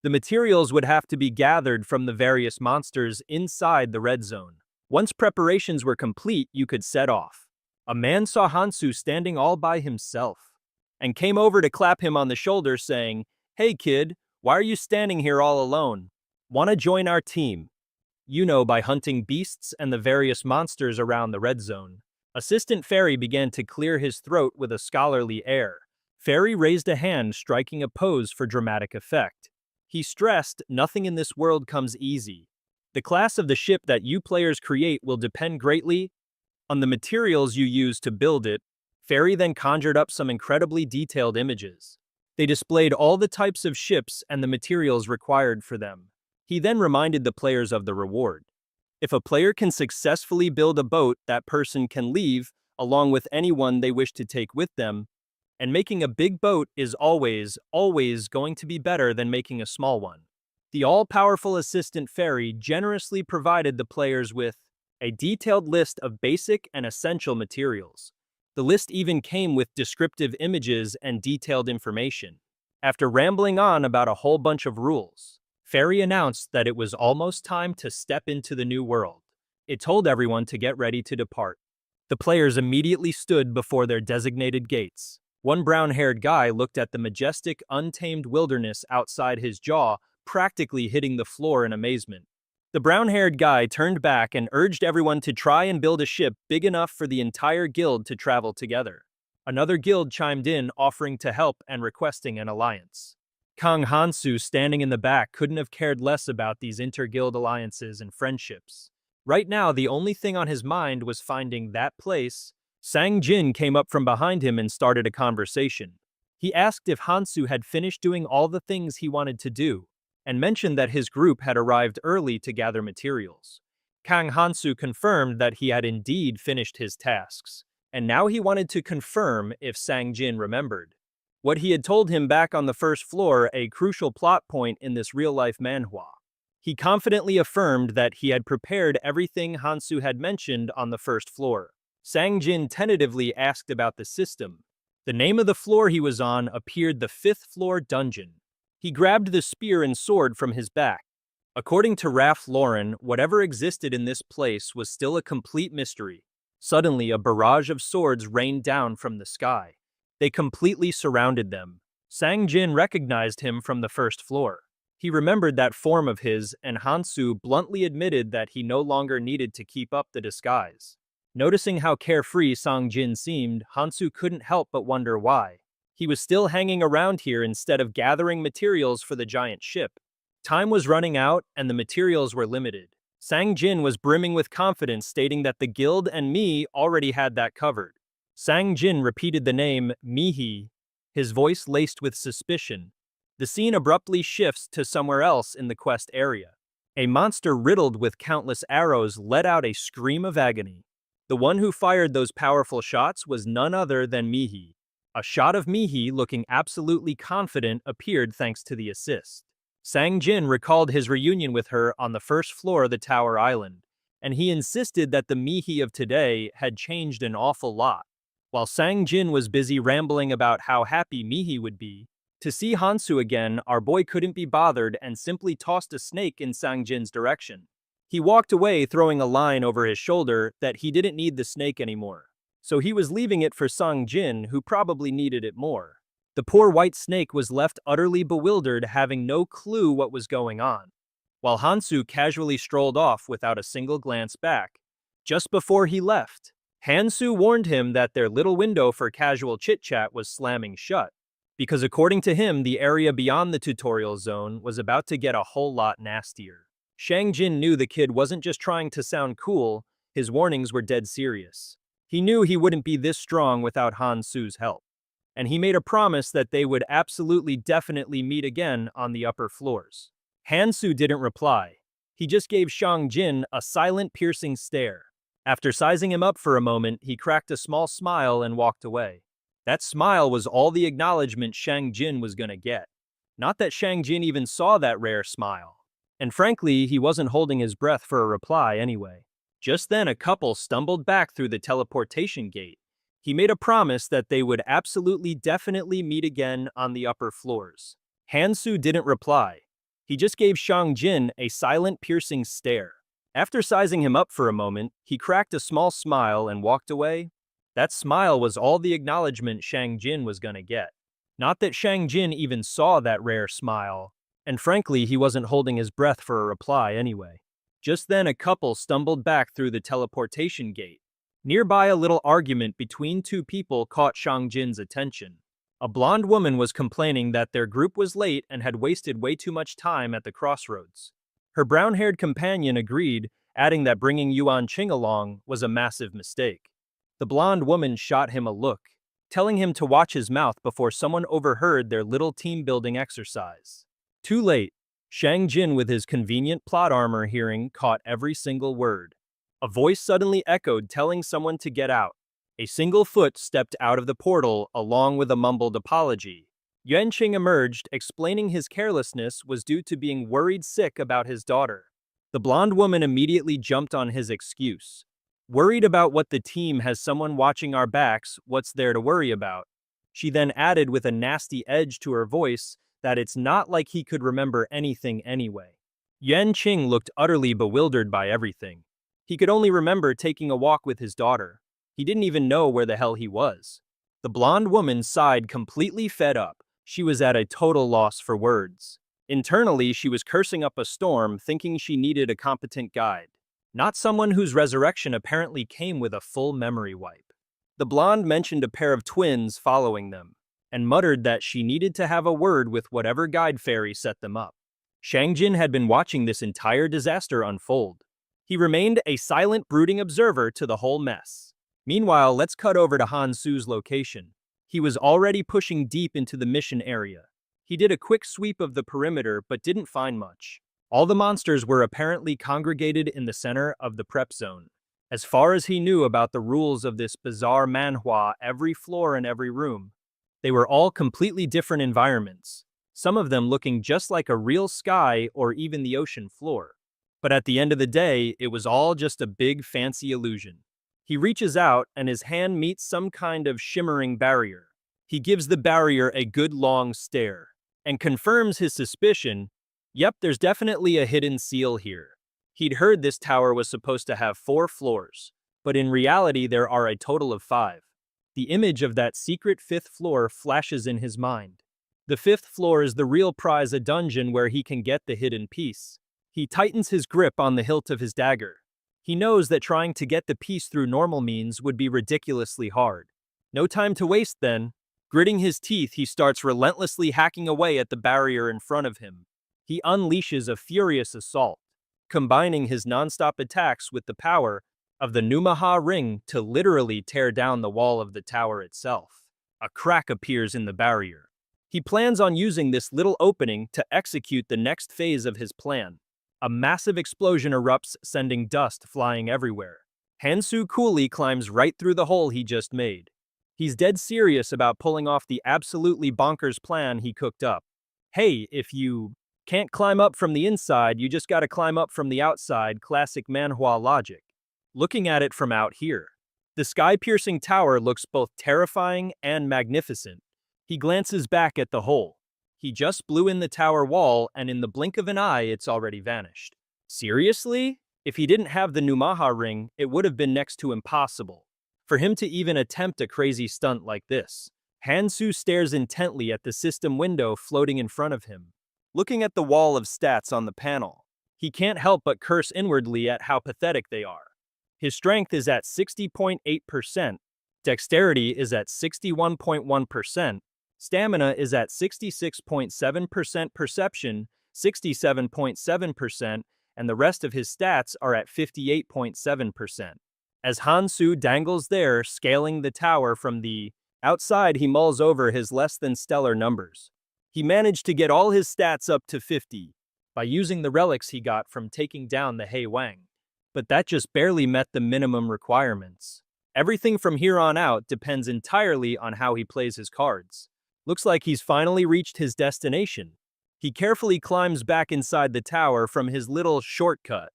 The materials would have to be gathered from the various monsters inside the red zone. Once preparations were complete, you could set off. A man saw Hansu standing all by himself and came over to clap him on the shoulder saying, hey kid, why are you standing here all alone? Wanna join our team? You know, by hunting beasts and the various monsters around the red zone. Assistant Fairy began to clear his throat with a scholarly air. Fairy raised a hand, striking a pose for dramatic effect. He stressed, nothing in this world comes easy. The class of the ship that you players create will depend greatly on the materials you use to build it. Fairy then conjured up some incredibly detailed images. They displayed all the types of ships and the materials required for them. He then reminded the players of the reward. If a player can successfully build a boat, that person can leave, along with anyone they wish to take with them, and making a big boat is always going to be better than making a small one. The all-powerful assistant fairy generously provided the players with a detailed list of basic and essential materials. The list even came with descriptive images and detailed information. After rambling on about a whole bunch of rules, Fairy announced that it was almost time to step into the new world. It told everyone to get ready to depart. The players immediately stood before their designated gates. One brown-haired guy looked at the majestic, untamed wilderness outside his jaw, practically hitting the floor in amazement. The brown-haired guy turned back and urged everyone to try and build a ship big enough for the entire guild to travel together. Another guild chimed in, offering to help and requesting an alliance. Kang Hansu, standing in the back, couldn't have cared less about these inter-guild alliances and friendships. Right now, the only thing on his mind was finding that place. Sang Jin came up from behind him and started a conversation. He asked if Hansu had finished doing all the things he wanted to do, and mentioned that his group had arrived early to gather materials. Kang Hansu confirmed that he had indeed finished his tasks, and now he wanted to confirm if Sang Jin remembered what he had told him back on the first floor, a crucial plot point in this real-life manhwa. He confidently affirmed that he had prepared everything Hansu had mentioned on the first floor. Sang Jin tentatively asked about the system. The name of the floor he was on appeared the 5th floor dungeon. He grabbed the spear and sword from his back. According to Ralph Lauren, whatever existed in this place was still a complete mystery. Suddenly, a barrage of swords rained down from the sky. They completely surrounded them. Sang Jin recognized him from the first floor. He remembered that form of his, and Hansu bluntly admitted that he no longer needed to keep up the disguise. Noticing how carefree Sang Jin seemed, Hansu couldn't help but wonder why. He was still hanging around here instead of gathering materials for the giant ship. Time was running out, and the materials were limited. Sang Jin was brimming with confidence, stating that the guild and me already had that covered. Sang Jin repeated the name Mihi, his voice laced with suspicion. The scene abruptly shifts to somewhere else in the quest area. A monster riddled with countless arrows let out a scream of agony. The one who fired those powerful shots was none other than Mihi. A shot of Mihi looking absolutely confident appeared thanks to the assist. Sang Jin recalled his reunion with her on the first floor of the Tower Island, and he insisted that the Mihi of today had changed an awful lot. While Sang Jin was busy rambling about how happy Mihi would be to see Hansu again, our boy couldn't be bothered and simply tossed a snake in Sang Jin's direction. He walked away, throwing a line over his shoulder that he didn't need the snake anymore. So he was leaving it for Sang Jin, who probably needed it more. The poor white snake was left utterly bewildered, having no clue what was going on, while Hansu casually strolled off without a single glance back. Just before he left, Hansu warned him that their little window for casual chit-chat was slamming shut, because according to him, the area beyond the tutorial zone was about to get a whole lot nastier. Sang Jin knew the kid wasn't just trying to sound cool, his warnings were dead serious. He knew he wouldn't be this strong without Hansu's help, and he made a promise that they would absolutely definitely meet again on the upper floors. Hansu didn't reply. He just gave Sang Jin a silent, piercing stare. After sizing him up for a moment, he cracked a small smile and walked away. That smile was all the acknowledgement Sang Jin was gonna get. Not that Sang Jin even saw that rare smile. And frankly, he wasn't holding his breath for a reply anyway. Just then, a couple stumbled back through the teleportation gate. He made a promise that they would absolutely definitely meet again on the upper floors. Hansu didn't reply. He just gave Sang Jin a silent, piercing stare. After sizing him up for a moment, he cracked a small smile and walked away. That smile was all the acknowledgement Sang Jin was gonna get. Not that Sang Jin even saw that rare smile, and frankly, he wasn't holding his breath for a reply anyway. Just then, a couple stumbled back through the teleportation gate. Nearby, a little argument between two people caught Sang Jin's attention. A blonde woman was complaining that their group was late and had wasted way too much time at the crossroads. Her brown-haired companion agreed, adding that bringing Yuan Qing along was a massive mistake. The blonde woman shot him a look. telling him to watch his mouth before someone overheard their little team-building exercise. Too late. Shang Jin, with his convenient plot armor hearing, caught every single word. A voice suddenly echoed, telling someone to get out. A single foot stepped out of the portal, along with a mumbled apology. Yuan Qing emerged, explaining his carelessness was due to being worried sick about his daughter. The blonde woman immediately jumped on his excuse. Worried about what? The team has someone watching our backs, what's there to worry about? She then added with a nasty edge to her voice that it's not like he could remember anything anyway. Yuan Qing looked utterly bewildered by everything. He could only remember taking a walk with his daughter. He didn't even know where the hell he was. The blonde woman sighed, completely fed up. She was at a total loss for words. Internally, she was cursing up a storm, thinking she needed a competent guide, not someone whose resurrection apparently came with a full memory wipe. The blonde mentioned a pair of twins following them, and muttered that she needed to have a word with whatever guide fairy set them up. Shang Jin had been watching this entire disaster unfold. He remained a silent, brooding observer to the whole mess. Meanwhile, let's cut over to Han Su's location. He was already pushing deep into the mission area. He did a quick sweep of the perimeter but didn't find much. All the monsters were apparently congregated in the center of the prep zone. As far as he knew about the rules of this bizarre manhwa, every floor and every room, they were all completely different environments, some of them looking just like a real sky or even the ocean floor. But at the end of the day, it was all just a big fancy illusion. He reaches out and his hand meets some kind of shimmering barrier. He gives the barrier a good long stare and confirms his suspicion. Yep, there's definitely a hidden seal here. He'd heard this tower was supposed to have 4 floors, but in reality there are a total of 5. The image of that secret 5th floor flashes in his mind. The 5th floor is the real prize, a dungeon where he can get the hidden piece. He tightens his grip on the hilt of his dagger. He knows that trying to get the piece through normal means would be ridiculously hard. No time to waste then. Gritting his teeth, he starts relentlessly hacking away at the barrier in front of him. He unleashes a furious assault, combining his non-stop attacks with the power of the Numaha ring to literally tear down the wall of the tower itself. A crack appears in the barrier. He plans on using this little opening to execute the next phase of his plan. A massive explosion erupts, sending dust flying everywhere. Hansu coolly climbs right through the hole he just made. He's dead serious about pulling off the absolutely bonkers plan he cooked up. Hey, if you can't climb up from the inside, you just gotta climb up from the outside, classic manhwa logic. Looking at it from out here, the sky-piercing tower looks both terrifying and magnificent. He glances back at the hole. He just blew in the tower wall, and in the blink of an eye, it's already vanished. Seriously? If he didn't have the Numaha ring, it would have been next to impossible for him to even attempt a crazy stunt like this. Hansu stares intently at the system window floating in front of him. Looking at the wall of stats on the panel, he can't help but curse inwardly at how pathetic they are. His strength is at 60.8%, dexterity is at 61.1%, stamina is at 66.7%, perception 67.7%, and the rest of his stats are at 58.7%. As Hansu dangles there, scaling the tower from the outside, he mulls over his less than stellar numbers. He managed to get all his stats up to 50 by using the relics he got from taking down the Hei Wang. But that just barely met the minimum requirements. Everything from here on out depends entirely on how he plays his cards. Looks like he's finally reached his destination. He carefully climbs back inside the tower from his little shortcut.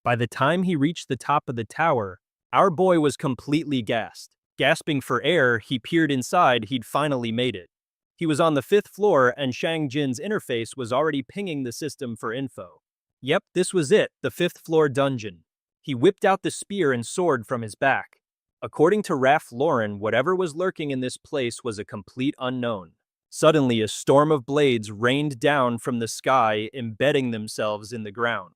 By the time he reached the top of the tower, our boy was completely gassed. Gasping for air, he peered inside. He'd finally made it. He was on the 5th floor, and Shang Jin's interface was already pinging the system for info. Yep, this was it, the 5th floor dungeon. He whipped out the spear and sword from his back. According to Ralph Lauren, whatever was lurking in this place was a complete unknown. Suddenly, a storm of blades rained down from the sky, embedding themselves in the ground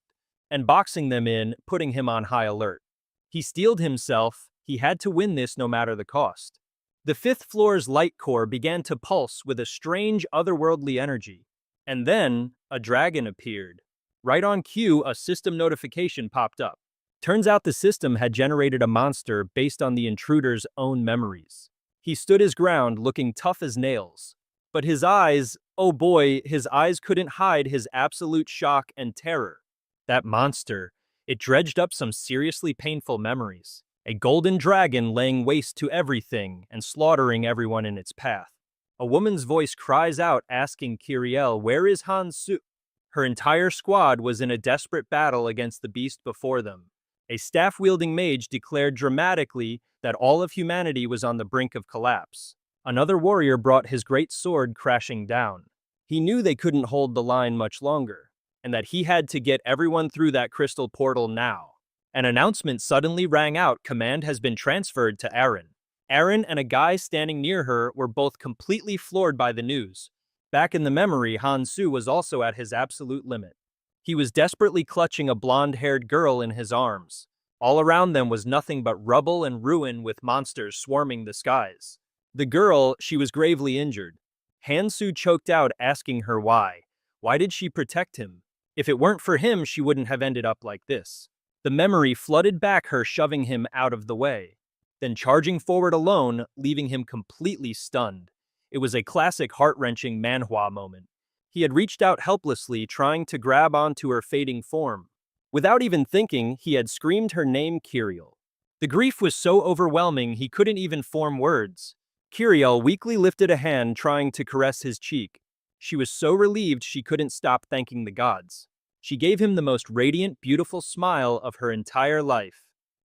and boxing them in, putting him on high alert. He steeled himself. He had to win this no matter the cost. The 5th floor's light core began to pulse with a strange otherworldly energy. And then, a dragon appeared. Right on cue, a system notification popped up. Turns out the system had generated a monster based on the intruder's own memories. He stood his ground, looking tough as nails. But his eyes, oh boy, his eyes couldn't hide his absolute shock and terror. That monster, it dredged up some seriously painful memories. A golden dragon laying waste to everything and slaughtering everyone in its path. A woman's voice cries out asking Kiriel, "Where is Han-su?" Her entire squad was in a desperate battle against the beast before them. A staff-wielding mage declared dramatically that all of humanity was on the brink of collapse. Another warrior brought his great sword crashing down. He knew they couldn't hold the line much longer, and that he had to get everyone through that crystal portal now. An announcement suddenly rang out, "Command has been transferred to Aaron." Aaron and a guy standing near her were both completely floored by the news. Back in the memory, Han-su was also at his absolute limit. He was desperately clutching a blonde-haired girl in his arms. All around them was nothing but rubble and ruin with monsters swarming the skies. The girl, she was gravely injured. Han-su choked out asking her why. Why did she protect him? If it weren't for him, she wouldn't have ended up like this. The memory flooded back her, shoving him out of the way. Then charging forward alone, leaving him completely stunned. It was a classic heart-wrenching Manhwa moment. He had reached out helplessly, trying to grab onto her fading form. Without even thinking, he had screamed her name, Kiriel. The grief was so overwhelming he couldn't even form words. Kiriel weakly lifted a hand, trying to caress his cheek. She was so relieved she couldn't stop thanking the gods. She gave him the most radiant, beautiful smile of her entire life.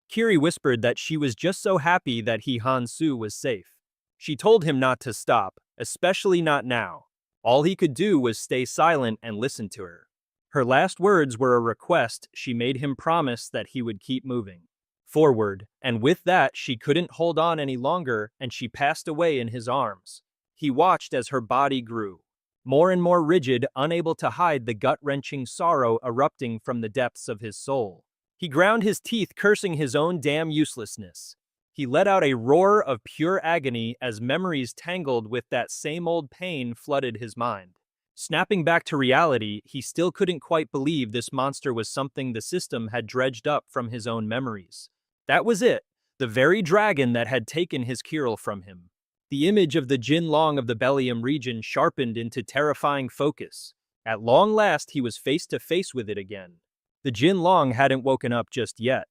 Kiri whispered that she was just so happy that Han-su was safe. She told him not to stop, especially not now. All he could do was stay silent and listen to her. Her last words were a request. She made him promise that he would keep moving forward, and with that she couldn't hold on any longer and she passed away in his arms. He watched as her body grew more and more rigid, unable to hide the gut-wrenching sorrow erupting from the depths of his soul. He ground his teeth, cursing his own damn uselessness. He let out a roar of pure agony as memories tangled with that same old pain flooded his mind. Snapping back to reality, he still couldn't quite believe this monster was something the system had dredged up from his own memories. That was it, the very dragon that had taken his Kiriel from him. The image of the Jin Long of the Bellium region sharpened into terrifying focus. At long last, he was face to face with it again. The Jin Long hadn't woken up just yet.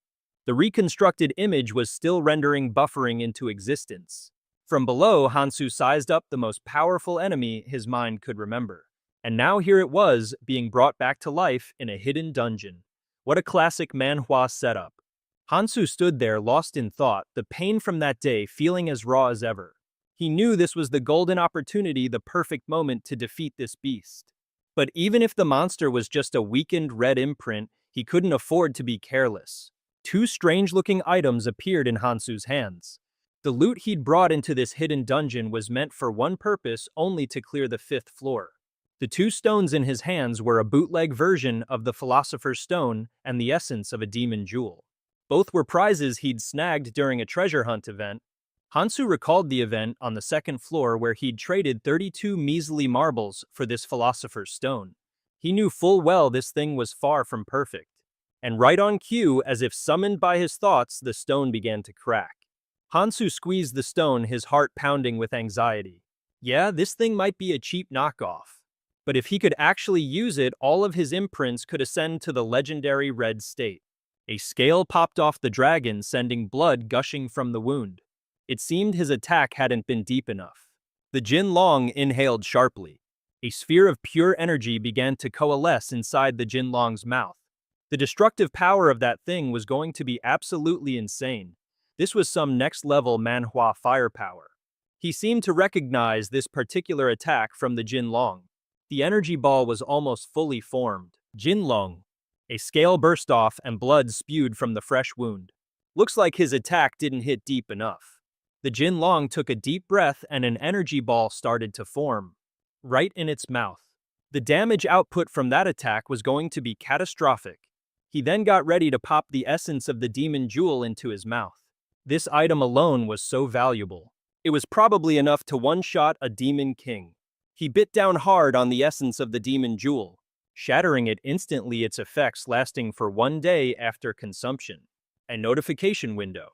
The reconstructed image was still rendering buffering into existence. From below, Han-su sized up the most powerful enemy his mind could remember. And now here it was, being brought back to life in a hidden dungeon. What a classic Manhwa setup. Han-su stood there, lost in thought, the pain from that day feeling as raw as ever. He knew this was the golden opportunity, the perfect moment to defeat this beast. But even if the monster was just a weakened red imprint, he couldn't afford to be careless. Two strange-looking items appeared in Han-su's hands. The loot he'd brought into this hidden dungeon was meant for one purpose, only to clear the 5th floor. The two stones in his hands were a bootleg version of the Philosopher's Stone and the essence of a demon jewel. Both were prizes he'd snagged during a treasure hunt event. Han-su recalled the event on the 2nd floor where he'd traded 32 measly marbles for this Philosopher's Stone. He knew full well this thing was far from perfect. And right on cue, as if summoned by his thoughts, the stone began to crack. Han-su squeezed the stone, his heart pounding with anxiety. Yeah, this thing might be a cheap knockoff. But if he could actually use it, all of his imprints could ascend to the legendary red state. A scale popped off the dragon, sending blood gushing from the wound. It seemed his attack hadn't been deep enough. The Jin Long inhaled sharply. A sphere of pure energy began to coalesce inside the Jin Long's mouth. The destructive power of that thing was going to be absolutely insane. This was some next-level Manhwa firepower. He seemed to recognize this particular attack from the Jin Long. The energy ball was almost fully formed. Jin Long. A scale burst off and blood spewed from the fresh wound. Looks like his attack didn't hit deep enough. The Jin Long took a deep breath and an energy ball started to form. Right in its mouth. The damage output from that attack was going to be catastrophic. He then got ready to pop the essence of the demon jewel into his mouth. This item alone was so valuable. It was probably enough to one-shot a demon king. He bit down hard on the essence of the demon jewel, shattering it instantly, its effects lasting for 1 day after consumption. A notification window.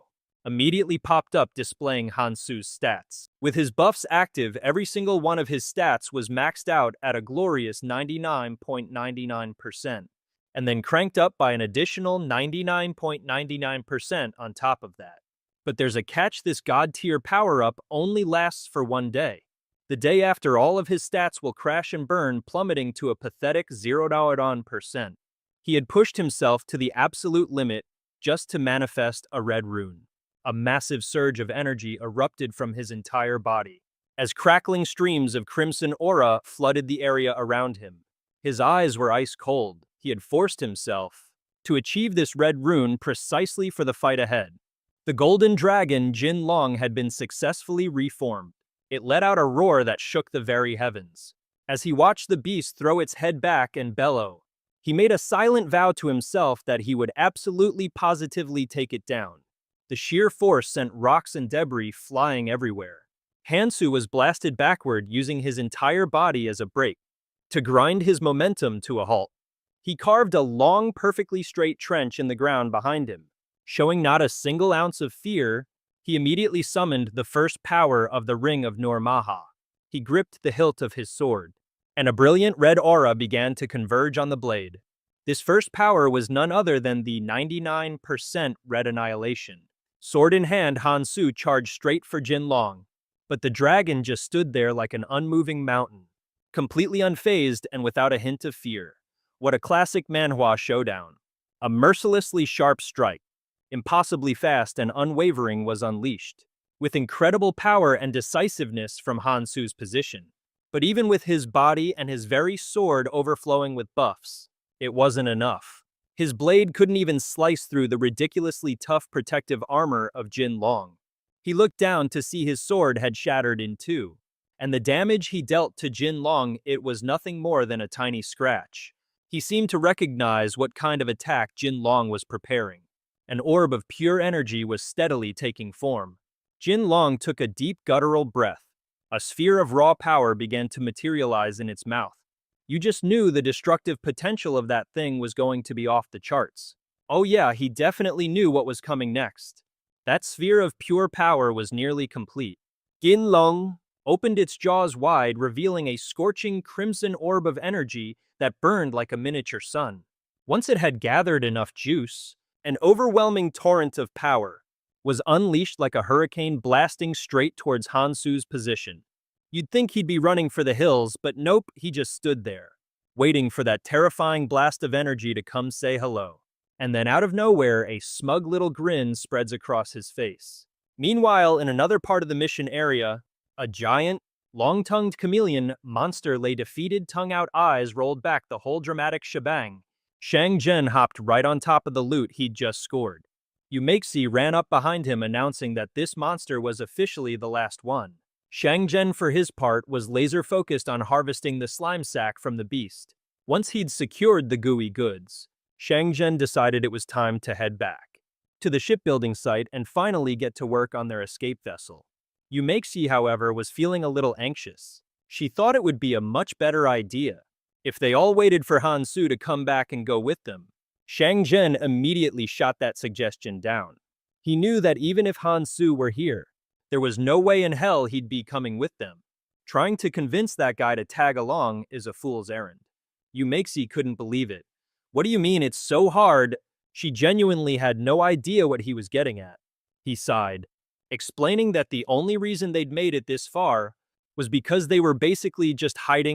immediately popped up displaying Hansu's stats. With his buffs active, every single one of his stats was maxed out at a glorious 99.99%, and then cranked up by an additional 99.99% on top of that. But there's a catch: this god-tier power-up only lasts for one day. The day after, all of his stats will crash and burn, plummeting to a pathetic 0%. He had pushed himself to the absolute limit just to manifest a red rune. A massive surge of energy erupted from his entire body, as crackling streams of crimson aura flooded the area around him. His eyes were ice cold. He had forced himself to achieve this red rune precisely for the fight ahead. The golden dragon Jin Long had been successfully reformed. It let out a roar that shook the very heavens. As he watched the beast throw its head back and bellow, he made a silent vow to himself that he would absolutely positively take it down. The sheer force sent rocks and debris flying everywhere. Hansu was blasted backward, using his entire body as a brake to grind his momentum to a halt. He carved a long, perfectly straight trench in the ground behind him. Showing not a single ounce of fear, he immediately summoned the first power of the Ring of Normaha. He gripped the hilt of his sword, and a brilliant red aura began to converge on the blade. This first power was none other than the 99% red annihilation. Sword in hand, Hansu charged straight for Jin Long, but the dragon just stood there like an unmoving mountain, completely unfazed and without a hint of fear. What a classic Manhwa showdown. A mercilessly sharp strike, impossibly fast and unwavering, was unleashed, with incredible power and decisiveness from Hansu's position. But even with his body and his very sword overflowing with buffs, it wasn't enough. His blade couldn't even slice through the ridiculously tough protective armor of Jin Long. He looked down to see his sword had shattered in two, and the damage he dealt to Jin Long, it was nothing more than a tiny scratch. He seemed to recognize what kind of attack Jin Long was preparing. An orb of pure energy was steadily taking form. Jin Long took a deep guttural breath. A sphere of raw power began to materialize in its mouth. You just knew the destructive potential of that thing was going to be off the charts. Oh yeah, he definitely knew what was coming next. That sphere of pure power was nearly complete. Jin Long opened its jaws wide, revealing a scorching crimson orb of energy that burned like a miniature sun. Once it had gathered enough juice, an overwhelming torrent of power was unleashed like a hurricane, blasting straight towards Hansu's position. You'd think he'd be running for the hills, but nope, he just stood there, waiting for that terrifying blast of energy to come say hello. And then out of nowhere, a smug little grin spreads across his face. Meanwhile, in another part of the mission area, a giant, long-tongued chameleon monster lay defeated, tongue-out eyes rolled back, the whole dramatic shebang. Shang Zhen hopped right on top of the loot he'd just scored. Yumeixi ran up behind him, announcing that this monster was officially the last one. Shang Zhen, for his part, was laser-focused on harvesting the slime sack from the beast. Once he'd secured the gooey goods, Shang Zhen decided it was time to head back to the shipbuilding site and finally get to work on their escape vessel. Yumeixi, however, was feeling a little anxious. She thought it would be a much better idea if they all waited for Hansu to come back and go with them. Shang Zhen immediately shot that suggestion down. He knew that even if Hansu were here, there was no way in hell he'd be coming with them. Trying to convince that guy to tag along is a fool's errand. Yumeixi couldn't believe it. What do you mean it's so hard? She genuinely had no idea what he was getting at. He sighed, explaining that the only reason they'd made it this far was because they were basically just hiding